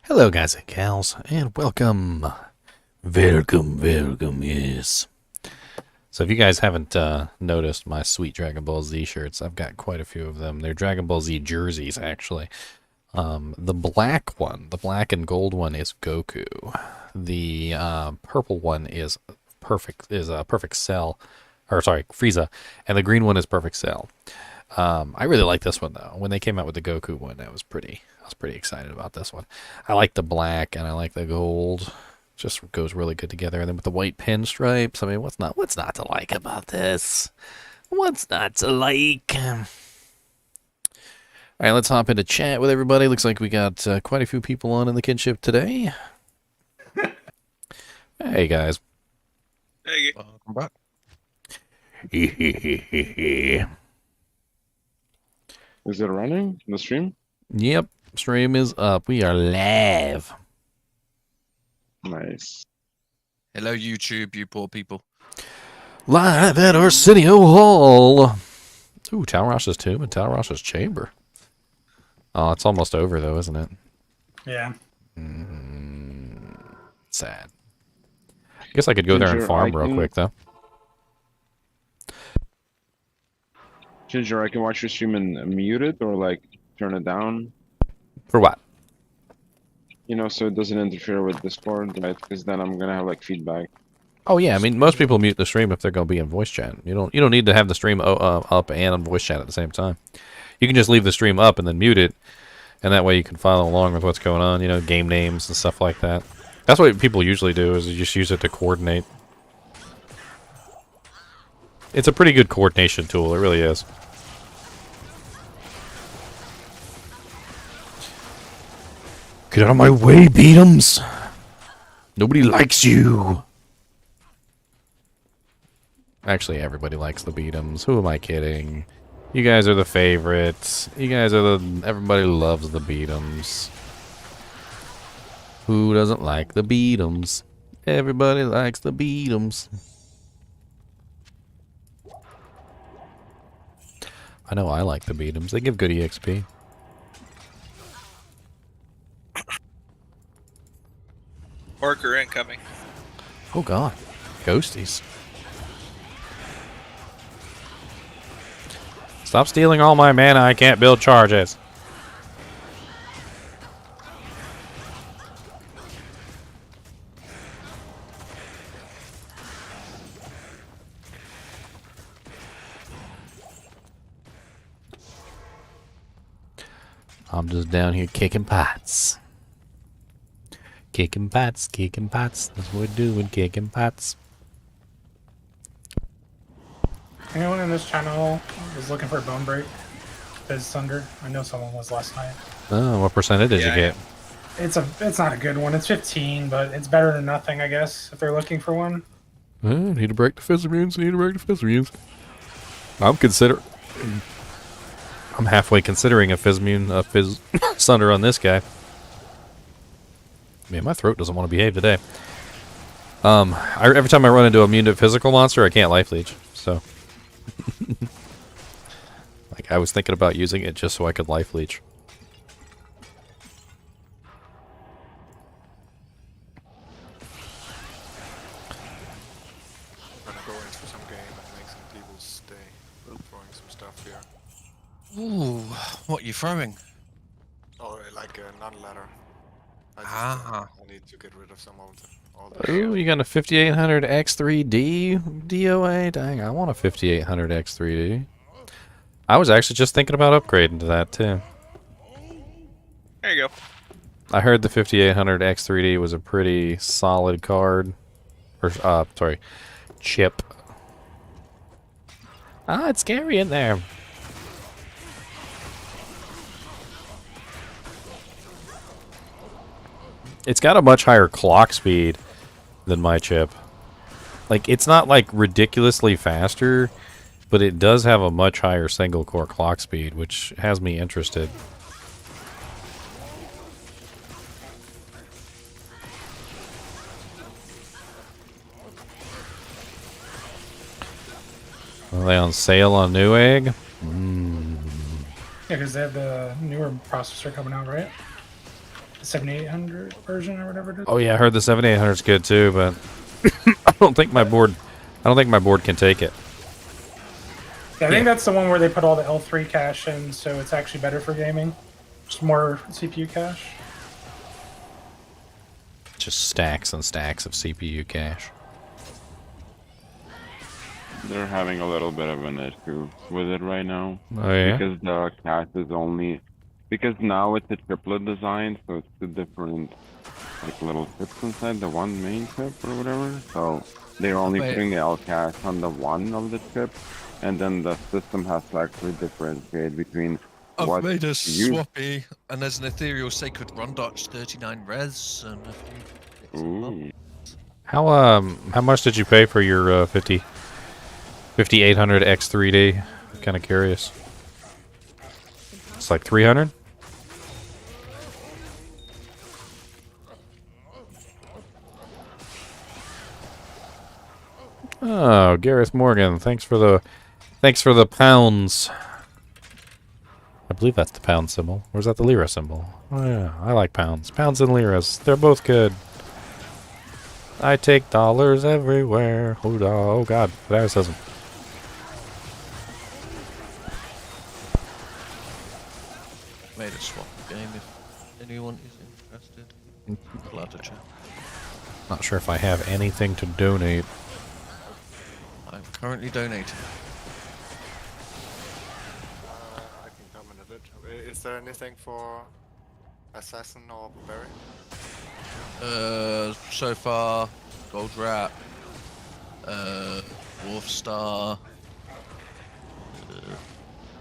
Hello, guys and gals, and welcome. Welcome, yes. So if you guys haven't noticed my sweet Dragon Ball Z shirts, I've got quite a few of them. They're Dragon Ball Z jerseys, actually. The black one, the black and gold one is Goku. The purple one is Perfect Cell, or sorry, Frieza, and the green one is Perfect Cell. I really like this one though. When they came out with the Goku one, I was pretty excited about this one. I like the black and I like the gold. Just goes really good together. And then with the white pinstripes, I mean, what's not to like about this? What's not to like? All right, let's hop into chat with everybody. Looks like we got quite a few people on in the kinship today. Hey guys. Hey, Welcome back. Is it running the stream? Yep, stream is up. We are live. Nice. Hello, YouTube, you poor people. Live at Arsenio Hall. Ooh, Talrosh's tomb and Talrosh's chamber. Oh, it's almost over though, isn't it? Yeah. Sad. I guess I could go there and farm real quick though. Ginger, I can watch your stream and mute it or like turn it down. For what? You know, so it doesn't interfere with Discord, right? Because then I'm gonna have like feedback. Oh yeah, I mean most people mute the stream if they're going to be in voice chat. You don't need to have the stream up and on voice chat at the same time. You can just leave the stream up and then mute it, and that way you can follow along with what's going on. You know, game names and stuff like that. That's what people usually do, is you just use it to coordinate. It's a pretty good coordination tool. It really is. Get out of my way, Beatums! Nobody likes you! Actually, everybody likes the Beatums. Who am I kidding? You guys are the favorites. You guys are the... Everybody loves the Beatums. Who doesn't like the Beatums? Everybody likes the Beatums. I know I like the Beatums. They give good EXP. Marker incoming. Oh god. Ghosties. Stop stealing all my mana, I can't build charges. I'm just down here kicking pots. Kicking pots, that's what we're doing, kicking pots. Anyone in this channel is looking for a bone break? Biz Thunder. I know someone was last night. Oh, what percentage did you get? It's not a good one. It's 15, but it's better than nothing, I guess, if they're looking for one. Need to break the Fizz-immunes, I'm halfway considering a Fizz Sunder on this guy. Man, my throat doesn't want to behave today. Every time I run into a immune to physical monster, I can't life leech, so. Like, I was thinking about using it just so I could life leech. I'm gonna go into some game and make some people stay. Throwing some stuff here. Ooh, what are you throwing? Oh, like a non-ladder. Ah. I need to get rid of some of all the Ooh, you got a 5800 X3D DOA? Dang, I want a 5800 X3D. I was actually just thinking about upgrading to that, too. There you go. I heard the 5800 X3D was a pretty solid card. Or, sorry, chip. Ah, it's scary in there. It's got a much higher clock speed than my chip. Like, it's not, like, ridiculously faster, but it does have a much higher single-core clock speed, which has me interested. Are they on sale on Newegg? Yeah, because they have the newer processor coming out, right? 7800 version or whatever it is. Oh yeah, I heard the 7800 is good too, but I don't think my board can take it. Yeah, I think that's the one where they put all the L3 cache in, so it's actually better for gaming. Just more CPU cache. Just stacks and stacks of CPU cache. They're having a little bit of an issue with it right now. Oh yeah. Because the cache is only... Because now it's a triplet design, so it's two different like little chips inside the one main chip or whatever. So they're only Wait. putting the L cache on the one of the chips, and then the system has to actually differentiate between I've what made a you... swappy, and there's an ethereal sacred run dodge 39 res, and a few bits and bobs. Ooh. How much did you pay for your 5800 X3D? I'm kind of curious. It's like 300. Oh, Gareth Morgan, thanks for the pounds. I believe that's the pound symbol. Or is that the lira symbol? Oh yeah, I like pounds. Pounds and liras. They're both good. I take dollars everywhere. Oh god, fanaticism. Made a swap game if anyone is interested. Allowed to chat. Not sure if I have anything to donate. I'm currently donating. I can come in a bit. Is there anything for assassin or barbarian? So far, Gold Rat, Wolf Star,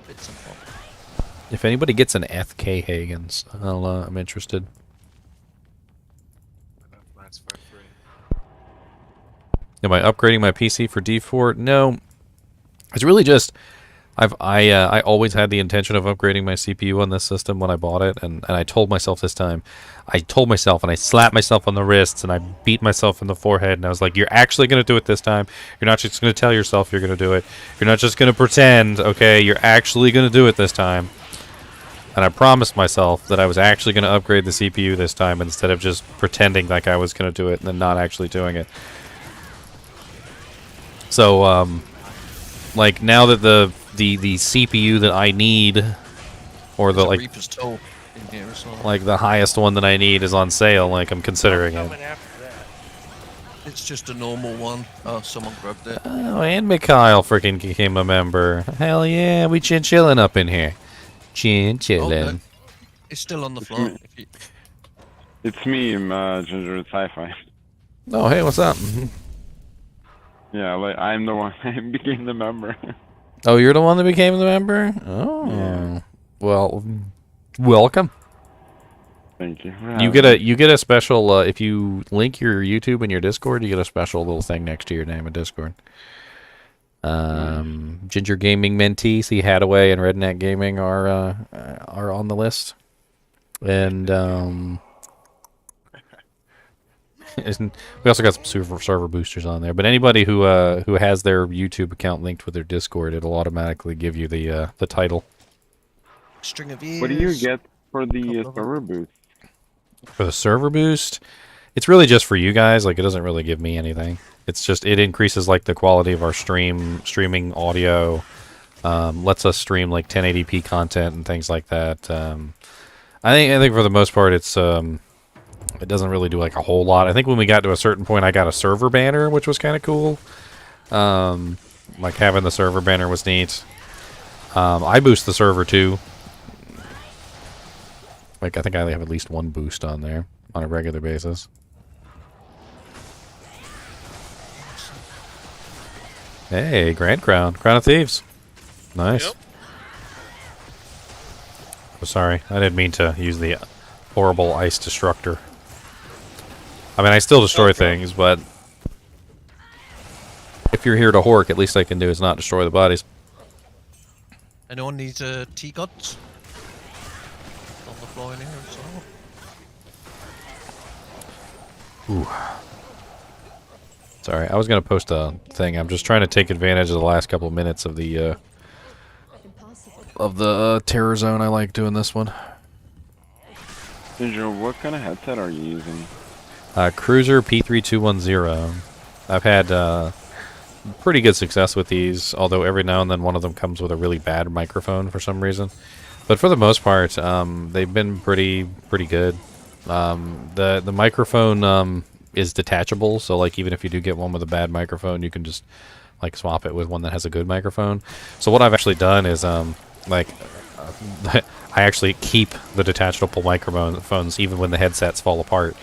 bits and bobs. If anybody gets an FK Hagens, I'm interested. Mine's 5-3. Am I upgrading my PC for D4? No. It's really just I always had the intention of upgrading my CPU on this system when I bought it, and I told myself this time, and I slapped myself on the wrists and I beat myself in the forehead, and I was like, you're actually going to do it this time. You're not just going to tell yourself you're going to do it. You're not just going to pretend, okay? You're actually going to do it this time. And I promised myself that I was actually going to upgrade the CPU this time instead of just pretending like I was going to do it and then not actually doing it. So, like, now that the CPU that I need, or the, There's a like, Reaper's Toll in here as well. like the highest one that I need is on sale, like, I'm considering it. It's just a normal one. Oh, someone grabbed it. Oh, and Mikhail freaking became a member. Hell yeah, we chinchillin' up in here. Chinchillin'. Oh, no. It's still on the floor. If you... It's me, Ginger Sci-Fi. Oh, hey, what's up? Yeah, like I'm the one I became the member. Oh, you're the one that became the member? Oh. Yeah. Well, welcome. Thank you. You get a special if you link your YouTube and your Discord, you get a special little thing next to your name in Discord. Ginger Gaming mentee, see Hadaway and Redneck Gaming are on the list, and we also got some server boosters on there. But anybody who has their YouTube account linked with their Discord, it'll automatically give you the title. String of years. What do you get for the server boost? For the server boost, it's really just for you guys. Like, it doesn't really give me anything. It's just, it increases like the quality of our streaming audio, lets us stream like 1080p content and things like that. I think for the most part, it's it doesn't really do like a whole lot. I think when we got to a certain point, I got a server banner, which was kind of cool. Like having the server banner was neat. I boost the server too. Like, I think I have at least one boost on there on a regular basis. Hey, Grand Crown. Crown of Thieves. Nice. Yep. Oh, sorry. I didn't mean to use the horrible ice destructor. I mean, I still destroy things, but if you're here to hork, at least I can do is not destroy the bodies. Anyone needs tea gods? On the floor in here as well. Ooh. Sorry, I was going to post a thing. I'm just trying to take advantage of the last couple of minutes of the terror zone. I like doing this one. Ginger, what kind of headset are you using? Cruiser P3210. I've had pretty good success with these, although every now and then one of them comes with a really bad microphone for some reason. But for the most part, they've been pretty good. The microphone is detachable, so like even if you do get one with a bad microphone, you can just like swap it with one that has a good microphone. So what I've actually done is like I actually keep the detachable microphones even when the headsets fall apart,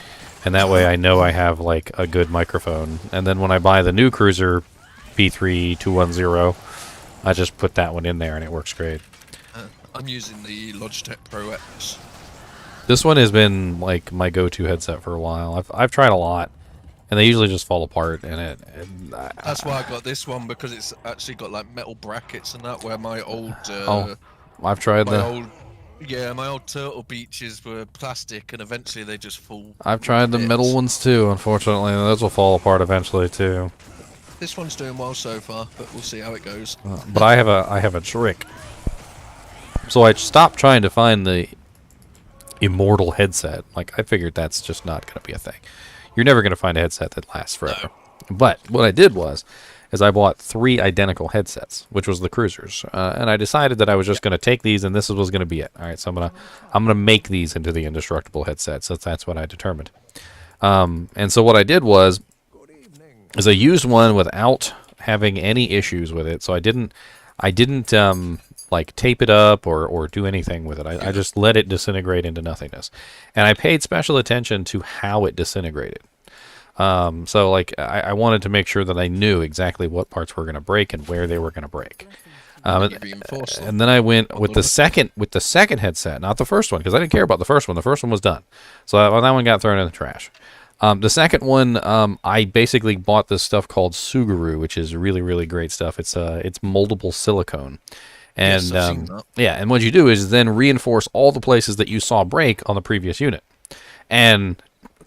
and that way I know I have like a good microphone. And then when I buy the new Cruiser P3210, I just put that one in there and it works great. I'm using the Logitech Pro X. This one has been like my go-to headset for a while. I've tried a lot, and they usually just fall apart. And That's why I got this one, because it's actually got like metal brackets and that. Where my old I've tried my old Turtle Beaches were plastic, and eventually they just fall. I've tried the bits. metal ones too. Unfortunately, those will fall apart eventually too. This one's doing well so far, but we'll see how it goes. But I have a trick. So I stopped trying to find the immortal headset. Like, I figured that's just not going to be a thing. You're never going to find a headset that lasts forever. No. But what I did is I bought 3 identical headsets, which was the Cruisers. And I decided that I was just going to take these, and this was going to be it. All right, so I'm gonna make these into the indestructible headsets. So that's what I determined. And so what I did is I used one without having any issues with it. So I didn't like tape it up or do anything with it. I just let it disintegrate into nothingness, and I paid special attention to how it disintegrated. So like I wanted to make sure that I knew exactly what parts were going to break and where they were going to break. And then I went with the second headset, not the first one, because I didn't care about the first one. The first one was done, so that one got thrown in the trash. The second one, I basically bought this stuff called Suguru, which is really, really great stuff. It's moldable silicone. And yes, I've seen that. yeah, and what you do is then reinforce all the places that you saw break on the previous unit. And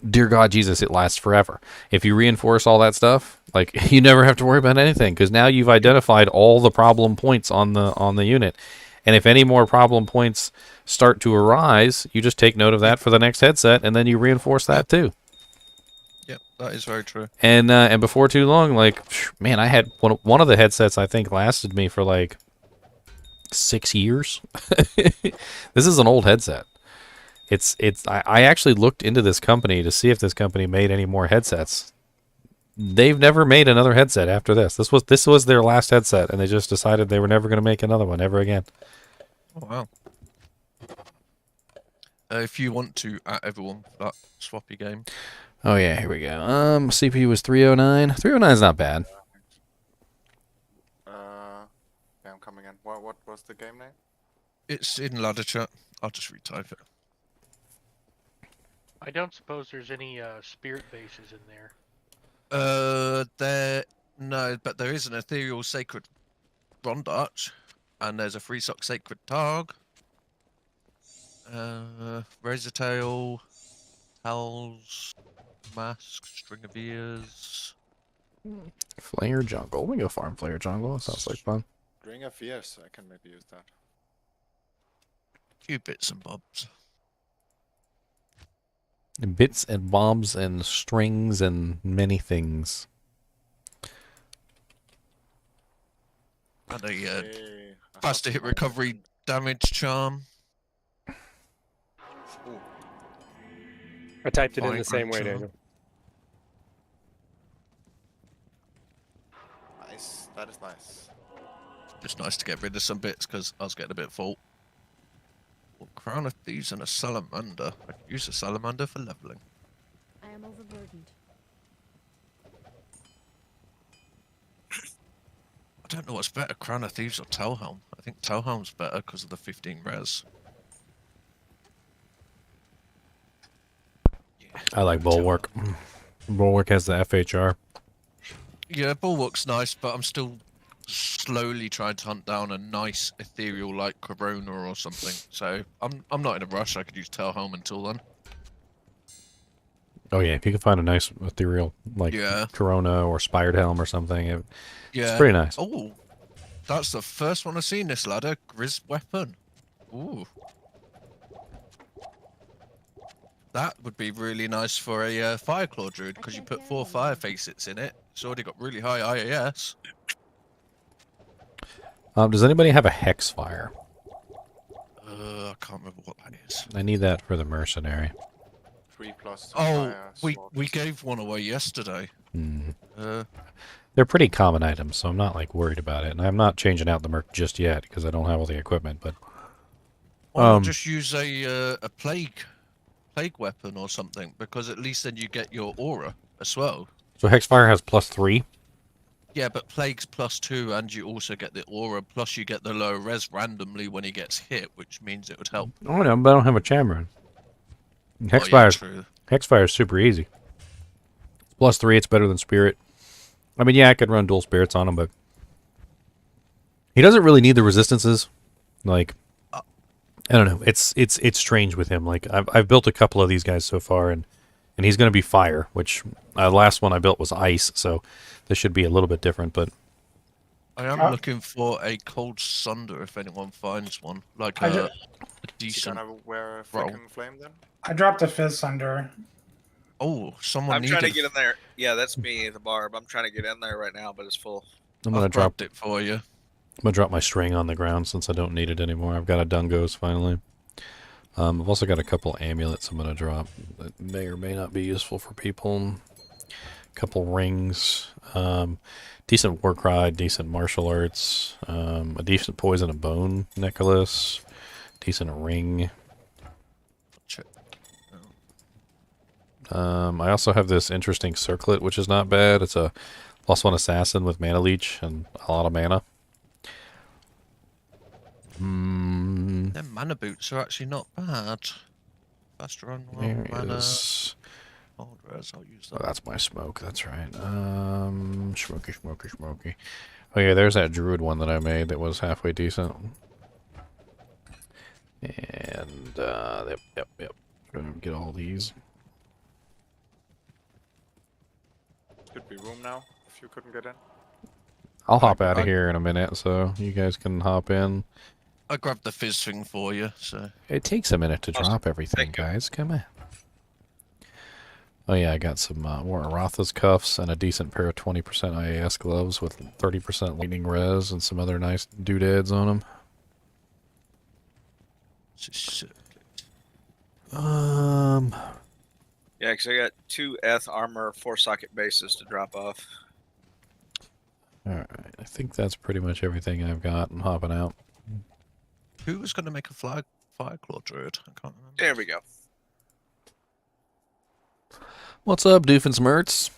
dear God Jesus, it lasts forever. If you reinforce all that stuff, like, you never have to worry about anything, because now you've identified all the problem points on the unit. And if any more problem points start to arise, you just take note of that for the next headset, and then you reinforce that too. Yep, that is very true. And before too long, like, man, I had one of the headsets I think lasted me for like 6 years. This is an old headset. I actually looked into this company to see if this company made any more headsets. They've never made another headset after this. This was their last headset, and they just decided they were never going to make another one ever again. Oh, wow. If you want to at everyone for that swappy game. Oh yeah, here we go. CPU was 309. 309 is not bad. Yeah, I'm coming in. What was the game name? It's in ladder chat. I'll just retype it. I don't suppose there's any spirit bases in there. No, but there is an ethereal sacred Rondach, and there's a free sock sacred Targ. Razortail, Howls, Mask, String of Ears. Flare Jungle. We go farm Flare Jungle. That sounds like fun. Ring of Fears. I can maybe use that. Few bits and bobs. Bits and bobs and strings and many things. And a Hey, faster hit recovery damage charm. Ooh, I typed it in the Fine, same way, charm. Daniel. nice. That is nice. Just nice to get rid of some bits because I was getting a bit full. Well, Crown of Thieves and a Salamander. I could use a Salamander for leveling. I am overburdened. I don't know what's better, Crown of Thieves or Tailhelm. I think Tailhelm's better because of the 15 res. Yeah, I like Bulwark. Bulwark has the FHR. Yeah, Bulwark's nice, but I'm still slowly trying to hunt down a nice ethereal like Corona or something. So I'm not in a rush. I could use Tailhelm until then. Oh yeah, if you can find a nice ethereal like Corona or Spired Helm or something, it's pretty nice. Oh, that's the first one I've seen this ladder. Grizz weapon. Ooh. That would be really nice for a Fireclaw Druid, because you put 4 fire facets in it. It's already got really high IAS. Does anybody have a Hex Fire? I can't remember what that is. I need that for the Mercenary. 3+ Oh, fire we slots. gave one away yesterday. Hmm. Uh, They're pretty common items, so I'm not like worried about it. And I'm not changing out the Merc just yet because I don't have all the equipment. But why not just use a plague weapon or something? Because at least then you get your aura as well. so Hexfire has +3. Yeah, but plague's +2, and you also get the aura. Plus, you get the low res randomly when he gets hit, which means it would help. Oh no, but I don't have a Chamron. Oh, yeah, Hexfire, true. Hexfire is super easy. It's +3. It's better than Spirit. I mean, yeah, I could run dual Spirits on him, but he doesn't really need the resistances. Like, I don't know. It's strange with him. Like, I've built a couple of these guys so far, and he's going to be fire, which the last one I built was ice, so this should be a little bit different. But I am looking for a cold sunder if anyone finds one, like a Is he decent. gonna wear a roll. flickering flame then? I dropped a Fizz Under. Oh, someone I'm needed. trying to get in there. Yeah, that's me, the barb. I'm trying to get in there right now, but it's full. I'm gonna I've drop grabbed it for you. I'm gonna drop my string on the ground since I don't need it anymore. I've got a Dungos finally. I've also got a couple amulets I'm gonna drop that may or may not be useful for people. Couple rings, decent war cry, decent martial arts, a decent poison and bone necklace, decent ring. Check. I also have this interesting circlet, which is not bad. It's a +1 assassin with mana leech and a lot of mana. Them mana boots are actually not bad. Fast run, well, There mana. is. Old res, I'll use Oh, that. that's my smoke. That's right. Smoky. Oh yeah, there's that druid one that I made that was halfway decent. And yep. Gonna get all these. Should be room now, if you couldn't get in. I'll hop out of here in a minute, so you guys can hop in. I grabbed the fizz thing for you, so. It takes a minute to Awesome. drop everything, Thank you. guys. Come on. Oh yeah, I got some more Aratha's cuffs and a decent pair of 20% IAS gloves with 30% lightning res and some other nice doodads on them. Yeah, because I got 2 Eth armor 4-socket bases to drop off. Alright, I think that's pretty much everything I've got. I'm hopping out. Who was going to make a Fireclaw Druid? I can't remember. There we go. What's up, Doofenshmirtz?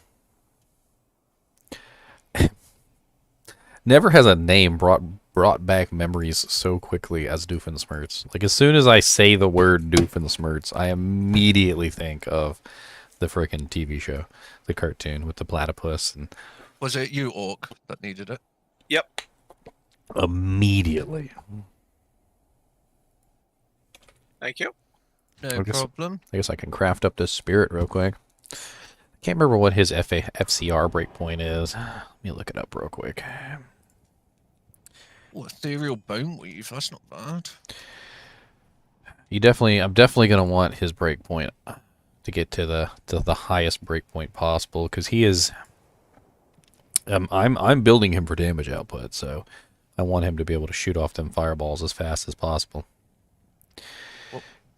Never has a name brought back memories so quickly as Doofenshmirtz. Like, as soon as I say the word Doofenshmirtz, I immediately think of the frickin' TV show, the cartoon with the platypus, and Was it you, Orc, that needed it? Yep. immediately. Thank you. No I guess- problem. I guess I can craft up this spirit real quick. I can't remember what his FCR breakpoint is. Let me look it up real quick. Oh, ethereal bone weave. That's not bad. I'm definitely gonna want his breakpoint to get to the highest breakpoint possible, because he is. I'm building him for damage output, so I want him to be able to shoot off them fireballs as fast as possible.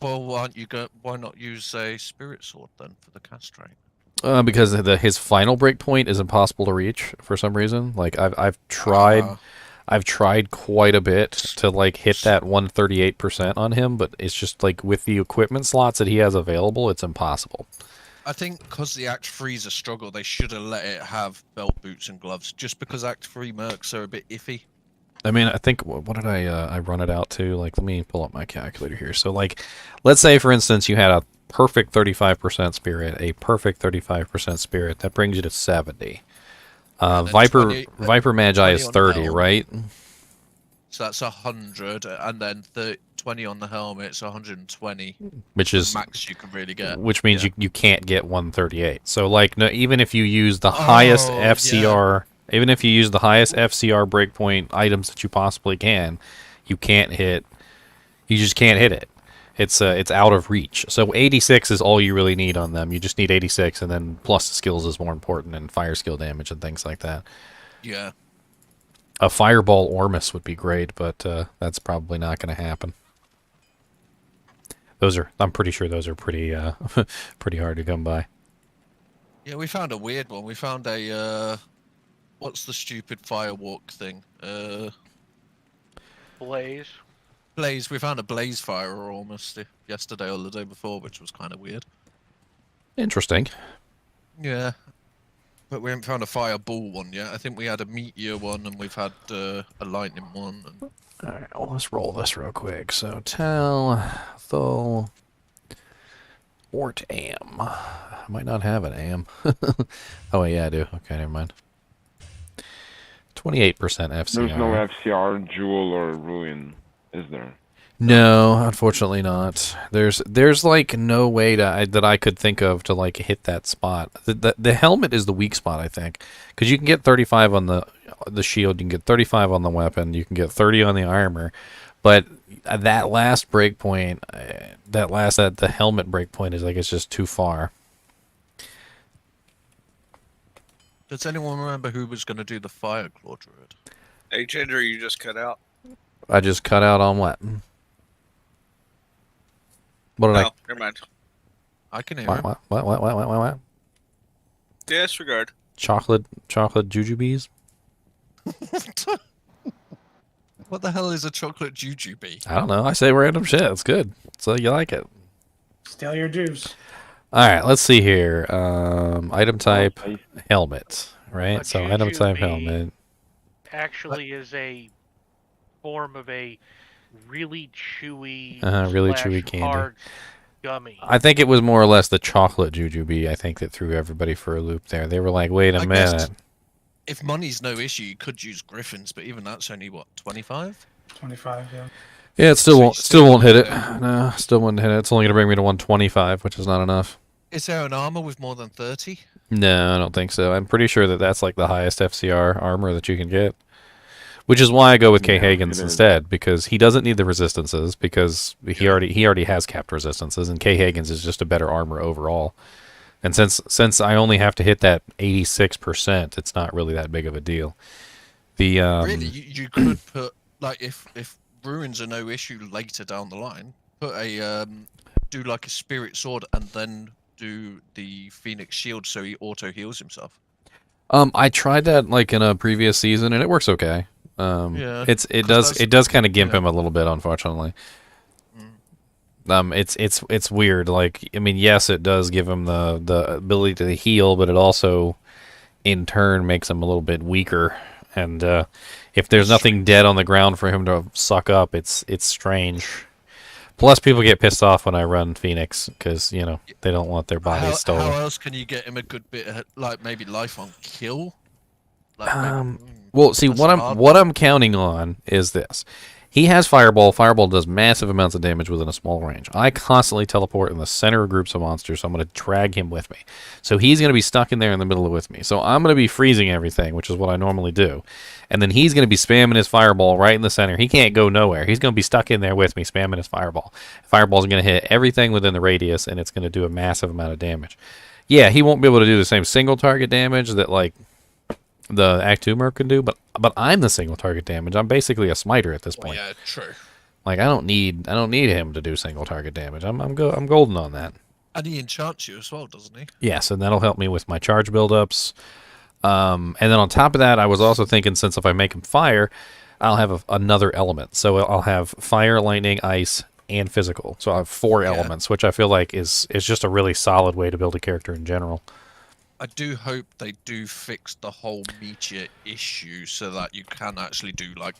Well, why not use a spirit sword then for the cast rate? Because his final breakpoint is impossible to reach for some reason. Like I've tried quite a bit to like hit that 138% on him, but it's just like with the equipment slots that he has available, it's impossible. I think because the Act 3 is a struggle, they should have let it have belt, boots, and gloves. Just because Act 3 mercs are a bit iffy. I mean, I think, what did I run it out to? Like, let me pull up my calculator here. So, like, let's say, for instance, you had a perfect 35% spirit, a perfect 35% spirit. That brings you to 70. And then Viper 20 Viper Magi 20 is on 30, helm. right? So that's 100, and then 20 on the helmet, it's 120. Which is Max you can really get. which means Yeah. you can't get 138. So, like, no, even if you use the highest Oh, FCR, even if you use the highest FCR breakpoint items that you possibly can, you can't hit. You just can't hit it. It's out of reach. So 86 is all you really need on them. You just need 86, and then plus skills is more important, and fire skill damage and things like that. Yeah. A fireball Ormus would be great, but that's probably not going to happen. I'm pretty sure those are pretty pretty hard to come by. Yeah, we found a weird one. We found a what's the stupid firewalk thing? Blaze. Blaze. We found a blaze fire almost yesterday or the day before, which was kind of weird. Interesting. Yeah. But we haven't found a fireball one yet. I think we had a meteor one, and we've had a lightning one. And... Alright, well, let's roll this real quick. So, Tal, Thol, Ort Am. I might not have an Am. Oh, yeah, I do. Okay, never mind. 28% FCR. There's no FCR, Jewel, or Ruin, is there? No, unfortunately not. There's like no way that I could think of to like hit that spot. The helmet is the weak spot, I think, because you can get 35 on the shield, you can get 35 on the weapon, you can get 30 on the armor, but that last breakpoint, the helmet breakpoint is like it's just too far. Does anyone remember who was going to do the fire claw druid? Hey, Ginger, you just cut out. I just cut out on what? What did No, never mind. I can hear What? him. What? Disregard. Chocolate jujubes? What the hell is a chocolate jujube? I don't know. I say random shit. It's good. So you like it. Steal your juice. All right, let's see here. Item type, I- helmet, right? A So item type, jujube helmet. Actually is a form of a really chewy, Really slash chewy candy. hard gummy. I think it was more or less the chocolate jujube, I think, that threw everybody for a loop there. They were like, wait a I guess- minute. If money's no issue, you could use griffins, but even that's only what, 25? 25, yeah. Yeah, it So you still won't hit it. yeah. No, still won't hit it. It's only going to bring me to 125, which is not enough. Is there an armor with more than 30? No, I don't think so. I'm pretty sure that that's like the highest FCR armor that you can get. Which is why I go with K. Yeah, Hagen's it is. instead, because he doesn't need the resistances, because he already has capped resistances, and K. Hagen's is just a better armor overall. And since I only have to hit that 86%, it's not really that big of a deal. The Really, you could put, like, if ruins are no issue later down the line, put a, do like a spirit sword and then do the Phoenix shield so he auto heals himself. I tried that like in a previous season, and it works okay. Yeah, it 'cause does kind of gimp yeah. him a little bit, unfortunately. It's weird. Like, I mean, yes, it does give him the ability to heal, but it also, in turn, makes him a little bit weaker. And if there's nothing dead on the ground for him to suck up, it's strange. Plus, people get pissed off when I run Phoenix because they don't want their bodies How stolen. else can you get him a good bit of, like, maybe life on kill? Like, Well, see, that's what a hard what I'm counting on is this. He has Fireball. Fireball does massive amounts of damage within a small range. I constantly teleport in the center of groups of monsters, so I'm going to drag him with me. So he's going to be stuck in there in the middle with me. So I'm going to be freezing everything, which is what I normally do. And then he's going to be spamming his Fireball right in the center. He can't go nowhere. He's going to be stuck in there with me, spamming his Fireball. Fireball's going to hit everything within the radius, and it's going to do a massive amount of damage. Yeah, he won't be able to do the same single target damage that, like, the Act 2 Merc can do, but I'm the single target damage. I'm basically a smiter at this point. yeah, true. Like, I don't need him to do single target damage. I'm golden on that. And he enchants you as well, doesn't he? Yes, and that'll help me with my charge buildups. And then on top of that, I was also thinking, since if I make him fire, I'll have another element. So I'll have fire, lightning, ice, and physical. So I have 4 elements, which I feel like is just a really solid way to build a character in general. I do hope they do fix the whole meteor issue so that you can actually do like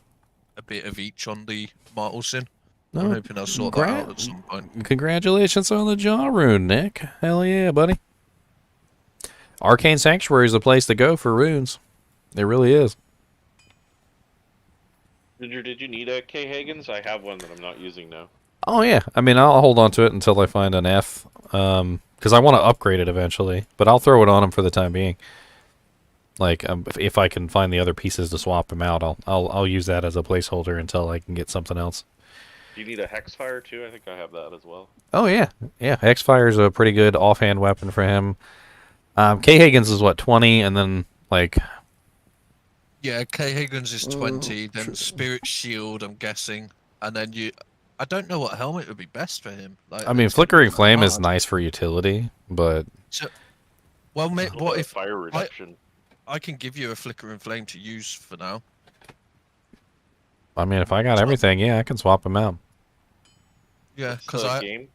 a bit of each on the Mortal Sin. I'm No, hoping they'll sort that out at some point. Congratulations on the jaw rune, Nick. Hell yeah, buddy. Arcane Sanctuary is the place to go for runes. It really is. Did you need a K. Hagen's? I have one that I'm not using now. Oh yeah, I mean, I'll hold on to it until I find an F, because I want to upgrade it eventually. But I'll throw it on him for the time being. Like, if I can find the other pieces to swap him out, I'll use that as a placeholder until I can get something else. Do you need a Hexfire too? I think I have that as well. Oh yeah, yeah. Hexfire's a pretty good offhand weapon for him. K Hagen's is what, 20, and then like. Yeah, K Hagen's is 20, then Spirit Shield, I'm guessing, and then you. I don't know what helmet would be best for him. Like, I mean, it's gonna be Flickering kinda Flame is hard. nice for utility, but So, well, A mate, little what bit of if fire reduction? I can give you a Flickering Flame to use for now? I mean, if I got Swap. everything, yeah, I can swap them out. Yeah, What's because the game?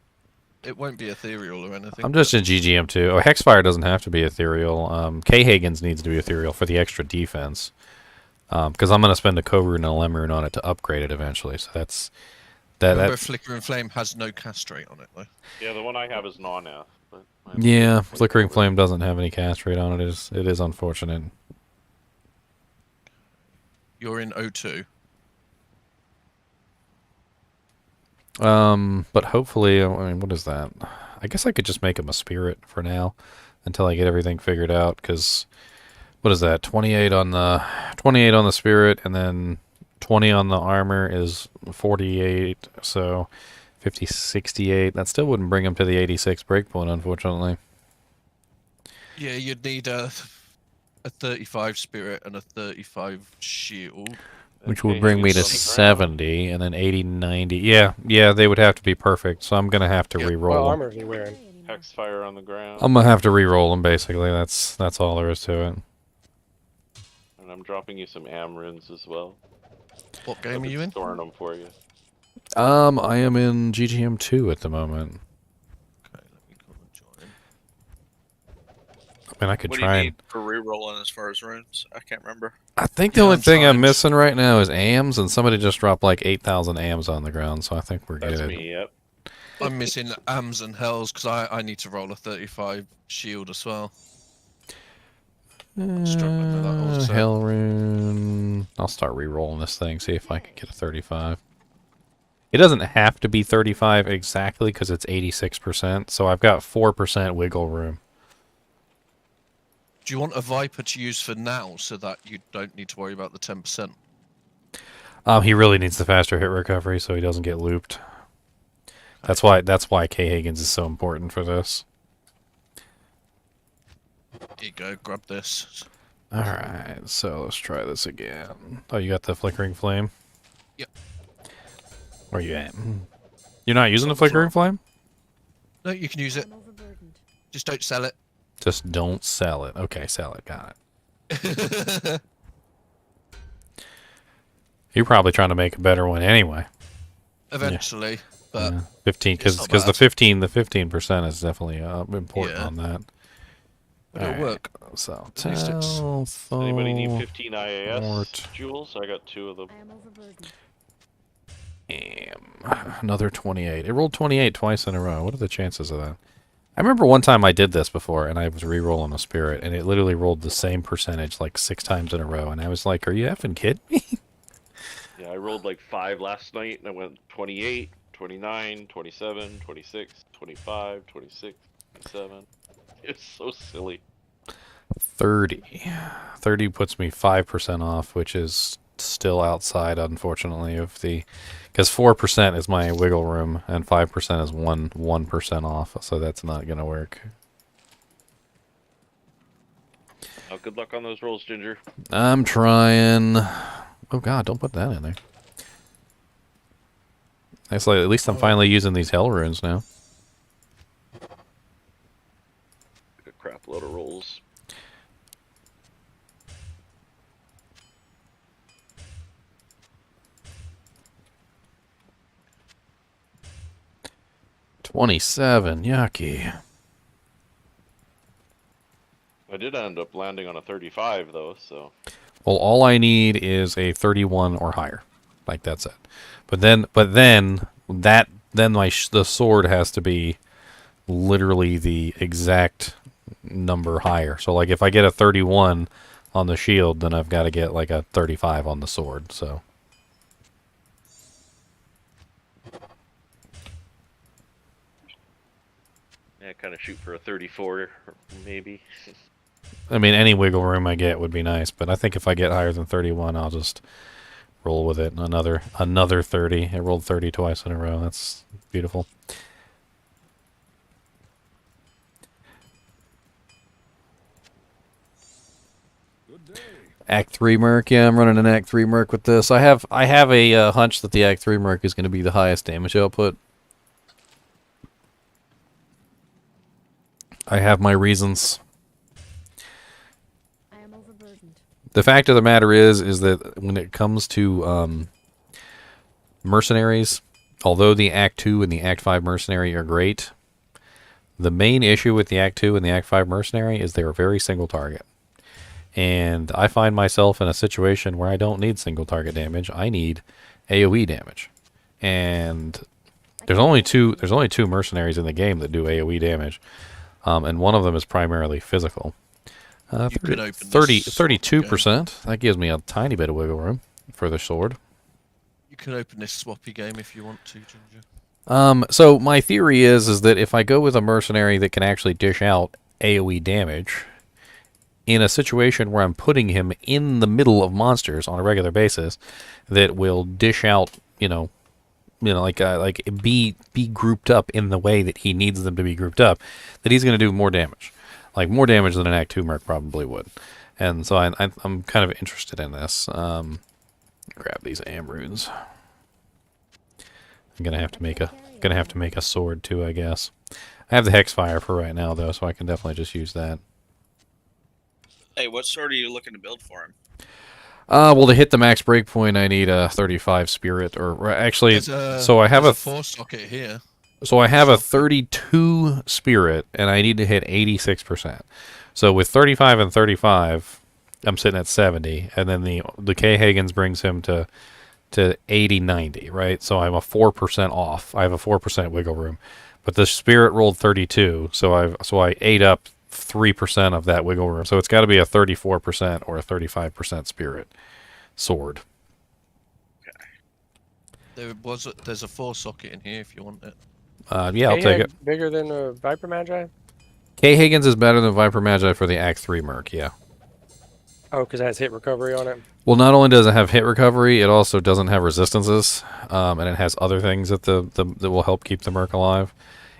it won't be ethereal or anything. I'm just in GGM too. Oh, Hexfire doesn't have to be ethereal. K Hagen's needs to be ethereal for the extra defense. Because I'm going to spend a Cove Rune and a Lem Rune on it to upgrade it eventually. So that's Remember, that. Flickering Flame has no castrate on it though. Yeah, the one I have is non-F. But Yeah, Flickering Flame doesn't have any cast rate on it. It is unfortunate. You're in O2. But hopefully, I mean, what is that? I guess I could just make him a spirit for now until I get everything figured out. Because what is that? 28 on the spirit, and then 20 on the armor is 48. So 50, 68. That still wouldn't bring him to the 86 breakpoint, unfortunately. Yeah, you'd need a 35 spirit and a 35 shield. Which would bring me to 70, and then 80, 90. Yeah, they would have to be perfect, so I'm going to have to Yep. re-roll What them. armor is he wearing? Hexfire on the ground. I'm going to have to re-roll them, basically. That's all there is to it. And I'm dropping you some Amrins as well. What game I've are been you in? storing them for you. I am in GGM 2 at the moment. Okay, let me come and join. I mean, I could What do try you and... need for re-rolling as far as runes? I can't remember. I think the Yeah, only I'm thing I'm trying. missing right now is AMs, and somebody just dropped like 8,000 AMs on the ground, so I think we're That's good. me, yep. I'm missing AMs and Hells because I need to roll a 35 shield as well. Struggling with that also. Hell Rune. I'll start re-rolling this thing, see if I can get a 35. It doesn't have to be 35 exactly because it's 86%, so I've got 4% wiggle room. Do you want a Viper to use for now so that you don't need to worry about the 10%? He really needs the faster hit recovery so he doesn't get looped. That's why K Hagen's is so important for this. Here you go, grab this. Alright, so let's try this again. Oh, you got the Flickering Flame? Yep. Where you at? You're not using the Flickering Flame? No, you can use it. I'm overburdened. Just don't sell it. Just don't sell it. Okay, sell it. Got it. You're probably trying to make a better one anyway. Eventually, but Yeah. 15, it's because not the bad. 15% is definitely important Yeah. on that. But it'll Alright, work. So, At least it's- Anybody need Telthal, 15 IAS Mort. jewels? I got 2 of them. I am overburdened. Another 28. It rolled 28 twice in a row. What are the chances of that? I remember one time I did this before, and I was re-rolling a spirit, and it literally rolled the same percentage like 6 times in a row, and I was like, are you effing kidding me? Yeah, I rolled like 5 last night, and I went 28, 29, 27, 26, 25, 26, 27. It's so silly. 30. 30 puts me 5% off, which is still outside, unfortunately, of the... Because 4% is my wiggle room, and 5% is 1% off, so that's not going to work. Oh, good luck on those rolls, Ginger. I'm trying... Oh god, don't put that in there. It's like, at least I'm finally using these hell runes now. A crap load of rolls. $27, yucky. I did end up landing on a 35 though, so Well, all I need is a 31 or higher. Like, that's it. But then the sword has to be literally the exact number higher. So, like, if I get a 31 on the shield, then I've got to get, like, a 35 on the sword, so... yeah, kind of shoot for a 34 maybe. I mean, any wiggle room I get would be nice, but I think if I get higher than 31, I'll just roll with it. Another 30. It rolled 30 twice in a row. That's beautiful. Act 3 Merc, yeah, I'm running an Act 3 Merc with this. I have a hunch that the Act 3 Merc is going to be the highest damage output. I have my reasons. I am overburdened. The fact of the matter is that when it comes to mercenaries, although the Act 2 and the Act 5 mercenary are great, the main issue with the Act 2 and the Act 5 mercenary is they are very single target. And I find myself in a situation where I don't need single target damage. I need AoE damage. And there's only two mercenaries in the game that do AoE damage. And one of them is primarily physical. 32%. That gives me a tiny bit of wiggle room for the sword. You can open this swappy game if you want to, Ginger. So my theory is that if I go with a mercenary that can actually dish out AoE damage, in a situation where I'm putting him in the middle of monsters on a regular basis, that will dish out, like be grouped up in the way that he needs them to be grouped up, that he's going to do more damage, like more damage than an Act 2 Merc probably would. And so I'm kind of interested in this. Grab these runes. I'm gonna have to make a sword too, I guess. I have the Hexfire for right now though, so I can definitely just use that. Hey, what sword are you looking to build for him? Well, to hit the max breakpoint, I need a 35 spirit, or actually, so I have a 4 socket here. So I have a 32 spirit, and I need to hit 86%. So with 35 and 35, I'm sitting at 70, and then the K-Hagens brings him to 80, 90, right? So I'm a 4% off. I have a 4% wiggle room, but the spirit rolled 32, so I ate up 3% of that wiggle room. So it's got to be a 34% or a 35% spirit sword. There's a 4 socket in here if you want it. Yeah, I'll take it. Bigger than a Viper Magi? K-Hagens is better than Viper Magi for the Act 3 Merc, yeah. Oh, because it has hit recovery on it? Well, not only does it have hit recovery, it also doesn't have resistances, and it has other things that that will help keep the Merc alive.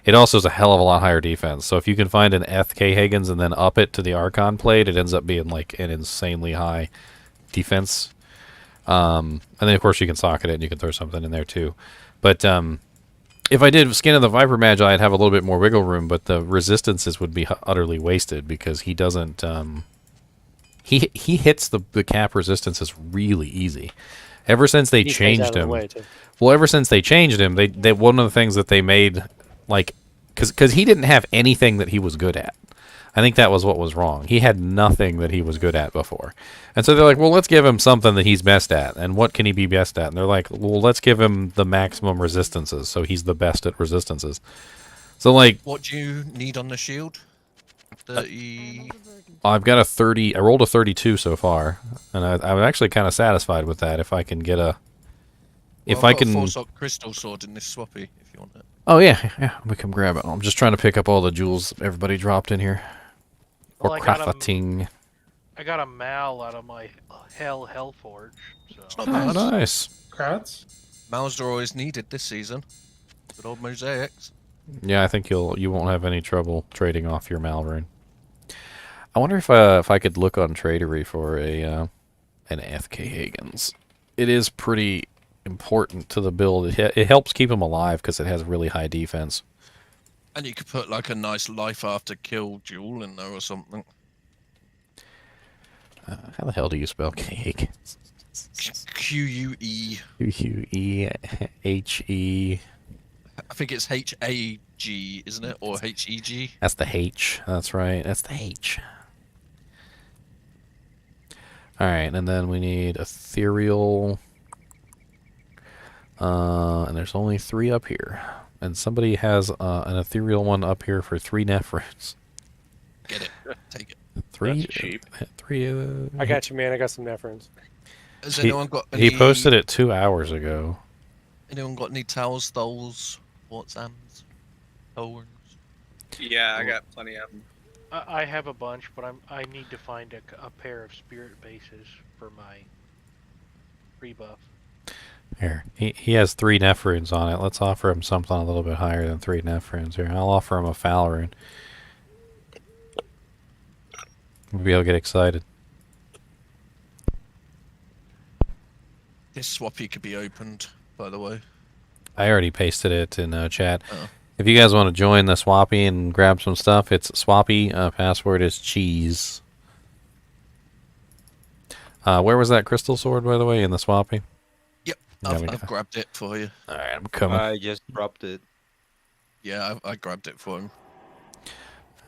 It also is a hell of a lot higher defense. So if you can find an Eth K-Hagens and then up it to the Archon plate, it ends up being like an insanely high defense. And then of course you can socket it and you can throw something in there too. But if I did Skin of the Viper Magi, I'd have a little bit more wiggle room, but the resistances would be utterly wasted because he doesn't. He hits the cap resistances really easy. Ever since they changed him. Well, ever since they changed him, they one of the things that they made, like, because he didn't have anything that he was good at. I think that was what was wrong. He had nothing that he was good at before. And so they're like, well, let's give him something that he's best at. And what can he be best at? And they're like, well, let's give him the maximum resistances, so he's the best at resistances. So, like... What do you need on the shield? 30... I've got a 30... I rolled a 32 so far. And I'm actually kind of satisfied with that if I can get a... Well, I've got a 4-sock crystal sword in this swappy, if you want it. Oh, yeah, we can grab it. I'm just trying to pick up all the jewels everybody dropped in here. Well, Or crafting. I got a Mal out of my Hell Forge. So. It's not bad. Nice. Crats. Mals are always needed this season. Good old mosaics. Yeah, I think you won't have any trouble trading off your Malrune. I wonder if I could look on Tradery for an Eth K-Hagens. It is pretty important to the build. It helps keep him alive because it has really high defense. And you could put like a nice life after kill jewel in there or something. How the hell do you spell K-Hagens? Q-U-E. Q-U-E-H-E. I think it's H-A-G, isn't it? Or H-E-G? That's the H. That's right. That's the H. Alright, and then we need ethereal. And there's only 3 up here. And somebody has an ethereal one up here for 3 nephrons. Get it. Take it. 3? That's cheap. 3. I got you, man. I got some nephrons. Has anyone got any... He posted it 2 hours ago. Anyone got any towels, stoles, Watsams, thorns? Yeah, I got plenty of them. I have a bunch, but I need to find a pair of spirit bases for my rebuff. Here, he has 3 Neph runes on it. Let's offer him something a little bit higher than 3 Neph runes here. I'll offer him a foul rune. Maybe he'll get excited. This swappy could be opened, by the way. I already pasted it in chat. Oh. If you guys want to join the Swappy and grab some stuff, it's Swappy. Password is cheese. Where was that crystal sword, by the way, in the Swappy? Yep, There we I've go. grabbed it for you. Alright, I'm coming. I just dropped it. Yeah, I grabbed it for him.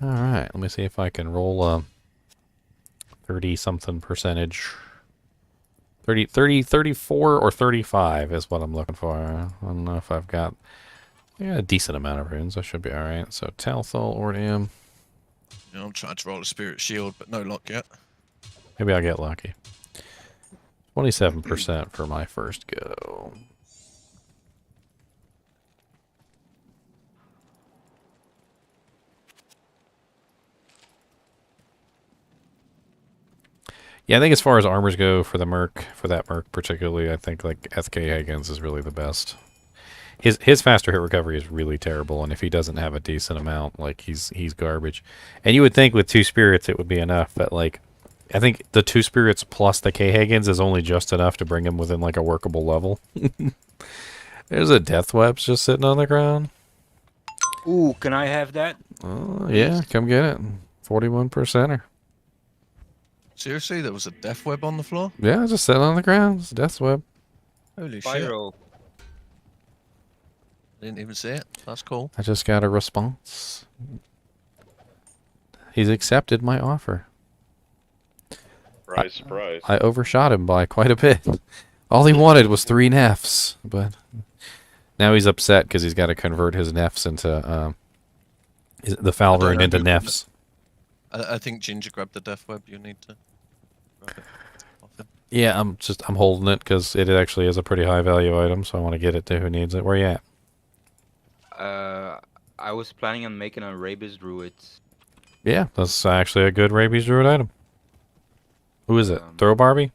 Alright, let me see if I can roll a 30-something percentage. 34 or 35 is what I'm looking for. I don't know if I've got a decent amount of runes. I should be alright. So, Talthol, Ordium. You know, I'm trying to roll a spirit shield, but no luck yet. Maybe I'll get lucky. 27% for my first go. Yeah, I think as far as armors go for the Merc, for that Merc particularly, I think like SK Higgins is really the best. His faster hit recovery is really terrible, and if he doesn't have a decent amount, like he's garbage. And you would think with 2 spirits it would be enough, but like I think the 2 spirits plus the K Higgins is only just enough to bring him within like a workable level. There's a Death Webs just sitting on the ground. Ooh, can I have that? Oh yeah, come get it. 41%er. Seriously, there was a death web on the floor? Yeah, just sitting on the ground. It's a Death Web. Holy shit. Pyro. Didn't even see it. That's cool. I just got a response. He's accepted my offer. Surprise, surprise. I overshot him by quite a bit. All he wanted was 3 Nefs, but now he's upset because he's got to convert his Nefs into the foul rune into Nefs. I think Ginger grabbed the death web. You need to grab it off him. Yeah, I'm holding it because it actually is a pretty high value item, so I want to get it to who needs it. Where you at? I was planning on making a Rabies Druid. Yeah, that's actually a good Rabies Druid item. Who is it? Throw Barbie?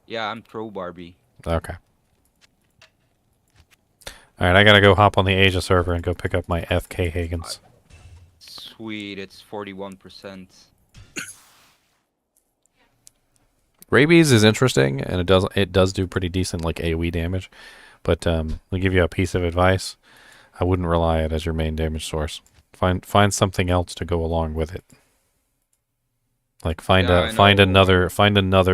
Yeah, I'm Throw Barbie. Okay. Alright, I gotta go hop on the Asia server and go pick up my FK Higgins. Sweet, it's 41%. Rabies is interesting, and it does do pretty decent like AoE damage. But I'll give you a piece of advice. I wouldn't rely on it as your main damage source. Find something else to go along with it. Like find another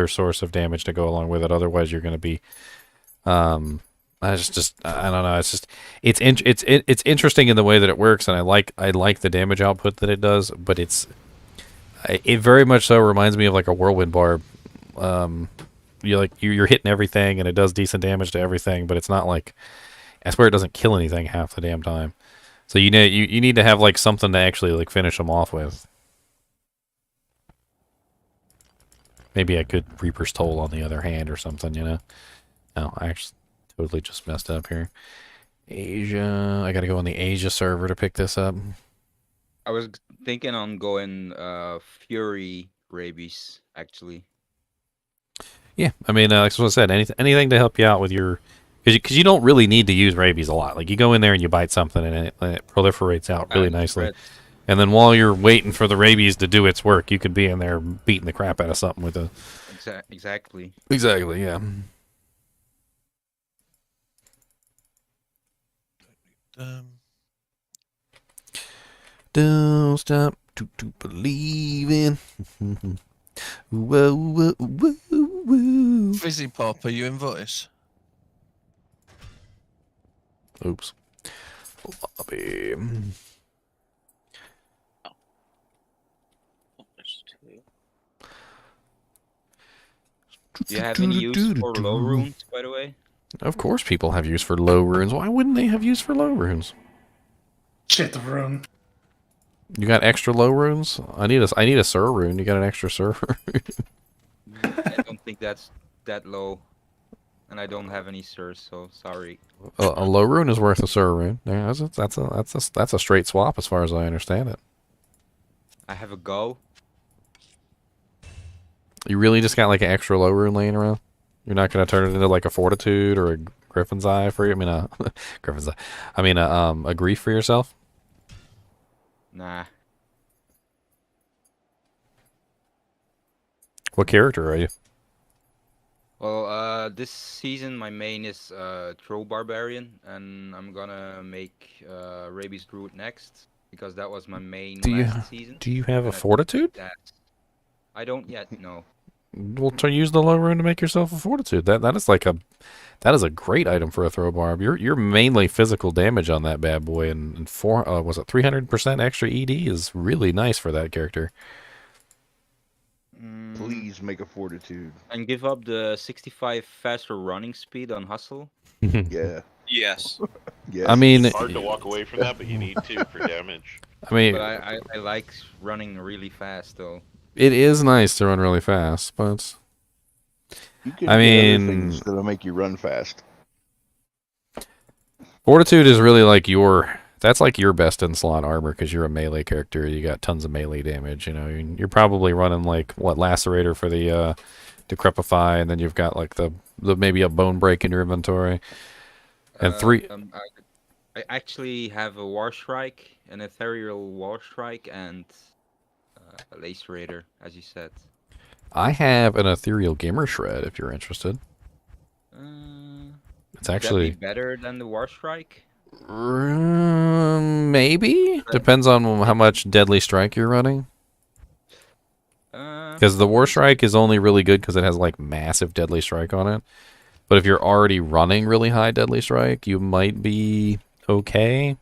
source of damage to go along with it. Otherwise, you're going to be I don't know. It's interesting in the way that it works, and I like the damage output that it does. But it very much so reminds me of like a whirlwind barb. You're hitting everything, and it does decent damage to everything, but it's not like, I swear it doesn't kill anything half the damn time. So you need to have like something to actually like finish them off with. Maybe a good Reaper's Toll on the other hand or something, you know. No, I actually totally just messed up here. Asia, I gotta go on the Asia server to pick this up. I was thinking on going Fury Rabies, actually. Yeah, I mean, like I said, anything to help you out with your, because you don't really need to use rabies a lot. Like you go in there and you bite something, and it proliferates out really nicely. And then while you're waiting for the rabies to do its work, you could be in there beating the crap out of something with a. Exactly. Exactly, yeah. Don't stop to believe in. Whoa, whoa, whoa, whoa. Fizzy Pop, are you in voice? Oops. Lobby. Do you have any use for low runes, by the way? Of course people have use for low runes. Why wouldn't they have use for low runes? Shit, the rune. You got extra low runes? I need a Sur rune. You got an extra Sur rune? I don't think that's that low. And I don't have any Surs, so sorry. A low rune is worth a Sur rune. Yeah, that's a straight swap as far as I understand it. I have a go. You really just got like an extra low rune laying around? You're not going to turn it into like a Fortitude or a Griffin's eye for you? I mean, Griffin's eye. I mean, a grief for yourself? Nah. What character are you? Well, this season my main is Troll Barbarian, and I'm gonna make Rabies Druid next because that was my main last season. Do you have a and I fortitude? I don't yet. No. Well, try use the low rune to make yourself a fortitude. That is a great item for a throw barb. You're mainly physical damage on that bad boy, and 300% extra ED is really nice for that character. Please make a fortitude. And give up the 65 faster running speed on hustle. Yeah. Yes. Yeah. I mean, It's hard to walk away from that, but you need to for damage. I mean, But I like running really fast though. it is nice to run really fast, but You can I get other mean, things that'll make you run fast. fortitude is really like that's like your best in slot armor because you're a melee character. You got tons of melee damage. You know, you're probably running like lacerator for the decrepify, and then you've got like the maybe a bone break in your inventory, and I actually have a War Strike, an Ethereal War Strike, and a Lacerator, as you said. I have an ethereal Gamer Shred if you're interested. It's actually better than the War Strike. Maybe depends on how much Deadly Strike you're running. Because the War Strike is only really good because it has like massive Deadly Strike on it. But if you're already running really high Deadly Strike, you might be okay.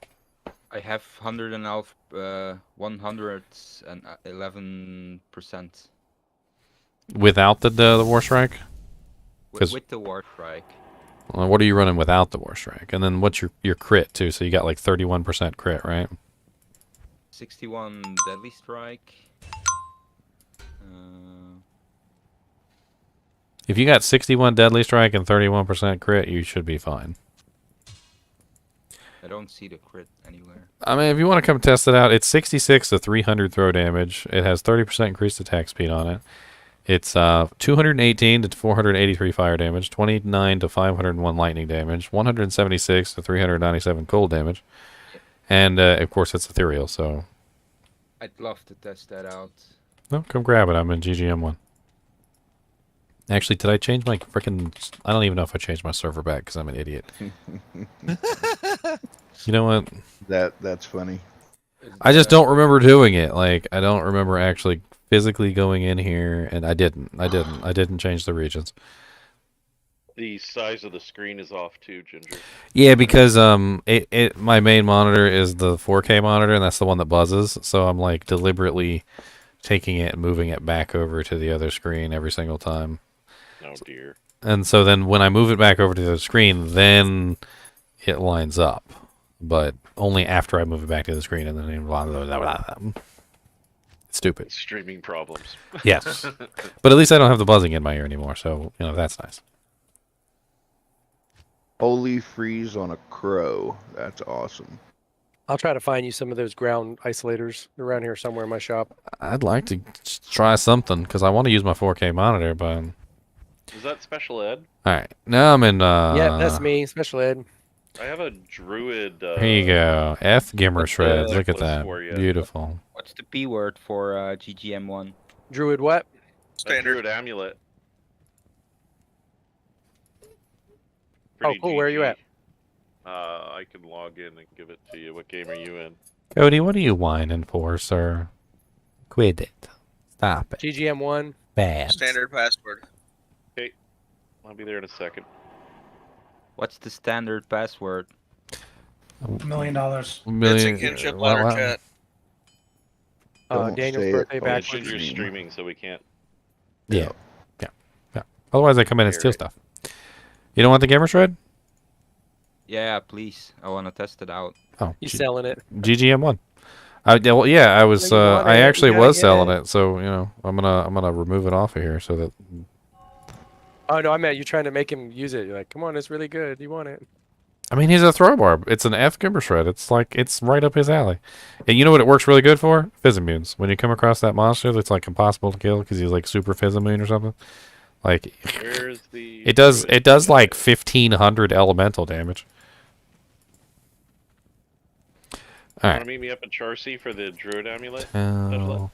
I have 111%. Without the War Strike? With the War Strike. Well, what are you running without the War Strike? And then what's your crit too? So you got like 31% crit, right? 61 Deadly Strike. If you got 61 Deadly Strike and 31% crit, you should be fine. I don't see the crit anywhere. I mean, if you want to come test it out, it's 66 to 300 throw damage. It has 30% increased attack speed on it. It's 218 to 483 fire damage, 29 to 501 lightning damage, 176 to 397 cold damage, and of course it's ethereal. So, I'd love to test that out. no, come grab it. I'm in GGM1. Actually, did I change my freaking? I don't even know if I changed my server back because I'm an idiot. You know what? That's funny. I just don't remember doing it. Like, I don't remember actually physically going in here, and I didn't change the regions. The size of the screen is off too, Ginger. Yeah, because my main monitor is the 4K monitor, and that's the one that buzzes. So I'm like deliberately taking it and moving it back over to the other screen every single time. Oh dear. And so then when I move it back over to the screen, then it lines up, but only after I move it back to the screen, and then blah, blah, blah, blah, blah. Stupid. Streaming problems. Yes. But at least I don't have the buzzing in my ear anymore, so, you know, that's nice. Holy freeze on a crow. That's awesome. I'll try to find you some of those ground isolators around here somewhere in my shop. I'd like to try something, because I want to use my 4K monitor, but... Is that special ed? Alright, now I'm in... Yeah, that's me, special ed. I have a druid. Here you go. F Gimmer Shred. Look at necklace that. for you. Beautiful. What's the P word for GGM1? Druid what? A druid amulet. Oh, Pretty cool. Where are you GG. at? I can log in and give it to you. What game are you in? Cody, what are you whining for, sir? Quit it. Stop it. GGM1. Bad. Standard password. Okay, I'll be there in a second. What's the standard password? $1 million. It's in kinship ladder chat. Don't Daniel's say it birthday on back. stream. Ginger's streaming, so we can't. Yeah. Otherwise, I come in and steal stuff. You don't want the Gamer Shred? Yeah, please. I want to test it out. Oh, You selling it? GGM1. Well, yeah, I was. You want I it, actually you gotta was get selling it. it, so you know, I'm gonna remove it off of here so that. Oh no, I meant you trying to make him use it. You're like, come on, it's really good. You want it? I mean, he's a throw barb. It's an F Gamer Shred. It's like it's right up his alley. And you know what it works really good for? Fizz immunes. When you come across that monster that's like impossible to kill because he's like super fizz immune or something. Like, Where's the? it does druid? like 1,500 elemental damage. All Want right. to meet me up in Charcy for the druid amulet? Oh,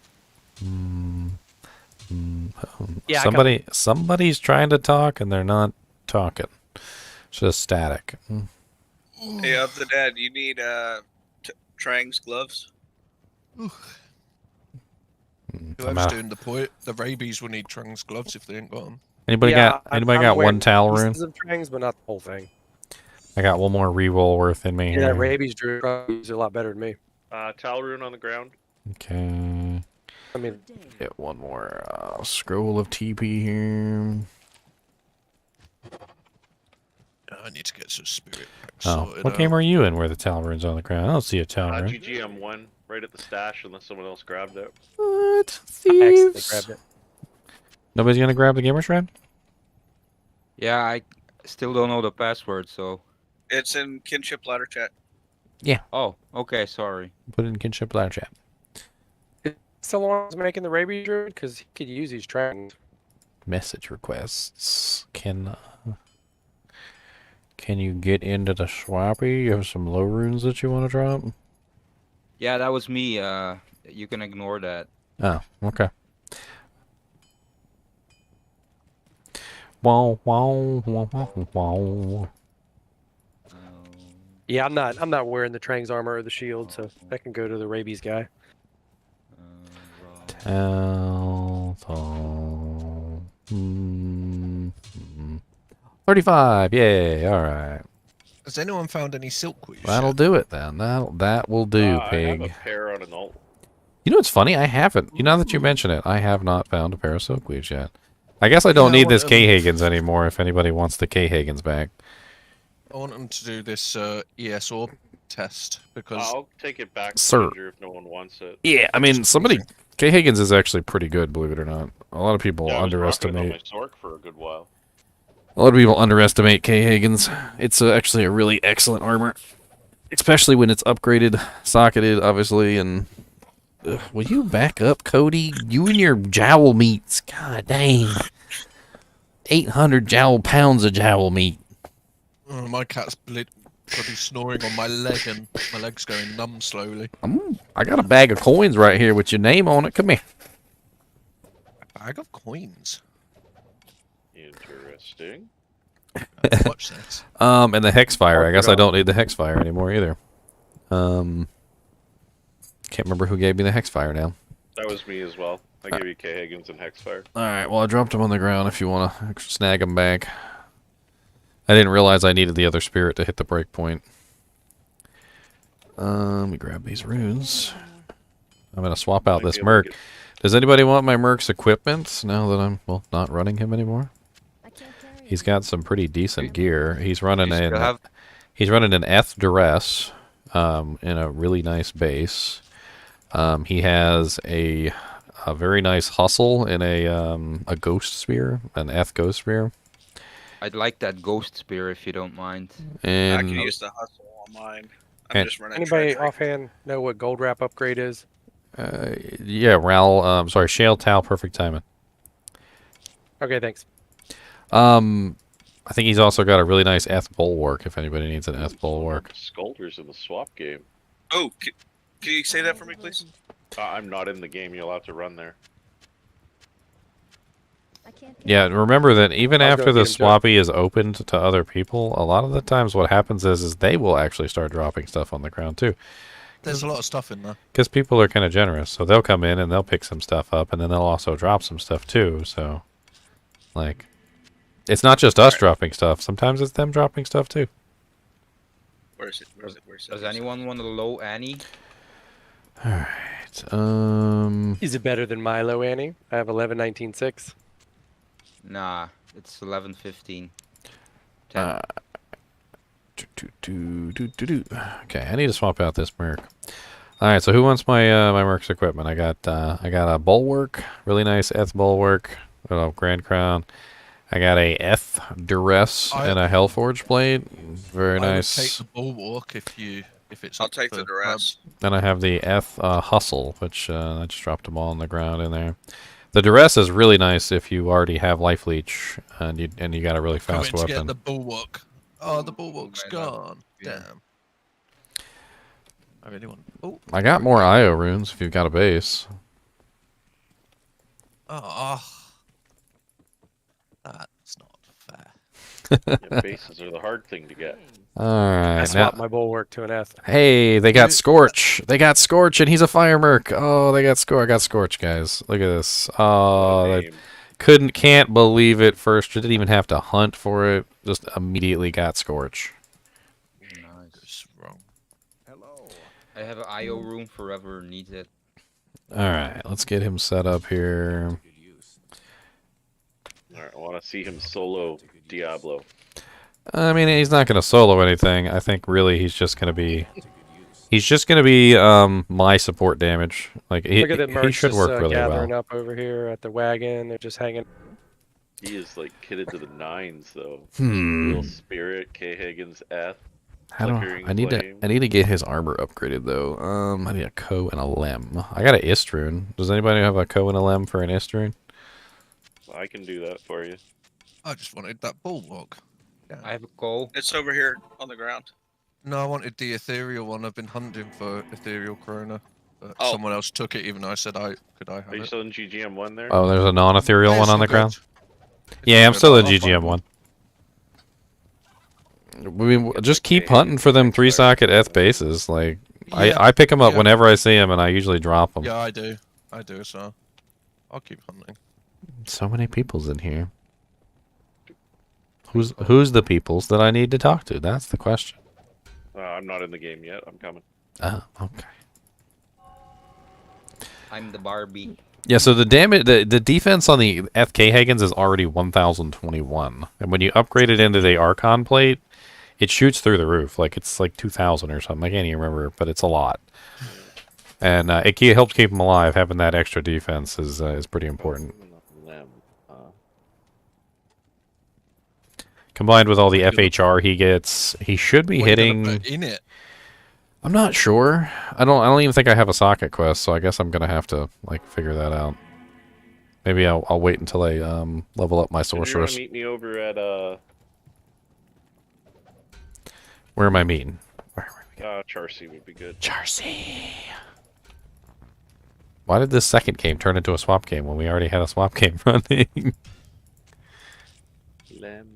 Yeah, I come. somebody's trying to talk and they're not talking. It's just static. Hey, of the dead, you need Trang's gloves. Whoever's doing the rabies will need Trung's gloves if they ain't got them. Anybody got I'm one wearing towel rune? pieces of Trangs, but not the whole thing. I got one more reroll worth in me Yeah, here. that rabies drew probably use it a lot better than me. Towel rune on the ground. Okay. I mean, Get one more scroll of TP here. I need to get some spirit packs Oh, sorted what out. game are you in where the towel rune's on the ground? I don't see a towel rune. GGM1 right at the stash unless someone else grabbed it. What? I accidentally Thieves? grabbed it. Nobody's gonna grab the gamer shred? Yeah, I still don't know the password, so. It's in kinship ladder chat. Oh, okay, sorry. Put it in kinship ladder chat. Still the one who's making the rabies druid because he could use these Trangs. Message requests. Can you get into the swappy? You have some low runes that you want to drop? Yeah, that was me. You can ignore that. Oh, okay. Wow, wow, wow, wow, wow. Yeah, I'm not wearing the Trangs armor or the shield, so that can go to the rabies guy. Tell. 35, yay, alright. Has anyone found any silkweed? That'll do it then. That will do, I have pig. a pair on an alt. You know what's funny? I haven't. You know that you mention it, I have not found a pair of silkweeds yet. I guess I don't need this K-Hagens anymore if anybody wants the K-Hagens back. I want them to do this ES orb test because I'll take it back, Sir. Ginger, if no one wants it. Yeah, I mean, somebody... K-Hagens is actually pretty good, believe it or not. A lot of people Yeah, I was rocking it on underestimate... my Sork for a good while. A lot of people underestimate K-Hagens. It's actually a really excellent armor. Especially when it's upgraded, socketed, obviously, and... will you back up, Cody? You and your jowl meats. God dang. 800 jowl pounds of jowl meat. my cat's bloody snoring on my leg and my leg's going numb slowly. I got a bag of coins right here with your name on it. Come here. A bag of coins. Interesting. Watch this. And the Hexfire. I guess I don't need the Hexfire anymore either. Can't remember who gave me the Hexfire now. That was me as well. I gave you K-Hagens and Hexfire. Alright, well I dropped them on the ground if you want to snag them back. I didn't realize I needed the other spirit to hit the breakpoint. Let me grab these runes. I'm going to swap out this Merc. Does anybody want my Merc's equipment now that I'm, well, not running him anymore? He's got some pretty decent gear. He's running an Eth Duress in a really nice base. He has a very nice hustle in a ghost spear, an Eth ghost spear. I'd like that ghost spear if you don't mind. And I can use the hustle on mine. I'm just running. Anybody treachery. offhand know what gold wrap upgrade is? yeah, Ral. Sorry, Shale Tau, perfect timing. Okay, thanks. I think he's also got a really nice Eth bulwark. If anybody needs an Eth bulwark. Skulders in the swap game. Oh, can you say that for me, please? I'm not in the game. You'll have to run there. Yeah, remember that even I'll go after the get him, Joe. swappy is opened to other people, a lot of the times what happens is they will actually start dropping stuff on the ground too. There's a lot of stuff in there. Because people are kind of generous, so they'll come in and they'll pick some stuff up, and then they'll also drop some stuff too. So, like, it's not just us dropping stuff. Sometimes it's them dropping stuff too. Where is it? Where is it? Where is it? Does anyone want a low Annie? All right. Is it better than Milo, Annie? I have 11.19.6. Nah, it's 11:15. Okay, I need to swap out this Merc. All right, so who wants my my Merc's equipment? I got a bulwark, really nice Eth bulwark, Grand Crown. I got a Eth Duress and a Hellforge blade, very nice. I would take the bulwark if it's. I'll take the duress. Then I have the Eth Hustle, which I just dropped them all on the ground in there. The duress is really nice if you already have life leech and you got a really fast Coming to weapon. get the bulwark. Oh, the bulwark's might not gone. be. Damn. I really want. Oh. I got more IO runes if you've got a base. Oh. That's not fair. Yeah, bases are the hard thing to get. I Alright, swapped now. my bulwark to an F. Hey, they got Scorch. They got Scorch, and he's a fire merc. Oh, they got Scorch. I got Scorch, guys. Look at this. Oh, can't believe it. First, didn't even have to hunt for it. Just immediately got Scorch. Nice. Wrong. Hello. I have an IO room forever needs it. Alright, let's get him set up here. Alright, I want to see him solo Diablo. I mean, he's not going to solo anything. I think really he's just going to be my support damage. Like Look at the he mercs should just, work really gathering well. up over here at the wagon. They're just hanging. He is like kitted to the nines though. Hmm. Real Spirit, K. Higgins, F. How do Flickering I need Flame. to get his armor upgraded though. I need a Ko and a Lem. I got an Istrune. Does anybody have a Ko and a Lem for an Istrune? I can do that for you. I just wanted that bulwark. Yeah. I have a call. It's over here on the ground. No, I wanted the ethereal one. I've been hunting for ethereal corona, but Oh. someone else took it. Even though I said I have Are you it. still in GGM one there? Oh, there's a non-ethereal Yeah, one it's on all the good. ground. It's Yeah, all I'm good. still in I'll find GGM one. I mean, just keep hunting for them 3-socket Eth bases. Like Yeah, I pick them up yeah. whenever I see them, and I usually drop them. Yeah, I do. So I'll keep hunting. So many people's in here. Who's the peoples that I need to talk to? That's the question. I'm not in the game yet. I'm coming. Oh, okay. I'm the Barbie. Yeah, so the damage, the defense on the FK Hagens is already 1021, and when you upgrade it into the Archon plate, it shoots through the roof. Like it's like 2000 or something. I can't even remember, but it's a lot. And it helps keep them alive. Having that extra defense is pretty important. Combined with all the FHR he gets, he should be What are you gonna hitting. put in it? I'm not sure. I don't even think I have a socket quest, so I guess I'm gonna have to like figure that out. Maybe I'll wait until I level up my If you want sorceress. to meet me over at Where am I meeting? Charcy would be good. Charcy. Why did this second game turn into a swap game when we already had a swap game running? Lem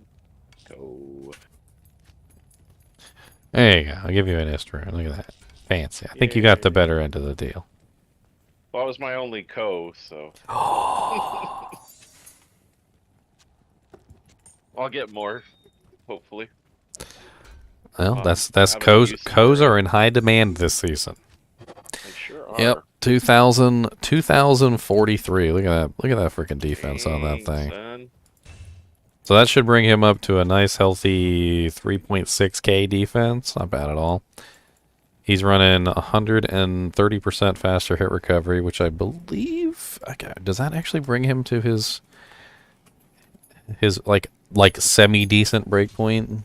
go. There you go. I'll give you an Istrune. Look at that. Fancy. I think you got the better end of the deal. Well, that was my only co, so. I'll get more, hopefully. Well, that's haven't Ko's. used Ko's are in high demand this season. They sure are. Yep, 2043. Look at that! Look at that freaking defense on that thing. Son. So that should bring him up to a nice, healthy 3.6k defense. Not bad at all. He's running 130% faster hit recovery, which I believe. Okay, does that actually bring him to his like semi decent breakpoint?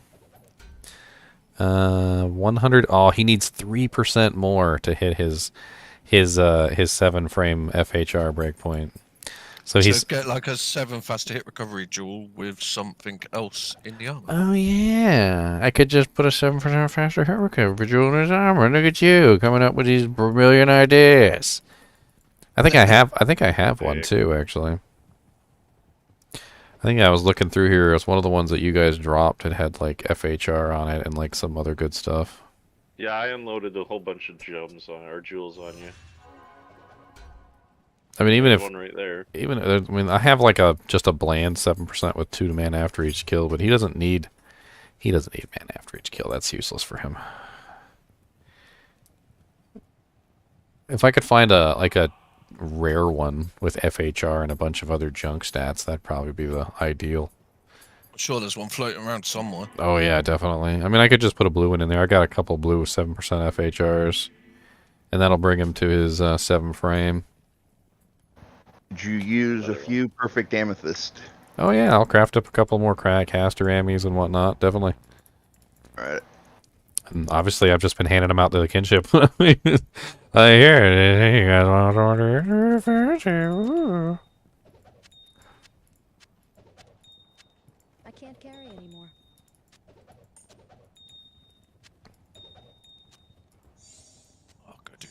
100. Oh, he needs 3% more to hit his 7-frame FHR breakpoint. So he's get like a 7 faster hit recovery jewel with something else in the armor. Oh yeah, I could just put a 7% faster hit recovery jewel in his armor. Look at you coming up with these brilliant ideas. I think I have one too, actually. I think I was looking through here. It's one of the ones that you guys dropped. It had like FHR on it and like some other good stuff. Yeah, I unloaded a whole bunch of gems on or jewels on you. I mean, even There's if one right there. I have like just a bland 7% with 2 mana after each kill, but he doesn't need mana after each kill. That's useless for him. If I could find a rare one with FHR and a bunch of other junk stats, that'd probably be the ideal. I'm sure there's one floating around somewhere. Oh yeah, definitely. I mean, I could just put a blue one in there. I got a couple blue with 7% FHRs, and that'll bring him to his 7 frame. Did you use a few perfect amethyst? Oh yeah, I'll craft up a couple more caster ammies and whatnot. Definitely. All right. And obviously, I've just been handing them out to the kinship. Hey, here, you guys want to order?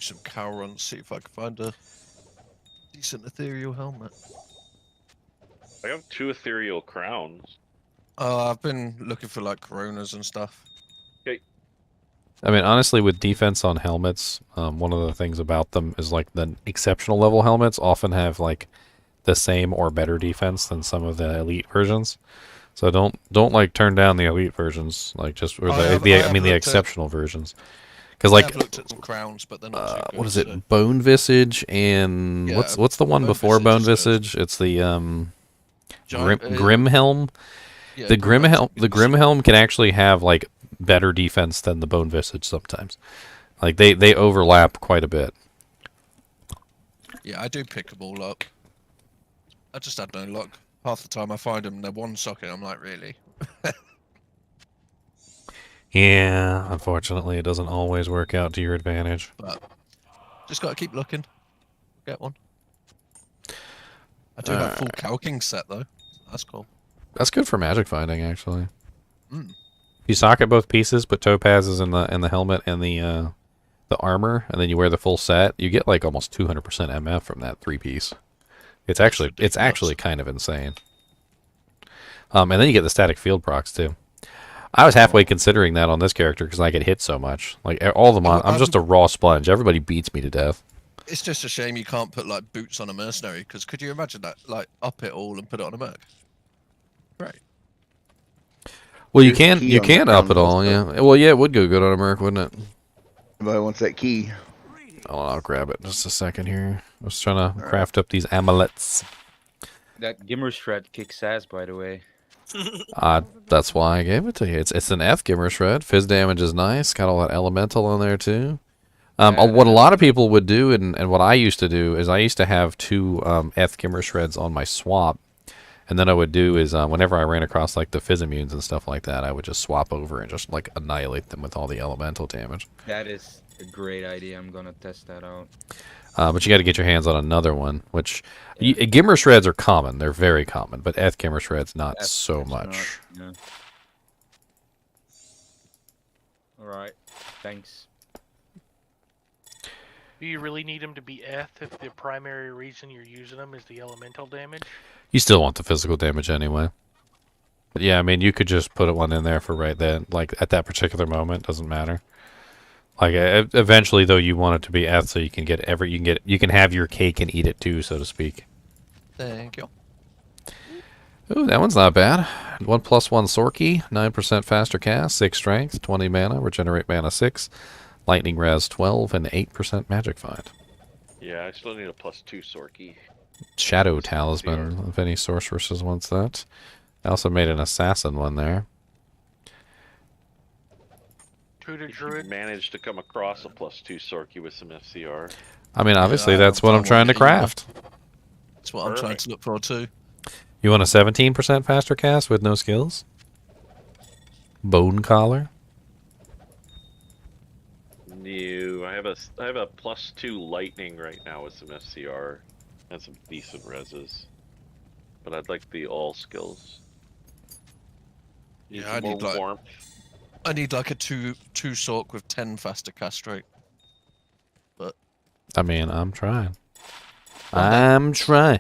some cow runs, see if I can find a decent ethereal helmet. I have 2 ethereal crowns. I've been looking for like coronas and stuff. I mean, honestly, with defense on helmets, one of the things about them is like the exceptional level helmets often have like the same or better defense than some of the elite versions. So don't like turn down the elite versions, like just or the exceptional versions. Because like I've looked at some crowns, but they're not too good, what is it? Bone Visage and Yeah, what's the one Bone before Visage Bone is good. Visage? It's the Giant- Grim Helm. Yeah, The Grim Grim Helm, Helm's the Grim Helm can actually have like better defense than the Bone Visage sometimes. Like they overlap quite a bit. Yeah, I do pick them all up. I just had no luck. Half the time I find them, they're one socket. I'm like, really? Yeah, unfortunately, it doesn't always work out to your advantage. But just gotta keep looking. Get one. I do have full Cow King set though. That's cool. That's good for magic finding, actually. Mm. You socket both pieces, put topazes in the helmet and the armor, and then you wear the full set. You get like almost 200% MF from that 3-piece. It's actually kind of insane. And then you get the static field procs too. I was halfway considering that on this character because I get hit so much. Like all the I'm just a raw sponge. Everybody beats me to death. It's just a shame you can't put like boots on a mercenary, because could you imagine that? Like up it all and put it on a merc. Right. Well, you There's can key on the up crown it all, also. yeah. Well, yeah, it would go good on a merc, wouldn't it? Everybody wants that key. Oh, I'll grab it just a second here. I was trying to craft up these amulets. That Gimmer shred kicks ass, by the way. That's why I gave it to you. It's an F Gimmer shred. Fizz damage is nice. Got all that elemental on there too. What a lot of people would do, and what I used to do, is I used to have 2 F Gimmer shreds on my swap. And then I would do is whenever I ran across like the Fizz immunes and stuff like that, I would just swap over and just like annihilate them with all the elemental damage. That is a great idea. I'm gonna test that out. But you got to get your hands on another one, which Gimmer shreds are common. They're very common, but F Gimmer shreds not so much. Yeah. All right. Thanks. Do you really need them to be F if the primary reason you're using them is the elemental damage? You still want the physical damage anyway. But yeah, I mean, you could just put one in there for right then, like at that particular moment. Doesn't matter. Like eventually, though, you want it to be F so you can get you can have your cake and eat it too, so to speak. Thank you. Ooh, that one's not bad. 1+1 Sorky, 9% faster cast, 6 strength, 20 mana, regenerate mana 6, lightning res 12, and 8% magic find. Yeah, I still need a +2 Sorky. Shadow Talisman, if any sorceresses wants that. I also made an assassin one there. Tutor If you Druid. managed to come across a +2 Sorky with some FCR. I mean, obviously, I that's what I'm haven't trying to found one yet craft. That's what I'm trying to look for too. You want a 17% faster cast with no skills? Bone Collar? No, I have a +2 lightning right now with some FCR and some decent reses. But I'd like the all skills. Yeah, I more need like warmth. I need like a two sork with 10 faster cast rate. But I mean, I'm trying. I'm trying.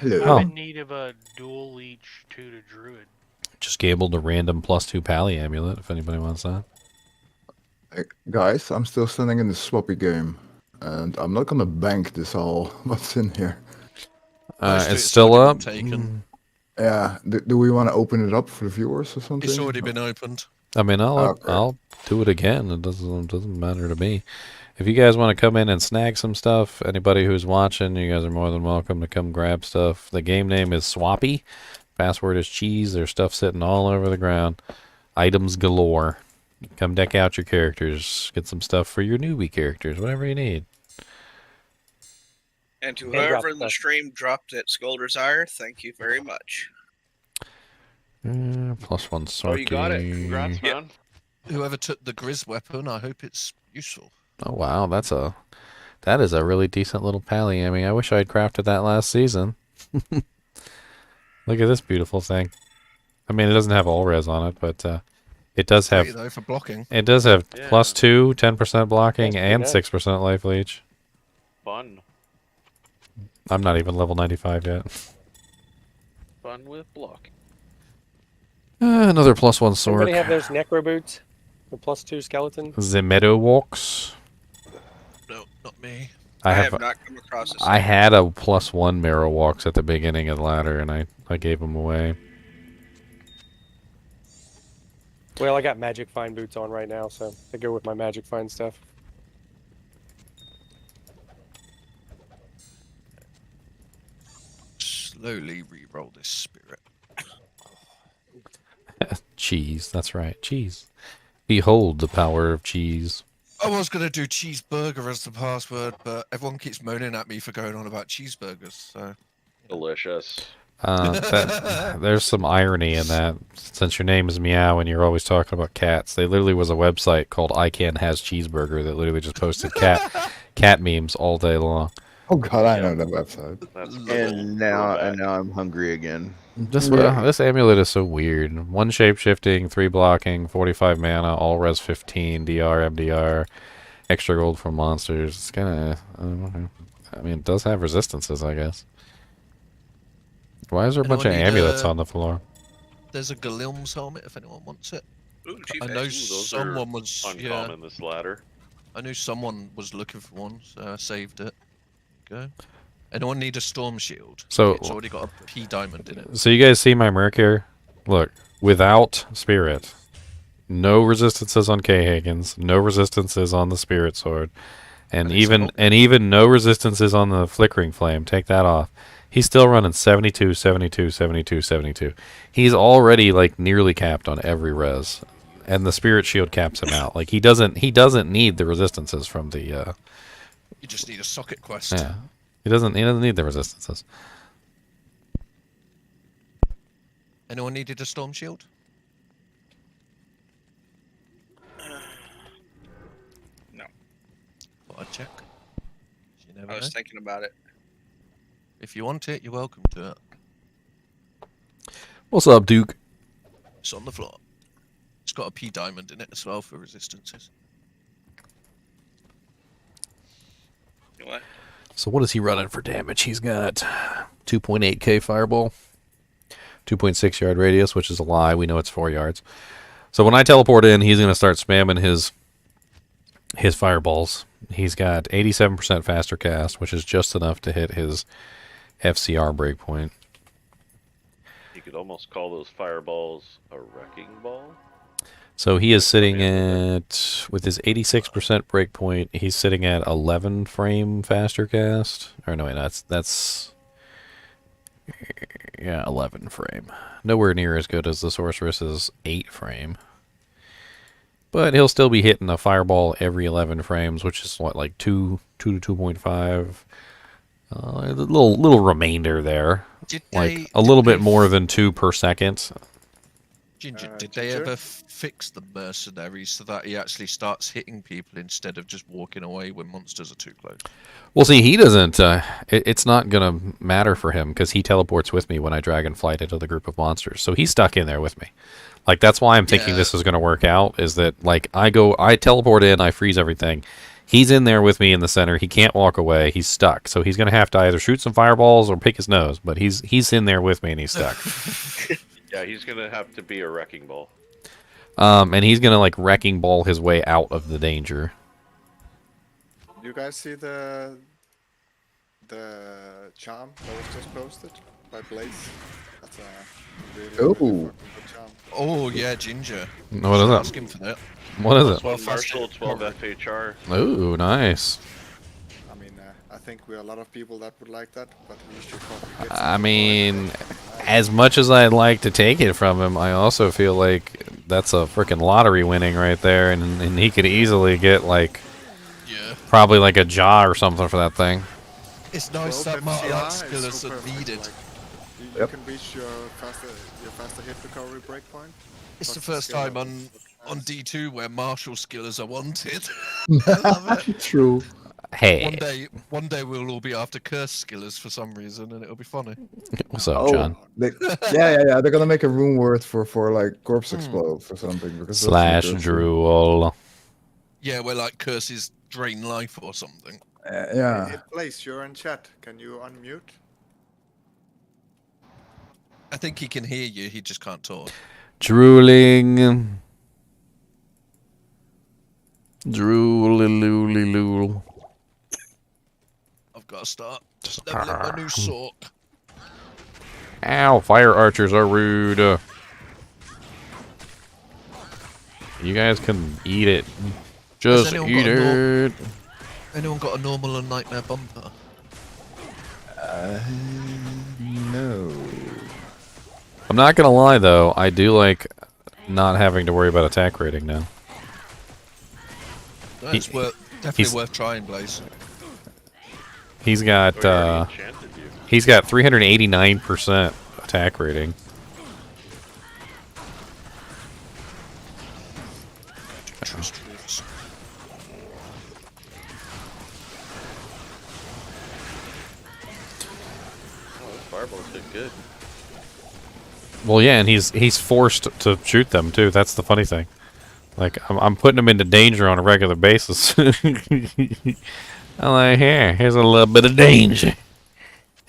Hello. I'm in need of a dual leech Tutor Druid. Just gabled a random +2 Pally amulet if anybody wants that. Hey, guys, I'm still standing in the swappy game, and I'm not gonna bank this all. What's in here? It's still up. Yeah. Do we want to open it up for the viewers or something? It's already been opened. I mean, I'll do it again. It doesn't matter to me. If you guys want to come in and snag some stuff, anybody who's watching, you guys are more than welcome to come grab stuff. The game name is Swappy. Password is cheese. There's stuff sitting all over the ground. Items galore. Come deck out your characters. Get some stuff for your newbie characters. Whatever you need. And to And drop whoever in the stuff. stream dropped it Skull Desire, thank you very much. +1 Sorky. Oh, you got it. Congrats, man. Whoever took the Grizz weapon, I hope it's useful. Oh wow, that is a really decent little pally. I mean, I wish I'd crafted that last season. Look at this beautiful thing. I mean, it doesn't have all res on it, but It does have Great, though, for blocking. it does have Yeah. +2, 10% blocking, That's pretty and nice. 6% life leech. Fun. I'm not even level 95 yet. Fun with blocking. Another +1 sword. Anybody have those necro boots? The +2 skeleton? The meadow walks. No, not me. I have not come across this. I had a +1 marrow walks at the beginning of the ladder, and I gave them away. Well, I got magic find boots on right now, so I go with my magic find stuff. Slowly re-roll this spirit. Cheese, that's right, cheese. Behold the power of cheese. I was going to do cheeseburger as the password, but everyone keeps moaning at me for going on about cheeseburgers, so... Delicious. There's some irony in that. Since your name is Meow and you're always talking about cats, there literally was a website called I Can Has Cheeseburger that literally just posted cat memes all day long. Oh god, I know that website. That's And now I'm hungry again. This amulet is so weird. 1 shape-shifting, 3 blocking, 45 mana, all res 15, DR, MDR, extra gold from monsters. It's kind of... I mean, it does have resistances, I guess. Why is there a bunch of amulets on the floor? There's a Galilm's helmet if anyone wants it. Ooh, I know someone was uncommon this ladder. I knew someone was looking for one, so I saved it. Go. Anyone need a storm shield? So It's already got a P diamond in it. So you guys see my merc here? Look, without spirit, no resistances on K-Hagens, no resistances on the spirit sword, and even no resistances on the flickering flame. Take that off. He's still running 72, 72, 72, 72. He's already like nearly capped on every res, and the spirit shield caps him out. Like he doesn't need the resistances from the. You just need a socket quest. Yeah, he doesn't need the resistances. Anyone needed a storm shield? No. Thought I'd check. You never I was know. thinking about it. If you want it, you're welcome to it. What's up, Duke? It's on the floor. It's got a P diamond in it as well for resistances. What? So what is he running for damage? He's got 2.8k fireball, 2.6 yard radius, which is a lie. We know it's 4 yards. So when I teleport in, he's going to start spamming his fireballs. He's got 87% faster cast, which is just enough to hit his FCR breakpoint. You could almost call those fireballs a wrecking ball. So he is sitting at, with his 86% breakpoint, he's sitting at 11 frame faster cast. Or no, wait, that's yeah, 11 frame. Nowhere near as good as the sorceress's 8 frame. But he'll still be hitting a fireball every 11 frames, which is what, like 2 to 2.5. A little remainder there. Like a little bit more than 2 per second. Ginger, did they ever fix the mercenary so that he actually starts hitting people instead of just walking away when monsters are too close? Well, see, he doesn't. It's not gonna matter for him because he teleports with me when I dragonflight into the group of monsters. So he's stuck in there with me. Like that's why I'm thinking this is gonna work out. Is that like I teleport in, I freeze everything. He's in there with me in the center. He can't walk away. He's stuck. So he's gonna have to either shoot some fireballs or pick his nose. But he's in there with me and he's stuck. Yeah, he's gonna have to be a wrecking ball. And he's gonna like wrecking ball his way out of the danger. You guys see the charm that was just posted by Blaze? That's a really good charm. Oh yeah, Ginger. What is that? Ask him for that. What is it? 12 Marshall, 12 FHR. Ooh, nice. I mean, I think we're a lot of people that would like that, but we should probably get I mean, as much as I'd like to take it from him, I also feel like that's a freaking lottery winning right there, and he could easily get like, probably like a jaw or something for that thing. It's nice that Mark skill is needed. You can reach your faster hit recovery breakpoint. It's the first time on D2 where martial skillers are wanted. I love it. True. Hey. One day we'll all be after curse skillers for some reason, and it'll be funny. What's up, John? Yeah. They're gonna make a rune word for like corpse explode or something because that's Slash the curse. drool. Yeah, where like curses drain life or something. Yeah. Hey, Blaze, you're in chat. Can you unmute? I think he can hear you. He just can't talk. Drooling. Drooliloo. I've got to start leveling my new sword. Ow, fire archers are rude. You guys can eat it. Just eat it. Anyone got a normal and nightmare bumper? No. I'm not gonna lie though, I do like not having to worry about attack rating now. It's definitely worth trying, Blaze. He's got 389% attack rating. Fireballs did good. Well, yeah, and he's forced to shoot them too. That's the funny thing. Like I'm putting him into danger on a regular basis. I'm like, here's a little bit of danger.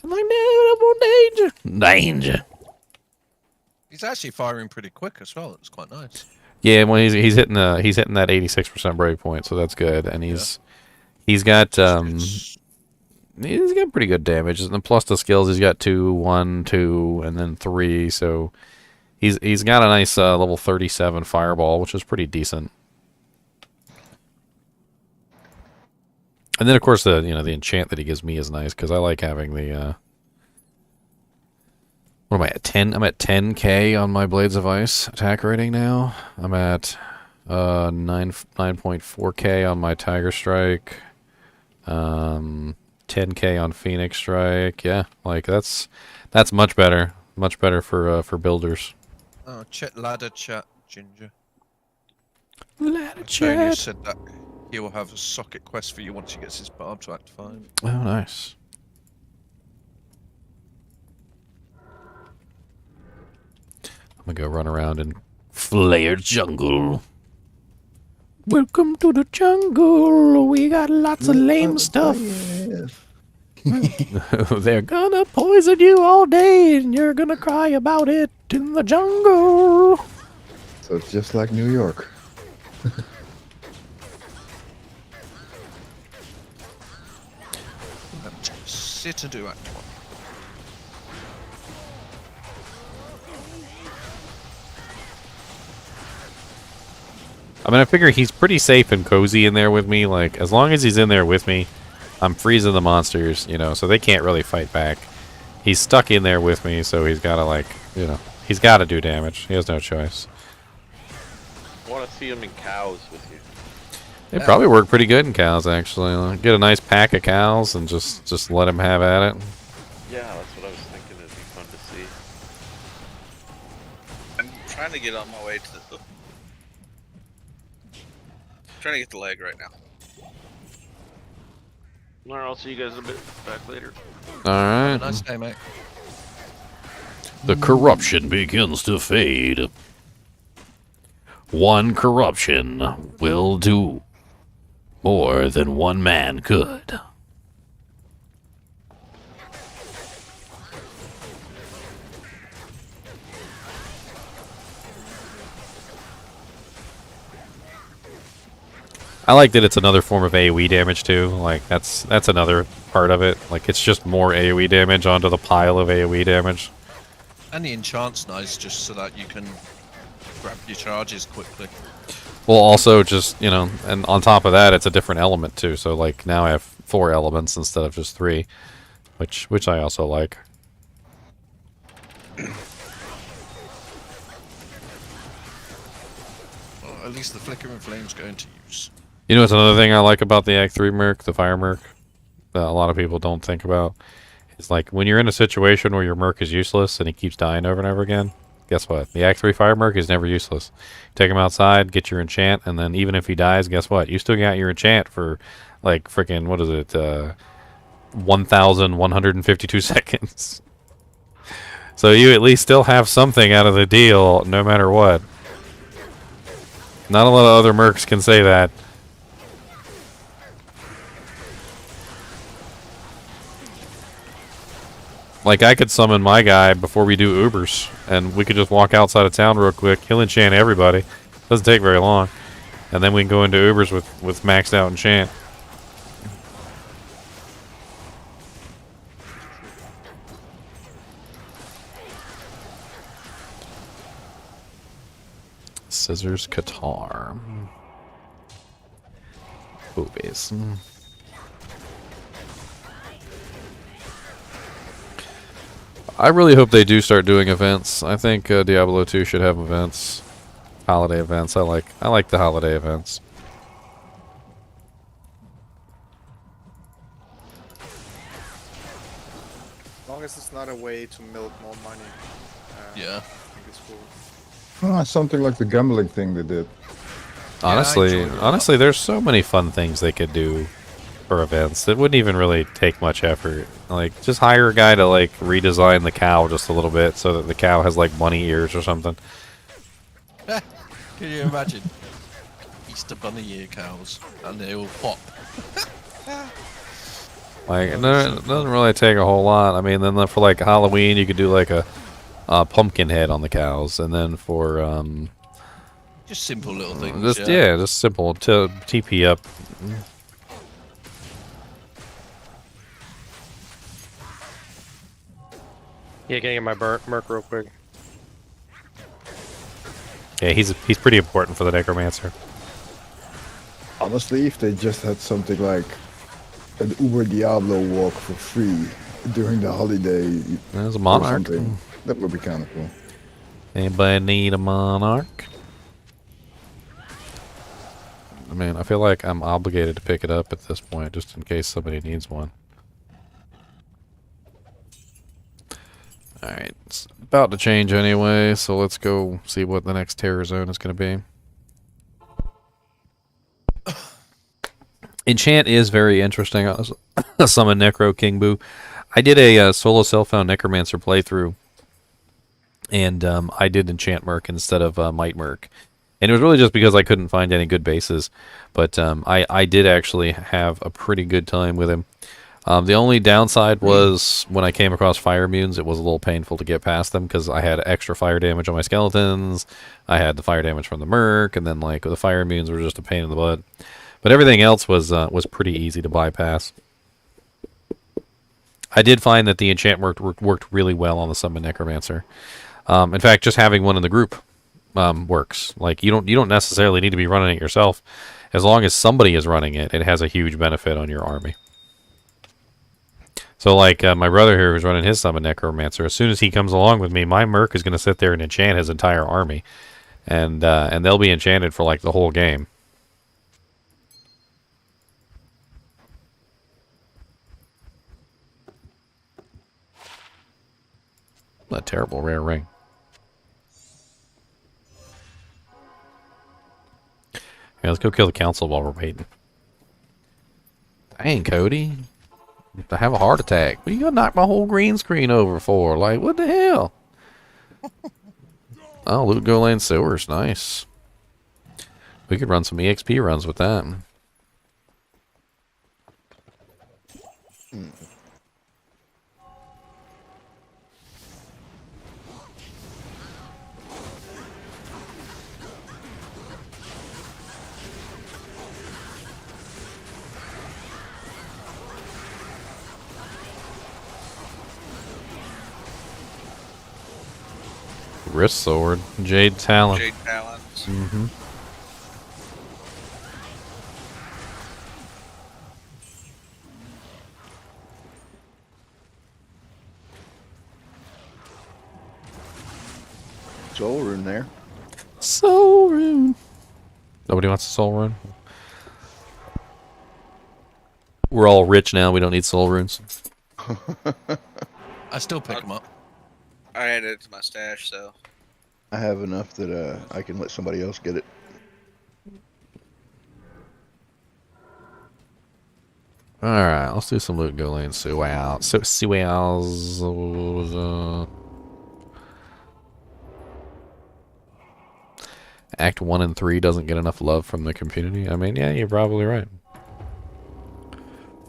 I'm like, no, I want danger. Danger. He's actually firing pretty quick as well. It's quite nice. Yeah, well, he's hitting that 86% break point, so that's good. And he's got pretty good damage. And plus the skills, he's got 2, 1, 2, and then 3. So he's got a nice level 37 fireball, which is pretty decent. And then of course the enchant that he gives me is nice because I like having the what am I at 10? I'm at 10k on my Blades of Ice attack rating now. I'm at 9.4k on my Tiger Strike. 10k on Phoenix Strike. Yeah, like that's much better. Much better for builders. Oh, ladder chat, Ginger. Ladder Antonio chat. said that he will have a socket quest for you once he gets his barb to Act 5. Oh, nice. I'm gonna go run around and flare jungle. Welcome to the jungle. We got lots of lame stuff. They're gonna poison you all day, and you're gonna cry about it in the jungle. So it's just like New York. Sit and do Act 1. I mean, I figure he's pretty safe and cozy in there with me. Like, as long as he's in there with me, I'm freezing the monsters, so they can't really fight back. He's stuck in there with me, so he's gotta, he's gotta do damage. He has no choice. I want to see him in cows with you. They probably work pretty good in cows, actually. Like, get a nice pack of cows and just let him have at it. Yeah, that's what I was thinking. It'd be fun to see. I'm trying to get on my way to the... trying to get the leg right now. Alright, I'll see you guys a bit back later. Alright. Nice day, mate. The corruption begins to fade. One corruption will do more than one man could. I like that it's another form of AoE damage too. Like that's another part of it. Like it's just more AoE damage onto the pile of AoE damage. And the enchant's nice just so that you can grab your charges quickly. Well, also just, and on top of that, it's a different element too. So like now I have 4 elements instead of just 3, which I also like. Well, at least the flickering flame's going to use. You know what's another thing I like about the Act 3 Merc, the Fire Merc, that a lot of people don't think about? It's like when you're in a situation where your Merc is useless and he keeps dying over and over again, guess what? The Act 3 Fire Merc is never useless. Take him outside, get your enchant, and then even if he dies, guess what? You still got your enchant for, like, freaking, what is it, 1,152 seconds. So you at least still have something out of the deal, no matter what. Not a lot of other mercs can say that. Like, I could summon my guy before we do Ubers, and we could just walk outside of town real quick, he'll enchant everybody. Doesn't take very long. And then we can go into Ubers with maxed out enchant. Scissors Qatar. Boobies. I really hope they do start doing events. I think Diablo 2 should have events, holiday events. I like the holiday events. As long as it's not a way to milk more money. Yeah. I think it's cool. Something like the gambling thing they did. Honestly, there's so many fun things they could do for events. It wouldn't even really take much effort. Like, just hire a guy to, like, redesign the cow just a little bit so that the cow has, like, bunny ears or something. Can you imagine? Easter bunny ear cows, and they all pop. Like, it doesn't really take a whole lot. I mean, then for, like, Halloween, you could do, like, a pumpkin head on the cows. And then for, Just simple little things. just simple to TP up. Yeah, getting in my merc real quick. Yeah, he's pretty important for the Necromancer. Honestly, if they just had something like an Uber Diablo walk for free during the holiday, there's a monarch. That would be kind of cool. Anybody need a monarch? I mean, I feel like I'm obligated to pick it up at this point, just in case somebody needs one. Alright, it's about to change anyway, so let's go see what the next terror zone is going to be. Enchant is very interesting. I summon Necro King Boo. I did a solo self-found Necromancer playthrough, and I did Enchant Merc instead of Might Merc. And it was really just because I couldn't find any good bases, but I did actually have a pretty good time with him. The only downside was when I came across fire immunes, it was a little painful to get past them because I had extra fire damage on my skeletons. I had the fire damage from the merc, and then like the fire immunes were just a pain in the butt. But everything else was pretty easy to bypass. I did find that the enchant worked really well on the summon Necromancer. In fact, just having one in the group works. Like you don't necessarily need to be running it yourself. As long as somebody is running it, it has a huge benefit on your army. So like my brother here who's running his summon Necromancer, as soon as he comes along with me, my merc is going to sit there and enchant his entire army. And they'll be enchanted for like the whole game. A terrible rare ring. Yeah, let's go kill the council while we're waiting. Dang, Cody. I have a heart attack. What are you gonna knock my whole green screen over for? Like, what the hell? Oh, Loot Go Land Sewers. Nice. We could run some EXP runs with that. Wrist sword. Jade Talon. Jade Talons. Mm-hmm. Soul rune there. Soul rune. Nobody wants a soul rune. We're all rich now. We don't need soul runes. I still pick them up. I added it to my stash, so. I have enough that I can let somebody else get it. Alright, let's do some loot go in. Wow. So, Act 1 and 3 doesn't get enough love from the community. I mean, yeah, you're probably right.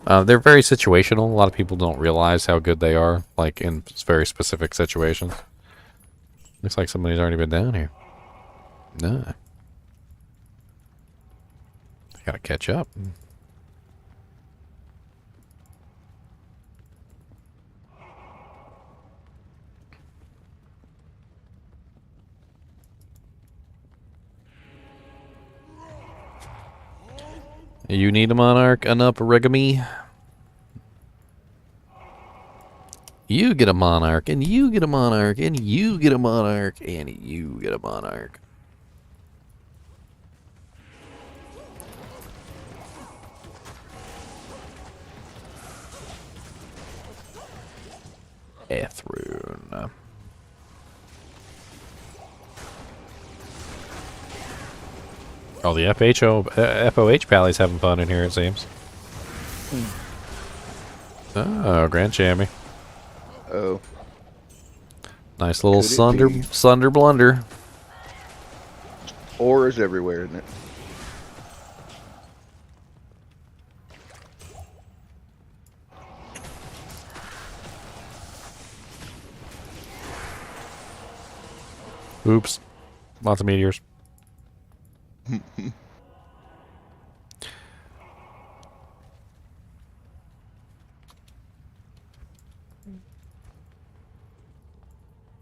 They're very situational. A lot of people don't realize how good they are, like, in very specific situations. Looks like somebody's already been down here. Nah. I gotta catch up. You need a monarch, an origami. You get a monarch, and you get a monarch, and you get a monarch, and you get a monarch. Ethrune. Oh, the FOH pally's having fun in here, it seems. Oh, Grand Chamois. Oh. Nice little Could it be? sunder blunder. Ore is everywhere, isn't it? Oops. Lots of meteors.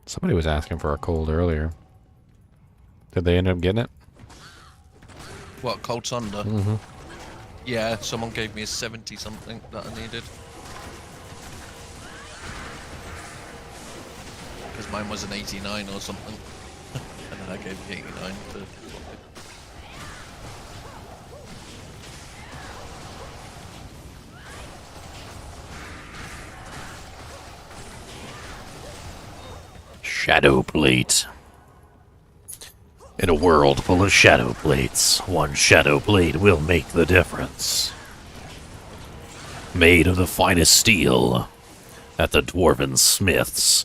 Somebody was asking for a cold earlier. Did they end up getting it? What, Cold Thunder? Mm-hmm. Yeah, someone gave me a 70 something that I needed. Because mine was an 89 or something. And then I gave the 89 to... Shadow plate. In a world full of shadow plates, one shadow plate will make the difference. Made of the finest steel at the dwarven smiths.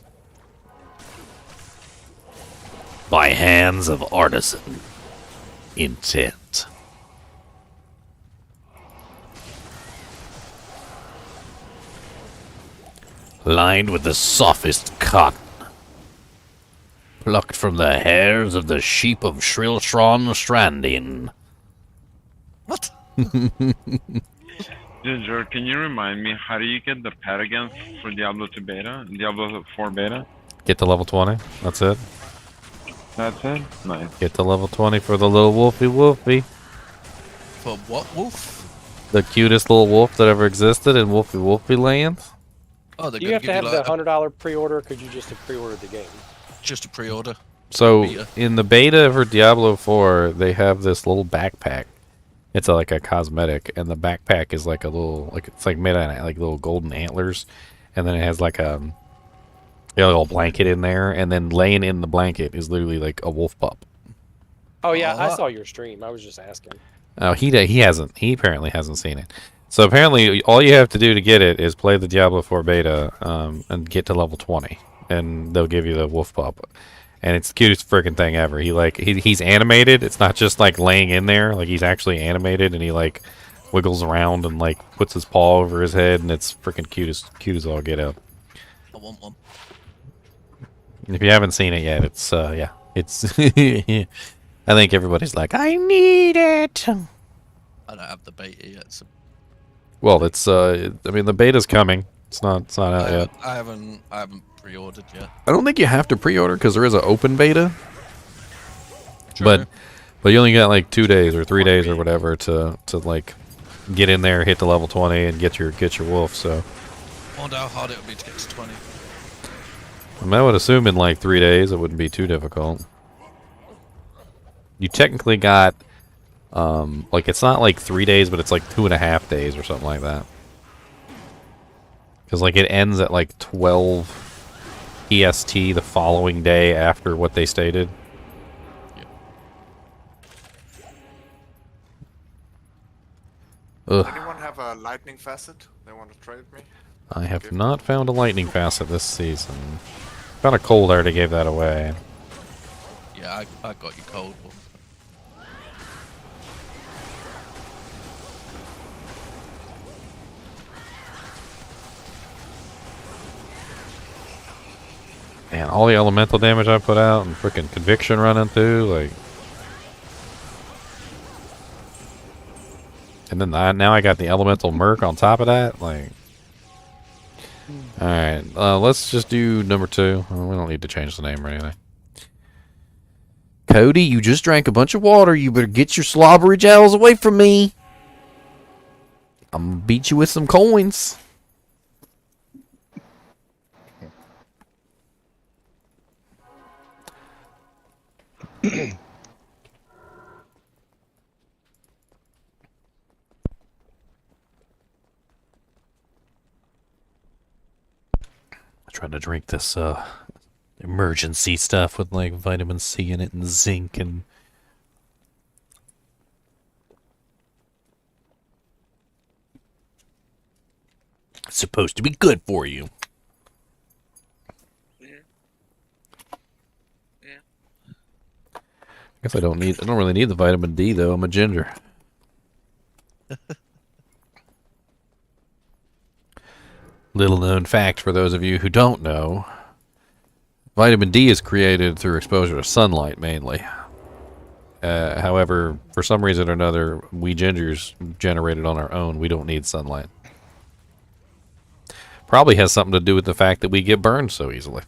By hands of artisan intent. Lined with the softest cotton. Plucked from the hairs of the sheep of Shrilshron Stranding. What? Ginger, can you remind me, how do you get the pet again for Diablo 2 beta? Diablo 4 beta? Get to level 20. That's it. That's it? Nice. Get to level 20 for the little wolfie. For what wolf? The cutest little wolf that ever existed in Wolfie land. Oh, Do you have to have the $100 pre-order, or could you just have pre-ordered the game? Just a pre-order. So, Beta. in the beta for Diablo 4, they have this little backpack. It's like a cosmetic, and the backpack is like a little, it's like made out of like little golden antlers, and then it has like a little blanket in there, and then laying in the blanket is literally like a wolf pup. Oh yeah, I saw your stream. I was just asking. Oh, he apparently hasn't seen it. So apparently, all you have to do to get it is play the Diablo 4 beta, and get to level 20, and they'll give you the wolf pup. And it's the cutest freaking thing ever. He's animated. It's not just like laying in there. Like, he's actually animated, and he like wiggles around and like puts his paw over his head, and it's freaking cute as all get out. I want one. If you haven't seen it yet, it's yeah, it's. I think everybody's like, I need it. I don't have the beta yet. So. Well, it's I mean, the beta's coming. It's not out yet. I haven't pre-ordered yet. I don't think you have to pre-order because there is an open beta. True. But you only got like 2 days or 3 days or whatever to like get in there, hit the level 20, and get your wolf. So. I wonder how hard it would be to get to 20. I would assume in like 3 days it wouldn't be too difficult. You technically got like, it's not like 3 days, but it's like 2.5 days or something like that. Because like it ends at like 12 EST the following day after what they stated. Ugh. Anyone have a lightning facet they want to trade me? I have not found a lightning facet this season. Found a cold, I already gave that away. Yeah, I got you cold one. Man, all the elemental damage I put out and freaking conviction running through, like. And then now I got the elemental merc on top of that, like. Alright, let's just do number 2. We don't need to change the name or anything. Cody, you just drank a bunch of water. You better get your slobbery jowls away from me. I'm gonna beat you with some coins. I tried to drink this emergency stuff with like vitamin C in it and zinc and it's supposed to be good for you. I guess I don't really need the vitamin D though. I'm a ginger. Little known fact for those of you who don't know, vitamin D is created through exposure to sunlight mainly. However, for some reason or another, we gingers generate it on our own. We don't need sunlight. Probably has something to do with the fact that we get burned so easily.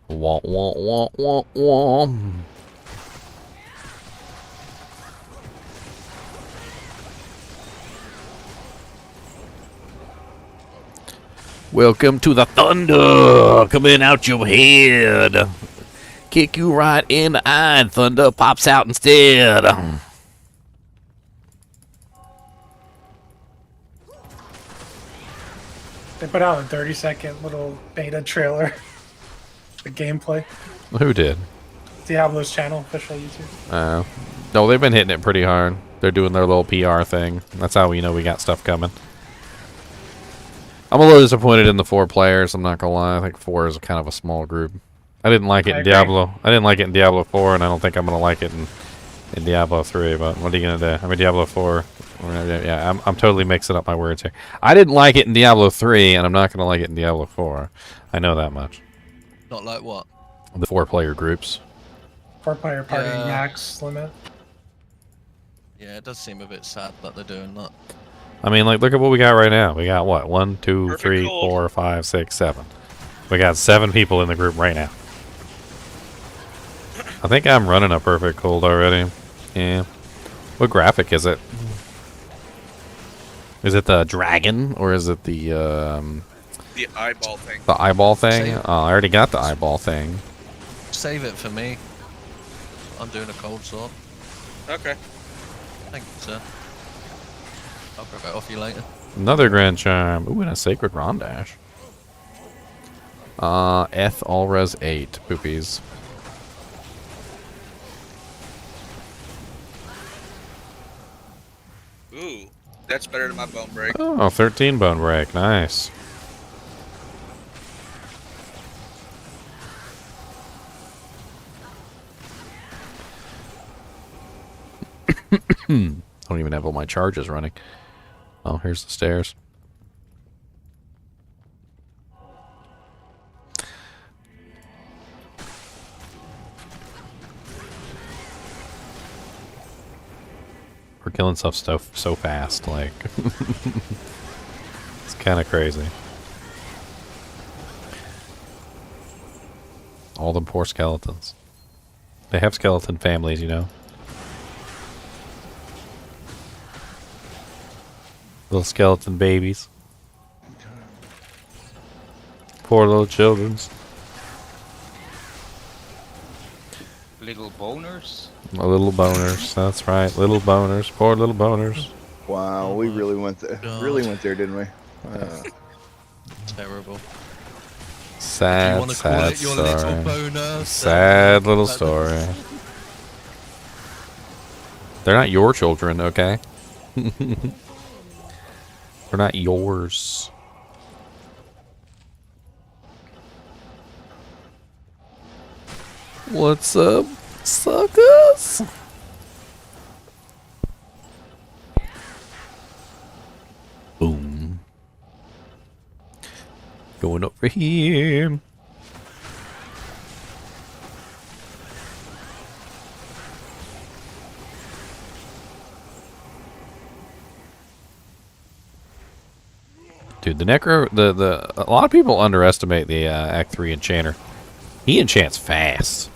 Wah, wah, wah, wah, wah. Welcome to the thunder coming out your head. Kick you right in the eye and thunder pops out instead. They put out a 30-second little beta trailer. The gameplay. Who did? Diablo's channel, official YouTube. No, they've been hitting it pretty hard. They're doing their little PR thing. That's how we know we got stuff coming. I'm a little disappointed in the 4 players, I'm not gonna lie. I think 4 is kind of a small group. I didn't like it in Diablo. I didn't like it in Diablo 4, and I don't think I'm gonna like it in Diablo 3, but what are you gonna do? I mean, Diablo 4. Yeah, I'm totally mixing up my words here. I didn't like it in Diablo 3, and I'm not gonna like it in Diablo 4. I know that much. Not like what? The 4-player groups. 4-player party max limit. Yeah, it does seem a bit sad that they're doing that. I mean, like, look at what we got right now. We got what? 1, 2, Perfect 3, gold. 4, 5, 6, 7. We got 7 people in the group right now. I think I'm running a perfect cold already. Yeah. What graphic is it? Is it the dragon or is it the eyeball thing. The eyeball thing? Save. Oh, I already got the eyeball thing. Save it for me. I'm doing a cold sort. Okay. Thank you, sir. I'll grab it off you later. Another grand charm. Ooh, and a sacred rondash. Eth Allres 8. Poopies. Ooh, that's better than my bone break. Oh, 13 bone break. Nice. I don't even have all my charges running. Oh, here's the stairs. We're killing stuff so fast, like it's kind of crazy. All them poor skeletons. They have skeleton families, you know. Little skeleton babies. Poor little childrens. Little boners. Little boners. That's right. Little boners. Poor little boners. Wow, we really went there. Really went there, didn't we? Terrible. Sad, If you want to call sad it your story. little boner, Sad little that- story. They're not your children, okay? They're not yours. What's up, suckers? Boom. Going over here. Dude, the Necro, a lot of people underestimate the Act 3 Enchanter. He enchants fast.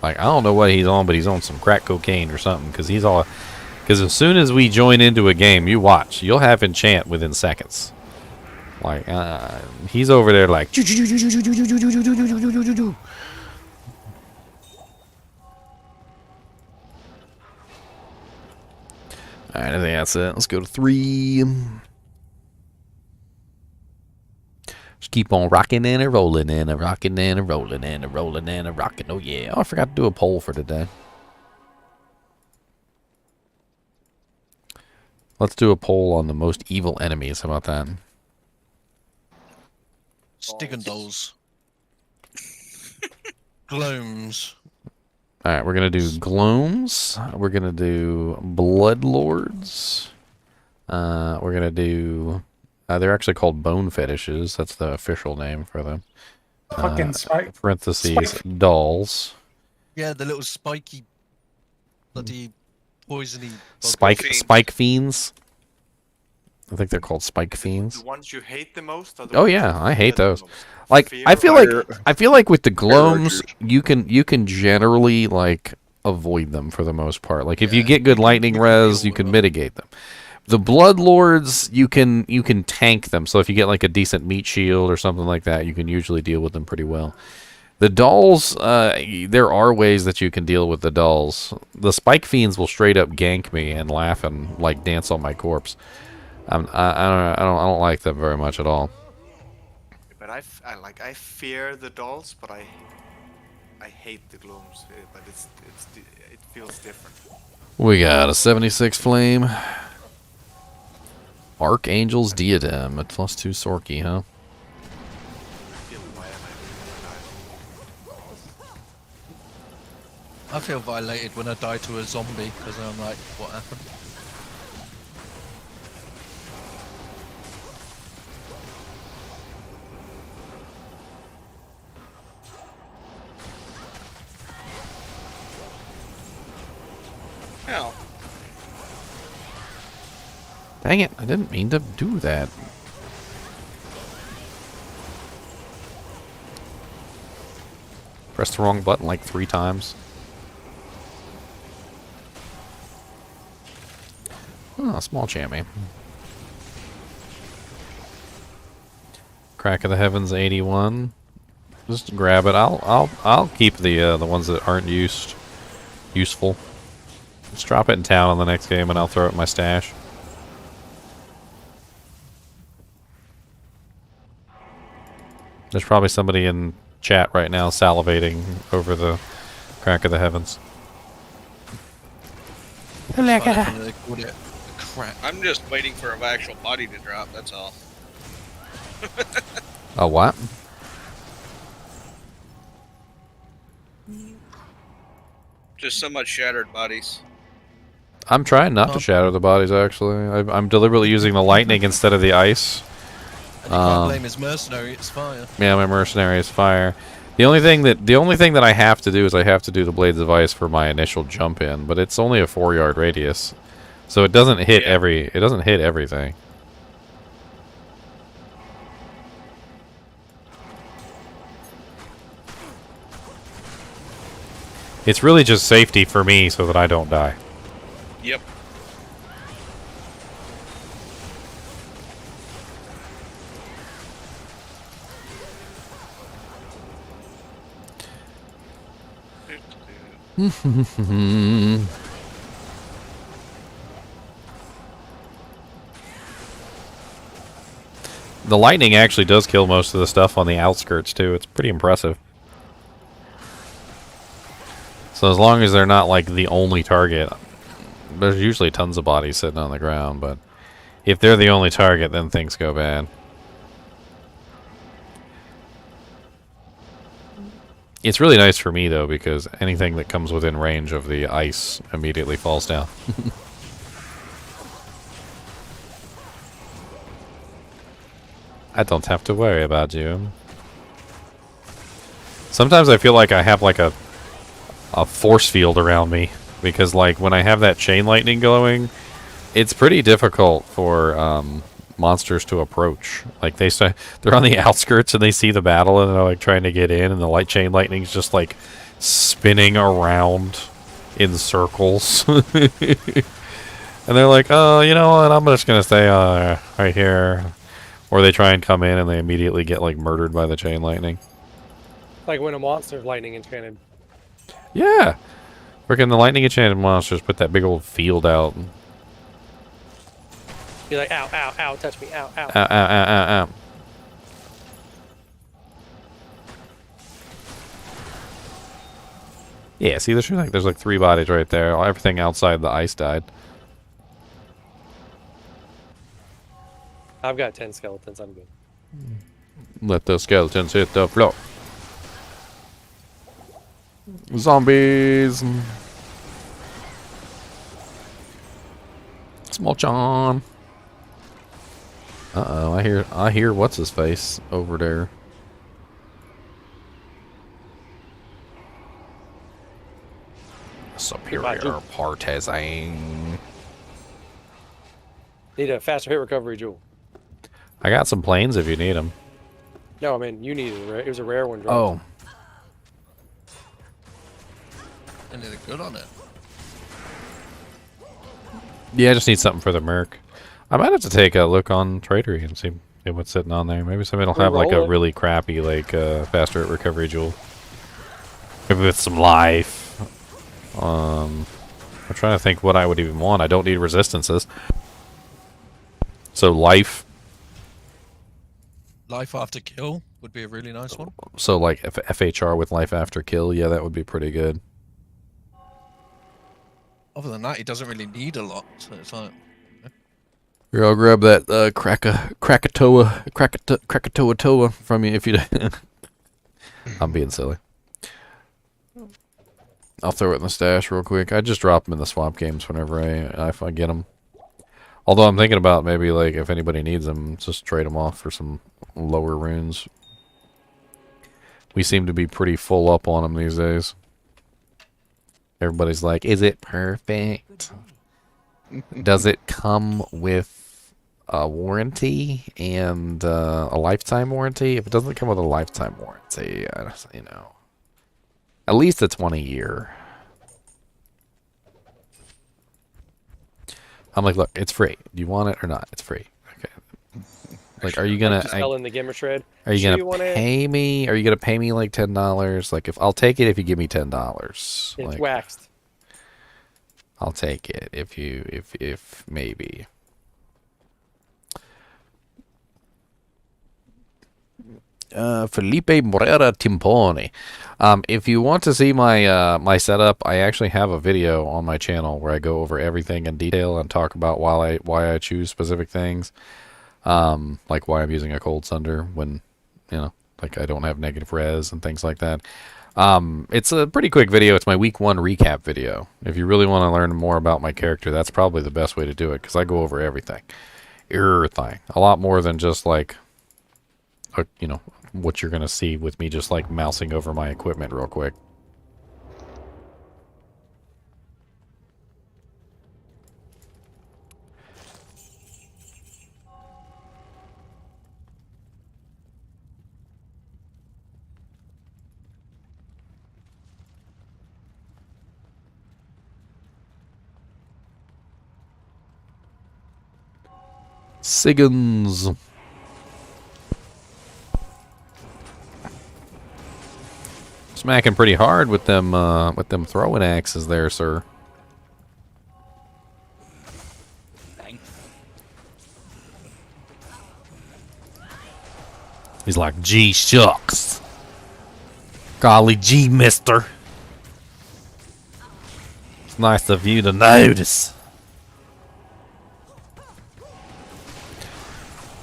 Like, I don't know what he's on, but he's on some crack cocaine or something, because as soon as we join into a game, you watch, you'll have enchant within seconds. Like, he's over there like, alright, I think that's it. Let's go to 3. Just keep on rocking and a rolling and a rocking and a rolling and a rolling and a rocking. Oh yeah. Oh, I forgot to do a poll for today. Let's do a poll on the most evil enemies. How about that? Stick dolls. Gloams. Alright, we're gonna do Gloams. We're gonna do Bloodlords. We're gonna do they're actually called bone fetishes. That's the official name for them. Fucking spike. Parentheses, dolls. Yeah, the little spiky, bloody, poisony. Spike fiends. I think they're called spike fiends. The ones you hate the most? Are the Oh ones yeah, you I hate fear the those. most? Like Fear I feel like with the Fire Gloams, Rogers. you can generally like avoid them for the most part. Like if you get good lightning res, you can mitigate them. The Bloodlords, you can tank them. So if you get like a decent meat shield or something like that, you can usually deal with them pretty well. The dolls, there are ways that you can deal with the dolls. The spike fiends will straight up gank me and laugh and like dance on my corpse. I don't like them very much at all. But I fear the dolls, but I hate the glooms. But it feels different. We got a 76 flame. Archangel's Diadem at +2 Sorky, huh? I feel violated when I die to a zombie because I'm like, what happened? Hell. Dang it, I didn't mean to do that. Pressed the wrong button like 3 times. Oh, small chammy. Crack of the Heavens 81. Just grab it. I'll keep the ones that aren't useful. Just drop it in town on the next game and I'll throw it in my stash. There's probably somebody in chat right now salivating over the Crack of the Heavens. They called it crap. I'm just waiting for an actual body to drop, that's all. Oh, what? Just so much shattered bodies. I'm trying not to shatter the bodies, actually. I'm deliberately using the lightning instead of the ice. And you can't blame his mercenary, it's fire. Yeah, my mercenary is fire. The only thing that I have to do is I have to do the Blades of Ice for my initial jump in, but it's only a 4-yard radius. So it doesn't hit everything. It's really just safety for me so that I don't die. Yep. The lightning actually does kill most of the stuff on the outskirts too. It's pretty impressive. So as long as they're not like the only target, there's usually tons of bodies sitting on the ground, but if they're the only target, then things go bad. It's really nice for me though, because anything that comes within range of the ice immediately falls down. I don't have to worry about you. Sometimes I feel like I have like a force field around me, because like when I have that chain lightning going, it's pretty difficult for monsters to approach. Like they're on the outskirts and they see the battle and they're like trying to get in, and the light chain lightning's just like spinning around in circles. And they're like, oh, you know what, I'm just gonna stay right here. Or they try and come in and they immediately get like murdered by the chain lightning. Like when a monster's lightning enchanted. Yeah. Freaking the lightning enchanted monsters put that big old field out. You're like, ow, ow, ow, touch me, ow, ow. Ow, ow, ow, ow, ow. Yeah, see, there's like 3 bodies right there. Everything outside the ice died. I've got 10 skeletons, I'm good. Let the skeletons hit the floor. Zombies. Small John. Uh-oh, I hear what's his face over there. Superior partisan. Need a faster hit recovery jewel. I got some planes if you need them. No, I mean, you needed it, right? It was a rare one. Oh. And they're good on it. Yeah, I just need something for the Merc. I might have to take a look on Tradery and see what's sitting on there. Maybe somebody will have like a really crappy like faster hit recovery jewel. Maybe with some life. I'm trying to think what I would even want. I don't need resistances. So life. Life after kill would be a really nice one. So like FHR with life after kill, yeah, that would be pretty good. Other than that, he doesn't really need a lot. So it's like, Here, I'll grab that Krakatoa from you if you. I'm being silly. I'll throw it in the stash real quick. I just drop them in the swap games whenever if I get them. Although I'm thinking about maybe like if anybody needs them, just trade them off for some lower runes. We seem to be pretty full up on them these days. Everybody's like, is it perfect? Does it come with a warranty and a lifetime warranty? If it doesn't come with a lifetime warranty, you know, at least a 20-year. I'm like, look, it's free. Do you want it or not? It's free. Okay. Like, are you gonna? Just selling the gamer shred. Are you gonna pay me? Are you gonna pay me like $10? Like, if I'll take it if you give me $10. It's like, waxed. I'll take it if maybe. Felipe Morera Timpone. If you want to see my my setup, I actually have a video on my channel where I go over everything in detail and talk about why I choose specific things. Like why I'm using a Cold Sunder when, you know, like I don't have negative res and things like that. It's a pretty quick video. It's my week 1 recap video. If you really want to learn more about my character, that's probably the best way to do it, because I go over everything. Everything. A lot more than just like, you know, what you're going to see with me just like mousing over my equipment real quick. Siggins. smacking pretty hard with them throwing axes there, sir. He's like, gee shucks. Golly gee, mister. It's nice of you to notice.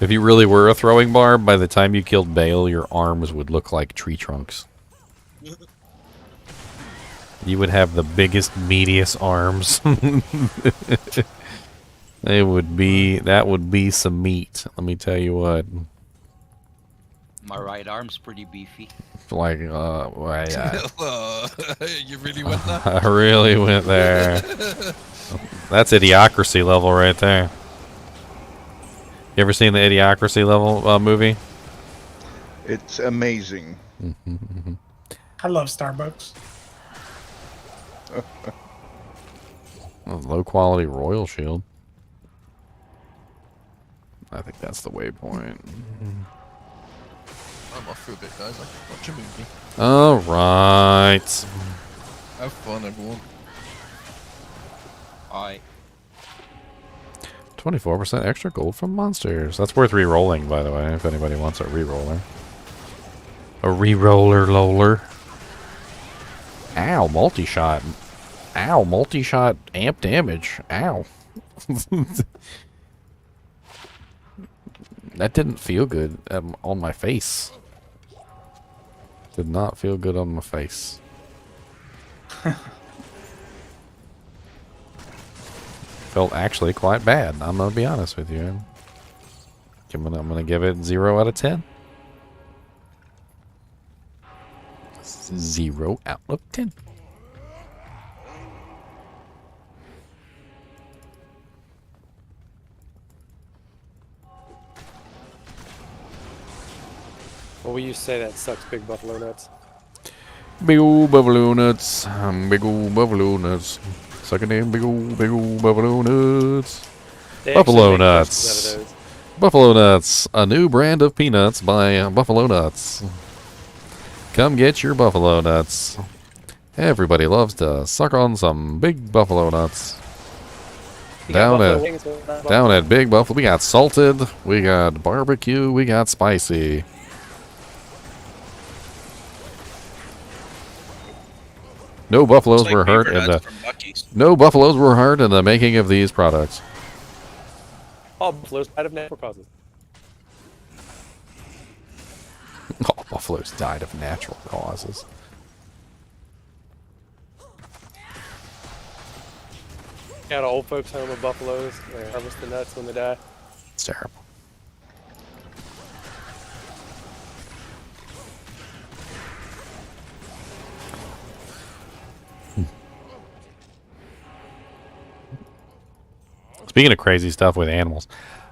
If you really were a throwing barb, by the time you killed Bale, your arms would look like tree trunks. You would have the biggest, meatiest arms. That would be some meat, let me tell you what. My right arm's pretty beefy. Like, You really went there? I really went there. That's Idiocracy level right there. You ever seen the Idiocracy level movie? It's amazing. I love Starbucks. Low quality royal shield. I think that's the waypoint. I'm off for a bit, guys. I can watch a movie. Alright. Have fun, everyone. Alright. 24% extra gold from monsters. That's worth re-rolling, by the way, if anybody wants a re-roller. A re-roller loller. Ow, multi-shot. Ow, multi-shot amp damage. Ow. That didn't feel good on my face. Did not feel good on my face. Felt actually quite bad. I'm gonna be honest with you. I'm gonna give it 0 out of 10. 0 out of 10. What will you say that sucks, big buffalo nuts? Big ol' buffalo nuts. Big ol' buffalo nuts. Sucking in big ol' buffalo nuts. They Buffalo actually make nuts. versions out of those. Buffalo nuts. A new brand of peanuts by Buffalo Nuts. Come get your buffalo nuts. Everybody loves to suck on some big buffalo nuts. You got Down buffalo at wings with buffalo- down at Big Buffalo, we got salted, we got barbecue, we got spicy. No buffaloes It's like were hurt beaver in nuts the from Buc-ee's. no buffaloes were hurt in the making of these products. All buffaloes died of natural causes. All buffaloes died of natural causes. Got an old folks home with buffaloes. They harvest the nuts when they die. It's terrible. Speaking of crazy stuff with animals,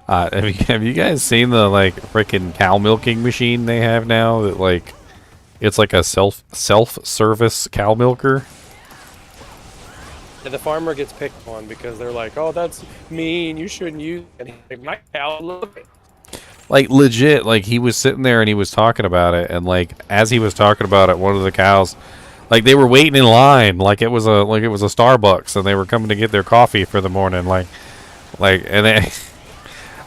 have you guys seen the like freaking cow milking machine they have now? That like, it's like a self-service cow milker. Yeah, the farmer gets picked on because they're like, "Oh, that's mean. You shouldn't use." And he's like, "My cow, look." Like legit, like he was sitting there and he was talking about it, and like as he was talking about it, one of the cows, like they were waiting in line, like it was a Starbucks, and they were coming to get their coffee for the morning, like and then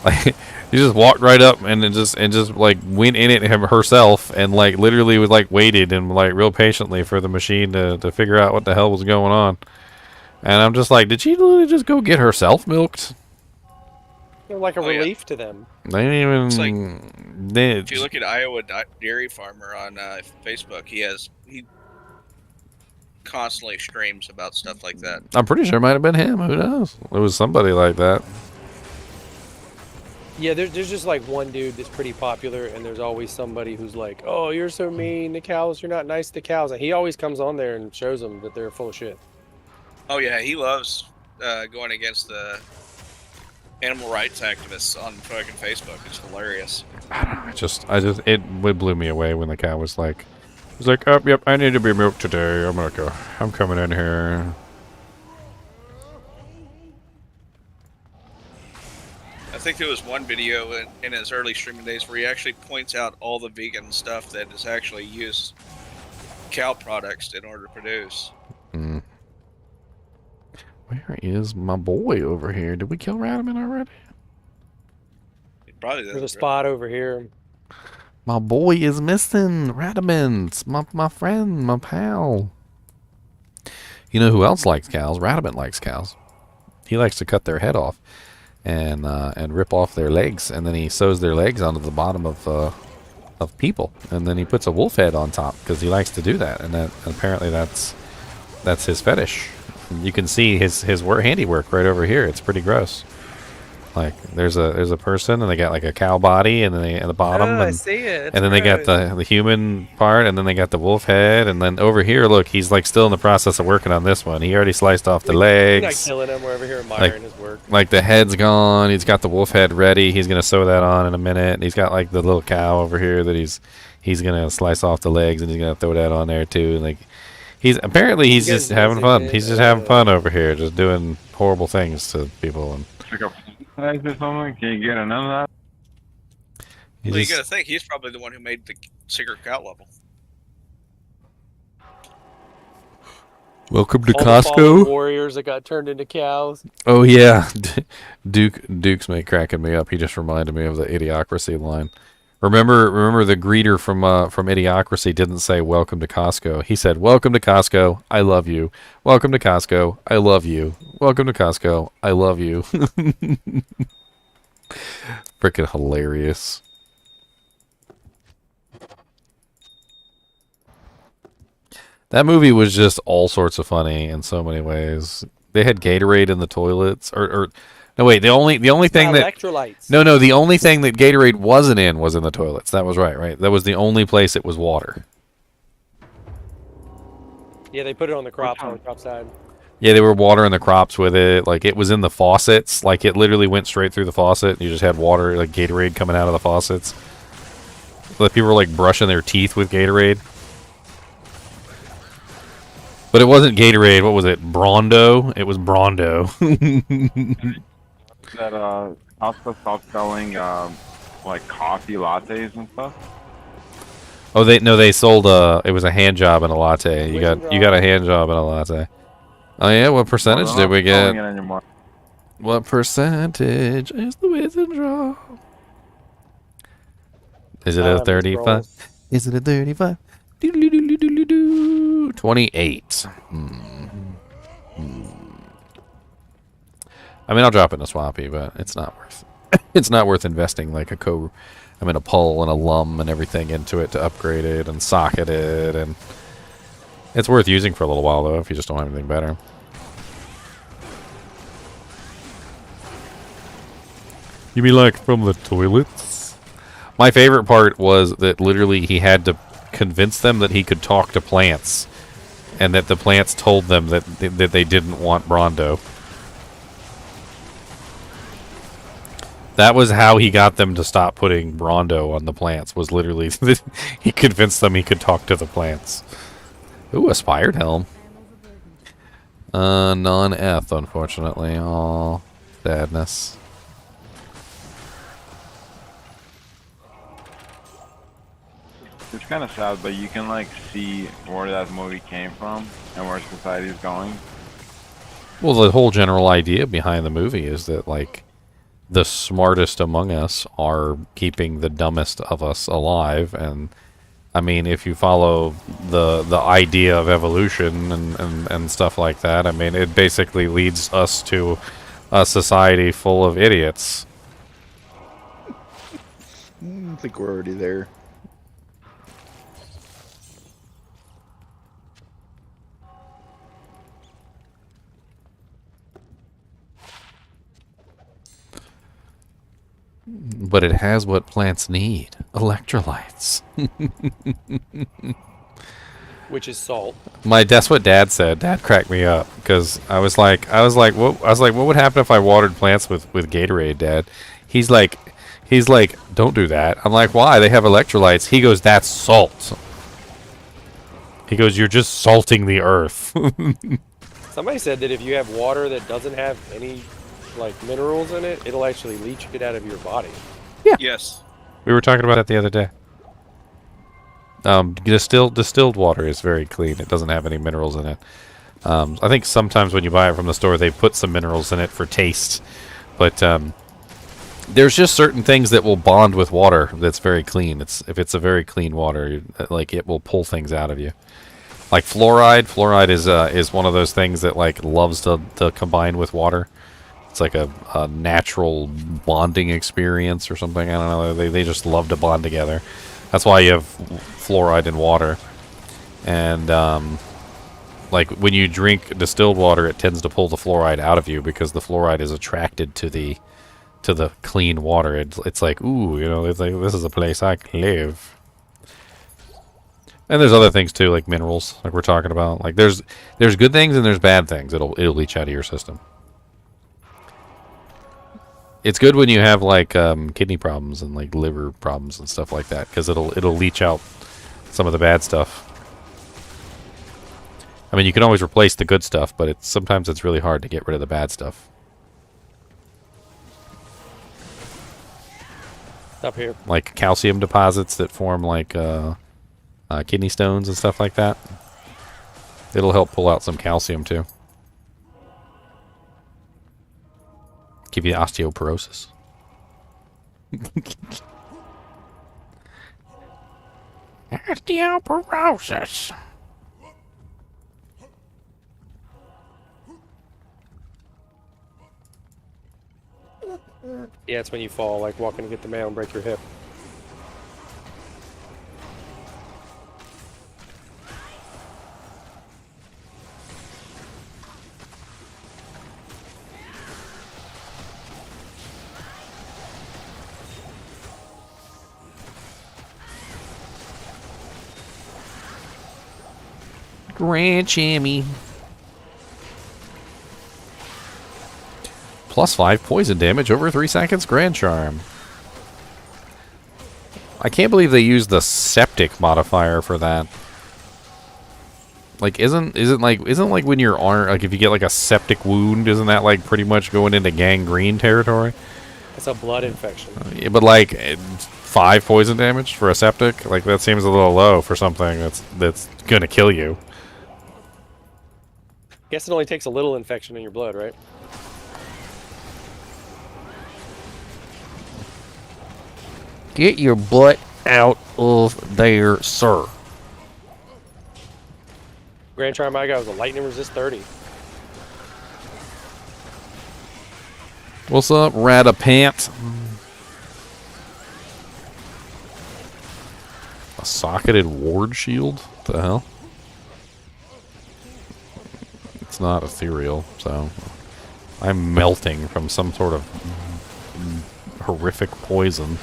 like he just walked right up and then just like went in it herself, and like literally was like waited and like real patiently for the machine to figure out what the hell was going on. And I'm just like, did she literally just go get herself milked? They're like a relief to them. They didn't even. It's like, they, if you look at Iowa Dairy Farmer on Facebook, he constantly streams about stuff like that. I'm pretty sure it might have been him. Who knows? It was somebody like that. Yeah, there's just like one dude that's pretty popular, and there's always somebody who's like, "Oh, you're so mean to cows. You're not nice to cows." And he always comes on there and shows them that they're full of shit. Oh yeah, he loves going against the animal rights activists on fucking Facebook. It's hilarious. It blew me away when the cow was like, oh, yep, I need to be milked today. I'm coming in here. I think there was one video in his early streaming days where he actually points out all the vegan stuff that is actually used cow products in order to produce. Hmm. Where is my boy over here? Did we kill Radaman already? Probably There's a spot over here. My boy is missing. Radaman's my friend, my pal. You know who else likes cows? Radaman likes cows. He likes to cut their head off and rip off their legs, and then he sews their legs onto the bottom of people, and then he puts a wolf head on top because he likes to do that, and apparently that's his fetish. You can see his handiwork right over here. It's pretty gross. Like there's a person, and they got like a cow body, and then at the bottom, I see it. and then they got the human part, and then they got the wolf head, and then over here, look, he's like still in the process of working on this one. He already sliced off the legs. You're not killing him. We're over here admiring his work. Like the head's gone. He's got the wolf head ready. He's gonna sew that on in a minute. And he's got like the little cow over here that he's gonna slice off the legs, and he's gonna throw that on there too. And like he's just having fun. He's just having fun over here, just doing horrible things to people. And Or something? Can you get another of that? Well, you gotta think he's probably the one who made the secret cow level. Welcome to All the fallen Costco. warriors that got turned into cows. Oh yeah, Duke's cracking me up. He just reminded me of the Idiocracy line. Remember the greeter from Idiocracy didn't say "Welcome to Costco." He said, "Welcome to Costco. I love you. Welcome to Costco. I love you. Welcome to Costco. I love you." Freaking hilarious. That movie was just all sorts of funny in so many ways. They had Gatorade in the toilets, or no, wait. The only thing that Electrolytes. no, the only thing that Gatorade wasn't in was in the toilets. That was right. That was the only place it was water. Yeah, they put it on the crops on the crop side. Yeah, they were watering the crops with it. Like it was in the faucets. Like it literally went straight through the faucet. And you just had water, like Gatorade, coming out of the faucets. Like people were like brushing their teeth with Gatorade. But it wasn't Gatorade. What was it? Brondo. It was Brondo. That Costco stopped selling like coffee lattes and stuff. Oh, they sold it was a hand job and a latte. You got a hand job and a latte. Oh yeah, what percentage did we get? What percentage is the whiz draw? Is it a 35? Is it a 35? 28. I mean, I'll drop it in a swappy, but it's not worth. It's not worth investing like a a pull and a lum and everything into it to upgrade it and socket it, and it's worth using for a little while though if you just don't have anything better. You mean like from the toilets? My favorite part was that literally he had to convince them that he could talk to plants, and that the plants told them that they didn't want Brondo. That was how he got them to stop putting Brondo on the plants, was literally he convinced them he could talk to the plants. Ooh, Aspired Helm. Non-Eth, unfortunately. Aw, sadness. It's kind of sad, but you can like see where that movie came from and where society is going. Well, the whole general idea behind the movie is that like the smartest among us are keeping the dumbest of us alive, and I mean, if you follow the idea of evolution and stuff like that, I mean, it basically leads us to a society full of idiots. I think we're already there. But it has what plants need: electrolytes. Which is salt. That's what Dad said. Dad cracked me up because I was like, what would happen if I watered plants with Gatorade, Dad? He's like, don't do that. I'm like, why? They have electrolytes. He goes, that's salt. He goes, you're just salting the earth. Somebody said that if you have water that doesn't have any like minerals in it, it'll actually leach it out of your body. Yeah. Yes. We were talking about that the other day. Distilled water is very clean. It doesn't have any minerals in it. I think sometimes when you buy it from the store, they put some minerals in it for taste. But there's just certain things that will bond with water that's very clean. If it's a very clean water, like it will pull things out of you. Like fluoride. Fluoride is one of those things that like loves to combine with water. It's like a natural bonding experience or something. I don't know. They just love to bond together. That's why you have fluoride in water. And like when you drink distilled water, it tends to pull the fluoride out of you because the fluoride is attracted to the clean water. It's like, ooh, you know, it's like this is a place I can live. And there's other things too, like minerals, like we're talking about. Like there's good things and there's bad things. It'll leach out of your system. It's good when you have like kidney problems and like liver problems and stuff like that, because it'll leach out some of the bad stuff. I mean, you can always replace the good stuff, but sometimes it's really hard to get rid of the bad stuff. Up here. Like calcium deposits that form like kidney stones and stuff like that. It'll help pull out some calcium too. Give you osteoporosis. Osteoporosis. Yeah, it's when you fall, like walking to get the mail and break your hip. Grand Chammy. +5 poison damage over 3 seconds. Grand Charm. I can't believe they used the septic modifier for that. Like, isn't like when your arm, like if you get like a septic wound, isn't that like pretty much going into gangrene territory? It's a blood infection. Yeah, but like 5 poison damage for a septic, like that seems a little low for something that's gonna kill you. Guess it only takes a little infection in your blood, right? Get your butt out of there, sir. Grand Charm I got was a lightning resist 30. What's up, Ratapant? A socketed ward shield? What the hell? It's not ethereal, so I'm melting from some sort of horrific poison.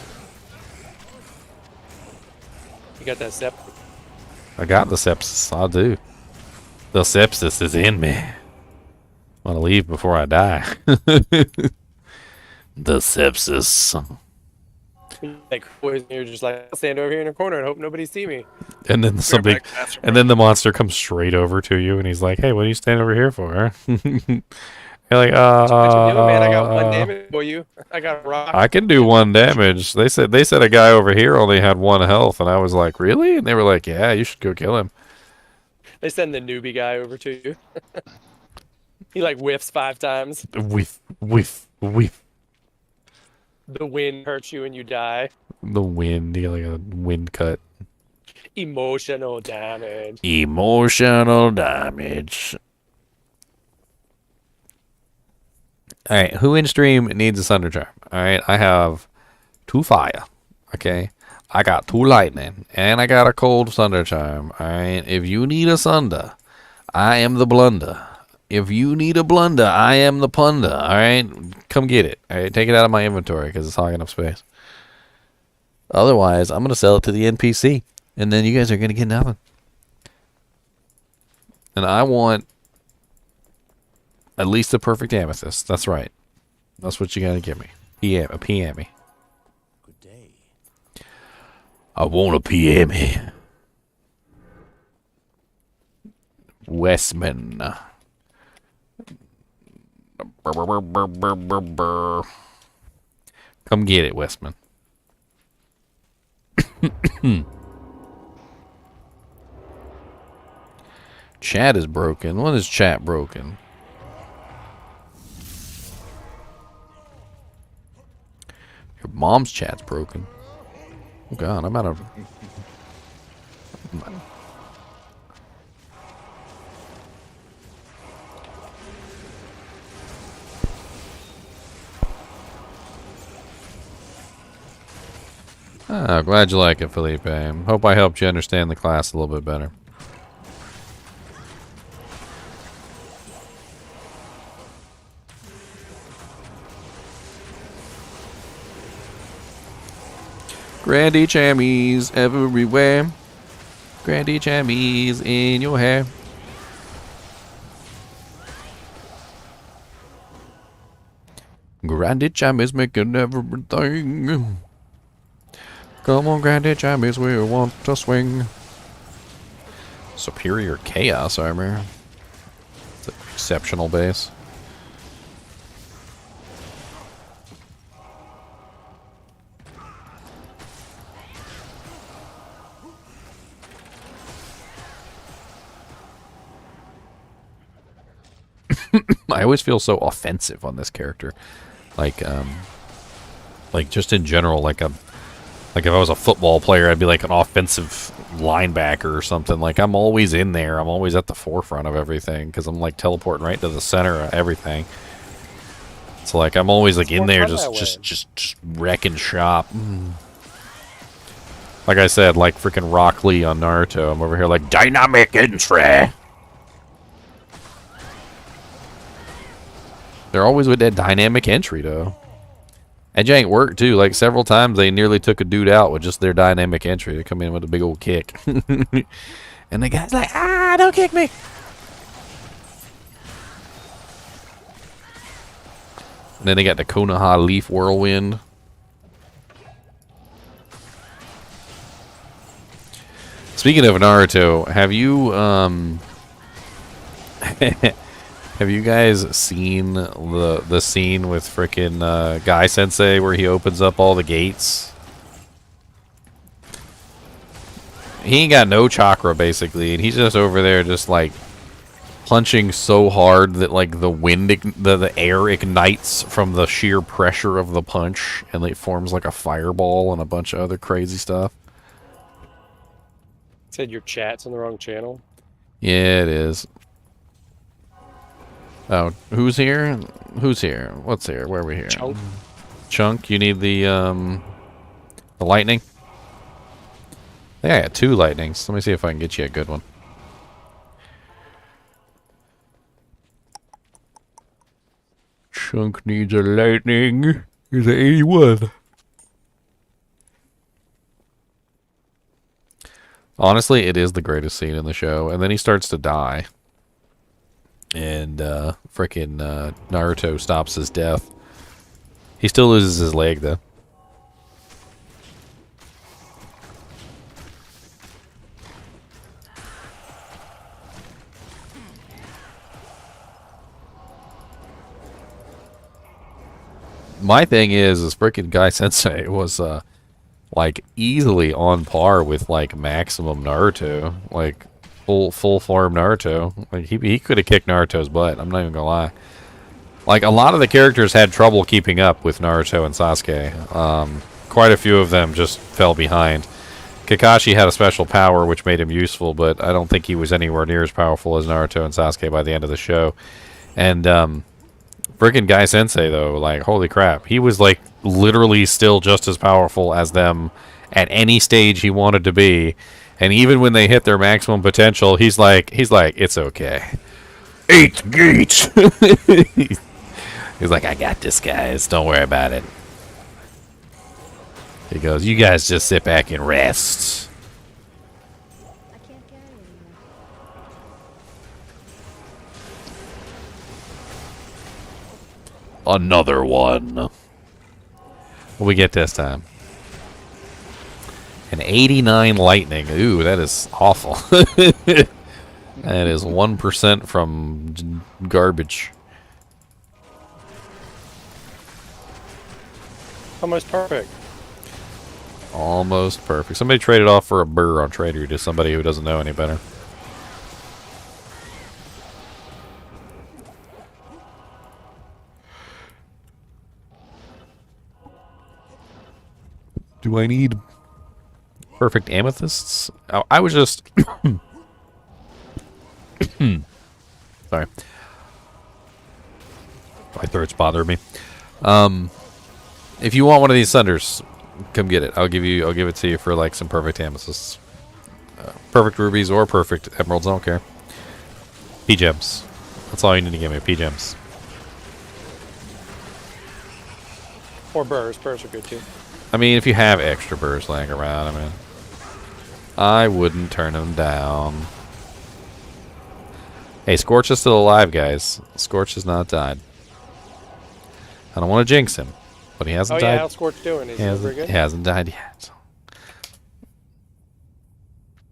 You got that septic? I got the sepsis. I do. The sepsis is in me. I want to leave before I die. The sepsis. Like poison, you're just like, I'll stand over here in a corner and hope nobody see me. And then somebody, and then the monster comes straight over to you, and he's like, "Hey, what are you standing over here for?" You're like, What you doing, man? I got 1 damage for you. I got a rock. I can do 1 damage. They said a guy over here only had 1 health, and I was like, really? And they were like, yeah, you should go kill him. They send the newbie guy over to you. He like whiffs 5 times. Whiff. The wind hurts you and you die. The wind, you get like a wind cut. Emotional damage. Emotional damage. Alright, who in stream needs a Thunder Charm? Alright, I have 2 fire. Okay. I got 2 lightning. And I got a cold Thunder Charm. Alright. If you need a Thunder, I am the blunder. If you need a blunder, I am the plunder. Alright? Come get it. Alright, take it out of my inventory because it's hogging up space. Otherwise, I'm gonna sell it to the NPC. And then you guys are gonna get nothing. And I want at least a perfect amethyst. That's right. That's what you gotta give me. A PME. Good day. I want a PME. Westman. Come get it, Westman. Chat is broken. When is chat broken? Your mom's chat's broken. Oh god, I'm out of... Oh, glad you like it, Felipe. Hope I helped you understand the class a little bit better. Grandy jammies everywhere. Grandy jammies in your hair. Grandy jammies making everything. Come on, Grandy jammies, we want to swing. Superior chaos armor. It's an exceptional base. I always feel so offensive on this character. Like just in general, like if I was a football player, I'd be like an offensive linebacker or something. Like, I'm always in there. I'm always at the forefront of everything because I'm like teleporting right to the center of everything. So like, I'm always like in there, just wrecking shop. Like I said, like freaking Rock Lee on Naruto. I'm over here like dynamic entry. They're always with that dynamic entry, though. And jank worked, too. Like, several times they nearly took a dude out with just their dynamic entry. They come in with a big old kick. And the guy's like, ah, don't kick me. And then they got the Konoha Leaf Whirlwind. Speaking of Naruto, have you, have you guys seen the scene with frickin' Guy Sensei where he opens up all the gates? He ain't got no chakra basically, and he's just over there just like punching so hard that like the wind, the air ignites from the sheer pressure of the punch, and it forms like a fireball and a bunch of other crazy stuff. Said your chat's on the wrong channel. Yeah, it is. Oh, who's here? Who's here? What's here? Where are we here? Chunk. Chunk, you need the lightning? I think I got 2 lightnings. Let me see if I can get you a good one. Chunk needs a lightning. He's an 81. Honestly, it is the greatest scene in the show. And then he starts to die. And frickin' Naruto stops his death. He still loses his leg, though. My thing is frickin' Guy Sensei was like easily on par with like maximum Naruto, like full form Naruto. Like he could have kicked Naruto's butt. I'm not even gonna lie. Like a lot of the characters had trouble keeping up with Naruto and Sasuke. Quite a few of them just fell behind. Kakashi had a special power which made him useful, but I don't think he was anywhere near as powerful as Naruto and Sasuke by the end of the show. And freaking Guy Sensei though, like holy crap, he was like literally still just as powerful as them at any stage he wanted to be. And even when they hit their maximum potential, he's like, it's okay. 8 gates. He's like, I got this, guys. Don't worry about it. He goes, you guys just sit back and rest. Another one. What we get this time? An 89 lightning. Ooh, that is awful. That is 1% from garbage. Almost perfect. Almost perfect. Somebody traded off for a burr on Trader to somebody who doesn't know any better. Do I need perfect amethysts? Oh, I was just... Sorry. My throat's bothering me. If you want one of these thunders, come get it. I'll give it to you for like some perfect amethysts. Perfect rubies or perfect emeralds, I don't care. P-gems. That's all you need to give me, P-gems. Or burrs. Burrs are good too. I mean, if you have extra burrs laying around, I mean, I wouldn't turn them down. Hey, Scorch is still alive, guys. Scorch has not died. I don't want to jinx him, but he hasn't died. How's Scorch doing? Is he very good? He hasn't died yet.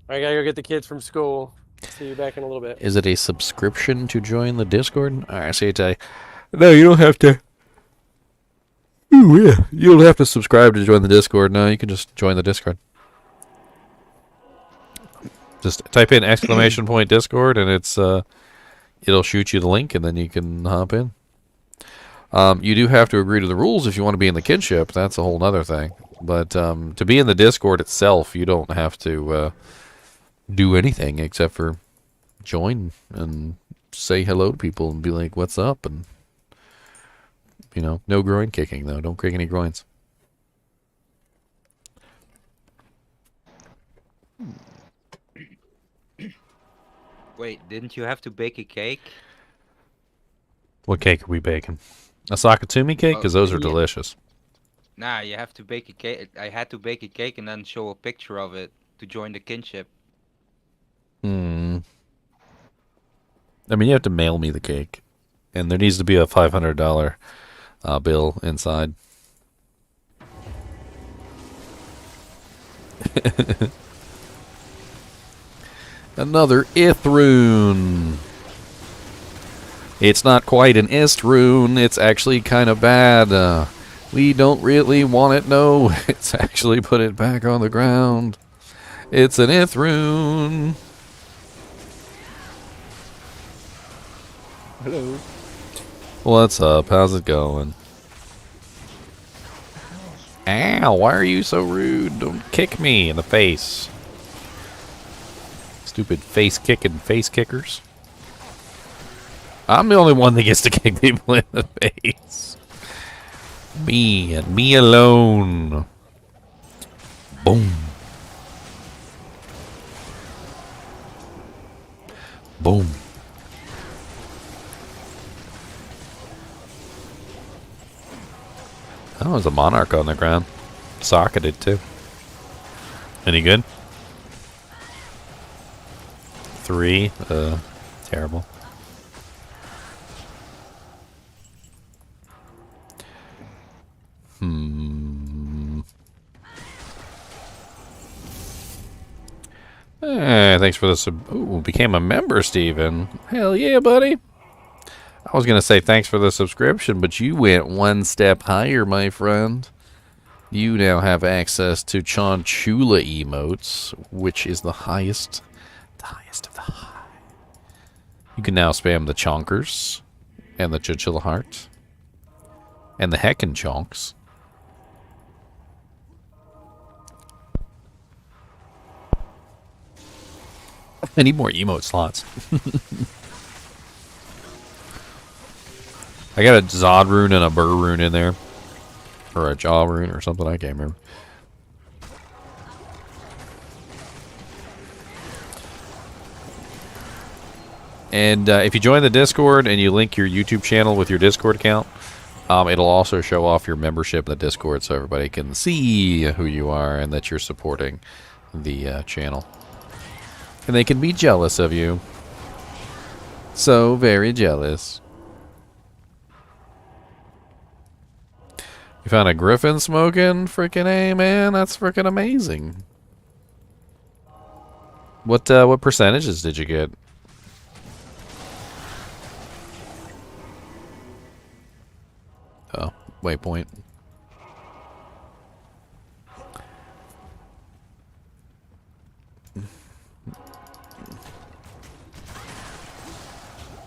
I gotta go get the kids from school. See you back in a little bit. Is it a subscription to join the Discord? Alright, see you today. No, you don't have to. Ooh, yeah. You don't have to subscribe to join the Discord. No, you can just join the Discord. Just type in !point Discord and it's it'll shoot you the link and then you can hop in. You do have to agree to the rules if you want to be in the kinship. That's a whole nother thing. But to be in the Discord itself, you don't have to do anything except for join and say hello to people and be like, what's up? And, you know, no groin kicking, though. Don't kick any groins. Wait, didn't you have to bake a cake? What cake are we baking? A Sakatumi cake? Because those are delicious. Nah, you have to bake a cake. I had to bake a cake and then show a picture of it to join the kinship. I mean, you have to mail me the cake. And there needs to be a $500 bill inside. Another Ith rune. It's not quite an Ist rune. It's actually kind of bad. We don't really want it, no. It's actually put it back on the ground. It's an Ith rune. Hello. What's up? How's it going? Ow, why are you so rude? Don't kick me in the face. Stupid face kickers. I'm the only one that gets to kick people in the face. Me and me alone. Boom. Boom. Oh, there's a monarch on the ground. Socketed too. Any good? 3. Terrible. Thanks for the sub. Ooh, became a member, Steven. Hell yeah, buddy. I was going to say thanks for the subscription, but you went one step higher, my friend. You now have access to Chinchilla emotes, which is the highest of the high. You can now spam the chonkers and the Chinchilla heart and the heckin' chonks. I need more emote slots. I got a Zod rune and a Burr rune in there. Or a Jaw rune or something, I can't remember. And if you join the Discord and you link your YouTube channel with your Discord account, it'll also show off your membership in the Discord so everybody can see who you are and that you're supporting the channel. And they can be jealous of you. So very jealous. You found a griffin smoking? Freaking A, man. That's freaking amazing. What percentages did you get? Oh, waypoint.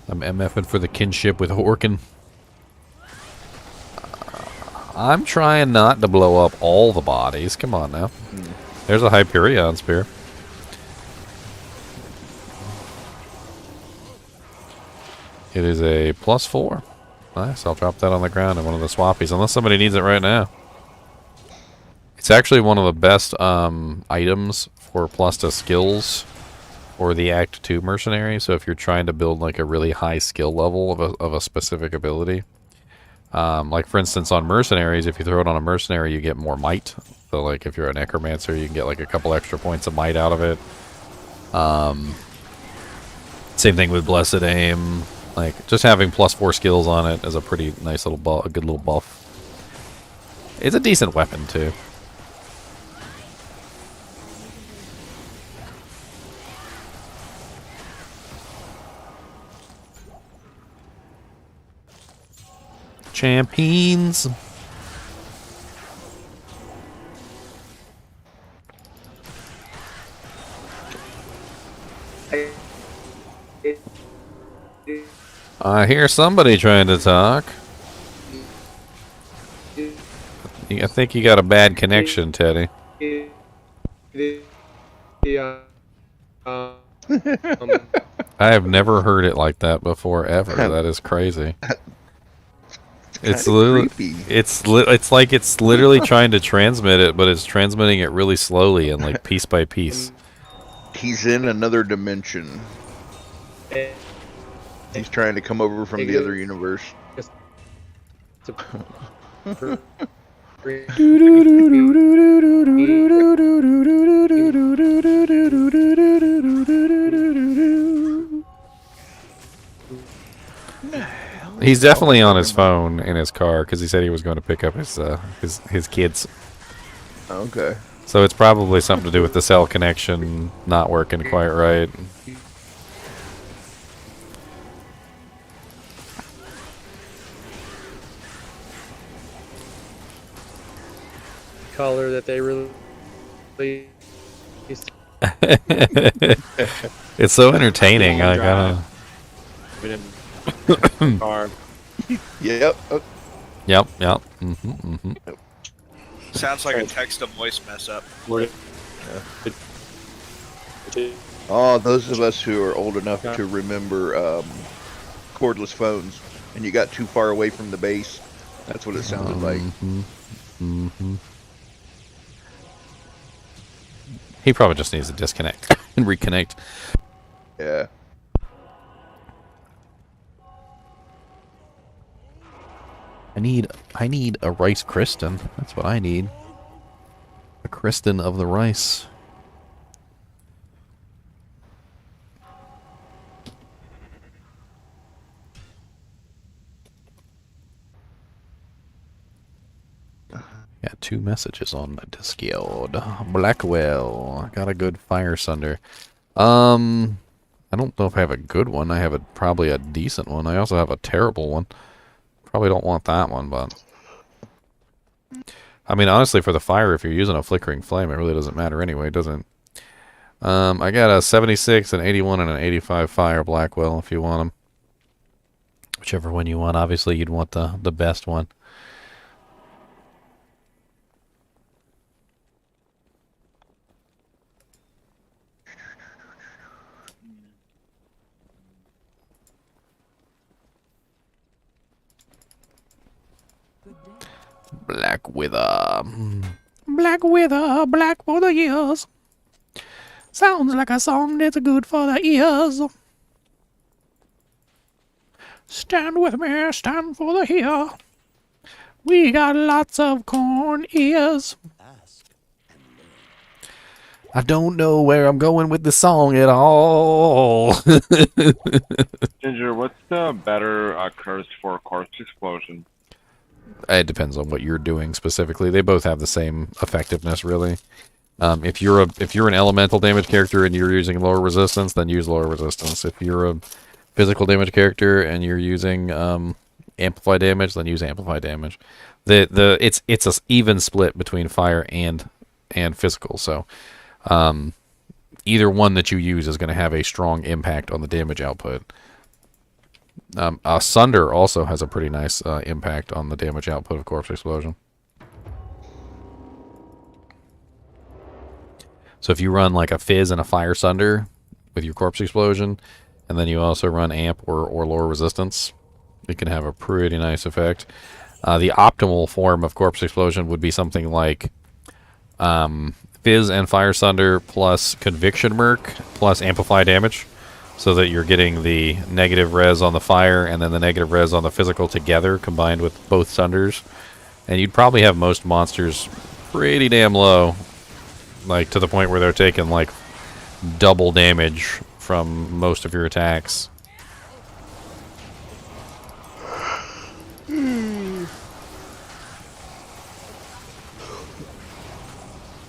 I'm MFing for the kinship with Horkin. I'm trying not to blow up all the bodies. Come on now. There's a Hyperion Spear. It is a +4. Nice. I'll drop that on the ground in one of the swappies, unless somebody needs it right now. It's actually one of the best items for plus to skills for the Act 2 Mercenary. So if you're trying to build like a really high skill level of a specific ability, like for instance on Mercenaries, if you throw it on a Mercenary, you get more might. So like if you're a Necromancer, you can get like a couple extra points of might out of it. Same thing with Blessed Aim. Like just having +4 skills on it is a pretty nice little a good little buff. It's a decent weapon too. Champions. I hear somebody trying to talk. I think you got a bad connection, Teddy. I have never heard it like that before, ever. That is crazy. It's literally, it's like it's literally trying to transmit it, but it's transmitting it really slowly and like piece by piece. He's in another dimension. He's trying to come over from the other universe. He's definitely on his phone in his car because he said he was going to pick up his kids. Okay. So it's probably something to do with the cell connection not working quite right. Color that they really. It's so entertaining. I gotta. Car. Yep. Yep. Sounds like a text-to-voice mess up. Oh, those of us who are old enough to remember cordless phones, and you got too far away from the base. That's what it sounded like. He probably just needs to disconnect and reconnect. Yeah. I need a rice Kristen. That's what I need. A Kristen of the rice. Got 2 messages on my Discord. Blackwell. Got a good fire sunder. I don't know if I have a good one. I have probably a decent one. I also have a terrible one. Probably don't want that one, but I mean, honestly, for the fire, if you're using a flickering flame, it really doesn't matter anyway, does it? I got a 76, an 81, and an 85 fire Blackwell if you want them. Whichever one you want. Obviously, you'd want the best one. Black Wither. Black Wither, black for the ears. Sounds like a song that's good for the ears. Stand with me, stand for the ear. We got lots of corn ears. I don't know where I'm going with the song at all. Ginger, what's the better curse for Corpse Explosion? It depends on what you're doing specifically. They both have the same effectiveness, really. If you're an elemental damage character and you're using lower resistance, then use lower resistance. If you're a physical damage character and you're using amplify damage, then use amplify damage. It's a even split between fire and physical. So either one that you use is going to have a strong impact on the damage output. Sunder also has a pretty nice impact on the damage output of Corpse Explosion. So if you run like a Fizz and a Fire Sunder with your Corpse Explosion, and then you also run Amp or Lore Resistance, it can have a pretty nice effect. The optimal form of Corpse Explosion would be something like Fizz and Fire Sunder plus Conviction Merc plus Amplify Damage, so that you're getting the negative res on the fire and then the negative res on the physical together, combined with both Sunders. And you'd probably have most monsters pretty damn low, like to the point where they're taking like double damage from most of your attacks.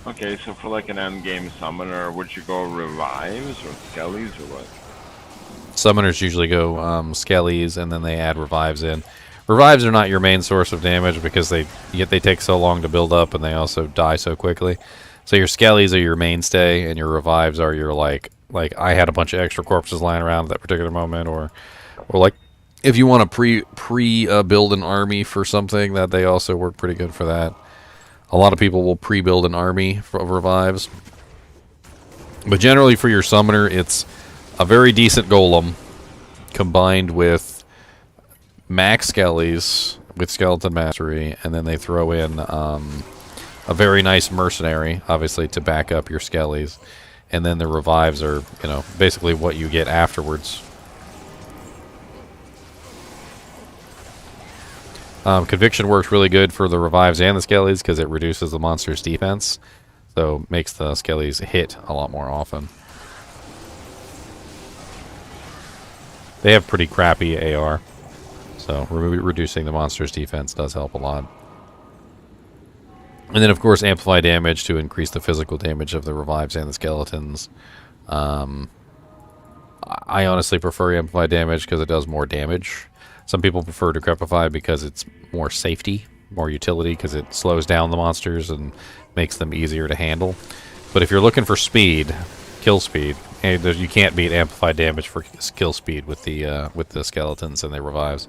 Okay, so for like an end game summoner, would you go revives or skellies or what? Summoners usually go skellies, and then they add revives in. Revives are not your main source of damage because they take so long to build up, and they also die so quickly. So your skellies are your mainstay, and your revives are your like I had a bunch of extra corpses lying around at that particular moment, or like if you want to build an army for something, that they also work pretty good for that. A lot of people will pre-build an army of revives, but generally for your summoner, it's a very decent golem combined with max skellies with skeleton mastery, and then they throw in a very nice mercenary, obviously, to back up your skellies, and then the revives are, you know, basically what you get afterwards. Conviction works really good for the revives and the skellies because it reduces the monster's defense, so makes the skellies hit a lot more often. They have pretty crappy AR, so reducing the monster's defense does help a lot. And then, of course, amplify damage to increase the physical damage of the revives and the skeletons. I honestly prefer amplify damage because it does more damage. Some people prefer Decrepify because it's more safety, more utility, because it slows down the monsters and makes them easier to handle. But if you're looking for speed, kill speed, you can't beat amplified damage for kill speed with the skeletons and the revives.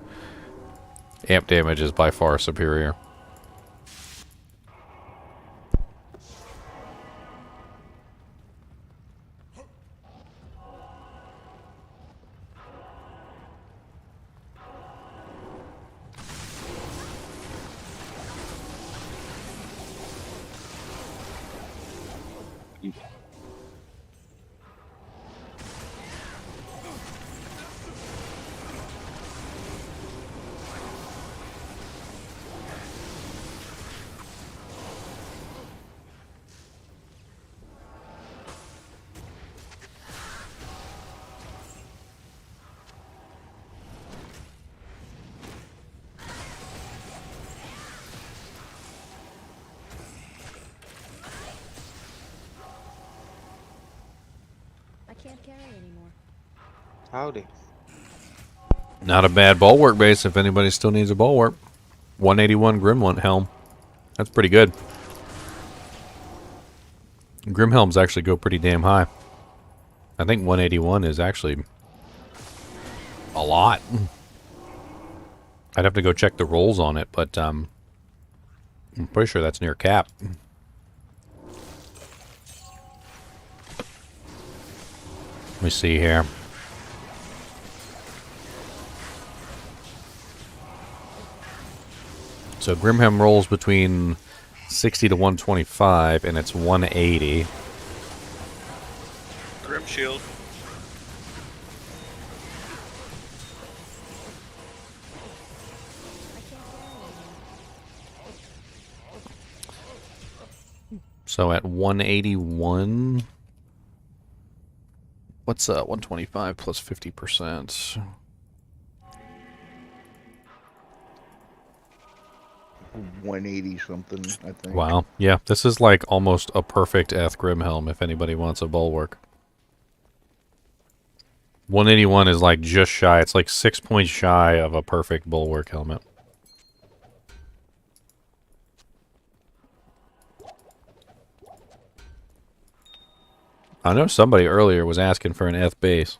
Amp damage is by far superior. Can't carry anymore. Howdy. Not a bad bulwark base if anybody still needs a bulwark. 181 Grimhunt helm. That's pretty good. Grimhelms actually go pretty damn high. I think 181 is actually a lot. I'd have to go check the rolls on it, but I'm pretty sure that's near cap. Let me see here. So Grimhelm rolls between 60 to 125, and it's 180. Grim Shield. So at 181, what's 125 plus 50%? 180 something, I think. Wow. Yeah, this is like almost a perfect Eth Grimhelm if anybody wants a bulwark. 181 is like just shy. It's like 6 points shy of a perfect bulwark helmet. I know somebody earlier was asking for an Eth base.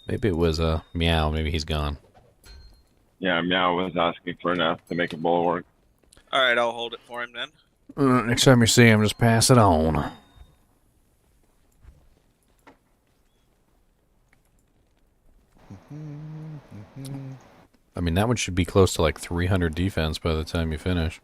Maybe it was Meow. Maybe he's gone. Yeah, Meow was asking for an F to make a bulwark. Alright, I'll hold it for him then. Next time you see him, just pass it on. I mean, that one should be close to like 300 defense by the time you finish.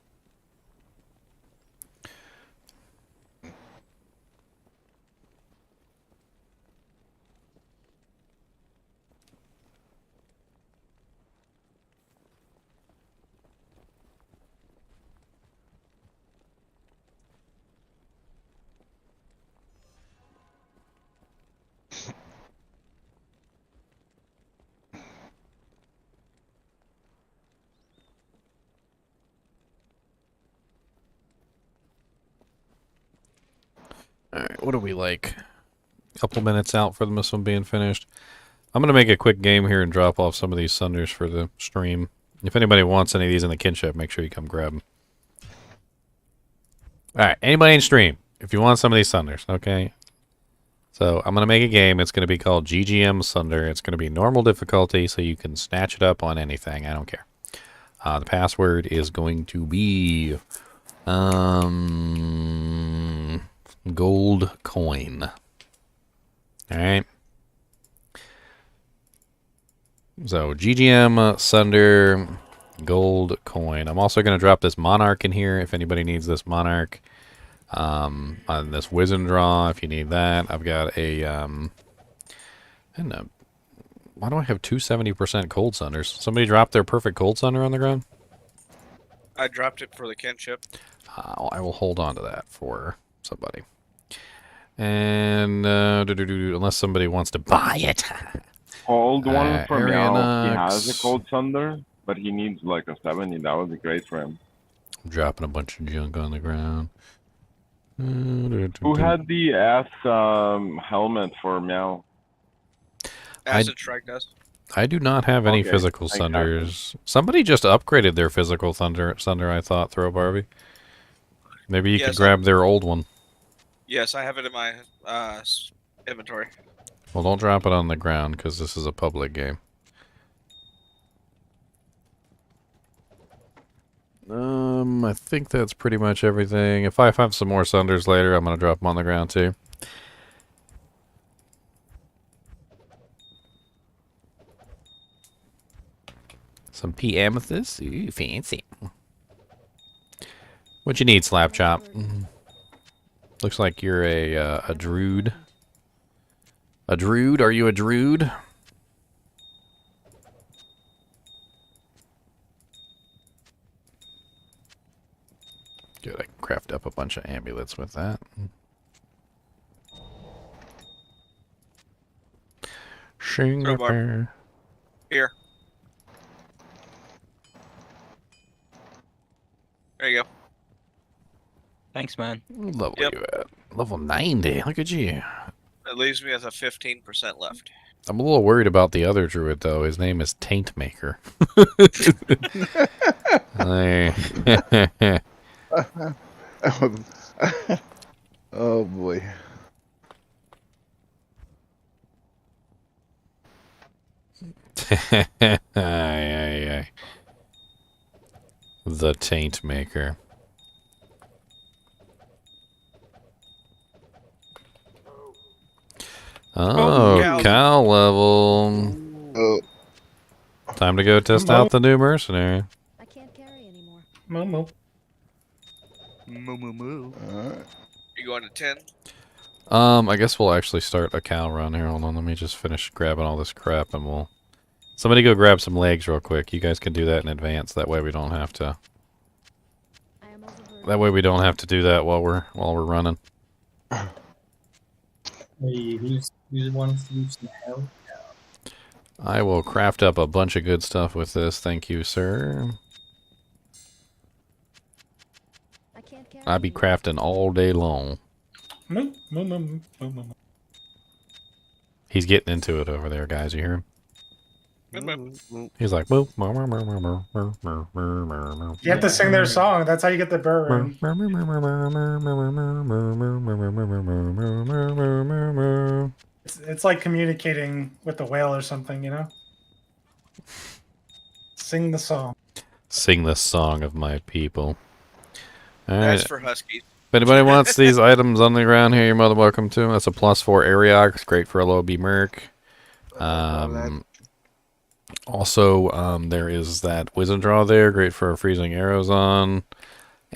Alright, what are we like? A couple minutes out for this one being finished. I'm going to make a quick game here and drop off some of these Sunders for the stream. If anybody wants any of these in the kinship, make sure you come grab them. Alright, anybody in stream, if you want some of these Sunders, okay? So, I'm going to make a game. It's going to be called GGM Sunder. It's going to be normal difficulty, so you can snatch it up on anything. I don't care. The password is going to be... gold coin. Alright. So, GGM, Sunder, gold coin. I'm also going to drop this Monarch in here if anybody needs this Monarch. On this Wizen draw, if you need that. I've got a, why do I have 270% cold Sunders? Somebody dropped their perfect cold Sunder on the ground? I dropped it for the kinship. I will hold on to that for somebody. And, unless somebody wants to buy it. Cold one for Meow. He Arianox. has a cold Thunder, but he needs like a 70. That would be great for him. I'm dropping a bunch of junk on the ground. Who had the ass helmet for Meow? Acid Strike does. I do not have any Okay, physical exactly. Sunders. Somebody just upgraded their physical Sunder, I thought, Throw Barbie. Maybe you could Yes, grab their old one. Yes, I have it in my inventory. Well, don't drop it on the ground, because this is a public game. I think that's pretty much everything. If I have some more Sunders later, I'm going to drop them on the ground, too. Some P amethyst. Ooh, fancy. What you need, Slap Chop? Looks like you're a druid. A druid? Are you a druid? Good, I can craft up a bunch of amulets with that. Crowbar. Here. There you go. Thanks, man. What level Yep. you at? Level 90. Look at you. It leaves me with a 15% left. I'm a little worried about the other druid, though. His name is Taint Maker. Oh boy. Aye, aye, aye. The Taint Maker. Oh, cow level. Oh. Time to go test out the new Mercenary. I can't carry anymore. Moo moo. Moo moo moo. Alright. You going to 10? I guess we'll actually start a cow run here. Hold on, let me just finish grabbing all this crap and we'll... Somebody go grab some legs real quick. You guys can do that in advance. That way we don't have to... That way we don't have to do that while we're running. Hey, who's wants to use some help? I will craft up a bunch of good stuff with this. Thank you, sir. I'll be crafting all day long. Moo moo moo moo moo moo. He's getting into it over there, guys. You hear him? He's like, whoop. You You have to sing their song. That's how you get the burr in. It's like communicating with the whale or something, you know? Sing the song. Sing the song of my people. All That's right. for Huskies. If anybody wants these items on the ground here, you're more than welcome to them. That's a +4 Ariox. Great for a low B Merc. Also, there is that Wisdom Draw there, great for freezing arrows on.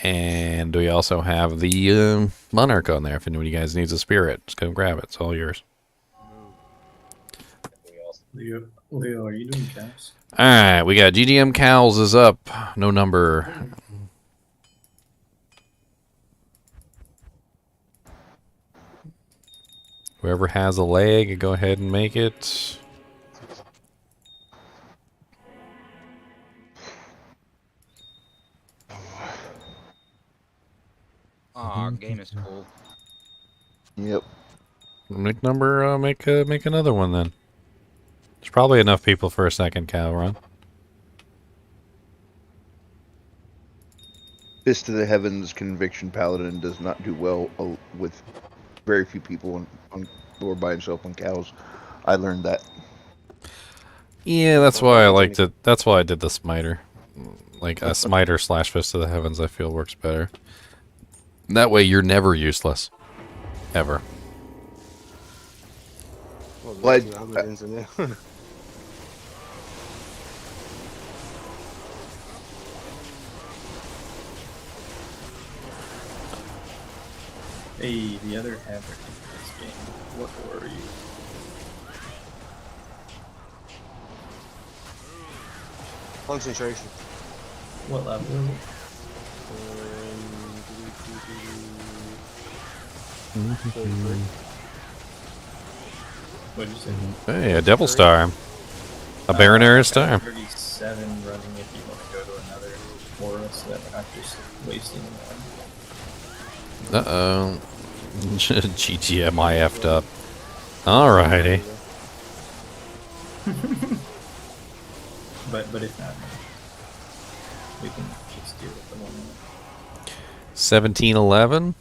And we also have the Monarch on there. If anyone of you guys needs a spirit, just go grab it. It's all yours. Leo, are you doing cows? Alright, we got GGM Cows is up. No number. Whoever has a leg, go ahead and make it. Aw, game is full. Yep. Make number, make another one then. There's probably enough people for a second cow run. Fist of the Heavens Conviction Paladin does not do well with very few people or by himself on cows. I learned that. Yeah, that's why I liked it. That's why I did the smiter. Like a smiter / Fist of the Heavens, I feel works better. That way you're never useless. Ever. Well, Hey, the other Havoc in this game. What were you? Concentration. What level is it? What'd you say? Hey, a Devil Star. A Baronary Star. 37 running if you want to go to another forest that we're not just wasting one. Uh-oh. GGM, I effed up. Alrighty. But if not, we can just deal with the one. 1711?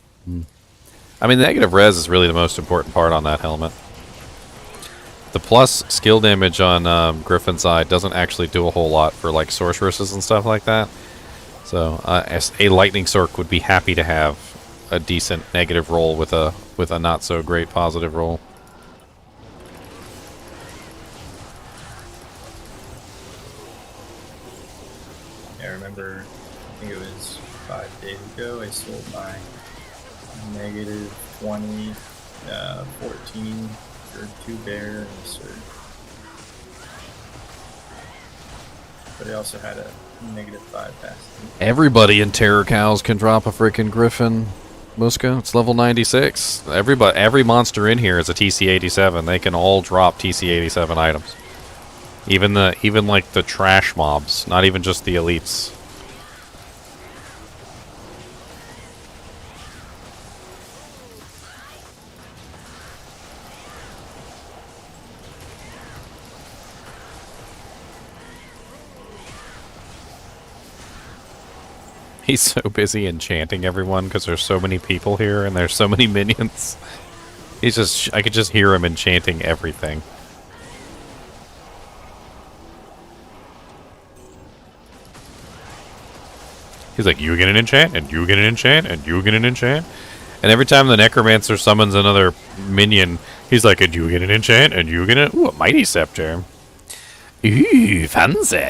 I mean, the negative res is really the most important part on that helmet. The plus skill damage on Griffin's Eye doesn't actually do a whole lot for like sorceresses and stuff like that. So a lightning sorc would be happy to have a decent negative roll with a not so great positive roll. I remember, I think it was 5 days ago, I sold my negative 20, 14 for 2 bear and a surge. But it also had a negative 5 pass. Everybody in Terror Cows can drop a freaking Griffin. Muska, it's level 96. Every monster in here is a TC-87. They can all drop TC-87 items. Even like the trash mobs, not even just the elites. He's so busy enchanting everyone because there's so many people here and there's so many minions. I could just hear him enchanting everything. He's like, you get an enchant, and you get an enchant, and you get an enchant. And every time the Necromancer summons another minion, he's like, and you get an enchant, and you get a Mighty Scepter. Ooh, fancy.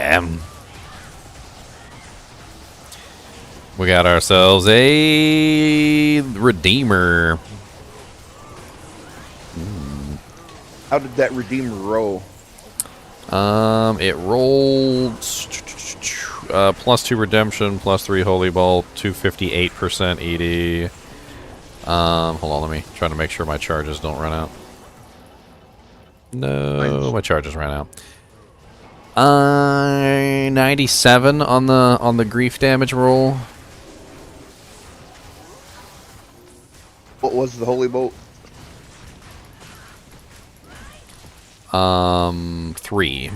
We got ourselves a Redeemer. How did that Redeemer roll? It rolled +2 redemption, +3 holy bolt, 258% ED. Hold on, let me try to make sure my charges don't run out. No, my charges ran out. 97 on the grief damage roll. What was the holy bolt? 3.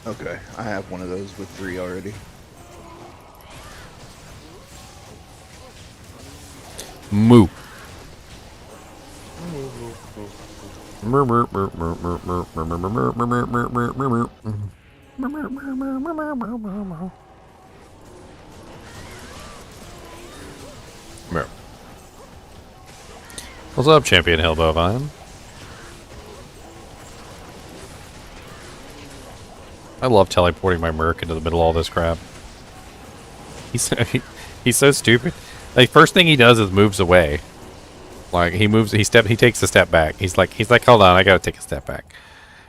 Okay, I have one of those with 3 already. Moo. What's up, Champion Hellbovine? I love teleporting my Merc into the middle of all this crap. He's so stupid. Like, first thing he does is moves away. Like, he takes a step back. He's like, hold on, I gotta take a step back.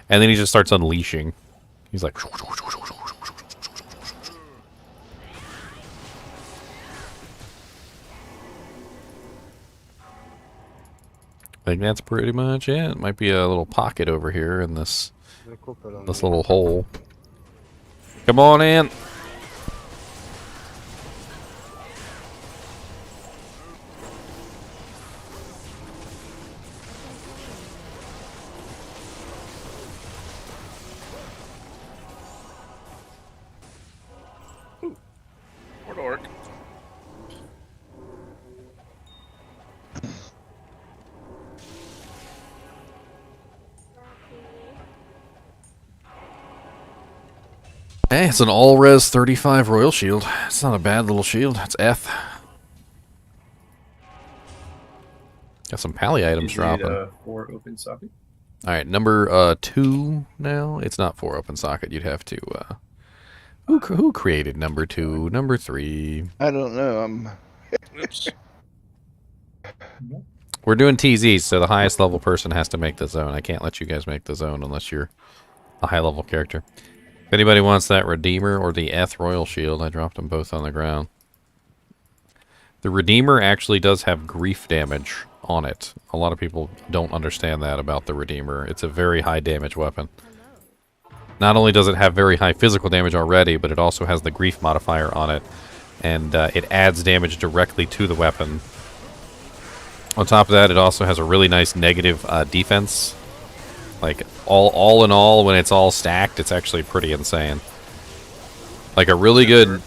And then he just starts unleashing. He's like... I think that's pretty much it. It might be a little pocket over here in this little hole. Come on in. Port Orc. Hey, it's an all-res 35 Royal Shield. It's not a bad little shield. It's F. Got some pally items dropping. 4 open socket. Alright, number 2 now. It's not 4 open socket. You'd have to... Who created number 2? Number 3? I don't know. Oops. We're doing TZs, so the highest level person has to make the zone. I can't let you guys make the zone unless you're a high-level character. If anybody wants that Redeemer or the Eth Royal Shield, I dropped them both on the ground. The Redeemer actually does have grief damage on it. A lot of people don't understand that about the Redeemer. It's a very high damage weapon. Not only does it have very high physical damage already, but it also has the grief modifier on it. And it adds damage directly to the weapon. On top of that, it also has a really nice negative defense. Like, all in all, when it's all stacked, it's actually pretty insane. Like, a really good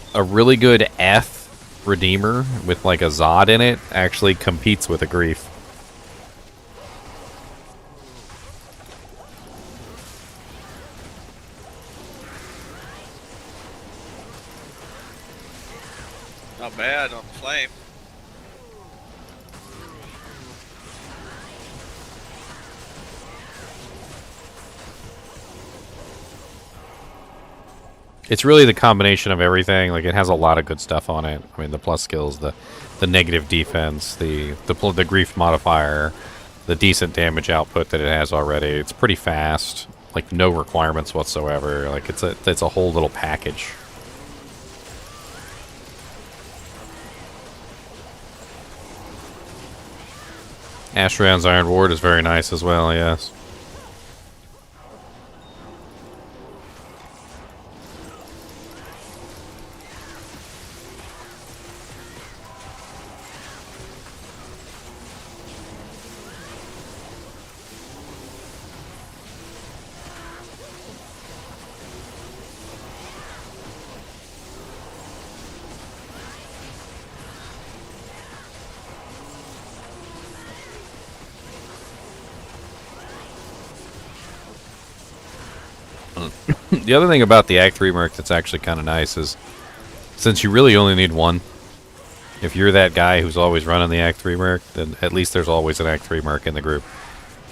F Redeemer with, like, a Zod in it actually competes with a Grief. Not bad on the flame. It's really the combination of everything. Like, it has a lot of good stuff on it. I mean, the plus skills, the negative defense, the grief modifier, the decent damage output that it has already. It's pretty fast. Like, no requirements whatsoever. Like, it's a whole little package. Ashran's Iron Ward is very nice as well, yes. The other thing about the Act 3 Merc that's actually kind of nice is, since you really only need one, if you're that guy who's always running the Act 3 Merc, then at least there's always an Act 3 Merc in the group.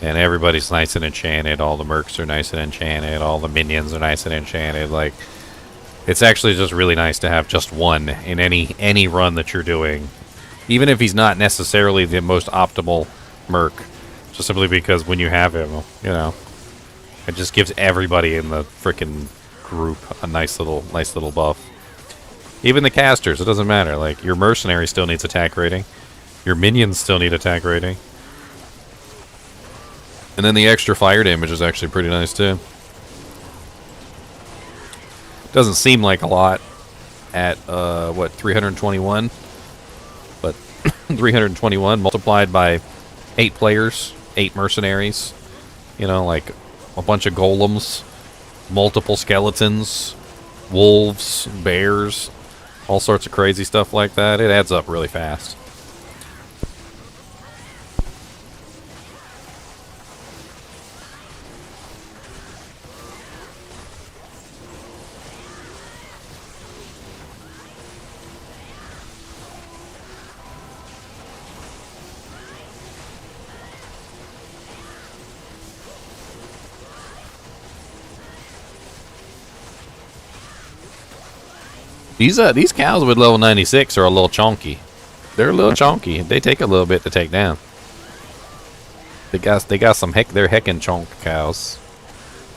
And everybody's nice and enchanted, all the Mercs are nice and enchanted, all the minions are nice and enchanted. Like, it's actually just really nice to have just one in any run that you're doing. Even if he's not necessarily the most optimal Merc, just simply because when you have him, you know, it just gives everybody in the frickin' group a nice little buff. Even the casters, it doesn't matter. Like, your Mercenary still needs attack rating. Your minions still need attack rating. And then the extra fire damage is actually pretty nice too. Doesn't seem like a lot at, what, 321? But 321 multiplied by 8 players, 8 mercenaries, you know, like a bunch of golems, multiple skeletons, wolves, bears, all sorts of crazy stuff like that. It adds up really fast. These cows with level 96 are a little chunky. They're a little chunky. They take a little bit to take down. They got some they're heckin' chunk cows.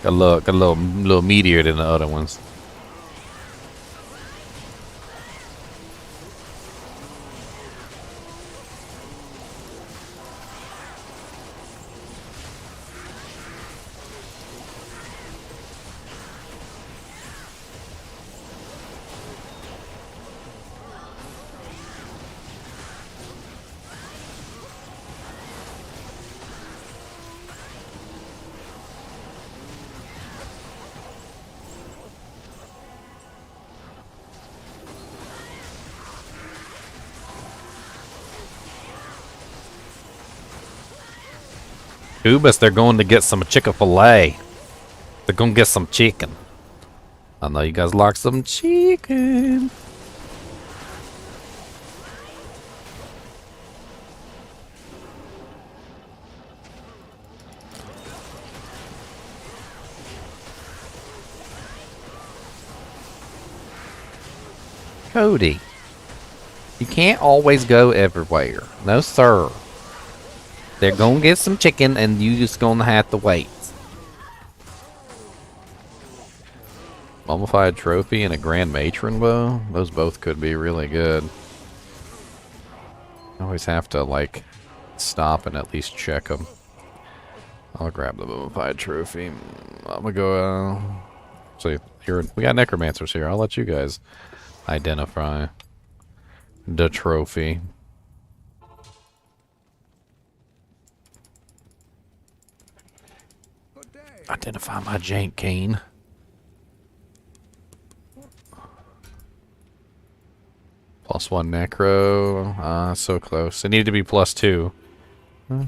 Got a little meatier than the other ones. Ubus, they're going to get some Chick-fil-A. They're going to get some chicken. I know you guys like some chicken. Cody, you can't always go everywhere. No, sir. They're gonna get some chicken, and you just gonna have to wait. Mummified trophy and a grand matron bow. Those both could be really good. I always have to like stop and at least check them. I'll grab the mummified trophy. I'm gonna go. So here we got necromancers here. I'll let you guys identify the trophy. Identify my jank cane. +1 necro. So close. It needed to be +2.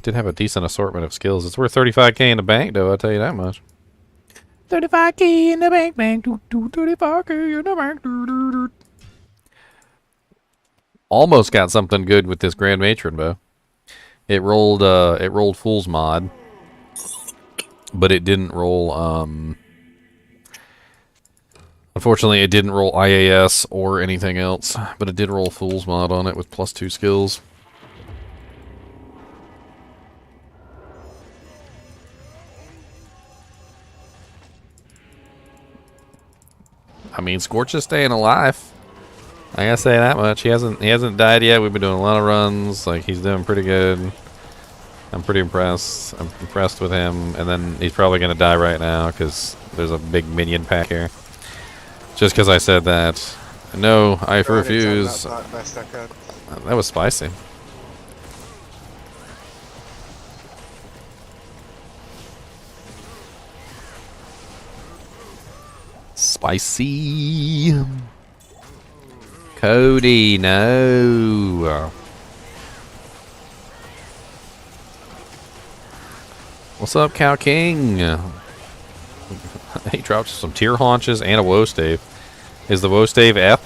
Did have a decent assortment of skills. It's worth 35k in the bank, though. I'll tell you that much. 35k in the bank, 35k in the bank. Almost got something good with this Grand Matron bow. It rolled Fool's Mod. But it didn't roll, unfortunately it didn't roll IAS or anything else, but it did roll Fool's Mod on it with +2 skills. I mean, Scorch is staying alive. I gotta say that much. He hasn't died yet. We've been doing a lot of runs. Like, he's doing pretty good. I'm pretty impressed. I'm impressed with him. And then he's probably going to die right now because there's a big minion pack here. Just because I said that. No, I refuse. That was spicy. Spicy. Cody, no. What's up, Cow King? He dropped some tier haunches and a woe stave. Is the woe stave F?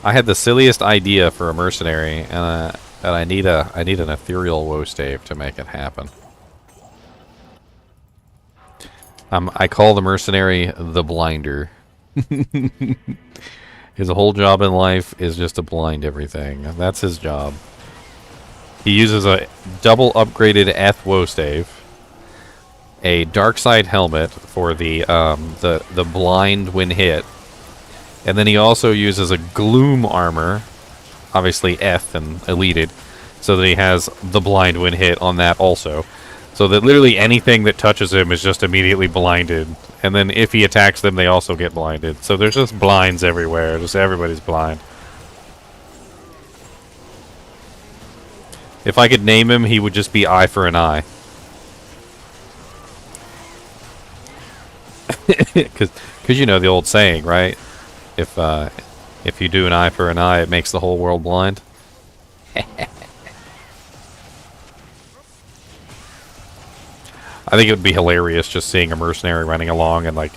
I had the silliest idea for a mercenary, and I need an ethereal woe stave to make it happen. I call the mercenary the blinder. His whole job in life is just to blind everything. That's his job. He uses a double upgraded Eth woe stave, a dark side helmet for the blind when hit, and then he also uses a gloom armor, obviously Eth and eleted, so that he has the blind when hit on that also. So that literally anything that touches him is just immediately blinded. And then if he attacks them, they also get blinded. So there's just blinds everywhere. Just everybody's blind. If I could name him, he would just be eye for an eye. Because you know the old saying, right? If you do an eye for an eye, it makes the whole world blind. I think it would be hilarious just seeing a mercenary running along and like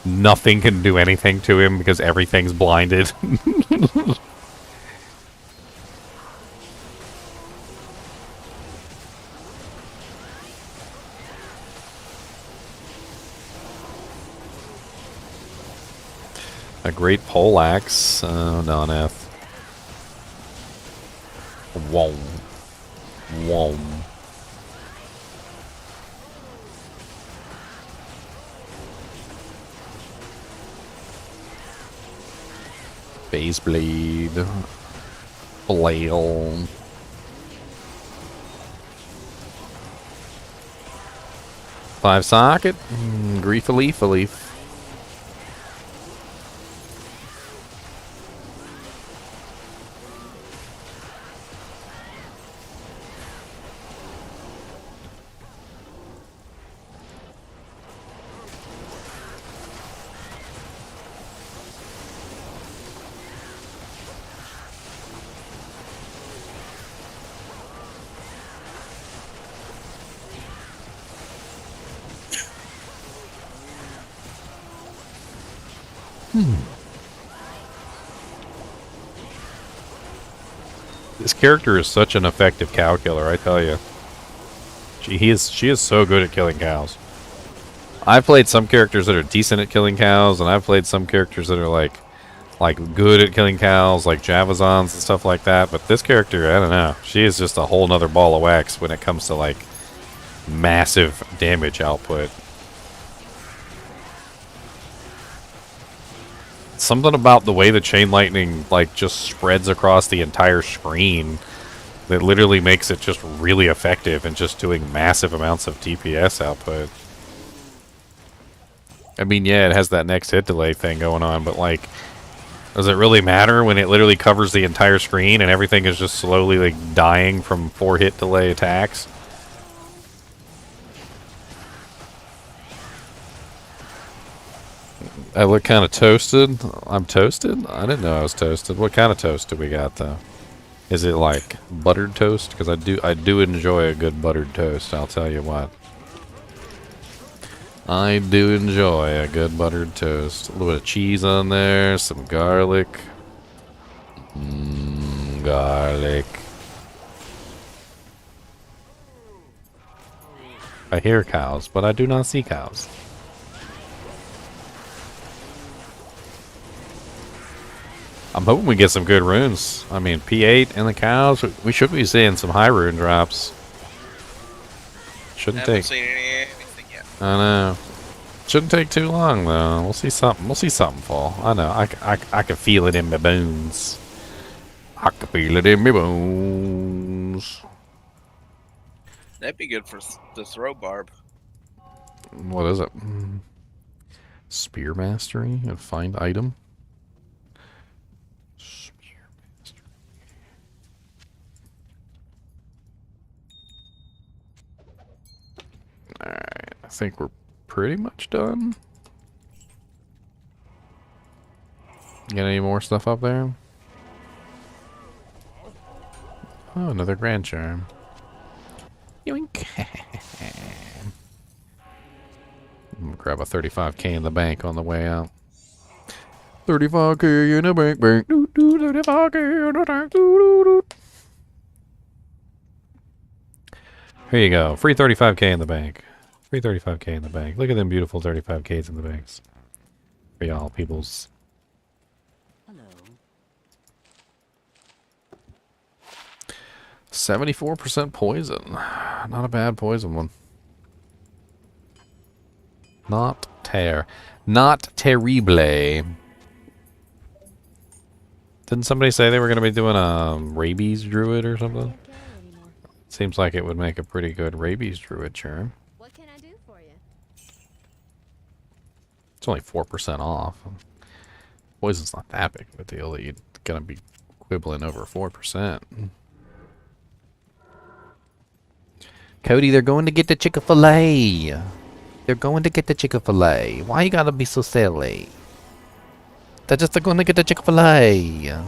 nothing can do anything to him because everything's blinded. A great poleaxe. Oh, non-F. Whoa. Whoa. Base blade. Flail. Five socket. Grief a leaf a leaf. This character is such an effective cow killer, I tell you. She is so good at killing cows. I've played some characters that are decent at killing cows, and I've played some characters that are like good at killing cows, like Javazons and stuff like that. But this character, I don't know. She is just a whole nother ball of wax when it comes to like massive damage output. Something about the way the chain lightning like just spreads across the entire screen that literally makes it just really effective and just doing massive amounts of DPS output. I mean, yeah, it has that next hit delay thing going on, but like, does it really matter when it literally covers the entire screen and everything is just slowly like dying from 4 hit delay attacks? I look kind of toasted. I'm toasted? I didn't know I was toasted. What kind of toast do we got, though? Is it like buttered toast? Because I do enjoy a good buttered toast, I'll tell you what. I do enjoy a good buttered toast. A little bit of cheese on there, some garlic. Garlic. I hear cows, but I do not see cows. I'm hoping we get some good runes. I mean, P8 and the cows, we should be seeing some high rune drops. Shouldn't take. Seen anything yet. I know. Shouldn't take too long though. We'll see something. We'll see something fall. I know. I can feel it in my bones. I can feel it in my bones. That'd be good for the throw barb. What is it? Spear mastery and find item. Alright, I think we're pretty much done. Got any more stuff up there? Oh, another grand charm. Yoink. I'm gonna grab a 35k in the bank on the way out. 35k in the bank, 35k in the bank. Here you go. Free 35k in the bank. Free 35k in the bank. Look at them beautiful 35ks in the banks. For y'all peoples. Hello. 74% poison. Not a bad poison one. Not terrible. Didn't somebody say they were going to be doing a rabies druid or something? Seems like it would make a pretty good rabies druid charm. What can I do for you? It's only 4% off. Poison's not that big of a deal that you're going to be quibbling over 4%. Cody, they're going to get the Chick-fil-A. They're going to get the Chick-fil-A. Why you gotta be so silly? They're going to get the Chick-fil-A.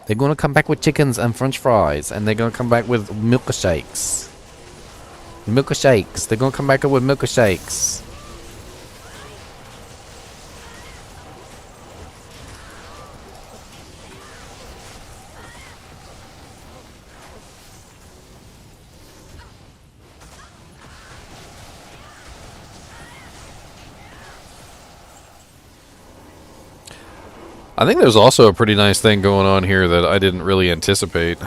They're going to come back with chickens and french fries. And they're going to come back with milkshakes. Milkshakes. They're going to come back with milkshakes. I think there's also a pretty nice thing going on here that I didn't really anticipate.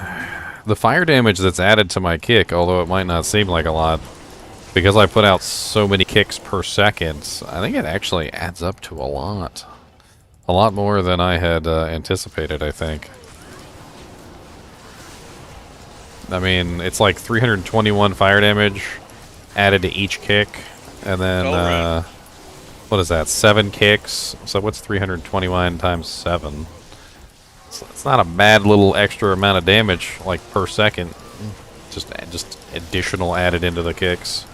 The fire damage that's added to my kick, although it might not seem like a lot, because I put out so many kicks per second, I think it actually adds up to a lot. A lot more than I had anticipated, I think. I mean, it's like 321 fire damage added to each kick, and then, what is that, 7 kicks? So what's 321 times 7? It's not a bad little extra amount of damage, like, per second. Just additional added into the kicks.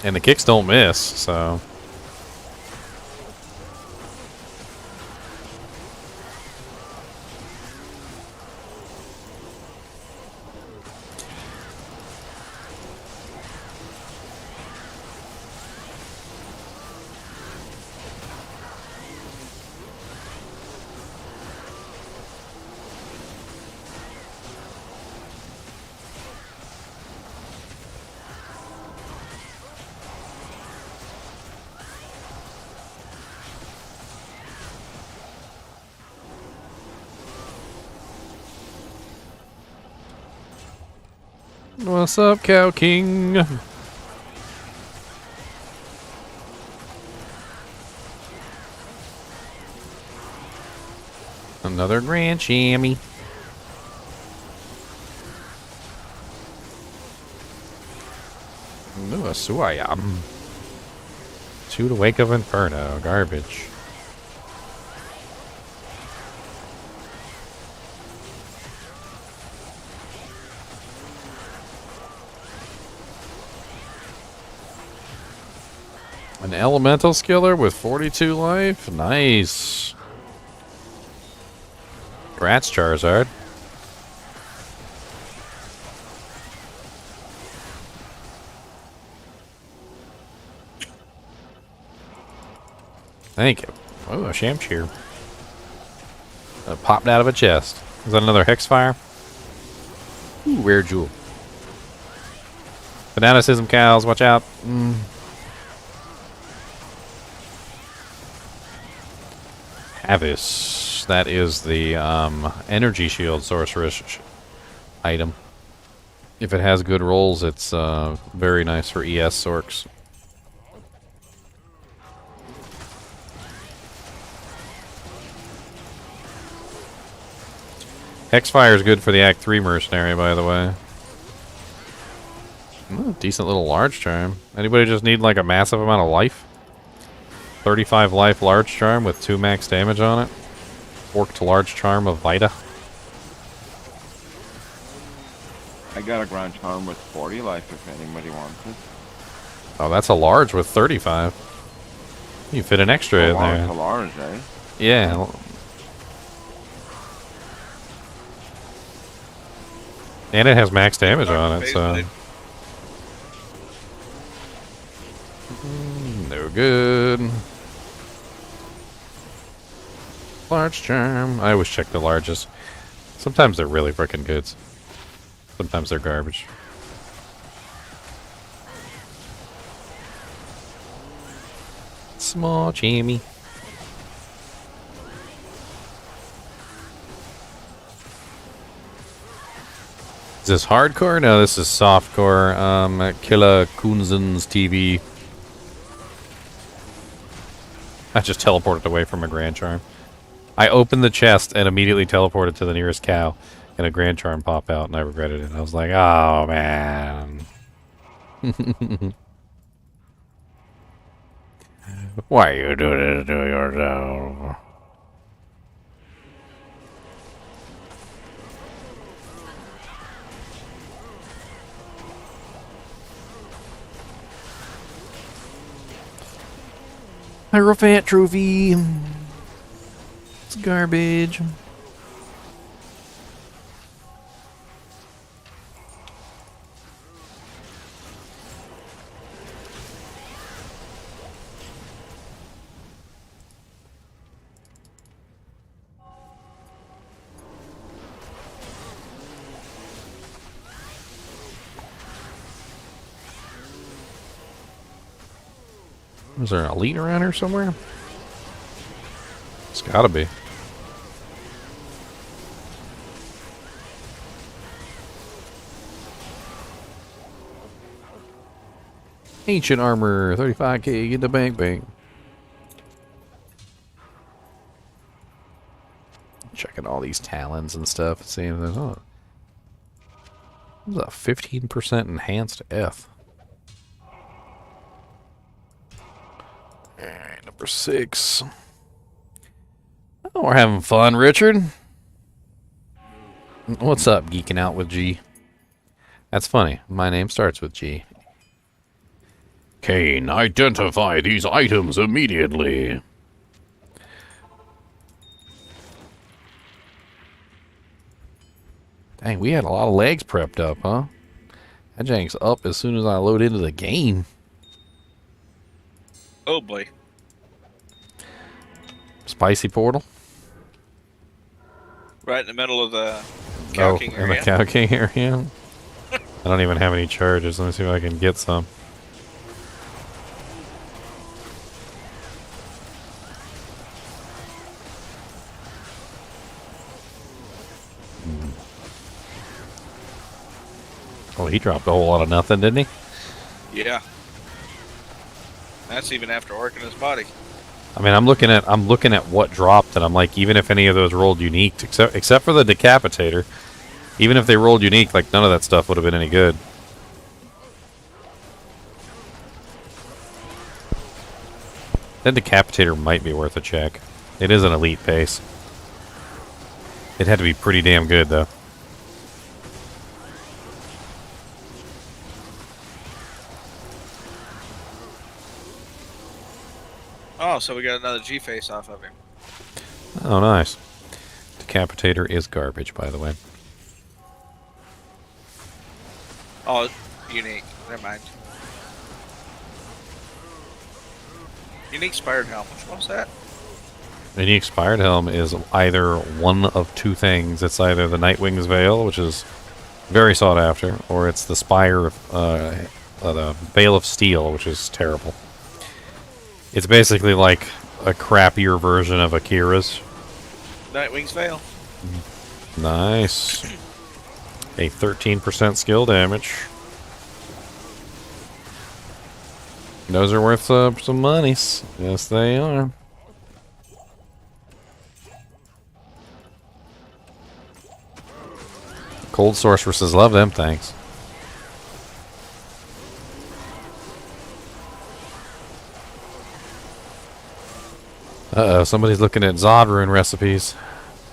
And the kicks don't miss, so... What's up, Cow King? Another grand chamois. Ooh, a suayam. To the wake of inferno. Garbage. An elemental skiller with 42 life? Nice. Rats, Charizard. Thank you. Oh, a Shamcheer. Popped out of a chest. Is that another Hexfire? Ooh, rare jewel. Fanaticism cows, watch out. Avis. That is the energy shield sorceress item. If it has good rolls, it's very nice for ES sorcs. Hexfire is good for the Act 3 mercenary, by the way. Ooh, decent little large charm. Anybody just need like a massive amount of life? 35 life large charm with 2 max damage on it. Forked large charm of Vita. I got a grand charm with 40 life if anybody wants it. Oh, that's a large with 35. You fit an extra in there. It's a large, eh? Yeah. And it has max damage on it, so... No good. Large charm. I always check the largest. Sometimes they're really freaking good. Sometimes they're garbage. Small jammy. Is this hardcore? No, this is softcore. Killa Kunzen's TV. I just teleported away from a Grand Charm. I opened the chest and immediately teleported to the nearest cow, and a Grand Charm popped out, and I regretted it. I was like, oh, man. Why are you doing it to yourself? Hierophant trophy. It's garbage. Is there an elite around here somewhere? It's gotta be. Ancient armor, 35k, get the bank. Checking all these talons and stuff, seeing if there's there's a 15% enhanced F. Alright, number 6. Oh, we're having fun, Richard. What's up, geeking out with G? That's funny. My name starts with G. Kane, identify these items immediately. Dang, we had a lot of legs prepped up, huh? That jank's up as soon as I load into the game. Oh boy. Spicy portal? Right in the middle of the Cow King in the area. Cow King area? I don't even have any charges. Let me see if I can get some. Oh, he dropped a whole lot of nothing, didn't he? Yeah. That's even after working his body. I mean, I'm looking at what dropped, and I'm like, even if any of those rolled unique, except for the decapitator, even if they rolled unique, like none of that stuff would have been any good. That decapitator might be worth a check. It is an elite pace. It had to be pretty damn good, though. Oh, so we got another G face off of him. Oh, nice. Decapitator is garbage, by the way. Oh, unique. Never mind. Unique Spired Helm. Which one was that? The unique Spired Helm is either one of two things. It's either the Nightwing's Veil, which is very sought after, or it's the Spire, the Veil of Steel, which is terrible. It's basically like a crappier version of Akira's. Nightwing's Veil. Nice. A 13% skill damage. Those are worth some monies. Yes, they are. Cold sorceresses love them, thanks. Uh-oh, somebody's looking at Zod rune recipes.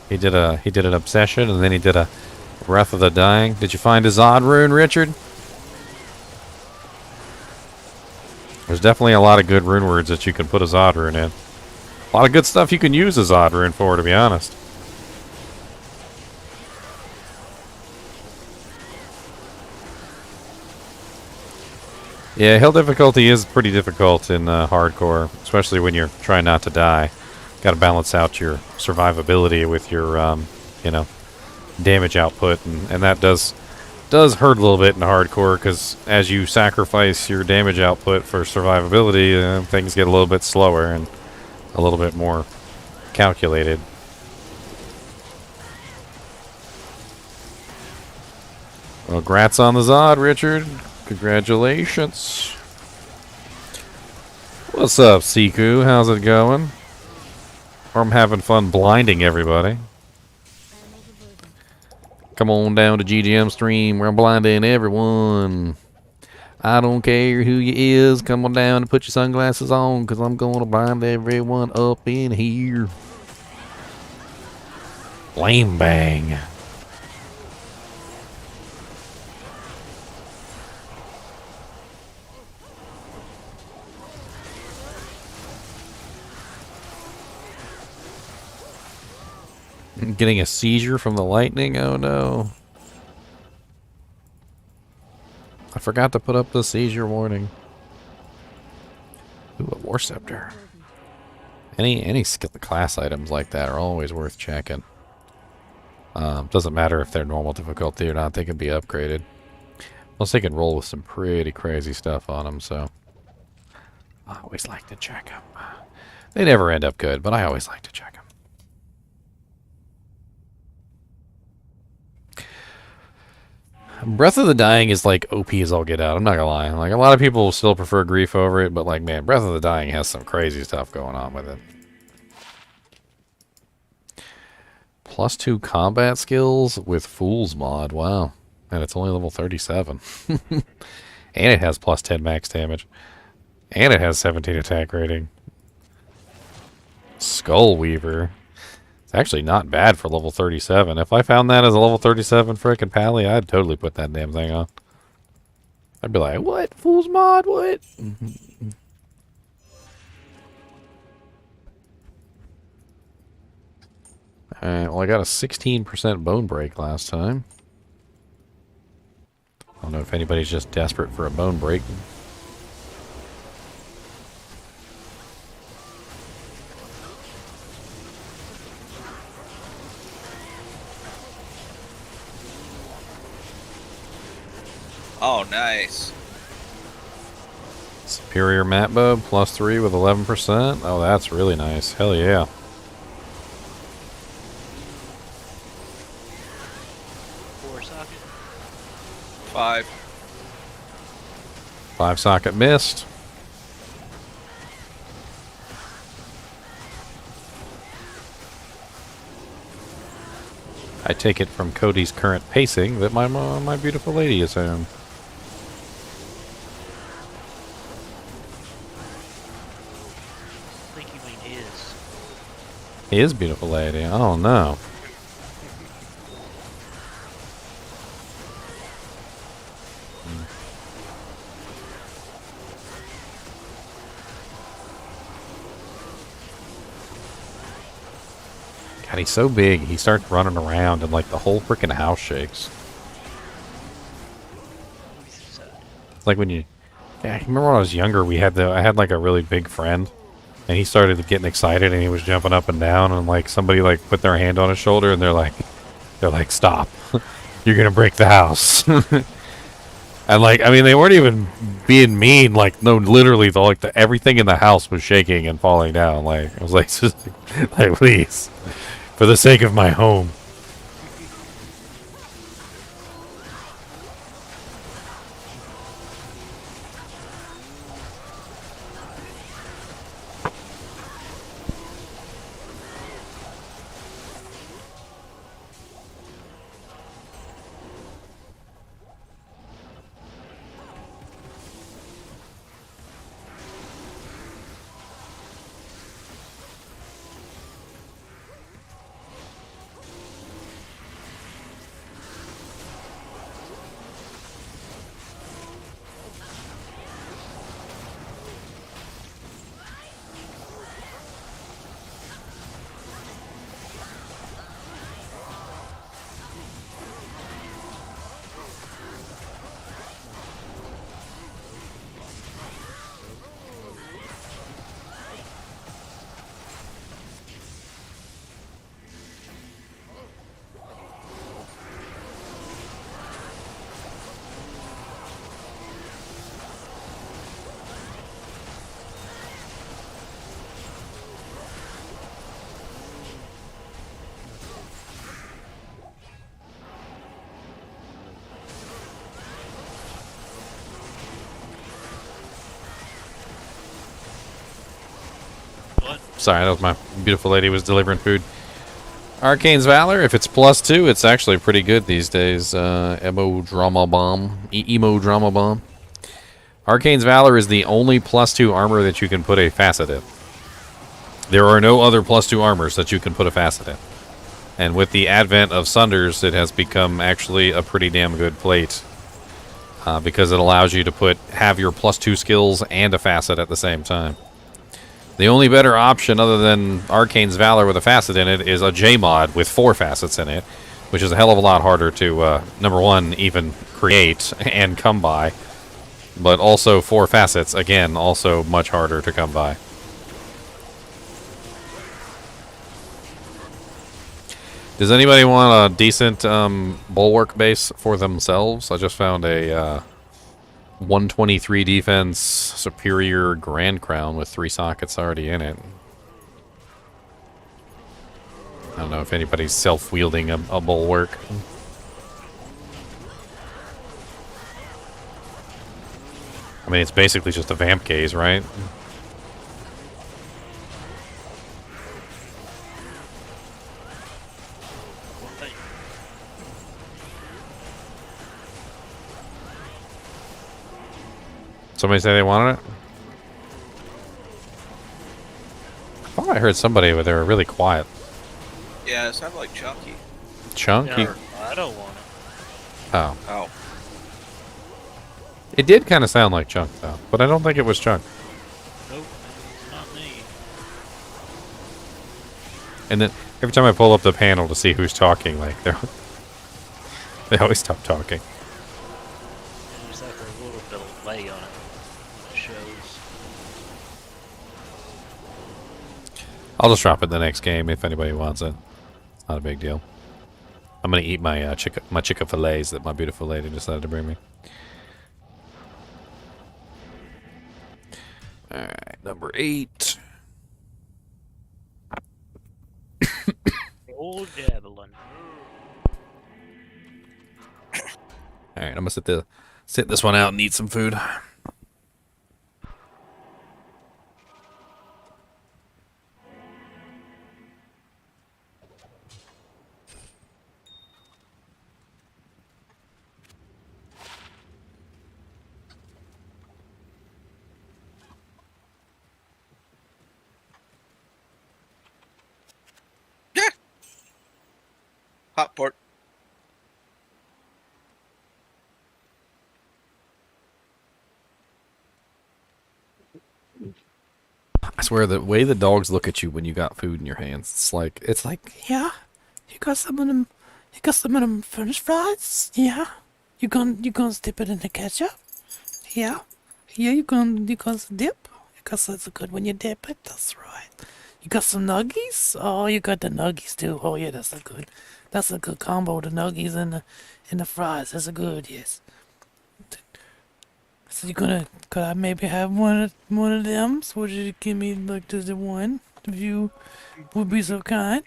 He did an obsession, and then he did a Wrath of the Dying. Did you find a Zod rune, Richard? There's definitely a lot of good rune words that you can put a Zod rune in. A lot of good stuff you can use a Zod rune for, to be honest. Yeah, hill difficulty is pretty difficult in hardcore, especially when you're trying not to die. Got to balance out your survivability with your, you know, damage output, and that does hurt a little bit in hardcore, because as you sacrifice your damage output for survivability, things get a little bit slower and a little bit more calculated. Well, grats on the Zod, Richard. Congratulations. What's up, Siku? How's it going? I'm having fun blinding everybody. Come on down to GGM stream where I'm blinding everyone. I don't care who you is. Come on down and put your sunglasses on, because I'm going to blind everyone up in here. Lame bang. Getting a seizure from the lightning? Oh no. I forgot to put up the seizure warning. Ooh, a War Scepter. Any skill class items like that are always worth checking. Doesn't matter if they're normal difficulty or not, they can be upgraded. Plus they can roll with some pretty crazy stuff on them, so I always like to check them. They never end up good, but I always like to check them. Breath of the Dying is like OP as all get out. I'm not gonna lie. Like a lot of people still prefer Grief over it, but like man, Breath of the Dying has some crazy stuff going on with it. +2 combat skills with Fool's mod. Wow. And it's only level 37. And it has +10 max damage. And it has 17 attack rating. Skull Weaver. It's actually not bad for level 37. If I found that as a level 37 frickin' pally, I'd totally put that damn thing on. I'd be like, what? Fool's mod? What? Alright, well I got a 16% bone break last time. I don't know if anybody's just desperate for a bone break. Oh, nice. Superior Mat Bow, +3 with 11%. Oh, that's really nice. Hell yeah. Five. 5 socket missed. I take it from Cody's current pacing that my beautiful lady is home. I think you mean His beautiful lady. Oh no. God, he's so big. He starts running around and like the whole freaking house shakes. It's like when you, yeah, remember when I was younger, I had like a really big friend, and he started getting excited and he was jumping up and down, and like somebody like put their hand on his shoulder and they're like, stop, you're gonna break the house. And like, I mean, they weren't even being mean. Like, no, literally, everything in the house was shaking and falling down. Like, I was like, just, like, please, for the sake of my home. Sorry, that was my beautiful lady was delivering food. Arcane's Valor, if it's +2, it's actually pretty good these days. Emo Drama Bomb. Emo Drama Bomb. Arcane's Valor is the only +2 armor that you can put a facet in. There are no other +2 armors that you can put a facet in. And with the advent of Sunders, it has become actually a pretty damn good plate. Because it allows you to have your +2 skills and a facet at the same time. The only better option other than Arcane's Valor with a facet in it is a J-mod with 4 facets in it, which is a hell of a lot harder to, number one, even create and come by. But also 4 facets, again, also much harder to come by. Does anybody want a decent bulwark base for themselves? I just found a 123 defense, superior Grand Crown with 3 sockets already in it. I don't know if anybody's self-wielding a bulwark. I mean, it's basically just a vamp gaze, right? Somebody say they wanted it? I thought I heard somebody, but they were really quiet. Yeah, it sounded like Chunky. Chunky? Yeah, I don't want it. Oh. Oh. It did kind of sound like Chunk, though, but I don't think it was Chunk. Nope, it's not me. And then every time I pull up the panel to see who's talking, like they always stop talking. There's like a little delay on it. It shows. I'll just drop it in the next game if anybody wants it. It's not a big deal. I'm gonna eat my chicken fillets that my beautiful lady decided to bring me. All right, number 8. Old javelin. All right, I'm gonna sit this one out and eat some food. Hot port. I swear the way the dogs look at you when you got food in your hands, it's like, yeah, you got some of them French fries, yeah. You gonna dip it in the ketchup, yeah. You gonna dip, because that's good when you dip it. That's right. You got some nuggies? Oh, you got the nuggies too. Oh yeah, that's a good combo. The nuggies and the fries. That's a good, yes. So could I maybe have one of them? So would you give me like just the one, if you would be so kind?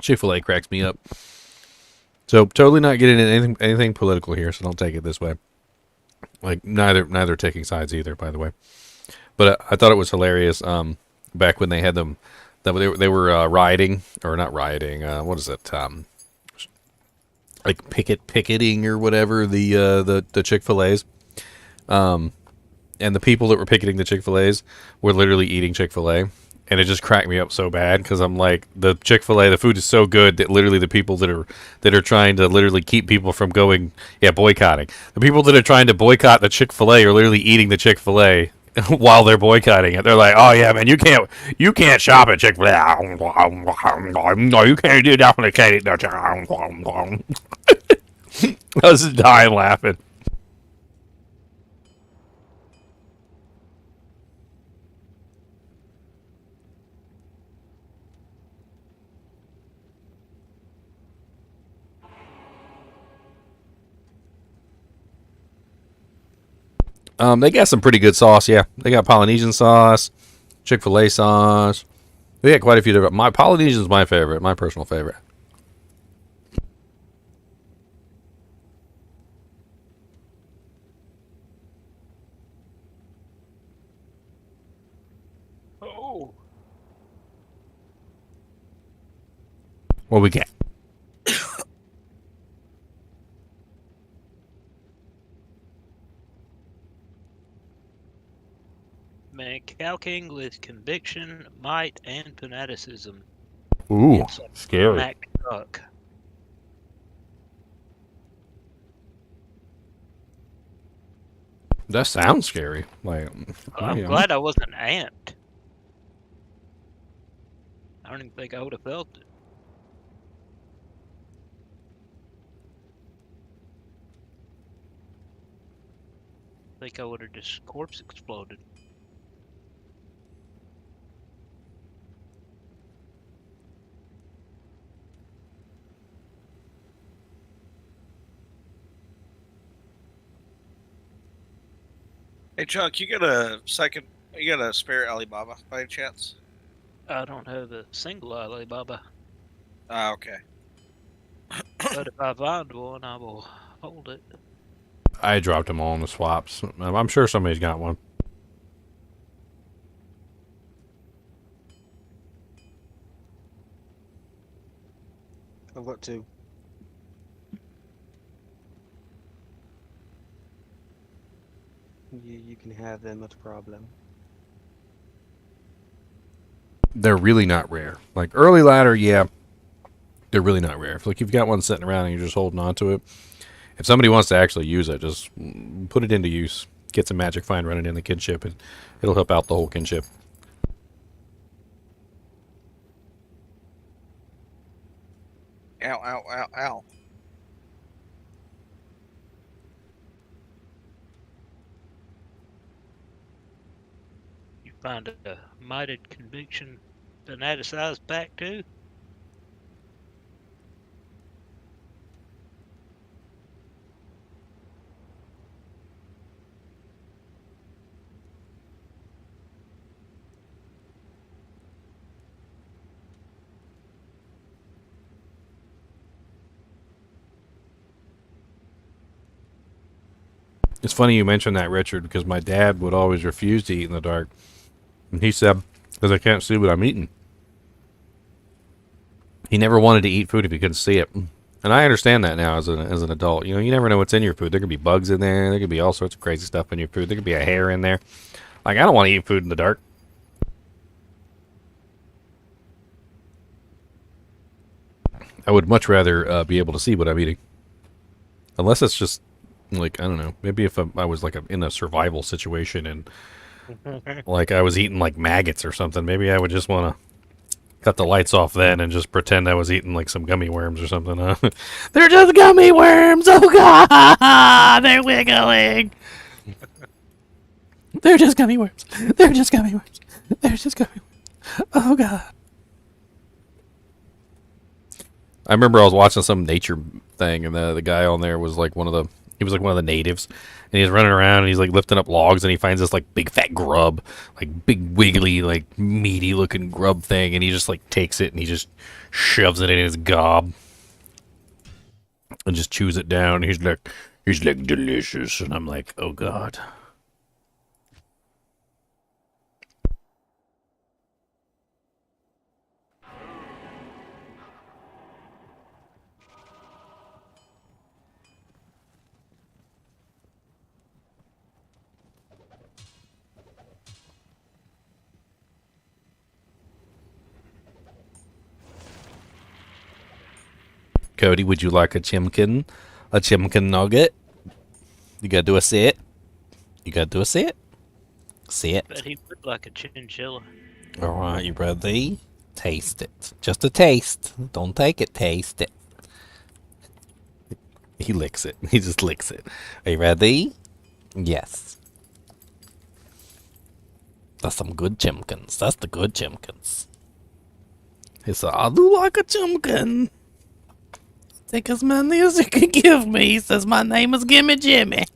Chick-fil-A cracks me up. So totally not getting anything political here, so don't take it this way. Like neither taking sides either, by the way. But I thought it was hilarious. Back when they had them, that they were rioting or not rioting. What is it? Like picketing or whatever the Chick-fil-A's. And the people that were picketing the Chick-fil-A's were literally eating Chick-fil-A. And it just cracked me up so bad because I'm like, the Chick-fil-A, the food is so good that literally the people that are trying to literally keep people from going, boycotting. The people that are trying to boycott the Chick-fil-A are literally eating the Chick-fil-A while they're boycotting it. They're like, oh yeah, man, you can't shop at Chick-fil-A. No, you can't do that when they can't eat that. I was just dying laughing. They got some pretty good sauce, yeah. They got Polynesian sauce, Chick-fil-A sauce. They got quite a few different. My Polynesian is my favorite, my personal favorite. Oh. What we got? Man, calking with conviction, might, and fanaticism. Ooh, It's like scary. Mac Duck. That sounds scary. Like, I'm yeah. glad I wasn't amped. I don't even think I would have felt it. I think I would have just corpse exploded. Hey, Chuck, you got a second? You got a spare Alibaba by any chance? I don't have a single Alibaba, Ah, okay. but if I find one, I will hold it. I dropped them all in the swaps. I'm sure somebody's got one. I've got two. You can have them, not a problem. They're really not rare. Like early ladder, yeah, they're really not rare. If like you've got one sitting around and you're just holding on to it, if somebody wants to actually use it, just put it into use. Get some magic find running in the kinship, and it'll help out the whole kinship. Ow, ow, ow, ow. You find a mighted conviction fanaticized pack too? It's funny you mentioned that, Richard, because my dad would always refuse to eat in the dark. And he said, because I can't see what I'm eating. He never wanted to eat food if he couldn't see it. And I understand that now as an adult. You know, you never know what's in your food. There could be bugs in there. There could be all sorts of crazy stuff in your food. There could be a hair in there. Like, I don't want to eat food in the dark. I would much rather be able to see what I'm eating. Unless it's just, like, I don't know. Maybe if I was, like, in a survival situation and, like, I was eating, like, maggots or something, maybe I would just want to cut the lights off then and just pretend I was eating, like, some gummy worms or something. They're just gummy worms! Oh, God! They're wiggling! They're just gummy worms. They're just gummy worms. They're just gummy worms. Oh, God. I remember I was watching some nature thing, and the guy on there was like one of the natives, and he's running around and he's like lifting up logs, and he finds this like big fat grub, like big wiggly like meaty looking grub thing, and he just like takes it and he just shoves it in his gob and just chews it down. He's like delicious, and I'm like, oh God. Cody, would you like a chimkin? A chimkin nugget? You gotta do a sit. You gotta do a sit. Sit. But he would like a chinchilla. Alright, you ready? Taste it. Just a taste. Don't take it, taste it. He licks it. He just licks it. Are you ready? Yes. That's some good chimkins. That's the good chimkins. He said, I do like a chimkin. Take as many as you can give me. He says, my name is Gimme Jimmy.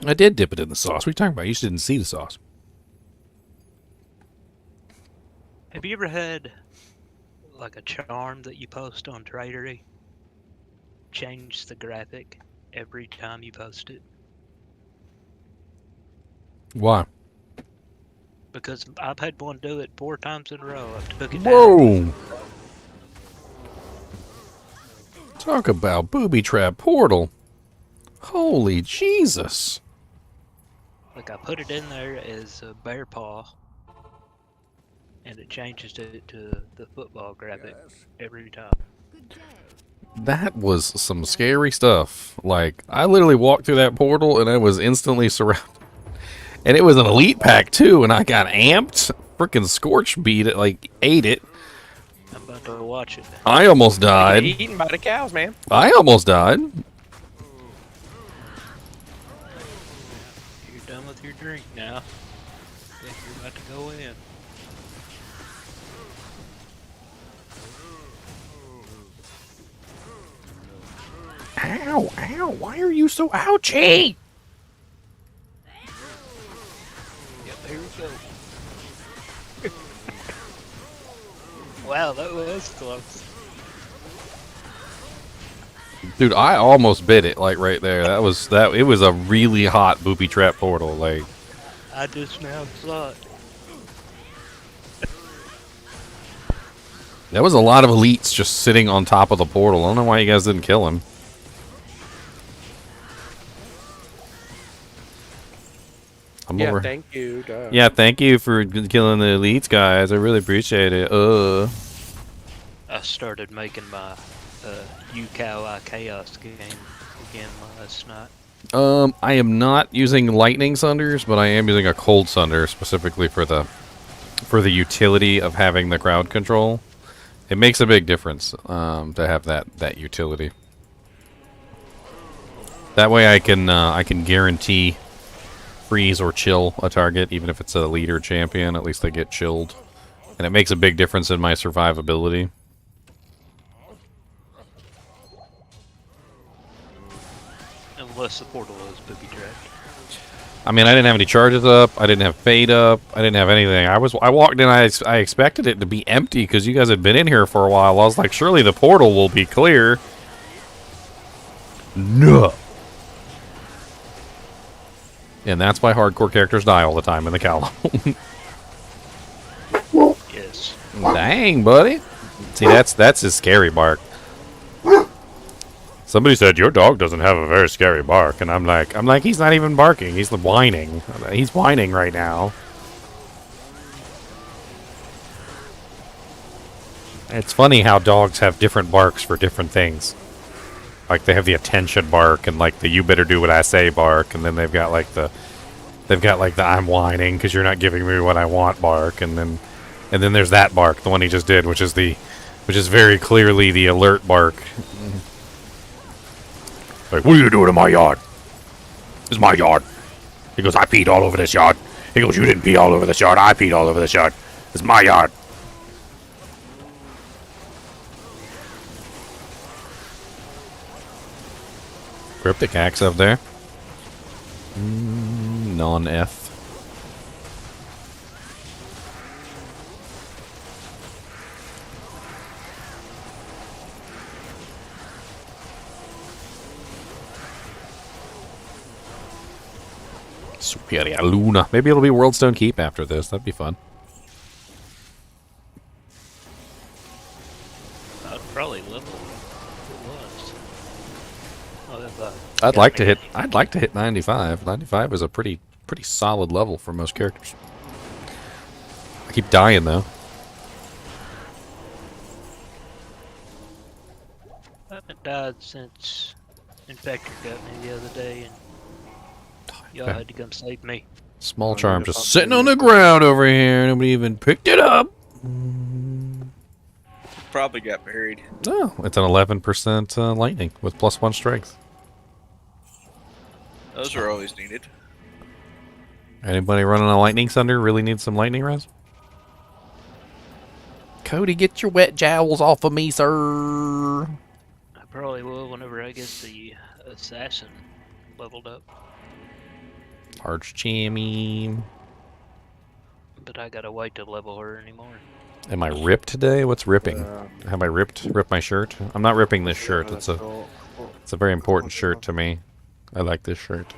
I did dip it in the sauce. What are you talking about? You just didn't see the sauce. Have you ever had like a charm that you post on Tradery? Change the graphic every time you post it? Why? Because I've had one do it 4 times in a row. I've took it down. Whoa! Talk about booby trap portal. Holy Jesus. Like I put it in there as a bear paw, and it changes it to the football graphic every time. That was some scary stuff. Like, I literally walked through that portal and I was instantly surrounded. And it was an elite pack too, and I got amped. Freaking Scorch beat it, like, ate it. I'm about to watch it. I almost died. Eaten by the cows, man. I almost died. You're done with your drink now. I think you're about to go in. Ow, ow, why are you so ouchy? Yep, here we go. Wow, that was close. Dude, I almost bit it, like, right there. It was a really hot booby trap portal, like. I just now saw it. There was a lot of elites just sitting on top of the portal. I don't know why you guys didn't kill him. Yeah, thank you. Duh. Yeah, thank you for killing the elites, guys. I really appreciate it. I started making my UKOI Chaos game again last night. I am not using lightning sunders, but I am using a cold sunder specifically for the utility of having the crowd control. It makes a big difference to have that utility. That way I can guarantee freeze or chill a target, even if it's a leader champion. At least they get chilled, and it makes a big difference in my survivability. Unless the portal is booby trapped. I mean, I didn't have any charges up. I didn't have fade up. I didn't have anything. I walked in. I expected it to be empty because you guys had been in here for a while. I was like, surely the portal will be clear. No. And that's why hardcore characters die all the time in the Calum. Yes. Dang, buddy. See, that's his scary bark. Somebody said your dog doesn't have a very scary bark, and I'm like, he's not even barking. He's whining. He's whining right now. It's funny how dogs have different barks for different things. Like they have the attention bark and like the "you better do what I say" bark, and then they've got like the "I'm whining because you're not giving me what I want" bark, and then there's that bark, the one he just did, which is very clearly the alert bark. Like, what are you doing in my yard? This is my yard. He goes, I peed all over this yard. He goes, you didn't pee all over this yard. I peed all over this yard. It's my yard. Cryptic axe up there. Non-F. Superior Luna. Maybe it'll be Worldstone Keep after this. That'd be fun. I'd probably level if it was. I'd like to hit 95. 95 is a pretty solid level for most characters. I keep dying though. I haven't died since Infector got me the other day, and y'all had to come save me. Small charm just sitting on the ground over here. Nobody even picked it up. Probably got buried. No, it's an 11% lightning with +1 strength. Those are always needed. Anybody running a lightning thunder really needs some lightning res? Cody, get your wet jowls off of me, sir. I probably will whenever I get the assassin leveled up. Large jammy. But I gotta wait to level her anymore. Am I ripped today? What's ripping? Have I ripped my shirt? I'm not ripping this shirt. It's a very important shirt to me. I like this shirt.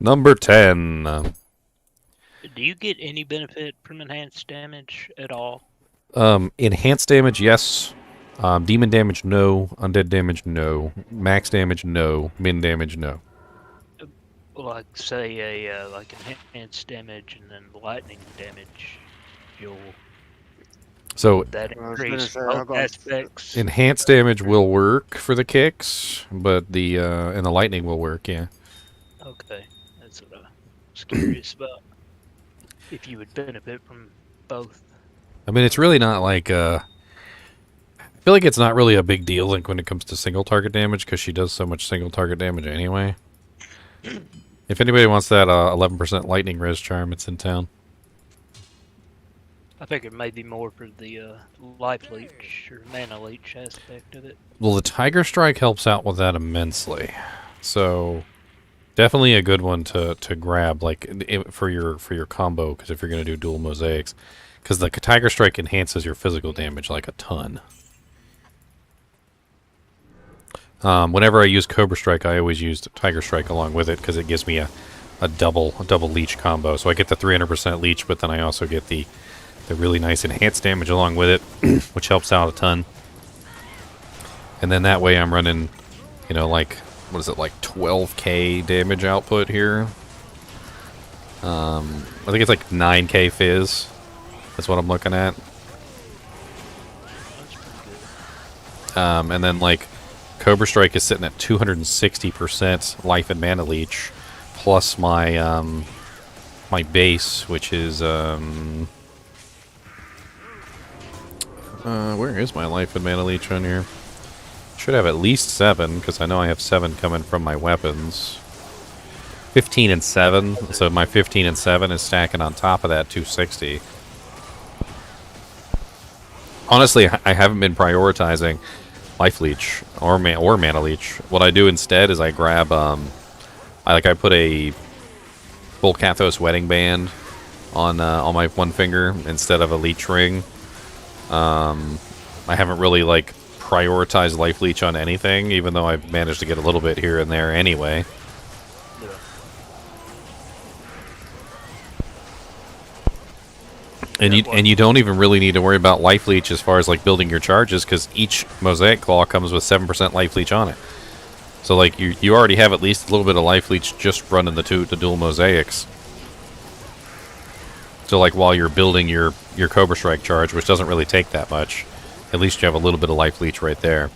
Number 10. Do you get any benefit from enhanced damage at all? Enhanced damage, yes. Demon damage, no. Undead damage, no. Max damage, no. Min damage, no. Like say a like enhanced damage and then lightning damage, you'll So that increase both aspects. enhanced damage will work for the kicks, but the and the lightning will work, yeah. Okay, that's what I was curious about. If you would benefit from both. I mean, it's really not like I feel like it's not really a big deal like when it comes to single target damage because she does so much single target damage anyway. If anybody wants that 11% lightning res charm, it's in town. I think it may be more for the life leech or mana leech aspect of it. Well, the Tiger Strike helps out with that immensely. So definitely a good one to grab like for your combo because if you're going to do dual mosaics because the Tiger Strike enhances your physical damage like a ton. Whenever I use Cobra Strike, I always use Tiger Strike along with it because it gives me a double leech combo. So I get the 300% leech, but then I also get the really nice enhanced damage along with it, which helps out a ton. And then that way I'm running, you know, like, what is it, like 12k damage output here? I think it's like 9k fizz. That's what I'm looking at. And then like Cobra Strike is sitting at 260% life and mana leech, plus my my base, which is where is my life and mana leech on here? Should have at least 7 because I know I have 7 coming from my weapons. 15 and 7, so my 15 and 7 is stacking on top of that 260. Honestly, I haven't been prioritizing life leech or mana leech. What I do instead is I grab I put a full Kathos wedding band on my one finger instead of a leech ring. I haven't really like prioritized life leech on anything, even though I've managed to get a little bit here and there anyway. And you don't even really need to worry about life leech as far as like building your charges because each mosaic claw comes with 7% life leech on it. So like you already have at least a little bit of life leech just running the dual mosaics. So like while you're building your Cobra Strike charge, which doesn't really take that much, at least you have a little bit of life leech right there.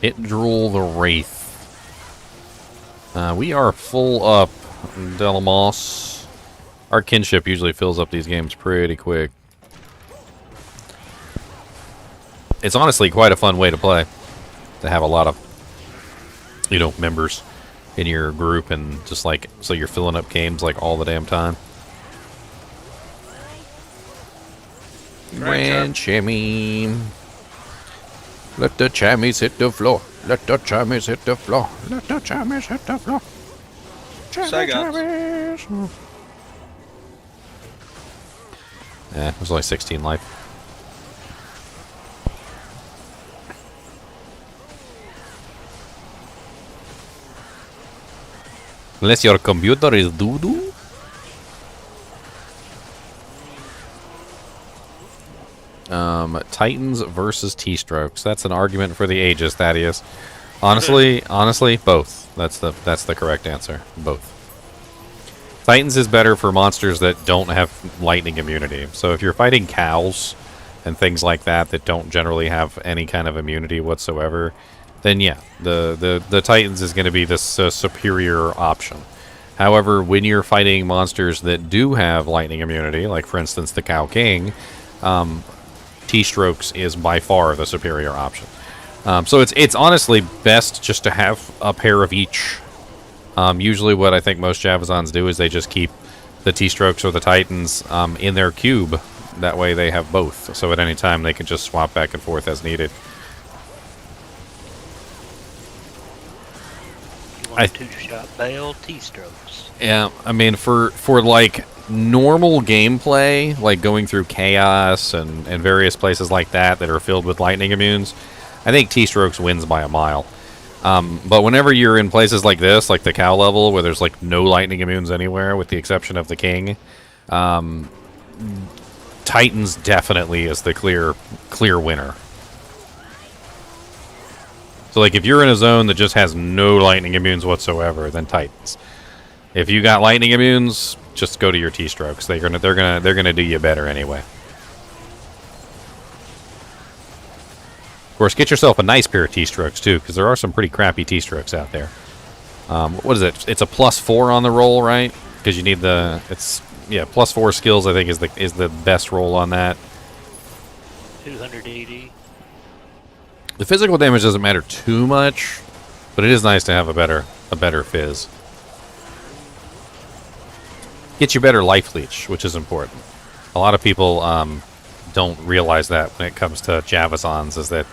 It drool the Wraith. We are full up, Delamos. Our kinship usually fills up these games pretty quick. It's honestly quite a fun way to play. To have a lot of, you know, members in your group and just like, so you're filling up games like all the damn time. Grand Chimmy. Let the chammies hit the floor. Let the chammies hit the floor. Let the chammies hit the floor. Chammies. There's only 16 life. Unless your computer is doo-doo. Titans versus T-strokes. That's an argument for the ages, Thaddeus. Honestly, both. That's the correct answer. Both. Titans is better for monsters that don't have lightning immunity. So if you're fighting cows and things like that that don't generally have any kind of immunity whatsoever, then yeah, the Titans is going to be the superior option. However, when you're fighting monsters that do have lightning immunity, like for instance the Cow King, T-strokes is by far the superior option. So it's honestly best just to have a pair of each. Usually what I think most Javazons do is they just keep the T-strokes or the Titans in their cube. That way they have both. So at any time they can just swap back and forth as needed. You want two-shot bale, T-strokes. Yeah, I mean, for like normal gameplay, like going through chaos and various places like that that are filled with lightning immunes, I think T-strokes wins by a mile. But whenever you're in places like this, like the cow level, where there's like no lightning immunes anywhere, with the exception of the king, Titans definitely is the clear winner. So like if you're in a zone that just has no lightning immunes whatsoever, then Titans. If you got lightning immunes, just go to your T-strokes. They're gonna do you better anyway. Of course, get yourself a nice pair of T-strokes too, because there are some pretty crappy T-strokes out there. What is it? It's a +4 on the roll, right? Because you need +4 skills. I think is the best roll on that. 280. The physical damage doesn't matter too much, but it is nice to have a better fizz. Gets you better life leech, which is important. A lot of people don't realize that when it comes to Javazons, is that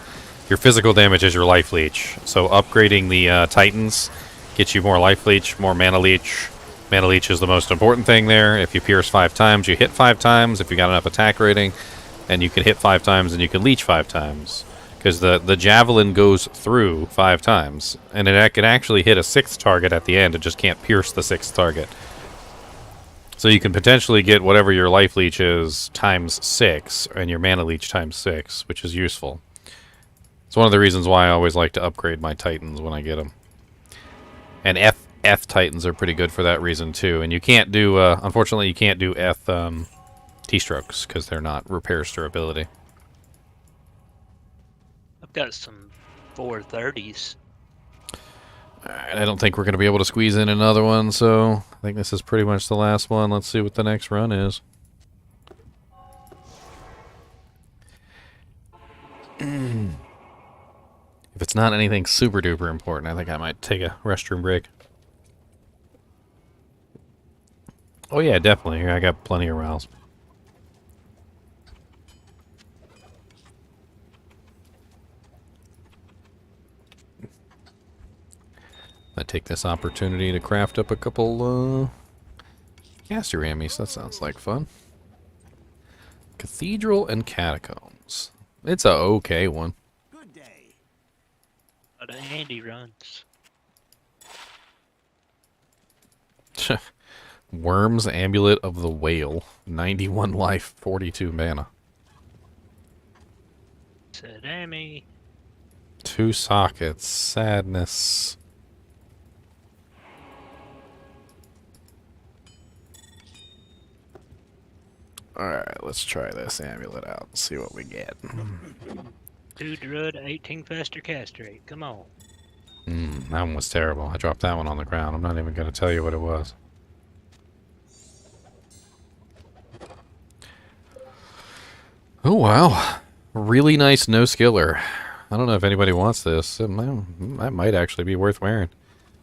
your physical damage is your life leech. So upgrading the Titans gets you more life leech, more mana leech. Mana leech is the most important thing there. If you pierce 5 times, you hit 5 times. If you got enough attack rating, and you can hit 5 times, and you can leech 5 times. Because the javelin goes through 5 times, and it can actually hit a 6th target at the end. It just can't pierce the 6th target. So you can potentially get whatever your life leech is times 6, and your mana leech times 6, which is useful. It's one of the reasons why I always like to upgrade my Titans when I get them. And F Titans are pretty good for that reason too. And you can't do, unfortunately, you can't do F T-strokes because they're not repair durability. I've got some 430s. Alright, I don't think we're going to be able to squeeze in another one, so I think this is pretty much the last one. Let's see what the next run is. If it's not anything super duper important, I think I might take a restroom break. Oh yeah, definitely. Here, I got plenty of rows. I take this opportunity to craft up a couple caster ammies. That sounds like fun. Cathedral and Catacombs. It's a okay one. Good day. But Andy runs. Worm's Amulet of the Whale. 91 life, 42 mana. Said Amy. 2 sockets. Sadness. Alright, let's try this amulet out and see what we get. 2 Druid, 18 faster cast rate. Come on. That one was terrible. I dropped that one on the ground. I'm not even going to tell you what it was. Oh, wow. Really nice no-skiller. I don't know if anybody wants this. That might actually be worth wearing.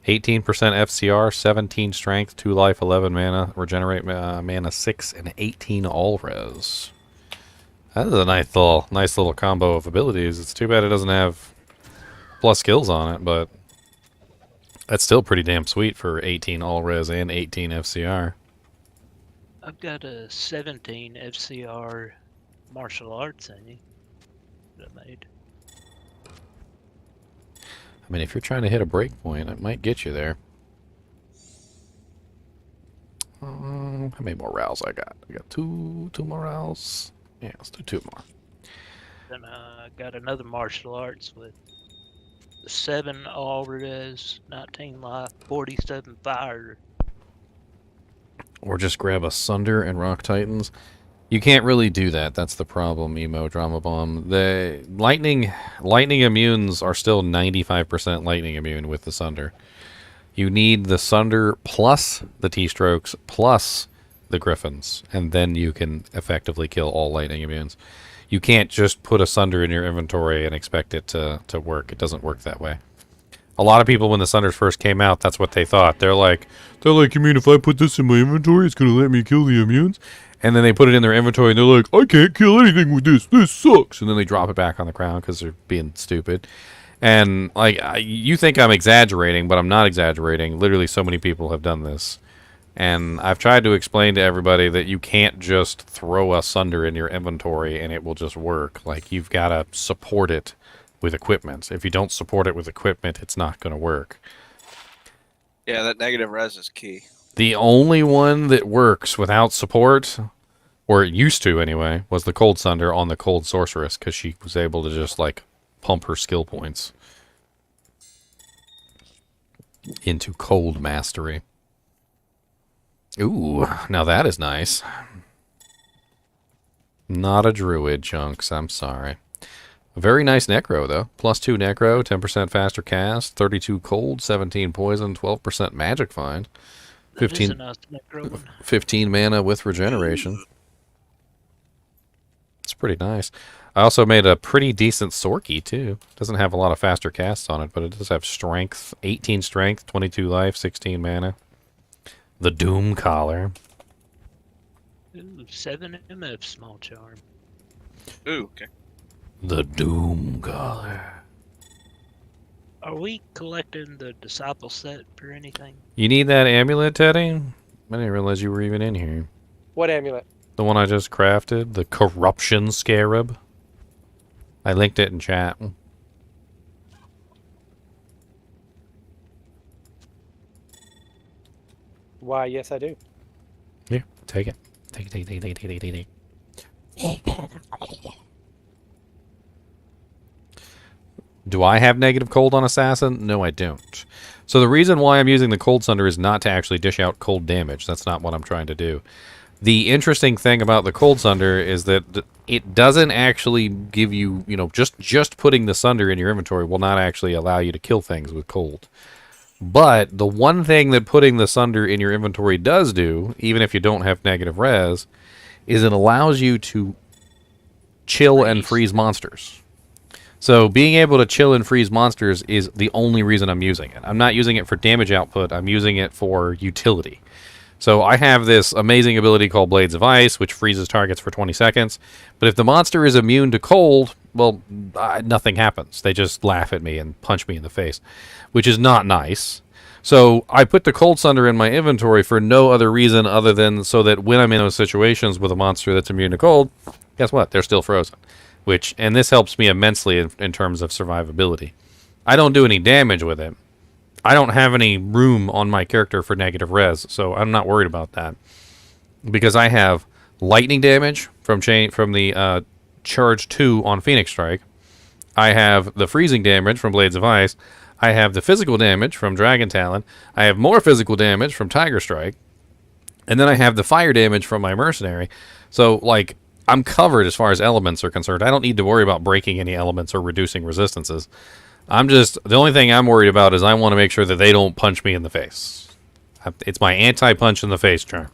18% FCR, 17 strength, 2 life, 11 mana, regenerate mana 6, and 18 all res. That is a nice little combo of abilities. It's too bad it doesn't have plus skills on it, but that's still pretty damn sweet for 18 all res and 18 FCR. I've got a 17 FCR martial arts thingy that I made. I mean, if you're trying to hit a break point, it might get you there. How many more rows I got? I got two more rows. Yeah, let's do 2 more. Then I got another martial arts with the 7 all res, 19 life, 47 fire. Or just grab a Sunder and Rock Titans. You can't really do that. That's the problem, Emo Drama Bomb. The lightning immunes are still 95% lightning immune with the Sunder. You need the Sunder plus the T-strokes plus the Griffins, and then you can effectively kill all lightning immunes. You can't just put a Sunder in your inventory and expect it to work. It doesn't work that way. A lot of people, when the Sunders first came out, that's what they thought. They're like, you mean if I put this in my inventory, it's going to let me kill the immunes? And then they put it in their inventory, and they're like, I can't kill anything with this. This sucks. And then they drop it back on the ground because they're being stupid. And, like, you think I'm exaggerating, but I'm not exaggerating. Literally, so many people have done this. And I've tried to explain to everybody that you can't just throw a Sunder in your inventory and it will just work. Like, you've got to support it with equipment. If you don't support it with equipment, it's not going to work. Yeah, that negative res is key. The only one that works without support, or it used to anyway, was the Cold Sunder on the Cold Sorceress, because she was able to just, like, pump her skill points into Cold Mastery. Ooh, now that is nice. Not a druid, Chunks. I'm sorry. A very nice Necro, though. +2 Necro, 10% faster cast, 32 cold, 17 poison, 12% magic find. 15, 15 mana with regeneration. It's pretty nice. I also made a pretty decent Sorky, too. Doesn't have a lot of faster casts on it, but it does have strength. 18 strength, 22 life, 16 mana. The Doom Collar. Ooh, 7 MF small charm. Ooh, okay. The Doom Collar. Are we collecting the Disciple set for anything? You need that amulet, Teddy? I didn't realize you were even in here. What amulet? The one I just crafted. The Corruption Scarab. I linked it in chat. Why, yes, I do. Here, take it. Take it. Do I have negative cold on Assassin? No, I don't. So the reason why I'm using the Cold Sunder is not to actually dish out cold damage. That's not what I'm trying to do. The interesting thing about the Cold Sunder is that it doesn't actually give you, just putting the Sunder in your inventory will not actually allow you to kill things with cold. But the one thing that putting the Sunder in your inventory does do, even if you don't have negative res, is it allows you to chill and freeze monsters. So being able to chill and freeze monsters is the only reason I'm using it. I'm not using it for damage output, I'm using it for utility. So I have this amazing ability called Blades of Ice, which freezes targets for 20 seconds. But if the monster is immune to cold, well, nothing happens. They just laugh at me and punch me in the face, which is not nice. So I put the Cold Sunder in my inventory for no other reason other than so that when I'm in those situations with a monster that's immune to cold, guess what? They're still frozen. And this helps me immensely in terms of survivability. I don't do any damage with it. I don't have any room on my character for negative res, so I'm not worried about that. Because I have lightning damage from the Charge 2 on Phoenix Strike. I have the freezing damage from Blades of Ice. I have the physical damage from Dragon Talon. I have more physical damage from Tiger Strike. And then I have the fire damage from my Mercenary. So, like, I'm covered as far as elements are concerned. I don't need to worry about breaking any elements or reducing resistances. The only thing I'm worried about is I want to make sure that they don't punch me in the face. It's my anti-punch in the face charm.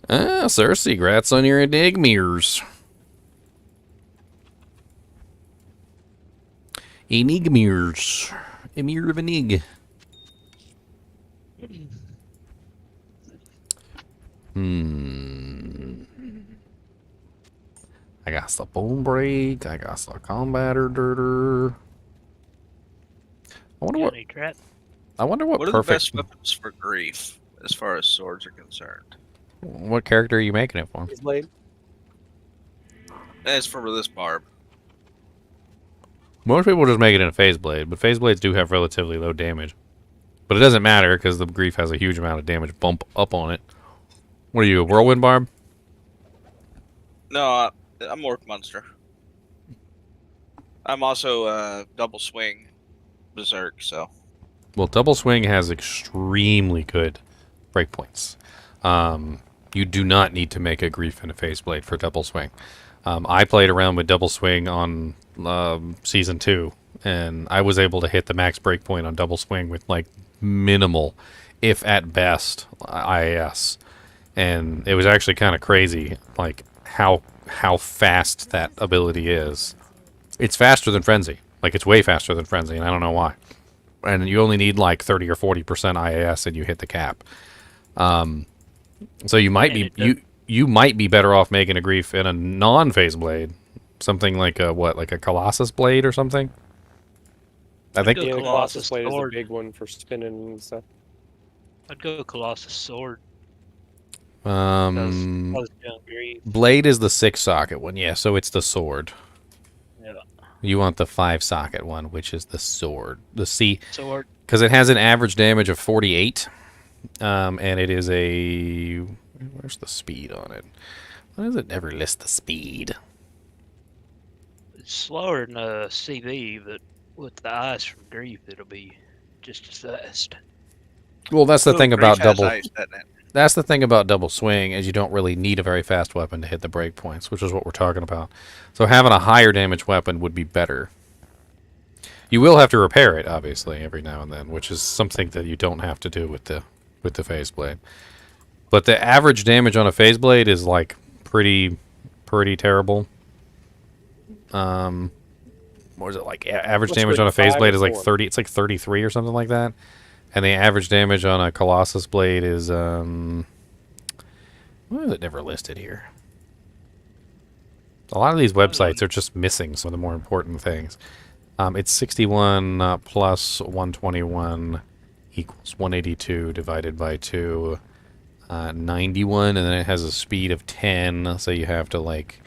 Cersei, grats on your enigmers. Enigmers. Emir of Enig. I got the bone break. I got the combator dirter. I wonder what What are perfect. the best weapons for grief as far as swords are concerned? What character are you making it for? His blade. As for this barb. Most people just make it in a phase blade, but phase blades do have relatively low damage. But it doesn't matter because the grief has a huge amount of damage bump up on it. What are you, a whirlwind barb? No, I'm Orc Monster. I'm also double swing berserk, so. Well, double swing has extremely good breakpoints. You do not need to make a grief and a phase blade for double swing. I played around with double swing on season 2, and I was able to hit the max breakpoint on double swing with like minimal, if at best, IAS. and it was actually kind of crazy, like how fast that ability is. It's faster than Frenzy. Like it's way faster than Frenzy, and I don't know why. And you only need like 30 or 40% IAS, and you hit the cap. So you might you might be better off making a grief in a non-phase blade, something like a like a Colossus blade or something. I think the Colossus blade is the sword. big one for spinning and stuff. I'd go Colossus sword. Blade is the 6-socket one, yeah. So it's the sword. Yeah. You want the 5-socket one, which is the sword. The C, Sword. because it has an average damage of 48, and it is a. Where's the speed on it? Why does it never list the speed? It's slower than a CV, but with the ice from grief, it'll be just as fast. Well, that's the Ooh, thing Grief about has double. ice, doesn't it? That's the thing about double swing, is you don't really need a very fast weapon to hit the break points, which is what we're talking about. So having a higher damage weapon would be better. You will have to repair it, obviously, every now and then, which is something that you don't have to do with the phase blade. But the average damage on a phase blade is like pretty terrible. What is it like? Average damage on a phase blade is like 30. It's like 33 or something like that. And the average damage on a Colossus blade is why is it never listed here? A lot of these websites are just missing some of the more important things. It's 61 plus 121 equals 182 divided by 2, 91, and then it has a speed of 10, so you have to like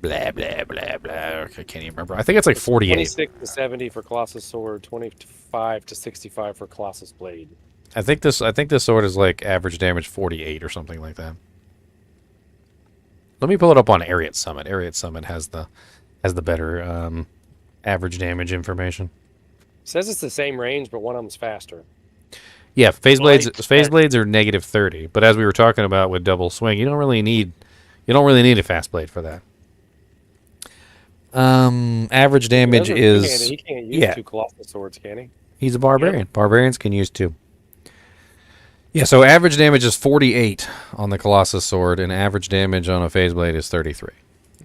blah blah blah blah. I can't even remember. I think it's like 48. 26 to 70 for Colossus sword, 25 to 65 for Colossus blade. I think this sword is like average damage 48 or something like that. Let me pull it up on Ariat Summit. Ariat Summit has the better average damage information. It says it's the same range, but one of them's faster. Yeah, phase blades are negative 30, but as we were talking about with double swing, you don't really need a fast blade for that. Average damage is He can't use 2 Colossus swords, can he? He's a barbarian. Yep. Barbarians can use 2. Yeah, so average damage is 48 on the Colossus sword, and average damage on a phase blade is 33.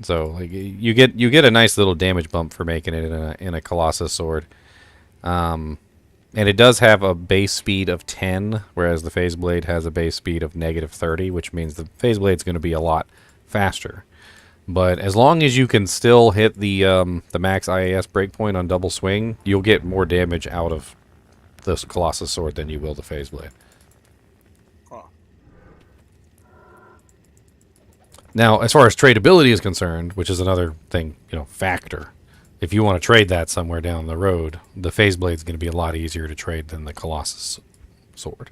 So like you get a nice little damage bump for making it in a Colossus sword. And it does have a base speed of 10, whereas the phase blade has a base speed of negative 30, which means the phase blade's going to be a lot faster. But as long as you can still hit the max IAS breakpoint on double swing, you'll get more damage out of this Colossus sword than you will the phase blade. Now, as far as tradability is concerned, which is another thing, factor. If you want to trade that somewhere down the road, the phase blade is going to be a lot easier to trade than the Colossus sword.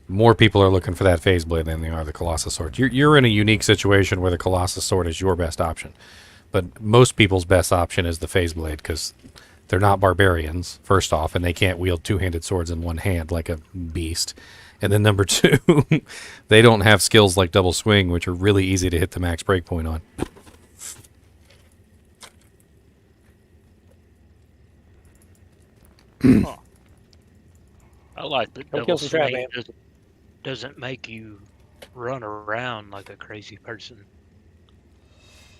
More people are looking for that phase blade than they are the Colossus sword. You're in a unique situation where the Colossus sword is your best option, but most people's best option is the phase blade because they're not barbarians, first off, and they can't wield 2-handed swords in one hand like a beast. And then number 2, they don't have skills like double swing, which are really easy to hit the max breakpoint on. I like that double swing doesn't make you run around like a crazy person.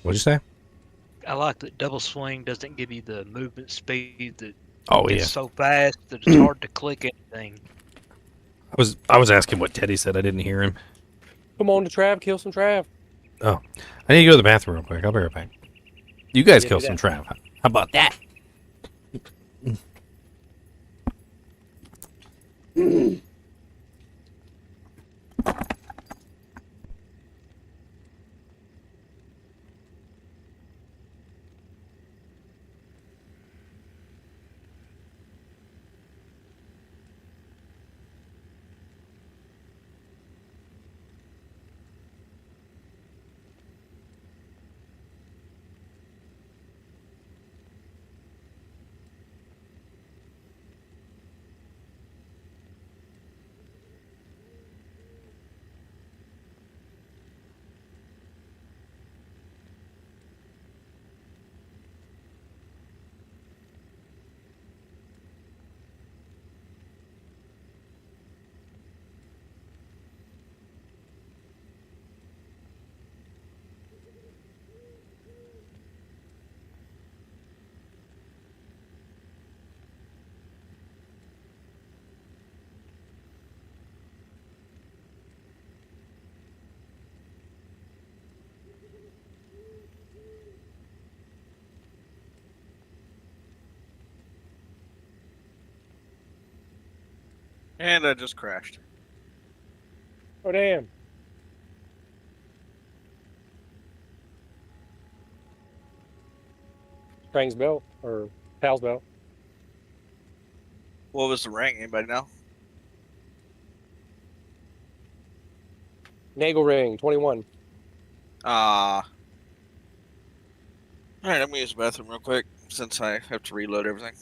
What'd you say? I like that double swing doesn't give you the movement speed that is so fast that it's hard to click anything. I was asking what Teddy said. I didn't hear him. Come on to Trav, kill some Trav. Oh, I need to go to the bathroom real quick. I'll be right back. You guys kill some Trav. How about that? And I just crashed. Oh damn. Krang's belt or Pal's belt. What was the rank? Anybody know? Nagel ring 21. Alright, I'm gonna use the bathroom real quick since I have to reload everything.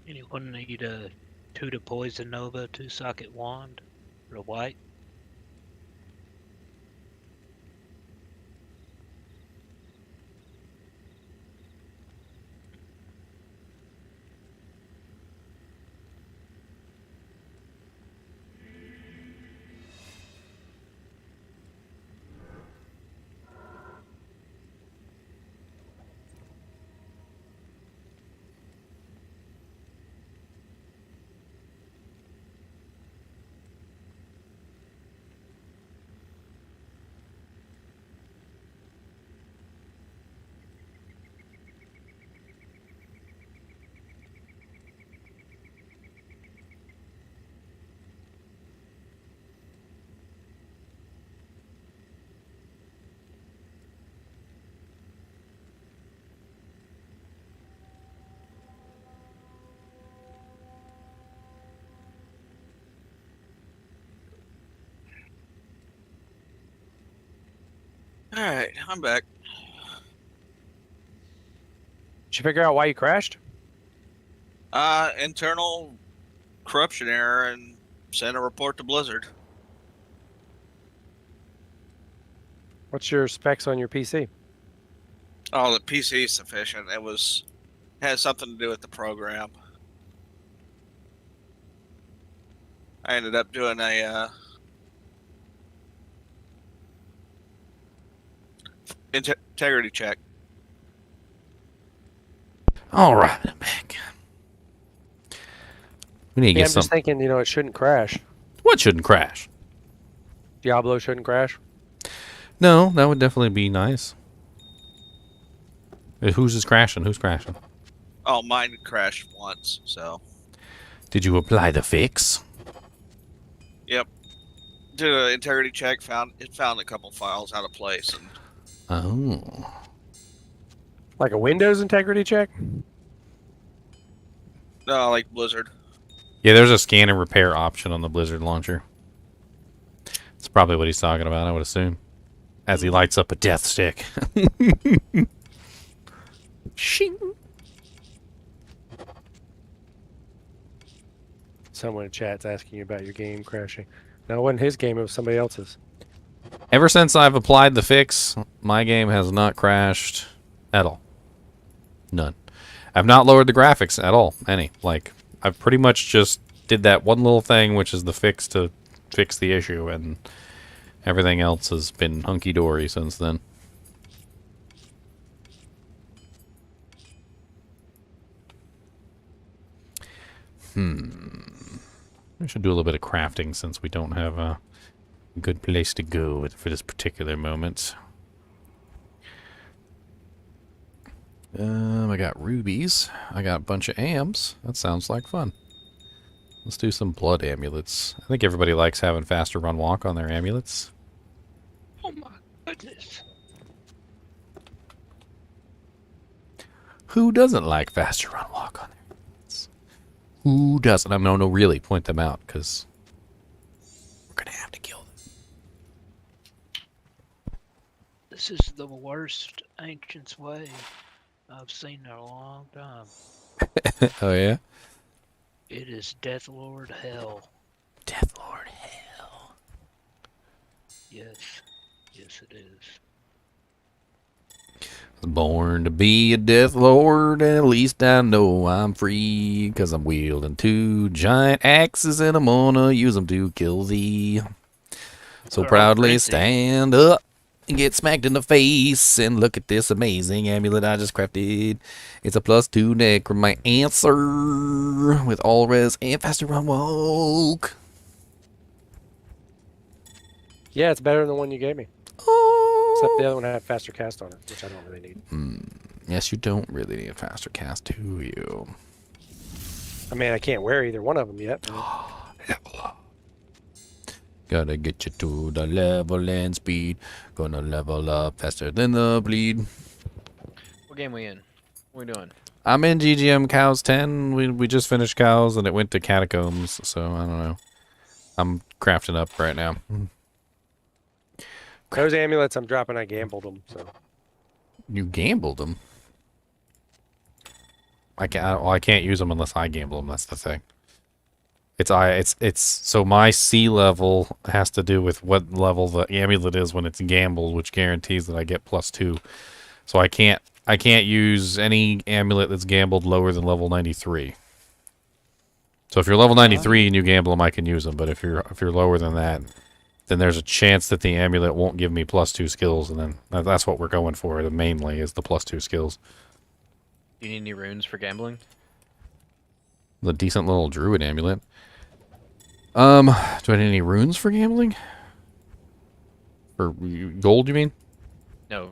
Anyone need a 2 to Poison Nova, 2 socket wand, or a white? Alright, I'm back. Did you figure out why you crashed? Internal corruption error and send a report to Blizzard. What's your specs on your PC? Oh, the PC is sufficient. Has something to do with the program. I ended up doing a integrity check. All right, I'm back. We need to Yeah, get I'm just thinking, it shouldn't crash. What shouldn't crash? Diablo shouldn't crash. No, that would definitely be nice. Who's just crashing? Who's crashing? Oh, mine crashed once, so. Did you apply the fix? Yep. Did an integrity check, found a couple files out of place, and Oh. Like a Windows integrity check? no, like Blizzard. Yeah, there's a scan and repair option on the Blizzard launcher. That's probably what he's talking about, I would assume. As he lights up a death stick. Shing. Someone in chat's asking you about your game crashing. No, it wasn't his game, it was somebody else's. Ever since I've applied the fix, my game has not crashed at all. None. I've not lowered the graphics at all. Any. Like, I've pretty much just did that one little thing, which is the fix to fix the issue, and everything else has been hunky-dory since then. We should do a little bit of crafting since we don't have a good place to go for this particular moment. I got rubies. I got a bunch of AMs. That sounds like fun. Let's do some blood amulets. I think everybody likes having faster run walk on their amulets. Oh my goodness. Who doesn't like faster run walk on their amulets? Who doesn't? I mean, no, really, point them out, because we're going to have to kill them. This is the worst Ancient's Way I've seen in a long time. Oh, yeah? It is Death Lord Hell. Death Lord Hell. Yes. Yes, it is. Born to be a Death Lord, and at least I know I'm free, because I'm wielding 2 giant axes, and I'm gonna use them to kill thee. So proudly stand up and get smacked in the face, and look at this amazing amulet I just crafted. It's a +2 necromancer with all res and faster run walk. Yeah, it's better than the one you gave me. Except the other one had faster cast on it, which I don't really need. Yes, you don't really need a faster cast, do you? I mean, I can't wear either one of them yet. Gotta get you to the level and speed. Gonna level up faster than the bleed. What game we in? What we doing? I'm in GGM Cows 10. We just finished Cows and it went to Catacombs, so I don't know. I'm crafting up right now. Those amulets I'm dropping, I gambled them, so. You gambled them? I can't use them unless I gamble them, that's the thing. It's so my C level has to do with what level the amulet is when it's gambled, which guarantees that I get +2. So I can't use any amulet that's gambled lower than level 93. So if you're level 93 and you gamble them, I can use them. But if you're lower than that, then there's a chance that the amulet won't give me +2 skills, and then that's what we're going for. Mainly is the +2 skills. Do you need any runes for gambling? The decent little druid amulet. Do I need any runes for gambling? For gold, you mean? No.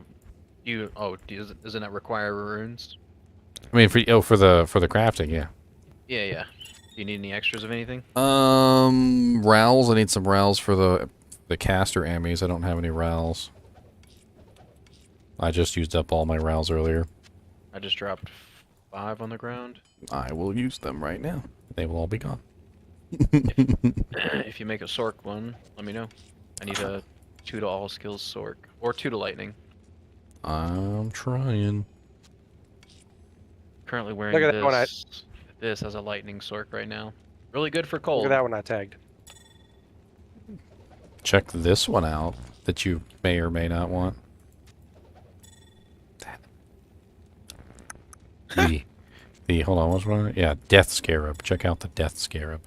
Doesn't that require runes? I mean, for the crafting, yeah. Yeah, yeah. Do you need any extras of anything? Rowls. I need some rowls for the caster ammies. I don't have any rowls. I just used up all my rowls earlier. I just dropped 5 on the ground. I will use them right now. They will all be gone. If you make a Sork one, let me know. I need a 2 to all skills Sork. Or 2 to lightning. I'm trying. Currently wearing Look at this. that one This as a lightning Sork right now. Really good for cold. Look at that one I tagged. Check this one out that you may or may not want. Hold on, what's wrong? Yeah, Death Scarab. Check out the Death Scarab.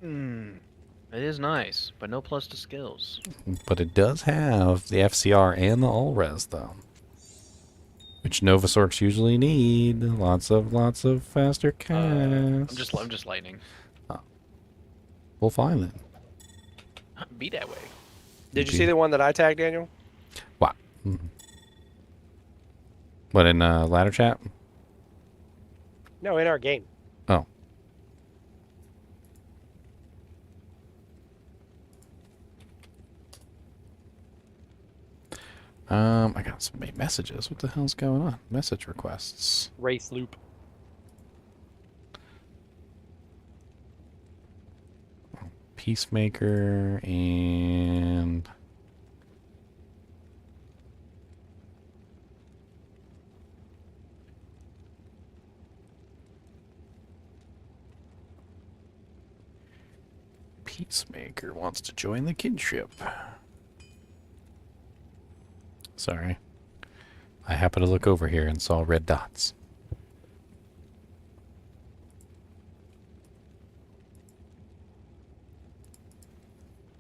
It is nice, but no plus to skills. But it does have the FCR and the all res though, which Nova Sorks usually need. Lots of faster casts. I'm just lightning. Oh. Well, fine then. Be that way. Did you see the one that I tagged, Daniel? What? What, in ladder chat? No, in our game. Oh. I got some messages. What the hell's going on? Message requests. Race loop. Peacemaker and Peacemaker wants to join the kinship. Sorry. I happened to look over here and saw red dots.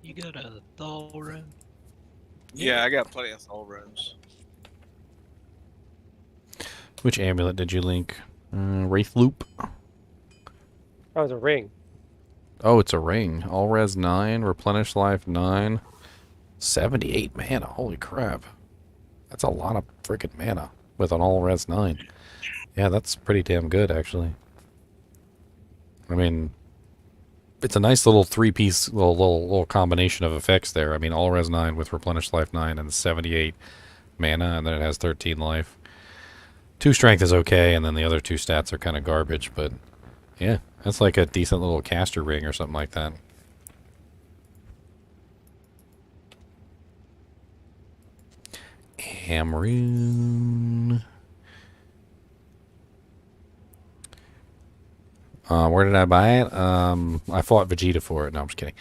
You got a thaw room? Yeah, I got plenty of soul runes. Which amulet did you link? Wraith Loop? Oh, it's a ring. Oh, it's a ring. All res 9, replenish life 9, 78 mana. Holy crap. That's a lot of freaking mana with an all res 9. Yeah, that's pretty damn good, actually. I mean, it's a nice little three-piece little combination of effects there. I mean, all res 9 with replenish life 9 and 78 mana, and then it has 13 life. 2 strength is okay, and then the other 2 stats are kind of garbage, but yeah, that's like a decent little caster ring or something like that. Hamrune. Where did I buy it? I fought Vegeta for it. No, I'm just kidding.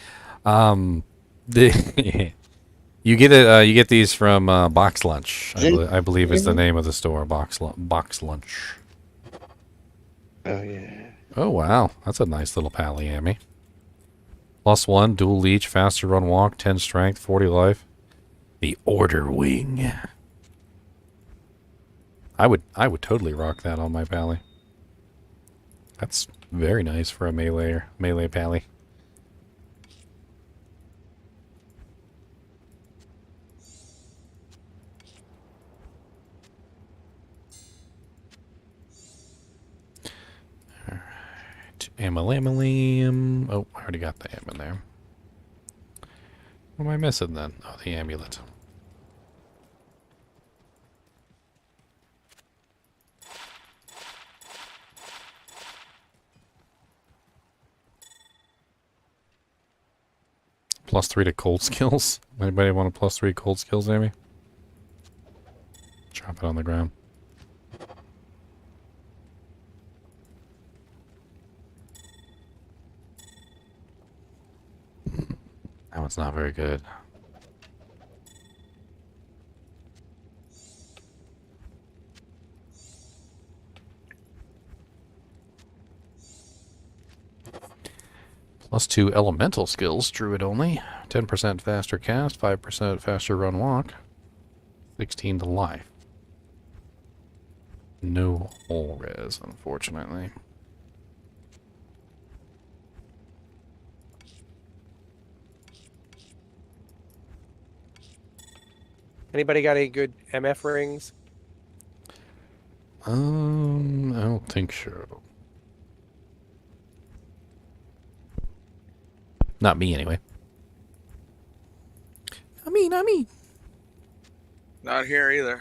You get it. You get these from Box Lunch. I believe is the name of the store. Box Lunch. Oh yeah. Oh wow, that's a nice little Palliami. +1, dual leech, faster run walk, 10 strength, 40 life. The Order Wing. I would totally rock that on my Pally. That's very nice for a melee Pally. Amalam. Oh, I already got the am in there. What am I missing then? Oh, the amulet. +3 to cold skills. Anybody want a +3 cold skills, Amy? Drop it on the ground. That one's not very good. +2 elemental skills, druid only. 10% faster cast, 5% faster run walk. 16 to life. No whole res, unfortunately. Anybody got any good MF rings? I don't think so. Not me, anyway. Not me. Not here either.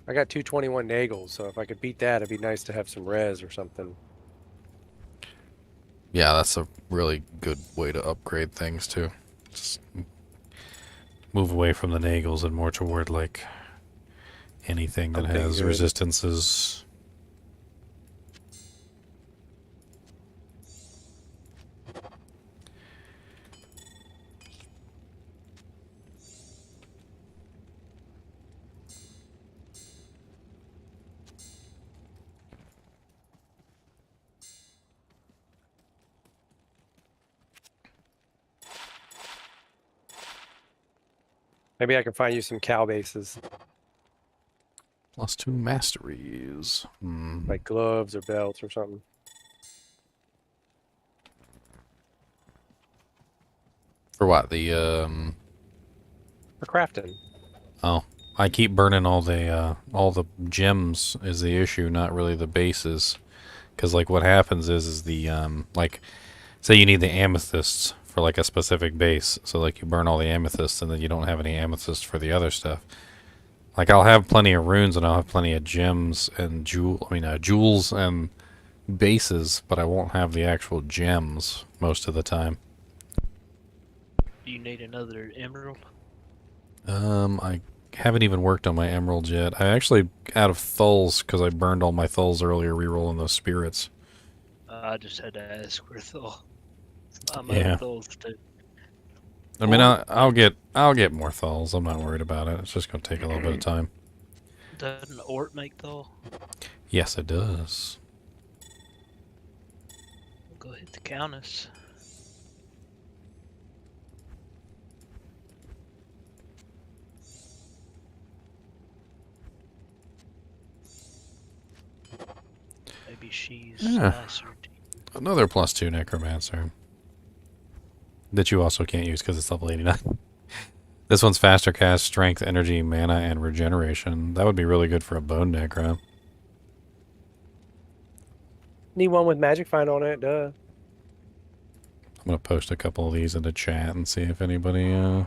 I got 221 Nagels, so if I could beat that, it'd be nice to have some res or something. Yeah, that's a really good way to upgrade things, too. Just move away from the Nagels and more toward, like, anything that has resistances. Maybe I can find you some cow bases. +2 masteries. Like gloves or belts or something. For what? For crafting. Oh, I keep burning all the gems is the issue, not really the bases. Because like what happens is the like, say you need the amethysts for like a specific base, so like you burn all the amethysts and then you don't have any amethysts for the other stuff. Like I'll have plenty of runes and I'll have plenty of gems and jewels and bases, but I won't have the actual gems most of the time. Do you need another emerald? I haven't even worked on my emeralds yet. I actually out of thulls because I burned all my thulls earlier, rerolling those spirits. I just had to ask where Thul. I'm out Yeah. of Thuls too. I mean, I'll get more thulls. I'm not worried about it. It's just gonna take a little bit of time. Doesn't Ort make Thul? Yes, it does. We'll go hit the Countess. Maybe she's Yeah. nicer. Another +2 necromancer that you also can't use because it's level 89. This one's faster cast, strength, energy, mana, and regeneration. That would be really good for a bone necro. Need one with magic find on it, duh. I'm gonna post a couple of these into chat and see if anybody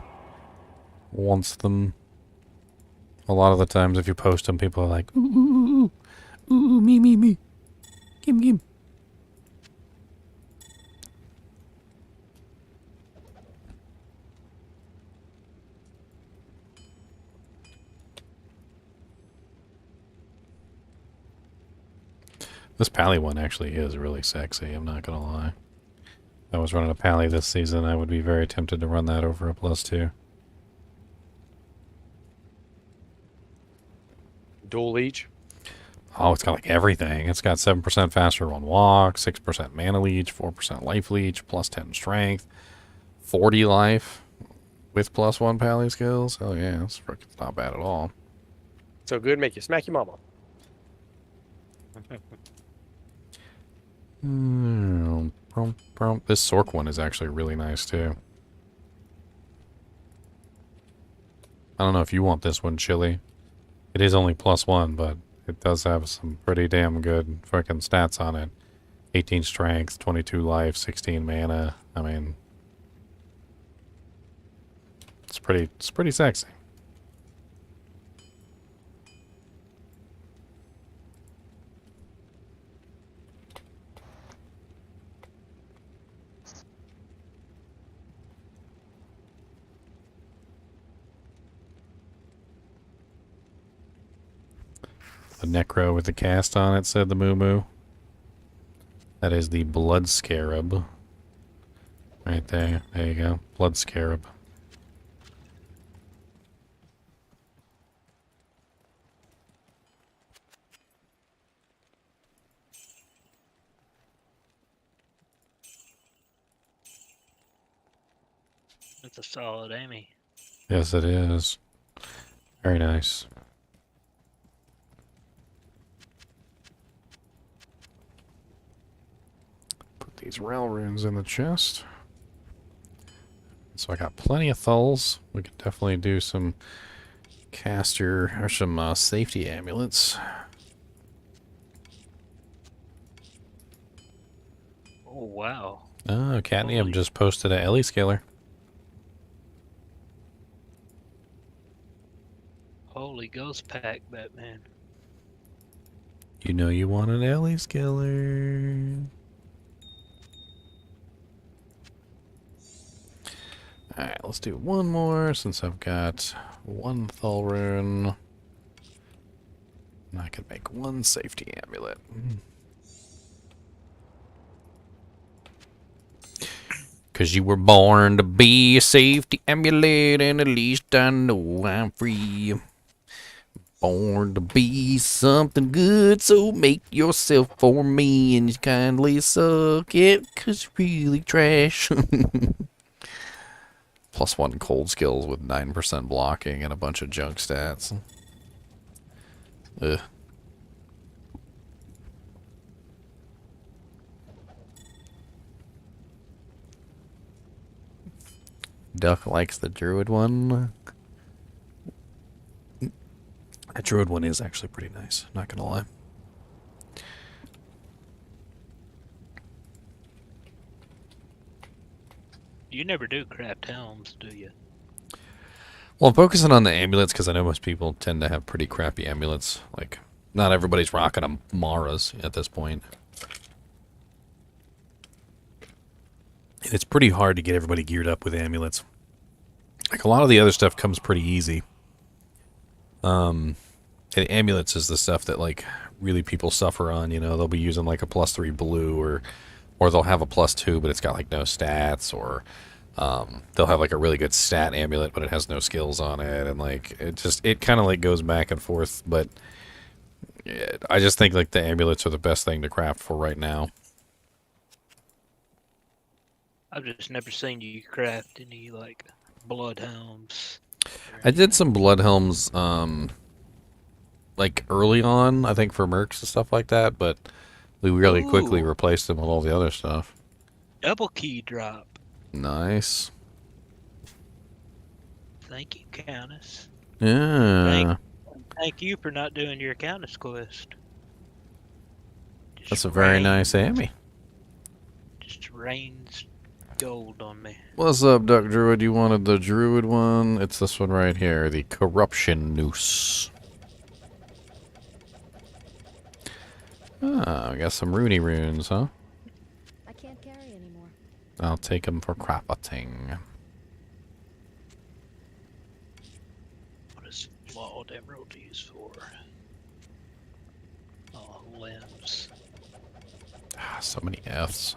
wants them. A lot of the times, if you post them, people are like, ooh, me. Give. This pally one actually is really sexy, I'm not gonna lie. If I was running a pally this season, I would be very tempted to run that over a +2. Dual leech. Oh, it's got like everything. It's got 7% faster on walk, 6% mana leech, 4% life leech, +10 strength, 40 life with +1 pally skills. Oh yeah, it's not bad at all. So good, make you smack your mama. This Sork one is actually really nice too. I don't know if you want this one, Chili. It is only +1, but it does have some pretty damn good freaking stats on it. 18 strength, 22 life, 16 mana. I mean, it's pretty sexy. The Necro with the cast on it, said the Moo Moo. That is the Blood Scarab. Right there. There you go. Blood Scarab. That's a solid Amy. Yes, it is. Very nice. Put these rail runes in the chest. So I got plenty of thulls. We could definitely do some caster or some safety amulets. Oh wow. Oh, Catnip just posted a Ellie scaler. Holy Ghost Pack, Batman. You know you want an Ellie scaler. Alright, let's do one more since I've got one Thull rune. And I can make one safety amulet. Cause you were born to be a safety amulet, and at least I know I'm free. Born to be something good, so make yourself for me and just kindly suck it, cause you're really trash. +1 cold skills with 9% blocking and a bunch of junk stats. Ugh. Duck likes the druid one. That druid one is actually pretty nice, not gonna lie. You never do craft helms, do you? Well, I'm focusing on the amulets because I know most people tend to have pretty crappy amulets. Like, not everybody's rocking a Mara's at this point. And it's pretty hard to get everybody geared up with amulets. Like, a lot of the other stuff comes pretty easy. And amulets is the stuff that, like, really people suffer on, you know. They'll be using, like, a +3 blue, or they'll have a +2, but it's got, like, no stats, or they'll have, like, a really good stat amulet, but it has no skills on it, and, like, it kind of, like, goes back and forth, but I just think, like, the amulets are the best thing to craft for right now. I've just never seen you craft any, like, bloodhelms. I did some bloodhelms, like, early on, I think, for mercs and stuff like that, but we really quickly replaced them with all the other stuff. Double key drop. Nice. Thank you, Countess. Yeah. Thank you for not doing your Countess quest. That's a very nice Amy. Just rains gold on me. What's up, Duck Druid? You wanted the Druid one? It's this one right here, the Corruption Noose. Ah, we got some Rooney runes, huh? I can't carry anymore. I'll take them for crafting. What is flawed emerald used for? Oh, limbs. Ah, so many F's.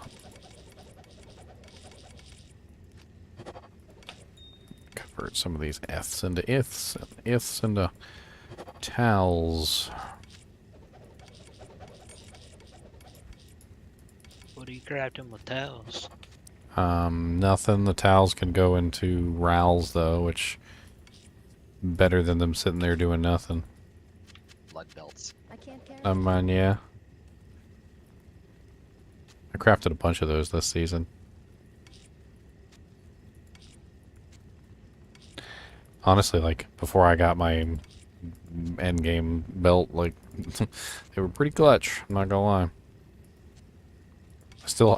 Convert some of these F's into Iths, and Iths into towels. What are you crafting with towels? Nothing. The towels can go into rowels, though, which better than them sitting there doing nothing. Blood belts. I can't carry. Yeah. I crafted a bunch of those this season. Honestly, like, before I got my endgame belt, like, they were pretty clutch, I'm not gonna lie.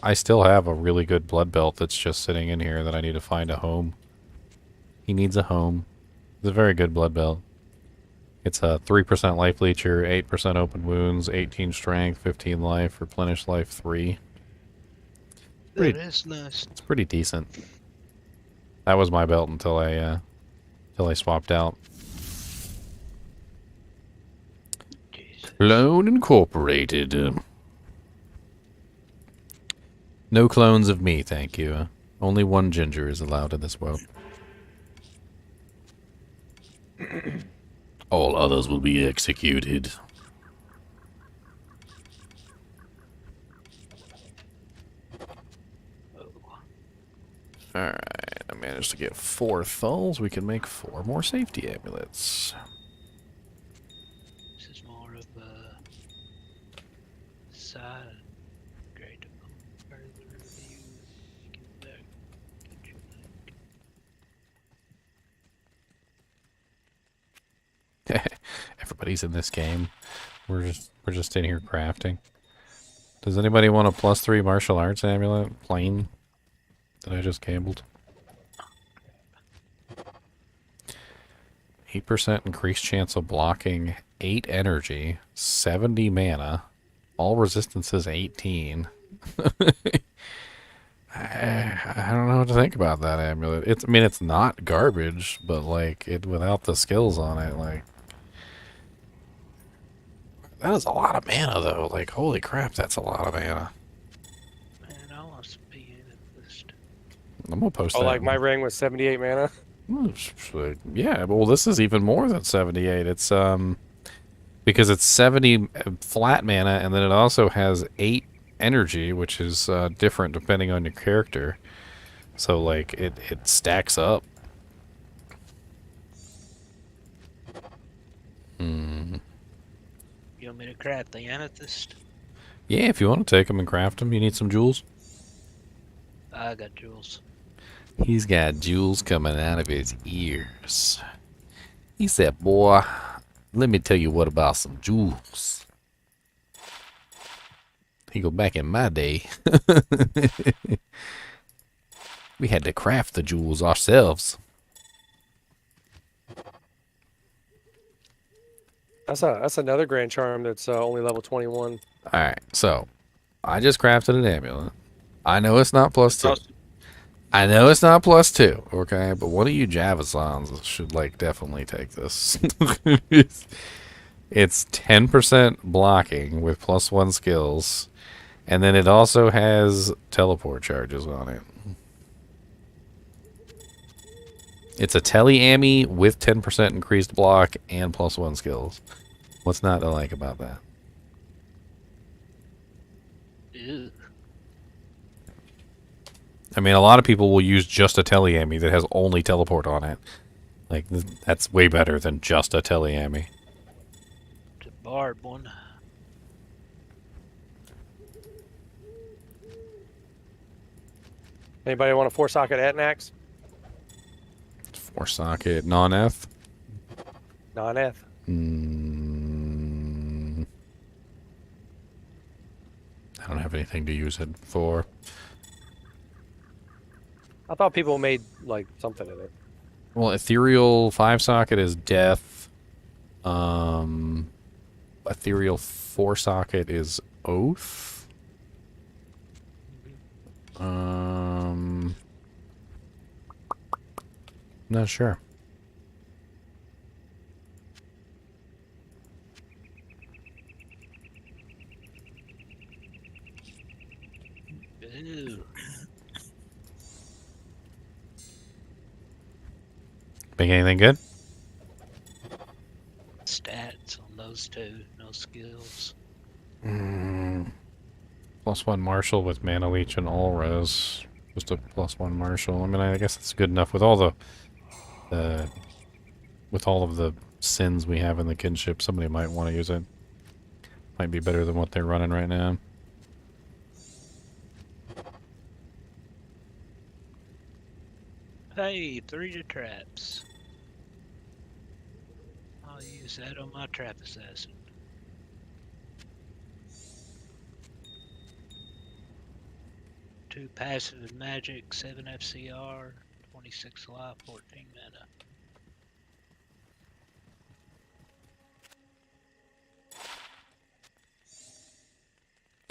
I still have a really good blood belt that's just sitting in here that I need to find a home. He needs a home. It's a very good blood belt. It's a 3% life leecher, 8% open wounds, 18 strength, 15 life, replenish life 3. That is nice. It's pretty decent. That was my belt until I swapped out. Clone Incorporated. No clones of me, thank you. Only one ginger is allowed in this world. All others will be executed. Alright, I managed to get 4 thulls. We can make 4 more safety amulets. This is more of a side grade further review. Everybody's in this game. We're just in here crafting. Does anybody want a +3 martial arts amulet? Plain? That I just gambled. 8% increased chance of blocking, 8 energy, 70 mana, all resistances 18. I don't know what to think about that amulet. I mean, it's not garbage, but like without the skills on it, like that is a lot of mana though. Like, holy crap, that's a lot of mana. Man, I want to be in it list. I'm gonna post Oh, that. like my ring was 78 mana? Yeah, well, this is even more than 78. It's because it's 70 flat mana, and then it also has 8 energy, which is different depending on your character. So like it stacks up. You want me to craft the amethyst? Yeah, if you want to take them and craft them, you need some jewels. I got jewels. He's got jewels coming out of his ears. He said, boy, let me tell you what about some jewels. He go, back in my day, we had to craft the jewels ourselves. That's another grand charm that's only level 21. Alright, so I just crafted an amulet. I know it's not +2. I know it's not +2, okay, but one of you Javasons should like definitely take this. It's 10% blocking with +1 skills, and then it also has teleport charges on it. It's a tele-ammy with 10% increased block and +1 skills. What's not to like about that? Ew. I mean, a lot of people will use just a tele-ammy that has only teleport on it. Like, that's way better than just a tele-ammy. The barb one. Anybody want a 4-socket Etnax? 4-socket non-F? Non-F. I don't have anything to use it for. I thought people made like something in it. Well, ethereal 5-socket is death. Ethereal 4-socket is oath. Not sure. Ew. Make anything good? Stats on those two, no skills. +1 martial with mana leech and all res. Just a +1 martial. I mean, I guess it's good enough with all the with all of the sins we have in the kinship. Somebody might want to use it. Might be better than what they're running right now. Hey, 3 traps. I'll use that on my trap assassin. 2 passive and magic, 7 FCR, 26 life, 14 mana.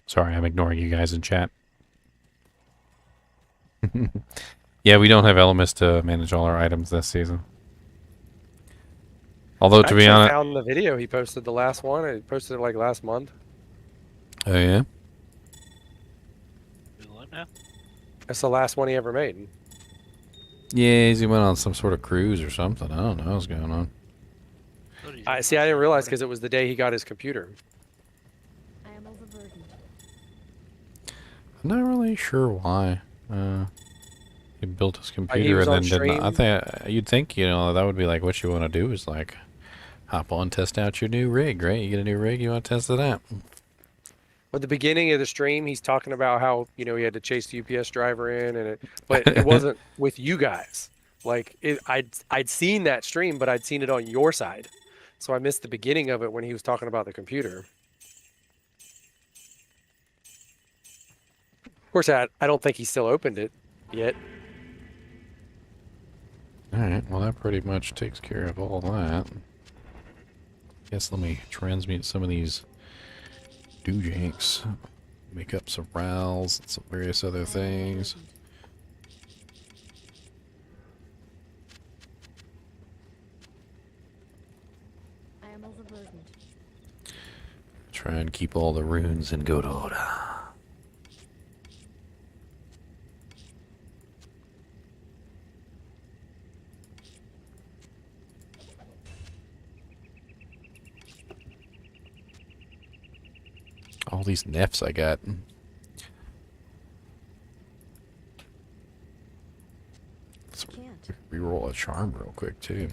Sorry, I'm ignoring you guys in chat. Yeah, we don't have elements to manage all our items this season. Although, to be honest... I found the video he posted, the last one. He posted it like last month. Oh, yeah? Do what now? That's the last one he ever made. Yeah, he went on some sort of cruise or something. I don't know what's going on. I didn't realize because it was the day he got his computer. I am overburdened. I'm not really sure why. He built his computer was and on then did not. I stream. think you'd think, you know, that would be like what you want to do is like hop on, test out your new rig, right? You get a new rig, you want to test it out. At the beginning of the stream, he's talking about how, you know, he had to chase the UPS driver in, and but it wasn't with you guys. Like I'd seen that stream, but I'd seen it on your side, so I missed the beginning of it when he was talking about the computer. Of course, I don't think he still opened it yet. All right, well that pretty much takes care of all that. Guess let me transmute some of these doojanks, make up some rows and some various other things. I am overburdened. Try and keep all the runes in good order. All these nefs I got. Let's reroll a charm real quick too.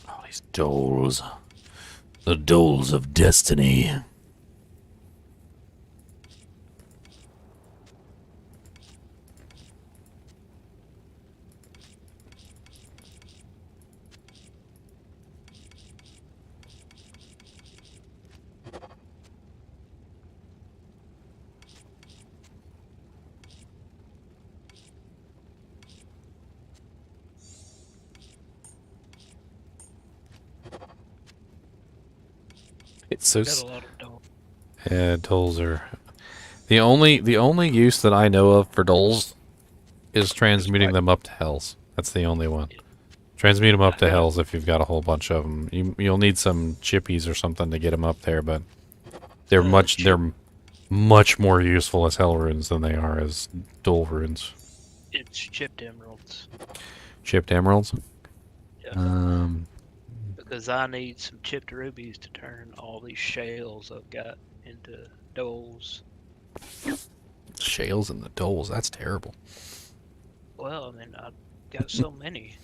All these doles. The doles of destiny. It's so. Got a lot of doll. Yeah, dolls are the only use that I know of for dolls is transmuting them up to hells. That's the only one. Transmute them up to hells if you've got a whole bunch of them. You'll need some chippies or something to get them up there, but they're much more useful as hell runes than they are as dual runes. It's chipped emeralds. Chipped emeralds? Yeah. Because I need some chipped rubies to turn all these shales I've got into doles. Shales and the doles, that's terrible. Well, I mean, I've got so many.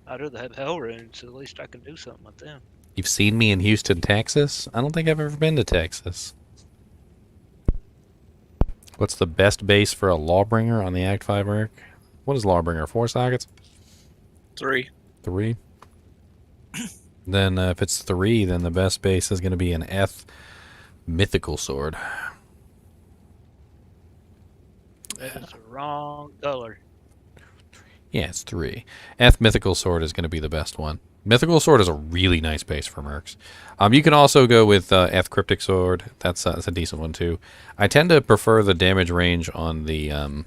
I'd rather have hell runes, so at least I can do something with them. You've seen me in Houston, Texas? I don't think I've ever been to Texas. What's the best base for a Lawbringer on the Act 5 arc? What is Lawbringer? 4 sockets? 3. 3? Then if it's 3, then the best base is going to be an F mythical sword. That's the wrong color. Yeah, it's 3. F mythical sword is going to be the best one. Mythical sword is a really nice base for mercs. You can also go with F cryptic sword. That's a decent one too. I tend to prefer the damage range on the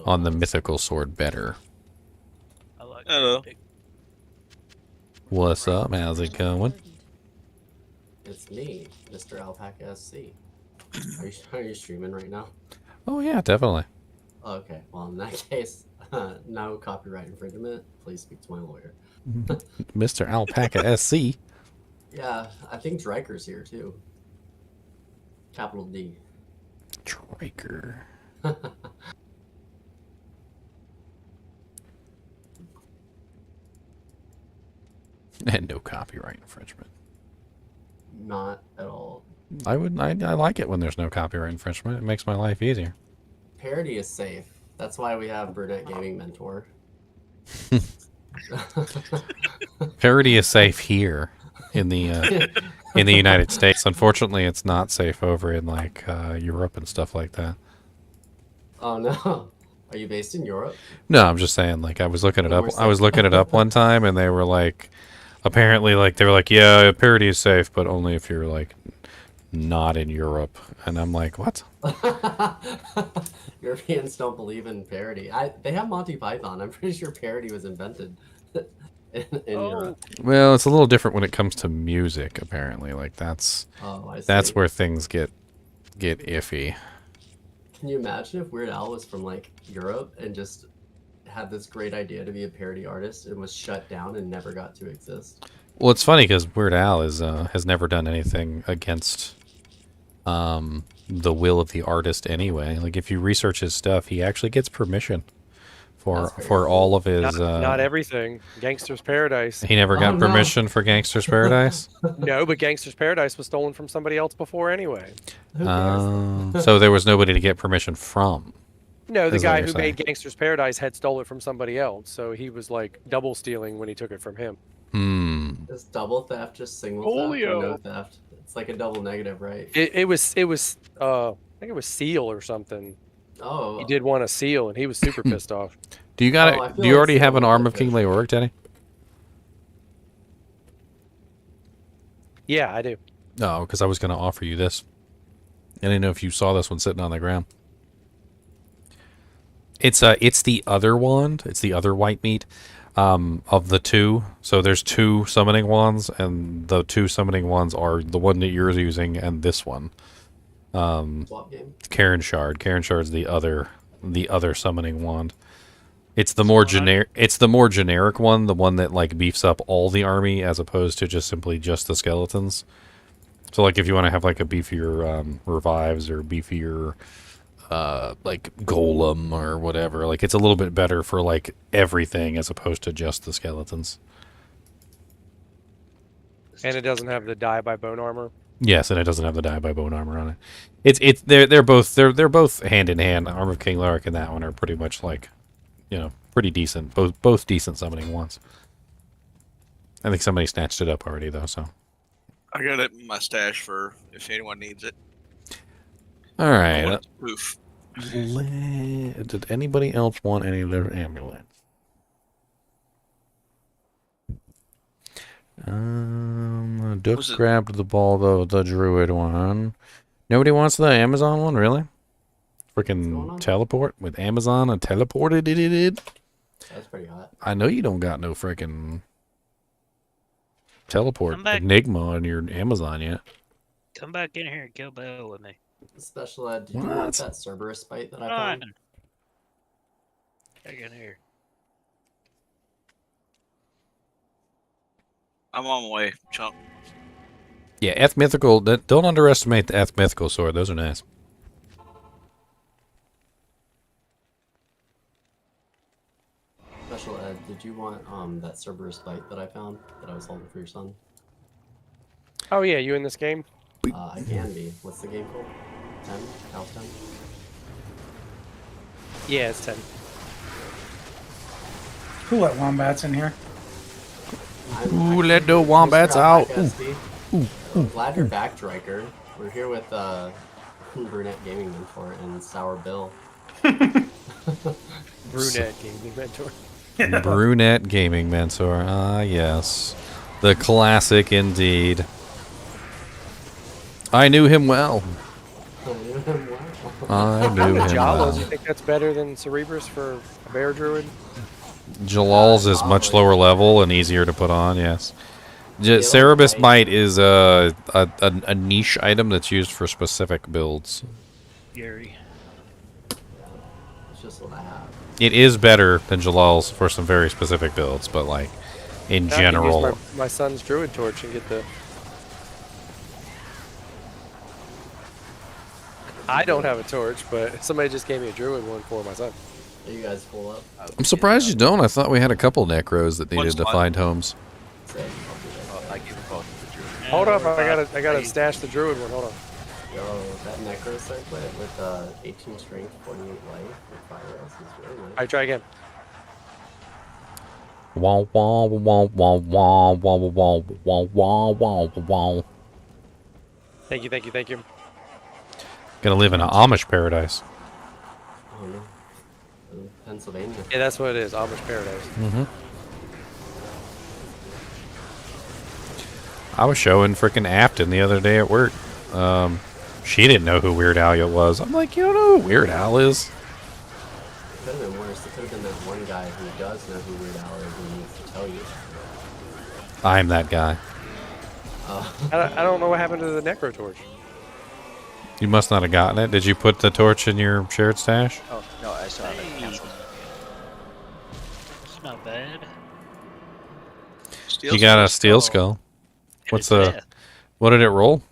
mythical sword better. I like Hello. cryptic. What's up? How's it going? It's me, Mr. Alpaca SC. Are you streaming right now? Oh yeah, definitely. Okay, well in that case, no copyright infringement. Please speak to my lawyer. Mr. Alpaca SC. Yeah, I think Dryker's here too. Capital D. Dryker. And no copyright infringement. Not at all. I like it when there's no copyright infringement. It makes my life easier. Parody is safe. That's why we have Brunette Gaming Mentor. Parody is safe here in the United States. Unfortunately, it's not safe over in like Europe and stuff like that. Oh no. Are you based in Europe? No, I'm just saying, like, I was looking it up. I was looking it up one time, and they were like, apparently, like, they were like, yeah, parody is safe, but only if you're like not in Europe. And I'm like, what? Europeans don't believe in parody. They have Monty Python. I'm pretty sure parody was invented in Europe. Well, it's a little different when it comes to music. Apparently, like that's where things get iffy. Can you imagine if Weird Al was from like Europe and just had this great idea to be a parody artist and was shut down and never got to exist? Well, it's funny because Weird Al has never done anything against the will of the artist anyway. Like if you research his stuff, he actually gets permission for all of his. Not everything. Gangster's Paradise. He never got permission for Gangster's Paradise. No, but Gangster's Paradise was stolen from somebody else before anyway. So there was nobody to get permission from. No, the guy who made Gangster's Paradise had stole it from somebody else, so he was like double stealing when he took it from him. Is double theft just single theft or no theft? It's like a double negative, right? It was I think it was Seal or something. Oh. He did want a seal, and he was super pissed off. Do you got it? Do you already have an arm of King Leoric, Teddy? Yeah, I do. No, because I was going to offer you this. I didn't know if you saw this one sitting on the ground. It's the other wand. It's the other white meat of the two. So there's two summoning wands, and the two summoning wands are the one that you're using and this one. Karen Shard. Karen Shard's the other summoning wand. It's the more generic. It's the more generic one, the one that like beefs up all the army as opposed to just simply just the skeletons. So like if you want to have like a beefier revives or beefier like golem or whatever, like it's a little bit better for like everything as opposed to just the skeletons. And it doesn't have the die by bone armor. Yes, and it doesn't have the die by bone armor on it. They're both hand in hand. Arm of King Leoric and that one are pretty much like, you know, pretty decent. Both decent summoning ones. I think somebody snatched it up already though, so. I got it in my stash for if anyone needs it. All right. Oof. Did anybody else want any of their amulets? Duck Was it- grabbed the ball, though, the druid one. Nobody wants the Amazon one, really? Freaking teleport with Amazon and teleported it. That's pretty hot. I know you don't got no freaking teleport Come back. Enigma on your Amazon yet. Come back in here and kill Bell with me. Special ed, did you want What? that Cerberus bite that I Come found? on. Back in here. I'm on my way, chump. Yeah, Eth Mythical. Don't underestimate the Eth Mythical sword. Those are nice. Special ed, did you want that Cerberus bite that I found that I was holding for your son? Oh yeah, you in this game? I can be. What's the game called? 10? House 10? Yeah, it's 10. Who let wombats in here? Ooh, let the wombats out. I'm glad you're back, Dryker. We're here with Brunette Gaming Mentor and Sour Bill. Brunette Gaming Mentor. Brunette Gaming Mentor. Ah, yes. The classic indeed. I knew him well. I knew him Jalos, well. you think that's better than Cerebrus for a bear druid? Jalal's is much lower level and easier to put on, yes. Cerebus Bite is a niche item that's used for specific builds. Gary. It's just what I have. It is better than Jalal's for some very specific builds, but like in I can use general. my son's druid torch and get the. I don't have a torch, but somebody just gave me a druid one for my son. Are you guys full up? I'm surprised you don't. I thought we had a couple necros that needed One's to fine. find homes. I give both the druid. Hold up, I gotta stash the druid one. Hold on. Yo, that Necro circlet with 18 strength, 48 life, with fire else is really nice. Alright, try again. Wah wah wah wah wah wah wah wah wah wah wah. Thank you, thank you, thank you. Gonna live in an Amish paradise. Oh no. Pennsylvania. Yeah, that's what it is. Amish paradise. Mm-hmm. I was showing freaking Afton the other day at work. She didn't know who Weird Al was. I'm like, you don't know who Weird Al is? It could have been worse. It could have been that one guy who does know who Weird Al is and needs to tell you. I'm that guy. I don't know what happened to the necro torch. You must not have gotten it. Did you put the torch in your shared stash? Oh, no, I saw it canceled. It's not bad. You got a steel skull. What's the? What did it roll?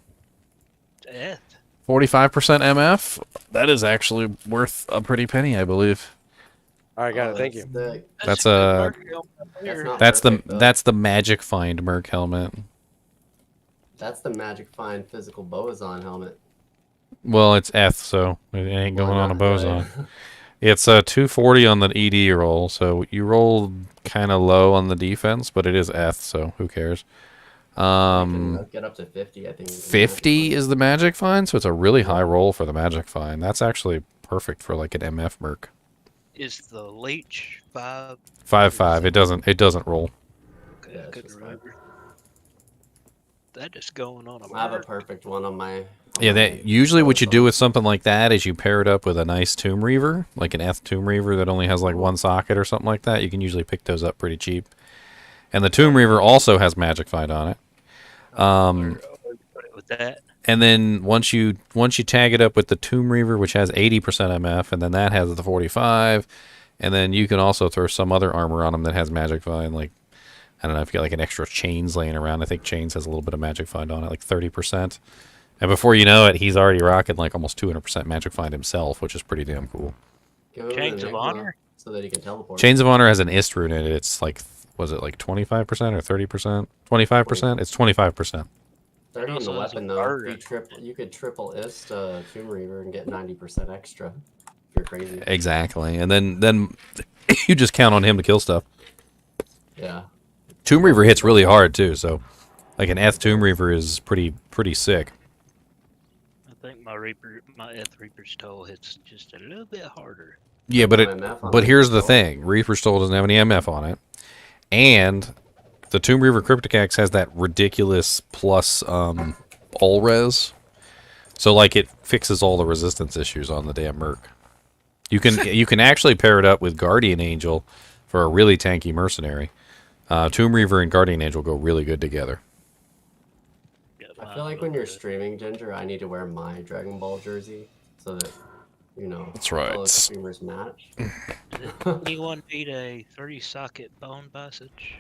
Death. 45% MF. That is actually worth a pretty penny, I believe. Alright, got it. Thank you. That's a. That's That's the magic find Merc helmet. That's the Magic Find physical Boazon helmet. Well, it's Eth, so it ain't going on a not, boson. right? It's a 240 on the ED roll, so you rolled kind of low on the defense, but it is Eth, so who cares? Get up to 50, I think. 50 is the magic find, so it's a really high roll for the magic find. That's actually perfect for like an MF Merc. Is the leech 5? 5/5. It doesn't roll. Okay, I couldn't remember. That is going on a I have a mark. perfect one on my. Yeah, that usually what you do with something like that is you pair it up with a nice Tomb Reaver, like an Eth Tomb Reaver that only has like one socket or something like that. You can usually pick those up pretty cheap. And the Tomb Reaver also has Magic Find on it. Put it with that. And then once you tag it up with the Tomb Reaver, which has 80% MF, and then that has the 45, and then you can also throw some other armor on them that has Magic Find, like I don't know if you got like an extra chains laying around. I think chains has a little bit of Magic Find on it, like 30%. And before you know it, he's already rocking like almost 200% Magic Find himself, which is pretty damn cool. Give him an Chains of Enigma Honor? So that he can teleport. Chains of Honor has an Ist rune in it. It's like, was it like 25% or 30%? 25%? It's 25%. 30 in the Also has weapon a though. bargain. You could triple Ist Tomb Reaver and get 90% extra. If you're crazy. Exactly. And then you just count on him to kill stuff. Yeah. Tomb Reaver hits really hard too, so like an Eth Tomb Reaver is pretty sick. I think my Eth Reaper's Toll hits just a little bit harder. Yeah, but here's the thing: Reaper's Toll doesn't have any MF on it, and The Tomb Reaver Cryptic Axe has that ridiculous plus all res. So like it fixes all the resistance issues on the damn Merc. You can actually pair it up with Guardian Angel for a really tanky Mercenary. Tomb Reaver and Guardian Angel go really good together. I feel like when you're streaming, Ginger, I need to wear my Dragon Ball jersey so that, you know, That's right. fellow streamers match. Anyone need a 3-socket bone passage?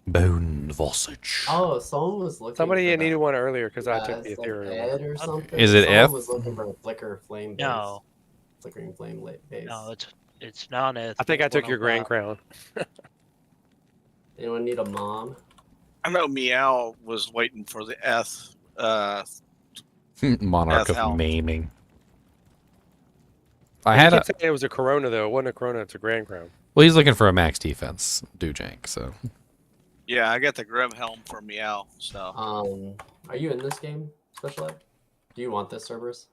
Bone Volsage. Oh, someone was looking. Somebody for needed that. one earlier because I Yeah, took the it's like ethereal Ed one. or something. Is it Someone F? was looking for a flicker flame base. No. Flickering flame base. No, it's non-eth. I think I took your Grand Crown. Anyone need a mom? I know Meow was waiting for the Eth. Monarch Eth of helm. Maiming. I I had a. it was a Corona though. It wasn't a Corona. It's a Grand Crown. Well, he's looking for a max defense Dujank, so. Yeah, I got the Grim Helm for Meow. So. Are you in this game, Special Ed? Do you want this, Cerberus?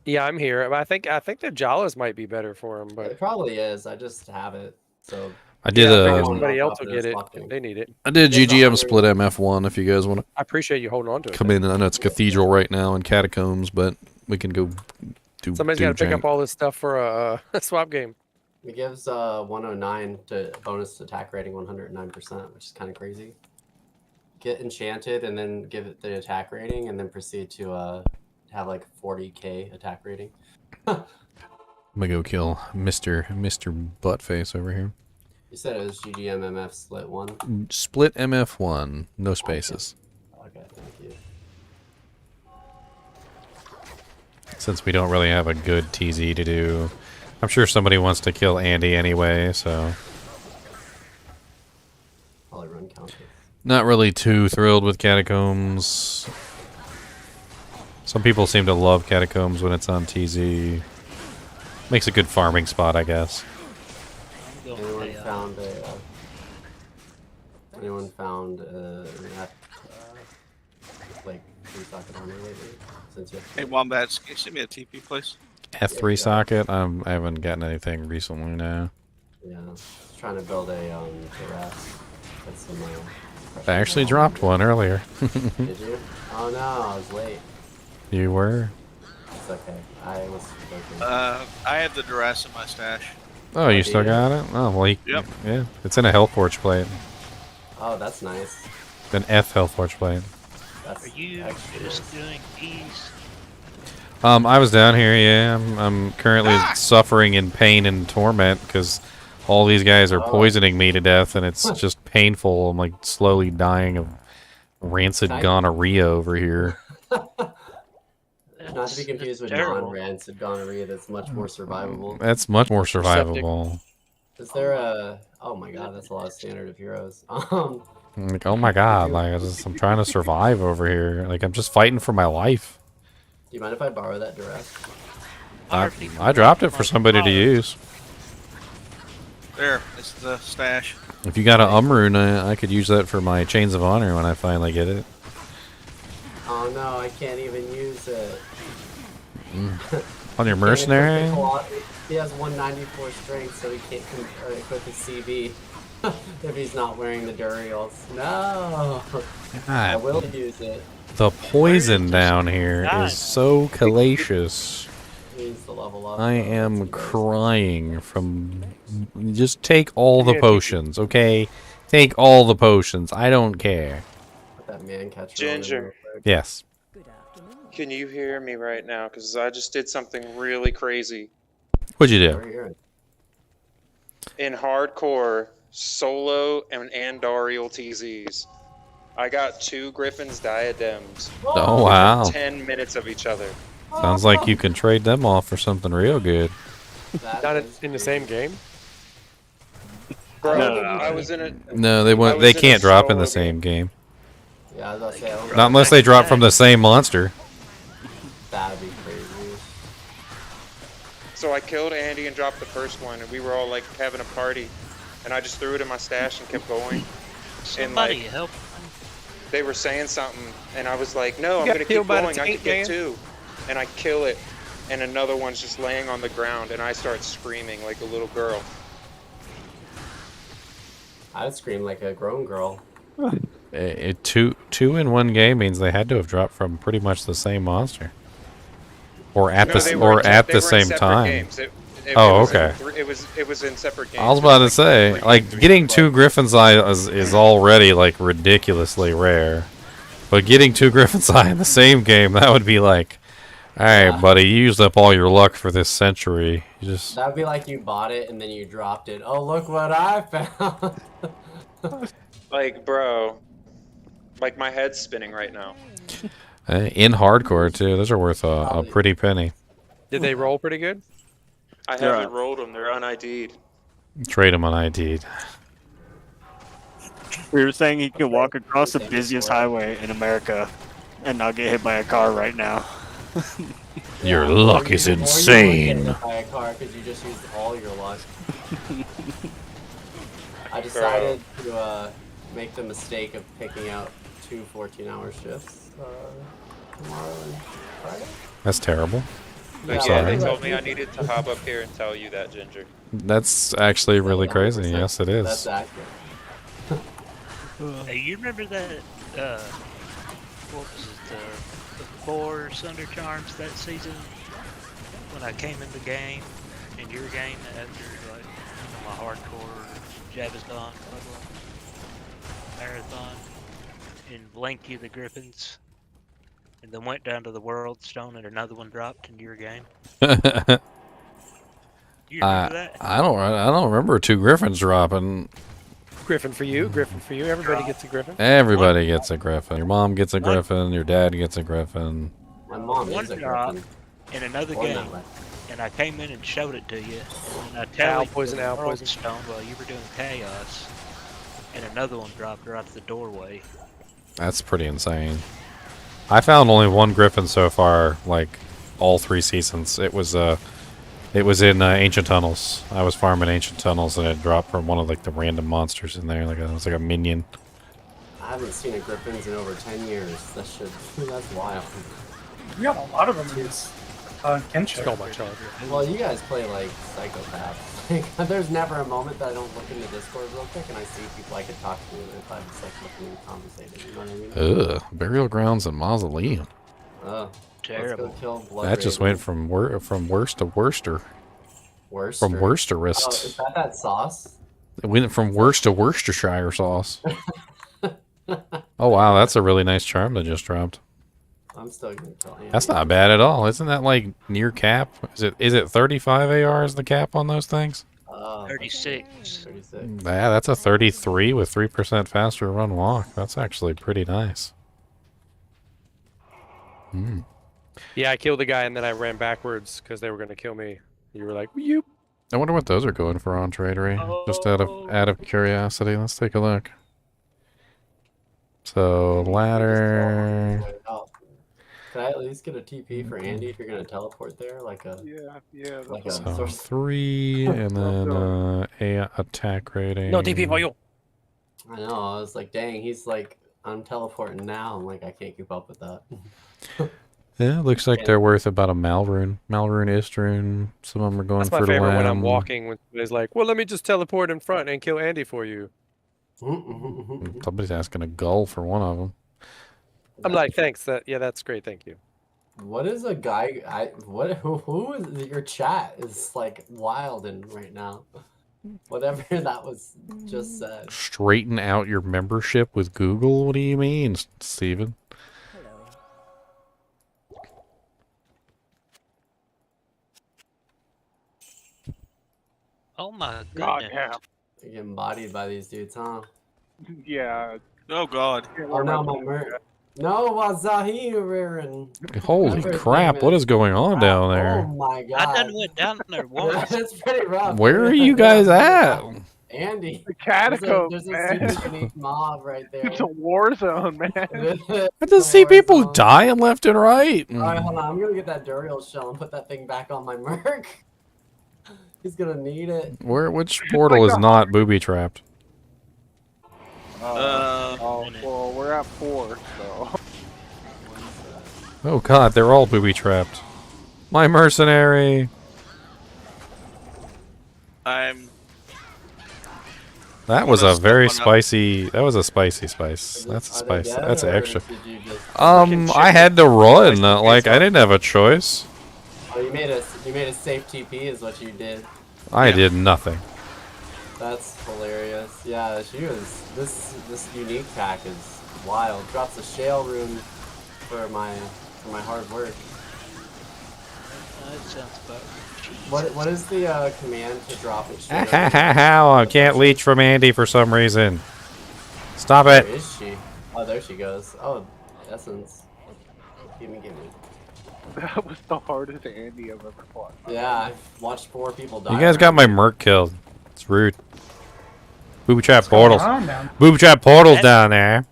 Yeah, I'm here. I think the Jalas might be better for him, but It probably is. I just have it. So I did I figured a. somebody else will get it. They need it. I did GGM split MF1 if you guys want to I appreciate you holding on to it. come in. I know it's Cathedral right now and Catacombs, but we can go do. Somebody's got to pick Dujank. up all this stuff for a swap game. it gives 109 to bonus attack rating 109%, which is kind of crazy. Get enchanted and then give it the attack rating, and then proceed to have like 40k attack rating. I'm gonna go kill Mr. Buttface over here. You said it was GGMMF split 1. Split MF1, no spaces. Okay, thank you. Since we don't really have a good TZ to do, I'm sure somebody wants to kill Andy anyway, so Probably run counter. not really too thrilled with Catacombs. Some people seem to love Catacombs when it's on TZ. Makes a good farming spot, I guess. Anyone found like 3-socket armor lately? Since you Hey, Wombats, can you send me a TP, please? F3 socket? I haven't gotten anything recently now. Yeah, just trying to build a duress. That's some. I actually dropped one earlier. Did you? Oh no, I was late. You were? It's okay. I was working. I had the Duress in my stash. Oh, you still got it? Oh, well, Yep. yeah. It's in a Hellforge plate. Oh, that's nice. An F Hellforge plate. That's Are you just doing these? I was down here, yeah. I'm currently suffering in pain and torment because all these guys are poisoning me to death, and it's just painful. I'm like slowly dying of rancid gonorrhea over here. Not to be confused with non-rancid gonorrhea. That's much more survivable. That's much more survivable. Is there a? Oh my god, that's a lot of standard of heroes. I'm like, oh my god, like I'm trying to survive over here. Like I'm just fighting for my life. Do you mind if I borrow that duress? I dropped it for somebody to use. There, it's the stash. If you got an Umrune, I could use that for my Chains of Honor when I finally get it. Oh no, I can't even use it. On your Mercenary? He has 194 strength, so he can't equip his CB if he's not wearing the Durials. No! I will use it. The poison down here is so hellacious. Needs to level up. I am crying from... Just take all the potions, okay? Take all the potions. I don't care. Put that man catcher Ginger. Yes. Can you hear me right now? Because I just did something really crazy. What'd you do? In hardcore, solo, and Andariel TZs, I got 2 Griffin's diadems. Oh, wow. Within 10 minutes of each other. Sounds like you can trade them off for something real good. Not in the same game. Bro, I was in a... No, they won't. They can't drop in the same game. Yeah, I was about to say, I don't Not unless they drop from the same monster. That'd be crazy. So I killed Andy and dropped the first one, and we were all like having a party, and I just threw it in my stash and kept going. Somebody and like, help. they were saying something, and I was like, no, I'm got gonna keep killed by the going. I tank, can get man. 2, and I kill it, and another one's just laying on the ground, and I start screaming like a little girl. I'd scream like a grown girl. Two in one game means they had to have dropped from pretty much the same monster, or at No, they were at they the were in same separate time. Games. Oh, was in okay. it was in separate games. I was about to say, like, getting 2 Griffin's Eye is already, like, ridiculously rare. But getting 2 Griffin's Eye in the same game, that would be like, alright, buddy, you used up all your luck for this century. You just... That'd be like you bought it and then you dropped it. Oh, look what I found! Like, bro, like my head's spinning right now. In hardcore, too. Those are worth a pretty penny. Did they roll pretty good? I haven't rolled them. They're un-ID'd. Trade them on ID'd. We were saying he can walk across the busiest highway in America and not get hit by a car right now. Your luck is insane. By a car because you just used all your luck. I decided to make the mistake of picking out 2 14-hour shifts tomorrow and Friday. That's terrible. Yeah, They told me I needed to hop up here and tell you that, Ginger. That's actually really crazy. Yes, it is. That's accurate. Hey, you remember that, what was it, the 4 Sunder Charms that season? When I came in the game, in your game, after, like, my hardcore Javaston marathon, in Blanky the Griffins, and then went down to the World Stone and another one dropped in your game? You remember that? I don't remember 2 Griffins dropping. Griffin for you, Griffin for you. Everybody gets a Griffin. Everybody gets a Griffin. Your mom gets a Griffin. Your dad gets a Griffin. My mom One is a drop Griffin. in another Or game, that way. and I came in and showed it to you, and I Owl, tallied poison, the owl, World poison. Stone while you were doing Chaos, and another one dropped right at the doorway. That's pretty insane. I found only 1 Griffin so far, like all 3 seasons. It was in Ancient Tunnels. I was farming Ancient Tunnels, and it dropped from one of like the random monsters in there. Like it was like a minion. I haven't seen a Griffins in over 10 years. That's wild. We got a lot of them in this kinship. So much harder. Well, you guys play like psychopaths. Like, there's never a moment that I don't look into Discord real quick and I see people I could talk to if I'm just like looking and conversating. You know what I mean? Ugh, burial grounds and mausoleum. Terrible. Let's go kill Blood That just Raven. went from worst to worster. Worcester. From Oh, Worcesterist. is that sauce? It went from worst to Worcestershire sauce. Oh wow, that's a really nice charm that just dropped. I'm still gonna kill Andy. That's not bad at all. Isn't that like near cap? Is it 35 AR is the cap on those things? 36. 36. Yeah, that's a 33 with 3% faster run walk. That's actually pretty nice. Hmm. Yeah, I killed the guy and then I ran backwards because they were going to kill me. You were like, you. I wonder what those are going for on Tradery. Just out of curiosity, let's take a look. So ladder. Can I at least get a TP for Andy if you're gonna teleport there, like a like a So source? 3 and then a attack rating. No TP for you. I know. I was like, dang, he's like, I'm teleporting now. I'm like, I can't keep up with that. Yeah, it looks like they're worth about a Malrune. Malrune, Istrune. Some of them are going That's my for the favorite when I'm Lamb. walking. When somebody's like, well, let me just teleport in front and kill Andy for you. Somebody's asking a gull for one of them. I'm like, thanks. That's great. Thank you. What is a guy? Who is your chat is like wild in right now? Whatever that was just said. Straighten out your membership with Google? What do you mean, Steven? Oh my goodness. God, yeah. You're getting bodied by these dudes, huh? Yeah. Oh God. Oh no, my No, Wazahirin. Holy crap, what is going on down Oh there? my god. I done went down there once. That's pretty rough. Where are you guys at? Andy. The catacombs, There's a man. super unique mob right there. It's a war zone, man. I just see people dying left and right. Alright, hold on. I'm gonna get that Duriel shell and put that thing back on my Merc. He's gonna need it. Which portal is not booby trapped? Well, we're at 4, so. Oh god, they're all booby trapped. My mercenary. I'm That was a very spicy. That was a spicy spice. That's a Are they spice. dead, That's or extra. did you just? I had to run. Like I didn't have a choice. Oh, you made a safe TP is what you did. I did nothing. That's hilarious. Yeah, she was. This unique pack is wild. Drops a shale rune for my hard work. That sounds about. What is the command to drop it? How I can't leech from Andy for some reason. Stop Where it. is she? Oh, there she goes. Oh, essence. Give me. That was the hardest Andy I've ever fought. Yeah, I've watched 4 people die. You guys got my merc killed. It's rude. Booby trap What's going portals. on now? Booby trap portals down there.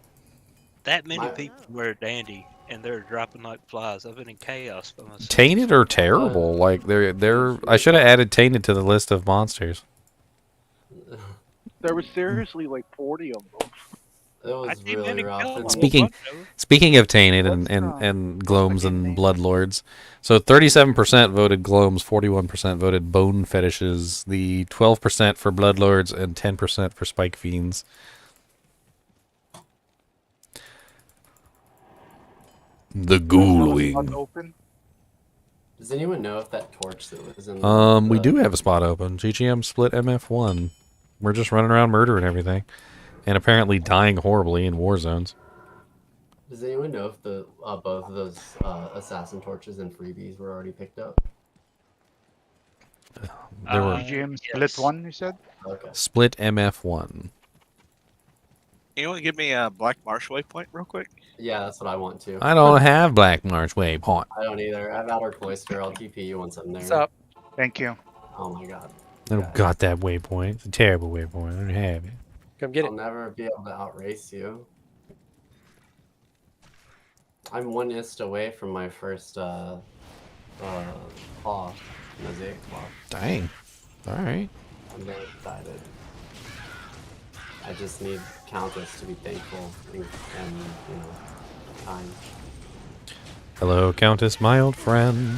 That many people were dandy, and they're dropping like flies. I've been in chaos by myself. Tainted are terrible. Like they're. I should have added tainted to the list of monsters. There was seriously like 40 of them. It was really rough. Speaking of tainted and gloams and bloodlords, so 37% voted gloams, 41% voted bone fetishes, the 12% for bloodlords, and 10% for spike fiends. The Ghoulwing. Does anyone know if that torch that was in? We do have a spot open. GGM split MF1. We're just running around murdering everything. And apparently dying horribly in war zones. Does anyone know if the both of those assassin torches and freebies were already picked up? There were GM split one, you said? Okay. split MF1. Anyone give me a Black Marsh waypoint real quick? Yeah, that's what I want to. I don't have Black Marsh waypoint. I don't either. I have Outer Cloister. I'll TP you once I'm there. What's up? Thank you. Oh my god. I don't got that waypoint. It's a terrible waypoint. I don't have it. Come get it. I'll never be able to outrace you. I'm 1 ist away from my first claw, mosaic claw. Dang. Alright. I'm very excited. I just need Countess to be thankful and kind. Hello, Countess, my old friend.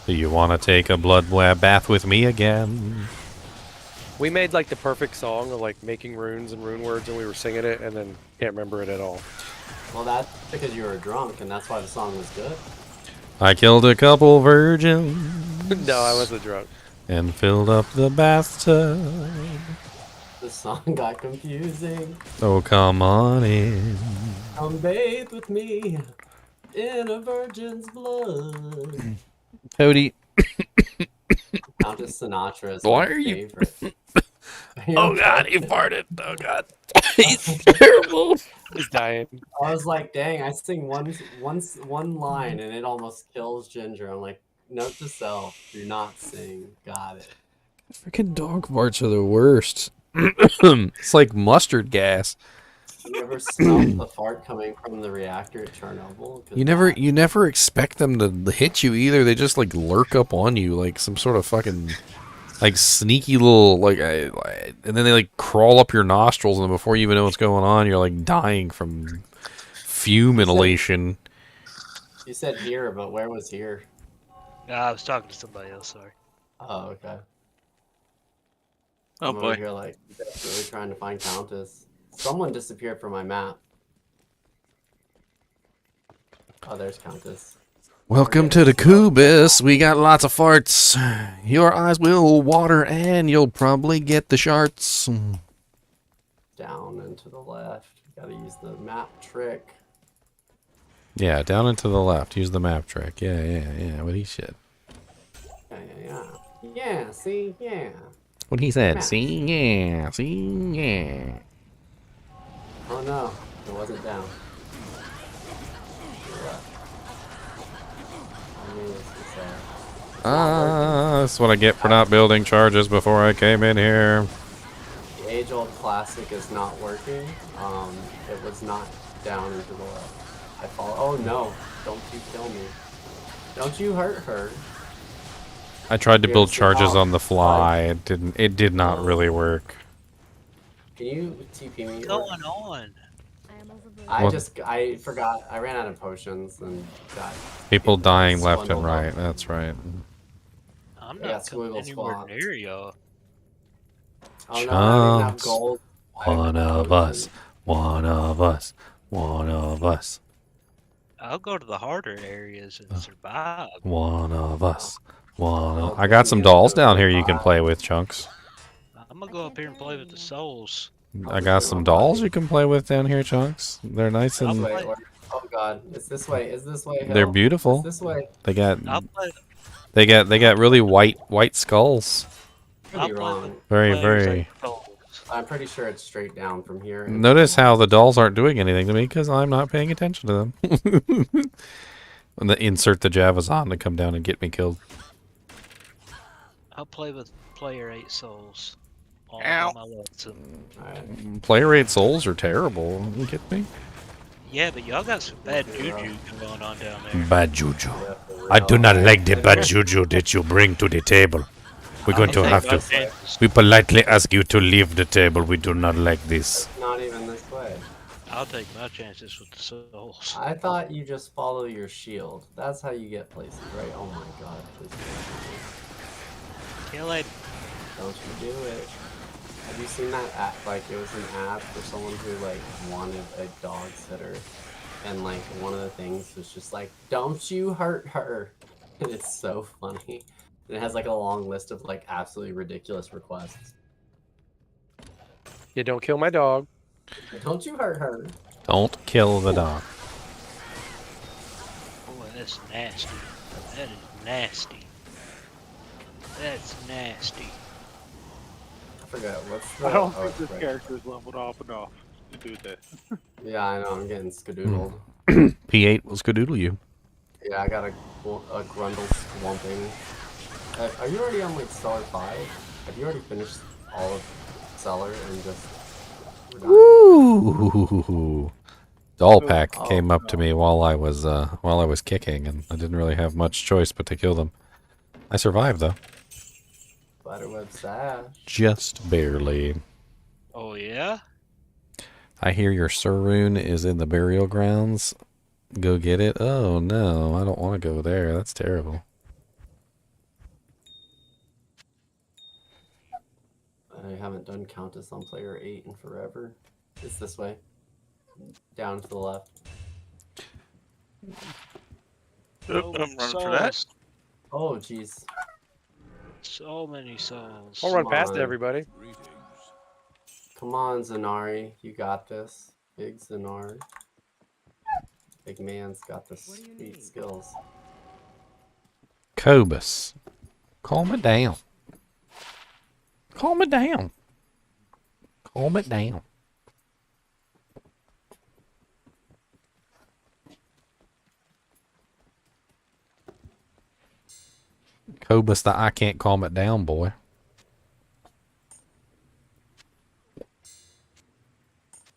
Do you want to take a blood bath with me again? We made like the perfect song of like making runes and rune words, and we were singing it, and then can't remember it at all. Well, that's because you were drunk, and that's why the song was good. I killed a couple virgins. No, I wasn't drunk. And filled up the bathtub. The song got confusing. Oh, come on in. Come bathe with me in a virgin's blood. Cody. Countess Sinatra is Why my are you? favorite. Oh God, he farted. Oh God, he's terrible. He's dying. I was like, dang, I sing one line and it almost kills Ginger. I'm like, note to self, do not sing. Got it. Freaking dog farts are the worst. It's like mustard gas. You ever smelled the fart coming from the reactor at Chernobyl? You never expect them to hit you either. They just like lurk up on you like some sort of fucking like sneaky little like and then they like crawl up your nostrils, and before you even know what's going on, you're like dying from fume inhalation. You said here, but where was here? I was talking to somebody else. Sorry. Oh, okay. Oh I'm boy. over here like really trying to find Countess. Someone disappeared from my map. Oh, there's Countess. Welcome to the Kubis. We got lots of farts. Your eyes will water and you'll probably get the sharts. Down and to the left. Gotta use the map trick. Yeah, down and to the left. Use the map trick. Yeah. What he said. Yeah. Yeah, see? Yeah. What he said. Map. See? Yeah. Oh no, it wasn't down. That's what I get for not building charges before I came in here. The age-old classic is not working. It was not down into the left. I fall. Oh no! Don't you kill me! Don't you hurt her! I tried to Here's build the charges ball. on the fly. It didn't. It did not really work. Can you TP me? What's going on? I forgot. I ran out of potions and died. People dying left and Swindled right. up. That's right. I'm Yeah, not coming Squiggle anywhere Squawk. near y'all. Oh no, I don't even have Chunks. gold. One of us. One of us. One of us. I'll go to the harder areas and survive. One of us. I got some dolls down here you can play with, Chunks. I'm gonna go up here and play with the souls. I got some dolls you can play with down here, Chunks. They're nice and Oh god, it's this way. Is this way? they're Hill? beautiful. It's this way. They got I'll play. they got really white skulls. Could be wrong. Very. I'm pretty sure it's straight down from here. Notice how the dolls aren't doing anything to me because I'm not paying attention to them. And insert the Javazon to come down and get me killed. I'll play with player 8 souls. All Ow. my lonesome. Player 8 souls are terrible. You get me? Yeah, but y'all got some bad juju going on down there. Bad juju. I do not like the bad juju that you bring to the table. We're going to have to. We politely ask you to leave the table. We do not like this. Not even this way. I'll take my chances with the souls. I thought you just follow your shield. That's how you get places, right? Oh my god, please Kill it. don't you do it. Have you seen that app? Like, it was an ad for someone who, like, wanted a dog sitter. And, like, one of the things was just like, don't you hurt her. And it's so funny. And it has, like, a long list of, like, absolutely ridiculous requests. Yeah, don't kill my dog. Don't you hurt her. Don't kill the dog. Boy, that's nasty. That is nasty. That's nasty. I forgot, what's the... I don't oh, think this right. character's leveled up enough to do this. Yeah, I know, I'm getting skadoodled. P8 will skadoodle you. Yeah, I got a Grundle swamping. Are you already on, like, Stellar 5? Have you already finished all of Cellar and just... Ooh. Doll pack came up to me while I was kicking, and I didn't really have much choice but to kill them. I survived though. Spiderweb sash. Just barely. Oh yeah? I hear your Surune is in the burial grounds. Go get it. Oh no, I don't want to go there. That's terrible. I haven't done Countess on player 8 in forever. It's this way. Down to the left. I'm running for that. Oh, jeez. So many souls. I'll run Come past on. everybody. Come on, Zanari. You got this. Big Zanari. Big man's got the sweet skills. Cobus. Calm it down. Calm it down. Calm it down. Cobus, the I can't calm it down boy.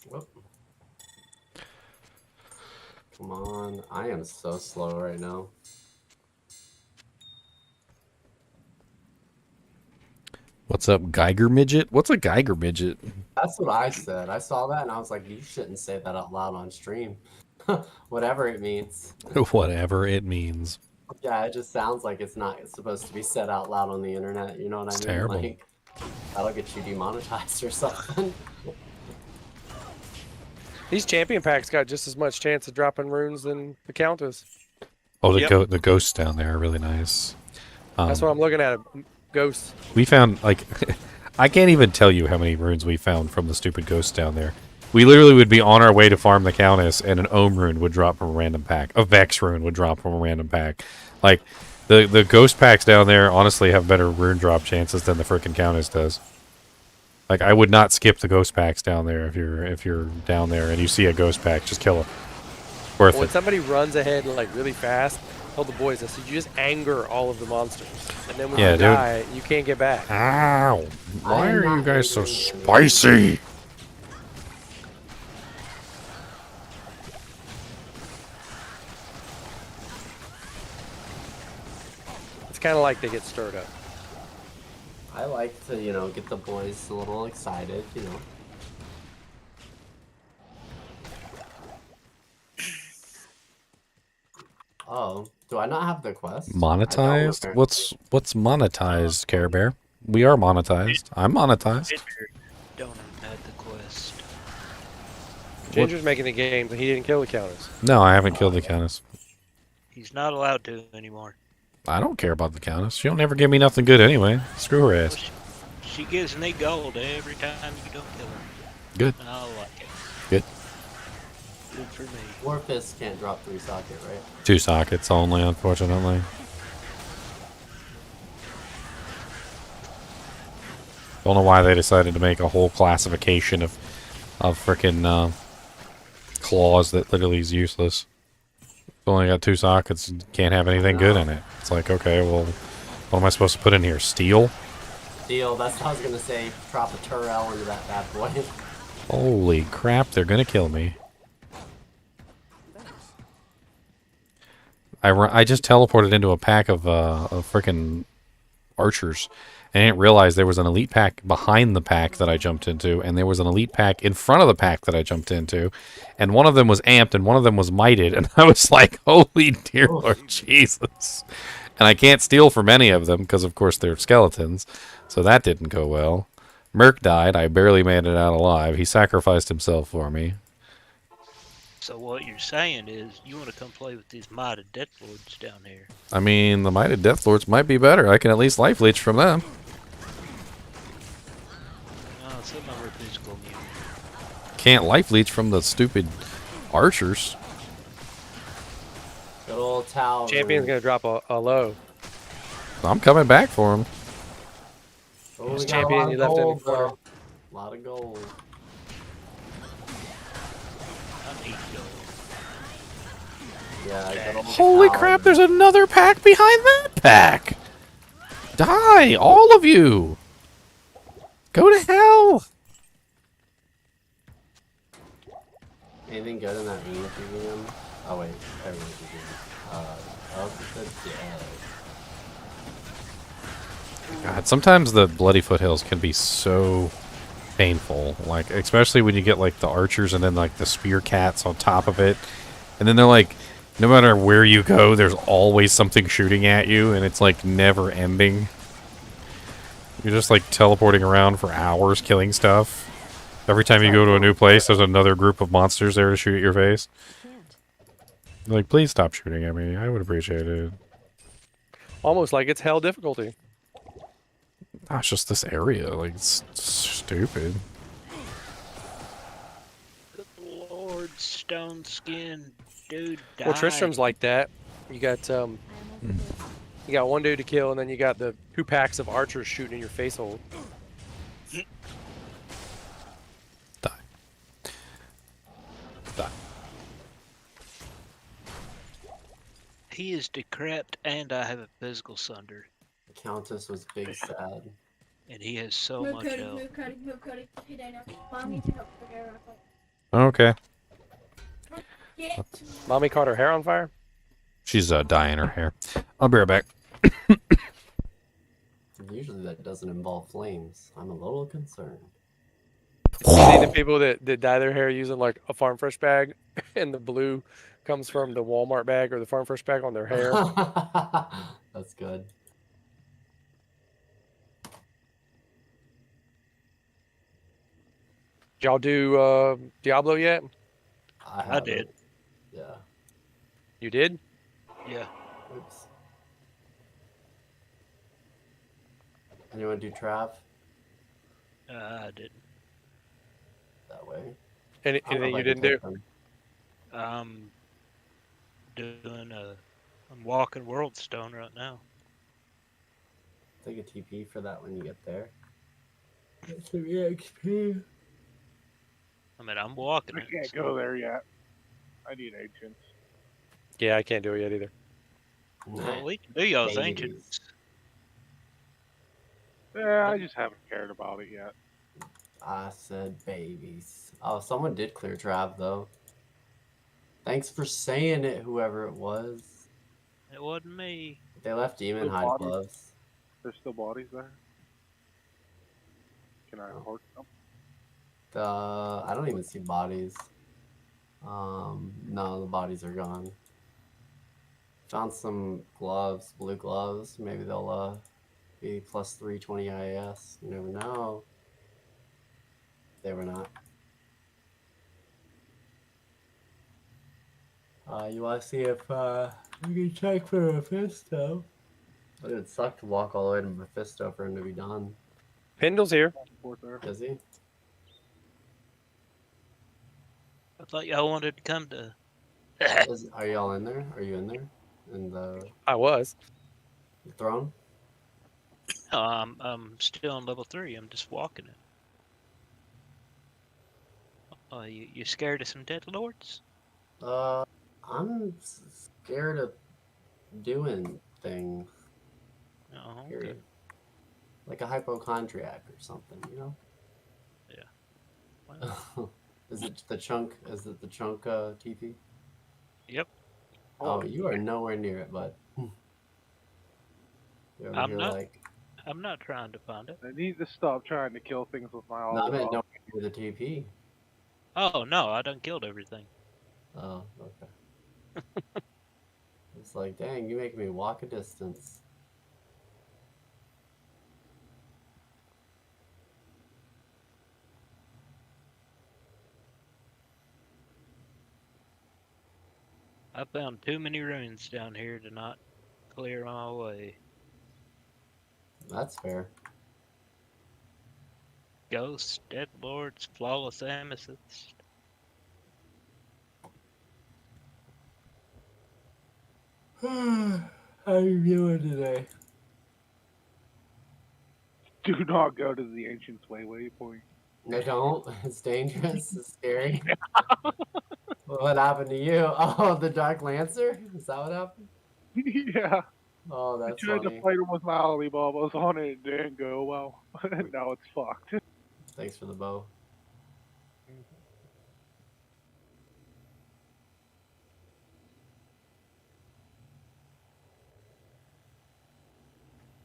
Whoop. Come on. I am so slow right now. What's up, Geiger Midget? What's a Geiger Midget? That's what I said. I saw that and I was like, you shouldn't say that out loud on stream. Whatever it means. Whatever it means. Yeah, it just sounds like it's not supposed to be said out loud on the internet. You know what I mean? Terrible. Like, that'll get you demonetized or something. These champion packs got just as much chance of dropping runes than the Countess. Oh, the ghosts down there are really nice. That's what I'm looking at. Ghosts. We found, like, I can't even tell you how many runes we found from the stupid ghosts down there. We literally would be on our way to farm the Countess, and an Ohm rune would drop from a random pack. A Vex rune would drop from a random pack. Like, the ghost packs down there honestly have better rune drop chances than the frickin' Countess does. Like, I would not skip the ghost packs down there if you're down there and you see a ghost pack, just kill it. Worth When it. somebody runs ahead like really fast, tell the boys, I said, you just anger all of the monsters. And then when Yeah, you dude. die, you can't get back. Ow! Why are you guys so spicy? It's kind of like they get stirred up. I like to, you know, get the boys a little excited, you know. Oh, do I not have the quest? Monetized? What's monetized, Care Bear? We are monetized. I'm monetized. don't have the quest. Ginger's making the game, but he didn't kill the countess. No, I haven't killed the countess. He's not allowed to anymore. I don't care about the countess. She'll never give me nothing good anyway. Screw her ass. She gives me gold every time you don't kill her. Good. I like it. Good. Good for me. Warfist can't drop 3 socket, right? 2 sockets only, unfortunately. Don't know why they decided to make a whole classification of frickin' claws that literally is useless. It's only got 2 sockets and can't have anything good in it. It's like, okay, well, what am I supposed to put in here? Steel? Steel, that's what I was gonna say. Drop a Turrell into that bad boy. Holy crap, they're gonna kill me. I just teleported into a pack of frickin' archers. And I didn't realize there was an elite pack behind the pack that I jumped into, and there was an elite pack in front of the pack that I jumped into, and one of them was amped and one of them was mighted, and I was like, holy dear Lord Jesus. And I can't steal from any of them, because of course they're skeletons, so that didn't go well. Merc died, I barely made it out alive, he sacrificed himself for me. So what you're saying is you want to come play with these mighty Deathlords down here. I mean, the mighted Deathlords might be better, I can at least life leech from them. Some of them are physical immune. Can't life leech from the stupid archers. Good old Tau. Champion's gonna drop a low. I'm coming back for him. Oh, we got Champion, you left in the corner. A lot of gold. I need gold. Yeah, good old Holy Tau. crap, there's another pack behind that pack! Die, all of you! Go to hell! Anything good in that room if you him? Oh wait, everyone's God, sometimes the bloody foothills can be so painful. Like, especially when you get like the archers and then like the spear cats on top of it. And then they're like, no matter where you go, there's always something shooting at you, and it's like never ending. You're just like teleporting around for hours killing stuff. Every time you go to a new place, there's another group of monsters there to shoot at your face. Like, please stop shooting at me. I would appreciate it. Almost like it's hell difficulty. Oh, it's just this area. Like, it's stupid. Good Lord, stone skin dude died. Well, Tristram's like that. You got you got one dude to kill, and then you got the 2 packs of archers shooting in your face hole. He is decrepit, and I have a physical sunder. The Countess was big sad. And he has so much health. Okay. Mommy caught her hair on fire? She's dyeing her hair. I'll be right back. Usually that doesn't involve flames. I'm a little concerned. You see the people that dye their hair using like a Farm Fresh bag, and the blue comes from the Walmart bag or the Farm Fresh bag on their hair. That's good. Did y'all do Diablo yet? I did. Yeah. You did? Yeah. Oops. Anyone do Trav? I didn't. That way. Anything you didn't do? Doing I'm walking World Stone right now. Take a TP for that when you get there. Get 3 XP. I mean, I'm walking. I can't go there yet. I need ancients. Yeah, I can't do it yet either. Well, we can do y'all's ancients. Yeah, I just haven't cared about it yet. I said babies. Oh, someone did clear Trav though. Thanks for saying it, whoever it was. It wasn't me. They left demon Still hide bodies? gloves. There's still bodies there. Can I horse them? I don't even see bodies. No, the bodies are gone. Found some gloves, blue gloves. Maybe they'll be plus 320 IAS. You never know. we're not. You want to see if we can check for Mephisto? But it'd suck to walk all the way to Mephisto for him to be done. Pendle's here. Is he? I thought y'all wanted to come to. Are y'all in there? Are you in there? In the I was. throne? No, I'm still on level 3. I'm just walking it. Oh, you scared of some dead lords? I'm scared of doing things. Oh, okay. Period. Like a hypochondriac or something, you know? Yeah. Well, Is it the chunk? Is it the chunk TP? yep. Oh, you are nowhere near it, bud. You're over here like. I'm not trying to find it. I need to stop trying to kill things with my No, I olive. meant nowhere near the TP. Oh no, I done killed everything. Oh, okay. It's like, dang, you make me walk a distance. I found too many ruins down here to not clear my way. That's fair. Ghosts, dead lords, flawless amethyst. How are you doing today? Do not go to the Ancient's waypoint. No, don't. It's dangerous. It's scary. What happened to you? Oh, the Dark Lancer? Is that what happened? Yeah. Oh, I that's tried funny. to fight him with my Alibabas on it. It didn't go well. Now it's fucked. Thanks for the bow.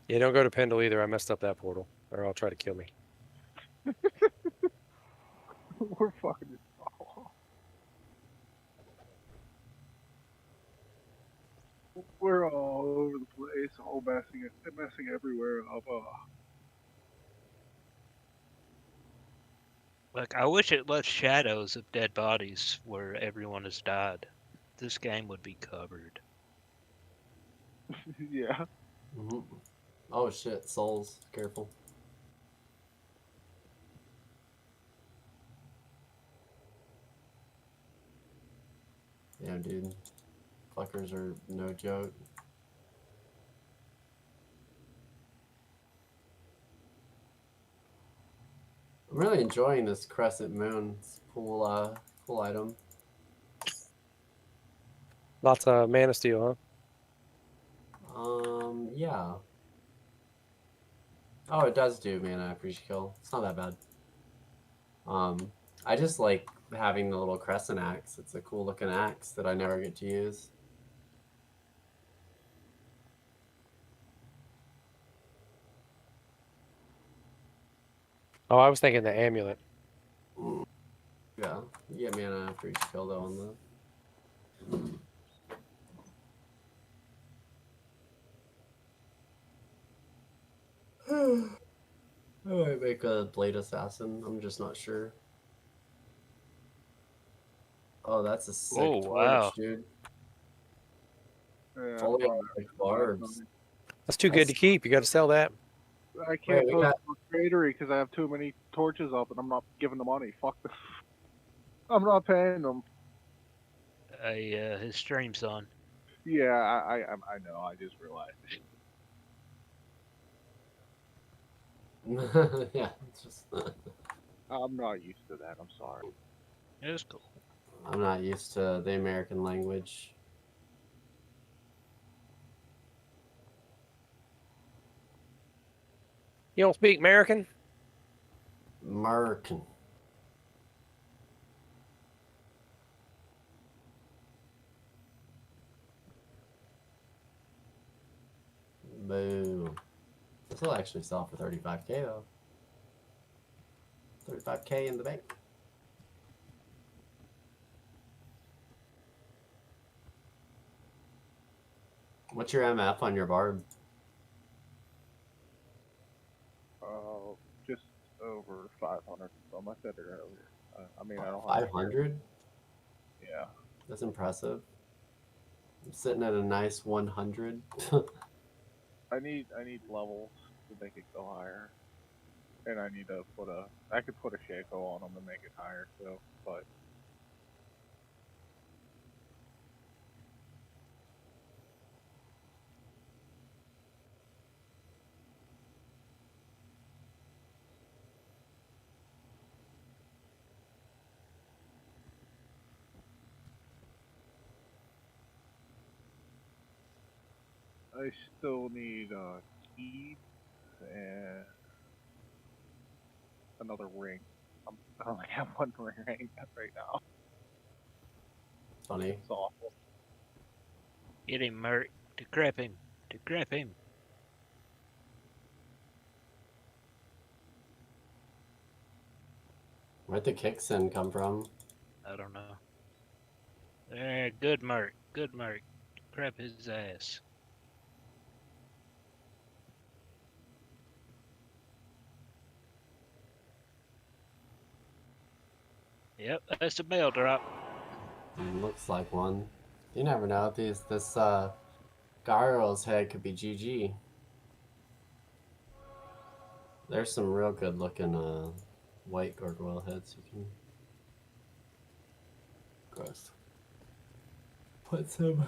Yeah, don't go to Pendle either. I messed up that portal, or I'll try to kill me. We're fucking. We're all over the place, all messing everywhere up. Like, I wish it left shadows of dead bodies where everyone has died. This game would be covered. Yeah. Mm-hmm. Oh shit, souls. Careful. Yeah, dude. Fuckers are no joke. I'm really enjoying this crescent moon. It's a cool item. Lots of mana steel, Yeah. Oh, it does do mana appreciate kill. It's not that bad. I just like having the little crescent axe. It's a cool looking axe that I never get to use. Oh, I was thinking the amulet. Yeah, you get mana for each kill though on the. I might make a blade assassin. I'm just not sure. Oh, that's a sick Oh, torch, wow. dude. Yeah, Fully like barbs. That's too good to keep. You got to sell that. I can't Wait, we post got- my creatory because I have too many torches up and I'm not giving them money. Fuck this. I'm not paying them. His stream's on. Yeah, I know. I just realized. Yeah, it's just. I'm not used to that. I'm sorry. It was cool. I'm not used to the American language. You don't speak American? American. Boo. This will actually sell for 35k though. 35k in the bank. What's your MF on your barb? Just over 500 from. I said it earlier. I mean, I don't have 500? Yeah. That's impressive. I'm sitting at a nice 100. I need levels to make it go higher, and I need to put a. I could put a Shaco on them to make it higher too, but. I still need keys and another ring. I only have one ring right now. Funny. It's awful. Get him, Merc. Decrep him. Decrep him. Where'd the kicks in come from? I don't know. There, good Merc. Good Merc. Decrep his ass. Yep, that's a bell drop. Looks like one. You never know. This Gyro's head could be GG. There's some real good looking white gargoyle heads you can. Gross. Put some.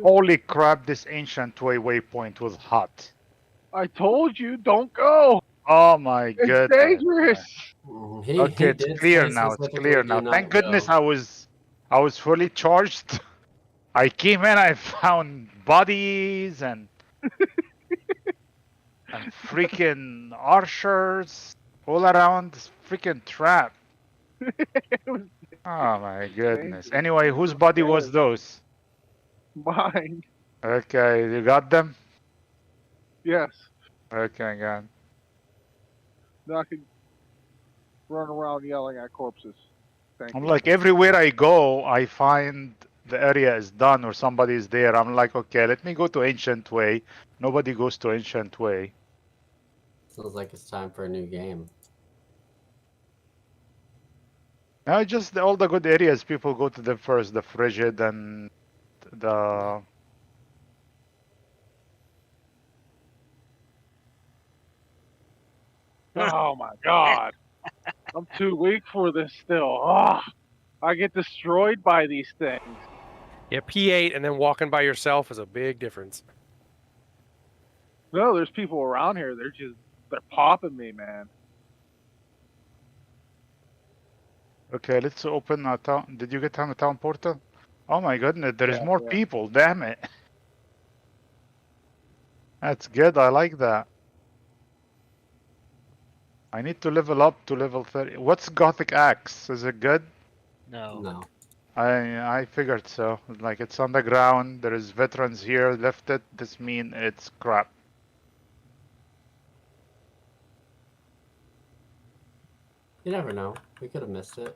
Holy crap! This ancient waypoint was hot. I told you, don't go. Oh my It's goodness. dangerous. Okay, it's clear now. It's clear now. Thank goodness I was fully charged. I came in, I found bodies and freaking archers all around this freaking trap. Oh my goodness. Anyway, whose body was those? Mine. Okay, you got them? Yes. Okay, good. Now I can run around yelling at corpses. Thank I'm you. like, everywhere I go, I find the area is done or somebody is there. I'm like, okay, let me go to Ancient Way. Nobody goes to Ancient Way. Sounds like it's time for a new game. No, just all the good areas, people go to them first. The Frigid and the... Oh my god. I'm too weak for this still. Oh, I get destroyed by these things. Yeah, P8 and then walking by yourself is a big difference. No, there's people around here. They're popping me, man. Okay, let's open a town. Did you get on the town portal? Oh my goodness, there is more Yeah. people. Damn it. That's good. I like that. I need to level up to level 30. What's Gothic Axe? Is it good? No. No. I figured so. Like, it's on the ground. There is veterans here. Left it. This mean it's crap. You never know. We could have missed it.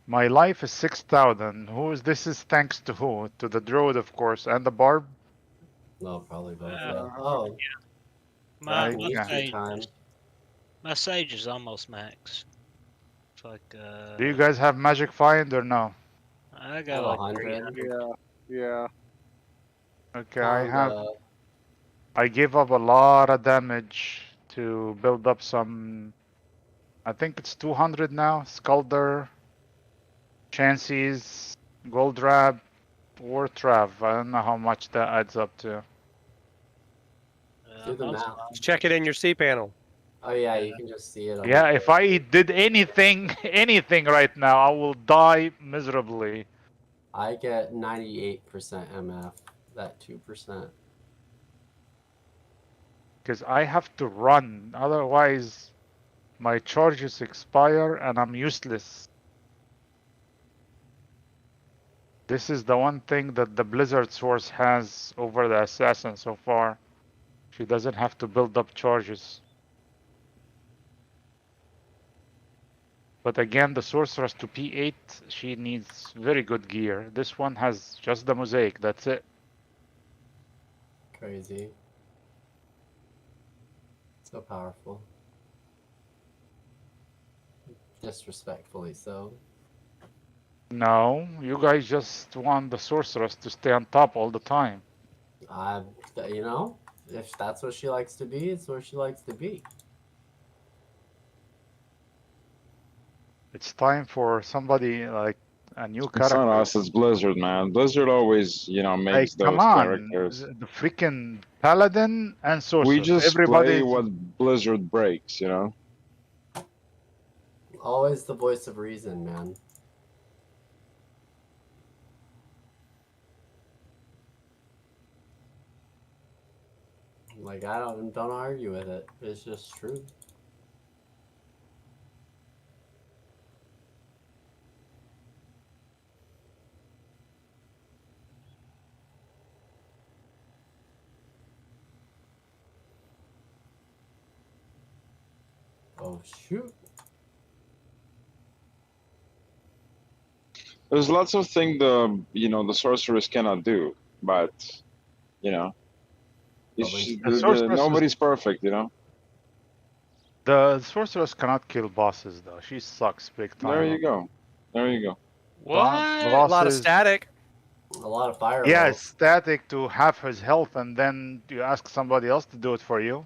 My life is 6,000. Who is this? Is thanks to who? To the druid, of course, and the barb. No, probably both. Yeah. My, my sage is almost max. It's like Do you guys have magic find or no? I got like 300. Yeah. Okay, I gave up a lot of damage to build up some. I think it's 200 now. Skulder, Chances, Gold Rab, or Trav. I don't know how much that adds up to. Do the math. Just check it in your C panel. Oh yeah, you can just see it. Yeah, if I did anything right now, I will die miserably. I get 98% MF. That 2%. Because I have to run, otherwise my charges expire and I'm useless. This is the one thing that the Blizzard source has over the assassin so far. She doesn't have to build up charges. But again, the sorceress to P8, she needs very good gear. This one has just the mosaic, that's it. Crazy. So powerful. Disrespectfully so. No, you guys just want the sorceress to stay on top all the time. You know, if that's what she likes to be, it's where she likes to be. It's time for somebody like a new It's not character. us, it's Blizzard, man. Blizzard always, Hey, makes come those on, characters. the freaking paladin and We sorceress. just play Everybody. what Blizzard breaks, Always the voice of reason, man. Like, I don't argue with it. It's just true. Oh shoot. There's lots of things the sorceress cannot do, but nobody's perfect, The sorceress cannot kill bosses though. She sucks big time. There you go. There you go. A lot of static. A lot of fire. Yeah, it's static to half his health, and then you ask somebody else to do it for you.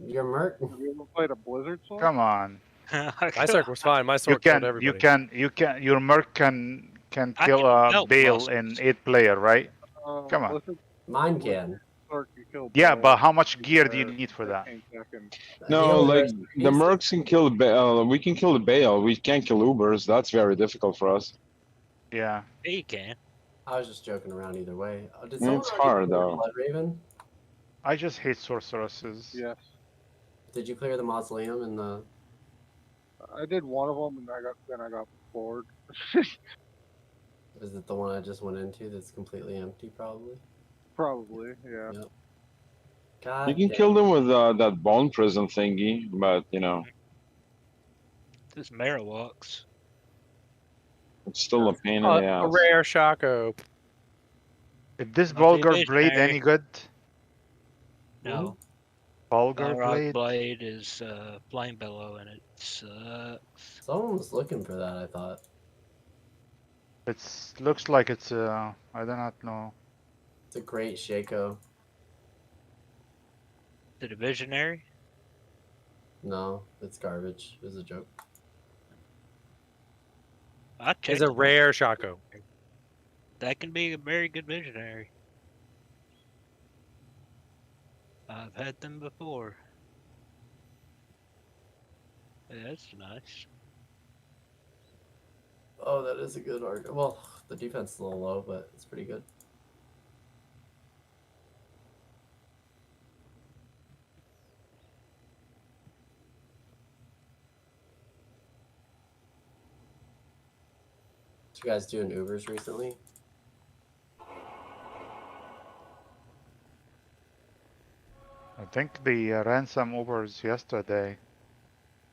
Your merc. Have you ever played a Blizzard sword? Come on. My sword was fine. My sword killed everybody. Your merc can I kill can help Bale in 8-player, right? Come on. Mine can. Yeah, but how much gear do you need for that? No, like the mercs can kill we can kill the Bale. We can't kill Ubers. That's very difficult for us. Yeah. Yeah, you can. I was just joking around either way. Did Yeah, someone it's already hard, clear though. Blood Raven? I just hate sorceresses. Yes. Did you clear the mausoleum and the? I did one of them, and then I got bored. Is it the one I just went into that's completely empty? Probably. Probably, yeah. Yep. God You can damn. kill them with that bone prison thingy, but This Marowaks. it's still a pain in the A ass. rare Shaco. Is this Not vulgar the blade visionary. any good? No. Vulgar Balrog blade? blade is flame bellow, and it sucks. Someone was looking for that. I thought. It looks like it's I do not know. It's a great Shaco. Is it a visionary? No, it's garbage. It was a joke. I checked. It's a rare Shaco. That can be a very good visionary. I've had them before. Yeah, that's nice. Oh, that is a good argument. Well, the defense is a little low, but it's pretty good. Did you guys doing Ubers recently? I think the ransom Ubers yesterday.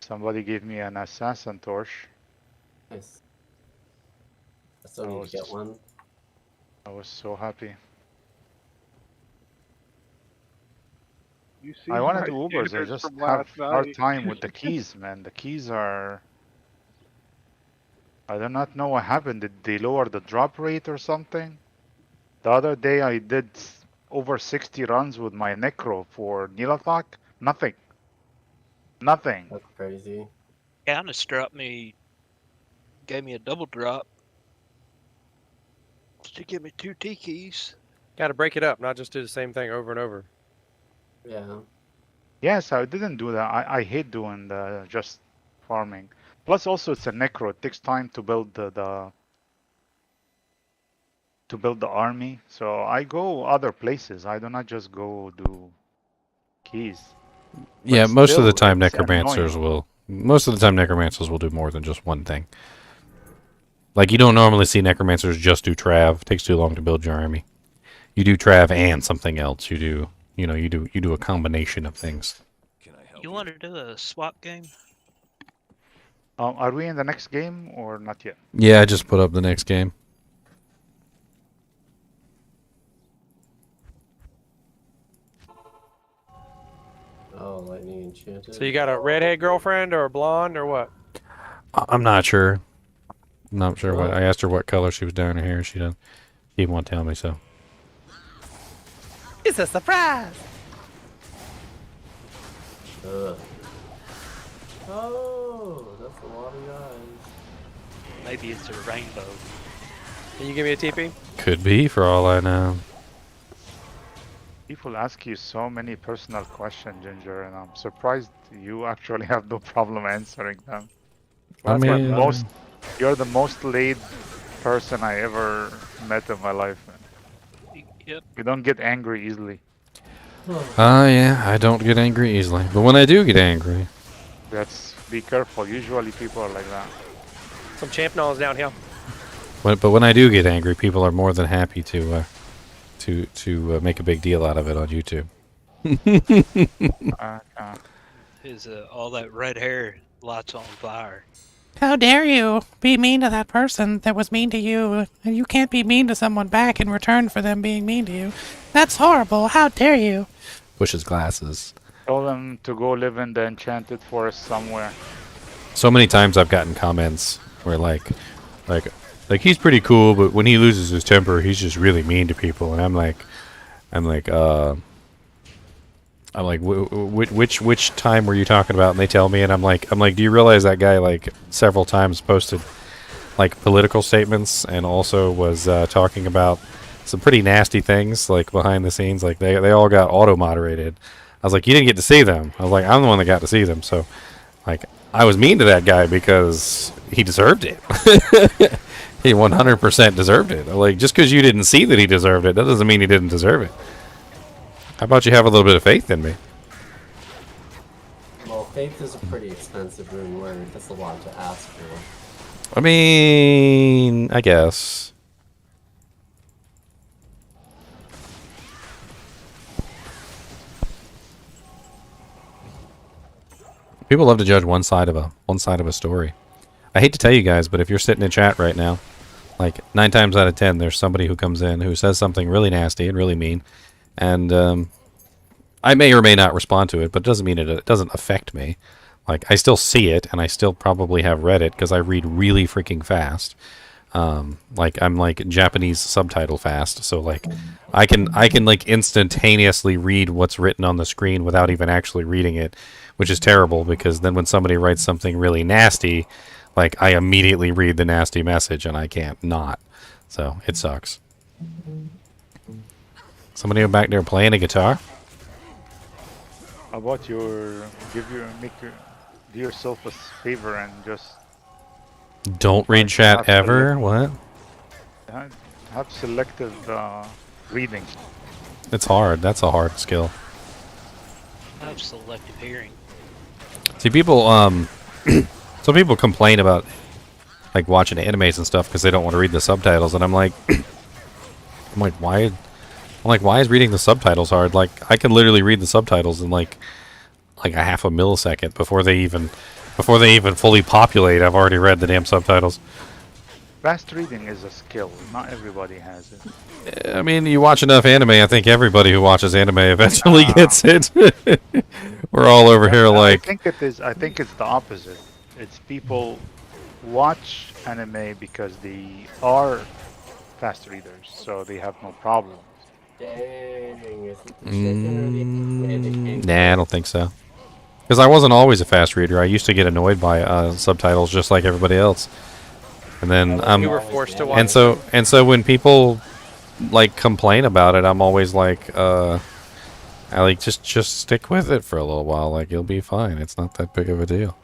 Somebody gave me an assassin torch. Nice. I still need to get one. I was so happy. You see I want my to do Ubers. I standards just from have last hard night. time with the keys, man. The keys are. I do not know what happened. Did they lower the drop rate or something? The other day I did over 60 runs with my Necro for Nilathak. Nothing. Nothing. That's crazy. Kinda struck me. Gave me a double drop. To give me 2 T keys. Got to break it up, not just do the same thing over and over. Yeah. Yes, I didn't do that. I hate doing the just farming. Plus, also it's a Necro. It takes time to build the army. So I go other places. I do not just go do keys. Yeah, But most of the still, time it's necromancers annoying. will. Most of the time necromancers will do more than just one thing. Like you don't normally see necromancers just do trav. It takes too long to build your army. You do trav and something else. You do you do a combination of things. You want to do a swap game? Are we in the next game or not yet? Yeah, I just put up the next game. Oh, lightning enchanted. So you got a redhead girlfriend or a blonde or what? I'm not sure. I'm not sure what. Oh. I asked her what color she was dyeing her hair. She didn't want to tell me, so. It's a surprise. Oh, that's a lot of guys. Maybe it's a rainbow. Can you give me a TP? Could be, for all I know. People ask you so many personal questions, Ginger, and I'm surprised you actually have no problem answering them. I mean, You're the most laid person I ever met in my life. Yep. You don't get angry easily. Yeah, I don't get angry easily. But when I do get angry... Be careful. Usually people are like that. Some champ knowledge down here. But when I do get angry, people are more than happy to make a big deal out of it on YouTube. Is all that red hair lights on fire? How dare you be mean to that person that was mean to you, and you can't be mean to someone back in return for them being mean to you. That's horrible. How dare you? Pushes glasses. Tell them to go live in the enchanted forest somewhere. So many times I've gotten comments where like he's pretty cool, but when he loses his temper, he's just really mean to people. And I'm like, which time were you talking about? And they tell me, and I'm like, do you realize that guy like several times posted like political statements and also was talking about some pretty nasty things like behind the scenes. Like they all got auto moderated. I was like, you didn't get to see them. I was like, I'm the one that got to see them. So like I was mean to that guy because he deserved it. He 100% deserved it. Like just because you didn't see that he deserved it, that doesn't mean he didn't deserve it. How about you have a little bit of faith in me? Well, faith is a pretty expensive rune word. That's a lot to ask for. I mean, I guess. People love to judge one side of a story. I hate to tell you guys, but if you're sitting in chat right now, like 9 times out of 10, there's somebody who comes in who says something really nasty and really mean, and I may or may not respond to it, but it doesn't mean it doesn't affect me. Like I still see it, and I still probably have read it because I read really freaking fast. Like I'm like Japanese subtitle fast, so like I can like instantaneously read what's written on the screen without even actually reading it, which is terrible because then when somebody writes something really nasty, like I immediately read the nasty message and I can't not. So it sucks. Somebody back there playing a guitar? How about do yourself a favor and just don't read chat ever? What? Have selective reading. It's hard. That's a hard skill. I have selective hearing. See, people, some people complain about like watching animes and stuff because they don't want to read the subtitles, and I'm like, why? Why is reading the subtitles hard? Like, I can literally read the subtitles in like a half a millisecond before they even fully populate. I've already read the damn subtitles. Fast reading is a skill. Not everybody has it. I mean, you watch enough anime, I think everybody who watches anime eventually gets it. We're all over here like... I think it's the opposite. It's people watch anime because they are fast readers, so they have no problem. Dang, Nah, I don't think so. Because I wasn't always a fast reader. I used to get annoyed by subtitles just like everybody else. And then you were forced to watch. and so when people like complain about it, I'm always like, I like just stick with it for a little while. Like you'll be fine. It's not that big of a deal.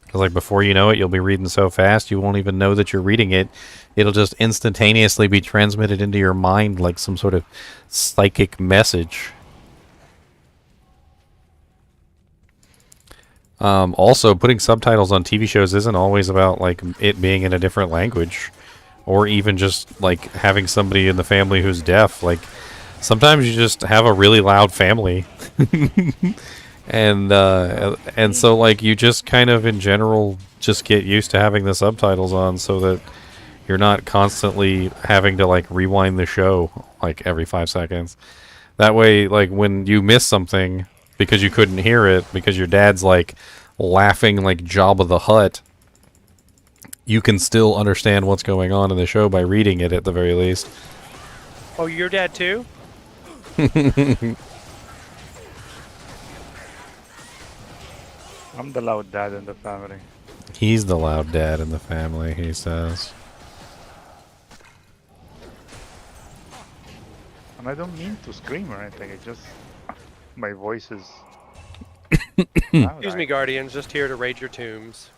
Because like before you know it, you'll be reading so fast you won't even know that you're reading it. It'll just instantaneously be transmitted into your mind like some sort of psychic message. Also, putting subtitles on TV shows isn't always about like it being in a different language, or even just like having somebody in the family who's deaf. Like sometimes you just have a really loud family, and so like you just kind of in general just get used to having the subtitles on so that you're not constantly having to like rewind the show like every 5 seconds. That way, like, when you miss something because you couldn't hear it, because your dad's, like, laughing like Jabba the Hutt, you can still understand what's going on in the show by reading it at the very least. Oh, your dad too? I'm the loud dad in the family. He's the loud dad in the family, he says. And I don't mean to scream or anything. It just my voice is. loud. Excuse me, Guardians. Just here to raid your tombs.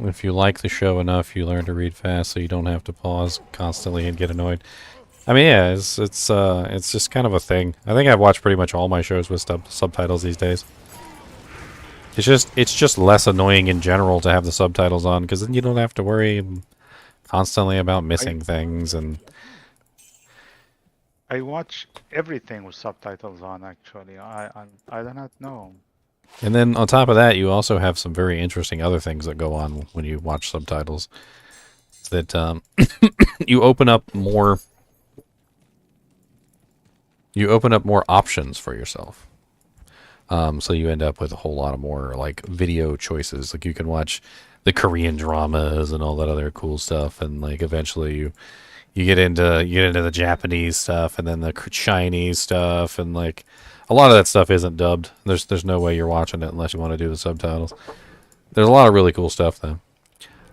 If you like the show enough, you learn to read fast, so you don't have to pause constantly and get annoyed. I mean, yeah, it's just kind of a thing. I think I've watched pretty much all my shows with subtitles these days. It's just less annoying in general to have the subtitles on, because then you don't have to worry constantly about missing things. And I watch everything with subtitles on. Actually, I do not know. and then on top of that, you also have some very interesting other things that go on when you watch subtitles. That you open up more options for yourself. So you end up with a whole lot of more like video choices. Like you can watch the Korean dramas and all that other cool stuff, and like eventually you get into the Japanese stuff, and then the Chinese stuff, and like a lot of that stuff isn't dubbed. There's no way you're watching it unless you want to do the subtitles. There's a lot of really cool stuff though.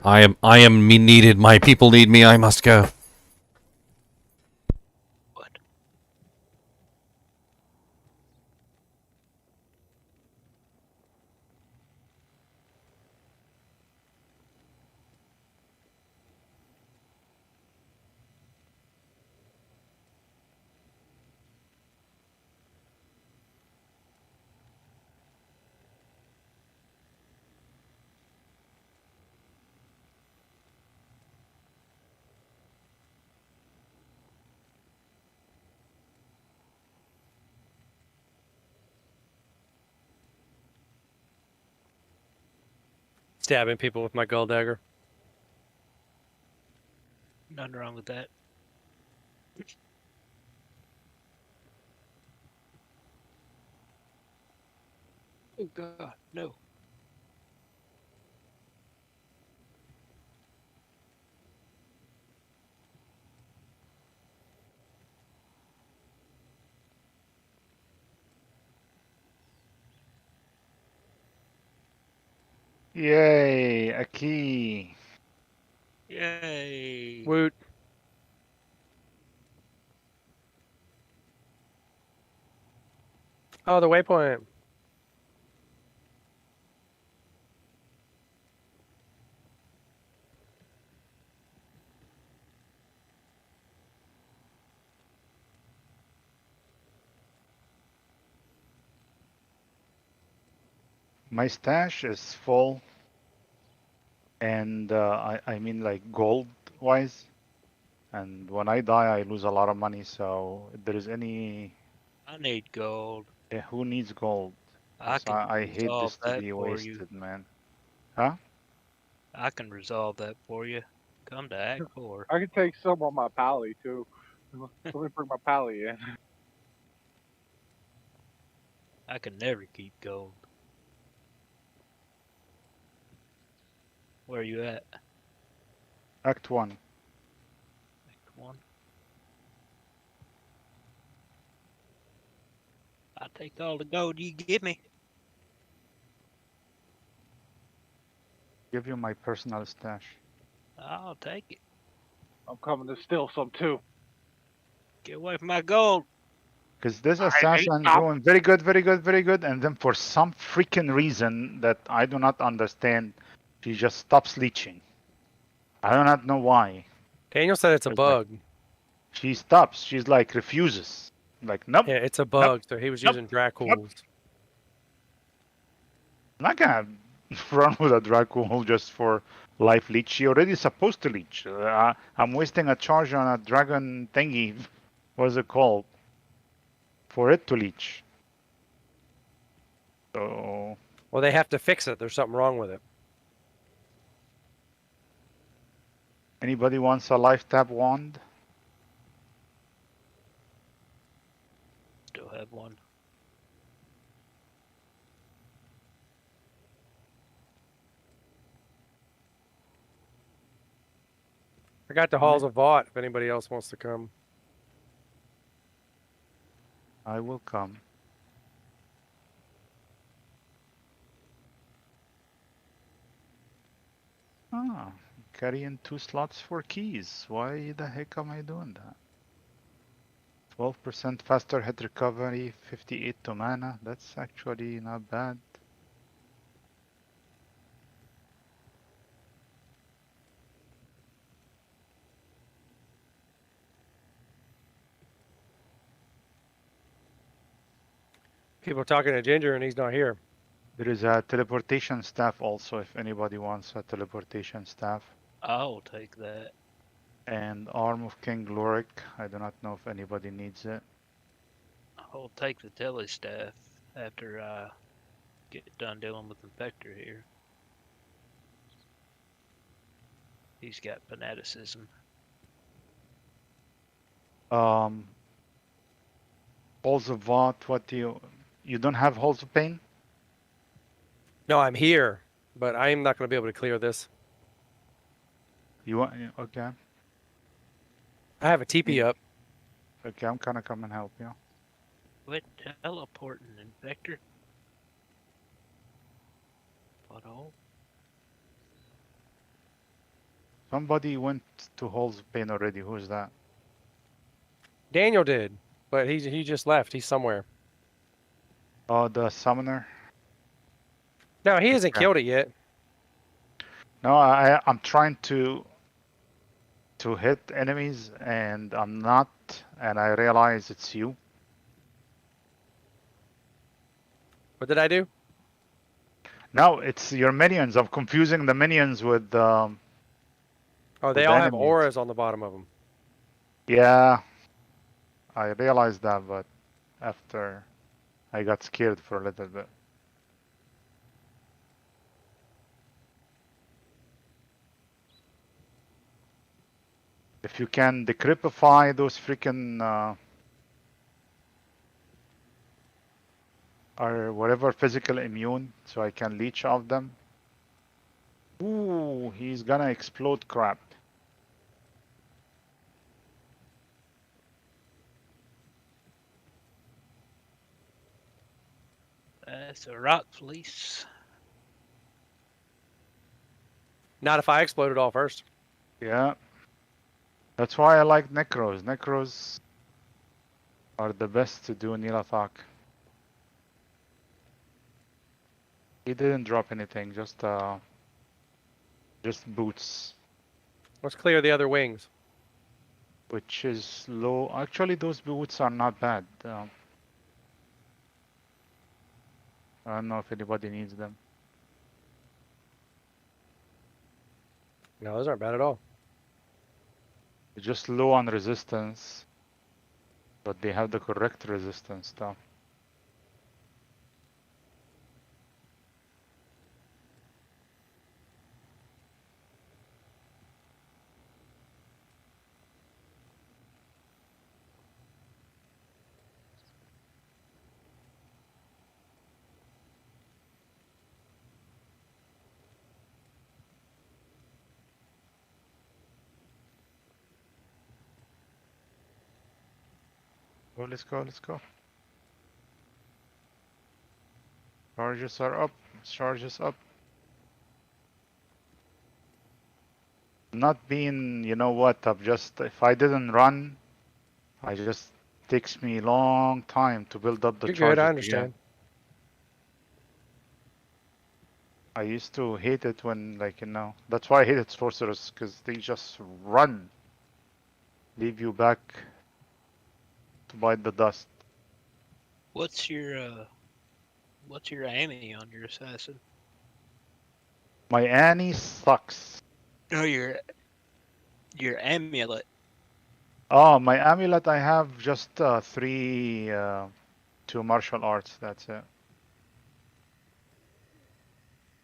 I am needed. My people need me. I must go. Stabbing people with my gold dagger. Nothing wrong with that. Oh God, no. Yay, a key. Yay. Woot. Oh, the waypoint. My stash is full, and I mean like gold wise. And when I die, I lose a lot of money. So if there is any, I need gold. who needs gold? I 'Cause can I hate resolve this to that be for you. wasted, man. Huh? I can resolve that for you. Come to Act 4. I can take some on my pally too. Let me bring my pally in. I can never keep gold. Where are you at? Act 1. Act 1. I'll take all the gold you give me. Give you my personal stash. I'll take it. I'm coming to steal some too. Get away from my gold. Because this I assassin hate doing very good, very good, very good, and then for some freaking reason that I do not understand, she just stops leeching. I do not know why. Daniel said it's a bug. She stops. She's like refuses. Like nope. Yeah, it's a bug. So he was using Dracools. I'm not gonna run with a Dracul just for life leech. She already supposed to leech. I'm wasting a charge on a dragon thingy. What's it called? For it to leech. So. Well, they have to fix it. There's something wrong with it. Anybody wants a life tap wand? Still have one. I got the Halls of Vought if anybody else wants to come. I will come. Ah, carrying 2 slots for keys. Why the heck am I doing that? 12% faster hit recovery, 58 to mana. That's actually not bad. People talking to Ginger and he's not here. There is a teleportation staff also if anybody wants a teleportation staff. I'll take that. And Arm of King Lorik. I do not know if anybody needs it. I'll take the tele staff after I get done dealing with Infector here. He's got fanaticism. Halls of Vought, what do you don't have Halls of Pain? No, I'm here, but I am not going to be able to clear this. You want, okay. I have a TP up. Okay, I'm gonna come and help you. What teleporting Infector? What all? Somebody went to Halls of Pain already. Who's that? Daniel did, but he just left. He's somewhere. Oh, the summoner. No, he hasn't killed it yet. No, I'm trying to hit enemies and I'm not, and I realize it's you. What did I do? No, it's your minions. I'm confusing the minions with. Oh, they with all have enemies. auras on the bottom of them. Yeah, I realized that, but after I got scared for a little bit. If you can decryptify those freaking or whatever physical immune, so I can leech off them. Ooh, he's gonna explode crap. That's a rock fleece. Not if I explode it all first. Yeah. That's why I like Necros. Necros are the best to do Nilathak. He didn't drop anything, just boots. Let's clear the other wings. Which is low. Actually, those boots are not bad. I don't know if anybody needs them. No, those aren't bad at all. They're just low on resistance, but they have the correct resistance stuff. Oh, let's go, let's go. Charges are up. Charges up. Not being, you know what, I've just, if I didn't run, I just takes me long time to build up the You're charges good, I again. understand. I used to hate it when, like, you know, that's why I hated sorcerers, because they just run. Leave you back to bite the dust. What's your Annie on your assassin? My Annie sucks. No, your amulet. Oh, my amulet, I have just 3 2 martial arts, that's it.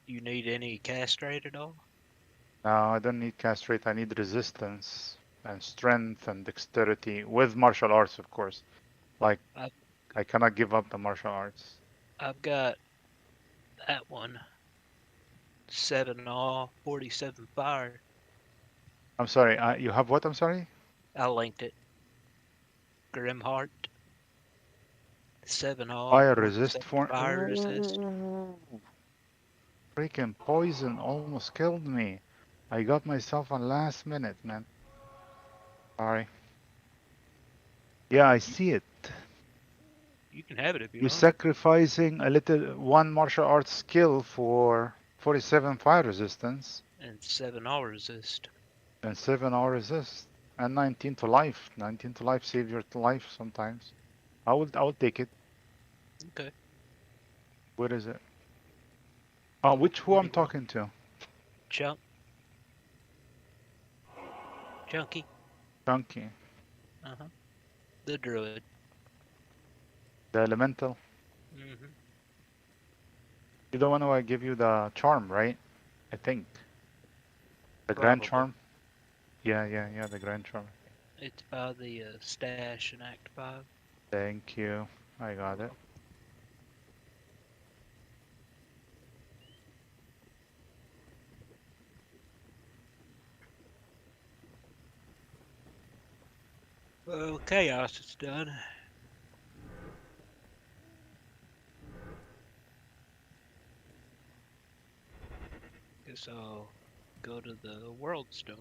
You need any castrate at all? No, I don't need cast rate. I need resistance and strength and dexterity with martial arts, of course. Like, I cannot give up the martial arts. I've got that one. 7 all, 47 fire. I'm sorry. You have what? I'm sorry. I linked it. Grimheart. 7 all, Fire 47 resist for. fire resist. Freaking poison almost killed me. I got myself on last minute, man. Sorry. Yeah, I see it. You can have it if you You're want. sacrificing a little one martial arts skill for 47 fire resistance And 7 all resist. and 7 hour resist and 19 to life. 19 to life save your life sometimes. I will take it. Okay. Where is it? Who I'm talking to? Chunky. Chunky. Uh-huh. The druid. The elemental. Mm-hmm. You don't want to give you the charm, right? I think. The grand Probably. charm. Yeah. The grand charm. It's by the stash in Act 5. Thank you. I got it. Well, chaos is done. Guess I'll go to the World Stone.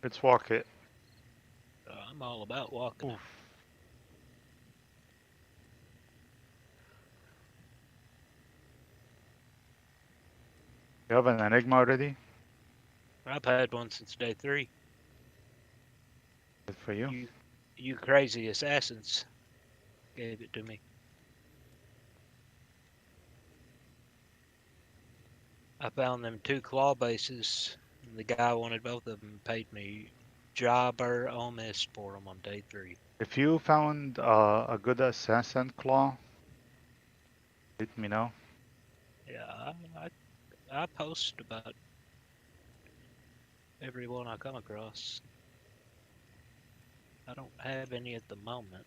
Let's walk it. I'm all about walking. Oof. You have an enigma already? I've had one since day 3. Good for you. You crazy assassins gave it to me. I found them 2 claw bases, and the guy wanted both of them and paid me jobber almost for them on day 3. If you found a good assassin claw, let me know. Yeah, I post about every one I come across. I don't have any at the moment.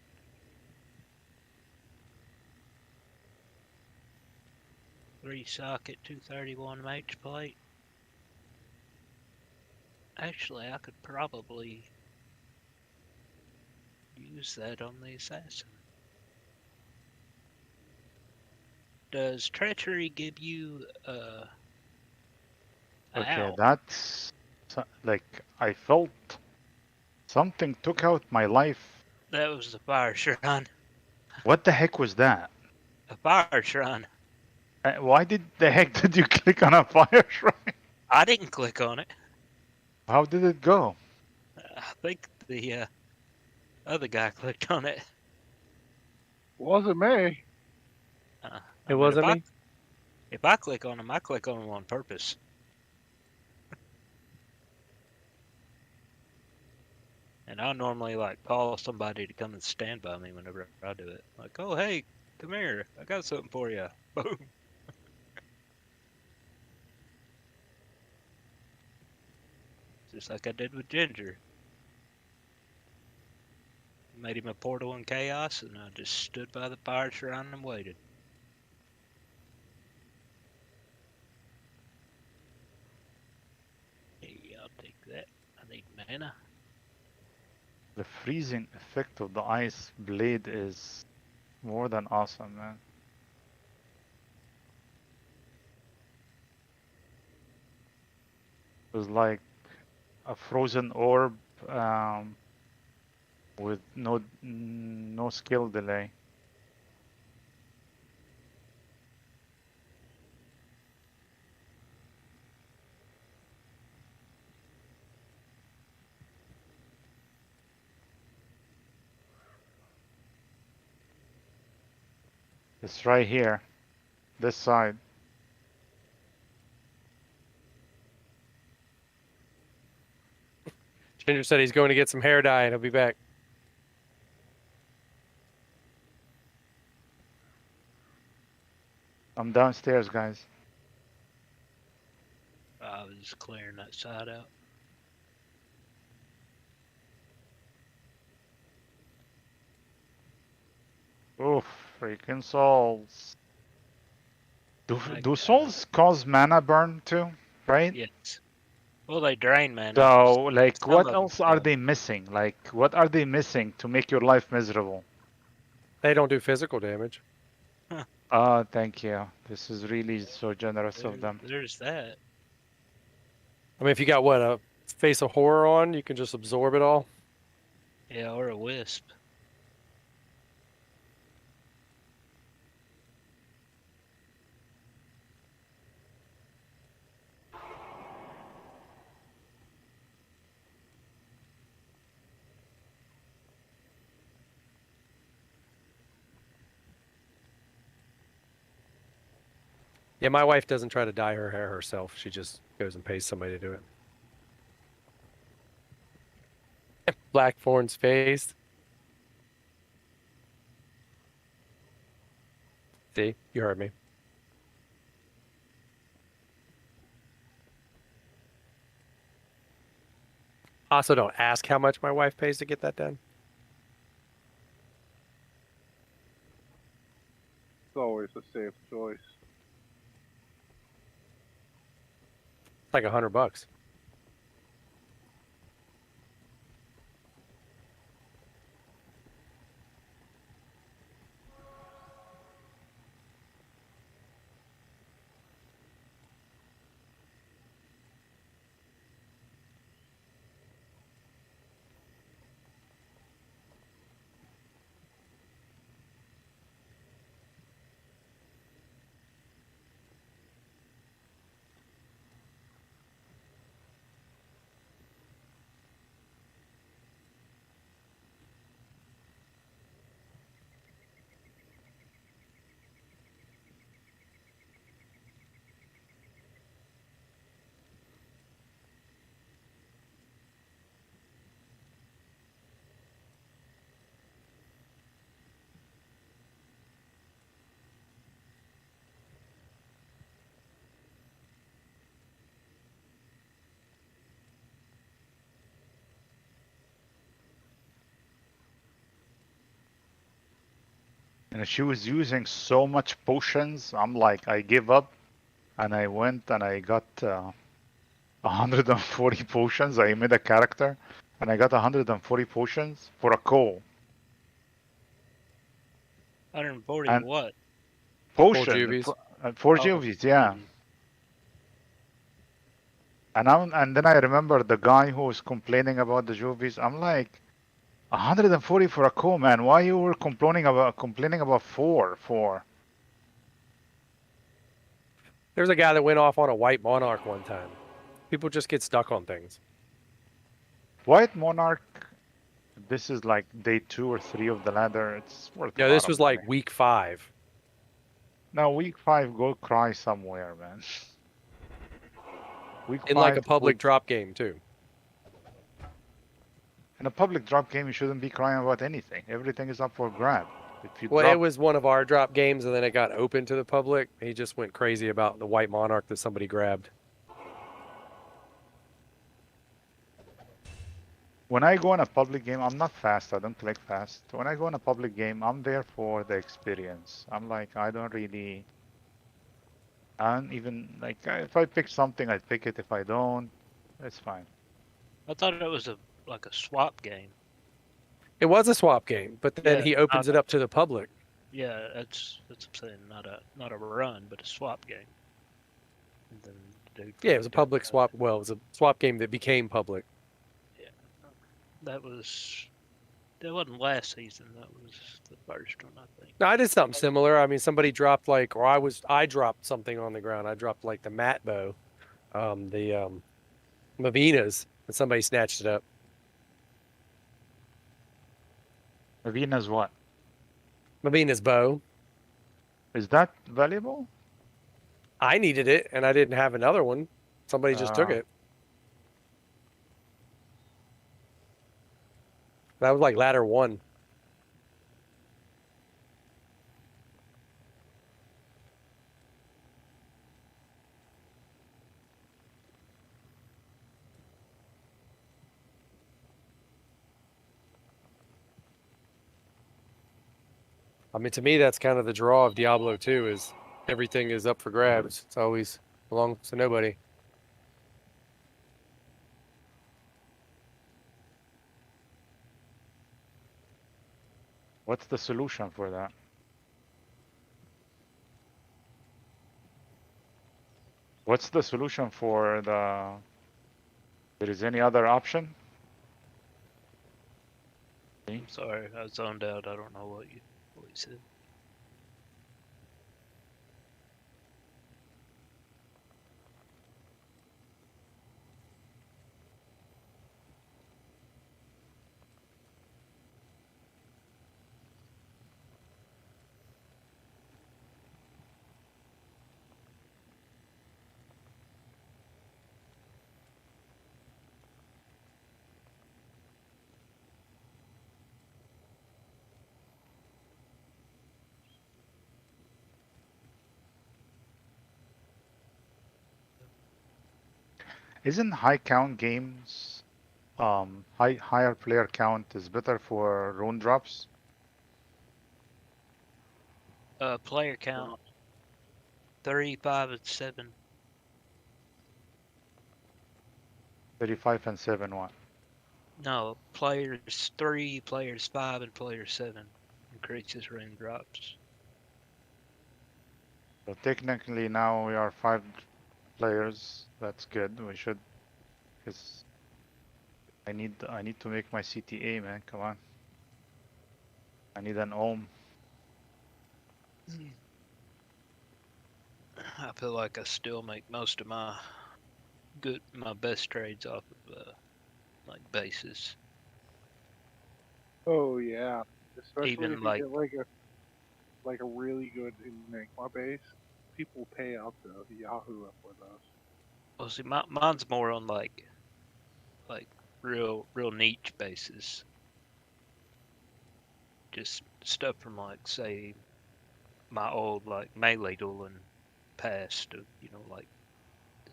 Three socket 231 mage plate. Actually, I could probably use that on the assassin. Does treachery give you Okay, ow. that's like I felt something took out my life. That was the fire shrine. What the heck was that? A fire shrine. Why did the heck did you click on a fire shrine? I didn't click on it. How did it go? I think the other guy clicked on it. Wasn't me. It wasn't me. If I click on him, I click on him on purpose. And I normally like call somebody to come and stand by me whenever I do it. Like, oh hey, come here, I got something for you. Boom. Just like I did with Ginger. Made him a portal in chaos, and I just stood by the fire shrine and waited. Hey, I'll take that. I need mana. The freezing effect of the ice blade is more than awesome, man. It was like a frozen orb with no skill delay. It's right here, this side. Ginger said he's going to get some hair dye and he'll be back. I'm downstairs, guys. I was clearing that side out. Oof, freaking souls. Do souls cause mana burn too? Right? Yes. Well, they drain mana. So, like, Some what of 'em else are don't. they missing? Like, what are they missing to make your life miserable? They don't do physical damage. Oh, thank you. This is really so generous of them. There's that. I mean, if you got what, a face of horror on, you can just absorb it all. Yeah, or a wisp. Yeah, my wife doesn't try to dye her hair herself. She just goes and pays somebody to do it. Blackthorn's face. See, you heard me. Also, don't ask how much my wife pays to get that done. It's always a safe choice. It's like $100. And she was using so much potions. I'm like, I give up, and I went and I got 140 potions. I made a character, and I got 140 potions for a coal. 140 And what? Potion. juvies. Four Oh. juvies, yeah. And then I remember the guy who was complaining about the juvies. I'm like, 140 for a coal, man. Why you were complaining about four? There's a guy that went off on a white monarch one time. People just get stuck on things. White Monarch. This is like day 2 or 3 of the ladder. It's worth. No, this was like week 5. No, week 5. Go cry somewhere, man. Week In 5. like a public drop game too. In a public drop game, you shouldn't be crying about anything. Everything is up for grab. If you Well, drop, it was one of our drop games, and then it got open to the public. He just went crazy about the white monarch that somebody grabbed. when I go in a public game, I'm not fast. I don't click fast. When I go in a public game, I'm there for the experience. I'm like, I don't even like if I pick something, I pick it. If I don't, it's fine. I thought it was like a swap game. It was a swap game, but then Yeah, he opens it up to the public. Yeah, that's what I'm saying. Not a run, but a swap game. And then dude Yeah, it was a public swap. Well, it was a swap game that became public. that wasn't last season. That was the first one, I think. No, I did something similar. I mean, somebody dropped like, or I dropped something on the ground. I dropped like the mat bow, the Mavina's, and somebody snatched it up. Mavina's what? Mavina's bow. Is that valuable? I needed it, and I didn't have another one. Somebody just took it. That was like ladder 1. I mean, to me, that's kind of the draw of Diablo 2 is everything is up for grabs. It's always belongs to nobody. What's the solution for that? What's the solution for the... There is any other option? I'm sorry, I zoned out. I don't know what you said. Isn't high count games, higher player count is better for rune drops? Player count 3, 5, and 7. 35 and 7 what? No, players 3, players 5, and player 7 increases rune drops. So technically now we are 5 players. That's good. We should, because I need to make my CTA, man. Come on. I need an ohm. I feel like I still make most of my best trades off of like bases. Oh yeah, especially Even if you like get like a really good Enigma base, people pay up to Yahoo up with us. well, see, mine's more on like real niche bases. Just stuff from like say my old like melee dueling past of like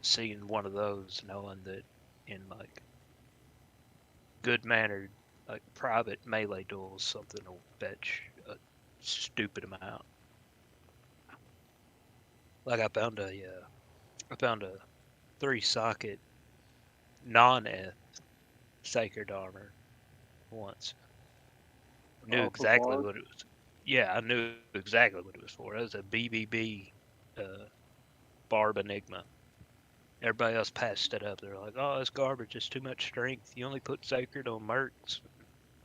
seeing one of those, knowing that in like good mannered like private melee duels something will fetch a stupid amount. Like I found a 3-socket non-F sacred armor once. Knew Oh, for exactly Barb? what it was. Yeah, I knew exactly what it was for. It was a BBB Barb Enigma. Everybody else passed it up. They're like, "Oh, it's garbage. It's too much strength. You only put sacred on mercs."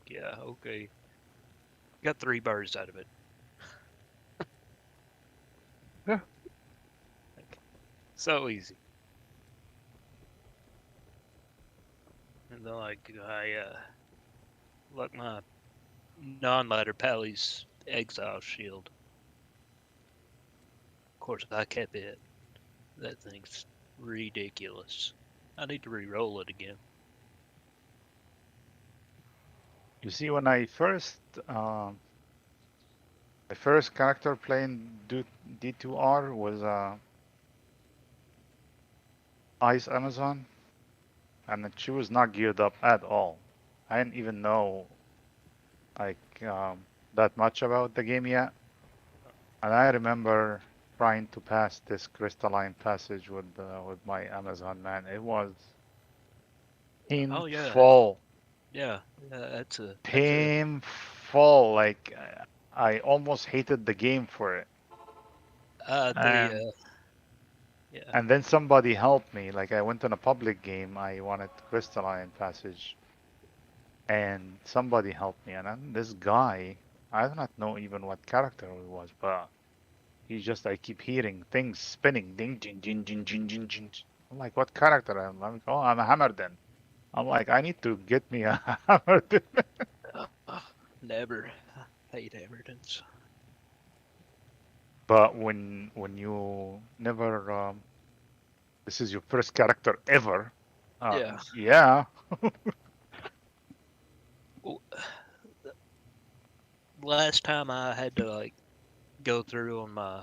Yeah, okay. Got 3 birds out of it. Yeah. So easy. And then like my non-ladder Pally's exile shield. Of course, I kept it. That thing's ridiculous. I need to re-roll it again. You see, when I first, my first character playing D2R was Ice Amazon, and she was not geared up at all. I didn't even know like that much about the game yet, and I remember trying to pass this crystalline passage with my Amazon, man. It was Oh yeah, painful. yeah. That's a Painful. Like I almost hated the game for it. And yeah. and then somebody helped me. Like I went on a public game. I wanted crystalline passage, and somebody helped me. And then this guy, I do not know even what character it was, but he just I keep hearing things spinning, ding, ding, ding, ding, ding, ding, ding. I'm like, what character am I? I'm like, oh, I'm a Hammerden. I'm like, I need to get me a Hammerden. Never hate Hammertons. But when you never this is your first character ever. Yeah. Yeah. Last time I had to like go through on my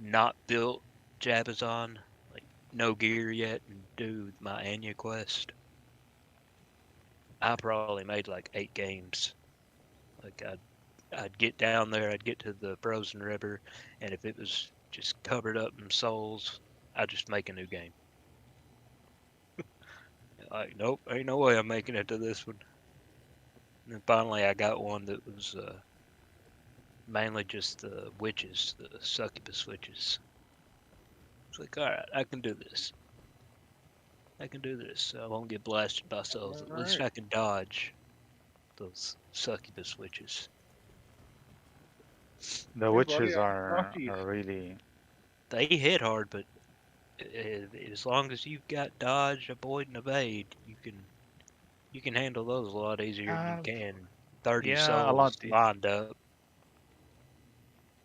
not built Jabazon, like no gear yet, and do my Anya quest. I probably made like 8 games. Like I'd get down there, I'd get to the frozen river, and if it was just covered up in souls, I'd just make a new game. Like, nope, ain't no way I'm making it to this one. And then finally, I got one that was mainly just the witches, the succubus witches. It's like, all right, I can do this. I can do this. I won't get blasted by souls. At least I can dodge those succubus witches. The Hey, buddy, witches I talked are to you. really. They hit hard, but as long as you've got dodge, avoid, and evade, you can handle those a lot easier than you can 30 Yeah, a lot. souls lined up.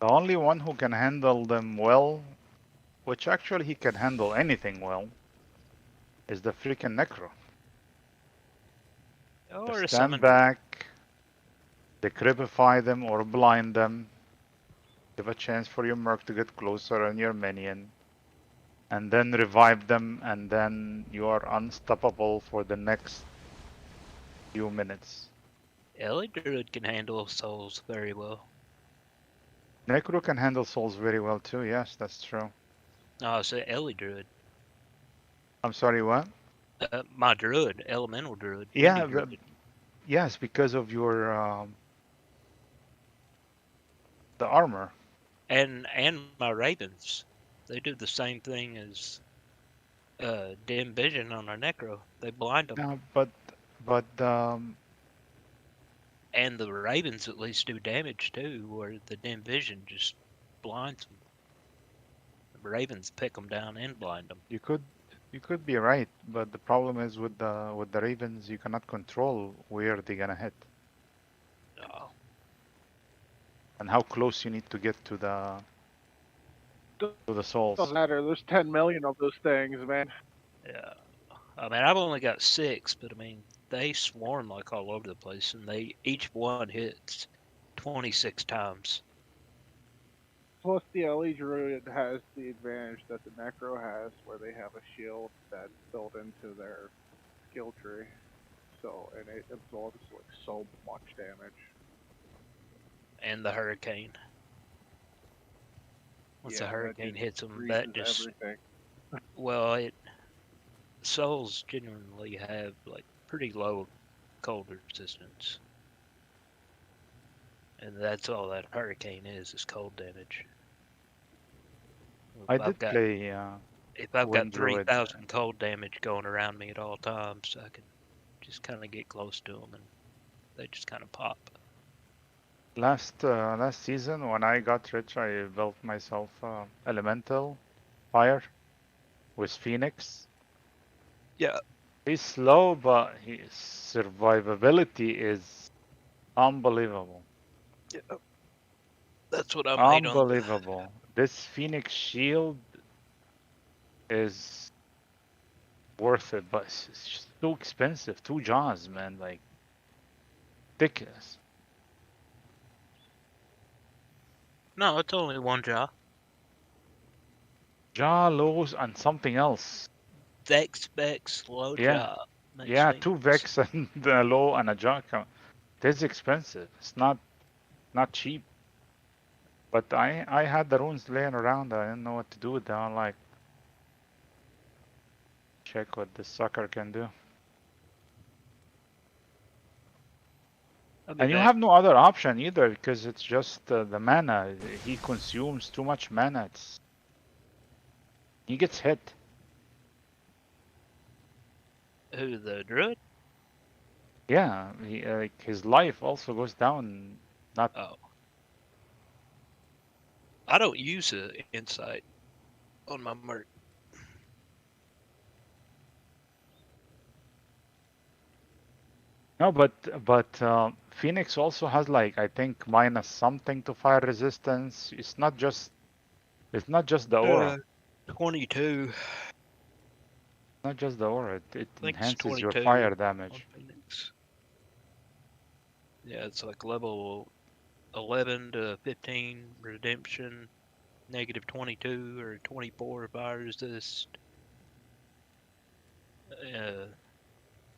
The only one who can handle them well, which actually he can handle anything well, is the freaking Necro. Or They a stand summon. back, they cripify them or blind them, give a chance for your Merc to get closer and your minion, and then revive them, and then you are unstoppable for the next few minutes. Ellie Druid can handle souls very well. Necro can handle souls very well too, yes, that's true. No, I say Ellie Druid. I'm sorry, what? My Druid, Elemental Druid. Yeah, Druid. yes, because of your the armor. And my Ravens. They do the same thing as dim vision on our Necro. They blind them. No, but And the Ravens at least do damage too, where the dim vision just blinds them. The Ravens pick them down and blind them. you could be right, but the problem is with the Ravens, you cannot control where they're gonna hit. Oh. And how close you need to get to the souls. Doesn't matter. There's 10 million of those things, man. Yeah. I mean, I've only got 6, but I mean, they swarm like all over the place, and each one hits 26 times. Plus, the LE Druid has the advantage that the Necro has, where they have a shield that's built into their skill tree. So, and it absorbs like so much damage. And the hurricane. Once the hurricane hits them, that just everything. well, souls generally have like pretty low cold resistance, and that's all that hurricane is cold damage. I did play. If I've got Wind Druid. 3,000 cold damage going around me at all times, I can just kind of get close to them, and they just kind of pop. Last season, when I got rich, I built myself elemental fire with Phoenix. Yeah. He's slow, but his survivability is unbelievable. Yeah. That's what I made on. Unbelievable. This Phoenix shield is worth it, but it's just too expensive. 2 jaws, man. Like, ridiculous. No, it's only 1 jaw. Jaw, lows, and something else. Vex, low jaw. Yeah, 2 Vex and a low and a jaw. It is expensive. It's not cheap. But I had the runes laying around. I didn't know what to do with them. I'm like, check what this sucker can do. And you have no other option either, because it's just the mana. He consumes too much mana. He gets hit. Who, the Druid? Yeah, like his life also goes down. Not. Oh. I don't use insight on my Merc. No, but Phoenix also has like I think minus something to fire resistance. It's not just the aura. 22. Not just the aura. It think enhances it's your 22 fire on damage. Phoenix. Yeah, it's like level 11 to 15 redemption, negative 22 or 24 fire resist.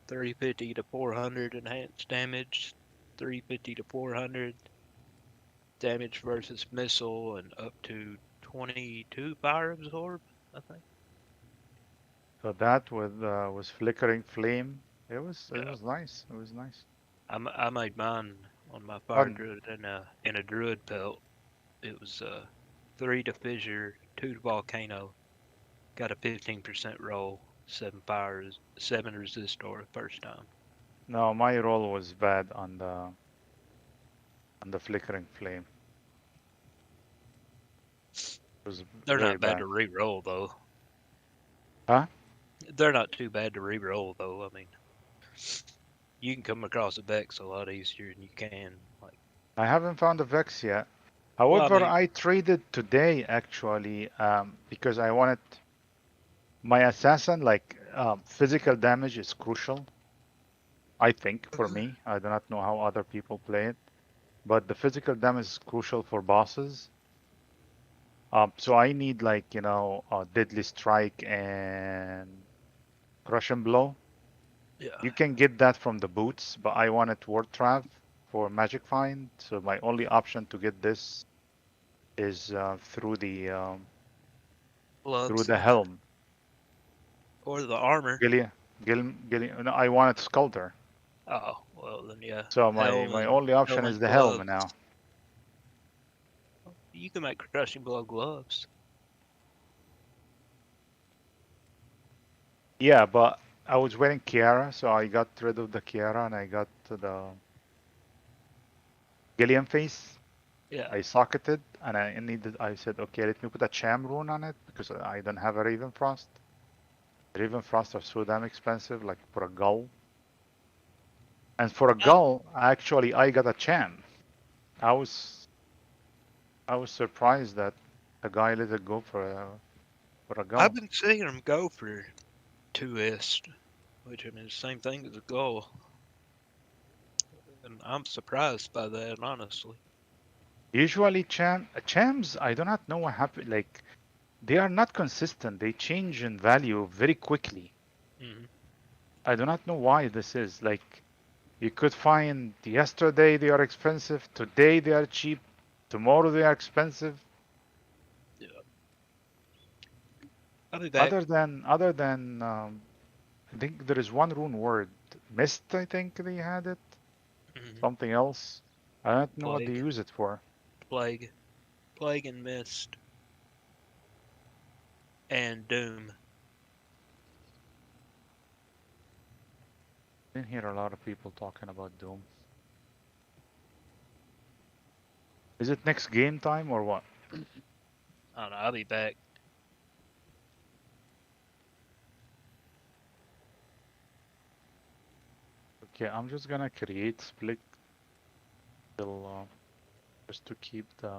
350 to 400 enhanced damage, 350 to 400, damage versus missile and up to 22 fire absorb, I think. So that was flickering flame. It was nice. It was nice. I made mine on my fire Fun. druid in a druid pelt. It was 3 to fissure, 2 to volcano. Got a 15% roll, 7 fire, 7 resistor first time. No, my roll was bad on the flickering flame. It was They're very not bad bad. to re-roll though. Huh? They're not too bad to re-roll though. I mean, you can come across a Vex a lot easier than you can like. I haven't found a Vex yet. Well, However, I mean, I traded today actually because I wanted my assassin. Like physical damage is crucial. I think for me, I do not know how other people play it, but the physical damage is crucial for bosses. So I need like deadly strike and crush and blow. yeah. You can get that from the boots, but I wanted word trap for magic find. So my only option to get this is through the Gloves helm. or the armor. Gillian. No, I wanted Sculptor. Oh well, then yeah. So Helm my and only option helm is and the helm gloves. now. You can make crushing blow gloves. Yeah, but I was wearing Kiara, so I got rid of the Kiara and I got the Gillian face. Yeah. I socketed and I needed. I said, okay, let me put a Cham rune on it because I don't have a Raven Frost. Raven Frost are so damn expensive, like for a gull. And for a gull, actually, I got a Cham. I was surprised that the guy let it go for a gull. I've been seeing them go for 2S, which I mean, the same thing as a goal. And I'm surprised by that, honestly. Usually, Chams, I do not know what happened. Like, they are not consistent. They change in value very quickly. Mm-hmm. I do not know why this is. Like, you could find yesterday they are expensive, today they are cheap, tomorrow they are expensive. Yeah. I'll be back. Other than I think there is one rune word, mist. I think they had it. Mm-hmm. Something else. I don't know what they Plague. use it for. Plague and mist, and doom. Didn't hear a lot of people talking about Doom. Is it next game time or what? I don't know. I'll be back. Okay, I'm just gonna create split till just to keep the.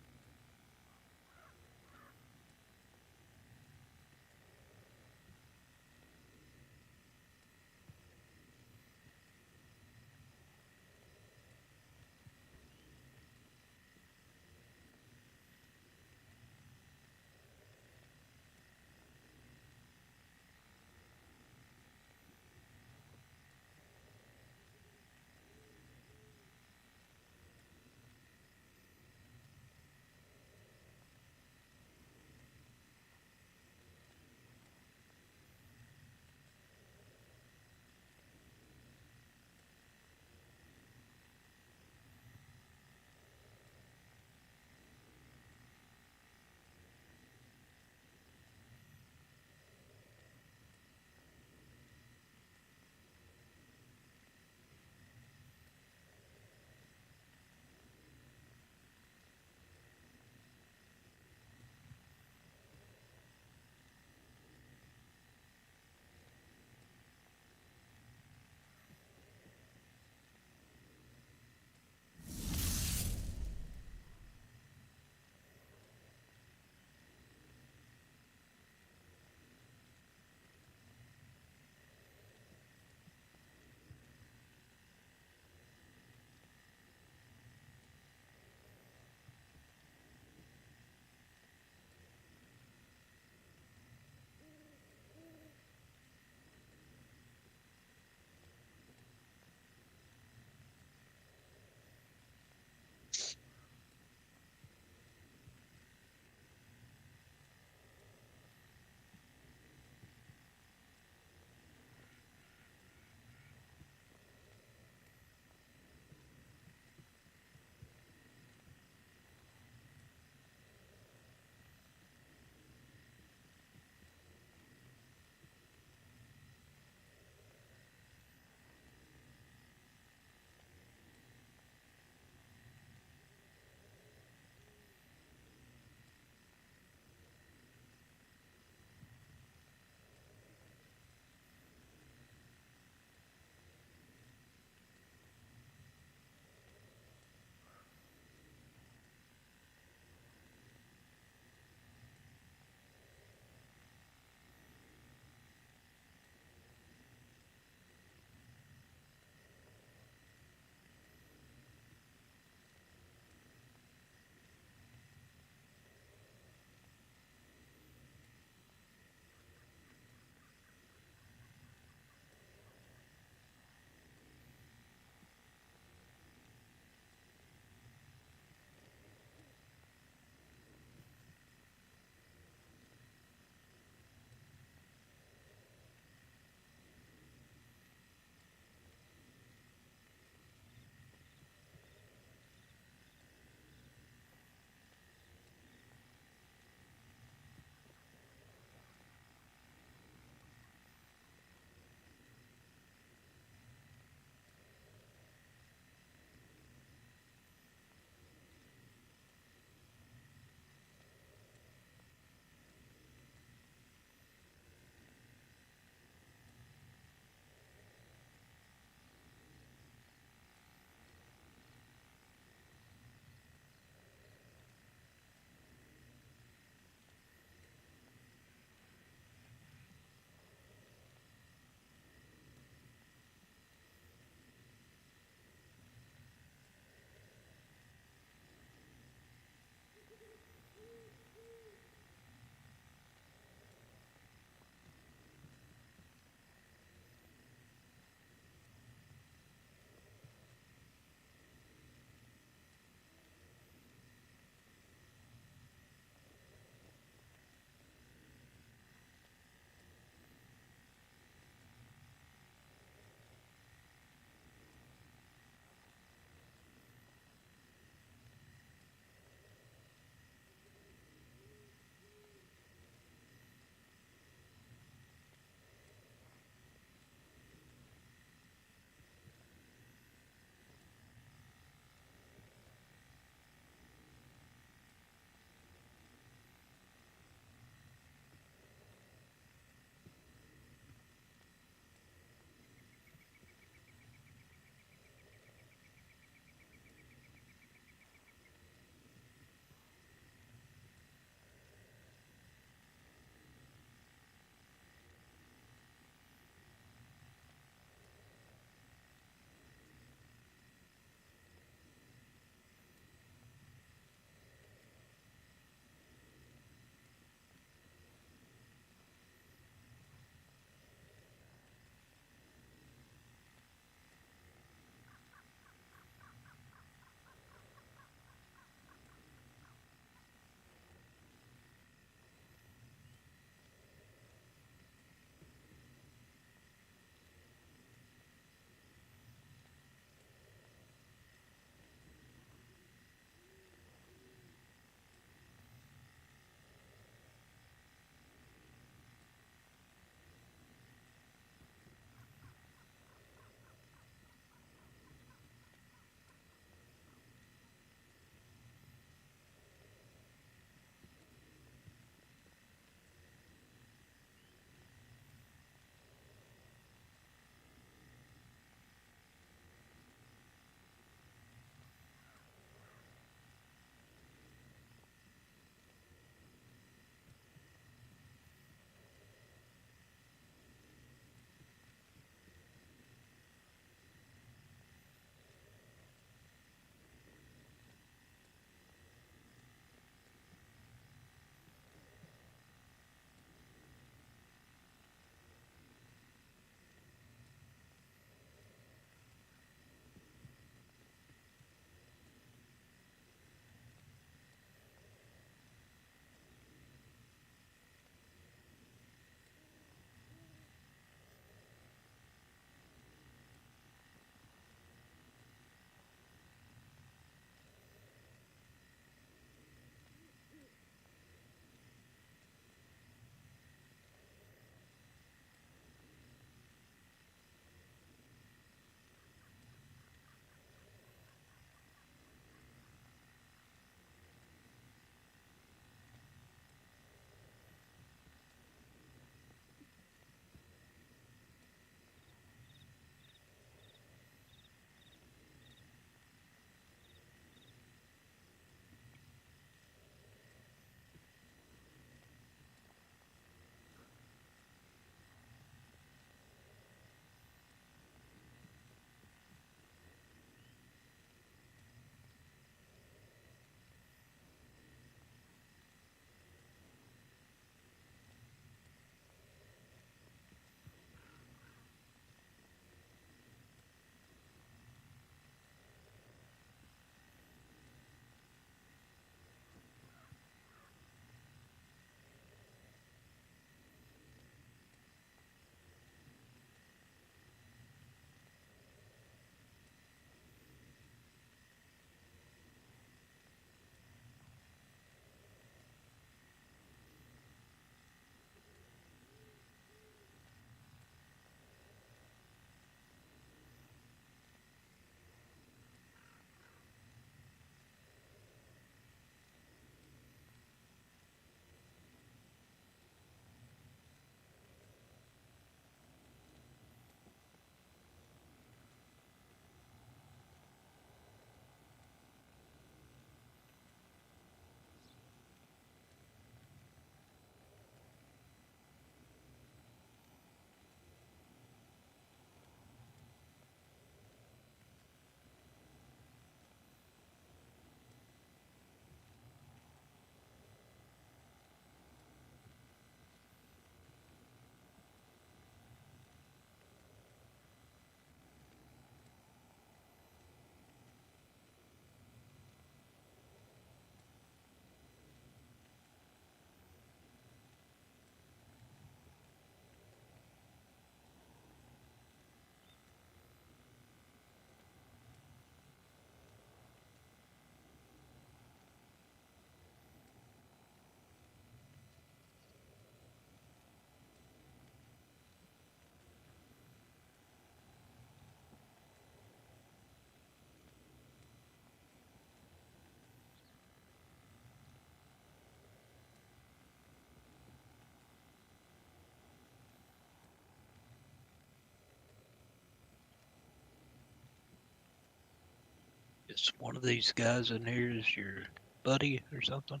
Is one of these guys in here is your buddy or something?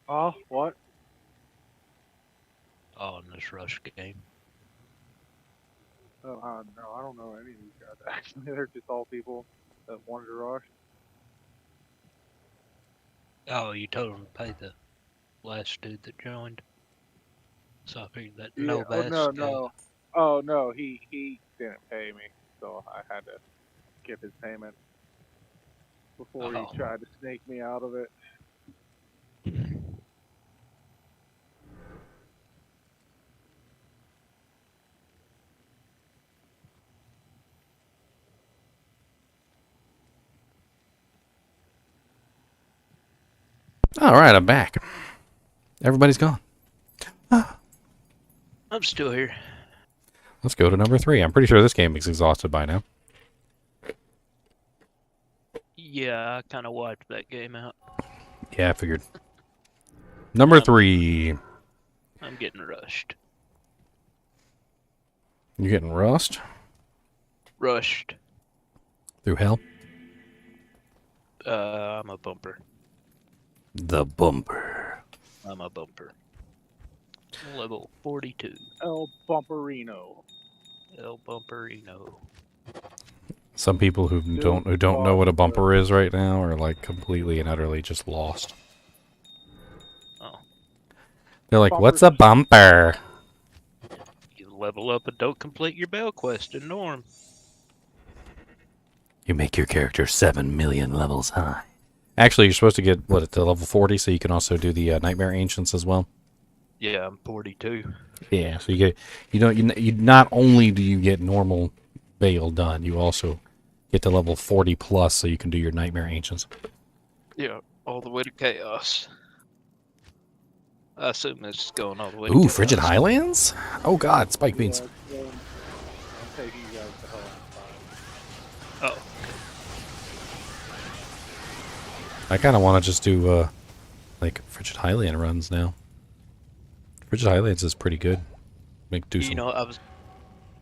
Oh, what? Oh, in this Rush game. Oh, no, I don't know any of these guys. Actually, they're just all people that wanted to rush. Oh, you told him to pay the last dude that joined. So I figured that Yeah. no Oh, bass no, guy. no. Oh, no, he didn't pay me, so I had to give his payment before he tried to snake me out of it. All right, I'm back. Everybody's gone. I'm still here. Let's go to number 3. I'm pretty sure this game is exhausted by now. Yeah, I kind of wiped that game out. Yeah, I figured. Number 3. I'm getting rushed. You getting rushed? Rushed. Through hell? I'm a bumper. The bumper. I'm a bumper. Level 42. El Bumperino. El Bumperino. Some people who don't know what a bumper is right now are like completely and utterly just lost. Oh. They're like, "What's a bumper?" You level up and don't complete your bell quest in Norm. You make your character 7 million levels high. Actually, you're supposed to get what to level 40, so you can also do the Nightmare Ancients as well. Yeah, I'm 42. Yeah, so you not only do you get normal Bale done, you also get to level 40 plus, so you can do your Nightmare Ancients. Yeah, all the way to Chaos. I assume this is going all the way to Ooh, Chaos. Frigid Highlands? Oh god, spike beans. I'm taking you guys to hell on Oh. I kind of want to just do like Frigid Highland runs now. Frigid Highlands is pretty good. Do some I was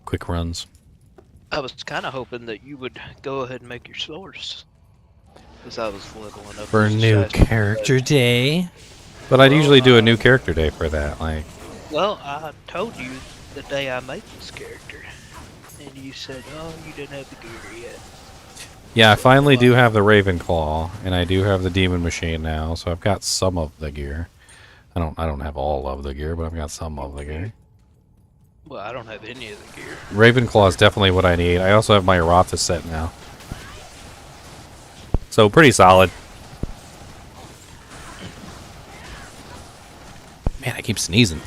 quick runs. I was kind of hoping that you would go ahead and make your source, because I was leveling up For this new assassin. character day. But I'd usually do a new character day for that. Like, Well, I told you the day I made this character, and you said, "Oh, you didn't have the gear yet." yeah, I finally do have the Ravenclaw, and I do have the Demon Machine now, so I've got some of the gear. I don't have all of the gear, but I've got some of the gear. Well, I don't have any of the gear. Ravenclaw is definitely what I need. I also have my Errata set now. So, pretty solid. Man, I keep sneezing.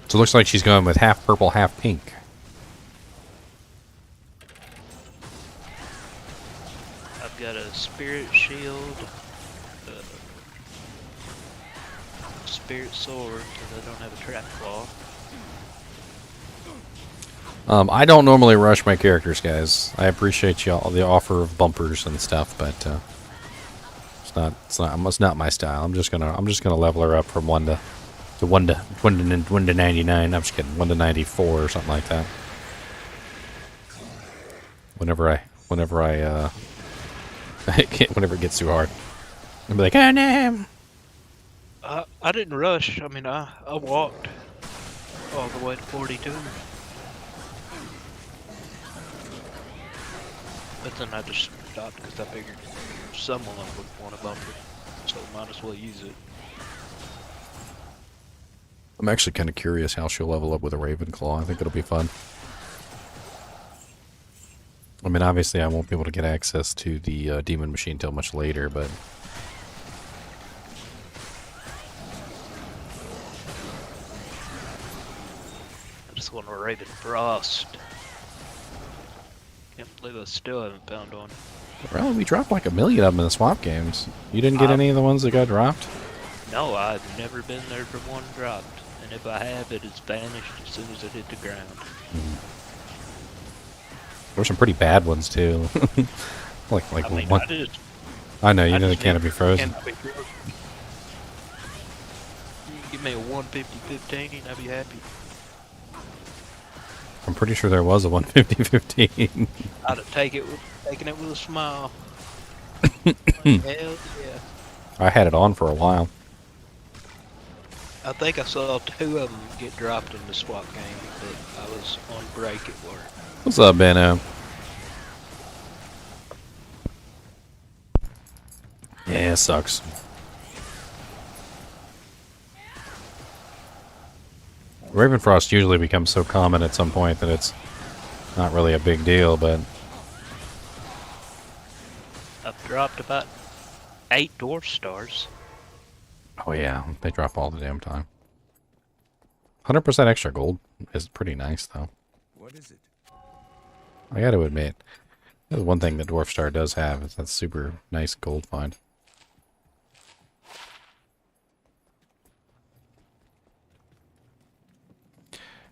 So it looks like she's going with half purple, half pink. I've got a spirit shield, spirit sword, because I don't have a trap claw. I don't normally rush my characters, guys. I appreciate y'all the offer of bumpers and stuff, but it's not my style. I'm just gonna level her up from 1 to 99. I'm just kidding, 1 to 94 or something like that. Whenever it gets too hard, I'll be like, "Oh no!" I didn't rush. I mean, I walked all the way to 42. But then I just stopped because I figured someone would want a bumper, so might as well use it. I'm actually kind of curious how she'll level up with a Ravenclaw. I think it'll be fun. I mean, obviously I won't be able to get access to the Demon Machine till much later, but... I just want a Raven Frost. Can't believe I still haven't found one. Well, we dropped like 1 million of them in the swap games. You didn't get any of the ones that got dropped? No, I've never been there for one dropped. And if I have, it has vanished as soon as it hit the ground. There were some pretty bad ones, too. like I mean, one... I know, you know the Canopy Frozen. Give me a 150-15, I'd be happy. I'm pretty sure there was a 150-15. I'd have taken it with a smile. Hell yeah. I had it on for a while. I think I saw 2 of them get dropped in the swap game, but I was on break at work. What's up, Benno? Yeah, it sucks. Ravenfrost usually becomes so common at some point that it's not really a big deal, but I've dropped about 8 dwarf stars. oh yeah, they drop all the damn time. 100% extra gold is pretty nice, though. What is it? I gotta admit, that's one thing that Dwarf Star does have, is that super nice gold find.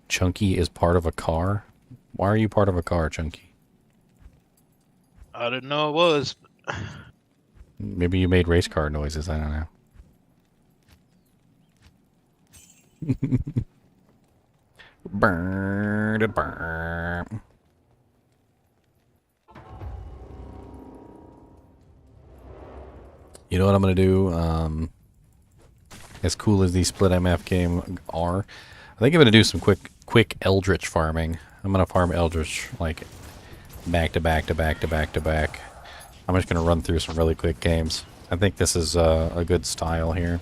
Chunky is part of a car? Why are you part of a car, Chunky? I didn't know it was. Maybe you made race car noises, I don't know. Burn, burn. You know what I'm going to do? As cool as these split MF game are, I think I'm going to do some quick Eldritch farming. I'm going to farm Eldritch like back to back to back to back to back. I'm just going to run through some really quick games. I think this is a good style here.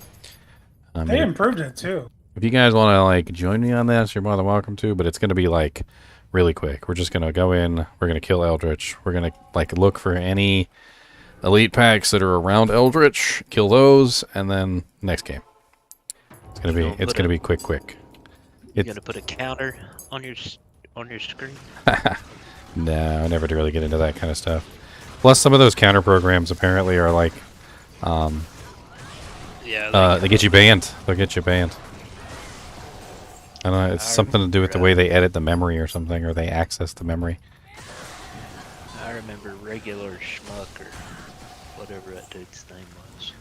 They improved it too. If you guys want to like join me on this, you're more than welcome to, but it's going to be like really quick. We're just going to go in, we're going to kill Eldritch. We're going to like look for any elite packs that are around Eldritch, kill those, and then next game. It's going to be quick. You're gonna put a counter on your screen? No, I never really get into that kind of stuff. Plus, some of those counter programs apparently are like, yeah, they get you banned. They'll get you banned. I don't know. It's something to do with the way they edit the memory or something, or they access the memory. I remember regular schmuck or whatever that dude's name was.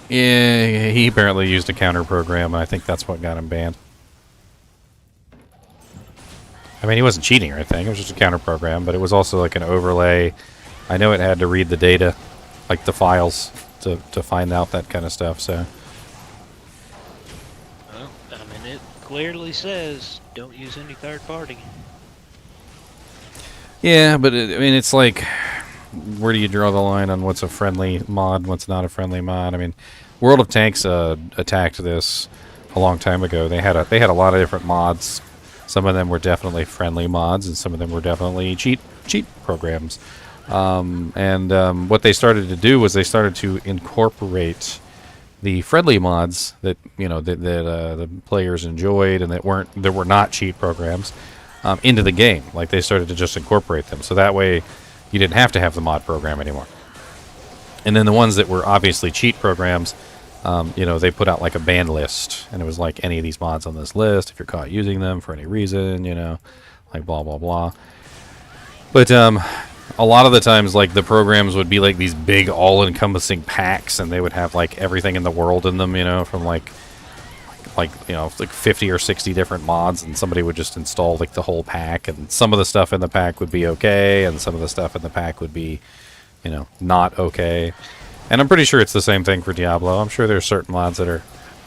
Yeah, he apparently used a counter program, and I think that's what got him banned. I mean, he wasn't cheating or anything. It was just a counter program, but it was also like an overlay. I know it had to read the data, like the files, to find out that kind of stuff, so. Well, I mean, it clearly says don't use any third party. Yeah, but I mean, it's like, where do you draw the line on what's a friendly mod, what's not a friendly mod? I mean, World of Tanks attacked this a long time ago. They had a lot of different mods. Some of them were definitely friendly mods, and some of them were definitely cheat programs. What they started to do was they started to incorporate the friendly mods that the players enjoyed and that were not cheat programs into the game. Like they started to just incorporate them, so that way you didn't have to have the mod program anymore. And then the ones that were obviously cheat programs, they put out like a ban list, and it was like any of these mods on this list, if you're caught using them for any reason, like blah blah blah. But a lot of the times, like the programs would be like these big all-encompassing packs, and they would have like everything in the world in them, from like 50 or 60 different mods, and somebody would just install like the whole pack, and some of the stuff in the pack would be okay, and some of the stuff in the pack would be, not okay. And I'm pretty sure it's the same thing for Diablo. I'm sure there's certain mods that are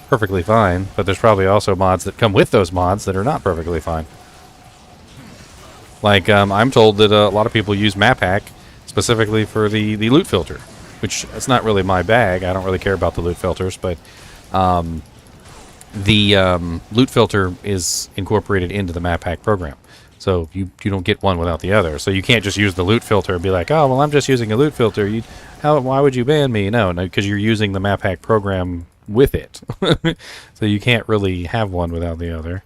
perfectly fine, but there's probably also mods that come with those mods that are not perfectly fine. Like, I'm told that a lot of people use map hack specifically for the loot filter, which it's not really my bag. I don't really care about the loot filters, but the loot filter is incorporated into the map hack program. So you don't get one without the other. So you can't just use the loot filter and be like, oh, well, I'm just using a loot filter. Why would you ban me? No, because you're using the map hack program with it. So you can't really have one without the other.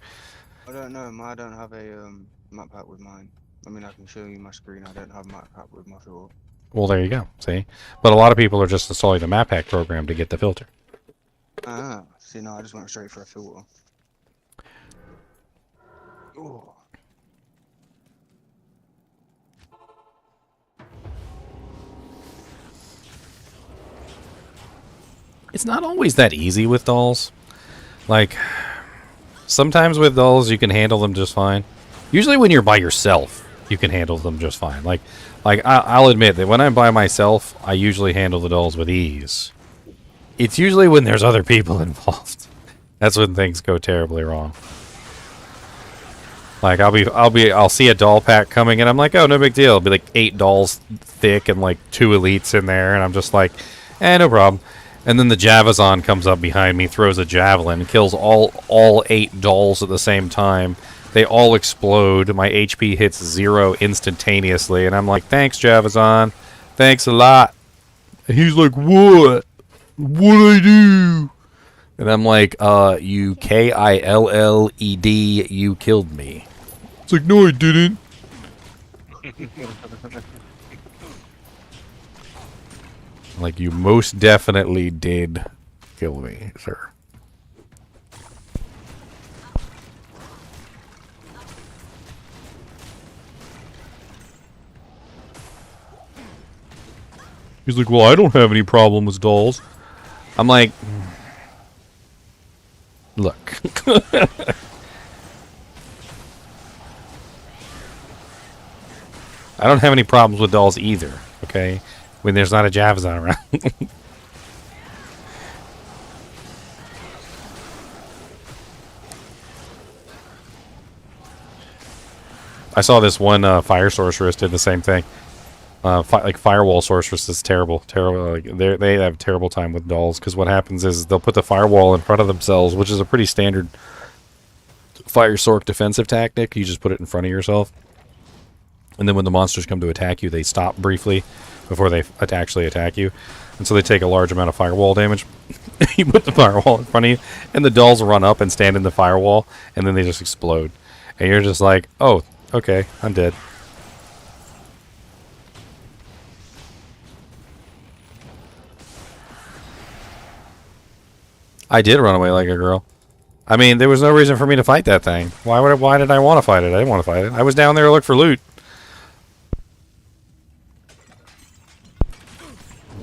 I don't know. I don't have a map pack with mine. I mean, I can show you my screen. I don't have a map pack with my filter. Well, there you go. See? But a lot of people are just installing the map hack program to get the filter. Ah, see, no, I just went straight for a filter. Ooh. It's not always that easy with dolls. Like, Sometimes with dolls, you can handle them just fine. Usually when you're by yourself, you can handle them just fine. Like I'll admit that when I'm by myself, I usually handle the dolls with ease. It's usually when there's other people involved. That's when things go terribly wrong. Like I'll see a doll pack coming and I'm like, oh, no big deal. It'll be like 8 dolls thick and like 2 elites in there, and I'm just like, no problem. And then the Javazon comes up behind me, throws a javelin, kills all 8 dolls at the same time. They all explode. My HP hits 0 instantaneously, and I'm like, thanks, Javazon. Thanks a lot. And he's like, what? What'd I do? And I'm like, you KILLED, you killed me. It's like, no, I didn't. Like, you most definitely did kill me, sir. He's like, well, I don't have any problem with dolls. I'm like, look. I don't have any problems with dolls either, okay? When there's not a Javazon around. I saw this one fire sorceress did the same thing. Like firewall sorceress is terrible. Like they have a terrible time with dolls, because what happens is they'll put the firewall in front of themselves, which is a pretty standard fire sorc defensive tactic. You just put it in front of yourself, and then when the monsters come to attack you, they stop briefly before they actually attack you, and so they take a large amount of firewall damage. You put the firewall in front of you, and the dolls run up and stand in the firewall, and then they just explode, and you're just like, oh, okay, I'm dead. I did run away like a girl. I mean, there was no reason for me to fight that thing. Why did I want to fight it? I didn't want to fight it. I was down there to look for loot.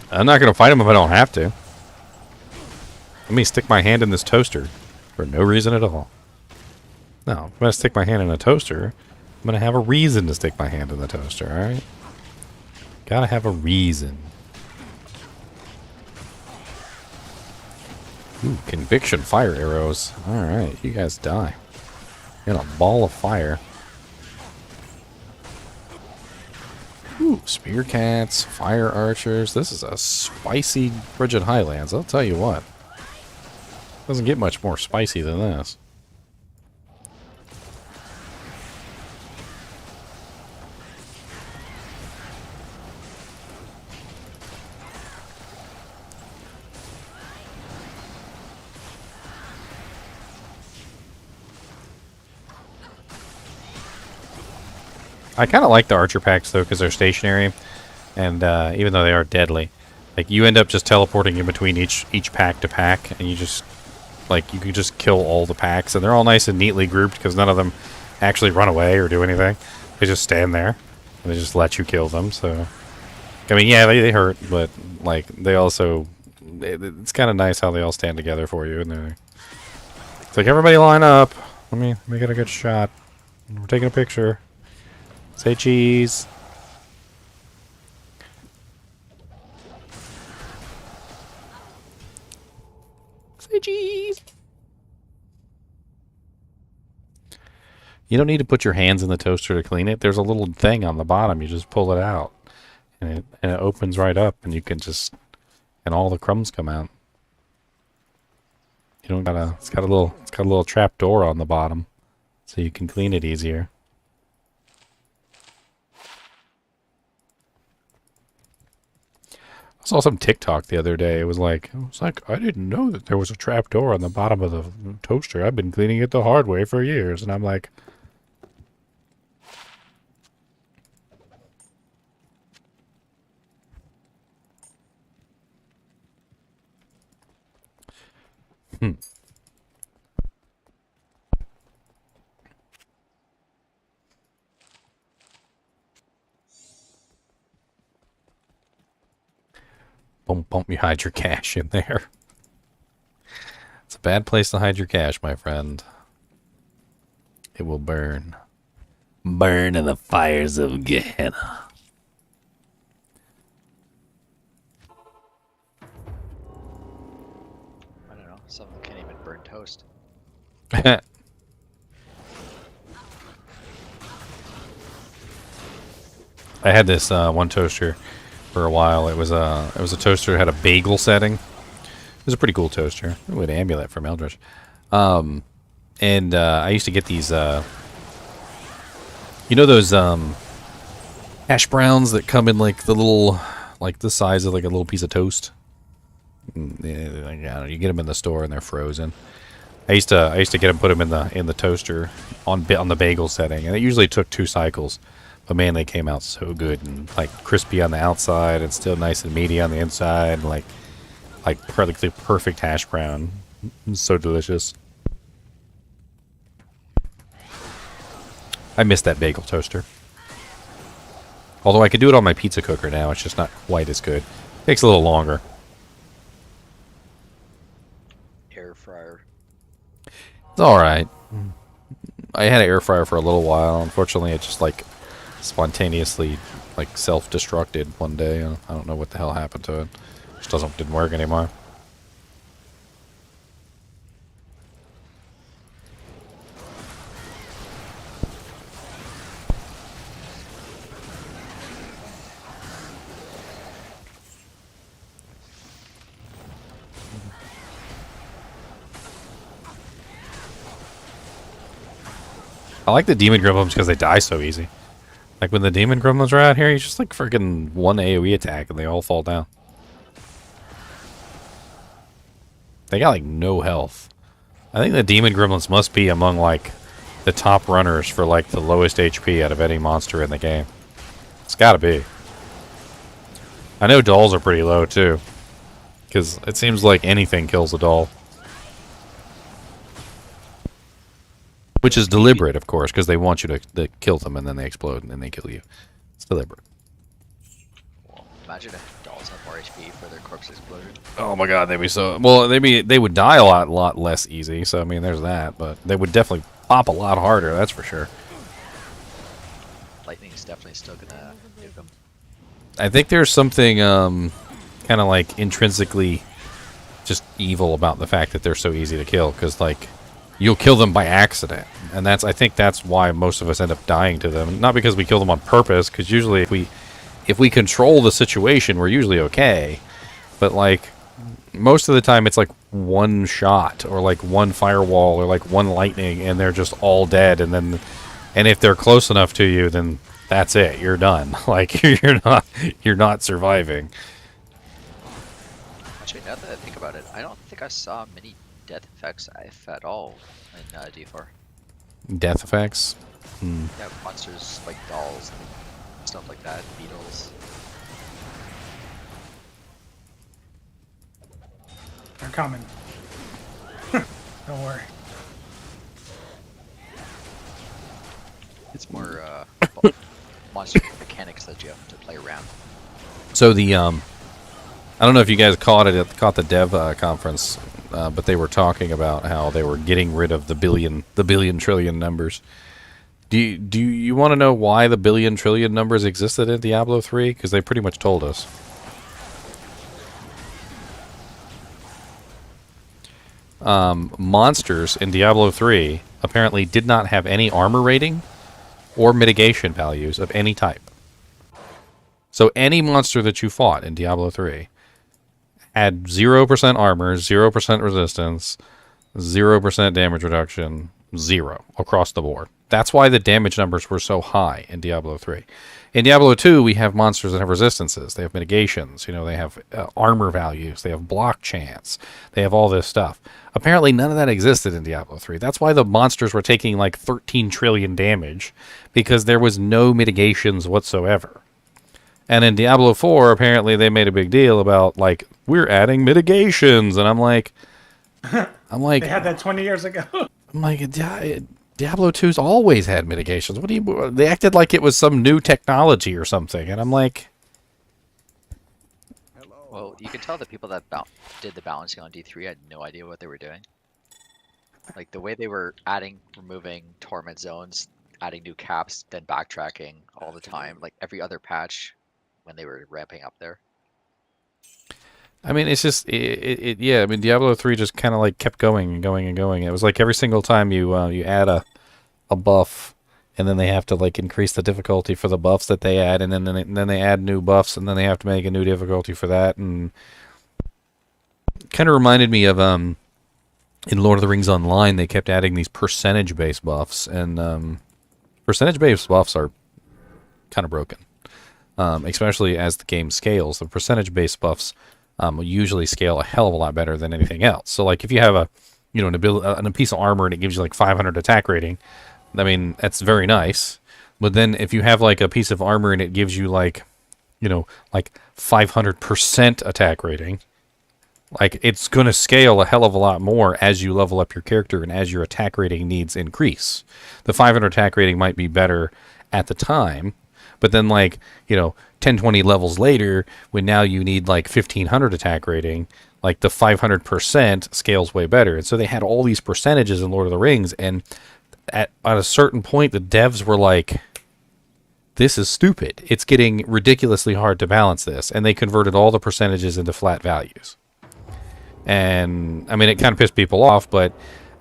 I'm not going to fight him if I don't have to. Let me stick my hand in this toaster for no reason at all. No, I'm going to stick my hand in a toaster. I'm going to have a reason to stick my hand in the toaster, alright? Gotta have a reason. Ooh, conviction fire arrows. Alright, you guys die. In a ball of fire. Ooh, spear cats, fire archers. This is a spicy Frigid Highlands, I'll tell you what. Doesn't get much more spicy than this. I kind of like the archer packs, though, because they're stationary, and even though they are deadly, like, you end up just teleporting in between each pack to pack, and you just, like, you can just kill all the packs, and they're all nice and neatly grouped, because none of them actually run away or do anything. They just stand there, and they just let you kill them, so... I mean, yeah, they hurt, but, like, they also... It's kind of nice how they all stand together for you, and they're... It's like, everybody line up! Let me get a good shot. We're taking a picture. Say cheese. Say cheese. You don't need to put your hands in the toaster to clean it. There's a little thing on the bottom. You just pull it out, and it opens right up, and you can just, and all the crumbs come out. You don't gotta. It's got a little trap door on the bottom, so you can clean it easier. I saw some TikTok the other day. It was like, I didn't know that there was a trap door on the bottom of the toaster. I've been cleaning it the hard way for years. And I'm like, Bump, you hide your cash in there. It's a bad place to hide your cash, my friend. It will burn. Burn in the fires of Gehenna. I don't know. Some of them can't even burn toast. I had this one toaster for a while. It was a toaster that had a bagel setting. It was a pretty cool toaster. Ooh, an amulet from Eldritch. And I used to get these, you know those hash browns that come in like the little, like the size of like a little piece of toast. Yeah, you get them in the store and they're frozen. I used to get them, put them in the toaster on the bagel setting, and it usually took 2 cycles. But man, they came out so good and like crispy on the outside and still nice and meaty on the inside, and like perfectly perfect hash brown. So delicious. I miss that bagel toaster. Although I could do it on my pizza cooker now, it's just not quite as good. Takes a little longer. Air fryer. It's alright. I had an air fryer for a little while. Unfortunately, it just like spontaneously like self-destructed one day. I don't know what the hell happened to it. It just didn't work anymore. I like the demon gremlins because they die so easy. Like when the demon gremlins are out here, you just like freaking one AoE attack and they all fall down. They got like no health. I think the demon gremlins must be among like the top runners for like the lowest HP out of any monster in the game. It's gotta be. I know dolls are pretty low too, because it seems like anything kills a doll. Which is deliberate, of course, because they want you to kill them and then they explode and then they kill you. It's deliberate. Well, imagine if dolls had more HP for their corpse exploded. Oh my god, they'd be so... Well, they would die a lot less easy, so I mean, there's that. But they would definitely pop a lot harder, that's for sure. Lightning's definitely still gonna nuke them. I think there's something kind of like intrinsically just evil about the fact that they're so easy to kill, because like... You'll kill them by accident, and I think that's why most of us end up dying to them. Not because we kill them on purpose, because usually if we control the situation, we're usually okay. But like most of the time, it's like one shot or like one firewall or like one lightning, and they're just all dead. And if they're close enough to you, then that's it. You're done. Like you're not surviving. Actually, now that I think about it, I don't think I saw many death effects, if at all, in D4. Death effects? Hmm. Yeah, monsters like dolls and stuff like that, beetles. They're coming. Don't worry. It's more monster mechanics that you have to play around. So the I don't know if you guys caught the dev conference, but they were talking about how they were getting rid of the billion trillion numbers. Do you want to know why the billion trillion numbers existed in Diablo 3? Because they pretty much told us. Monsters in Diablo 3 apparently did not have any armor rating or mitigation values of any type. So any monster that you fought in Diablo 3 had 0% armor, 0% resistance, 0% damage reduction, 0 across the board. That's why the damage numbers were so high in Diablo 3. In Diablo 2, we have monsters that have resistances. They have mitigations. You know, they have armor values. They have block chance. They have all this stuff. Apparently, none of that existed in Diablo 3. That's why the monsters were taking like 13 trillion damage, because there was no mitigations whatsoever. And in Diablo 4, apparently they made a big deal about, like, we're adding mitigations. And I'm like... They had that 20 years ago. I'm like, Diablo 2's always had mitigations. What do you... They acted like it was some new technology or something. And I'm like... Well, you can tell the people that did the balancing on D3 had no idea what they were doing. Like the way they were adding, removing torment zones, adding new caps, then backtracking all the time, like every other patch when they were ramping up there. I mean, it's just yeah. I mean, Diablo 3 just kind of like kept going and going and going. It was like every single time you you add a buff, and then they have to like increase the difficulty for the buffs that they add, and then they add new buffs, and then they have to make a new difficulty for that, and kind of reminded me of in Lord of the Rings Online, they kept adding these percentage-based buffs, and percentage-based buffs are kind of broken, especially as the game scales. The percentage-based buffs will usually scale a hell of a lot better than anything else. So, like, if you have a a piece of armor and it gives you like 500 attack rating, I mean, that's very nice. But then if you have like a piece of armor and it gives you like, like 500% attack rating, like it's going to scale a hell of a lot more as you level up your character and as your attack rating needs increase. The 500 attack rating might be better at the time, but then like, 10, 20 levels later, when now you need like 1500 attack rating, like the 500% scales way better. And so they had all these percentages in Lord of the Rings, and at a certain point, the devs were like, this is stupid. It's getting ridiculously hard to balance this. And they converted all the percentages into flat values. And, I mean, it kind of pissed people off, but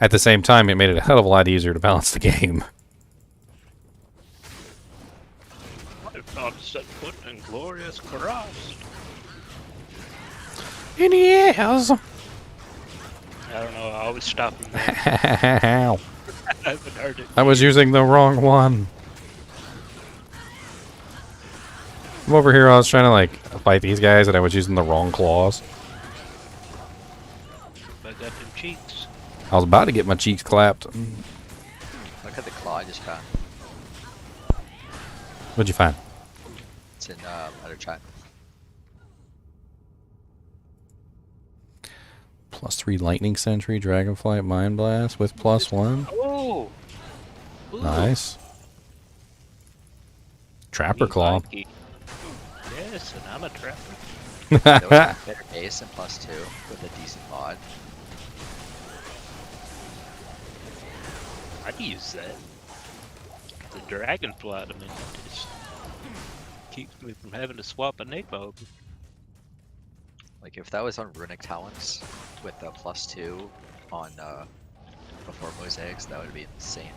at the same time, it made it a hell of a lot easier to balance the game. I've set foot in glorious cross. In the ears. I don't know, I always stop him there. How? I haven't heard it. I was using the wrong one. I'm over here, I was trying to, like, fight these guys, and I was using the wrong claws. I got them cheeks. I was about to get my cheeks clapped. Look at the claw I just found. What'd you find? It's in other chat. +3 Lightning Sentry, Dragonflight, Mind Blast with +1. Oh! Ooh. Nice. Trapper Claw. Mikey. Yes, and I'm a trapper. That was a better base and +2 with a decent mod. I'd use that. The Dragonflight, I mean, it just keeps me from having to swap a nick mode. Like if that was on Runic Talents with a +2 on before Mosaics, that would be insane.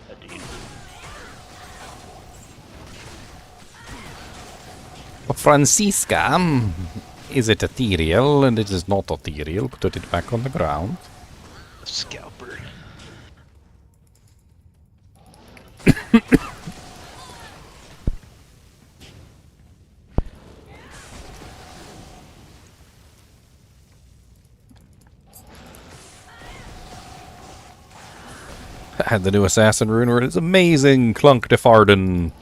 Indeed. Francisca, is it ethereal? And it is not ethereal. Put it back on the ground. Scalper. I had the new Assassin rune where it's amazing. Clunk de Farden.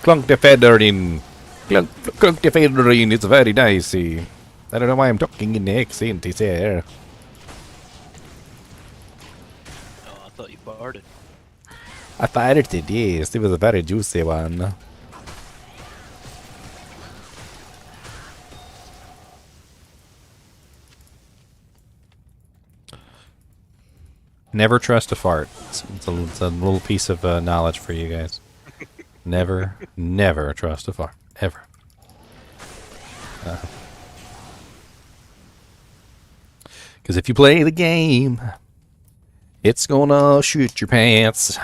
Clunk de Federin. Clunk de Federin. It's very dicey. I don't know why I'm talking in the accent here. Oh, I thought you farted. I farted, yes. It was a very juicy one. Never trust a fart. It's a little piece of knowledge for you guys. Never, never trust a fart. Ever. Because if you play the game, it's gonna shoot your pants.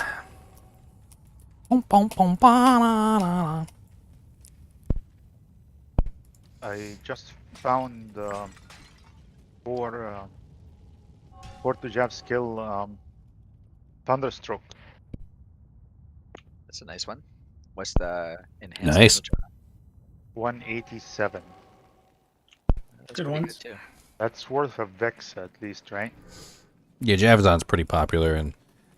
I just found for to jab skill Thunderstroke. That's a nice one. What's the enhanced Nice. damage? 187. That's Good pretty ones. good too. That's worth a Vex at least, right? Yeah, Javazon's pretty popular, and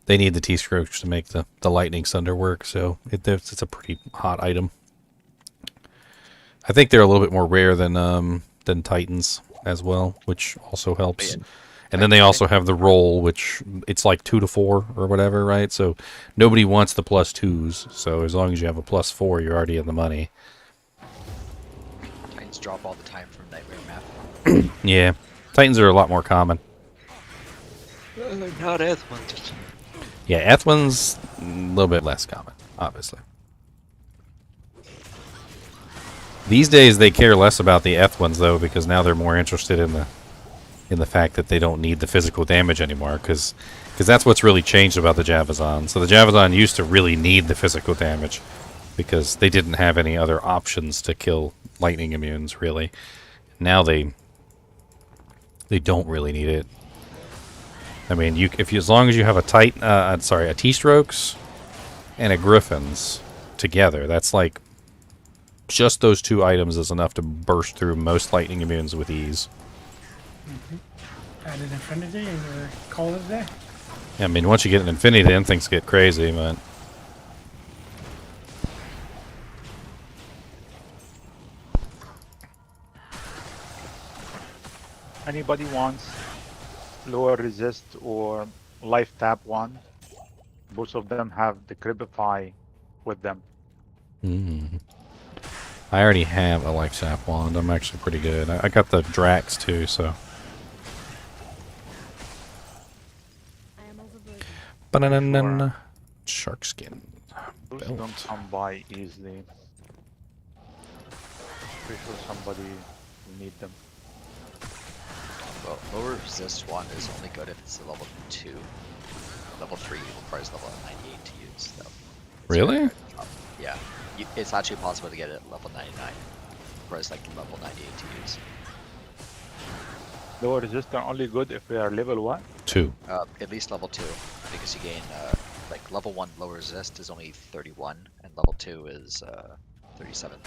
they need the T-Scroach to make the Lightning Thunder work, so it's a pretty hot item. I think they're a little bit more rare than Titans as well, which also helps. Yeah. And then they also have the roll, which it's like 2 to 4 or whatever, right? So nobody wants the +2s. So as long as you have a +4, you're already in the money. Titans drop all the time from Nightmare Map. Yeah, Titans are a lot more common. Not Ethwins. Yeah, Ethwin's a little bit less common, obviously. These days they care less about the Ethwins though, because now they're more interested in the fact that they don't need the physical damage anymore, because that's what's really changed about the Javazon. So the Javazon used to really need the physical damage because they didn't have any other options to kill lightning immunes really. Now they don't really need it. I mean, as long as you have a T-Strokes and a Griffin's together, that's like just those two items is enough to burst through most lightning immunes with ease. Added Infinity and you're call it a day. I mean, once you get an Infinity, then things get crazy, but... Anybody wants lower resist or life tap one? Both of them have the Cribify with them. I already have a life sap wand. I'm actually pretty good. I got the Drax too, so... Ba-na-na-na-na. Shark skin. Those Belt. don't come by easily. Pretty sure somebody will need them. Well, lower resist one is only good if it's a level 2. Level 3 requires level 98 to use, though. Really? Yeah. It's actually possible to get it at level 99. Whereas, like, level 98 to use. Lower resist are only good if they are level what? 2. At least level 2. Because you gain, like, level 1 lower resist is only 31, and level 2 is 37.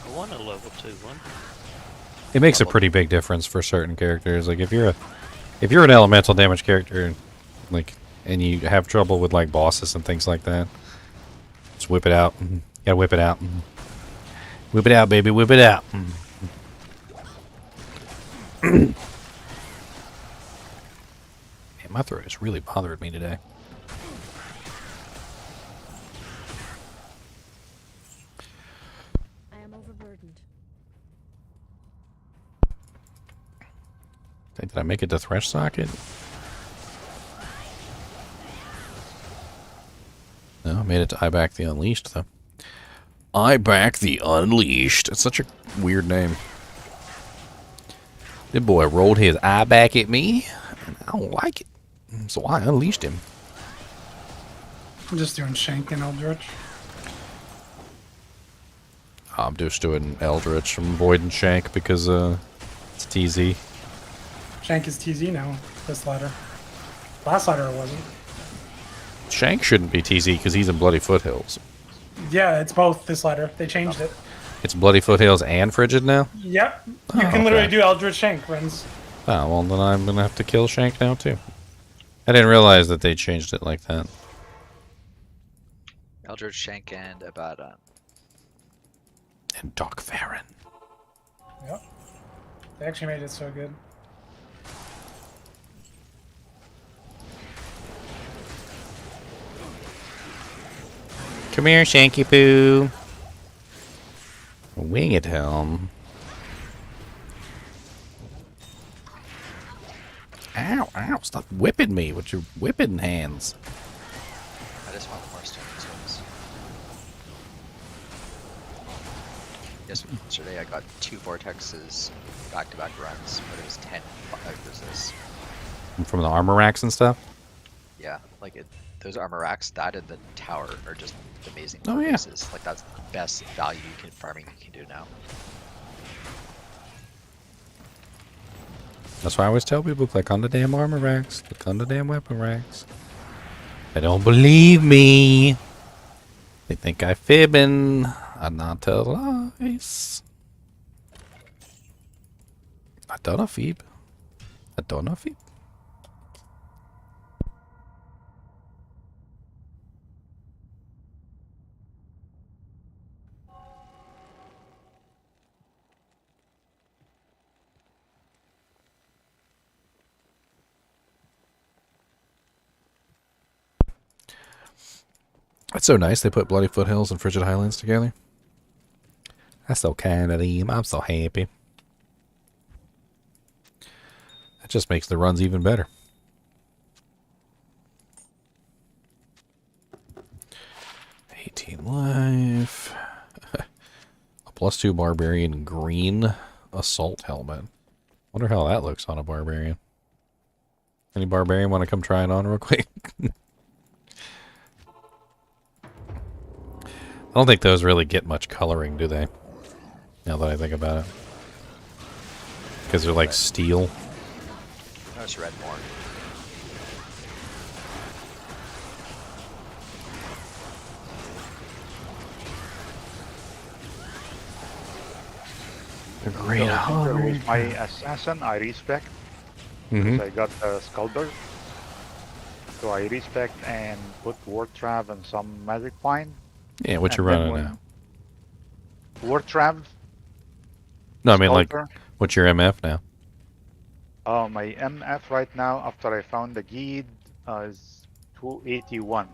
I want a level 2 one. It makes a pretty big difference for certain characters. Like if you're an elemental damage character, like, and you have trouble with like bosses and things like that, just whip it out. You gotta whip it out. Whip it out, baby. Whip it out. Man, my throat is really bothering me today. Did I make it to Thresh Socket? No, I made it to I Back the Unleashed, though. I Back the Unleashed. It's such a weird name. The boy rolled his eye back at me, and I don't like it. So I unleashed him. I'm just doing Shank and Eldritch. I'm just doing Eldritch. I'm avoiding Shank because it's TZ. Shank is TZ now, this ladder. Last ladder it wasn't. Shank shouldn't be TZ because he's in Bloody Foothills. Yeah, it's both this ladder. They changed it. It's Bloody Foothills and Frigid now? Yep. You can literally do Eldritch Shank runs. Oh, well, then I'm going to have to kill Shank now, too. I didn't realize that they changed it like that. Eldritch, Shank, and Abaddon. And Doc Farron. Yep. They actually made it so good. Come here, Shanky Poo. Wing it, Helm. Ow, ow, stop whipping me with your whipping hands. I just want more stones. Yesterday I got 2 vortexes back-to-back runs, but it was 10 resists. From the armor racks and stuff? Yeah, like those armor racks, that and the tower are just amazing. Oh, yeah. Pieces. Like that's the best value farming you can do now. That's why I always tell people, click on the damn armor racks. Click on the damn weapon racks. They don't believe me. They think I fibbing. I not tell lies. I don't fib. I don't fib. That's so nice. They put Bloody Foothills and Frigid Highlands together. That's so kind of him. I'm so happy. That just makes the runs even better. Life. A +2 barbarian green assault helmet. Wonder how that looks on a barbarian. Any barbarian want to come try it on real quick? I don't think those really get much coloring, do they? Now that I think about it. Because they're like steel. No, it's red more. The green with my assassin, I respect. Mhm. I got a Sculptor. So I respect and put Ward Trap and some Magic Pine. Yeah, what you And then running when- now? Ward Trap. No, I mean like, Sculptor. what's your MF now? My MF right now, after I found the guide, is 281.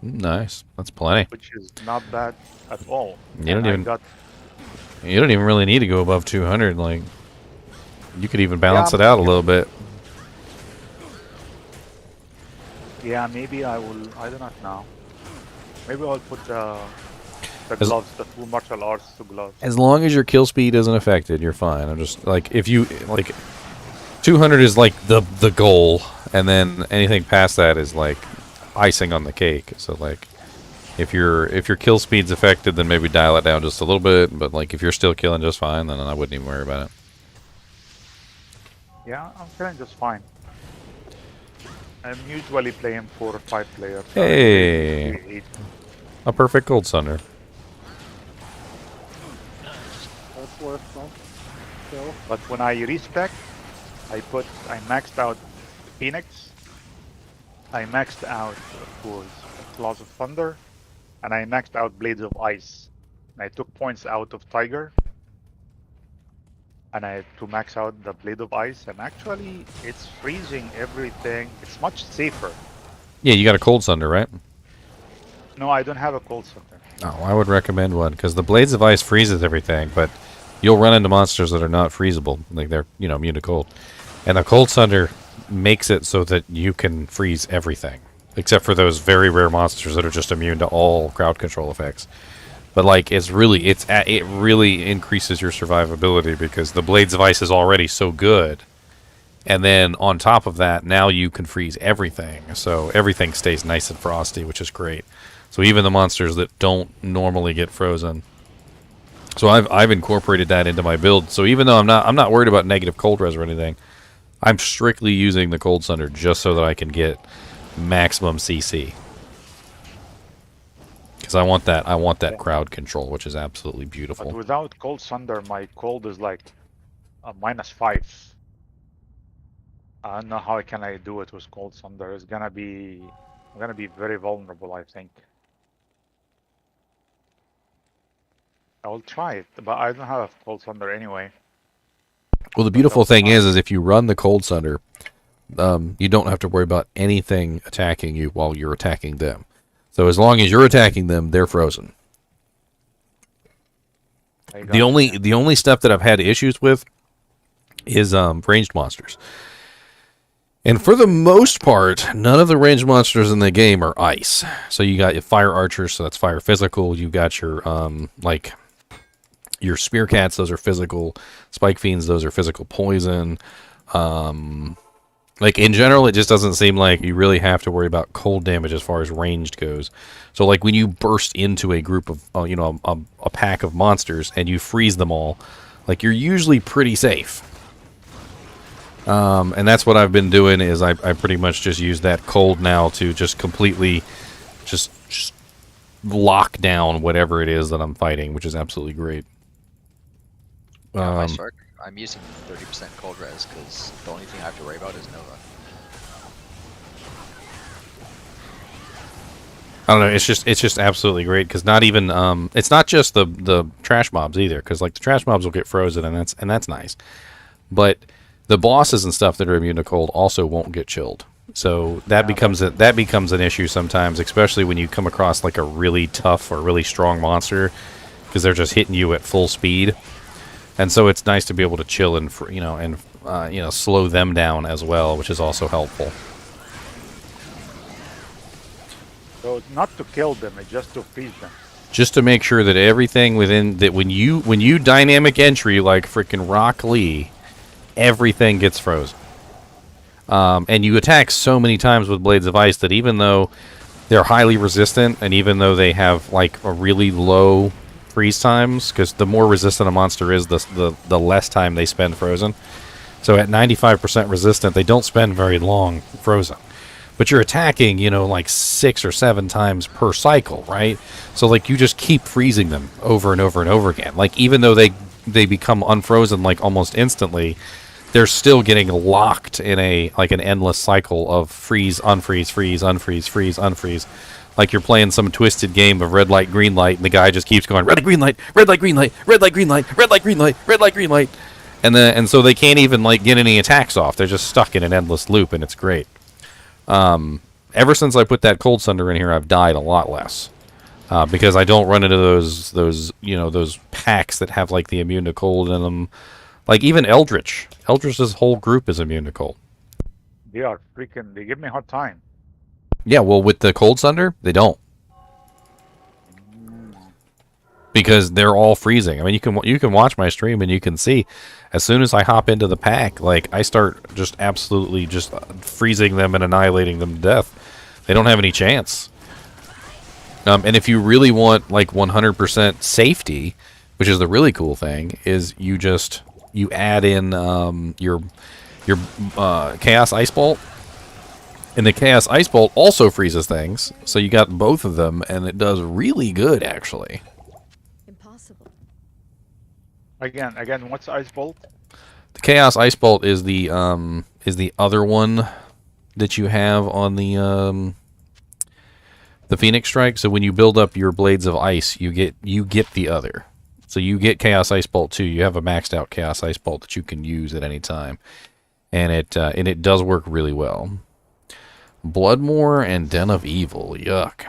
Nice, that's plenty. Which is not bad at all. You don't And I even. got You don't even really need to go above 200. Like, you could even balance it out a little bit. Yeah, maybe I will. I do not know. Maybe I'll put the As- gloves, the full martial arts to gloves. As long as your kill speed isn't affected, you're fine. I'm just like, if you like, 200 is like the goal, and then anything past that is like icing on the cake. So like, if your kill speed's affected, then maybe dial it down just a little bit. But like, if you're still killing just fine, then I wouldn't even worry about it. Yeah, I'm feeling just fine. I'm usually playing 4 or 5 players. so Hey, I play 8. a perfect Gold Sunder. That's worth some. Still. But when I respec, I maxed out Phoenix. I maxed out, of course, Claws of Thunder, and I maxed out Blades of Ice. And I took points out of Tiger, and I had to max out the Blade of Ice, and actually, it's freezing everything. It's much safer. Yeah, you got a Cold Sunder, right? No, I don't have a Cold Sunder. Oh, I would recommend one because the Blades of Ice freezes everything, but you'll run into monsters that are not freezable, like they're immune to cold, and the Cold Sunder makes it so that you can freeze everything, except for those very rare monsters that are just immune to all crowd control effects. But like, it really increases your survivability because the Blades of Ice is already so good, and then on top of that, now you can freeze everything, so everything stays nice and frosty, which is great. So even the monsters that don't normally get frozen. So I've incorporated that into my build. So even though I'm not worried about negative cold res or anything, I'm strictly using the Cold Sunder just so that I can get maximum CC. Because I want that crowd control, which is absolutely beautiful. But without Cold Sunder, my cold is like a -5. I don't know how can I do it with Cold Sunder. I'm gonna be very vulnerable, I think. I will try it, but I don't have Cold Sunder anyway. Well, the beautiful thing is if you run the Cold Sunder, you don't have to worry about anything attacking you while you're attacking them. So as long as you're attacking them, they're frozen. The only stuff that I've had issues with is ranged monsters. And for the most part, none of the ranged monsters in the game are ice. So you got your fire archers, so that's fire physical. You got your like your spear cats, those are physical. Spike fiends, those are physical poison. Like in general, it just doesn't seem like you really have to worry about cold damage as far as ranged goes. So like when you burst into a group of a pack of monsters and you freeze them all, like you're usually pretty safe. And that's what I've been doing is I pretty much just use that cold now to just completely just lock down whatever it is that I'm fighting, which is absolutely great. Yeah, my Stark, I'm using 30% cold res because the only thing I have to worry about is Nova. I don't know. It's just absolutely great because not even it's not just the trash mobs either, because like the trash mobs will get frozen and that's nice, but the bosses and stuff that are immune to cold also won't get chilled. So that becomes an issue sometimes, especially when you come across like a really tough or really strong monster, because they're just hitting you at full speed. And so it's nice to be able to chill and slow them down as well, which is also helpful. So it's not to kill them, it's just to freeze them. Just to make sure that everything within that when you dynamic entry like freaking Rock Lee, everything gets frozen. And you attack so many times with Blades of Ice that even though they're highly resistant, and even though they have like a really low freeze times, because the more resistant a monster is, the less time they spend frozen. So at 95% resistant, they don't spend very long frozen. But you're attacking, like 6 or 7 times per cycle, right? So like you just keep freezing them over and over and over again. Like even though they become unfrozen like almost instantly, they're still getting locked in an endless cycle of freeze, unfreeze, freeze, unfreeze, freeze, unfreeze. Like you're playing some twisted game of red light, green light, and the guy just keeps going red light, green light, red light, green light, red light, green light, red light, green light, red light, green light, and so they can't even like get any attacks off. They're just stuck in an endless loop, and it's great. Ever since I put that Cold Sunder in here, I've died a lot less because I don't run into those packs that have like the immune to cold in them. Like even Eldritch. Eldritch's whole group is immune to cold. They give me a hard time. Yeah, well, with the Cold Sunder, they don't. Because they're all freezing. I mean, you can watch my stream and you can see, as soon as I hop into the pack, like, I start just absolutely just freezing them and annihilating them to death. They don't have any chance. And if you really want, like, 100% safety, which is the really cool thing, is you add in your Chaos Ice Bolt. And the Chaos Ice Bolt also freezes things, so you got both of them, and it does really good, actually. Impossible. Again, what's Ice Bolt? The Chaos Ice Bolt is the other one that you have on the Phoenix Strike. So when you build up your Blades of Ice, you get the other. So you get Chaos Ice Bolt too. You have a maxed out Chaos Ice Bolt that you can use at any time, and it does work really well. Bloodmoor and Den of Evil. Yuck.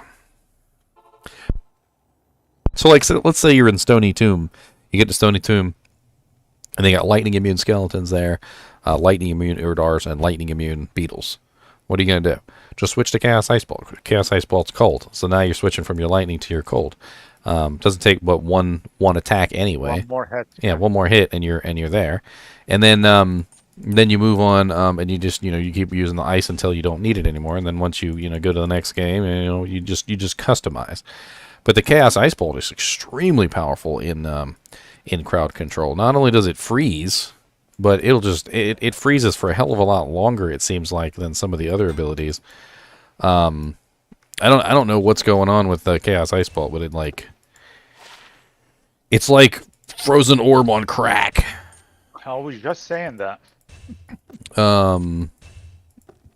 So, like, let's say you're in Stony Tomb. You get to Stony Tomb, and they got lightning immune skeletons there, lightning immune Urdars, and lightning immune beetles. What are you going to do? Just switch to Chaos Ice Bolt. Chaos Ice Bolt's cold, so now you're switching from your lightning to your cold. Doesn't take but one attack anyway. One more hit. Yeah, one more hit, and you're there. And then you move on, and you just you keep using the ice until you don't need it anymore. And then once you go to the next game, you just customize. But the Chaos Ice Bolt is extremely powerful in crowd control. Not only does it freeze, but it freezes for a hell of a lot longer, it seems like, than some of the other abilities. I don't know what's going on with the Chaos Ice Bolt, but it's like frozen orb on crack. I was just saying that. And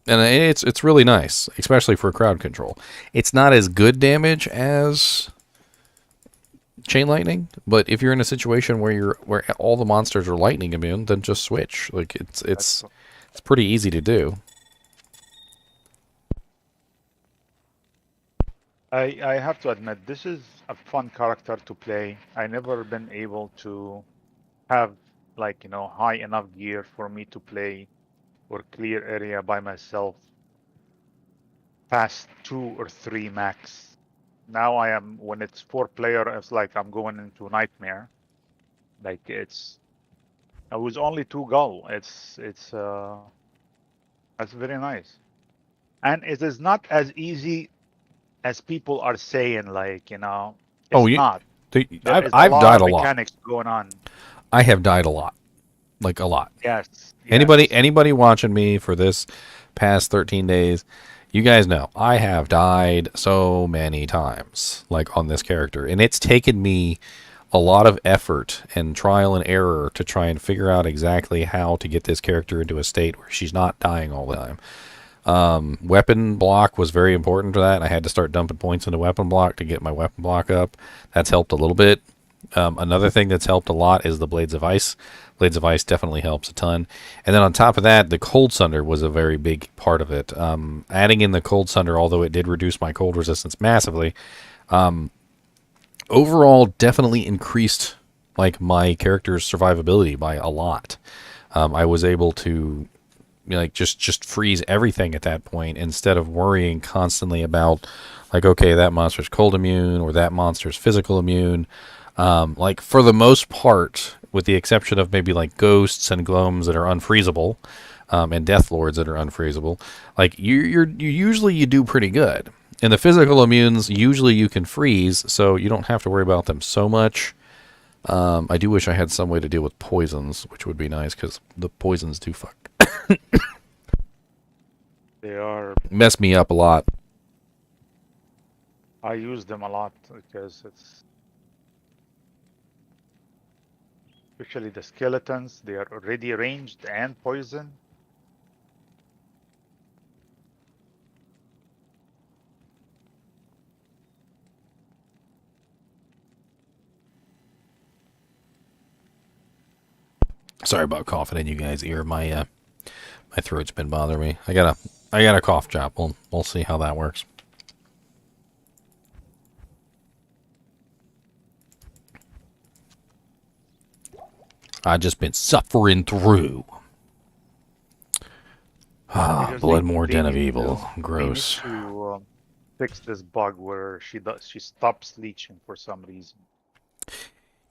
it's really nice, especially for crowd control. It's not as good damage as Chain Lightning, but if you're in a situation where all the monsters are lightning immune, then just switch. Like it's pretty easy to do. I have to admit, this is a fun character to play. I never been able to have high enough gear for me to play or clear area by myself past 2 or 3 max. Now when it's 4-player, it's like I'm going into Nightmare. Like I was only 2 gull. That's very nice. And it is not as easy as people are saying, it's not. I've died a lot. Mechanics going on. I have died a lot. Like a lot. Yes. Anybody watching me for this past 13 days, you guys know I have died so many times, like on this character, and it's taken me a lot of effort and trial and error to try and figure out exactly how to get this character into a state where she's not dying all the time. Weapon block was very important for that. I had to start dumping points into weapon block to get my weapon block up. That's helped a little bit. Another thing that's helped a lot is the Blades of Ice. Blades of Ice definitely helps a ton. And then on top of that, the Cold Sunder was a very big part of it. Adding in the Cold Sunder, although it did reduce my cold resistance massively, overall definitely increased like my character's survivability by a lot. I was able to like just freeze everything at that point instead of worrying constantly about like, okay, that monster's cold immune or that monster's physical immune. Like for the most part, with the exception of maybe like ghosts and gloams that are unfreezable, and death lords that are unfreezable, like you usually do pretty good. And the physical immunes usually you can freeze, so you don't have to worry about them so much. I do wish I had some way to deal with poisons, which would be nice because the poisons do fuck. They are mess me up a lot. I use them a lot because it's especially the skeletons. They are already ranged and poison. Sorry about coughing in you guys' ear. My throat's been bothering me. I got a cough drop. We'll see how that works. I just been suffering through. Because Bloodmore they Den of need Evil. Gross. They need to fix this bug where she stops leeching for some reason.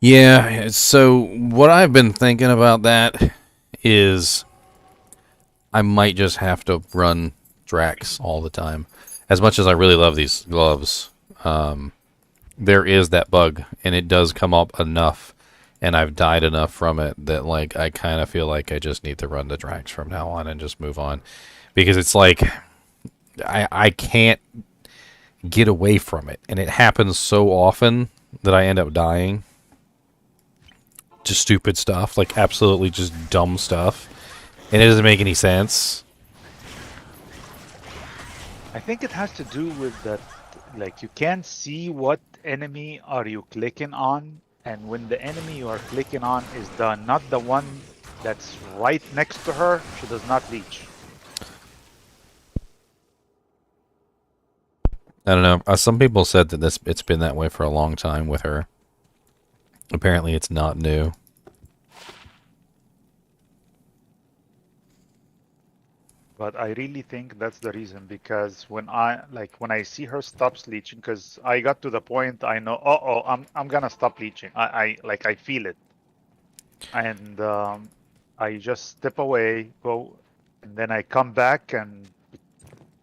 Yeah, so what I've been thinking about that is I might just have to run Drax all the time. As much as I really love these gloves, there is that bug, and it does come up enough, and I've died enough from it that like I kind of feel like I just need to run the Drax from now on and just move on. Because it's like I can't get away from it, and it happens so often that I end up dying. Just stupid stuff, like absolutely just dumb stuff, and it doesn't make any sense. I think it has to do with that, like you can't see what enemy are you clicking on, and when the enemy you are clicking on is not the one that's right next to her, she does not leech. I don't know. Some people said that it's been that way for a long time with her. Apparently, it's not new. But I really think that's the reason, because when I see her stops leeching, because I got to the point I know, I'm gonna stop leeching. I feel it, and I just step away, go, and then I come back and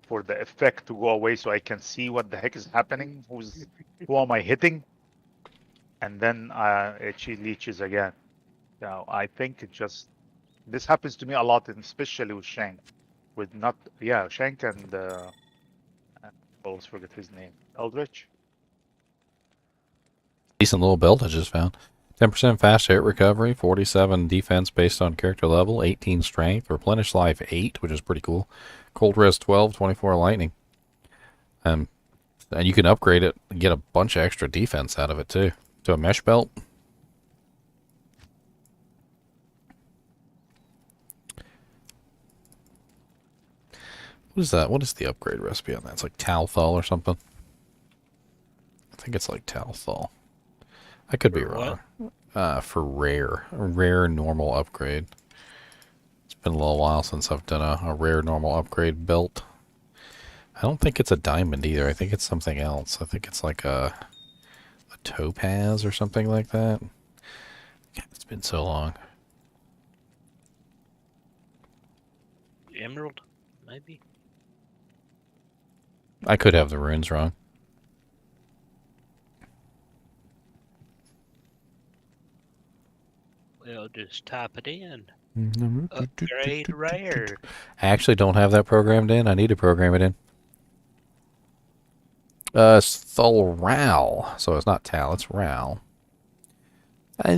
for the effect to go away, so I can see what the heck is happening. Who am I hitting? And then she leeches again. Now I think this happens to me a lot, and especially with Shank. Shank and I always forget his name. Eldritch. Decent little build I just found. 10% fast hit recovery, 47 defense based on character level, 18 strength, replenish life 8, which is pretty cool. Cold rest 12, 24 lightning. And you can upgrade it and get a bunch of extra defense out of it too. To a mesh belt. What is that? What is the upgrade recipe on that? It's like Talthal or something. I think it's like Talthal. I could be wrong. For a rare normal upgrade. It's been a little while since I've done a rare normal upgrade belt. I don't think it's a diamond either. I think it's something else. I think it's like a topaz or something like that. God, it's been so long. Emerald, maybe? I could have the runes wrong. Well, just type it in. Upgrade rare. I actually don't have that programmed in. I need to program it in. Thulral. So it's not Tal, it's Ral. Do I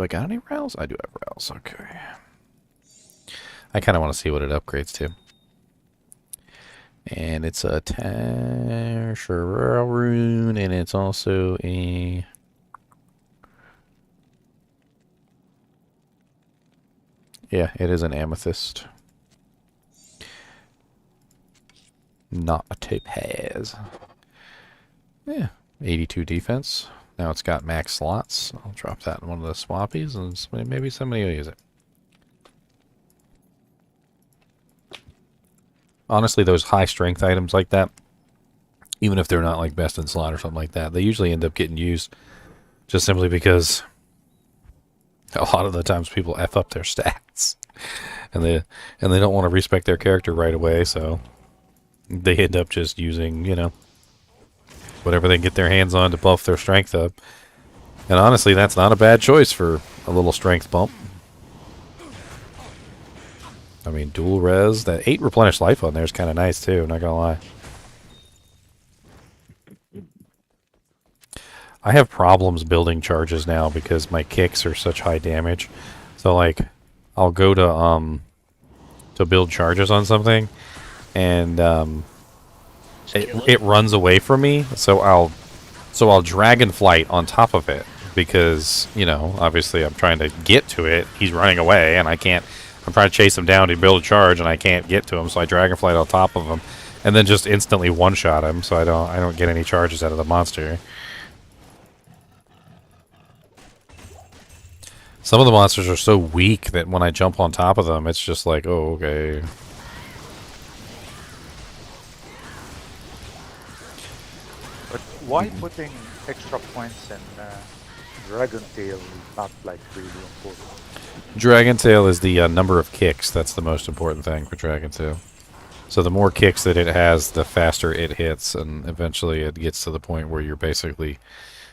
got any Rals? I do have Rals, okay. I kind of want to see what it upgrades to. And it's a Tasharal rune, and it's also a... Yeah, it is an amethyst. Not a topaz. Yeah, 82 defense. Now it's got max slots. I'll drop that in one of the swappies, and maybe somebody will use it. Honestly, those high strength items like that, even if they're not like best in slot or something like that, they usually end up getting used just simply because a lot of the times people F up their stats. And they don't want to respect their character right away, so they end up just using, you know, whatever they can get their hands on to buff their strength up. And honestly, that's not a bad choice for a little strength bump. I mean, dual res, that 8 replenished life on there is kind of nice too, not gonna lie. I have problems building charges now because my kicks are such high damage. So like, I'll go to build charges on something, and it runs away from me. So I'll dragonflight on top of it because, you know, obviously I'm trying to get to it. He's running away, and I can't. I'm trying to chase him down to build a charge, and I can't get to him. So I dragonflight on top of him, and then just instantly one-shot him. So I don't get any charges out of the monster. Some of the monsters are so weak that when I jump on top of them, it's just like, oh, okay. But why putting extra points in Dragon Tail is not like really important? Dragon Tail is the number of kicks. That's the most important thing for Dragon Tail. So the more kicks that it has, the faster it hits, and eventually it gets to the point where you're basically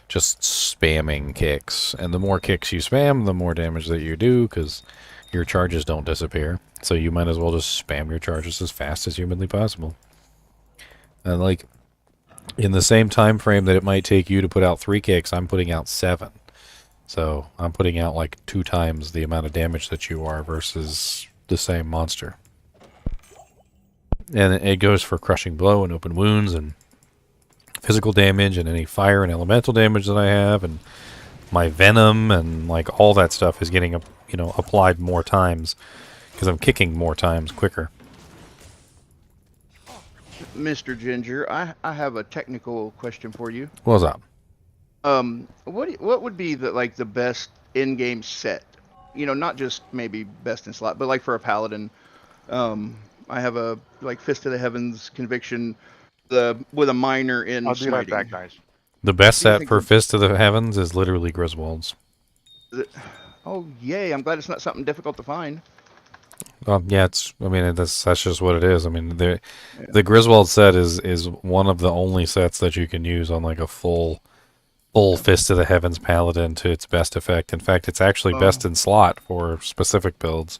just spamming kicks. And the more kicks you spam, the more damage that you do, because your charges don't disappear. So you might as well just spam your charges as fast as humanly possible. And like, in the same time frame that it might take you to put out 3 kicks, I'm putting out 7. So I'm putting out like 2 times the amount of damage that you are versus the same monster. And it goes for crushing blow and open wounds and physical damage and any fire and elemental damage that I have, and my venom and like all that stuff is getting, you know, applied more times because I'm kicking more times quicker. Mr. Ginger, I have a technical question for you. What's up? What would be the best in-game set? You know, not just maybe best in slot, but like for a paladin. I have a Fist of the Heavens Conviction, with a minor in I'll be right smiting. back, guys. The best set for Fist of the Heavens is literally Griswold's. Oh yay! I'm glad it's not something difficult to find. Yeah, it's. I mean, that's just what it is. I mean, the Griswold set is one of the only sets that you can use on like a full Fist of the Heavens Paladin to its best effect. In fact, it's actually best in slot for specific builds.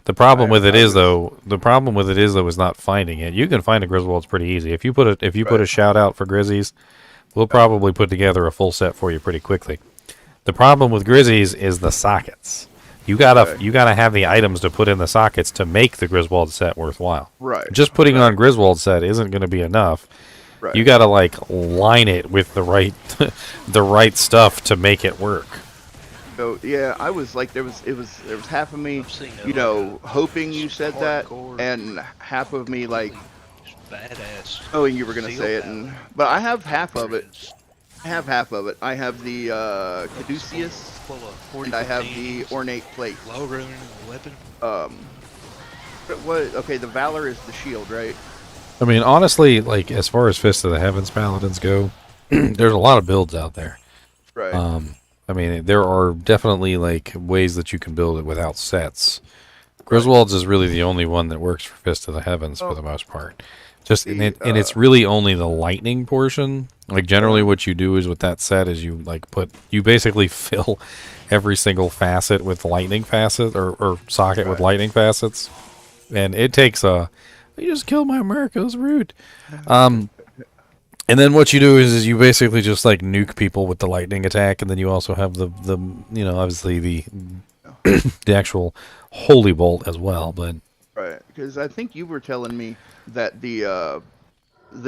The problem with it is though, is not finding it. You can find a Griswold's pretty easy. If you put a shout out for Grizzies, we'll probably put together a full set for you pretty quickly. The problem with Grizzies is the sockets. You gotta have the items to put in the sockets to make the Griswold set worthwhile. Right. Just putting on Griswold set isn't going to be enough. Right. You gotta like line it with the right the right stuff to make it work. So yeah, I was like, there was half of me, you know, hoping you said that, and half of me like badass. knowing you were gonna say it, but I have half of it. I have the Caduceus, and I have the Ornate Plate. Low running weapon. Okay, the Valor is the shield, right? I mean, honestly, like as far as Fist of the Heavens Paladins go, there's a lot of builds out there. Right. I mean, there are definitely like ways that you can build it without sets. Griswold's is really the only one that works for Fist of the Heavens for the most part. Just and it's really only the lightning portion. Like generally, what you do is with that set is you basically fill every single facet with lightning facet or socket with lightning facets, and it takes you just killed my America's root. And then what you do is you basically just like nuke people with the lightning attack, and then you also have the you know, obviously the the actual holy bolt as well. But right, because I think you were telling me that the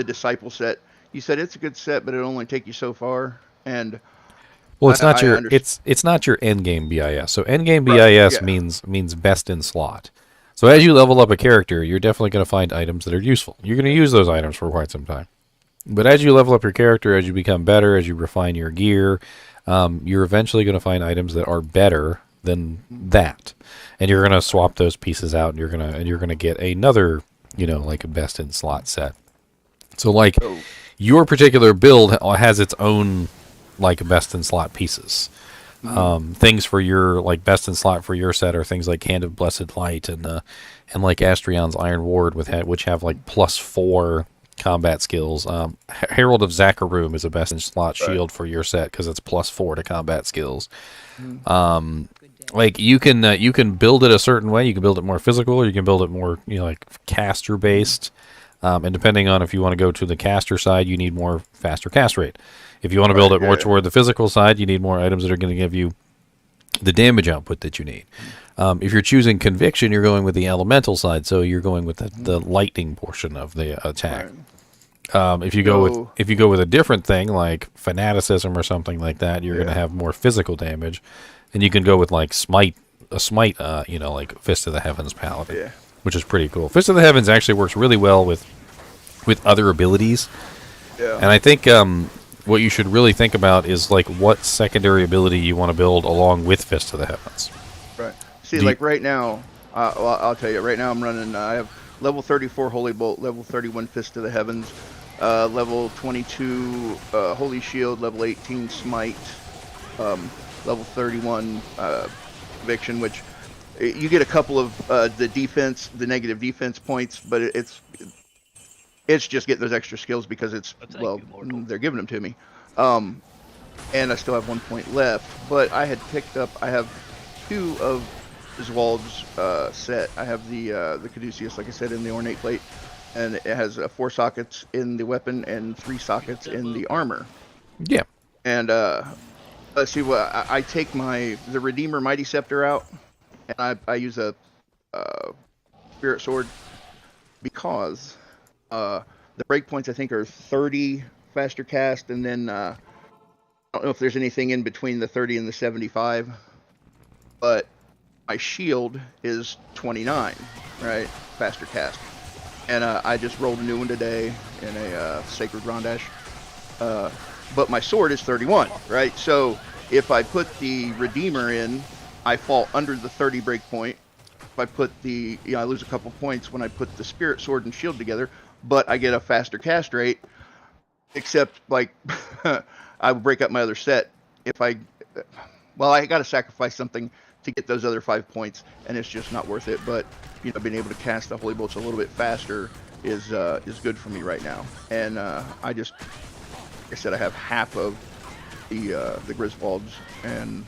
disciple set, you said it's a good set, but it'll only take you so far. And well, it's not your end game BIS. So end game BIS means best in slot. So as you level up a character, you're definitely going to find items that are useful. You're going to use those items for quite some time. But as you level up your character, as you become better, as you refine your gear, you're eventually going to find items that are better than that, and you're going to swap those pieces out, and you're gonna get another, like a best in slot set. So like your particular build has its own like best in slot pieces. Things for your like best in slot for your set are things like Hand of Blessed Light and like Astrion's Iron Ward which have like +4 combat skills. Herald of Zakarum is a best in slot shield for your set because it's +4 to combat skills. Like you can build it a certain way. You can build it more physical, or you can build it more like caster based. And depending on if you want to go to the caster side, you need more faster cast rate. If you want to build it more toward the physical side, you need more items that are going to give you the damage output that you need. If you're choosing conviction, you're going with the elemental side, so you're going with the lightning portion of the attack. If you go with a different thing like fanaticism or something like that, you're going to have more physical damage, and you can go with like smite, like Fist of the Heavens Paladin, which is pretty cool. Fist of the Heavens actually works really well with other abilities, and I think what you should really think about is like what secondary ability you want to build along with Fist of the Heavens. Right. See, like right now, well, I'll tell you. Right now, I'm running. I have level 34 Holy Bolt, level 31 Fist of the Heavens, level 22 Holy Shield, level 18 Smite, level 31 Conviction, which you get a couple of the negative defense points, but it's just getting those extra skills because they're giving them to me. And I still have 1 point left, but I have 2 of Zwald's set. I have the Caduceus, like I said, in the ornate plate, and it has 4 sockets in the weapon and 3 sockets in the armor. Yeah. And let's see what I take the Redeemer Mighty Scepter out, and I use a Spirit Sword because the breakpoints I think are 30 faster cast, and then I don't know if there's anything in between the 30 and the 75, but my shield is 29, right? Faster cast. And I just rolled a new one today in a Sacred Rondash. But my sword is 31, right? So if I put the Redeemer in, I fall under the 30 breakpoint. If I put I lose a couple points when I put the Spirit Sword and Shield together, but I get a faster cast rate, except like I would break up my other set if I got to sacrifice something to get those other 5 points, and it's just not worth it. But being able to cast the Holy Bolts a little bit faster is good for me right now. And like I said, I have half of the Griswolds, and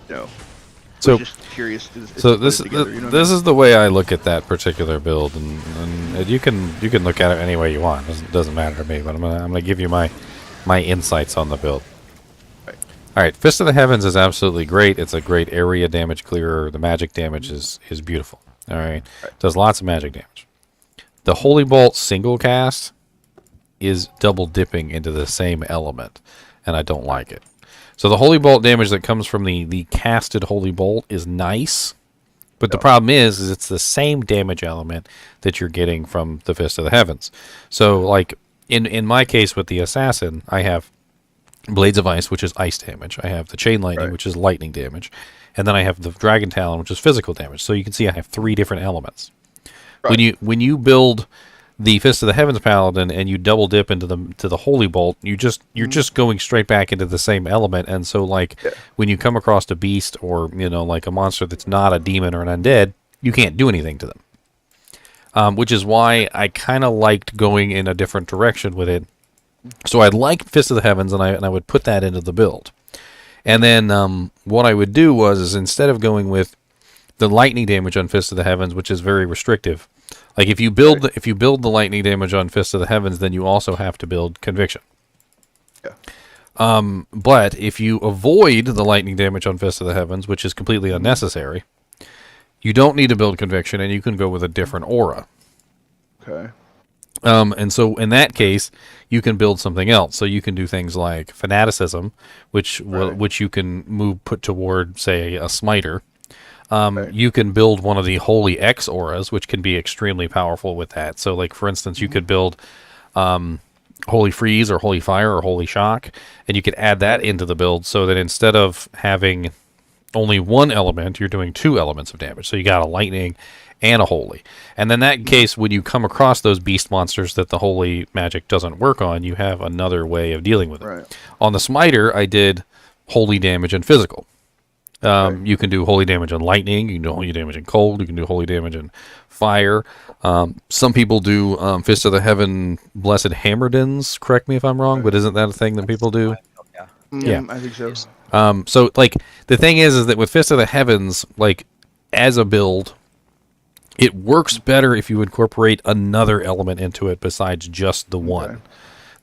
so just curious. This is the way I look at that particular build, and you can look at it any way you want. It doesn't matter to me, but I'm gonna give you my insights on the build. All right, Fist of the Heavens is absolutely great. It's a great area damage clearer. The magic damage is beautiful. All right, does lots of magic damage. The Holy Bolt single cast is double dipping into the same element, and I don't like it. So the Holy Bolt damage that comes from the casted Holy Bolt is nice, but the problem is it's the same damage element that you're getting from the Fist of the Heavens. So like in my case with the Assassin, I have Blades of Ice, which is ice damage. I have the Chain Lightning, which is lightning damage. And then I have the Dragon Talon, which is physical damage. So you can see I have 3 different elements. Right. When you build the Fist of the Heavens Paladin and you double dip into the Holy Bolt, you're just going straight back into the same element. And so when you come across a beast or like a monster that's not a demon or an undead, you can't do anything to them. Which is why I kind of liked going in a different direction with it. So I'd like Fist of the Heavens, and I would put that into the build. And then what I would do is instead of going with the lightning damage on Fist of the Heavens, which is very restrictive, like if you build the lightning damage on Fist of the Heavens, then you also have to build Conviction. Yeah. But if you avoid the lightning damage on Fist of the Heavens, which is completely unnecessary, you don't need to build Conviction, and you can go with a different aura. Okay. And so in that case, you can build something else. So you can do things like Fanaticism, which you can put toward, say, a Smiter. You can build one of the Holy X auras, which can be extremely powerful with that. So, like for instance, you could build Holy Freeze or Holy Fire or Holy Shock, and you could add that into the build so that instead of having only one element, you're doing 2 elements of damage. So you got a lightning and a holy. And then that case, when you come across those beast monsters that the holy magic doesn't work on, you have another way of dealing with it. Right. On the smiter, I did holy damage and physical. You can do holy damage on lightning, you can do holy damage in cold, you can do holy damage in fire. Some people do Fist of the Heaven Blessed Hammerdins, correct me if I'm wrong, but isn't that a thing that people do? Yeah. I think so. So like the thing is that with Fist of the Heavens, like as a build, it works better if you incorporate another element into it besides just the one.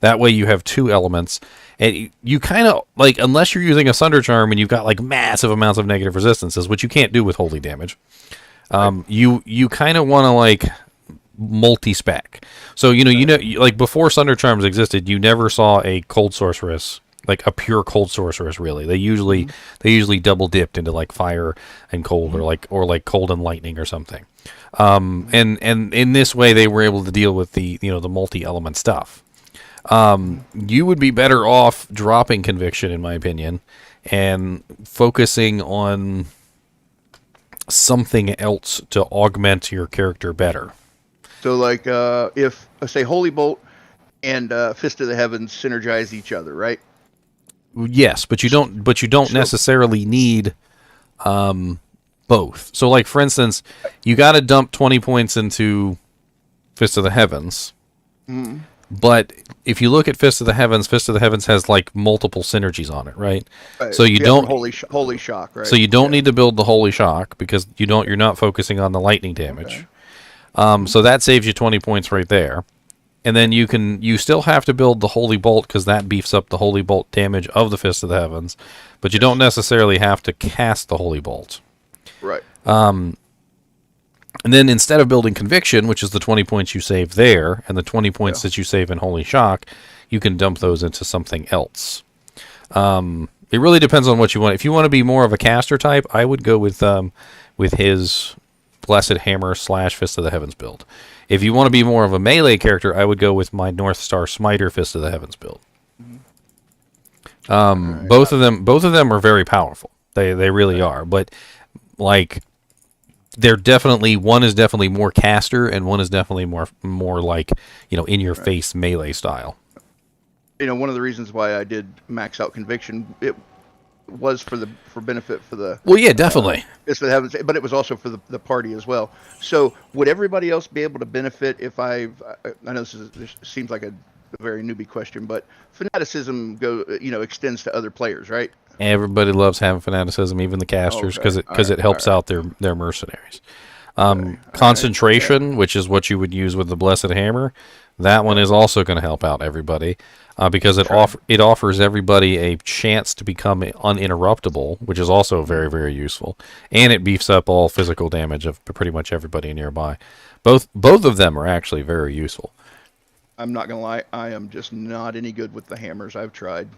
That way you have 2 elements, and you kind of like, unless you're using a Sunder Charm and you've got like massive amounts of negative resistances, which you can't do with holy damage. You kind of want to like multi-spec. So you know, like before Sunder Charms existed, you never saw a cold sorceress, like a pure cold sorceress. Really, they usually double dipped into like fire and cold, or like cold and lightning or something. And in this way, they were able to deal with the the multi-element stuff. You would be better off dropping Conviction, in my opinion, and focusing on something else to augment your character better. So, like, if say Holy Bolt and Fist of the Heavens synergize each other, right? Yes, but you don't necessarily need both. So, like for instance, you got to dump 20 points into Fist of the Heavens. But if you look at Fist of the Heavens has like multiple synergies on it, right? So you don't holy shock, right? So you don't need to build the holy shock because you're not focusing on the lightning damage. So that saves you 20 points right there. And then you still have to build the holy bolt because that beefs up the holy bolt damage of the Fist of the Heavens, but you don't necessarily have to cast the holy bolt. Right. And then instead of building Conviction, which is the 20 points you save there, and the 20 points that you save in Holy Shock, you can dump those into something else. It really depends on what you want. If you want to be more of a caster type, I would go with his Blessed Hammer / Fist of the Heavens build. If you want to be more of a melee character, I would go with my North Star Smiter Fist of the Heavens build. Both of them are very powerful. They really are. But like, they're definitely, one is definitely more caster, and one is definitely more like, in your face melee style. One of the reasons why I did max out Conviction, it was for benefit for the. Well, yeah, definitely. But it was also for the party as well. So would everybody else be able to benefit if I know this seems like a very newbie question, but fanaticism extends to other players, right? Everybody loves having fanaticism, even the casters, because it helps out their mercenaries. Concentration, which is what you would use with the Blessed Hammer, that one is also going to help out everybody because it offers everybody a chance to become uninterruptible, which is also very, very useful, and it beefs up all physical damage of pretty much everybody nearby. Both of them are actually very useful. I'm not gonna lie, I am just not any good with the hammers. I've tried.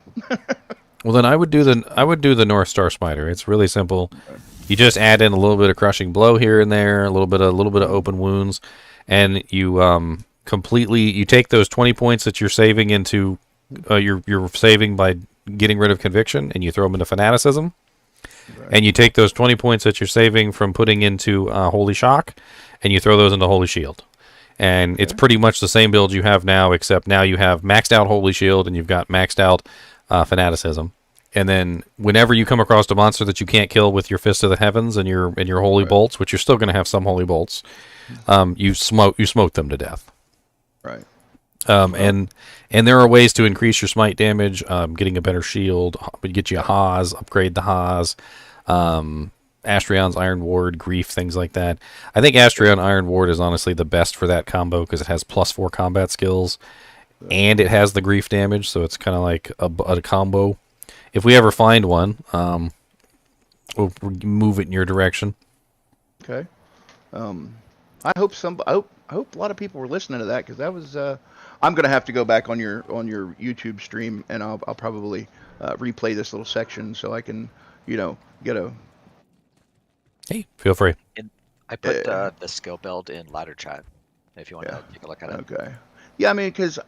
Well, then I would do the North Star Smiter. It's really simple. You just add in a little bit of Crushing Blow here and there, a little bit of open wounds, and you you take those 20 points that you're saving into you're saving by getting rid of Conviction, and you throw them into Fanaticism. And you take those 20 points that you're saving from putting into Holy Shock, and you throw those into Holy Shield. And it's pretty much the same build you have now, except now you have maxed out Holy Shield and you've got maxed out Fanaticism. And then whenever you come across a monster that you can't kill with your Fist of the Heavens and your Holy Bolts, which you're still going to have some Holy Bolts, you smoke them to death. Right. And there are ways to increase your smite damage, getting a better shield, get you a Haas, upgrade the Haas, Astrion's Iron Ward, Grief, things like that. I think Astrion Iron Ward is honestly the best for that combo because it has +4 combat skills, and it has the Grief damage, so it's kind of like a combo. If we ever find one, we'll move it in your direction. Okay. I hope a lot of people were listening to that because that was. I'm gonna have to go back on your YouTube stream, and I'll probably replay this little section so I can get a. Hey, feel free. I put the skill build in ladder chat if you want to take a look at it. Okay. Yeah, I mean, because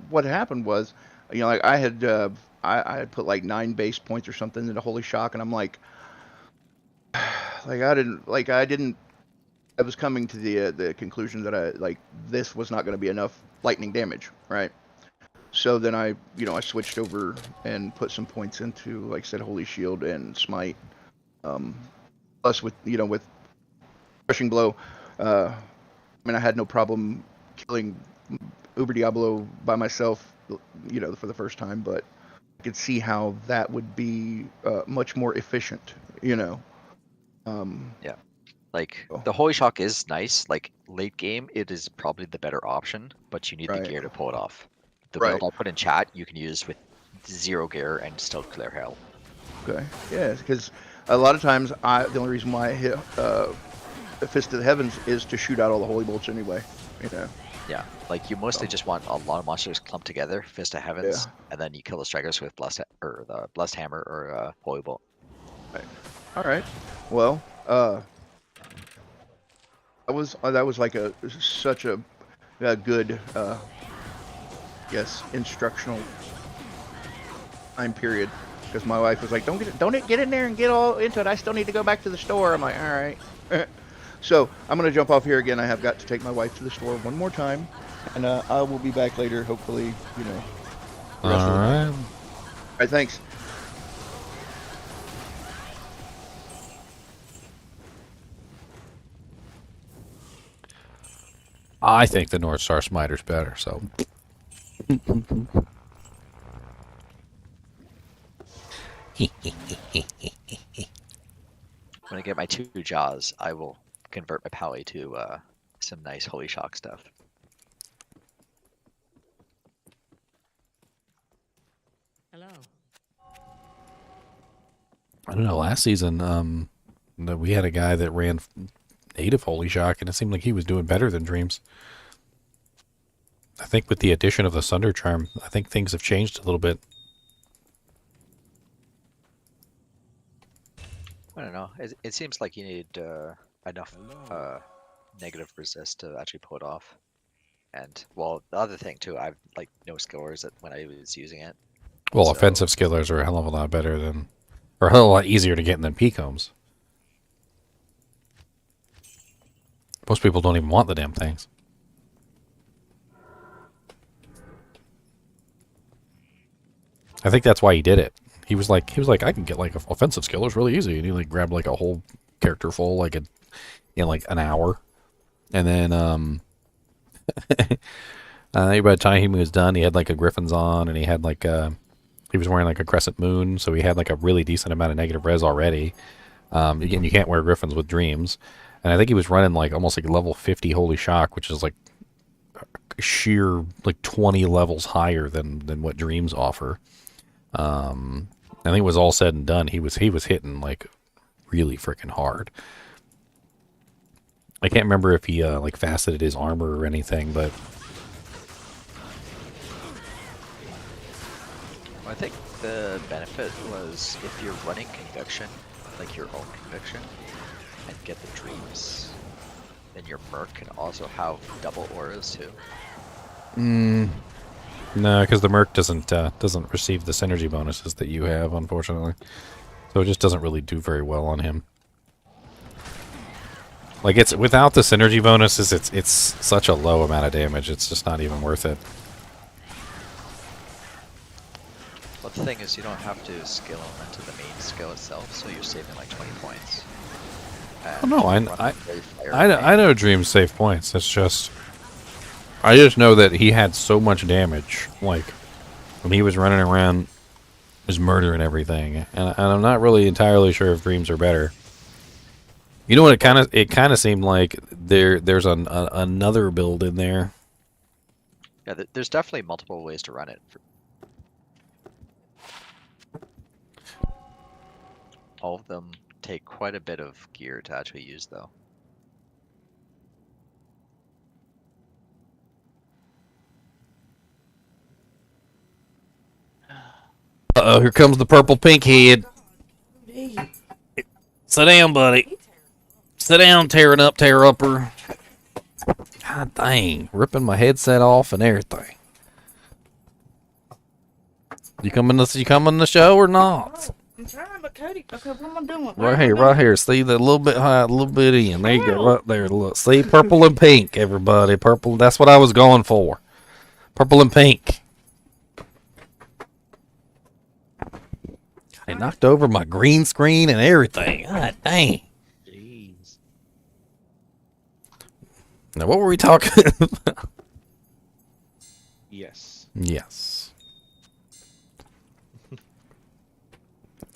what happened was, like I had put like 9 base points or something into Holy Shock, and I'm like I didn't. I was coming to the conclusion that this was not going to be enough lightning damage, right? So then I switched over and put some points into, like I said, Holy Shield and Smite. Plus with Crushing Blow, I mean, I had no problem killing Uber Diablo by myself, for the first time, but I could see how that would be much more efficient, Yeah. Like, the Holy Shock is nice. Like, late game, it is probably the better option, but you need the Right. gear to pull it off. The Right. build I put in chat, you can use with 0 gear and still clear hell. Okay. Yeah, because a lot of times the only reason why I hit Fist of the Heavens is to shoot out all the holy bolts anyway. Yeah, like you mostly just want a lot of monsters clumped together, Fist of Heavens, and then you kill the strikers with the Blessed Hammer or Holy Bolt. Right. All right. Well, that was like such a good instructional time period, because my wife was like, don't get in there and get all into it. I still need to go back to the store. I'm like, all right. So I'm gonna jump off here again. I have got to take my wife to the store one more time, and I will be back later. Hopefully, the rest of the night. All right. Thanks. I think the North Star Smiter's better, so. When I get my 2 jaws, I will convert my Pally to some nice Holy Shock stuff. Hello. I don't know, last season, we had a guy that ran native Holy Shock, and it seemed like he was doing better than Dreams. I think with the addition of the Sunder Charm, I think things have changed a little bit. I don't know. It seems like you need enough negative resist to actually pull it off. And, well, the other thing, too, I've, no skillers when I was using it. Well, offensive skillers are a hell of a lot better than, or a hell of a lot easier to get than P-combs. Most people don't even want the damn things. I think that's why he did it. He was like, I can get offensive skillers really easy, and he grabbed a whole character full in an hour, and then by the time he was done, he had a Griffin's on, and he had he was wearing a Crescent Moon, so he had a really decent amount of negative res already. Again, you can't wear Griffins with Dreams. And I think he was running almost level 50 Holy Shock, which is sheer 20 levels higher than what Dreams offer. I think it was all said and done. He was hitting really freaking hard. I can't remember if he faceted his armor or anything, but I think the benefit was if you're running Conviction, your own Conviction, and get the Dreams, then your Merc can also have double auras too. No, because the Merc doesn't receive the synergy bonuses that you have, unfortunately. So it just doesn't really do very well on him. It's without the synergy bonuses, it's such a low amount of damage. It's just not even worth it. Well, the thing is, you don't have to skill them into the main skill itself, so you're saving 20 points. Oh, no, I know Dreams save points. It's just, I just know that he had so much damage, when he was running around, just murdering everything, and I'm not really entirely sure if Dreams are better. You know what? It kind of seemed like there's another build in there. Yeah, there's definitely multiple ways to run it. All of them take quite a bit of gear to actually use, though. Uh-oh, here comes the purple pink head. Sit down, buddy. Sit down, tear upper. God dang, ripping my headset off and everything. You coming to the show or not? I'm trying, but Cody, okay, what am I doing? Right here. See that little bit high, a little bit in. There you go, right there. Look, see, purple and pink, everybody. Purple. That's what I was going for. Purple and pink. I knocked over my green screen and everything. God dang. Jeez. Now, what were we talking about? Yes. Yes.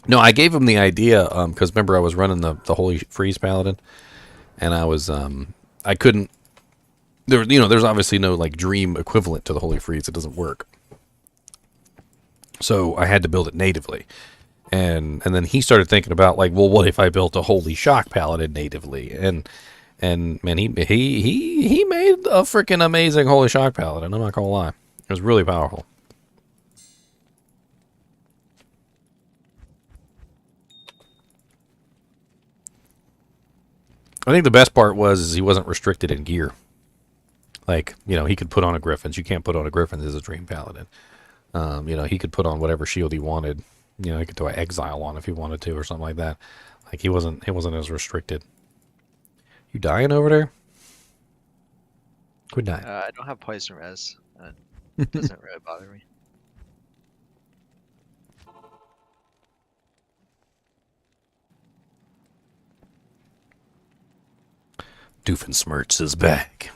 No, I gave him the idea because remember I was running the Holy Freeze Paladin, and I was I couldn't. There's obviously no like dream equivalent to the Holy Freeze. It doesn't work. So I had to build it natively, and then he started thinking about like, well, what if I built a Holy Shock Paladin natively? And man, he made a freaking amazing Holy Shock Paladin. I'm not gonna lie, it was really powerful. I think the best part was he wasn't restricted in gear. Like, he could put on a Griffins. You can't put on a Griffins as a Dream Paladin. He could put on whatever shield he wanted. He could throw an Exile on if he wanted to or something like that. Like, he wasn't as restricted. You dying over there? Quit dying. I don't have poison res. It doesn't really bother me. Doofenshmirtz is back.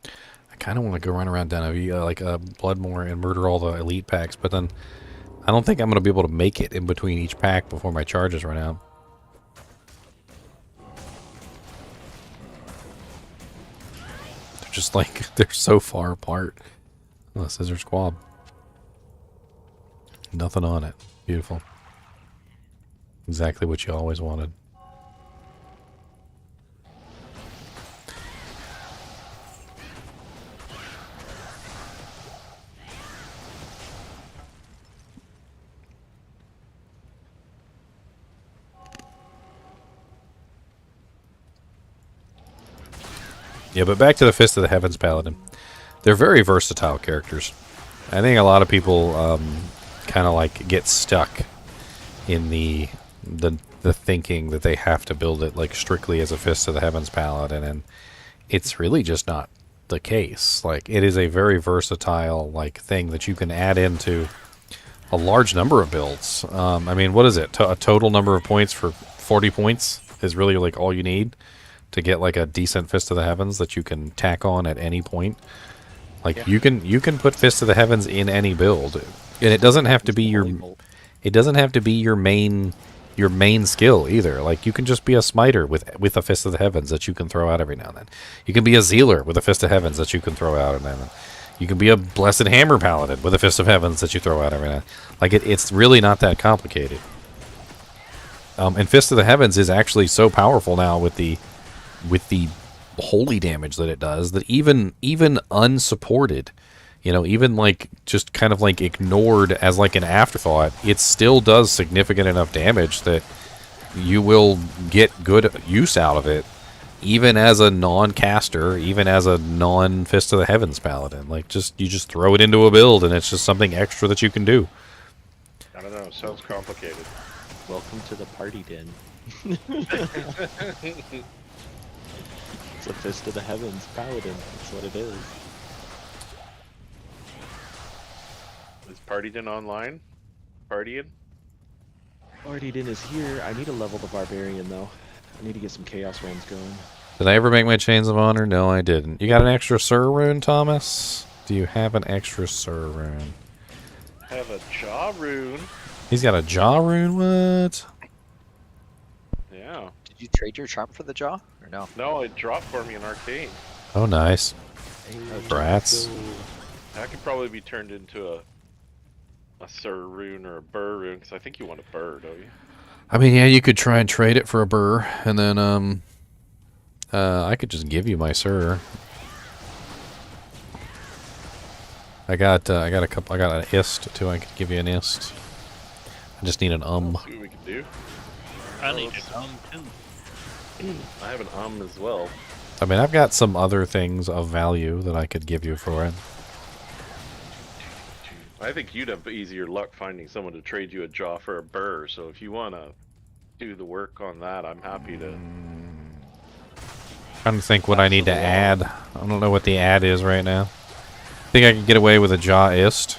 I kind of want to go run around down Bloodmore and murder all the elite packs, but then I don't think I'm going to be able to make it in between each pack before my charges run out. They're just they're so far apart. Oh, Scissor Squab. Nothing on it. Beautiful. Exactly what you always wanted. Yeah, but back to the Fist of the Heavens Paladin. They're very versatile characters. I think a lot of people kind of get stuck in the thinking that they have to build it strictly as a Fist of the Heavens Paladin, and it's really just not the case. It is a very versatile thing that you can add into a large number of builds. I mean, what is it? A total number of points for 40 points is really all you need to get a decent Fist of the Heavens that you can tack on at any point. Yeah. you can put Fist of the Heavens in any build, and it doesn't have to be your main skill either. You can just be a smiter with a Fist of the Heavens that you can throw out every now and then. You can be a Zealer with a Fist of Heavens that you can throw out every now and then. You can be a Blessed Hammer Paladin with a Fist of Heavens that you throw out every now and then. It's really not that complicated. And Fist of the Heavens is actually so powerful now with the holy damage that it does, that even unsupported, even just kind of ignored as an afterthought, it still does significant enough damage that you will get good use out of it, even as a non-caster, even as a non-Fist of the Heavens Paladin. You just throw it into a build, and it's just something extra that you can do. I don't know, sounds complicated. Welcome to the party den. It's a Fist of the Heavens Paladin. That's what it is. Is Partyden online? Partying? Partyden is here. I need to level the Barbarian, though. I need to get some Chaos runs going. Did I ever make my Chains of Honor? No, I didn't. You got an extra Sir rune, Thomas? Do you have an extra Sir rune? I have a Jaw rune. He's got a Jaw rune? What? Yeah. Did you trade your charm for the Jaw, or no? No, it dropped for me in Arcane. Oh, nice. Brats. That could probably be turned into a Sir rune or a Burr rune, because I think you want a Burr, don't you? I mean, yeah, you could try and trade it for a Burr, and then I could just give you my Sir. I got a couple. I got an Ist too. I could give you an Ist. I just need an See what we can do. I need an too. I have an as well. I mean, I've got some other things of value that I could give you for it. I think you'd have easier luck finding someone to trade you a jaw for a burr. So if you want to do the work on that, I'm happy to. Trying to think what I need to add. I don't know what the add is right now. Think I can get away with a jawist.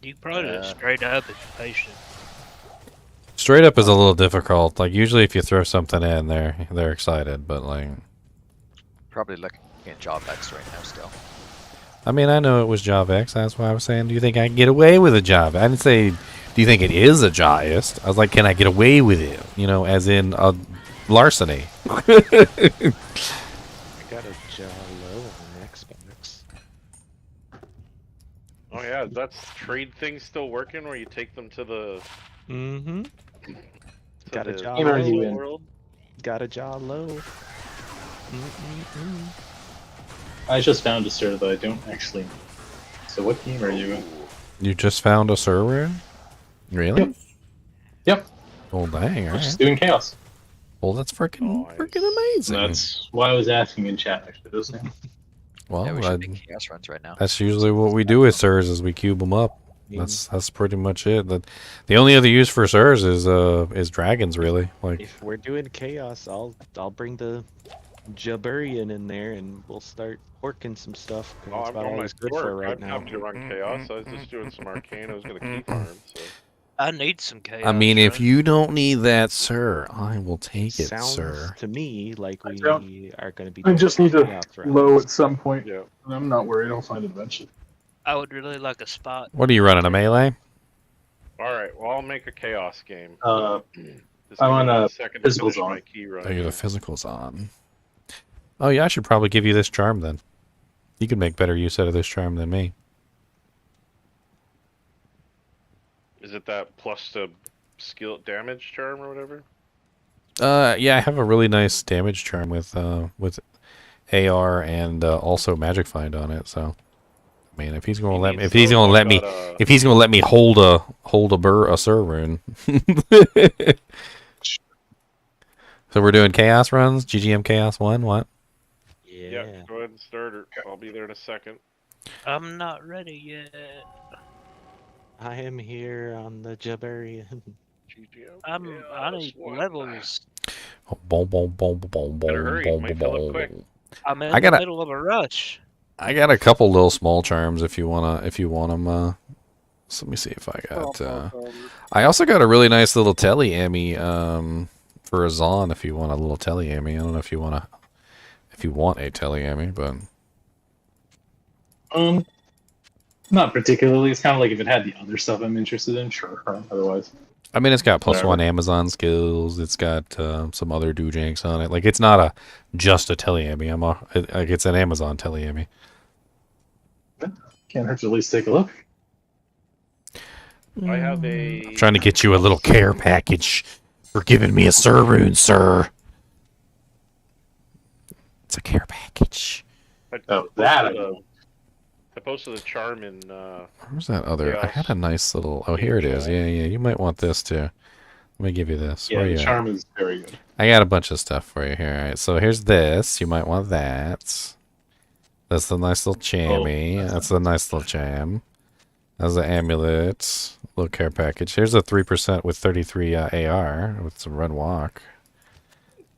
You probably do it straight up if you're patient. Straight up is a little difficult. Like usually, if you throw something in, they're excited. But like, Probably looking at job X right now still. I mean, I know it was Javex. That's why I was saying, do you think I can get away with a job? I didn't say, do you think it is a jawist? I was like, can I get away with it? You know, as in a larceny. I got a jaw low on Xbox. Oh yeah, that's trade thing still working where you take them to the. Mm-hmm. Got a the jaw game are you low. in? World? Got a jaw low. I just found a server that I don't actually. So what team are you in? You just found a server? Really? Yep. Oh dang! We're All just right. doing chaos. Well, that's freaking amazing. That's why I was asking in chat actually, isn't it? Well, Yeah, we should make chaos runs right now. that's usually what we do with SIRS is we cube them up. That's pretty much it. The only other use for SIRS is dragons, really. Like If we're doing chaos, I'll bring the Jaburian in there and we'll start working some stuff. 'cause Oh, that's I'm about on all my it's good for sword. right I'm now. happy to run chaos. I was just doing some arcane. I was gonna key farm. So. I need some chaos. I mean, if runs. you don't need that, sir, I will take it, Sounds sir. to me like we don't- are going to be. I just need to chaos low rounds. at some point. Yeah. And I'm not worried. I'll find it eventually. I would really like a spot. What are you running, a melee? All right. Well, I'll make a chaos game. I'm Just on give me a a second to physicals finish on. my key run. Oh, you're the physicals on. Oh yeah, I should probably give you this charm then. You can make better use out of this charm than me. Is it that plus the skill damage charm or whatever? Yeah, I have a really nice damage charm with AR and also Magic Find on it. So, I mean, if he's gonna let me, if he's gonna let me, if he's gonna let me hold a Sir rune. So we're doing chaos runs. GGM Chaos 1. What? Yeah. Go ahead and start her. I'll be there in a second. I'm not ready yet. I am here on the Jaburian. I need levels. Boom, boom, boom, boom, Better hurry, boom, might boom, fill up quick. boom. I'm in I the gotta- middle of a rush. I got a couple little small charms if you want them. So let me see if I got. I also got a really nice little telly-ammy for a Zon if you want a little telly-ammy. I don't know if you want a telly-ammy, but Not particularly. It's kind of like if it had the other stuff I'm interested in, sure. Otherwise, I mean, it's got Whatever. +1 Amazon skills. It's got some other doojanks on it. Like it's not just a telly-ammy. Like it's an Amazon telly-ammy. can't hurt to at least take a look. I have a. I'm trying to get you a little care package for giving me a Sir rune, sir. It's a care package. Oh, that I posted a charm in. Where's that other? I had a nice little. Oh, here it is. Yeah, yeah. You might want this too. Let me give you this. Yeah, Where the you at? charm is very good. I got a bunch of stuff for you here. All right, so here's this. You might want that. That's the nice little chammy. That's a nice little jam. That's an amulet. Little care package. Here's a 3% with 33 AR with some run walk.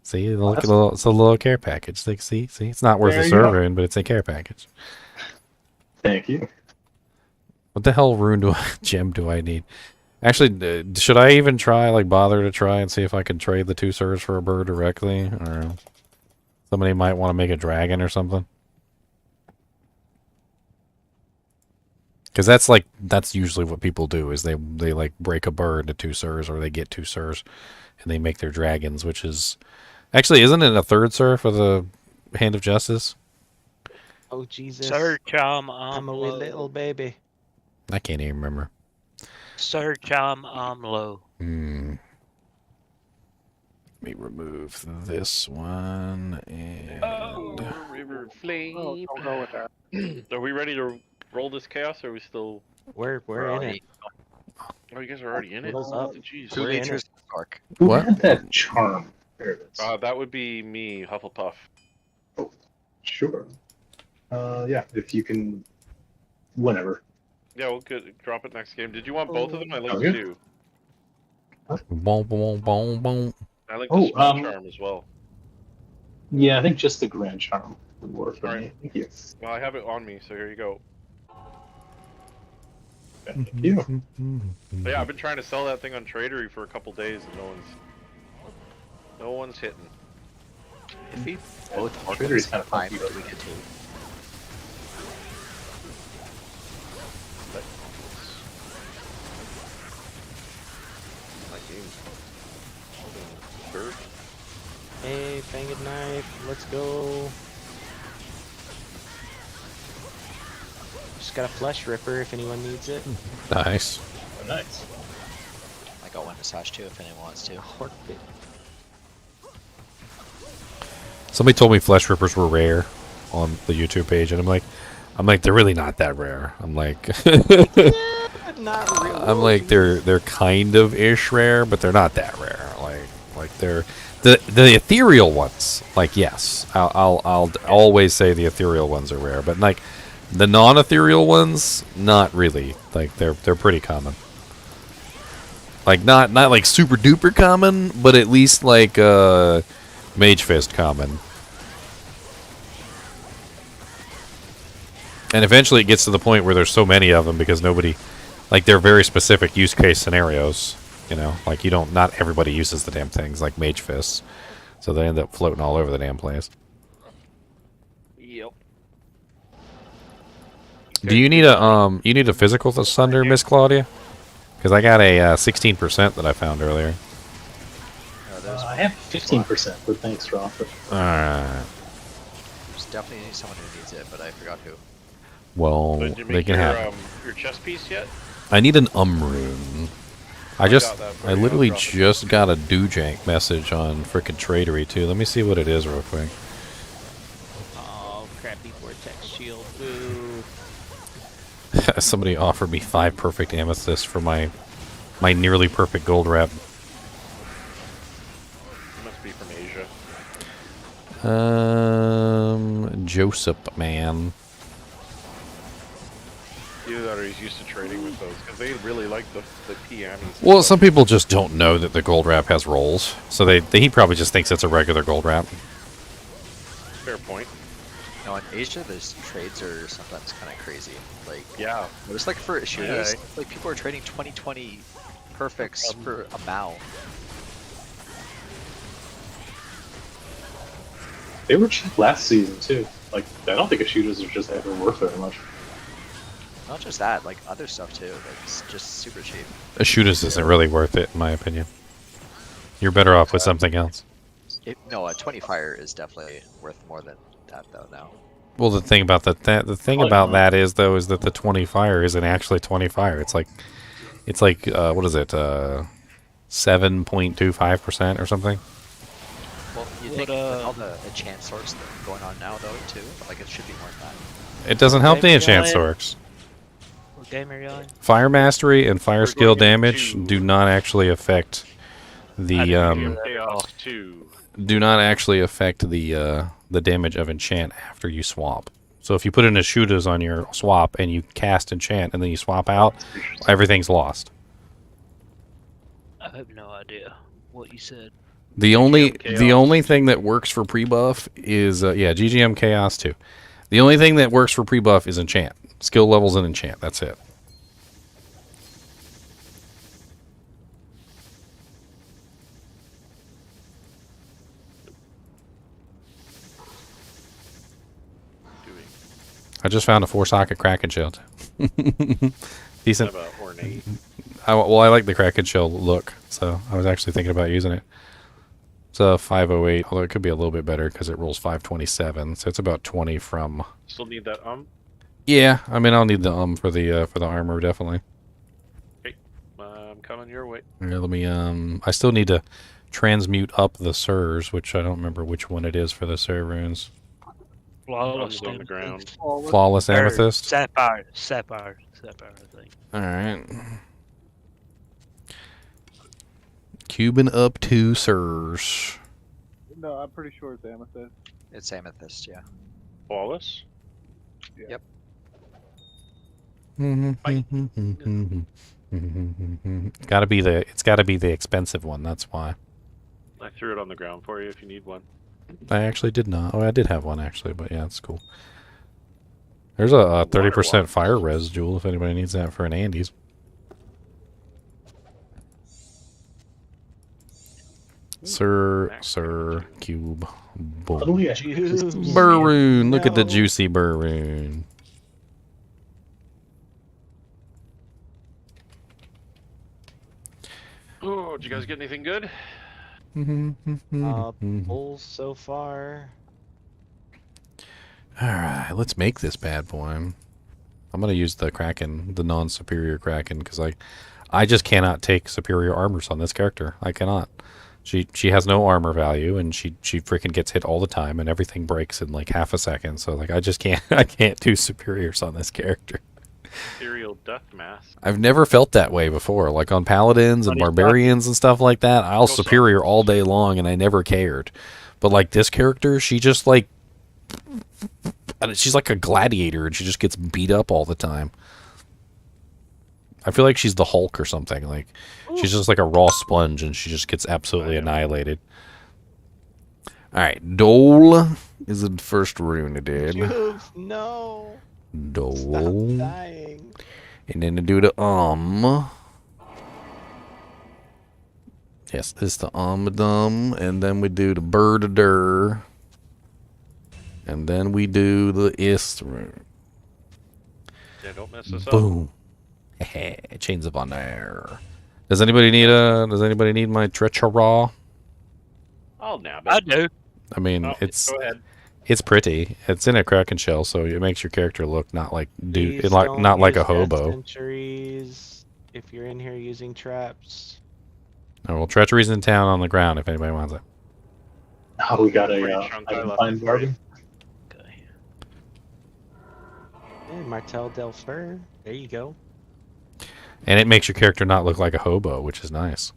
See, look at it's a little care package. Like, see, it's not worth There a you go. server rune, but it's a care package. Thank you. What the hell gem do I need? Actually, should I even bother to try and see if I can trade the 2 servers for a bird directly? Or somebody might want to make a dragon or something? Because that's usually what people do is they like break a bird into 2 sirs, or they get 2 sirs and they make their dragons, which is actually, isn't it a 3rd sir for the Hand of Justice? Oh Jesus! Sir Chom I'm a wee little baby. I can't even remember. Sir Chom Amlo. Let me remove this one and River Flame. Don't go with that. Are we ready to roll this chaos, or are we still? We're in it. Oh, you guys are already in it. What is up? Jeez. 2 We're in liters it. of Spark. Who What? had that charm? There it is. That would be me, Hufflepuff. Sure. Yeah, if you can, whenever. Yeah, we'll drop it next game. Did you want both of them? I linked Okay. 2. Boom, boom, boom, boom. I linked the small charm as well. Yeah, I think just the grand charm would work for me. Thank you. Well, I have it on me, so here you go. Thank you. But yeah, I've been trying to sell that thing on Tradery for a couple days, and no one's hitting. If we both Tradery's orphans kind of time, funky, do we get to? My game's third. Hey, Fanged Knife, let's go. Just got a Flesh Ripper if anyone needs it. Nice. Oh, nice. I got one to Sash too if anyone wants to. Somebody told me flesh rippers were rare on the YouTube page, and I'm like, they're really not that rare. I'm like, Not really. I'm like, they're kind of ish rare, but they're not that rare. Like they're the ethereal ones. Like, yes, I'll always say the ethereal ones are rare, but like the non-ethereal ones, not really. Like they're pretty common. Like not like super duper common, but at least like Mage Fist common. And eventually it gets to the point where there's so many of them because nobody, like, they're very specific use case scenarios, you know, like not everybody uses the damn things like Mage Fists, so they end up floating all over the damn place. Yep. Do you need a physical Sunder, Miss Claudia? Because I got a 16% that I found earlier. I have 15%, but thanks for offering. Alright. There's definitely someone who needs it, but I forgot who. Well, Did you they make can your, have. your chess piece yet? I need an rune. I got that for I you, literally I'll drop it. just got a Doojank message on frickin' Tradery too. Let me see what it is real quick. Oh, crappy Vortex Shield. Boo. Somebody offered me 5 perfect amethysts for my nearly perfect gold wrap. Must be from Asia. Joseph, man. Either that or he's used to trading with those, because they really like the PMs. Well, some people just don't know that the gold wrap has rolls, so he probably just thinks it's a regular gold wrap. Fair point. No, in Asia, those trades are sometimes kind of crazy. Like, yeah, it was like for shooters, like people are trading 2020 perfects for a Mao. They were cheap last season too. Like, I don't think a shooters are just ever worth very much. Not just that, like other stuff too. Like, it's just super cheap. A shooters isn't really worth it, in my opinion. You're better off with something else. No, a 20 fire is definitely worth more than that though now. Well, the thing about that that is that the 20 fire isn't actually 20 fire. It's like what is it? 7.25% or something. Well, you think with all the enchant sorts that are going on now though too, like it should be more than that. It doesn't help the enchant sorks. What game are you on? Fire mastery and fire skill damage do not actually affect the Chaos 2. do not actually affect the damage of enchant after you swap. So if you put in a shooters on your swap and you cast enchant and then you swap out, everything's lost. I have no idea what you said. The only thing that works for pre-buff is GGM Chaos 2. The only thing that works for pre-buff is enchant. Skill levels and enchant. That's it. I just found a 4-socket Kraken shell. Decent. How about ornate? I like the Kraken shell look, so I was actually thinking about using it. It's a 508, although it could be a little bit better because it rolls 527, so it's about 20 from. Still need that Yeah, I mean I'll need the for the armor definitely. Okay, I'm coming your way. Here, let me I still need to transmute up the Sirs, which I don't remember which one it is for the Sir runes. Flawless on the ground. Flawless amethyst. Sapphire, I think. All right. Cubing up to sirs. No, I'm pretty sure it's amethyst. It's amethyst, yeah. Wallace? Yep. It's gotta be the expensive one, that's why. I threw it on the ground for you if you need one. I actually did not. Oh, I did have one actually, but yeah, it's cool. There's a 30% fire res jewel if anybody needs that for an Andes. Sir, cube, boom. How do we actually Burroon, look at the juicy burroon. Oh, did you guys get anything good? Bulls so far. Alright, let's make this bad boy. I'm gonna use the Kraken, the non-superior Kraken, because I just cannot take superior armors on this character. I cannot. She has no armor value, and she freaking gets hit all the time, and everything breaks in like half a second. So like I just can't do superiors on this character. Ethereal Death Mask. I've never felt that way before. Like on paladins and barbarians and stuff like that, I'll superior all day long, and I never cared. But like this character, she just like she's like a gladiator, and she just gets beat up all the time. I feel like she's the Hulk or something. Like she's just like a raw sponge, and she just gets absolutely annihilated. All right, Dole is the first rune, dude. No. Dole. Stop dying. And then to do the Yes, this is the and then we do the bird-a-dur. And then we do the ist rune. Yeah, don't mess this up. Boom. Chains of honor. Does anybody need my treacherous? I'll nab it. I do. I mean, Go ahead. it's pretty. It's in a Kraken shell, so it makes your character look not like Please not don't like a use death hobo. Centuries if you're in here using traps. Oh, well, treachery's in town on the ground if anybody wants it. Oh, we got a chunk I left fine for you. bargain. Hey, Martel Del Fer. There you go. And it makes your character not look like a hobo, which is nice.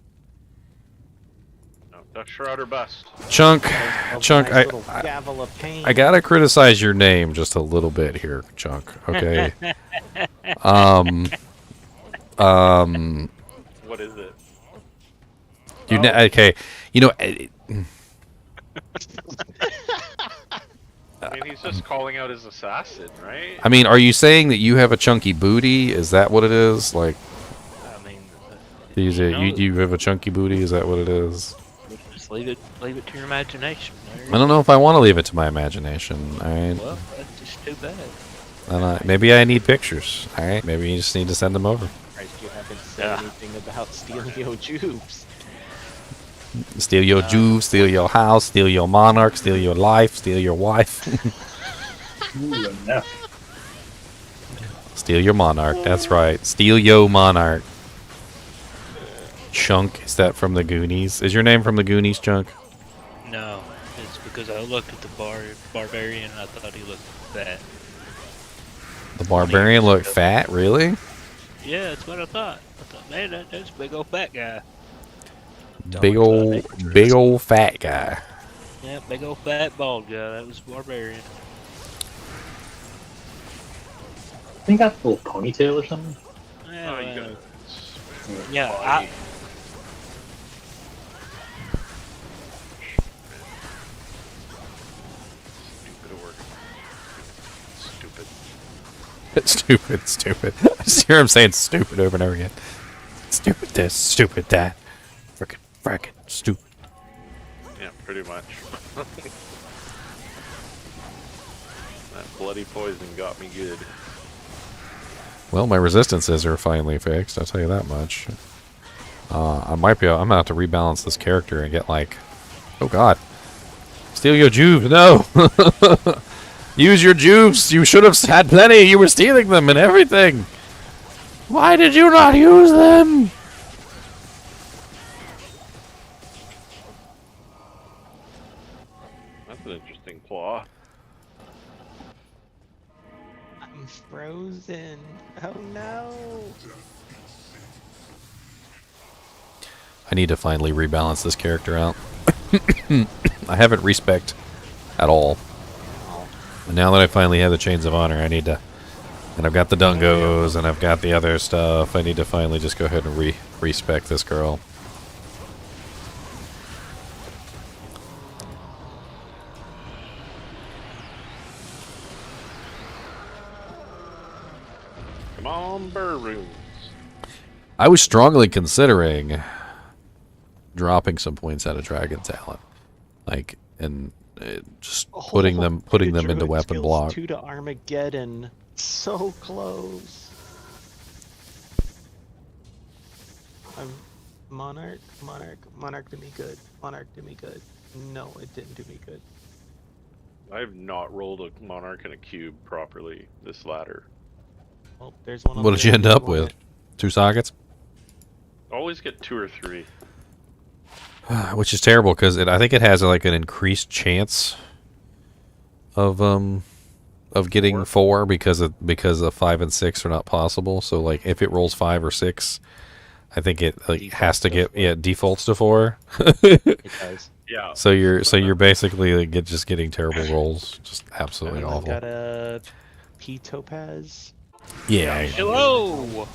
No, Duck Shroud or bust. Chunk, Nice little gavel of pain. I gotta criticize your name just a little bit here, Chunk. Okay. What is it? Okay. You know. I mean, he's just calling out his assassin, right? I mean, are you saying that you have a chunky booty? Is that what it is? Like, I mean, you have a chunky booty? Is that what it is? just leave it to your imagination. I don't know if I want to leave it to my imagination. All right. Well, that's just too bad. Maybe I need pictures. All right. Maybe you just need to send them over. Christ, you haven't said anything about stealing your jubes. Steal your Jew, steal your house, steal your monarch, steal your life, steal your wife. Ooh, no. Steal your monarch. That's right. Steal yo monarch. Chunk, is that from the Goonies? Is your name from the Goonies, Chunk? No, it's because I looked at the barbarian and I thought he looked fat. The barbarian looked fat, really? Yeah, that's what I thought. I thought, man, that's a big old fat guy. Big old fat guy. Yeah, big old fat bald guy. That was barbarian. I think that's a little ponytail or something. Yeah, Oh, you got it. yeah. Stupid. I just hear him saying stupid over and over again. Stupid this, stupid that. Frickin' stupid. Yeah, pretty much. That bloody poison got me good. Well, my resistances are finally fixed, I'll tell you that much. I'm gonna have to rebalance this character and get like, oh god. Steal your juice, no! Use your juice, you should have had plenty, you were stealing them and everything! Why did you not use them? That's an interesting claw. I'm frozen. Oh no. I need to finally rebalance this character out. I haven't respect at all. And now that I finally have the Chains of Honor, I need to... And I've got the Dungos, and I've got the other stuff. I need to finally just go ahead and respect this girl. Come on, burr runes. I was strongly considering dropping some points out of Dragon Talent, like, and just putting them into weapon block. 2 to Armageddon, so close. Monarch did me good. Monarch did me good. No, it didn't do me good. I have not rolled a Monarch and a cube properly this ladder. Well, there's one. What did you end up with? 2 sockets? Always get 2 or 3. Which is terrible because I think it has like an increased chance of getting 4 because of 5 and 6 are not possible. So like if it rolls 5 or 6, I think it has to get defaults to 4. It does. Yeah. So you're basically like just getting terrible rolls, just absolutely I've awful. got a P Topaz. Yeah. Hello.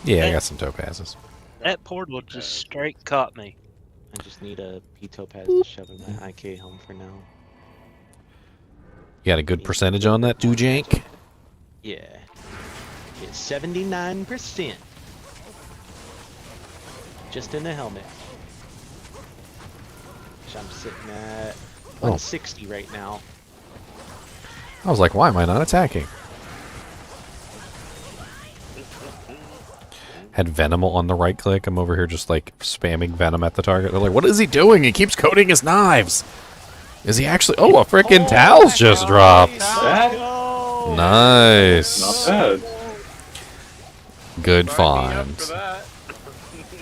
Yeah, I got some topazes. That portal just straight caught me. I just need a P Topaz to shove in my IK home for now. You got a good percentage on that, Dujank? Yeah. It's 79%. Just in the helmet. Which I'm sitting at 160 right now. I was like, why am I not attacking? Had Venom on the right click. I'm over here just like spamming Venom at the target. They're like, what is he doing? He keeps coating his knives. Is he actually... Oh, a freaking towel's just dropped. Nice. Not bad. Good find.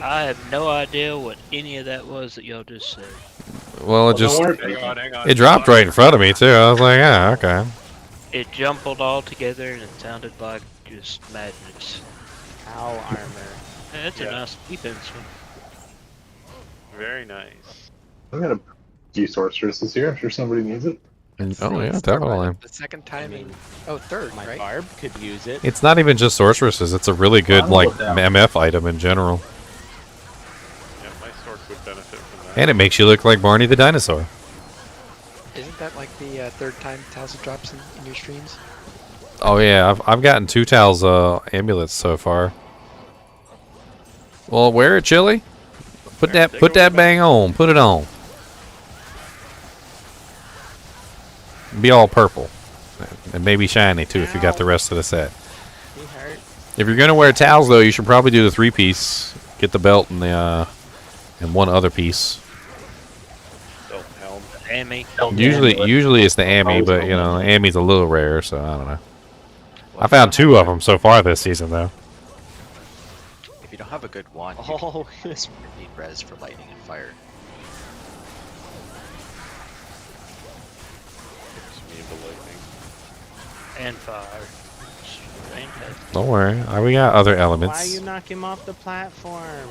I have no idea what any of that was that y'all just said. Well, it just... Hang on. It dropped right in front of me, too. I was like, yeah, okay. It jumbled all together and it sounded like just madness. Owl armor. That's a nice defense one. Very nice. I'm gonna do sorceresses here. I'm sure somebody needs it. Oh, yeah, definitely. The second time in... Oh, third, My right? barb could use it. It's not even just sorceresses. It's a really good, like, MF item in general. Yeah, my sword would benefit from that. And it makes you look like Barney the dinosaur. Isn't that like the third time Talza drops in your streams? Oh yeah, I've gotten 2 Towels amulets so far. Well, wear it, Chili. Put that bang on. Put it on. Be all purple, and maybe shiny too if you got the rest of the set. If you're gonna wear towels though, you should probably do the 3-piece. Get the belt and the and one other piece. Belt helm. Amy. Usually it's the Ami, but you know, Ami's a little rare, so I don't know. I found 2 of them so far this season, though. If you don't have a good wand, Oh, you need res for lightning and fire. And fire. Don't worry, we got other Why elements. you knock him off the platform?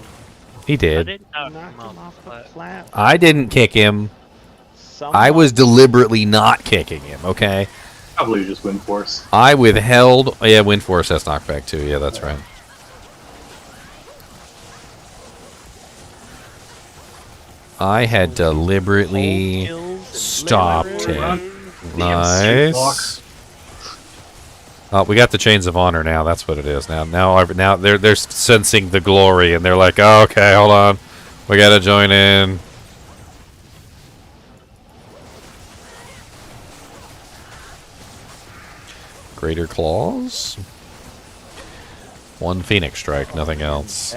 He I did. didn't knock Knock him off the platform. I didn't kick him. I was deliberately not kicking him. Okay. Probably just wind force. I withheld. Oh, yeah, wind force has knockback too. Yeah, that's right. I had deliberately stopped him. Nice. Oh, we got the Chains of Honor now. That's what it is now. Now they're sensing the glory, and they're like, oh, okay, hold on, we gotta join in. Greater Claws. 1 Phoenix Strike, nothing else.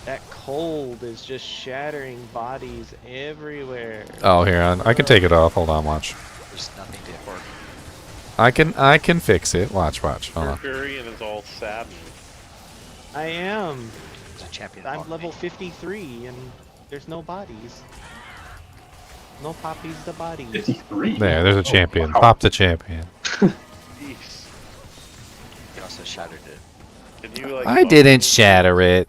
That cold is just shattering bodies everywhere. Oh, here, I can take it off. Hold on, watch. There's nothing to work. I can fix it. Watch. Hold on. Mercurian is all saddened. I am. There's a champion. I'm level 53 and there's no bodies. No poppies the bodies. 53. There's a champion. Wow. Pop the champion. Jeez. You also shattered it. Can you, like, I didn't shatter it.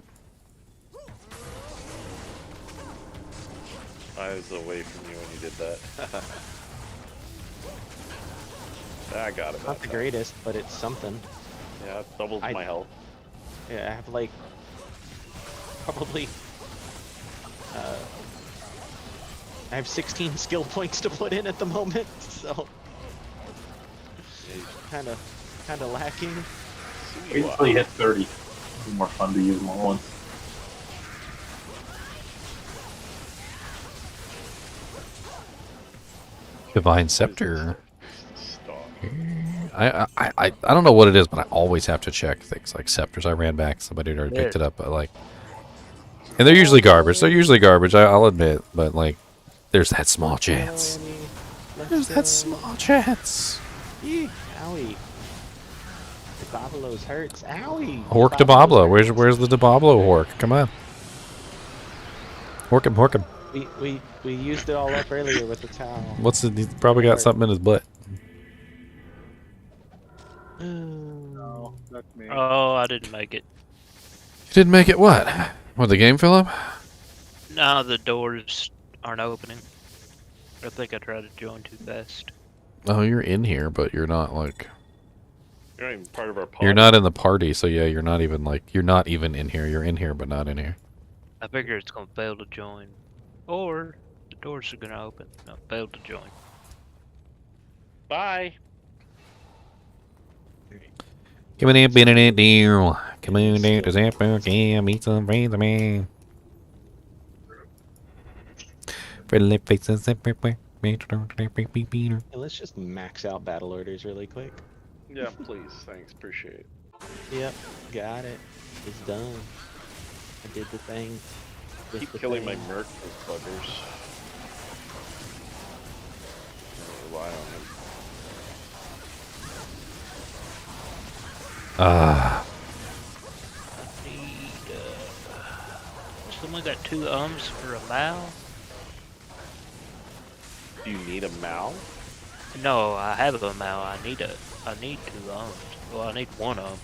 I got it. Not the greatest, but it's something. Yeah, it doubles my health. Yeah, I have like probably I have 16 skill points to put in at the moment, so kind of lacking. Wait until you hit 30. It'll be more fun to use them all at once. Divine Scepter. I don't know what it is, but I always have to check things like scepters. I ran back, somebody had already picked it up, but like, and they're usually garbage. They're usually garbage. I'll admit, but like, there's that small chance. There's that small chance. Eee, owie. Diablo's hurts. Owie. Hork Diablo. Where's the Diablo Hork? Come on. Hork him. We used it all up earlier with the towel. He's probably got something in his butt. No, that's me. Oh, I didn't make it. You didn't make it what? What, the game, Philip? No, the doors aren't opening. I think I tried to join too fast. Oh, you're in here, but you're not like... You're not even part of our party. You're not in the party, so yeah, you're not even like... You're not even in here. You're in here, but not in here. I figure it's gonna fail to join. Or the doors are gonna open. No, fail to join. Bye. Come on in, been in it, dear. Come on down to Zapper, yeah, meet some friends of mine. Friendly faces everywhere. Hey, let's just max out battle orders really quick. Yeah, please. Thanks. Appreciate it. Yep, got it. It's done. I did the thing. Keep killing my merc with buggers. I rely on him. Need, someone got 2 ums for a Mao? Do you need a Mao? No, I have a Mao. I need 2 ums. Well, I need 1 Well,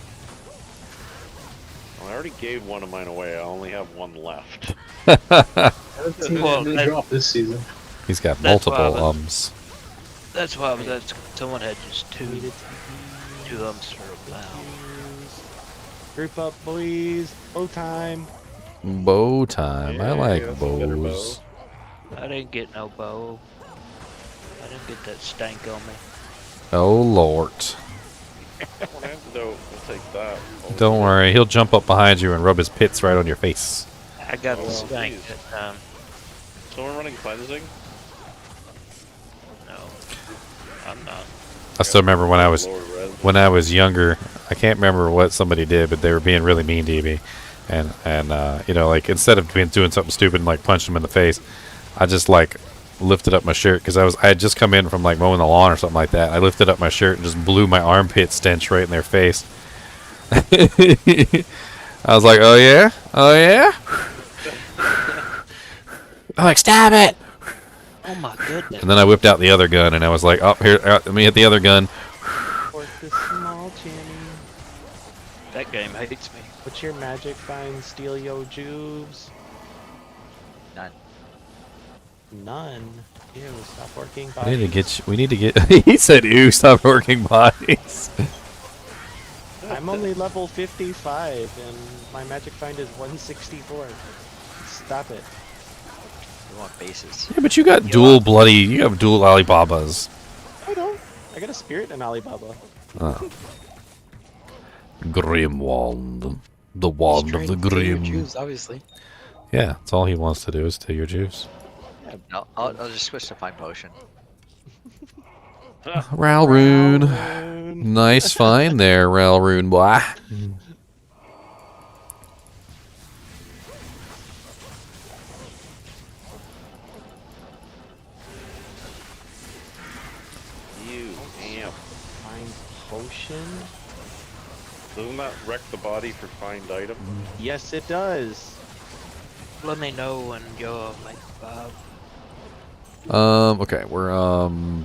I already gave one of mine away. I only have 1 left. Well, drop this season. He's got That's why multiple I was- ums. That's why I was asking. Someone had just 2 ums for a Mao. Group up, boys. Bow time. Bow time. I Yeah, like that's a better bows. I didn't get no bow. I didn't get that stank on me. Oh, Lord. One antidote. I'll take that. Don't worry. He'll jump up behind you and rub his pits right on your face. I got Oh, the stank please. that time. Someone running cleansing? No, I'm not. I still remember when I was younger. I can't remember what somebody did, but they were being really mean to me, and you know, like instead of doing something stupid and like punch them in the face, I just like lifted up my shirt because I had just come in from like mowing the lawn or something like that. I lifted up my shirt and just blew my armpit stench right in their face. I was like, oh yeah, oh yeah. I'm like, stab it. Oh my goodness. And then I whipped out the other gun, and I was like, oh, here, let me hit the other gun. The small Jenny. That game hates me. What's your magic find? Steal yo jubes? None. None. Ew, stop working We need to bodies. get. We need to get. He said, "Ew, stop working bodies." I'm only level 55, and my magic find is 164. Stop it. We want bases. Yeah, but you got dual bloody. You have dual Alibabas. I don't. I got a spirit and Alibaba. Grim wand, the wand of the grim. Jews, obviously. Yeah, that's all he wants to do is steal your juice. No, I'll just switch to find potion. Ralroon. Nice find there, Ralroon boy. You amp. Find potion? Doesn't that wreck the body for find item? Yes, it does. Let me know when you're like 5. Okay, we're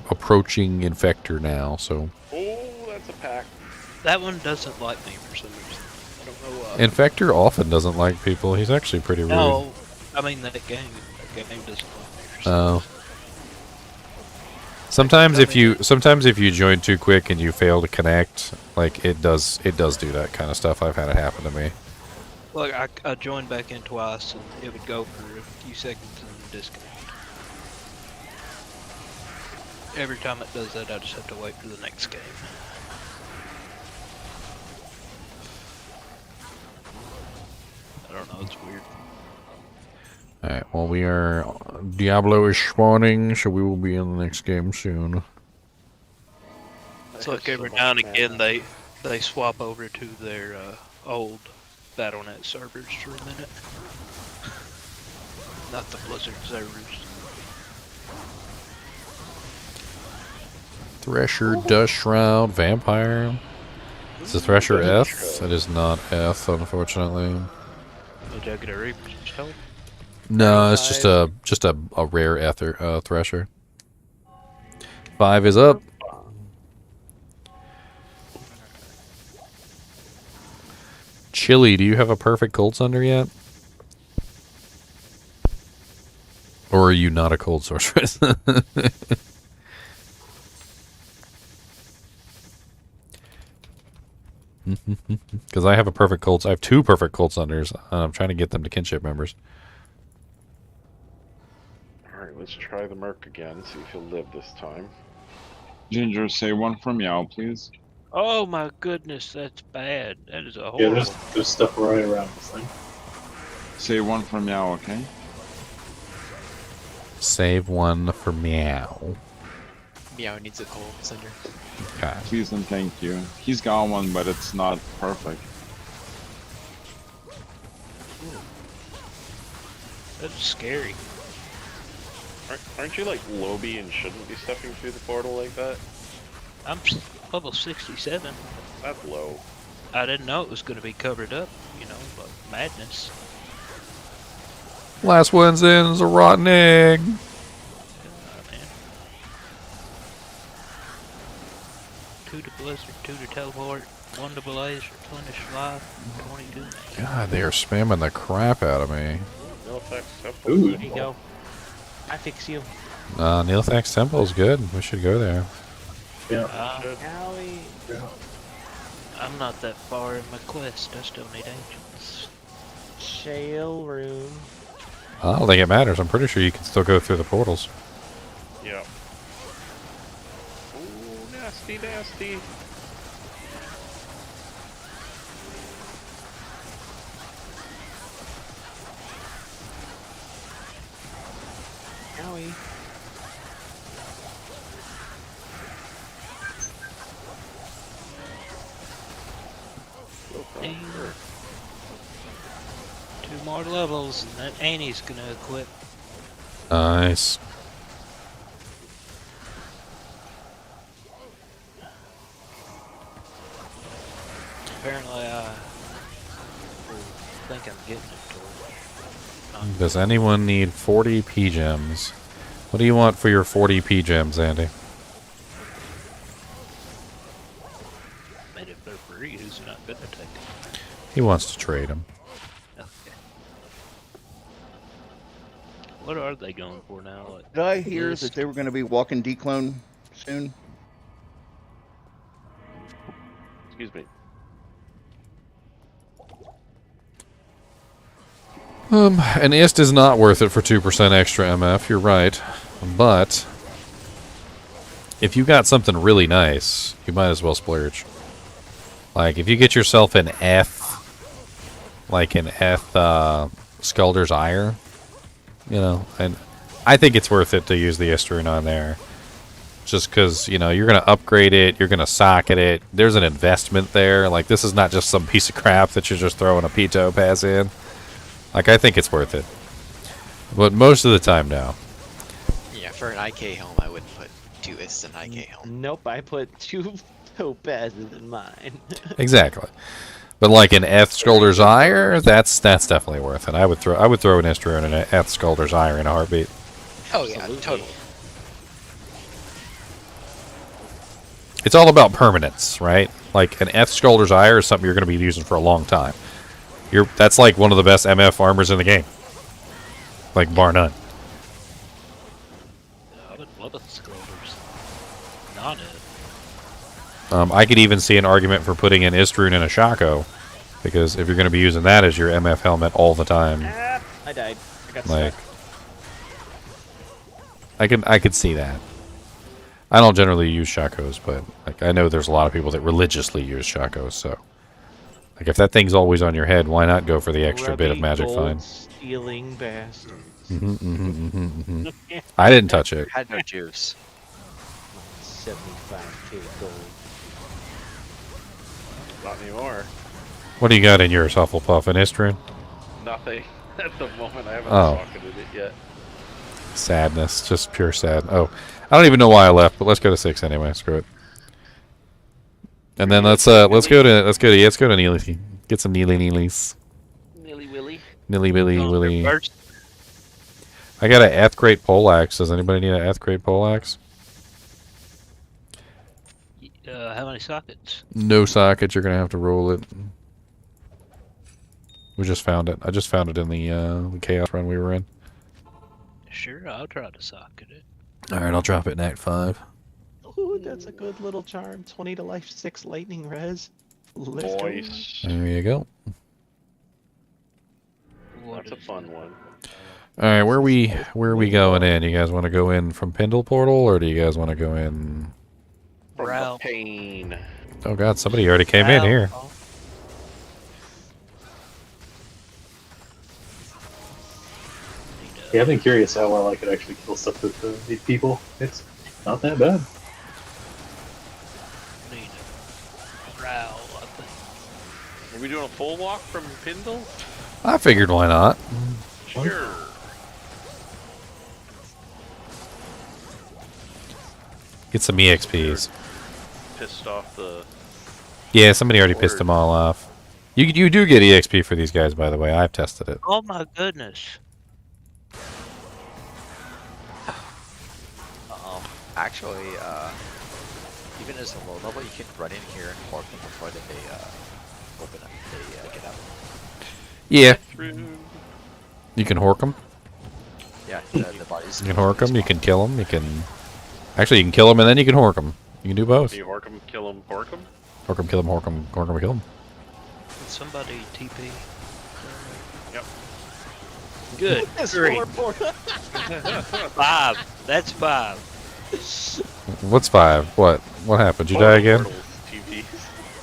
approaching Infector now, so Oh, that's a pack. That one doesn't like me for some reason. I don't know why. Infector often doesn't like people. He's actually pretty rude. No, I mean that game. That game doesn't like me for some reason. Sometimes if you join too quick and you fail to connect, like it does do that kind of stuff. I've had it happen to me. Look, I joined back in twice, and it would go for a few seconds and then disconnect. Every time it does that, I just have to wait for the next game. I don't know, it's weird. Alright, well we are... Diablo is spawning, so we will be in the next game soon. It's like every now and again they swap over to their old Battle.net servers for a minute. Not the Blizzard servers. Thresher, Dust Shroud, Vampire. Is the Thresher F? It is not F, unfortunately. Did I get a Reaper's Help? No, it's just a rare ether Thresher. 5 is up. Chili, do you have a perfect Cold Sunder yet? Or are you not a cold sorceress? Because I have a perfect Cold. I have 2 perfect Cold Sunders. I'm trying to get them to kinship members. Alright, let's try the Merc again, see if he'll live this time. Ginger, say one from Meow, please. Oh my goodness, that's bad. That is a Yeah, horrible. there's stuff right around this thing. Say one from Meow, okay? Save one for Meow. Meow needs a Cold Sunder. Okay. Please and thank you. He's got one, but it's not perfect. That's scary. Aren't you like Lobby and shouldn't be stepping through the portal like that? I'm level 67. That's low. I didn't know it was going to be covered up, you know, but madness. Last one's in is a rotten egg. Man. 2 to Blizzard, 2 to Teleport, 1 to Blaze, replenish life, 22. God, they are spamming the crap out of me. No effects. There you go. I fix you. Neilthax Temple is good. We should go there. Yeah. I'm not that far in my quest. I still need ancients. Shale room. I don't think it matters. I'm pretty sure you can still go through the portals. Yeah. Ooh, nasty, nasty. Owie. Dang. 2 more levels and that Annie's gonna equip. Nice. Apparently I think I'm getting it towards. Does anyone need 40 P-gems? What do you want for your 40 P-gems, Andy? Made it for free, who's not gonna take it? He wants to trade them. Okay. What are they going for now? Like, Did I hear list? that they were going to be walking declone soon? Excuse me. An IST is not worth it for 2% extra MF, you're right. But if you got something really nice, you might as well splurge. Like, if you get yourself an F, like an F Skulder's Ire, you know, and I think it's worth it to use the Istrin on there. Just because, you know, you're going to upgrade it, you're going to socket it, there's an investment there. Like, this is not just some piece of crap that you're just throwing a P-toe pass in. Like, I think it's worth it. But most of the time, no. Yeah, for an IK helm, I wouldn't put 2 ists in IK helm. Nope, I put 2 topazes in mine. Exactly. But like an F Skulder's Ire, that's definitely worth it. I would throw an Istrin and an F Skulder's Ire in a heartbeat. Oh yeah, totally. It's all about permanence, right? Like an F Skulder's Ire is something you're going to be using for a long time. That's like one of the best MF armors in the game. Like bar none. I would love a Skullders. on it. I could even see an argument for putting an Istrun in a Shaco, because if you're going to be using that as your MF helmet all the time, I died. I got like, stuck. I could see that. I don't generally use Shacos, but like I know there's a lot of people that religiously use Shacos, so like if that thing's always on your head, why not go for the extra bit of magic find? Stealing bastards. I didn't touch it. Had no juice. 75k gold. Not anymore. What do you got in yours, Hufflepuff and Istrun? Nothing at the moment. I haven't Oh. socketed it yet. Sadness, just pure sad. Oh, I don't even know why I left, but let's go to 6 anyway. Screw it. And then let's go to Neely. Get some Neelys. Nilly Willy. Nilly Billy Oh, Willy. first. I got an Ethgrate poleaxe. Does anybody need an Ethgrate poleaxe? How many sockets? No sockets. You're gonna have to roll it. We just found it. I just found it in the chaos run we were in. Sure, I'll try to socket it. All right, I'll drop it in Act 5. Ooh, that's a good little charm. 20 to life 6 lightning res. Let's go. There you go. That's a fun one. All right, where are we going in? You guys want to go in from Pendle Portal, or do you guys want to go in? From the pain. Oh God, somebody already came in here. Yeah, I've been curious how well I could actually kill stuff with 8 people. It's not that bad. Are we doing a full walk from Pindle? I figured why not. Sure. Get some EXPs. Pissed off the... Yeah, somebody already pissed them all off. You do get EXP for these guys, by the way. I've tested it. Oh my goodness. Actually, even as a low level, you can run in here and hork them before they open up. They get up. Yeah. You can hork them. Yeah, the bodies. You can hork them. You can kill them. You can. Actually, you can kill them and then you can hork them. You can do both. Do you hork them, kill them, hork them? Hork them, kill them, hork them, hork them, kill them. Did somebody TP? Yep. Good. Great. 5. That's 5. What's 5? What? What happened? Did you die again? TP.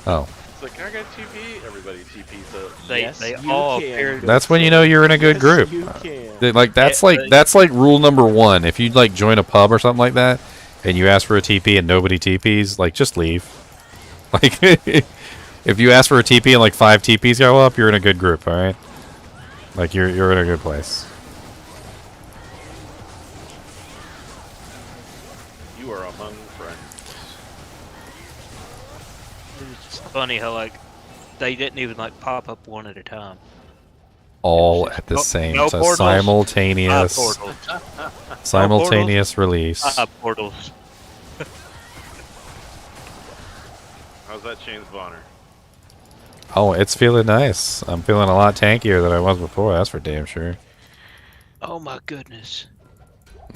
Oh. It's like, can I get TP? Everybody TP's up. They all appeared. That's when you know you're in a good group. That's like rule number 1. If you like join a pub or something like that, and you ask for a TP and nobody TPs, like just leave. Like if you ask for a TP and like 5 TPs go up, you're in a good group. All right. Like you're in a good place. You are among friends. It's funny how like they didn't even like pop up one at a time. All at the same no so portals. simultaneous Portals. simultaneous release. Portals. How's that Chains of Honor? Oh, it's feeling nice. I'm feeling a lot tankier than I was before. That's for damn sure. Oh my goodness.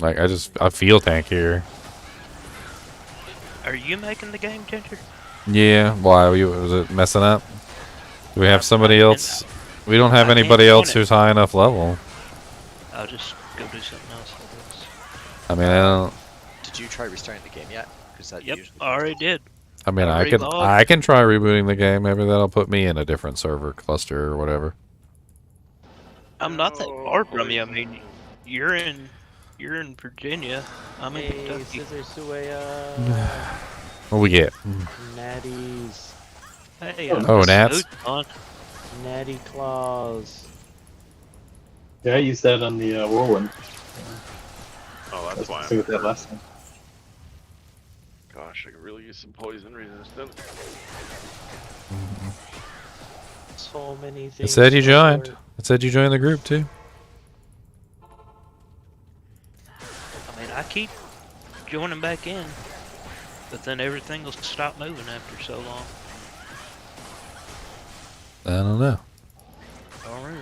Like I feel tankier. Are you making the game, Ginger? Yeah. Why was it messing up? Do we have somebody else? We don't have anybody else who's high enough level. I'll just go do something else. I mean, I don't. Did you try restarting the game yet? Because that Yep, usually. I already did. I mean, I Relog. can try rebooting the game. Maybe that'll put me in a different server cluster or whatever. I'm not that far from you. I mean, you're in Virginia. I'm in Kentucky. What we get? Natties. Hey, Oh, Nats. Natty claws. Yeah, I used that on the whirlwind. Oh, that's why. I with that last time. Gosh, I could really use some poison resistance. So many things. It said you joined. It said you joined the group too. I mean, I keep joining back in, but then everything will stop moving after so long. I don't know. Oh, really?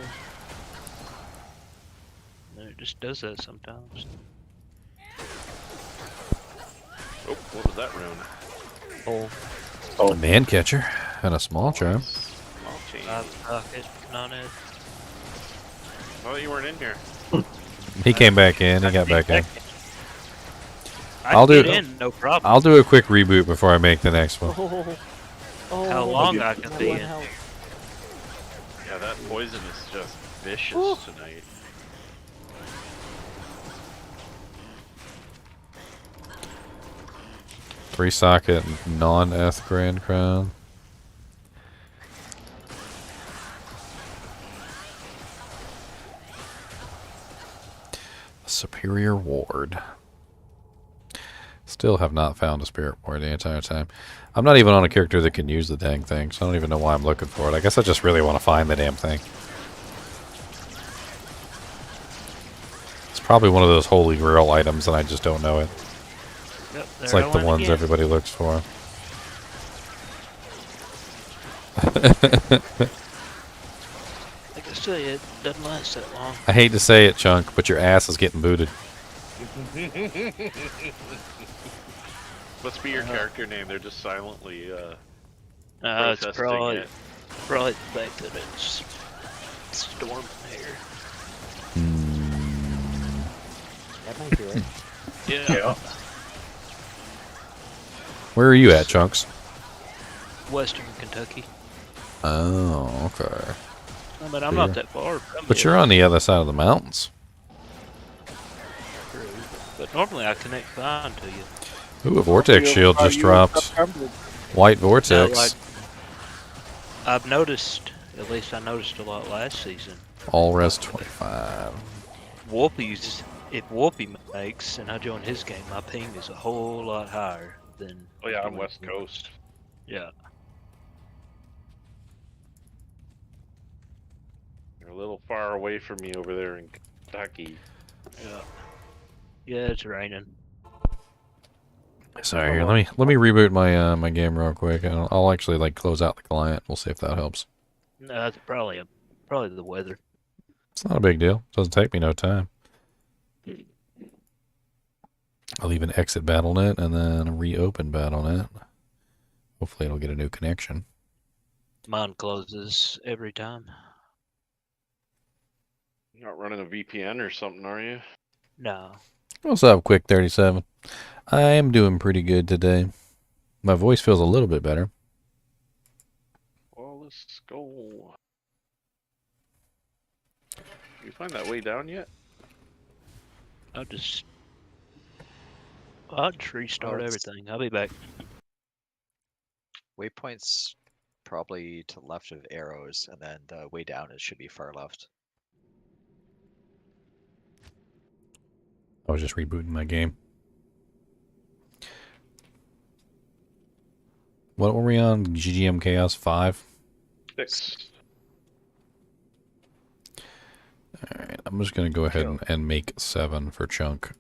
And it just does that sometimes. Oh, What was that rune? Oh. A man catcher and a small charm. Small change. Pocket, on it. Oh, you weren't in here. He came back in. He got back in. I'll get in, no problem. I'll do a quick reboot before I make the next one. How long I can be in? Yeah, that poison is just vicious tonight. Three socket non-eth Grand Crown. Superior Ward. Still have not found a Spirit Ward the entire time. I'm not even on a character that can use the dang thing, so I don't even know why I'm looking for it. I guess I just really want to find the damn thing. It's probably one of those holy grail items and I just don't know it. Yep, It's like the ones everybody looks for. Like I say, it doesn't last that long. I hate to say it, Chunk, but your ass is getting booted. Must be your character name. They're just silently It's protesting probably it. the fact that it's storming here. That might do it. Yeah. Where are you at, Chunks? Western Kentucky. Oh, okay. I mean, I'm not that far from But you. you're on the other side of the mountains. True. But normally I connect fine to you. Ooh, a Vortex Shield just dropped. White Vortex. No, like, I've noticed, at least I noticed a lot last season. All res 25. Whoopies, if Whoopi makes, and I join his game, my ping is a whole lot higher than... Oh yeah, I'm West Coast. Yeah. You're a little far away from me over there in Kentucky. Yeah. Yeah, it's raining. Sorry, here, let me reboot my my game real quick. And I'll actually like close out the client. We'll see if that helps. No, that's probably the weather. It's not a big deal. Doesn't take me no time. I'll even exit BattleNet and then reopen BattleNet. Hopefully it'll get a new connection. Mine closes every time. You're not running a VPN or something, are you? No. What's up, Quick 37? I am doing pretty good today. My voice feels a little bit better. Well, let's go. You find that way down yet? I'll just restart everything. I'll be back. Waypoint's probably to the left of arrows, and then the way down it should be far left. I was just rebooting my game. What were we on? GGM Chaos 5? 6. Alright, I'm just going to go ahead and make 7 for Chunk.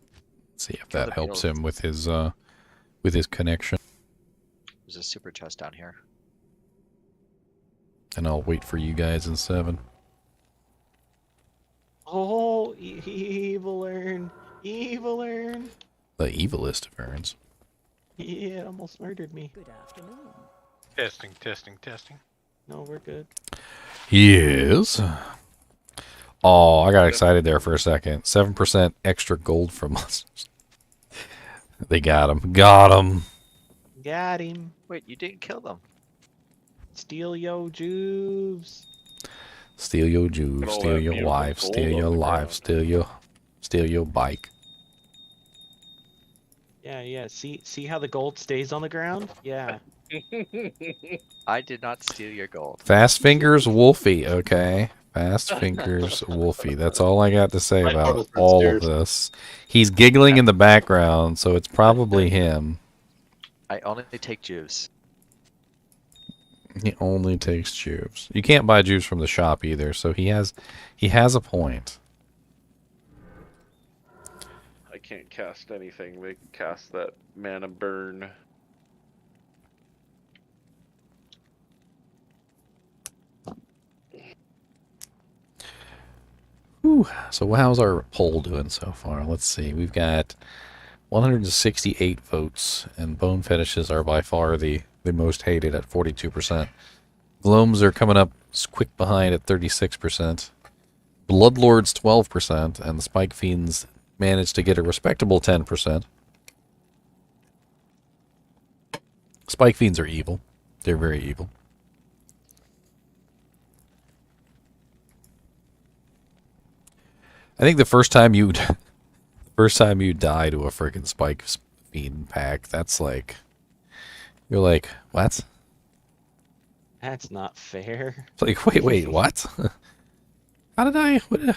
See if that helps him with his connection. There's a super chest down here. And I'll wait for you guys in 7. Oh, evil Ern. Evil Ern. The evilest of errands. Yeah, almost murdered me. Good afternoon. Testing. No, we're good. Yes. Oh, I got excited there for a second. 7% extra gold from us. They got him. Got him. Got him. Wait, you didn't kill them. Steal yo juves. Steal your Jews, steal your wife, steal your life, steal your bike. Yeah. See how the gold stays on the ground? Yeah. I did not steal your gold. Fast Fingers Wolfie, okay? Fast Fingers Wolfie. That's all I got to say about all of this. He's giggling in the background, so it's probably him. I only take juice. He only takes juice. You can't buy juice from the shop either, so he has a point. I can't cast anything. They can cast that mana burn. Whew. So how's our poll doing so far? Let's see. We've got 168 votes, and bone fetishes are by far the most hated at 42%. Gloams are coming up quick behind at 36%. Bloodlords 12%, and the Spike Fiends managed to get a respectable 10%. Spike Fiends are evil. They're very evil. I think the first time you die to a freaking Spike Fiend pack, that's like, you're like, what? That's not fair. It's like, wait, what? How did I? What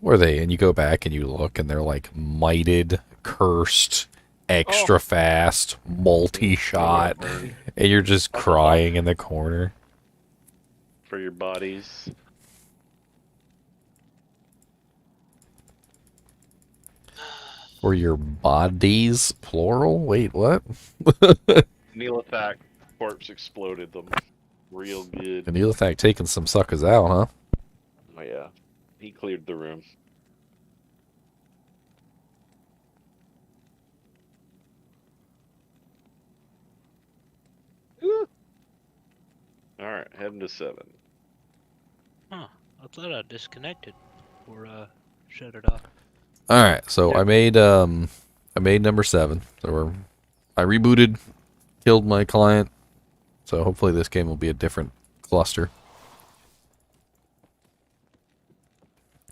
were they? And you go back and you look, and they're like mited, cursed, extra fast, multi-shot, and you're just crying in the corner. For your bodies. For your bodies, plural? Wait, what? Neelathak corpse exploded them real good. And Neelathak taking some suckers out, huh? Oh yeah, he cleared the room. All right, heading to 7. Huh. I thought I disconnected or shut it off. All right, so I made number 7. So I rebooted, killed my client. So hopefully this game will be a different cluster.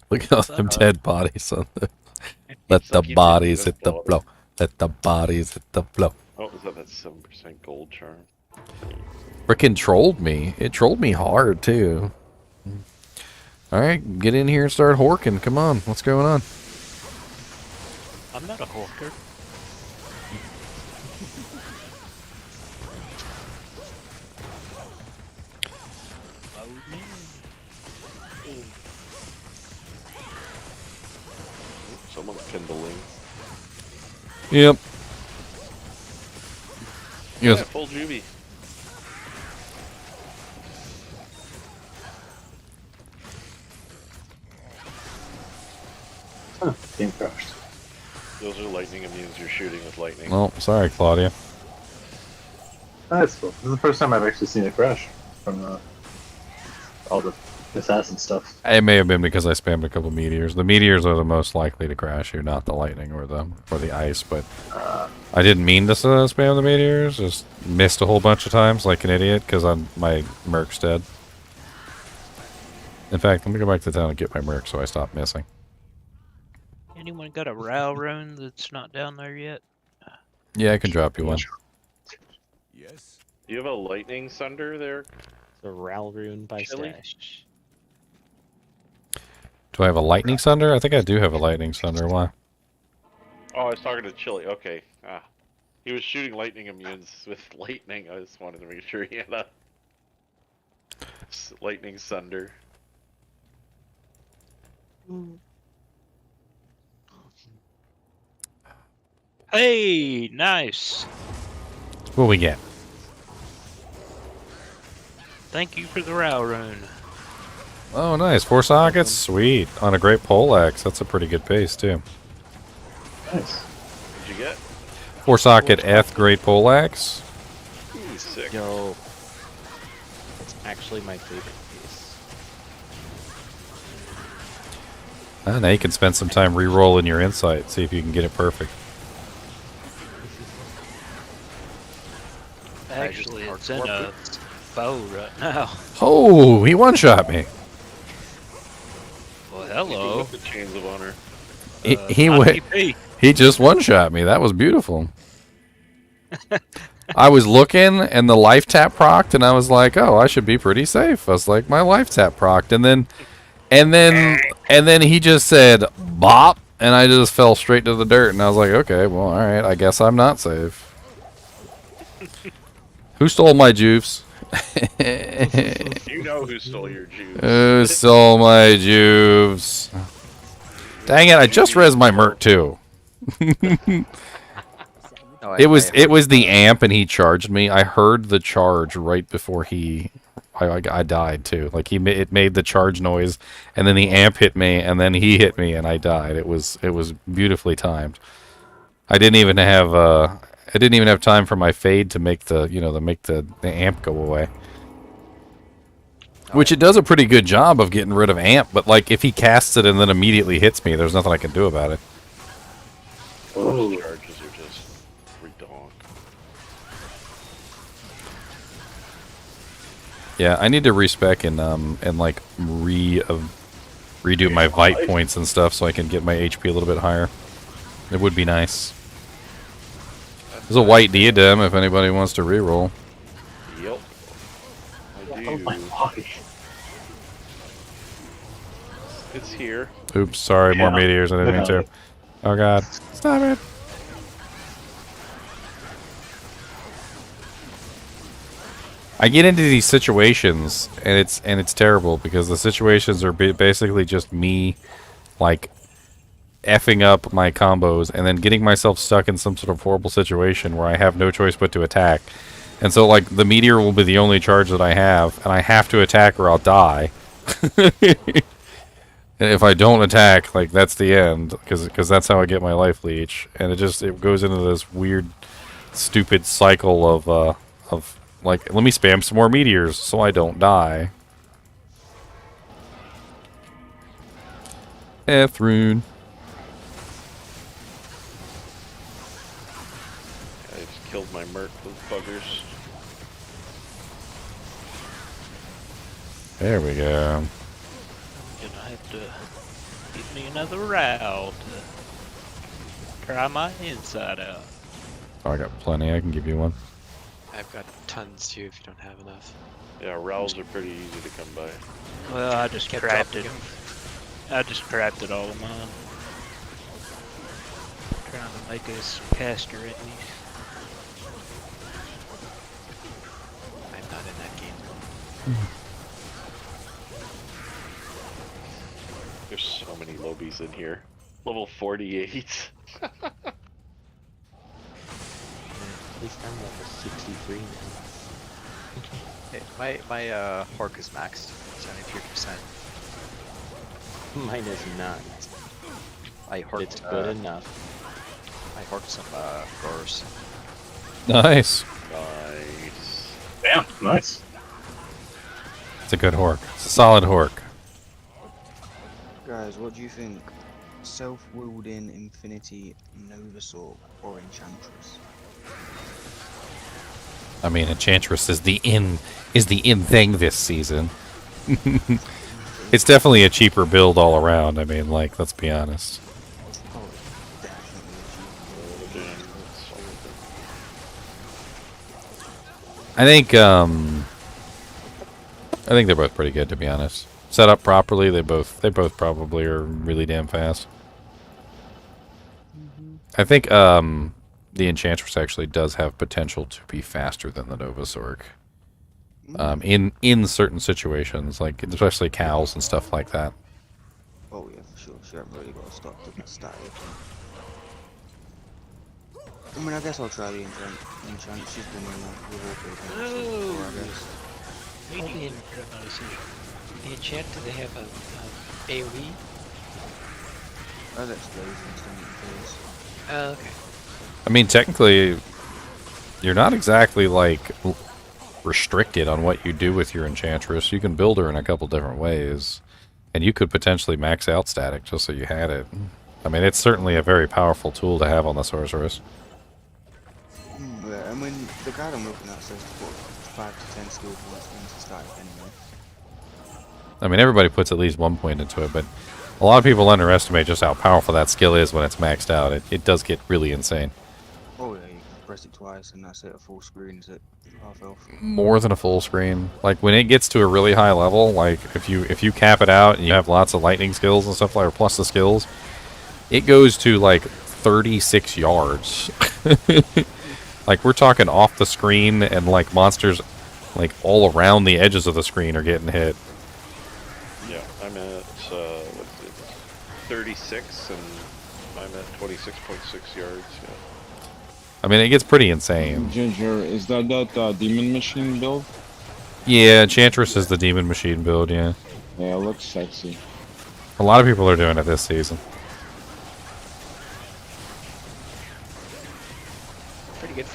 Look at all them dead bodies on the. Let the bodies hit the flow. Let the bodies hit the flow. Oh, is that 7% gold charm? Frickin' trolled me. It trolled me hard too. All right, get in here and start horking. Come on, what's going on? I'm not a hawker. Someone's kindling. Yep. Yes. Yeah, full juvie. Huh, game crashed. Those are lightning immunes you're shooting with lightning. Oh, sorry, Claudia. That's cool. This is the first time I've actually seen it crash from all the assassin stuff. It may have been because I spammed a couple meteors. The meteors are the most likely to crash you, not the lightning or the ice. But I didn't mean to spam the meteors. Just missed a whole bunch of times like an idiot because my Merc's dead. In fact, let me go back to town and get my Merc so I stop missing. Anyone got a Row rune that's not down there yet? Yeah, I can drop you one. Yes. Do you have a lightning sunder there? The Ral rune by Chili? Stash. Do I have a lightning sunder? I think I do have a lightning sunder. Why? Oh, I was talking to Chili. Okay. He was shooting lightning immunes with lightning. I just wanted to make sure he had a lightning sunder. Hey, nice. What we get? Thank you for the Row rune. Oh, nice. 4 sockets? Sweet. On a great poleaxe. That's a pretty good pace, too. Nice. What'd you get? 4 socket F great poleaxe. Sick. Yo. It's actually my favorite piece. Now you can spend some time re-rolling your insight, see if you can get it perfect. Actually, it's in a bow right now. Oh, he one-shot me. Well, hello. With the chains of honor. He just one-shot me. That was beautiful. I was looking, and the life tap procced, and I was like, "Oh, I should be pretty safe." I was like, "My life tap procced," and then he just said, "Bop," and I just fell straight to the dirt, and I was like, "Okay, well, all right. I guess I'm not safe." Who stole my juice? You know who stole your juice. Who stole my juice? Dang it! I just res my Merc too. It was the amp, and he charged me. I heard the charge right before I died too. Like it made the charge noise, and then the amp hit me, and then he hit me, and I died. It was beautifully timed. I didn't even have time for my fade to make the amp go away. Which it does a pretty good job of getting rid of amp, but like if he casts it and then immediately hits me, there's nothing I can do about it. Those charges are just redonk. Yeah, I need to respec and like redo my Vite points and stuff so I can get my HP a little bit higher. It would be nice. There's a white diadem if anybody wants to reroll. Yep. I do. Oh my body. It's here. Oops, sorry, more meteors. I didn't mean to. Oh god. Stop it. I get into these situations and it's terrible because the situations are basically just me like effing up my combos and then getting myself stuck in some sort of horrible situation where I have no choice but to attack. And so like the meteor will be the only charge that I have and I have to attack or I'll die. And if I don't attack, like that's the end because that's how I get my life leech, and it goes into this weird stupid cycle of like, let me spam some more meteors so I don't die. Rune. I just killed my merc with buggers. There we go. Gonna have to give me another route to try my inside out. Oh, I got plenty. I can give you one. I've got tons too if you don't have enough. Yeah, rows are pretty easy to come by. Well, I just Kept crafted. dropping I just crafted all of mine. Trying to make us caster enemies. I'm not in that game. There's so many lobies in here. Level 48. At least I'm level 63 now. Hey, my Hork is maxed, 73%. Mine is not. I Horked, It's good enough. I Horked some Roars. Nice. Nice. Damn, nice. It's a good hork. It's a solid hork. Guys, what do you think? Self-wielding Infinity Novasaur or Enchantress? I mean, Enchantress is the in thing this season. It's definitely a cheaper build all around. I mean, like, let's be honest. I think they're both pretty good, to be honest. Set up properly, they both probably are really damn fast. I think the Enchantress actually does have potential to be faster than the Novasaur. In certain situations, like especially cows and stuff like that. Oh yeah, for sure. She hasn't really got to stop to get started. I mean, I guess I'll try the enchant. She's been in with all I guess. The enchant, do they have a AoE? Oh, that's blazing. Oh, okay. I mean, technically, you're not exactly like restricted on what you do with your Enchantress. You can build her in a couple different ways, and you could potentially max out static just so you had it. I mean, it's certainly a very powerful tool to have on the Sorceress. Yeah, I mean, the guide I'm looking at says to put 5 to 10 skill points into static anyway. I mean, everybody puts at least 1 point into it, but a lot of people underestimate just how powerful that skill is when it's maxed out. It does get really insane. Oh yeah, you can press it twice and that's it, a full screen is it half health. More than a full screen. Like when it gets to a really high level, like if you cap it out and you have lots of lightning skills and stuff like, or plus the skills, it goes to like 36 yards. Like we're talking off the screen, and like monsters like all around the edges of the screen are getting hit. Yeah, I'm at 36 and I'm at 26.6 yards. Yeah. I mean, it gets pretty insane. Ginger, is that demon machine build? Yeah, Enchantress is the demon machine build, yeah. Yeah, it looks sexy. A lot of people are doing it this season.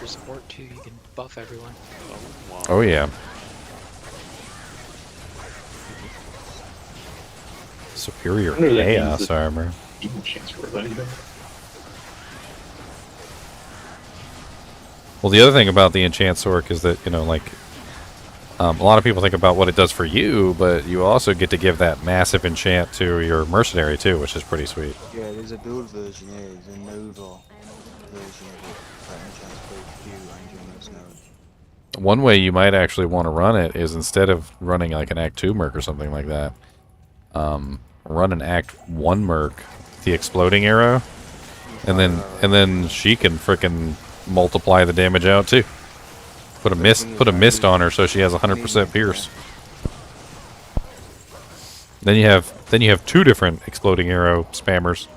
for support too. You can buff everyone. Oh, wow. Oh yeah. Superior Wonder if that means chaos that- armor. Even chance worth anything. Well, the other thing about the enchant sork is that, you know, like, a lot of people think about what it does for you, but you also get to give that massive enchant to your mercenary too, which is pretty sweet. Yeah, there's a build version here. There's a Nova version of it that enchants both you and your mercenary. One way you might actually want to run it is instead of running like an Act 2 Merc or something like that, run an Act 1 Merc, the exploding arrow, and then she can frickin' multiply the damage out too. Put a mist on her so she has 100% pierce. Then you have two different exploding arrow spammers.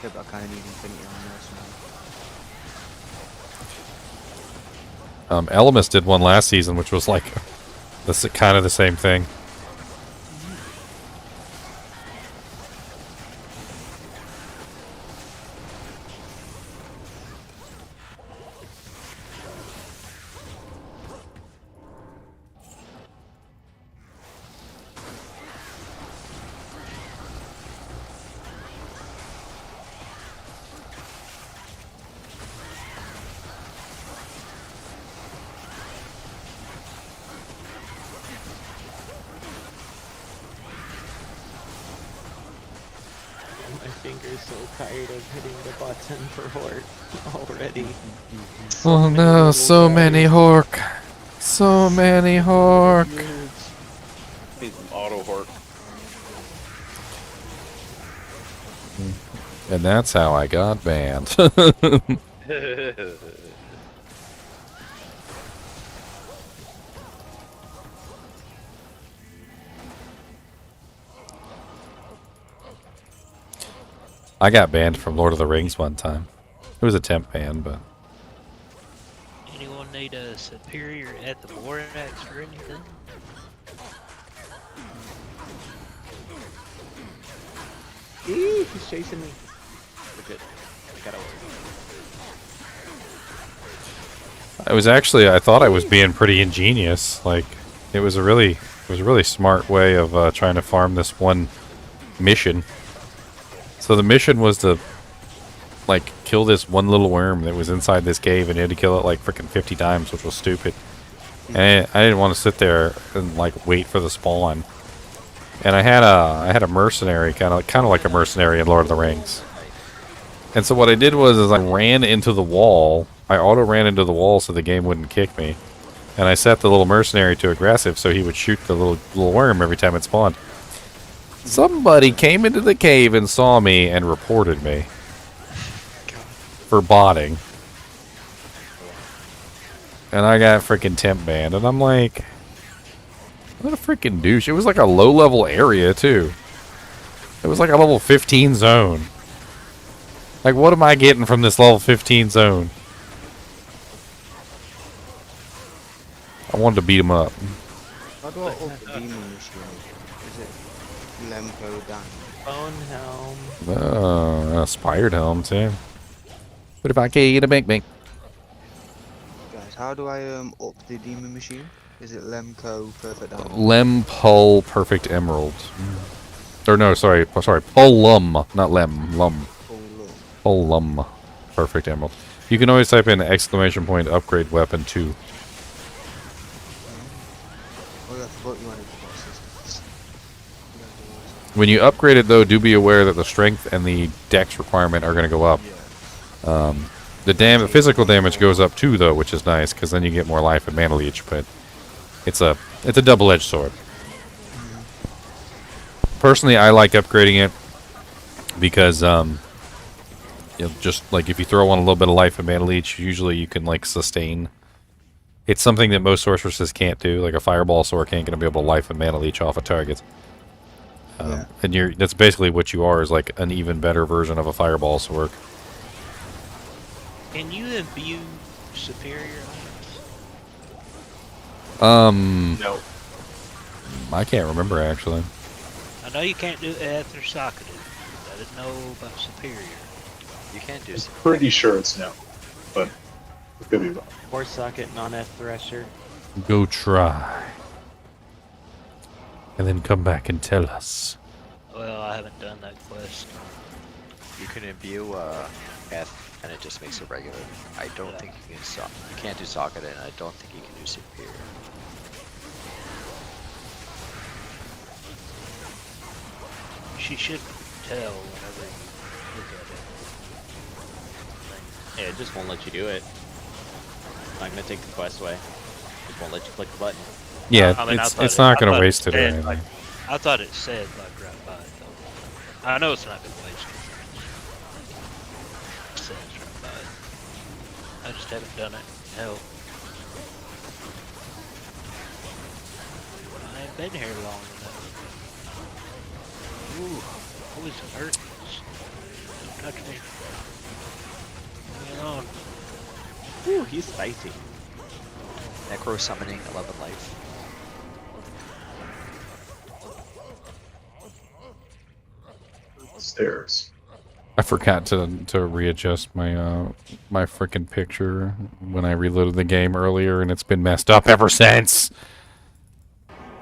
Yeah, but I kind of need infinity on mercenary. Elemis did one last season, which was like kind of the same thing. My finger's so tired of hitting the button for Hort already. Oh no, so many Hork. So many Hork. Need some auto hort. And that's how I got banned. I got banned from Lord of the Rings one time. It was a temp ban, but Anyone need a superior at the war axe or anything? Eee, he's chasing me. We're good. I got away. I thought I was being pretty ingenious. Like, it was a really smart way of trying to farm this one mission. So the mission was to, like, kill this one little worm that was inside this cave, and you had to kill it like freaking 50 times, which was stupid. And I didn't want to sit there and like wait for the spawn. And I had a mercenary, kind of like a mercenary in Lord of the Rings. And so what I did was I ran into the wall. I auto ran into the wall so the game wouldn't kick me. And I set the little mercenary to aggressive so he would shoot the little worm every time it spawned. Somebody came into the cave and saw me and reported me for botting. And I got freaking temp banned. And I'm like, what a freaking douche. It was like a low level area too. It was like a level 15 zone. Like, what am I getting from this level 15 zone? I wanted to beat him up. How do I up the demon machine? Is it Lemko down? Bone helm. Spired helm too. What if I can't get a bank? Guys, how do I up the demon machine? Is it Lemko perfect diamond? Lem Pull Perfect Emerald. Or no, sorry, Pullum, not Lem, Lum. Pullum Perfect Emerald. You can always type in ! upgrade weapon 2. Oh, yeah, I forgot you wanted to assistance. When you upgrade it, though, do be aware that the strength and the dex requirement are going to go up. The physical damage goes up too, though, which is nice because then you get more life and mana leech. But it's a double-edged sword. Personally, I like upgrading it because you know, just like if you throw on a little bit of life and mana leech, usually you can like sustain. It's something that most sorceresses can't do. Like a fireball sword ain't gonna be able to life and mana leech off a target. And that's basically what you are, is like an even better version of a fireball sword. Can you imbue superior items? No. I can't remember actually. I know you can't do Aether Socketed, but I didn't know about superior. You can't do CPR. Pretty sure it's no, but it could be wrong. Or socket non-F thresher. Go try. And then come back and tell us. Well, I haven't done that quest. You can imbue F, and it just makes it regular. I don't think you can you can't do socket, and I don't think you can do superior. She should tell whenever you look at it. Yeah, it just won't let you do it. Not gonna take the quest away. Just won't let you click the button. Yeah, I mean, it's not going to waste it or said, anything. like, I thought it said like right by it though. I know it's not going to waste it. It says right by it. I just haven't done it. Hell, I ain't been here long enough. Ooh, poison hurts. Don't touch me. Leave me alone. Ooh, he's spicy. Necro summoning 11 life. Stairs. I forgot to readjust my my frickin' picture when I reloaded the game earlier, and it's been messed up ever since.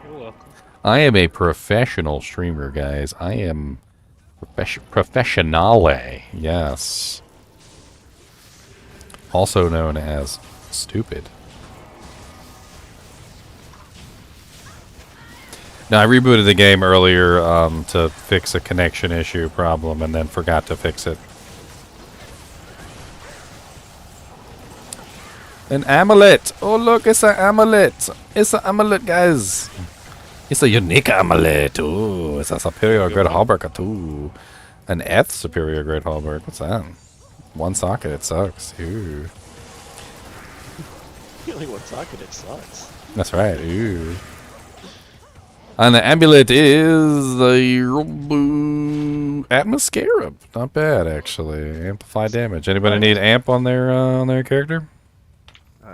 You're welcome. I am a professional streamer, guys. I am professionale. Yes. Also known as stupid. Now, I rebooted the game earlier to fix a connection issue problem and then forgot to fix it. An amulet! Oh, look, it's an amulet! It's an amulet, guys! It's a unique amulet! Ooh, it's a superior grade halberd, too. An F superior grade halberd. What's that? One socket, it sucks. Ooh. Only one socket, it sucks. That's right. Ooh. And the amulet is the Atmoscarab. Not bad, actually. Amplify damage. Anybody need amp on their character?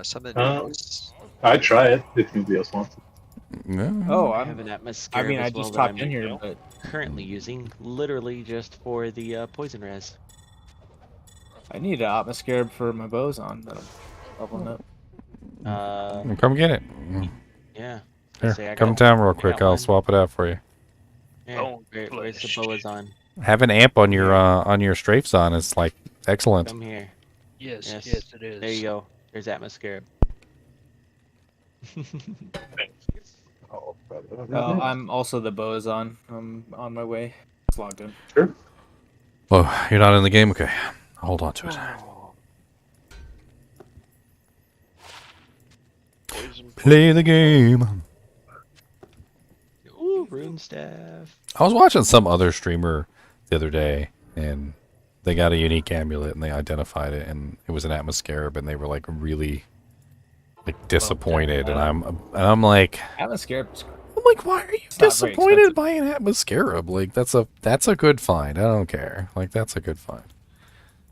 Something. I'd try it if anybody else wants it. No. Oh, I have an atmosphere. I mean, I just hopped in here, but currently using literally just for the poison res. I need an atmosphere for my bows on that I'm leveling up. Come get it. Yeah. Here, come down real quick. I'll swap it out for you. Yeah, where's the boas on? Having amp on your strafes on is like excellent. Come here. Yes, yes, it is. There you go. There's atmosphere. I'm also the bow is on. I'm on my way. It's logged in. Sure. Oh, you're not in the game? Okay. Hold on to it. Play the game. Ooh, rune staff. I was watching some other streamer the other day, and they got a unique amulet, and they identified it, and it was an Atmoscarab, and they were like really like disappointed, and I'm like, Atmoscarab's I'm like, why are you disappointed by an Atmoscarab? Like that's a good find. I don't care. Like that's a good find.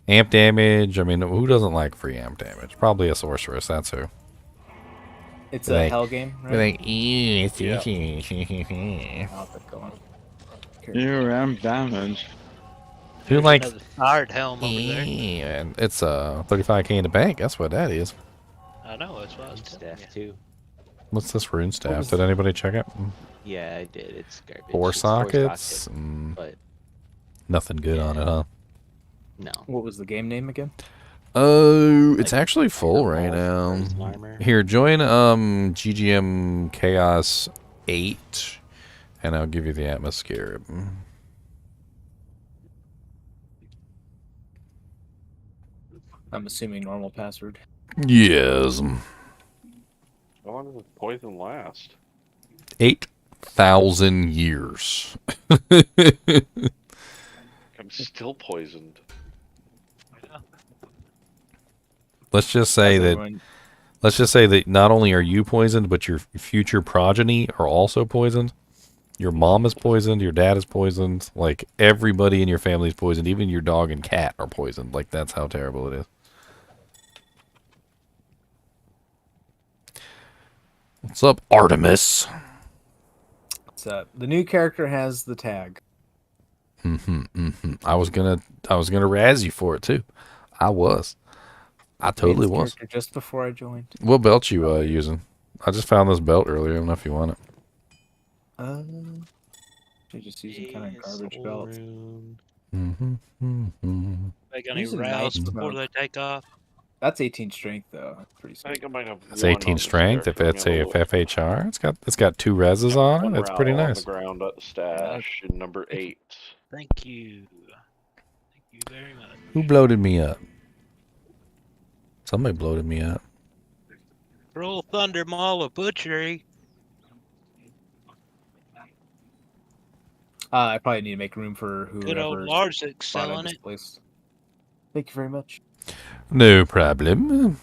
Amp damage. I mean, who doesn't like free amp damage? Probably a sorceress. That's who. It's a hell game, right? Like, You're amp damage. Who like hard helm over there. And it's 35k in the bank. That's what that is. I know, that's what I was telling you. Too. What's this rune staff? Did anybody check it? Yeah, I did. It's garbage. Four It's sockets. but Nothing good on it, huh? no. What was the game name again? Oh, it's actually full right now. Here, join GGM Chaos 8, and I'll give you the atmosphere. I'm assuming normal password. Yes. How long does poison last? 8,000 years. I'm still poisoned. Let's just say that not only are you poisoned, but your future progeny are also poisoned. Your mom is poisoned, your dad is poisoned, like everybody in your family is poisoned, even your dog and cat are poisoned. Like that's how terrible it is. What's up, Artemis? What's up? The new character has the tag. I was gonna razz you for it too. I Made totally this was. character just before I joined. What belt you using? I just found this belt earlier. I don't know if you want it. Should just using kind of garbage belts. Make any Using rouse nice before smoke. they take off? That's 18 strength though. That's pretty I sweet. think I might have It's one 18 on this strength. If character. it's a FHR, it's got 2 reses on One it. It's pretty row on the nice. ground at the stash in number 8. Thank you. Thank you very much. Who bloated me up? Somebody bloated me up. Roll Thunder Mall of Butchery. I probably need to make room for Good old whoever's Larzik spot I selling it. displaced. Thank you very much. No problem.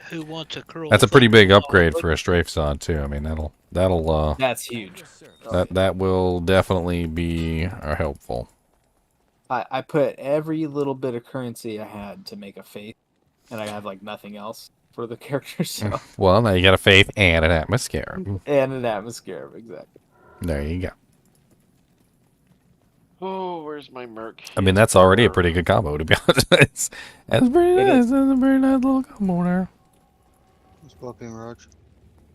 Who wants a cruel? That's a pretty big Thunder Mall of upgrade for a Butchery? strafe sod too. I mean that'll That's huge. that will definitely be helpful. I put every little bit of currency I had to make a faith, and I have like nothing else for the character. So Well, now you got a faith and an atmosphere. and an atmosphere, exactly. There you go. Oh, where's my merc? I mean that's already a pretty good combo to be honest. That's pretty nice. That's a very nice little combo there. What's popping, Raj?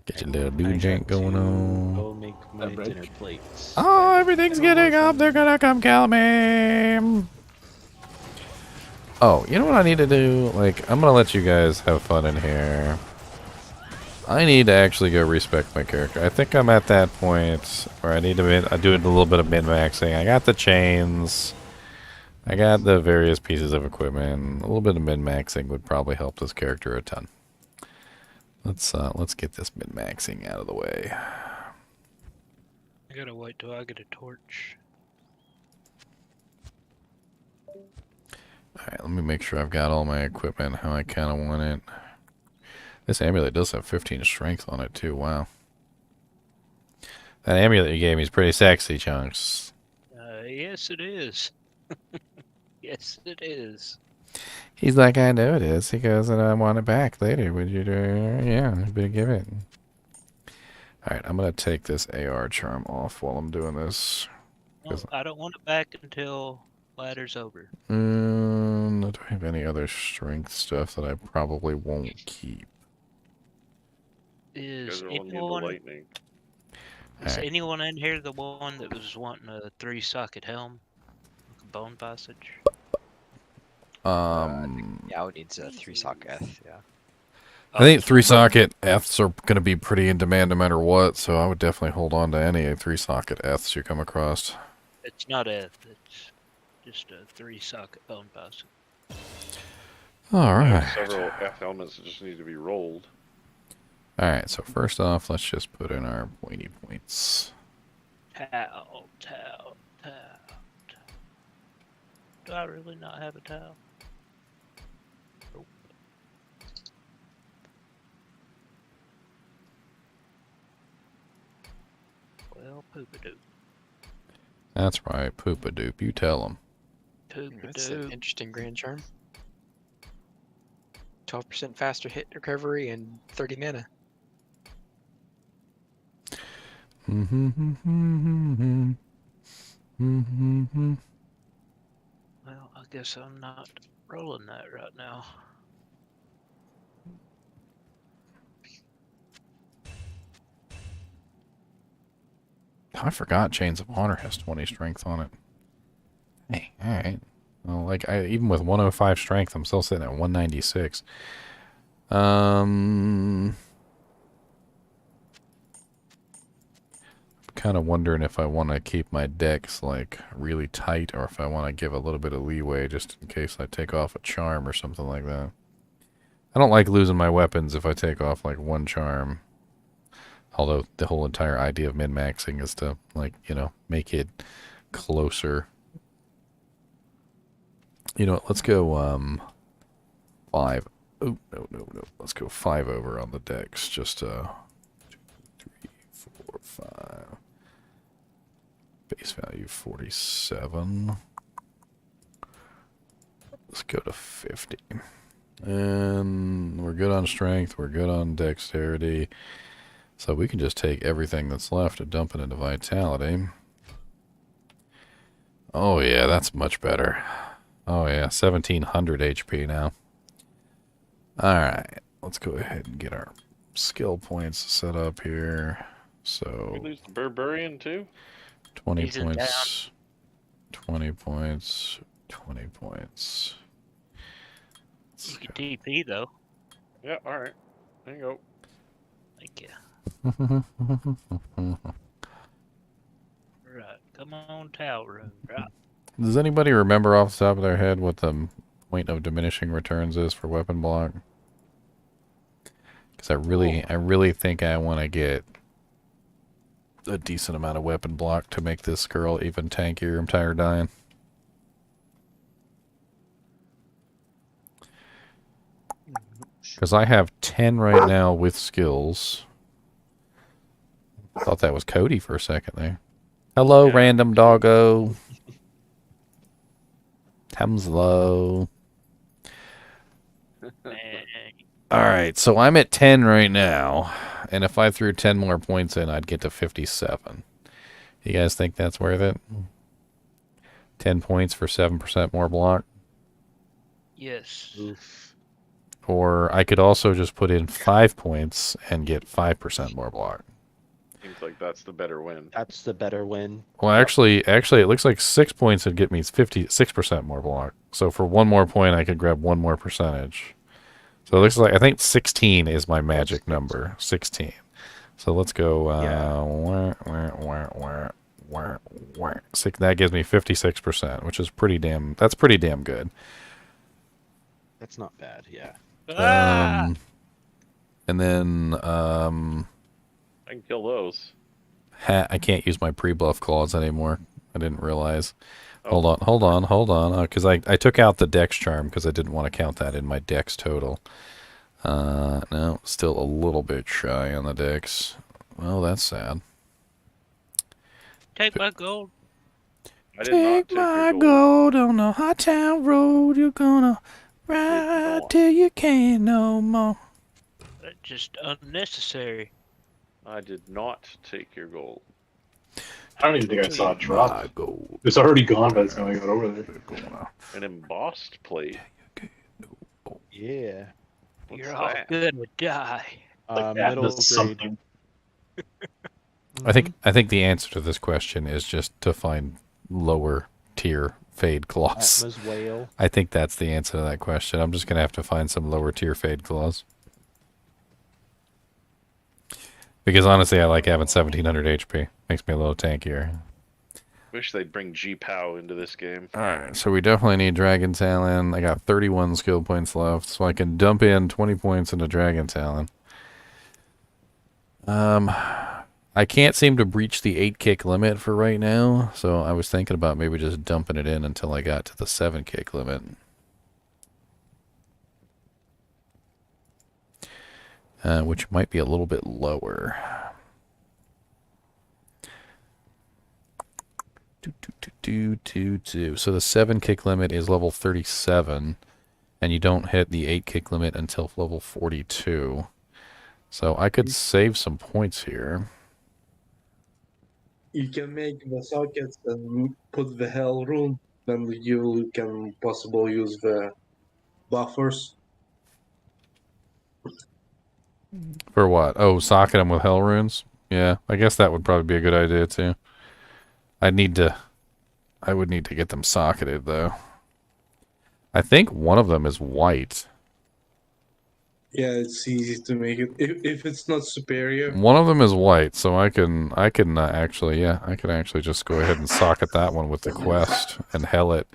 Get your little dude jank going on. Go make my dinner plates. Oh, everything's getting up. They're gonna come kill me. Oh, you know what I need to do? Like, I'm gonna let you guys have fun in here. I need to actually go respec my character. I think I'm at that point where I need to I do a little bit of min-maxing. I got the chains. I got the various pieces of equipment. A little bit of min-maxing would probably help this character a ton. Let's get this min-maxing out of the way. I gotta wait till I get a torch. Alright, let me make sure I've got all my equipment how I kind of want it. This amulet does have 15 strength on it too, wow. That amulet you gave me is pretty sexy, Chunks. Yes, it is. Yes, it is. He's like, I know it is. He goes, and I want it back later. Would you do it? Yeah, I better give it. Alright, I'm going to take this AR charm off while I'm doing this. No, I don't want it back until ladder's over. Do I have any other strength stuff that I probably won't keep? Is lightning. anyone in here the one that was wanting a 3-socket helm? Like a bone passage? Yeah, I would need a 3-socket F, yeah. I think 3-socket Fs are going to be pretty in demand no matter what, so I would definitely hold on to any 3-socket Fs you come across. It's not F, it's just a 3-socket bone passage. Alright. Several F helmets that just need to be rolled. Alright, so first off, let's just put in our pointy points. Towel. Do I really not have a towel? Nope. Well, poop-a-doop. That's right, poop-a-doop. You tell them. That's an interesting grand charm. 12% faster hit recovery and 30 mana. Well, I guess I'm not rolling that right now. I forgot Chains of Honor has 20 strength on it. Hey, alright. Well, like, even with 105 strength, I'm still sitting at 196. I'm kind of wondering if I want to keep my decks, like, really tight, or if I want to give a little bit of leeway just in case I take off a charm or something like that. I don't like losing my weapons if I take off, like, one charm. Although the whole entire idea of min-maxing is to, like, you know, make it closer. You know what, let's go, 5. Oh, no. Let's go 5 over on the decks. Just, 2, 3, 4, 5. Base value 47. Let's go to 50. And we're good on strength. We're good on dexterity. So we can just take everything that's left and dump it into vitality. Oh yeah, that's much better. Oh yeah, 1700 HP now. Alright, let's go ahead and get our skill points set up here. So We lose the Berberian too? 20 He's in points, 20 points, 20 points. You can TP though. Yeah, alright. There you go. Thank you. Right, come on, Tower. Right. Does anybody remember off the top of their head what the point of diminishing returns is for weapon block? Because I really think I want to get a decent amount of weapon block to make this girl even tankier. I'm tired of dying. Because I have 10 right now with skills. Thought that was Cody for a second there. Hello, random doggo. Comes low. Alright, so I'm at 10 right now. And if I threw 10 more points in, I'd get to 57. You guys think that's worth it? 10 points for 7% more block? Yes. Or I could also just put in 5 points and get 5% more block. Seems like that's the better win. That's the better win. Well, actually, it looks like 6 points would get me 56% more block. So for 1 more point, I could grab 1 more percentage. So it looks like, I think 16 is my magic number. 16. So let's go, that gives me 56%, which is that's pretty damn good. That's not bad, yeah. And then, I can kill those. I can't use my pre-buff claws anymore. I didn't realize. Hold on. Because I took out the dex charm because I didn't want to count that in my dex total. No, still a little bit shy on the dex. Oh, that's sad. Take my gold. I did not Take my gold on the hot town road. You're gonna ride till you can't no more. That's just unnecessary. I did not take your gold. I don't even think I saw it drop. It was already gone by the time I got over there. An embossed plate. Yeah. What's You're all that? good to die. Middle grade. I think the answer to this question is just to find lower tier fade claws. Atma's whale. I think that's the answer to that question. I'm just gonna have to find some lower tier fade claws. Because honestly, I like having 1700 HP. Makes me a little tankier. Wish they'd bring G-Pow into this game. Alright, so we definitely need Dragon Talon. I got 31 skill points left, so I can dump in 20 points into Dragon Talon. I can't seem to breach the 8 kick limit for right now, so I was thinking about maybe just dumping it in until I got to the 7 kick limit. Which might be a little bit lower. So the 7 kick limit is level 37, and you don't hit the 8 kick limit until level 42. So I could save some points here. You can make the sockets and put the hell rune, then you can possibly use the buffers. For what? Oh, socket them with hell runes? Yeah, I guess that would probably be a good idea too. I would need to get them socketed though. I think one of them is white. Yeah, it's easy to make it if it's not superior. One of them is white, so I can actually, yeah, I can actually just go ahead and socket that one with the quest and hell it.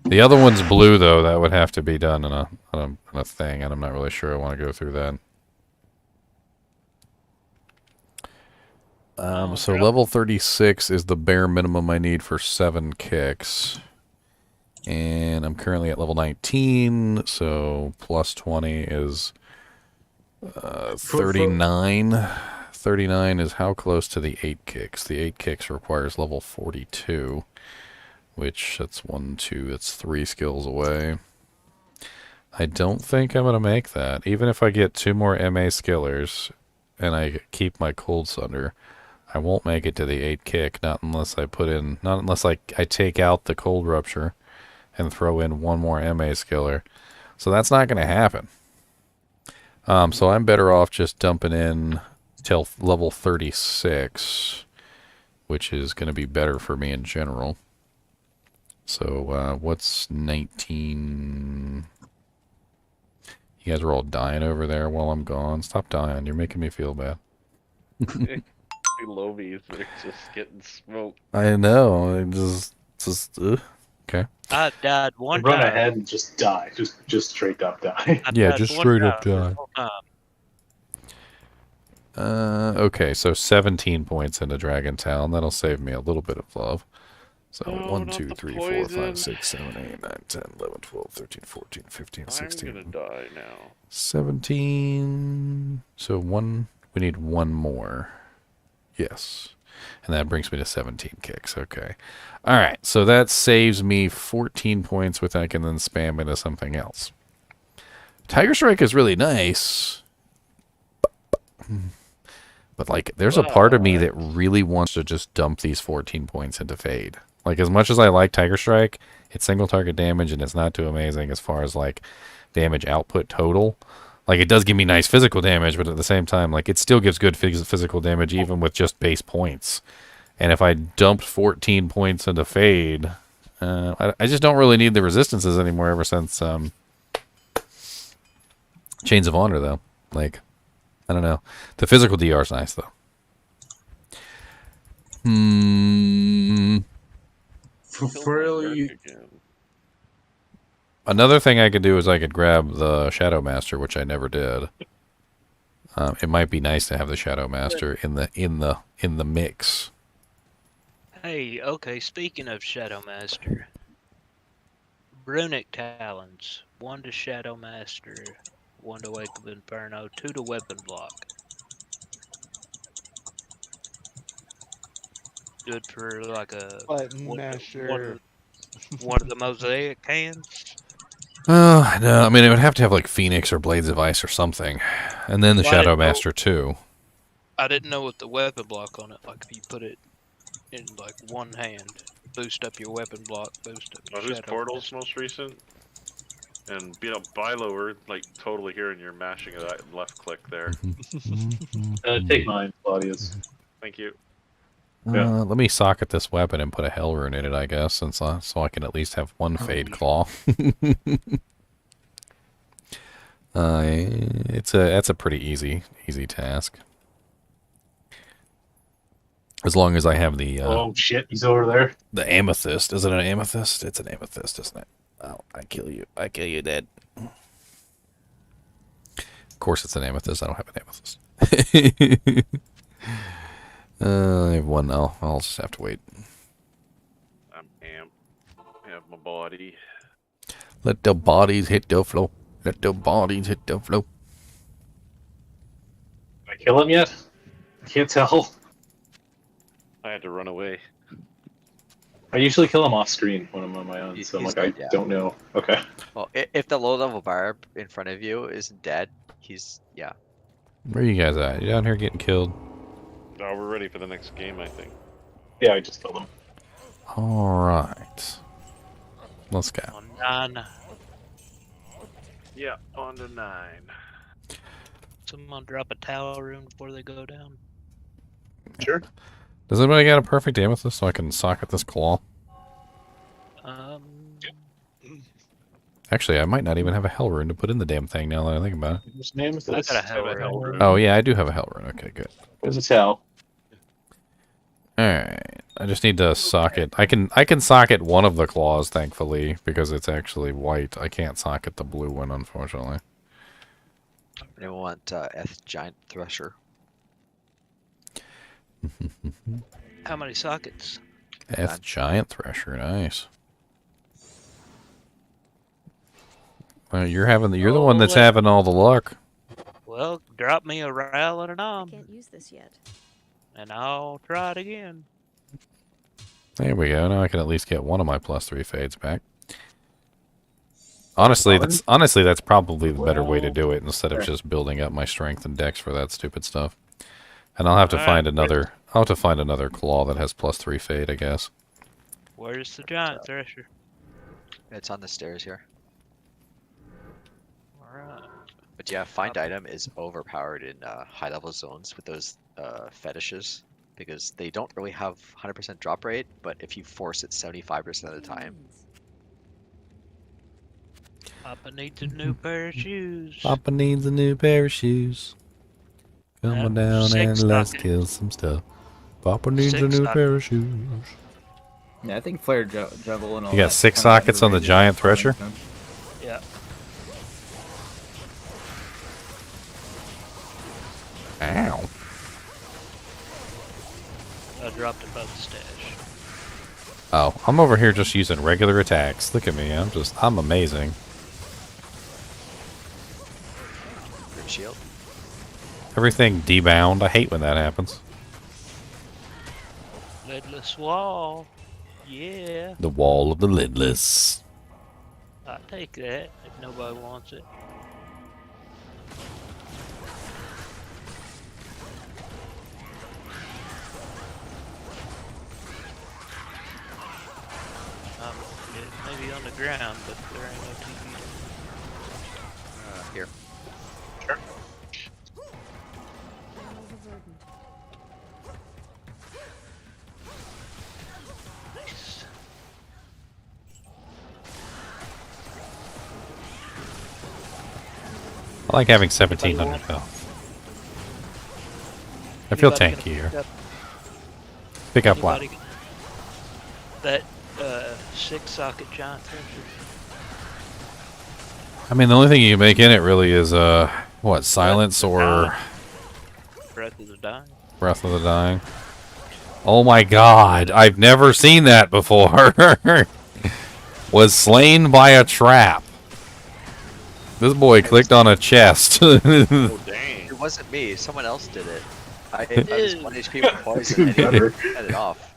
The other one's blue though. That would have to be done in a thing, and I'm not really sure I want to go through that. So level 36 is the bare minimum I need for 7 kicks. And I'm currently at level 19, so plus 20 is 39. 39 is how close to the 8 kicks? The 8 kicks requires level 42, which that's 3 skills away. I don't think I'm going to make that. Even if I get 2 more MA skillers and I keep my Cold Sunder, I won't make it to the 8 kick, not unless I take out the Cold Rupture and throw in one more MA skiller. So that's not going to happen. So I'm better off just dumping in till level 36, which is going to be better for me in general. So what's 19? You guys are all dying over there while I'm gone. Stop dying. You're making me feel bad. Lobies, they're just getting smoked. I know. Okay. I died one Run time. ahead and just die. Just straight up die. Yeah, just straight up die. Okay, so 17 points into Dragon Town. That'll save me a little bit of love. So No, 1, not 2, the 3, 4, poison. 5, 6, 7, 8, 9, 10, 11, 12, 13, 14, 15, 16. I'm gonna die now. 17. So we need one more. Yes. And that brings me to 17 kicks. Okay. All right. So that saves me 14 points, which I can then spam into something else. Tiger Strike is really nice. But, like, there's a part of me that really wants to just dump these 14 points into Fade. Like, as much as I like Tiger Strike, it's single target damage, and it's not too amazing as far as, like, damage output total. Like, it does give me nice physical damage, but at the same time, like, it still gives good physical damage even with just base points. And if I dumped 14 points into Fade, I just don't really need the resistances anymore ever since Chains of Honor, though. Like, I don't know. The physical DR is nice, though. For real, Another thing I could do is I could grab the Shadow Master, which I never did. It might be nice to have the Shadow Master in the mix. Hey, okay, speaking of Shadow Master. Runic Talons. 1 to Shadow Master, 1 to Wake of Inferno, 2 to Weapon Block. Good for like a Button masher. One of the Mosaic cans. No, I mean, it would have to have like Phoenix or Blades of Ice or something. And then the Well, I Shadow didn't know- Master too. I didn't know what the weapon block on it, like if you put it in like one hand, boost up your weapon block, boost up your Who's Shadow Portal's most recent? And buy lower, like totally hearing you're mashing it left click there. Take mine, Claudius. Thank you. Let me socket this weapon and put a Hell Rune in it, I guess, since so I can at least have one Fade Claw. That's a pretty easy task. As long as I have the oh shit, he's over there. The amethyst. Is it an amethyst? It's an amethyst, isn't it? Oh, I kill you, dead. Of course it's an amethyst. I don't have an amethyst. I have one now. I'll just have to wait. I'm amped. I have my body. Let the bodies hit the floor. Let the bodies hit the floor. Did I kill him yet? I can't tell. I had to run away. I usually kill him off screen when I'm on my own, so I'm like, I don't know. Okay. Well, if the low level barb in front of you isn't dead, he's Where are you guys at? You down here getting killed? Oh, we're ready for the next game, I think. Yeah, I just killed him. Alright. Let's go. On 9. Yeah, on to 9. Someone drop a tower rune before they go down. Sure. Does anybody got a perfect amethyst so I can socket this claw? Actually, I might not even have a Hell Rune to put in the damn thing now that I think about it. His name is I gotta have a Hell Rune. Oh yeah, I do have a Hell Rune. Okay, good. There's a towel. Alright. I just need to socket. I can socket one of the claws, thankfully, because it's actually white. I can't socket the blue one, unfortunately. I want Eth Giant Thresher. How many sockets? F Giant Thresher, nice. Well, you're the one that's having all the luck. Well, drop me a Ral and a Nom. Can't use this yet. And I'll try it again. There we go. Now I can at least get one of my +3 fades back. Honestly, that's probably the better way to do it instead of just building up my strength and dex for that stupid stuff. And I'll have to find another I'll have to find another claw that has +3 fade, I guess. Where's the giant thresher? It's on the stairs here. Alright. But yeah, find item is overpowered in high level zones with those fetishes because they don't really have 100% drop rate, but if you force it 75% of the time. Papa needs a new pair of shoes. Papa needs a new pair of shoes. Come on down and let's kill some stuff. Papa needs a new pair of shoes. Yeah, I think flare juggle and all You got that 6 kinda sockets on the underrated. giant thresher? Yeah. Ow. I dropped it by the stash. Oh, I'm over here just using regular attacks. Look at me, I'm amazing. Grim shield. Everything debound. I hate when that happens. Lidless wall. Yeah. The wall of the lidless. I'll take that if nobody wants it. It may be on the ground, but there ain't no TV. Here. Sure. I like having 1700 health. I feel tanky here. Pick up what? That 6-socket giant thresher. I mean, the only thing you can make in it really is, what, silence or Breath of the Dying. Breath of the Dying. Oh my god, I've never seen that before. Was slain by a trap. This boy clicked on a chest. Oh, dang. It wasn't me. Someone else did it. I was 1 HP with poison and he had it off.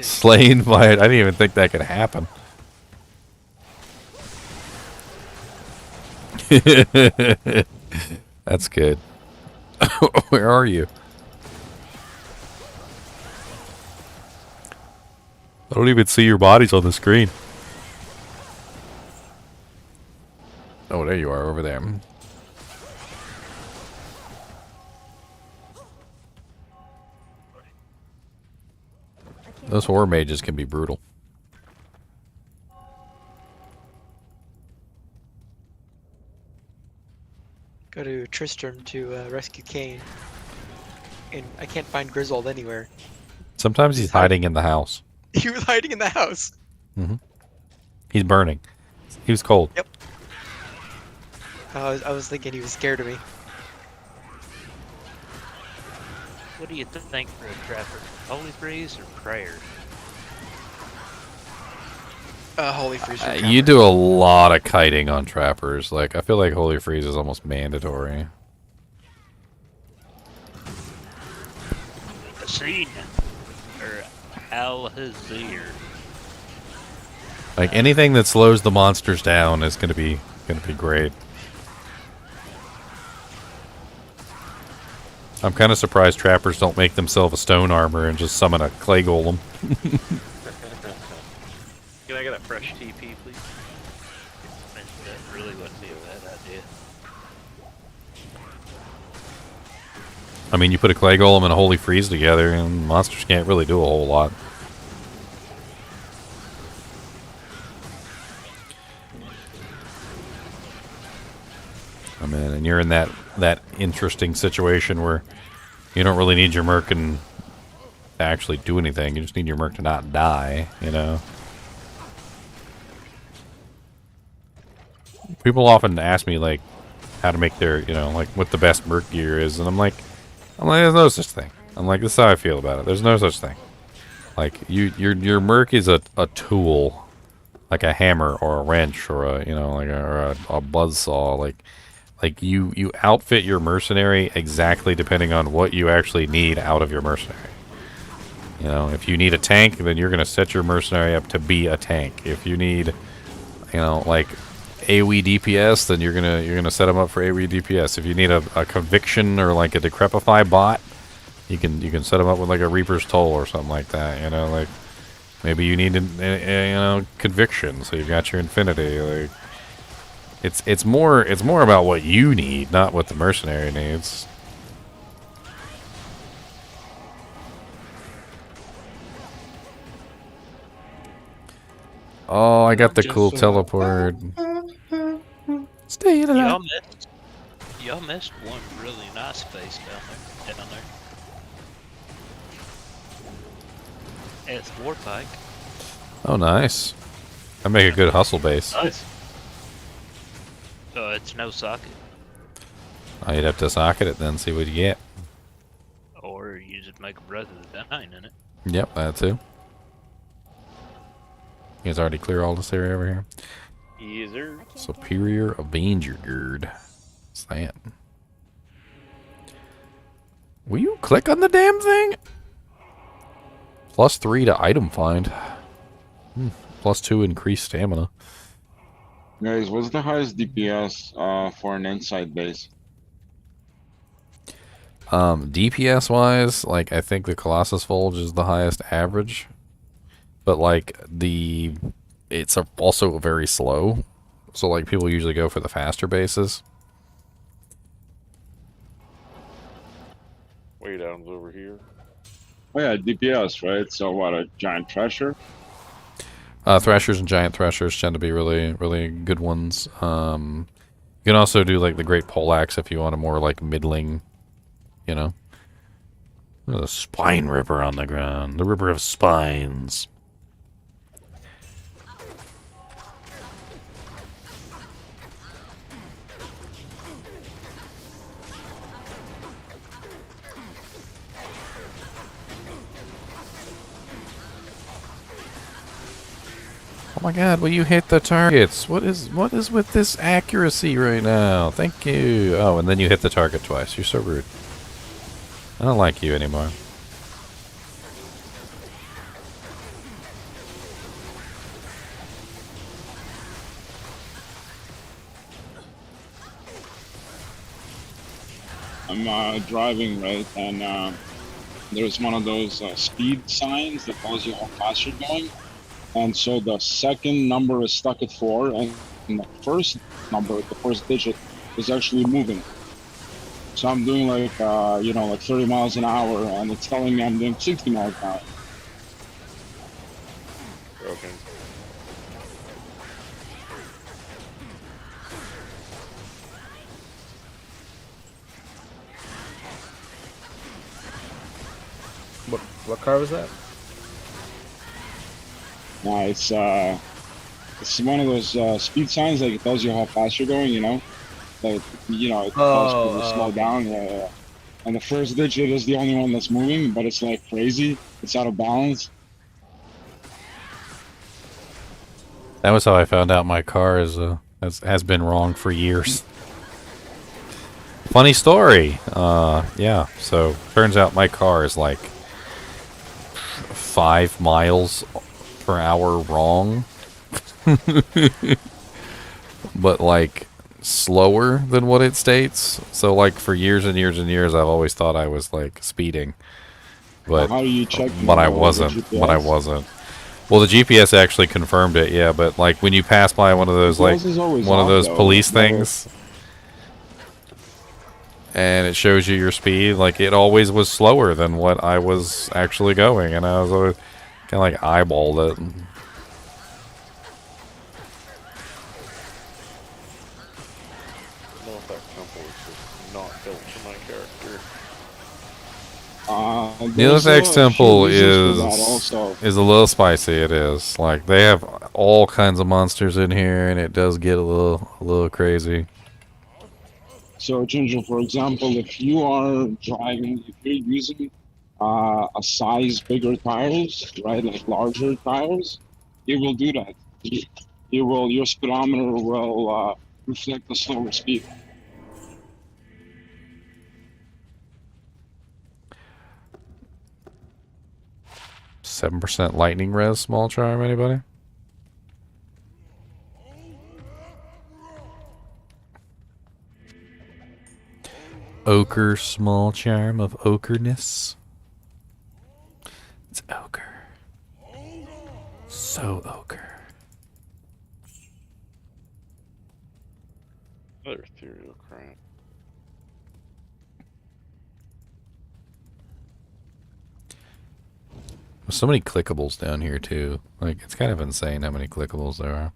Slain by it. I didn't even think that could happen. That's good. Where are you? I don't even see your bodies on the screen. Oh, there you are, over there. Those horror mages can be brutal. Go to Tristram to rescue Kane. And I can't find Griswold anywhere. Sometimes he's hiding in the house. He was hiding in the house. Hmm. He's burning. He was cold. Yep. I was thinking he was scared of me. What do you think for a trapper? Holy Freeze or Prayer? Holy Freeze. You do a lot of kiting on trappers. Like, I feel like Holy Freeze is almost mandatory. Scene or Alhazir. Like, anything that slows the monsters down is gonna be great. I'm kind of surprised trappers don't make themselves a stone armor and just summon a clay golem. Can I get a fresh TP, please? That really wouldn't be a bad idea. I mean, you put a clay golem and a holy freeze together, and monsters can't really do a whole lot. I mean, and you're in that interesting situation where you don't really need your merkin to actually do anything. You just need your merc to not die, you know? People often ask me, like, how to make their, you know, like, what the best merc gear is, and I'm like, there's no such thing. I'm like, this is how I feel about it. There's no such thing. Like, your merc is a tool, like a hammer or a wrench or a, you know, like a buzzsaw. Like you outfit your mercenary exactly depending on what you actually need out of your mercenary. You know, if you need a tank, then you're gonna set your mercenary up to be a tank. If you need, you know, like AoE DPS, then you're gonna set them up for AoE DPS. If you need a conviction or like a decrepify bot, You can set them up with like a Reaper's Toll or something like that. You know, like maybe you need conviction, so you've got your infinity. Like it's more about what you need, not what the mercenary needs. Oh, I got the cool teleport. Stay alive. Y'all missed one really nice face down there. It's Warpike. Oh, nice. I make a good hustle base. Nice. It's no socket. Oh, you'd have to socket it then, see what you get. Or you just make a Breath of the Dying in it. Yep, that too. You guys already clear all this area over here? Yes, sir. Superior Avenger Gird. What's that? Will you click on the damn thing? +3 to item find. +2 increased stamina. Guys, what's the highest DPS for an inside base? DPS wise, like I think the Colossus Fulge is the highest average. But like it's also very slow. So like people usually go for the faster bases. Way down's over here. Oh yeah, DPS, right? So what, a giant treasure? Threshers and giant threshers tend to be really, really good ones. You can also do like the great poleaxe if you want a more like middling, you know. There's a spine ripper on the ground. The ripper of spines. Oh my god, will you hit the targets? What is with this accuracy right now? Thank you. Oh, and then you hit the target twice. You're so rude. I don't like you anymore. I'm driving, right, and there's one of those speed signs that tells you how fast you're going. And so the second number is stuck at 4, and the first number, the first digit, is actually moving. So I'm doing like, like 30 miles an hour, and it's telling me I'm doing 60 miles an hour. Okay. What car was that? No, it's one of those speed signs, like it tells you how fast you're going, you know? Like, it tells people to slow down. Yeah. And the first digit is the only one that's moving, but it's like crazy. It's out of balance. That was how I found out my car has been wrong for years. Funny story. Yeah. So turns out my car is like 5 miles per hour wrong, but like slower than what it states. So like for years and years and years, I've always thought I was like speeding, but How do you check? But I wasn't. Well, the GPS actually confirmed it. Yeah, but like when you pass by one of those police things, and it shows you your speed, like it always was slower than what I was actually going, and I was always kind of like eyeballed it. Nilithak's temple is a little spicy. It is like they have all kinds of monsters in here, and it does get a little crazy. So, Ginger, for example, if you are driving, if you're using a size bigger tires, right, like larger tires, it will do that. Your speedometer will reflect the slower speed. %, lightning res, small charm, anybody? ochre small charm of ochreness. It's ochre. So ochre. Another ethereal crap. There's so many clickables down here too. Like, it's kind of insane how many clickables there are.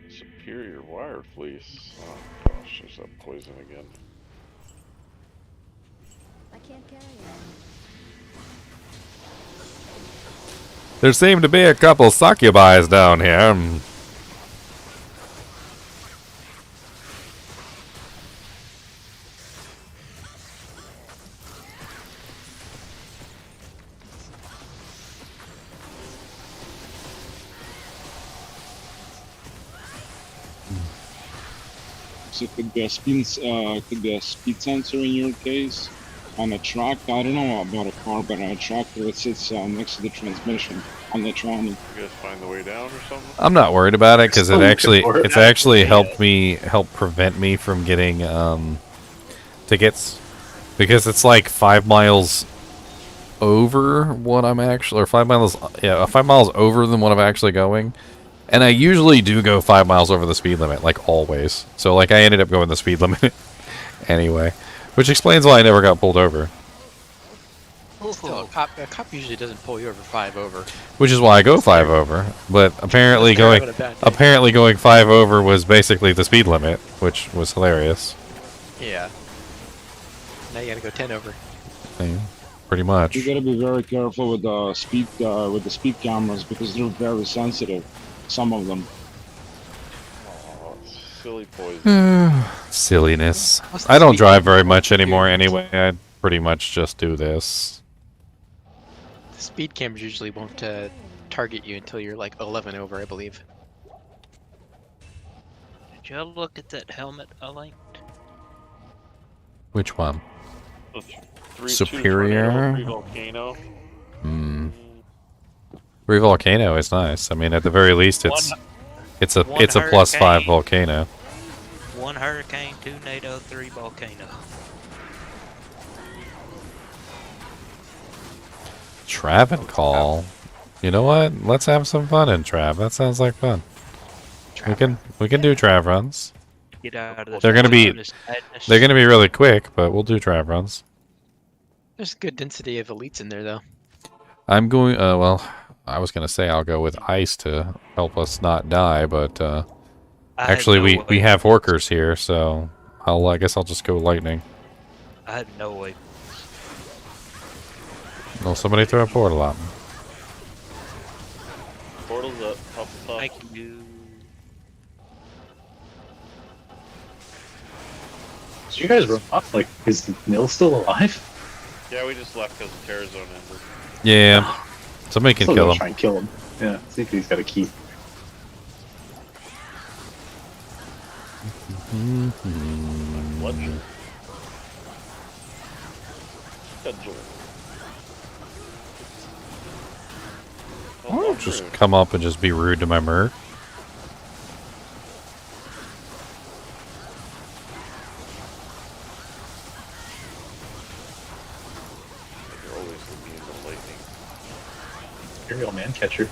Superior wire fleece. Oh gosh, there's that poison again. I can't carry it. There seem to be a couple succubis down here. So it could be a speed sensor in your case. On a truck, I don't know about a car, but on a truck that sits next to the transmission on the tram. You guys find the way down or something? I'm not worried about it because it's actually helped prevent me from getting tickets, because it's like 5 miles over what I'm actually, or 5 miles, 5 miles over than what I'm actually going. And I usually do go 5 miles over the speed limit, like always. So like I ended up going the speed limit anyway, which explains why I never got pulled over. Still, a cop usually doesn't pull you over 5 over. Which is why I go 5 over. But apparently going 5 over was basically the speed limit, which was hilarious. Yeah. Now you gotta go 10 over. Yeah, pretty much. You gotta be very careful with the speed cameras because they're very sensitive. Some of them. Oh, silly poison. Silliness. I don't drive very much anymore anyway. I pretty much just do this. The speed cameras usually won't target you until you're like 11 over, I believe. Did y'all look at that helmet I linked? Which one? The Superior? 3 volcano. Volcano is nice. I mean, at the very least, it's a +5 volcano. 1 hurricane, 2 NATO, 3 volcano. Travencall. You know what? Let's have some fun in Trav. That sounds like fun. We can do Trav runs. Get out of this. They're gonna be really quick, but we'll do Trav runs. There's a good density of elites in there, though. I'm going. Well, I was gonna say I'll go with ice to help us not die, but actually we have Horkers here, so I guess I'll just go lightning. I had no way. Well, somebody throw a portal out. Portal's up. Top. Thank you. So you guys run off? Like, is Nil still alive? Yeah, we just left because the terror zone ended. Yeah, somebody can kill him. Try and kill him. Yeah, see if he's got a key. Bludgeon. Cudgel. Just come up and just be rude to my merc. You're always immune to lightning. Imperial man catcher.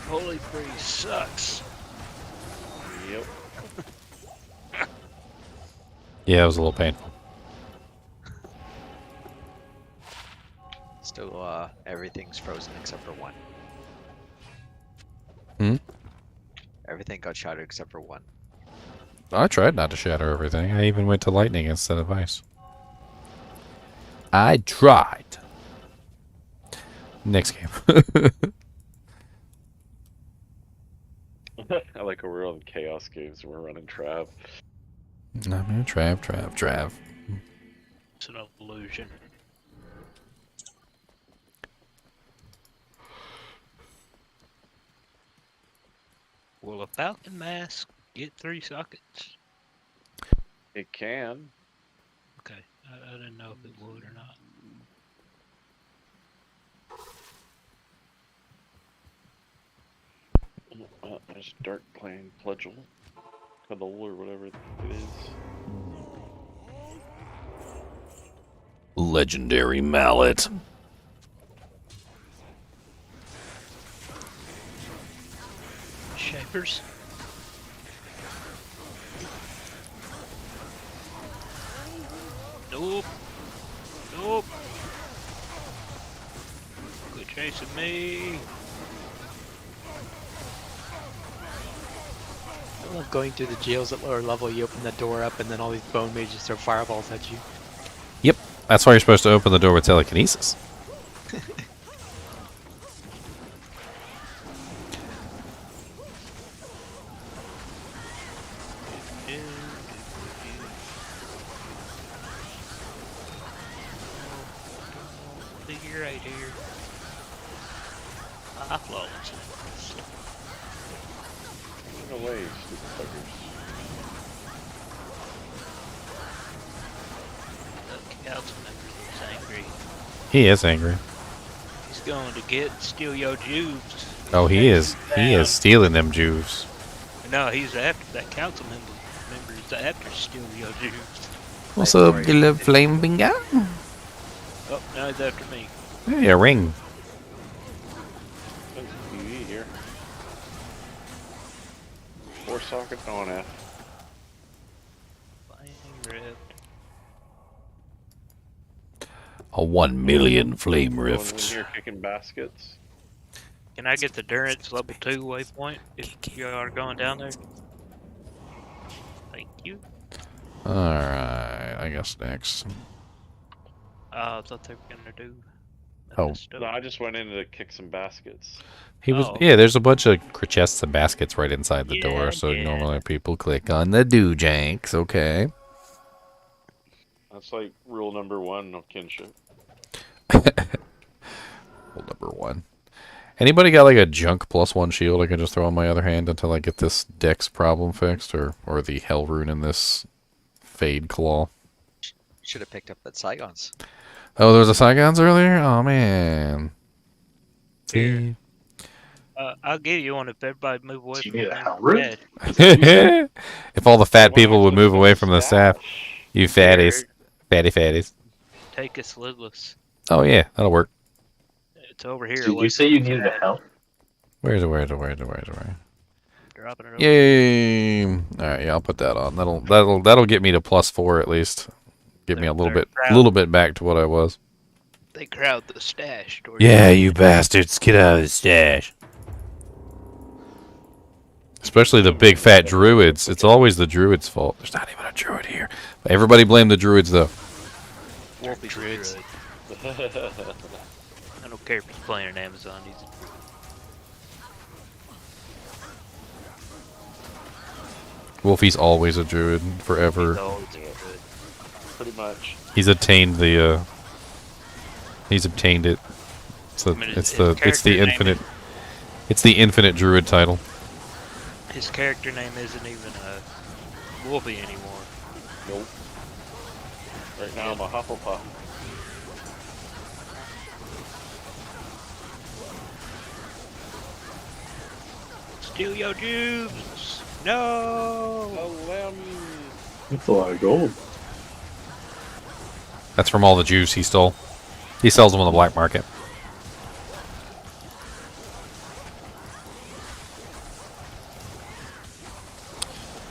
Holy Priest sucks. Yep. Yeah, it was a little painful. Still, everything's frozen except for 1. Everything got shattered except for 1. I tried not to shatter everything. I even went to lightning instead of ice. I tried. Next game. I like how we're on chaos games and we're running Trav. I'm gonna Trav. It's an illusion. Will a Falcon mask get 3 sockets? It can. Okay, I didn't know if it would or not. There's Dark playing Pledgel. Cuddle or whatever it is. Legendary mallet. Shapers. Nope. Nope. Quit chasing me. I love going through the jails at lower level. You open the door up, and then all these bone mages throw fireballs at you. Yep, that's why you're supposed to open the door with telekinesis. Figure right here. Ah, flawless. Run away, stupid fuckers. The council member is angry. He is angry. He's going to steal your juice. Oh, he is. He is stealing them Jews. No, he's after that council member. Is after stealing your juice. What's up, you little flame bingo? Oh, now he's after me. Hey, a ring. There's TV here. 4-socket on F. A 1 million flame Going in rift. here kicking baskets. Can I get the Durance level 2 waypoint if you are going down there? Thank you. Alright, I guess next. I thought they were gonna do. Oh. No, I just went in to kick some baskets. He was, yeah, there's a bunch of chests and baskets right inside the door, Yeah, so yeah. normally people click on the doojanks, okay? That's like rule number 1 of kinship. Rule number 1. Anybody got like a junk +1 shield I can just throw on my other hand until I get this Dex problem fixed, or the Hell Rune in this Fade Claw? Should have picked up that Saigons. Oh, there was a Saigons earlier? Oh, man. See? I'll give you one if everybody move away from need a the Hell Rune? If all the fat people would move away from the staff. You fatties. Fatties. Take us lidless. Oh, yeah, that'll work. It's over here. Did you say you needed a help? Where's it? Dropping it over. Yay! All right, yeah, I'll put that on. That'll get me to +4 at least. Get me a little bit back to what I was. They crowd the stash. Yeah, you bastards, get out of the stash. Especially the big fat druids. It's always the druids' fault. There's not even a druid here. Everybody blame the druids though. Wolfie druids. I don't care if he's playing on Amazon. Wolfie's always a druid forever. He's always a druid. Pretty much. He's obtained the. He's obtained it. So it's the infinite. It's the infinite druid title. His character name isn't even Wolfie anymore. Nope. Right now I'm a Hufflepuff. Steal your juice! No! That's a lot of gold. That's from all the Jews he stole. He sells them on the black market.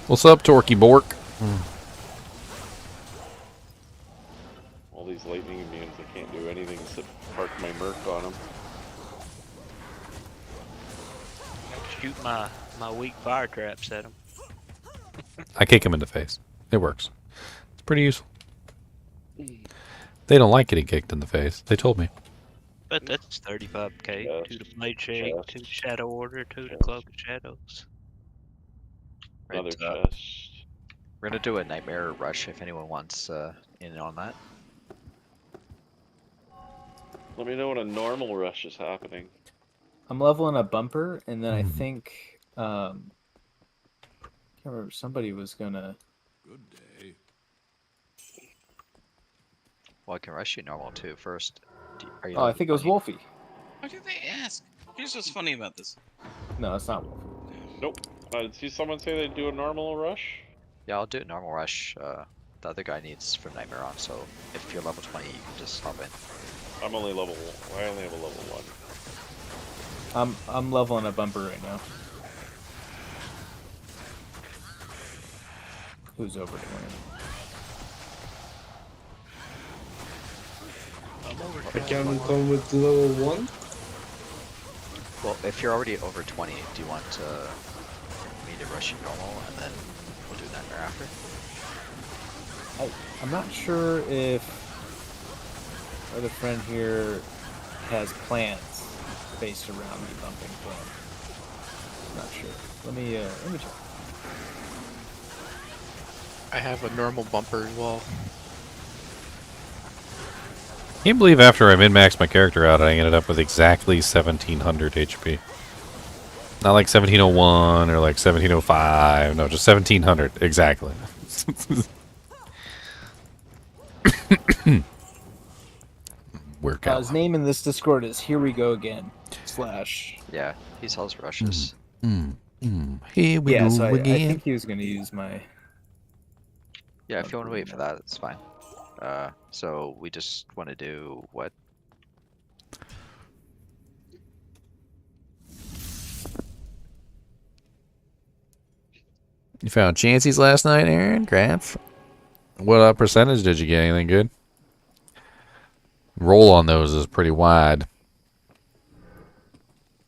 What's up, Torky Bork? All these lightning immunes, I can't do anything except park my Merc on them. Shoot my weak fire traps at him. I kick him in the face. It works. It's pretty useful. They don't like getting kicked in the face. They told me. But that's 35k. Yes. 2 to Blade Shake, Yes. 2 to Shadow Order, 2 to Yes. Cloak of Shadows. Another Right, chest. We're gonna do a Nightmare Rush if anyone wants in on that. Let me know when a normal rush is happening. I'm leveling a bumper, and then I think can't remember, somebody was gonna. Good day. Well, I can rush you normal too first. Oh, I think it was Wolfie. Why do they ask? Here's what's funny about this. No, it's not Wolfie. Nope. See someone say they do a normal rush? Yeah, I'll do it normal rush. The other guy needs from Nightmare on, so if you're level 20, you can just hop in. I'm only level. I only have a level 1. I'm leveling a bumper right now. Who's over 20? I can come with level 1. Well, if you're already over 20, do you want me to rush you normal and then we'll do Nightmare after? I'm not sure if our other friend here has plans based around me bumping for him. Not sure. Let me check. I have a normal bumper as well. Can't believe after I min-maxed my character out, I ended up with exactly 1700 HP. Not like 1701 or like 1705. No, just 1700 exactly. Workout. His name in this Discord is Here We Go Again / Yeah, he sells rushes. Here we go so again. I think he was going to use my... Yeah, if you want to wait for that, it's fine. So we just want to do what? You found Chancy's last night, Aaron? Graph? What percentage did you get? Anything good? Roll on those is pretty wide.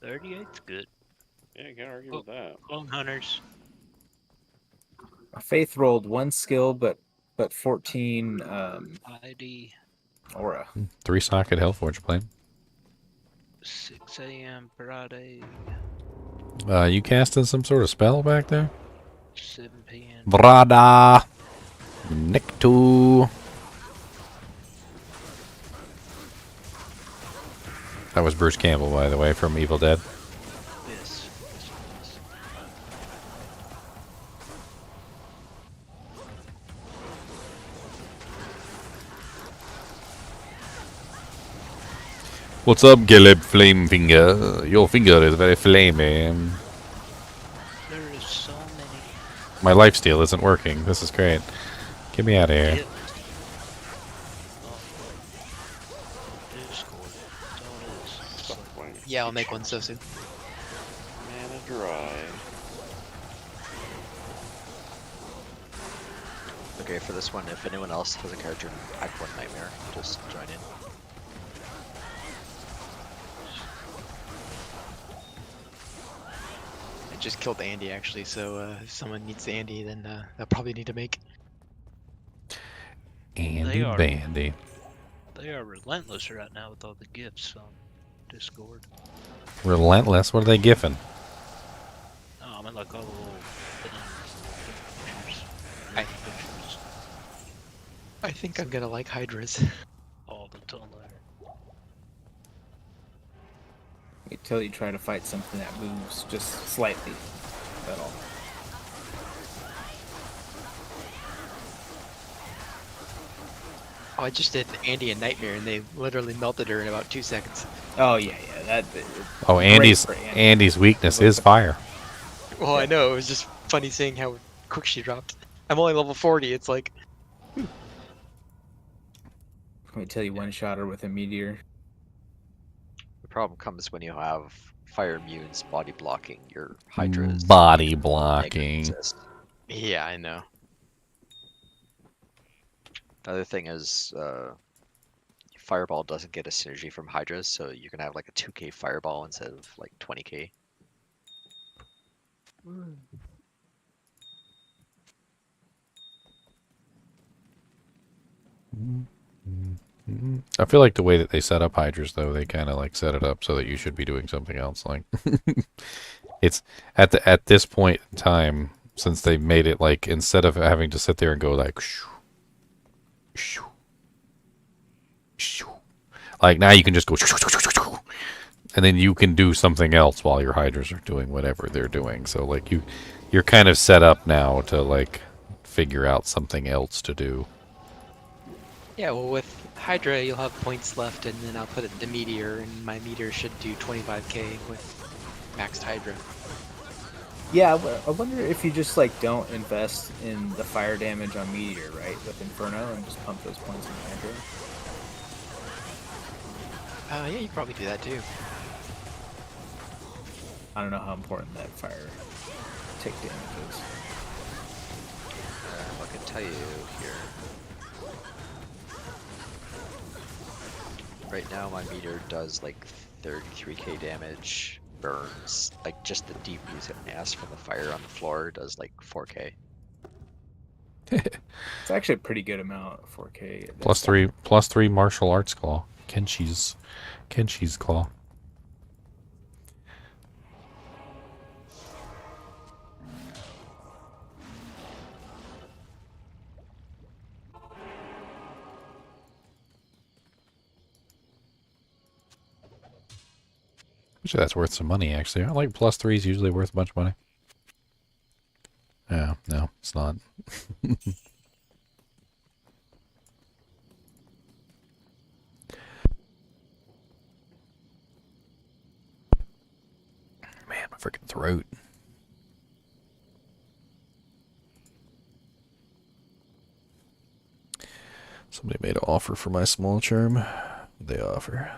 38's good. Yeah, you can't argue with that. Clone hunters. Faith rolled 1 skill, but 14 ID. aura. 3 socket Hellforge plane. 6 a.m. Friday. You casting some sort of spell back there? 7 p.m. Vrada. Niktu. That was Bruce Campbell, by the way, from Evil Dead. Yes. What's up, Gillib Flame Finger? Your finger is very flaming. There is so many. My lifesteal isn't working. This is great. Get me out of here. Yeah, I'll make one so soon. Mana dry. Okay, for this one, if anyone else has a character in Act 1 Nightmare, just join in. I just killed Andy actually, so if someone needs Andy, then they'll probably need to make. Andy Bandy. They are relentless right now with all the gifts on Discord. Relentless? What are they gifting? Oh, I mean like all the little things. I think I'm gonna like Hydras. All the ton there. Wait till you try to fight something that moves just slightly at all. Oh, I just did Andy and Nightmare, and they literally melted her in about 2 seconds. Oh yeah, that. Oh, Andy's weakness is fire. Well, I know, it was just funny seeing how quick she dropped. I'm only level 40, it's like... Wait till you one-shot her with a meteor. The problem comes when you have fire immunes body blocking your Hydras. Body blocking. Yeah, I know. The other thing is, Fireball doesn't get a synergy from Hydras, so you can have like a 2k Fireball instead of like 20k. I feel like the way that they set up Hydras, though, they kind of like set it up so that you should be doing something else. Like, it's at this point in time, since they made it like instead of having to sit there and go like, shoo, shoo, shoo, like now you can just go, shoo, shoo, shoo, shoo, shoo, and then you can do something else while your Hydras are doing whatever they're doing. So like you're kind of set up now to like figure out something else to do. Yeah, well with Hydra you'll have points left, and then I'll put it into Meteor, and my Meteor should do 25k with maxed Hydra. Yeah, I wonder if you just like don't invest in the fire damage on Meteor, right, with Inferno, and just pump those points in Banter. Yeah, you could probably do that too. I don't know how important that fire take damage is. I can tell you here. Right now, my meter does like 33k damage, burns, like just the DPS it mass from the fire on the floor does like 4k. It's actually a pretty good amount of 4k. Plus three martial arts claw. Kenshi's claw. Actually, that's worth some money, actually. I like plus 3 is usually worth a bunch of money. Yeah, no, it's not. Man, my freaking throat. Somebody made an offer for my small charm. They offer.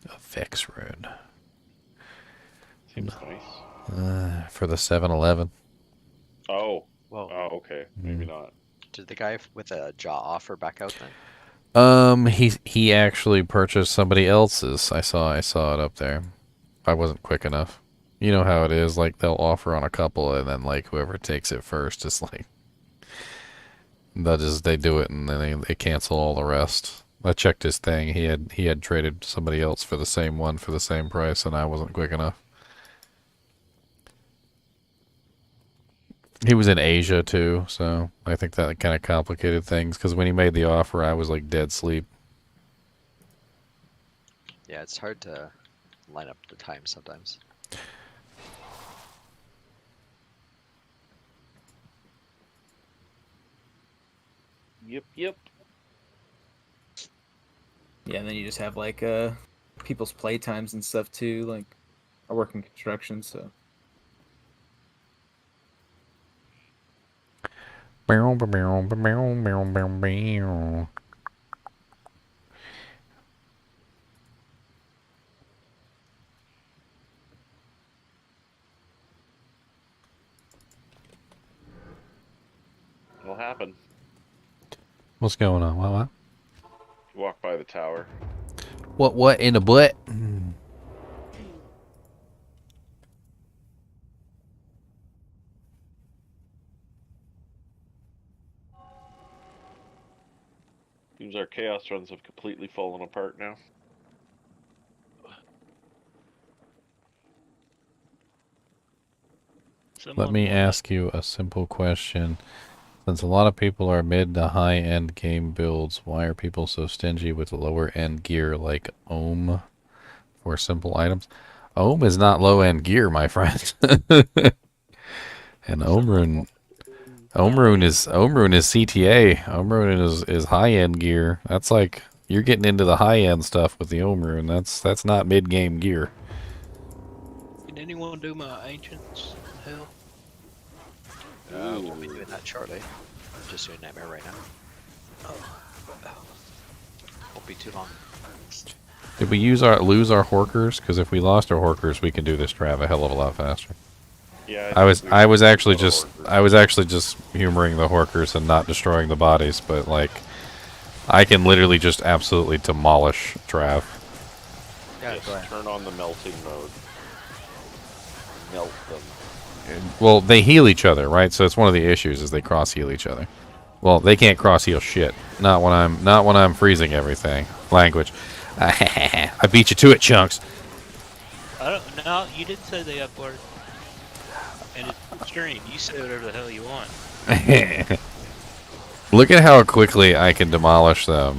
A Vex rune. Seems nice. For the 7-Eleven. Oh. Well, oh, okay. Maybe not. Did the guy with a jaw offer back out then? He actually purchased somebody else's. I saw it up there. I wasn't quick enough. You know how it is, like they'll offer on a couple and then like whoever takes it first is like they do it and then they cancel all the rest. I checked his thing. He had traded somebody else for the same one for the same price and I wasn't quick enough. He was in Asia too, so I think that kind of complicated things because when he made the offer I was like dead sleep. Yeah, it's hard to line up the time sometimes. Yep. Yeah, and then you just have like people's play times and stuff too. Like I work in construction, so. It'll happen. What's going on? What? You walk by the tower. What in the butt? Seems our chaos runs have completely fallen apart now. Let me ask you a simple question. Since a lot of people are mid to high end game builds, why are people so stingy with lower end gear like Ohm for simple items? Ohm is not low end gear, my friend. And Ohm rune is CTA. Ohm rune is high end gear. That's like you're getting into the high end stuff with the Ohm rune. That's not mid game gear. Can anyone do my ancients? Hell. We'll be doing that shortly. I'm just doing Nightmare right now. Won't be too long. Did we lose our Horkers? Because if we lost our Horkers, we can do this Trav a hell of a lot faster. Yeah. I was actually just humoring the Horkers and not destroying the bodies, but like I can literally just absolutely demolish Trav. Yeah, turn on the melting mode. Melt them. Well, they heal each other, right? So it's one of the issues is they cross heal each other. Well, they can't cross heal shit. Not when I'm freezing everything. Language. I beat you to it, Chunks. I don't know. You did say they upward. And it's stream. You say whatever the hell you want. Look at how quickly I can demolish them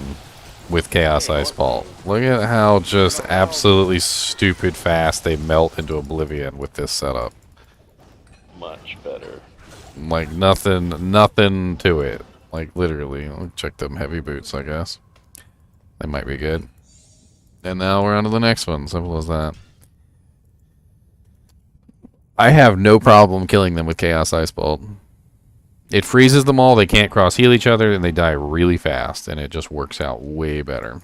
with Chaos Ice Ball. Look at how just absolutely stupid fast they melt into oblivion with this setup. Much better. Like nothing to it. Like literally. I'll check them heavy boots, I guess. They might be good. And now we're on to the next one. Simple as that. I have no problem killing them with Chaos Ice Bolt. It freezes them all, they can't cross heal each other, and they die really fast, and it just works out way better.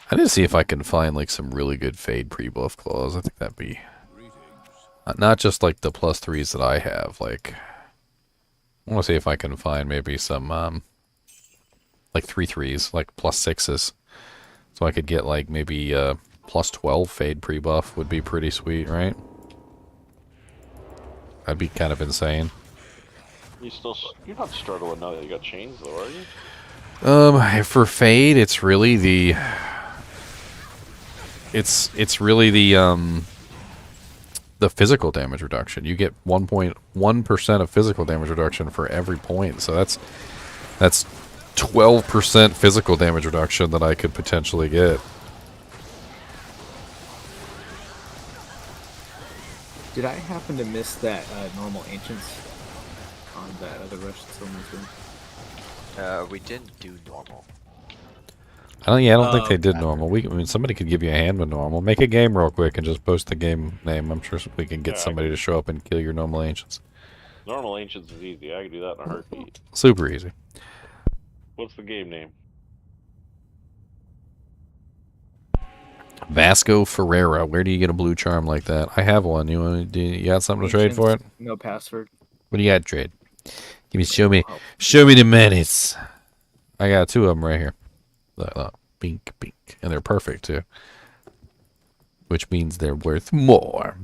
I need to see if I can find like some really good Fade pre-buff claws. I think that'd be not just like the +3s that I have. Like, I want to see if I can find maybe some like 3/3s, like +6s, so I could get like maybe +12 Fade pre-buff would be pretty sweet, right? That'd be kind of insane. You're not struggling now that you got chains though, are you? For Fade, it's really the it's really the physical damage reduction. You get 1.1% of physical damage reduction for every point. So that's 12% physical damage reduction that I could potentially get. Did I happen to miss that normal ancients on that other rush that someone's doing? We didn't do normal. I don't think they did normal. I mean, somebody could give you a hand with normal. Make a game real quick and just post the game name. I'm sure we can get somebody to show up and kill your normal ancients. Normal ancients is easy. I can do that in a heartbeat. Super easy. What's the game name? Vasco Ferreira. Where do you get a blue charm like that? I have one. You got something to trade for it? No password. What do you got to trade? Show me the menace. I got 2 of them right here. Bink, bink. And they're perfect, too. Which means they're worth more.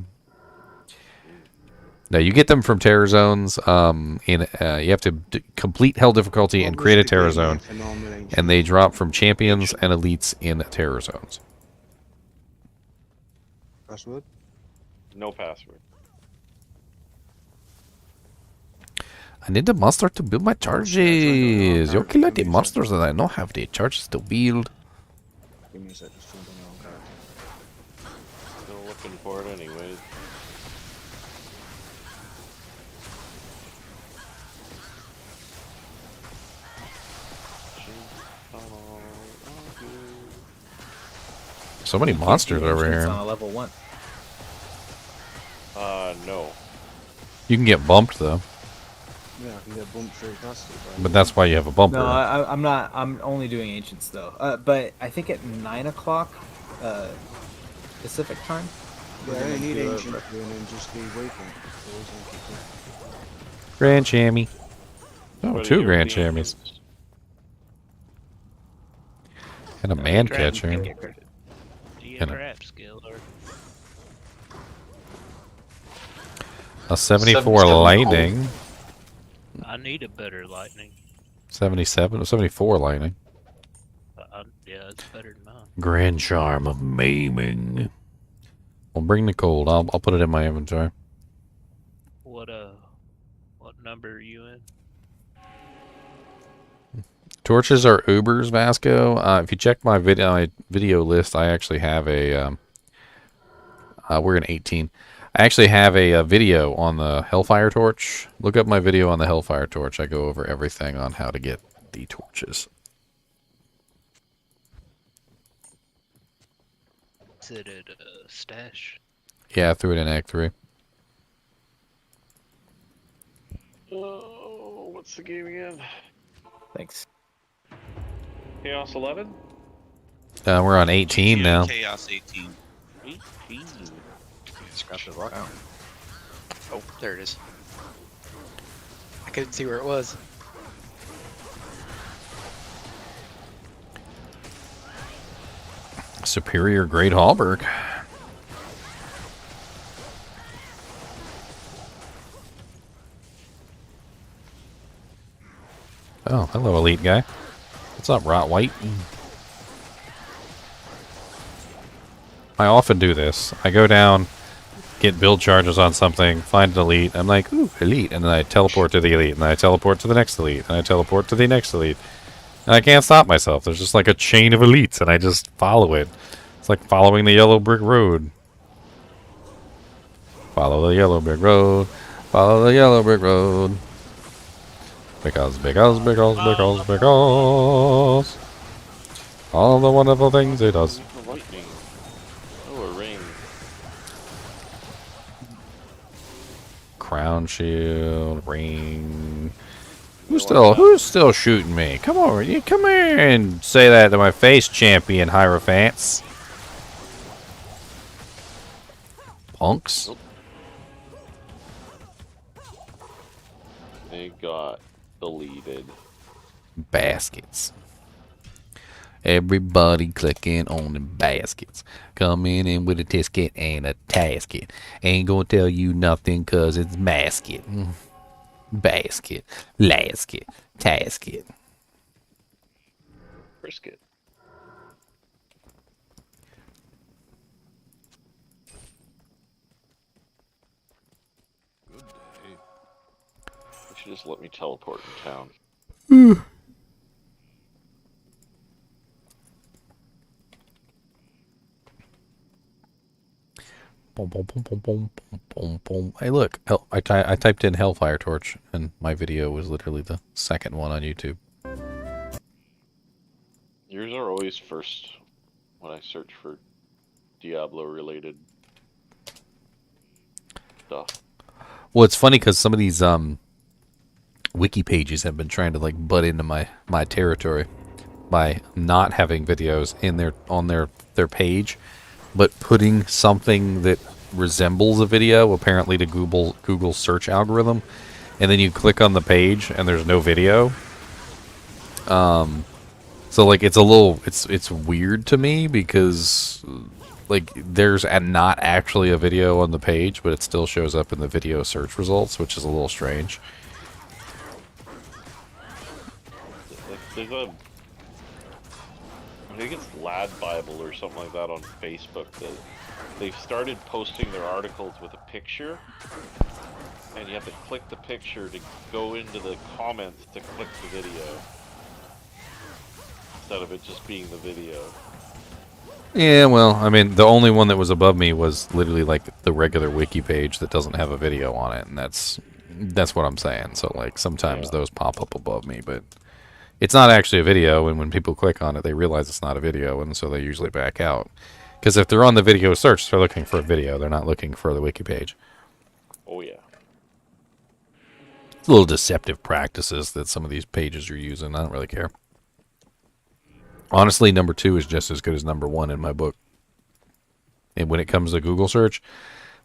Now, you get them from Terror Zones. You have to complete Hell difficulty and create a Terror Zone. And they drop from Champions and Elites in Terror Zones. Password? No password. I need the monster to build my charges. You kill the monsters that I don't have the charges to build. Give me a sec, just find my own character. Still looking for it anyways. So many monsters over here. On a level 1. No. You can get bumped though. Yeah, I can get bumped straight past it. But that's why you have a bumper. No, I'm not. I'm only doing ancients though. But I think at 9 o'clock Pacific time. Yeah, I need ancient and then just be waiting. Grand Chamois. Oh, 2 Grand Chamois. And a man catcher. Do you And trap skill or a 74 lightning. I need a better lightning. 77 or 74 lightning. Yeah, it's better than mine. Grand Charm of Maiming. Well, bring the cold. I'll put it in my inventory. What number are you in? Torches are Ubers, Vasco. If you check my video list, I actually have a. We're in 18. I actually have a video on the Hellfire Torch. Look up my video on the Hellfire Torch. I go over everything on how to get the torches. Is it at stash? Yeah, I threw it in Act 3. Oh, what's the game again? Thanks. Chaos 11? We're on 18 now. Chaos 18. 18. Scratch the rock. Oh, there it is. I couldn't see where it was. Superior Great Hallberg. Oh, hello, elite guy. What's up, Rot White? I often do this. I go down, get build charges on something, find an elite. I'm like, ooh, elite. And then I teleport to the elite. And then I teleport to the next elite. And I teleport to the next elite. And I can't stop myself. There's just like a chain of elites. And I just follow it. It's like following the yellow brick road. Follow the yellow brick road. Follow the yellow brick road. Because. All the wonderful things it does. Lightning. Oh, a ring. Crown shield, ring. Who's still shooting me? Come over, you come here and say that to my face, champion Hierophants. Punks. They got deleted. Baskets. Everybody clicking on the baskets. Coming in with a tisket and a tasket. Ain't gonna tell you nothing cause it's basket. Basket. Lasket. Tasket. Brisket. Good day. You should just let me teleport in town. Boom, boom, boom, boom, boom, boom, boom, boom. Hey, look. I typed in Hellfire Torch, and my video was literally the second one on YouTube. Yours are always first when I search for Diablo related stuff. Well, it's funny because some of these wiki pages have been trying to like butt into my territory by not having videos in on their page, but putting something that resembles a video apparently to Google's search algorithm, and then you click on the page and there's no video. So like it's a little it's weird to me because like there's not actually a video on the page, but it still shows up in the video search results, which is a little strange. There's a, I think it's Lad Bible or something like that on Facebook that they've started posting their articles with a picture, and you have to click the picture to go into the comments to click the video instead of it just being the video. Yeah, well, I mean, the only one that was above me was literally like the regular wiki page that doesn't have a video on it, and that's what I'm saying. So like sometimes those pop up above me, but it's not actually a video, and when people click on it, they realize it's not a video, and so they usually back out. Because if they're on the video search, they're looking for a video. They're not looking for the wiki page. Oh, yeah. It's a little deceptive practices that some of these pages are using. I don't really care. Honestly, number 2 is just as good as number 1 in my book. And when it comes to Google search,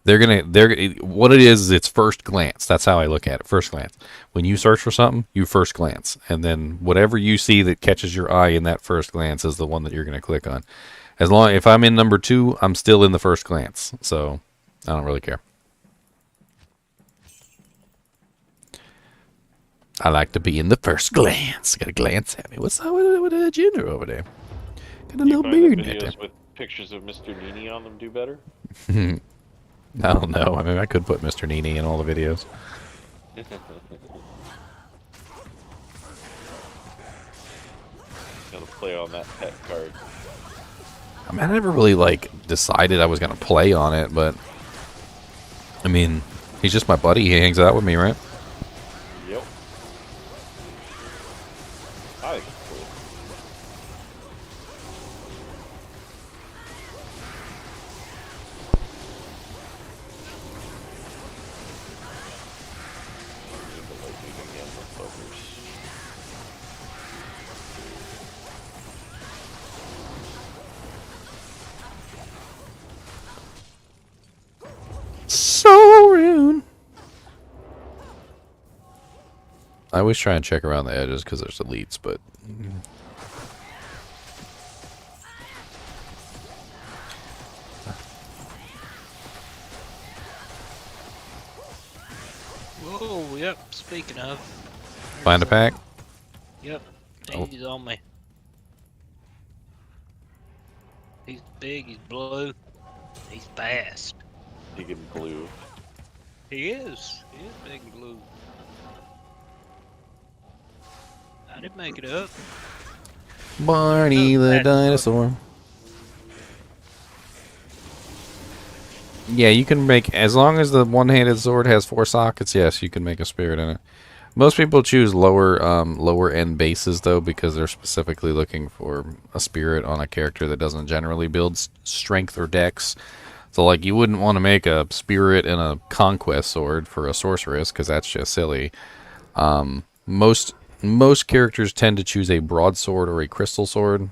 what it is it's first glance. That's how I look at it. First glance. When you search for something, you first glance, and then whatever you see that catches your eye in that first glance is the one that you're going to click on. If I'm in number 2, I'm still in the first glance, so I don't really care. I like to be in the first glance. Got to glance at me. What's up with that ginger over there? Got a little beard in there. With pictures of Mr. NiNi on them do better? I don't know. I mean, I could put Mr. NiNi in all the videos. Gotta play on that pet card. I mean, I never really like decided I was gonna play on it, but I mean, he's just my buddy. He hangs out with me, right? Yep. I think it's cool. So rude. I always try and check around the edges because there's elites, but Whoa, yep, speaking of. find a pack. Yep, he's on me. He's big, he's blue, he's fast. Big and blue. He is big and blue. I didn't make it up. Barney the dinosaur. Yeah, you can make, as long as the one-handed sword has 4 sockets, yes, you can make a spirit in it. Most people choose lower end bases though because they're specifically looking for a spirit on a character that doesn't generally build strength or dex. So like you wouldn't want to make a spirit and a conquest sword for a sorceress because that's just silly. Most characters tend to choose a broadsword or a crystal sword,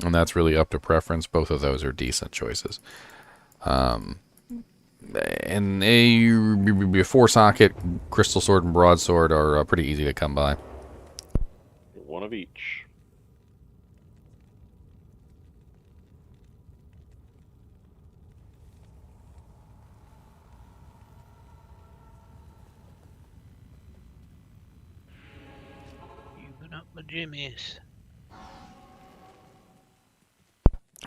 and that's really up to preference. Both of those are decent choices. And a 4-socket crystal sword and broadsword are pretty easy to come by. One of each. Even up my jimmies.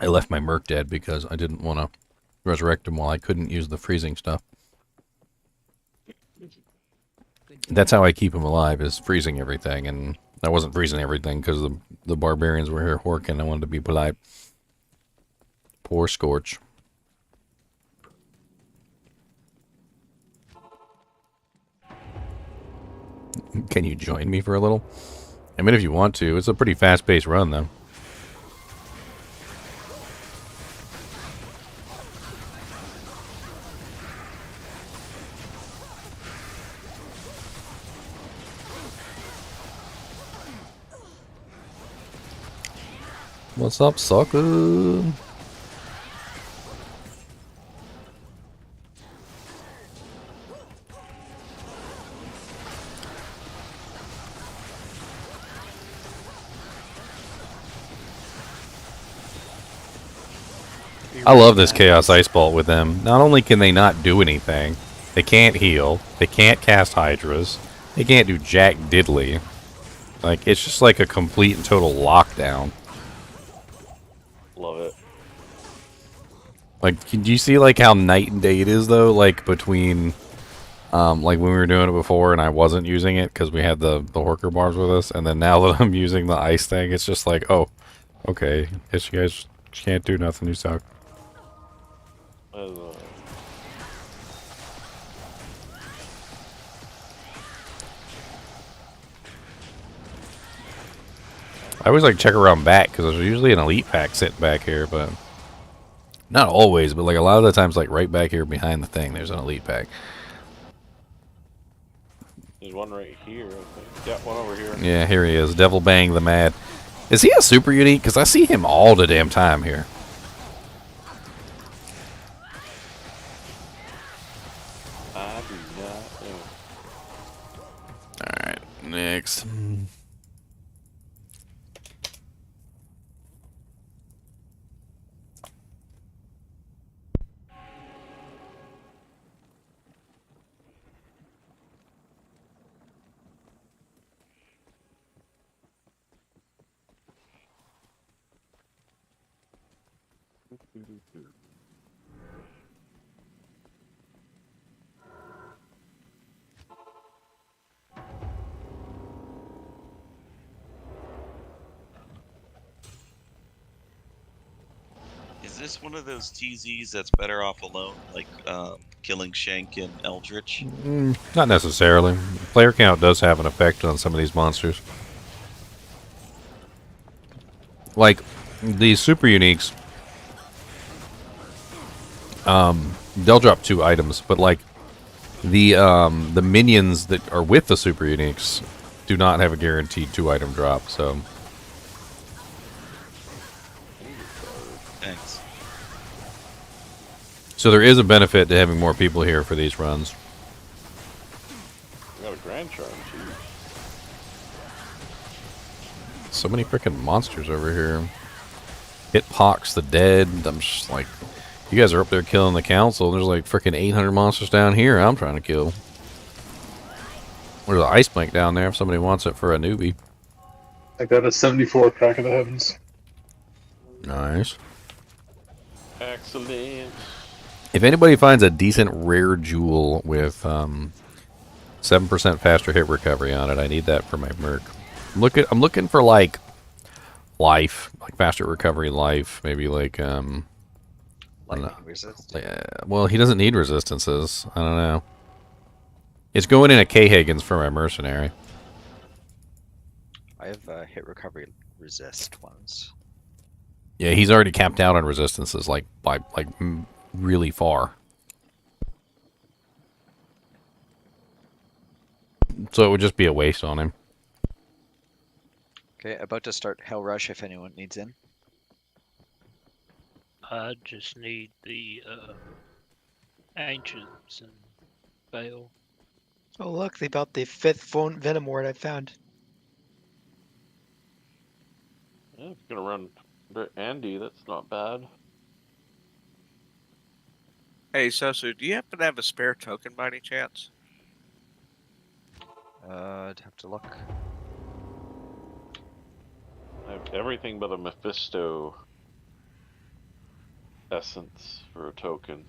I left my Merc dead because I didn't want to resurrect him while I couldn't use the freezing stuff. That's how I keep him alive, is freezing everything, and I wasn't freezing everything because the barbarians were here horking. I wanted to be polite. Poor Scorch. Can you join me for a little? I mean, if you want to. It's a pretty fast-paced run, though. What's up, sucker? I love this Chaos Ice Bolt with them. Not only can they not do anything, they can't heal, they can't cast Hydras, they can't do jack diddly. Like, it's just like a complete and total lockdown. Love it. Like, do you see like how night and day it is though? Like between, like when we were doing it before and I wasn't using it because we had the Horker barbs with us, and then now that I'm using the ice thing, it's just like, oh, okay, guess you guys can't do nothing. You suck. I always like check around back because there's usually an elite pack sitting back here, but not always. But like a lot of the times, like right back here behind the thing, there's an elite pack. There's one right here, I think. Yeah, one over here. Yeah, here he is, Devil Bang the Mad. Is he a super unique? Because I see him all the damn time here. I do not know. All right, next. Is this one of those TZs that's better off alone, like killing Shank and Eldritch? Not necessarily. Player count does have an effect on some of these monsters. Like these super uniques, they'll drop 2 items, but like the minions that are with the super uniques do not have a guaranteed 2-item drop. So Thanks. so there is a benefit to having more people here for these runs. We got a Grand Charm too. So many freaking monsters over here. Hit Pox the Dead. I'm just like, you guys are up there killing the council. There's like freaking 800 monsters down here I'm trying to kill. There's an ice plank down there if somebody wants it for a newbie. I got a 74 Crack of the Heavens. Nice. Excellent. If anybody finds a decent rare jewel with 7% faster hit recovery on it, I need that for my Merc. I'm looking for like life, like faster recovery life, maybe like well, he doesn't need resistances. I don't know. It's going in a K-Higgins for my Mercenary. I have hit recovery resist ones. Yeah, he's already capped out on resistances, like by really far. So it would just be a waste on him. Okay, about to start Hell Rush if anyone needs in. I just need the ancients and Bale. Oh look, they built the 5th Venom Ward I found. Yeah, if you're gonna run Andy, that's not bad. Hey, Sosu, do you happen to have a spare token by any chance? I'd have to look. I have everything but a Mephisto essence for a token.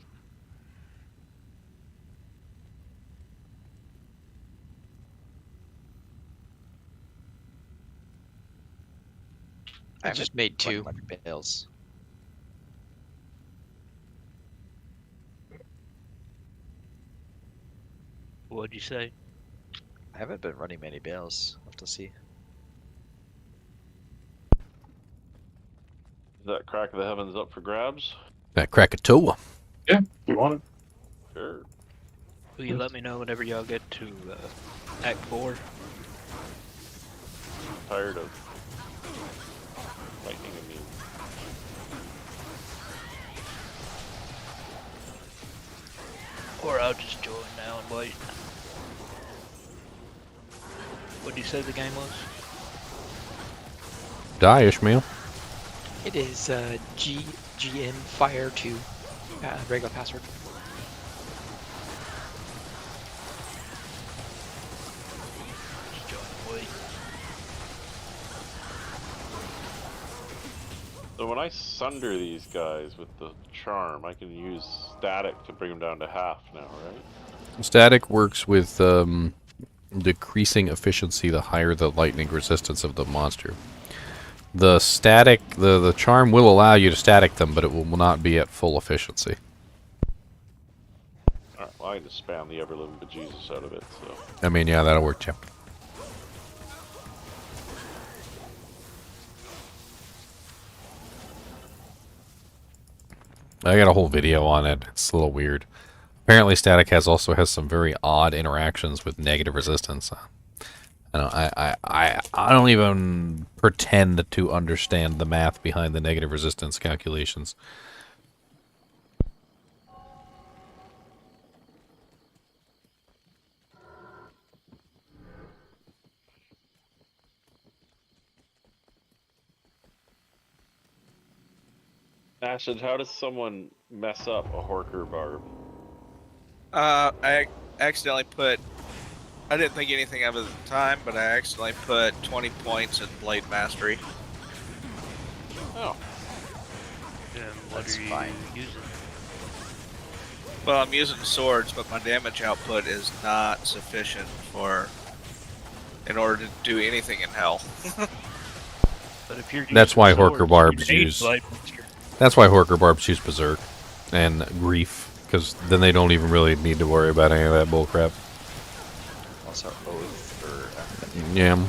I just made 2 bales. What'd you say? I haven't been running many bales. I'll have to see. Is that Crack of the Heavens up for grabs? That Krakatoa. Yeah, you want it. Sure. Will you let me know whenever y'all get to Act 4? Tired of lightning immune. Or I'll just join now and wait. What did you say the game was? Die, Ishmael. It is GGN Fire 2, regular password. Just join and wait. So when I sunder these guys with the charm, I can use static to bring them down to half now, right? Static works with decreasing efficiency the higher the lightning resistance of the monster. The static, the charm will allow you to static them, but it will not be at full efficiency. Alright, well I can just spam the ever-living bejesus out of it, so... I mean, yeah, that'll work too. I got a whole video on it. It's a little weird. Apparently, static also has some very odd interactions with negative resistance. I don't even pretend to understand the math behind the negative resistance calculations. Acid, how does someone mess up a Horker Barb? I accidentally put. I didn't think anything of it at the time, but I accidentally put 20 points in Blade Mastery. Oh. And what That's are you fine. using? Well, I'm using swords, but my damage output is not sufficient in order to do anything in hell. But if you're That's using why swords, Horker Barbs you need use. Blade Master. That's why Horker Barbs use Berserk and Grief, because then they don't even really need to worry about any of that bullcrap. Also, Oath or Yeah,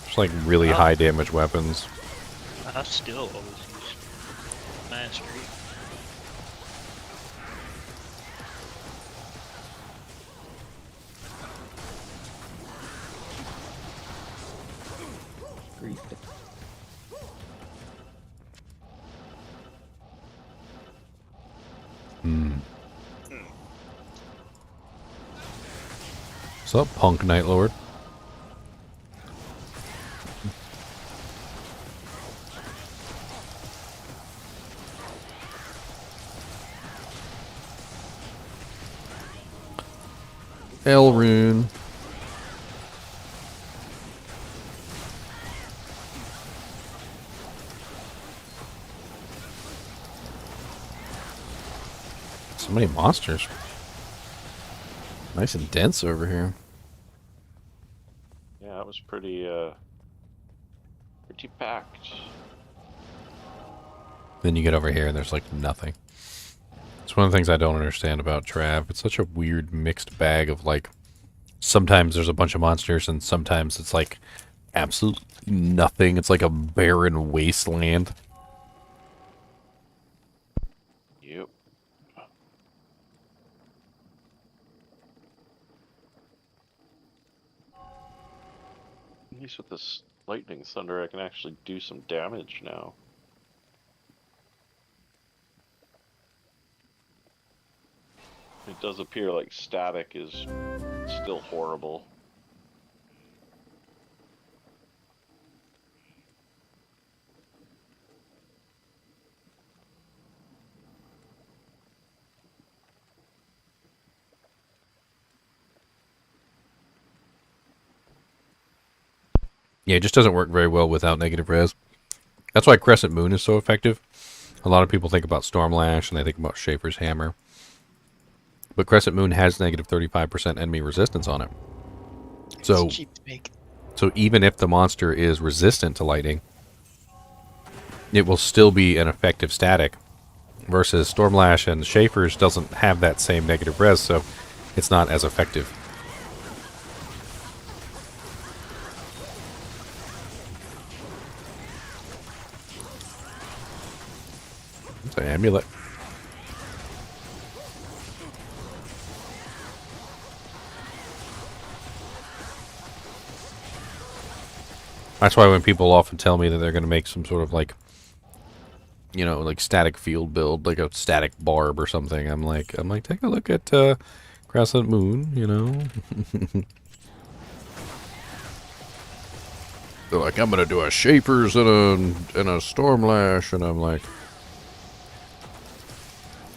it's like really high damage weapons. I still always use Mastery. Grief. What's up, Punk Night Lord? Elrune. So many monsters. Nice and dense over here. Yeah, it was pretty packed. Then you get over here and there's like nothing. It's one of the things I don't understand about Trav. It's such a weird mixed bag of like, sometimes there's a bunch of monsters and sometimes it's like absolutely nothing. It's like a barren wasteland. Yep. At least with this lightning thunder, I can actually do some damage now. It does appear like static is still horrible. Yeah, it just doesn't work very well without negative res. That's why Crescent Moon is so effective. A lot of people think about Stormlash and they think about Schaefer's Hammer. But Crescent Moon has negative 35% enemy resistance on it. So, It's cheap to make. so even if the monster is resistant to lightning, it will still be an effective static. Versus Stormlash and Schaefer's doesn't have that same negative res, so it's not as effective. It's an amulet. That's why when people often tell me that they're going to make some sort of like, you know, like static field build, like a static barb or something, I'm like, take a look at Crescent Moon, you know. They're like, I'm going to do a Schaefer's and a Stormlash, and I'm like,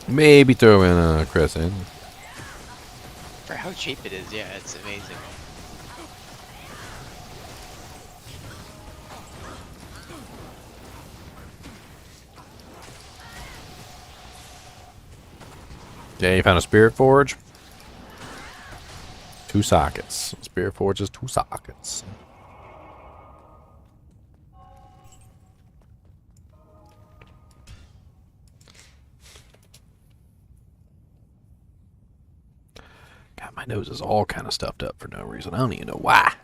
maybe throw in a Crescent. For how cheap it is, yeah, it's amazing. Yeah, you found a Spirit Forge? 2 sockets. Spirit Forge is 2 sockets. God, my nose is all kind of stuffed up for no reason. I don't even know why.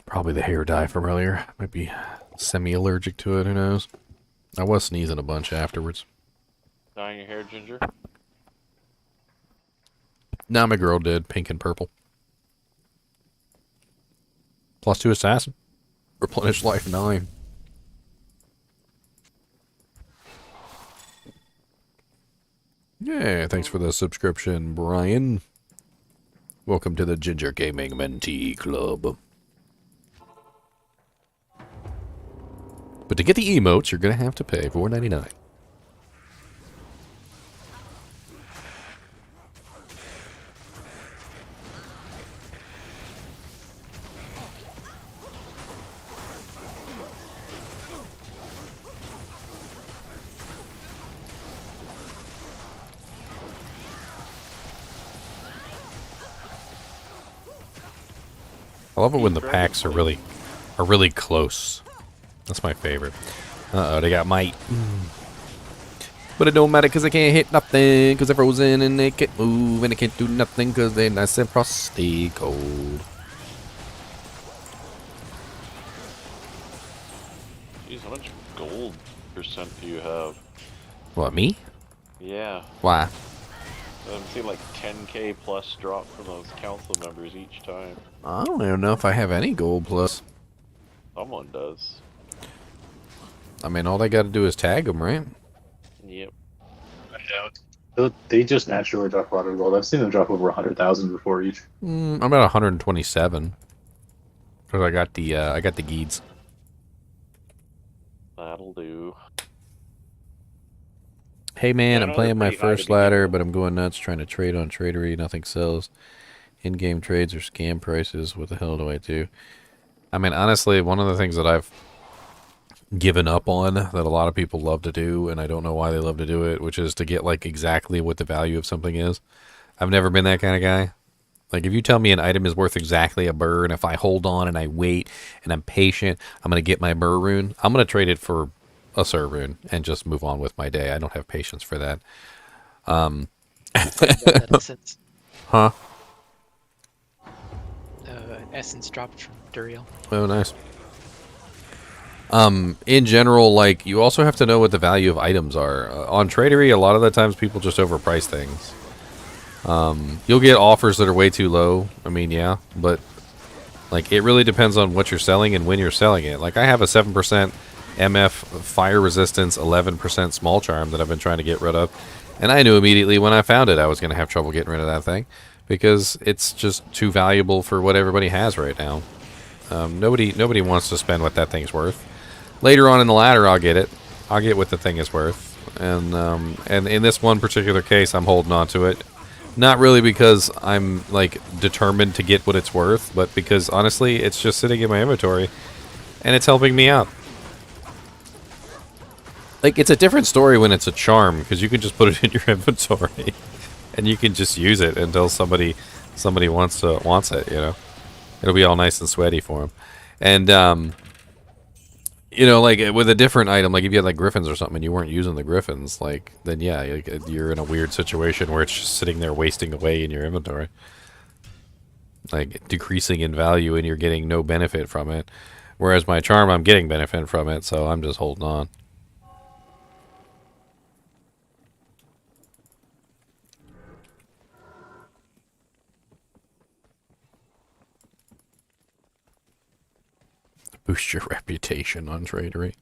Probably the hair dye from earlier. Might be semi-allergic to it, who knows. I was sneezing a bunch afterwards. Dyeing your hair ginger? Now my girl did, pink and purple. +2 assassin. Replenish life 9. Yeah, thanks for the subscription, Brian. Welcome to the Ginger Gaming Mentee Club. But to get the emotes, you're going to have to pay $4.99. I love it when the packs are really close. That's my favorite. Uh-oh, they got might. But it don't matter because they can't hit nothing because they're frozen and they can't move and they can't do nothing because they're nice and frosty cold. Jeez, how much gold percent do you have? What, me? Yeah. Why? I'm seeing like 10k plus drop from those council members each time. I don't even know if I have any gold plus. Someone does. I mean, all they got to do is tag them, right? Yep. They just naturally drop a lot of gold. I've seen them drop over 100,000 before each. I'm at 127 because I got the Geeds. That'll do. Hey man, Yeah, I'm no, playing they're my pretty high to first begin ladder, with. but I'm going nuts trying to trade on Tradery. Nothing sells. In-game trades or scam prices. What the hell do I do? I mean, honestly, one of the things that I've given up on that a lot of people love to do, and I don't know why they love to do it, which is to get like exactly what the value of something is. I've never been that kind of guy. Like, if you tell me an item is worth exactly a burr, and if I hold on and I wait and I'm patient, I'm going to get my burr rune, I'm going to trade it for a server and just move on with my day. I don't have patience for that. That essence. Huh? Essence dropped from Duriel. Oh, nice. In general, like, you also have to know what the value of items are. On Tradery, a lot of the times people just overprice things. You'll get offers that are way too low. I mean, yeah, but like, it really depends on what you're selling and when you're selling it. Like, I have a 7% MF fire resistance, 11% small charm that I've been trying to get rid of, and I knew immediately when I found it I was going to have trouble getting rid of that thing because it's just too valuable for what everybody has right now. Nobody wants to spend what that thing's worth. Later on in the ladder, I'll get it. I'll get what the thing is worth, and in this one particular case, I'm holding on to it. Not really because I'm, like, determined to get what it's worth, but because, honestly, it's just sitting in my inventory, and it's helping me out. Like, it's a different story when it's a charm, because you can just put it in your inventory, and you can just use it until somebody wants it, you know? It'll be all nice and sweaty for them. And, you know, like, with a different item, like, if you had, like, griffins or something and you weren't using the griffins, like, then, yeah, you're in a weird situation where it's just sitting there wasting away in your inventory. Like, decreasing in value and you're getting no benefit from it. Whereas my charm, I'm getting benefit from it, so I'm just holding on. Boost your reputation on Tradery.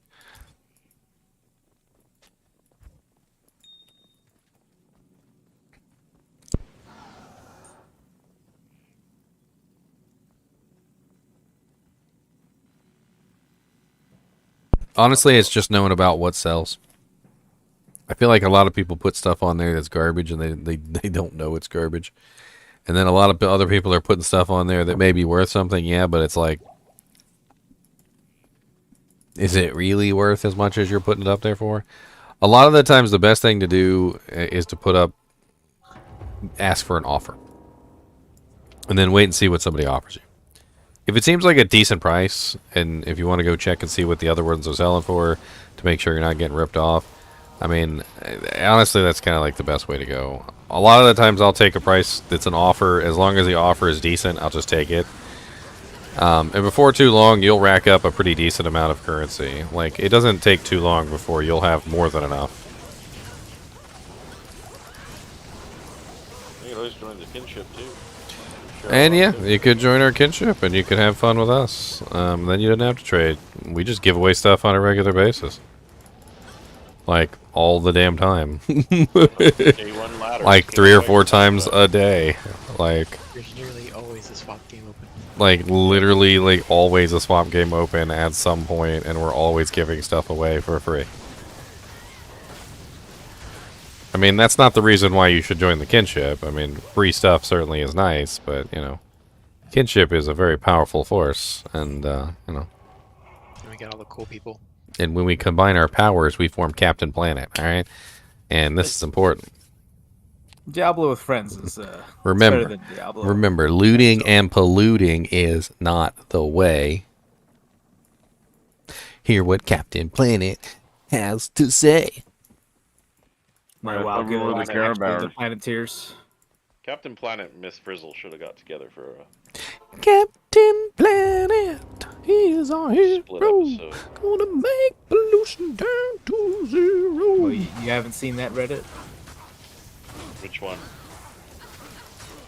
Honestly, it's just knowing about what sells. I feel like a lot of people put stuff on there that's garbage and they don't know it's garbage. And then a lot of other people are putting stuff on there that may be worth something, yeah, but it's like, is it really worth as much as you're putting it up there for? A lot of the times the best thing to do is to ask for an offer. And then wait and see what somebody offers you. If it seems like a decent price, and if you want to go check and see what the other ones are selling for to make sure you're not getting ripped off, I mean, honestly, that's kind of like the best way to go. A lot of the times I'll take a price that's an offer. As long as the offer is decent, I'll just take it. And before too long, you'll rack up a pretty decent amount of currency. Like, it doesn't take too long before you'll have more than enough. You can always join the kinship too. Sure, And yeah, you could join our kinship and you could have fun with us. Then you didn't have to trade. We just give away stuff on a regular basis. Like, all the damn time. K1 ladder. Like, 3 or 4 times a day. Like, There's nearly always a swap game open. like, literally, like, always a swap game open at some point, and we're always giving stuff away for free. I mean, that's not the reason why you should join the kinship. I mean, free stuff certainly is nice, but, you know, kinship is a very powerful force, and, you know. And we got all the cool people. And when we combine our powers, we form Captain Planet, alright? And this is important. Diablo with friends is Remember, better than Diablo. remember, looting and polluting is not the way. Hear what Captain Planet has to say. My wild Everyone was to care actually about. the Planeteers. Captain Planet and Miss Frizzle should have got together for a Captain Planet, he is our split hero. episode. Gonna make pollution down to zero. Well, you haven't seen that Reddit? Which one?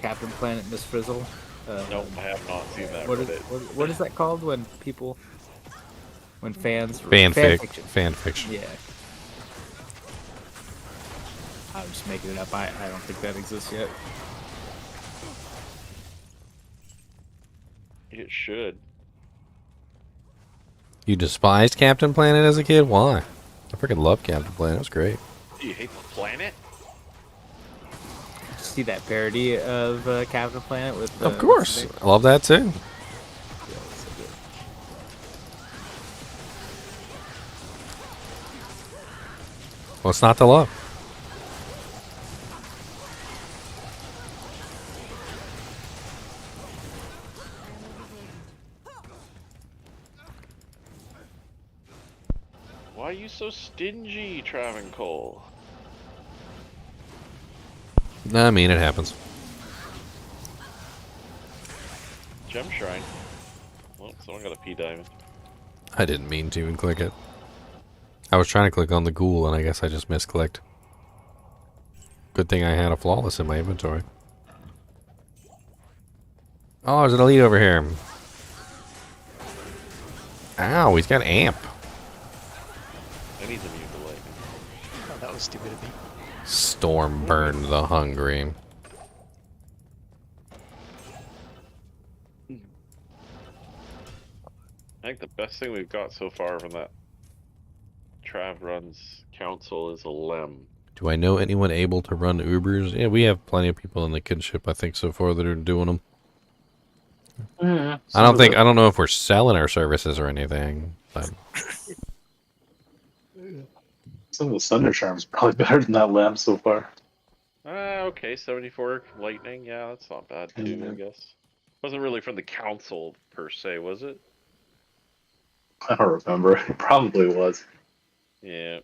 Captain Planet, Miss Frizzle. Nope, I have not seen that. What is, Reddit. what is that called when people, when fans Fanfic. fiction. Fan fiction. Yeah. I'm just making it up. I don't think that exists yet. It should. You despised Captain Planet as a kid? Why? I freaking love Captain Planet. It was great. Do you hate the planet? Did you see that parody of Captain Planet with? Of course. I love that too. What's not to love? Why are you so stingy, Travancore? I mean, it happens. Gem Shrine. Well, someone got a P diamond. I didn't mean to even click it. I was trying to click on the ghoul, and I guess I just misclicked. Good thing I had a flawless in my inventory. Oh, there's an elite over here. Ow, he's got amp. And he's immune to lightning. Oh, that was stupid of me. Stormburn the Hungry. I think the best thing we've got so far from that Trav runs council is a lem. Do I know anyone able to run Ubers? Yeah, we have plenty of people in the kinship, I think, so far that are doing them. Yeah, I don't know if we're selling our services or anything, but some of the Thunder Charms are probably better than that lamb so far. Okay, 74 lightning. Yeah, that's not bad too, I guess. Wasn't really from the council per se, was it? I don't remember. It probably was. Yeah.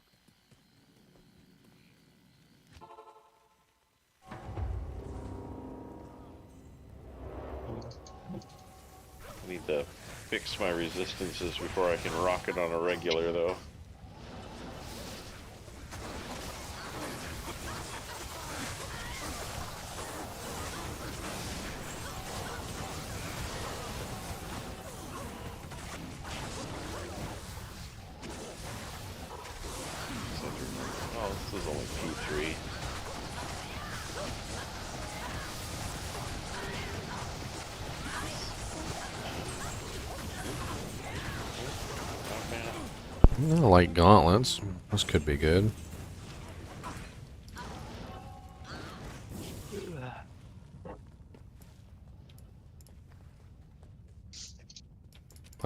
I need to fix my resistances before I can rock it on a regular, though. Oh, this is only P3. I like gauntlets. This could be good.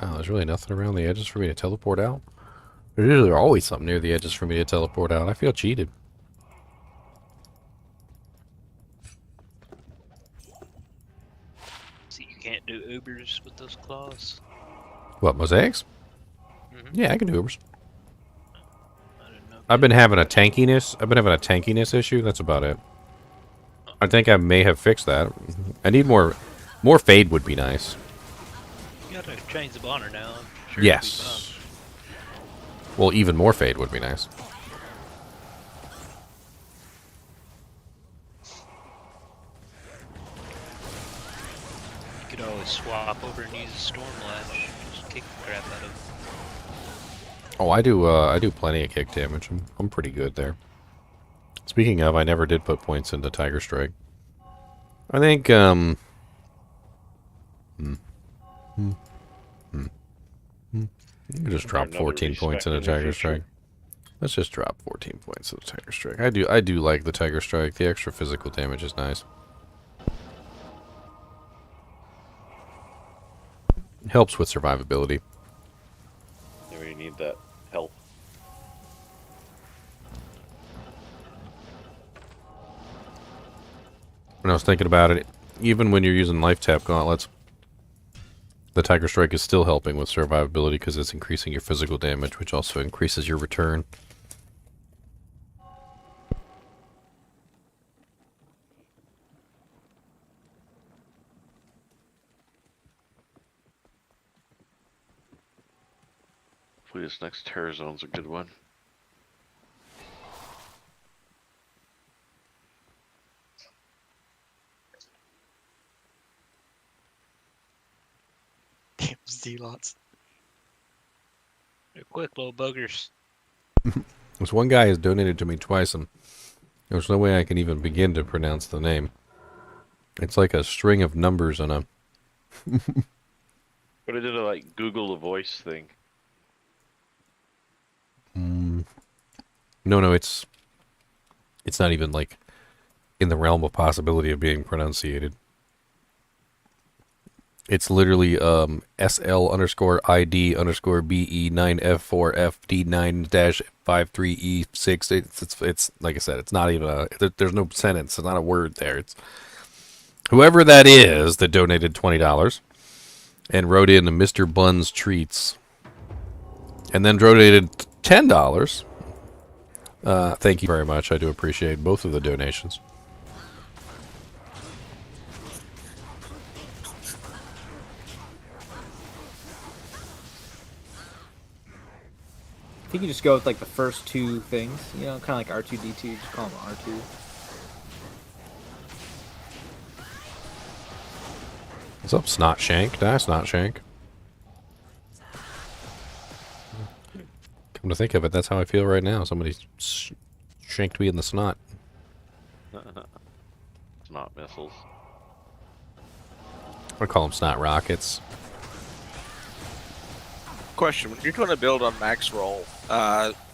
Wow, there's really nothing around the edges for me to teleport out. There's usually always something near the edges for me to teleport out. I feel cheated. So you can't do Ubers with those claws? What, mosaics? Yeah, I can do Ubers. I've been having a tankiness issue. That's about it. I think I may have fixed that. I need more fade would be nice. You got a Chains of Honor now. I'm sure Yes. Well, even more fade would be nice. You could always swap over and use a Storm Lash. Just kick the crap out of it. Oh, I do plenty of kick damage. I'm pretty good there. Speaking of, I never did put points into Tiger Strike. I think you can just drop 14 points into Tiger Strike. Let's just drop 14 points into Tiger Strike. I do like the Tiger Strike. The extra physical damage is nice. It helps with survivability. Yeah, we need that health. When I was thinking about it, even when you're using life tap gauntlets, the Tiger Strike is still helping with survivability because it's increasing your physical damage, which also increases your return. Hopefully this next terror zone's a good one. Damn zealots. They're quick little buggers. This one guy has donated to me twice, and there's no way I can even begin to pronounce the name. It's like a string of numbers on a... But I did a like Google a voice thing. No, it's not even like in the realm of possibility of being pronunciated. It's literally SL_ID_BE9F4FD9-53E6. It's like I said, it's not even there's no sentence. It's not a word there. It's whoever that is that donated $20 and wrote in Mr. Bun's Treats, and then donated $10. Thank you very much. I do appreciate both of the donations. I think you just go with like the first two things, you know, kind of like R2D2. Just call them R2. What's up, Snot Shank? Nice, Snot Shank. Come to think of it, that's how I feel right now. Somebody shanked me in the snot. Snot missiles. I call them snot rockets. Question: when you're doing a build on max roll,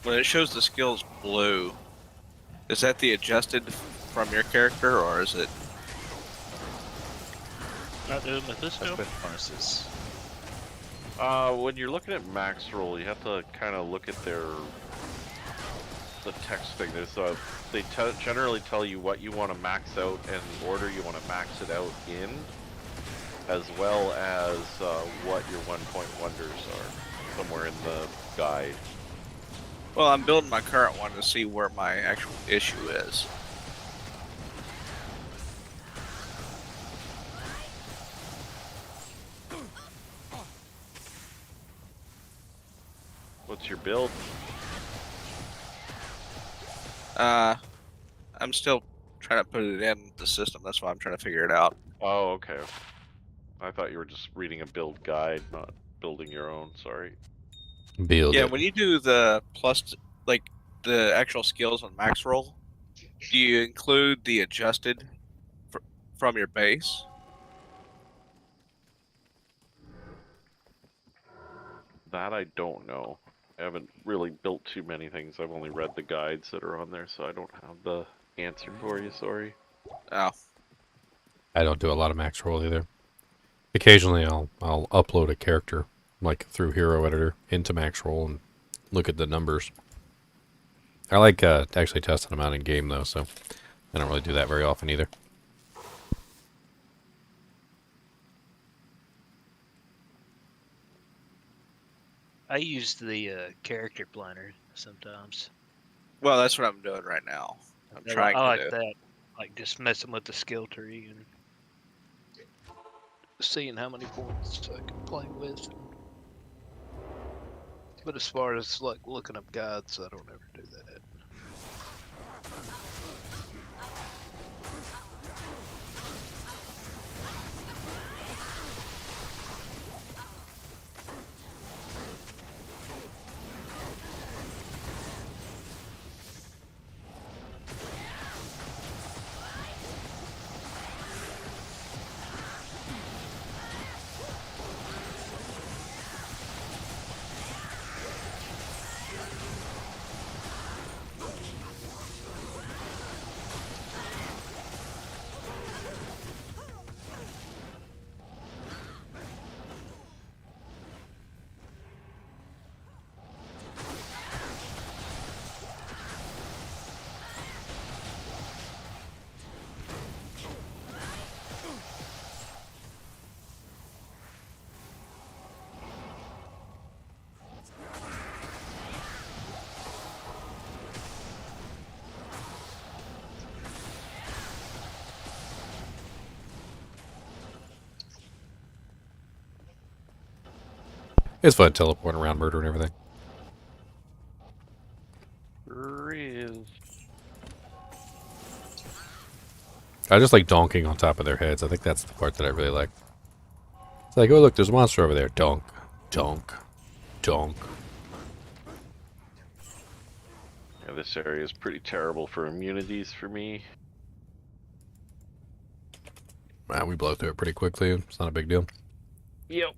when it shows the skills blue, is that the adjusted from your character, or is it? Not doing Mephisto? Bonuses. When you're looking at max roll, you have to kind of look at the text thing. There's they generally tell you what you want to max out and the order you want to max it out in, as well as what your 1-point wonders are, somewhere in the guide. Well, I'm building my current one to see where my actual issue is. What's your build? I'm still trying to put it in the system. That's why I'm trying to figure it out. Oh, okay. I thought you were just reading a build guide, not building your own. Sorry. Build Yeah, it. when you do the plus, like the actual skills on max roll, do you include the adjusted from your base? That I don't know. I haven't really built too many things. I've only read the guides that are on there, so I don't have the answer for you. Sorry. Oh. I don't do a lot of max roll either. Occasionally I'll upload a character, like through Hero Editor, into max roll and look at the numbers. I like actually testing them out in game though, so I don't really do that very often either. I use the character planner sometimes. Well, that's what I'm doing right now. I'm I trying like to do. that, like just messing with the skill tree and seeing how many points I can play with. But as far as like looking up guides, I don't ever do that. It's fun teleporting around, murder and everything. Real. I just like donking on top of their heads. I think that's the part that I really like. It's like, oh look, there's a monster over there. Donk, donk, donk. Yeah, this area is pretty terrible for immunities for me. Man, we blow through it pretty quickly. It's not a big deal. Yep.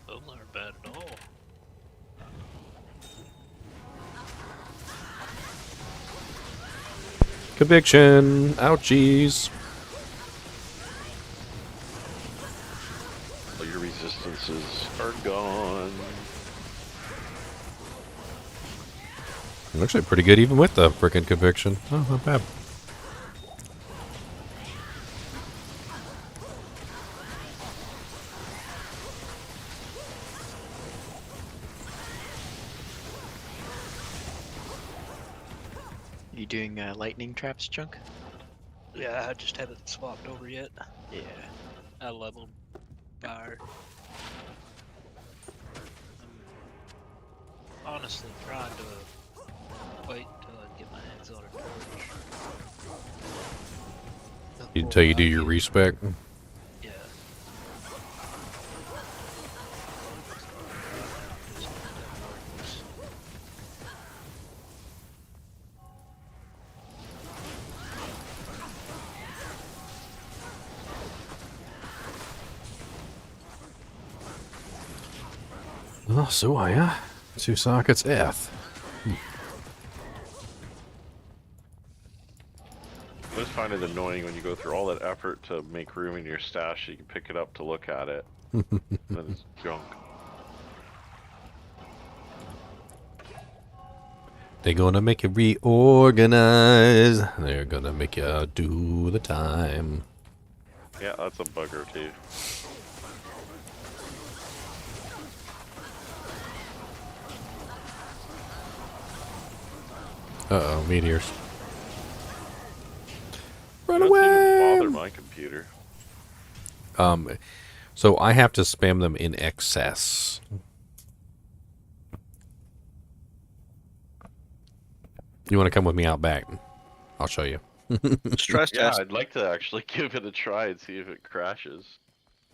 Those aren't bad at all. Conviction. Ouchies. All your resistances are gone. Actually pretty good even with the frickin' conviction. Oh, not bad. You doing lightning traps, Chunk? Yeah, I just haven't swapped over yet. Yeah. I leveled fire. I'm honestly trying to wait until I get my hands on a torch. Until you do your respec. Yeah. Oh, so are ya? 2 sockets F. I just find it annoying when you go through all that effort to make room in your stash so you can pick it up to look at it. Then it's junk. They're gonna make you reorganize. They're gonna make you do the time. Yeah, that's a bugger too. Uh-oh, meteors. Run It doesn't away! even bother my computer. So I have to spam them in excess. You want to come with me out back? I'll show you. Stress Yeah, test. I'd like to actually give it a try and see if it crashes.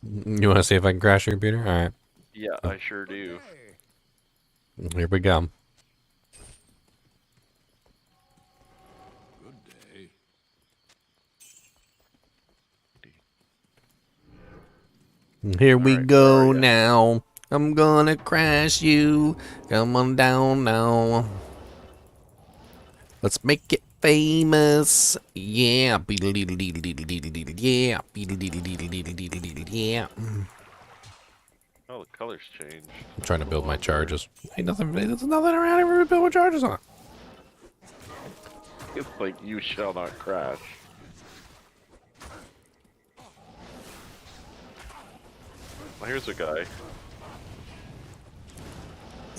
You want to see if I can crash your computer? All right. Yeah, I sure do. Here we go. Here we go now. I'm gonna crash you. Come on down now. Let's make it famous. Yeah. Yeah. Yeah. Oh, the colors changed. I'm trying to build my charges. Ain't nothing. There's nothing around here to build my charges on. It's like you shall not crash. Well, here's a guy.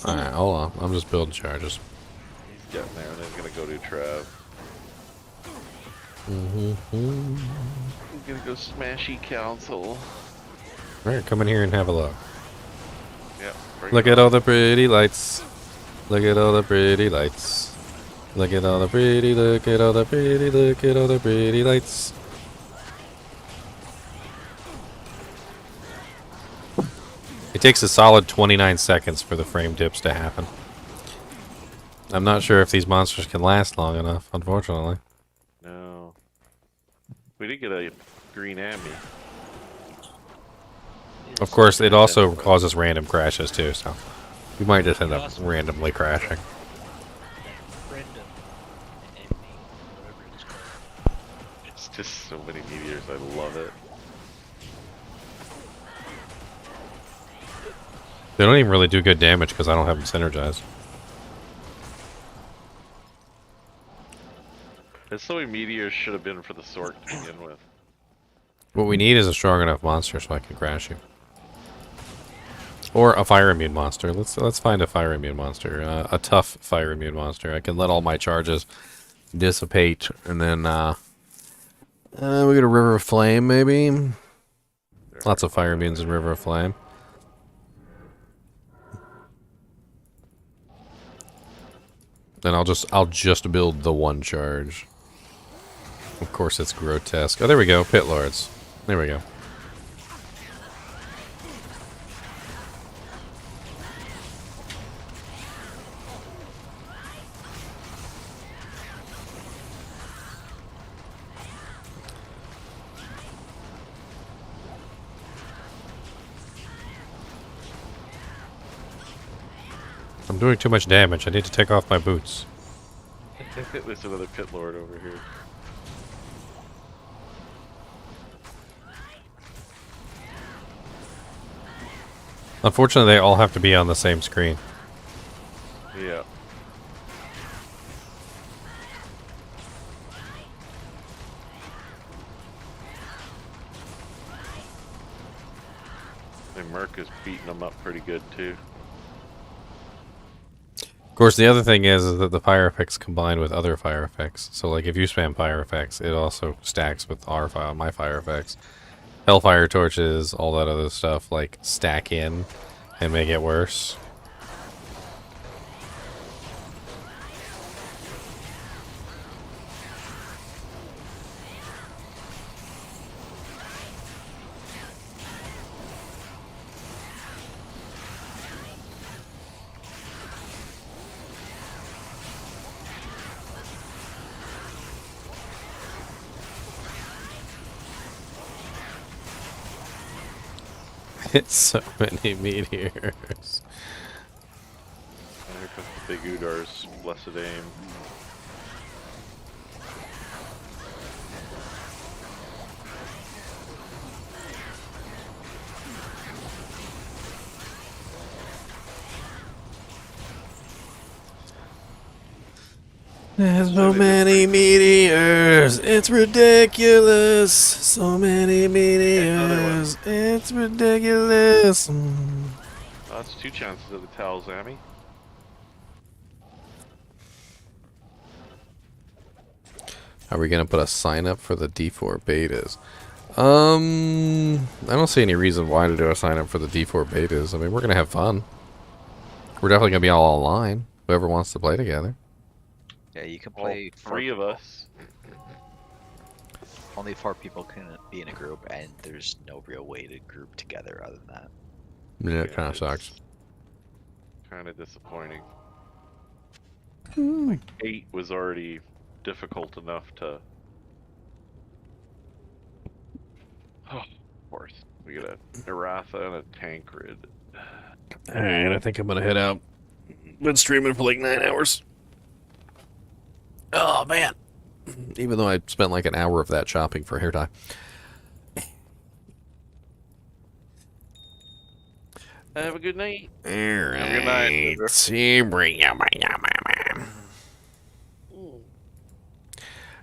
Alright, hold on. I'm just building charges. He's getting there, and then he's gonna go to Trav. He's gonna go smashy council. Alright, come in here and have a look. Yeah. Look at all the pretty lights. Look at all the pretty lights. Look at all the pretty, look at all the pretty, look at all the pretty lights. It takes a solid 29 seconds for the frame dips to happen. I'm not sure if these monsters can last long enough, unfortunately. No. We did get a green ambi. Of course, it also causes random crashes too, so you might just end up randomly crashing. It's just so many meteors, I love it. They don't even really do good damage because I don't have them synergized. It's so many meteors should have been for the Sork to begin with. What we need is a strong enough monster so I can crash you. Or a fire immune monster. Let's find a fire immune monster. A tough fire immune monster. I can let all my charges dissipate, and then we get a River of Flame maybe. Lots of fire immunes in River of Flame. Then I'll just build the one charge. Of course, it's grotesque. Oh, there we go. Pit Lords. There we go. doing too much damage. I need to take off my boots. There's another pit lord over here. Unfortunately, they all have to be on the same screen. Yeah. And Merc is beating them up pretty good too. Of course, the other thing is that the fire effects combine with other fire effects. So, like, if you spam fire effects, it also stacks with my fire effects. Hellfire torches, all that other stuff, like, stack in and make it worse. It's so many meteors. And here comes the big Udar's blessed aim. There's so many meteors, it's ridiculous. So many meteors, it's ridiculous. That's 2 chances of the towel, Zammy. Are we gonna put a sign up for the D4 betas? I don't see any reason why to do a sign up for the D4 betas. I mean, we're gonna have fun. We're definitely gonna be all online. Whoever wants to play together. Yeah, you can play All 3 of us. Only 4 people can be in a group, and there's no real way to group together other than that. Yeah, it kind of sucks. Kind of disappointing. Hmm. 8 was already difficult enough to... Oh, of course. We got a Eratha and a Tancred. Alright, I think I'm gonna head out. Been streaming for like 9 hours. Oh, man. Even though I spent like an hour of that shopping for hair dye. Have a good night. Alright. Have a good night.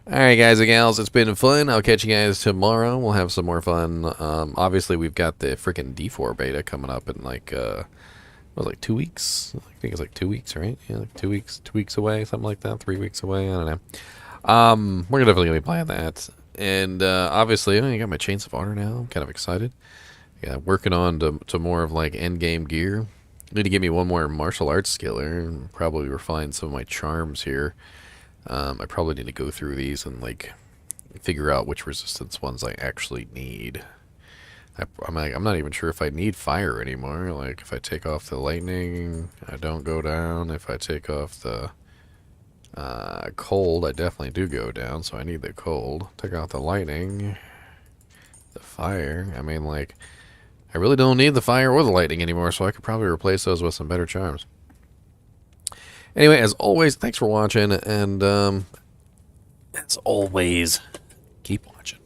Alright, guys and gals, it's been fun. I'll catch you guys tomorrow. We'll have some more fun. Obviously, we've got the freaking D4 beta coming up in like, what was it, like 2 weeks? I think it's like 2 weeks, right? Yeah, like 2 weeks away, something like that. 3 weeks away, I don't know. We're definitely gonna be playing that. And obviously, I got my Chains of Honor now. I'm kind of excited. Yeah, working on to more of like end game gear. Need to give me one more martial arts skiller and probably refine some of my charms here. I probably need to go through these and like figure out which resistance ones I actually need. I'm not even sure if I need fire anymore. Like if I take off the lightning, I don't go down. If I take off the cold, I definitely do go down. So I need the cold. Take out the lightning, the fire. I mean, like, I really don't need the fire or the lightning anymore. So I could probably replace those with some better charms. Anyway, as always, thanks for watching, and as always, keep watching.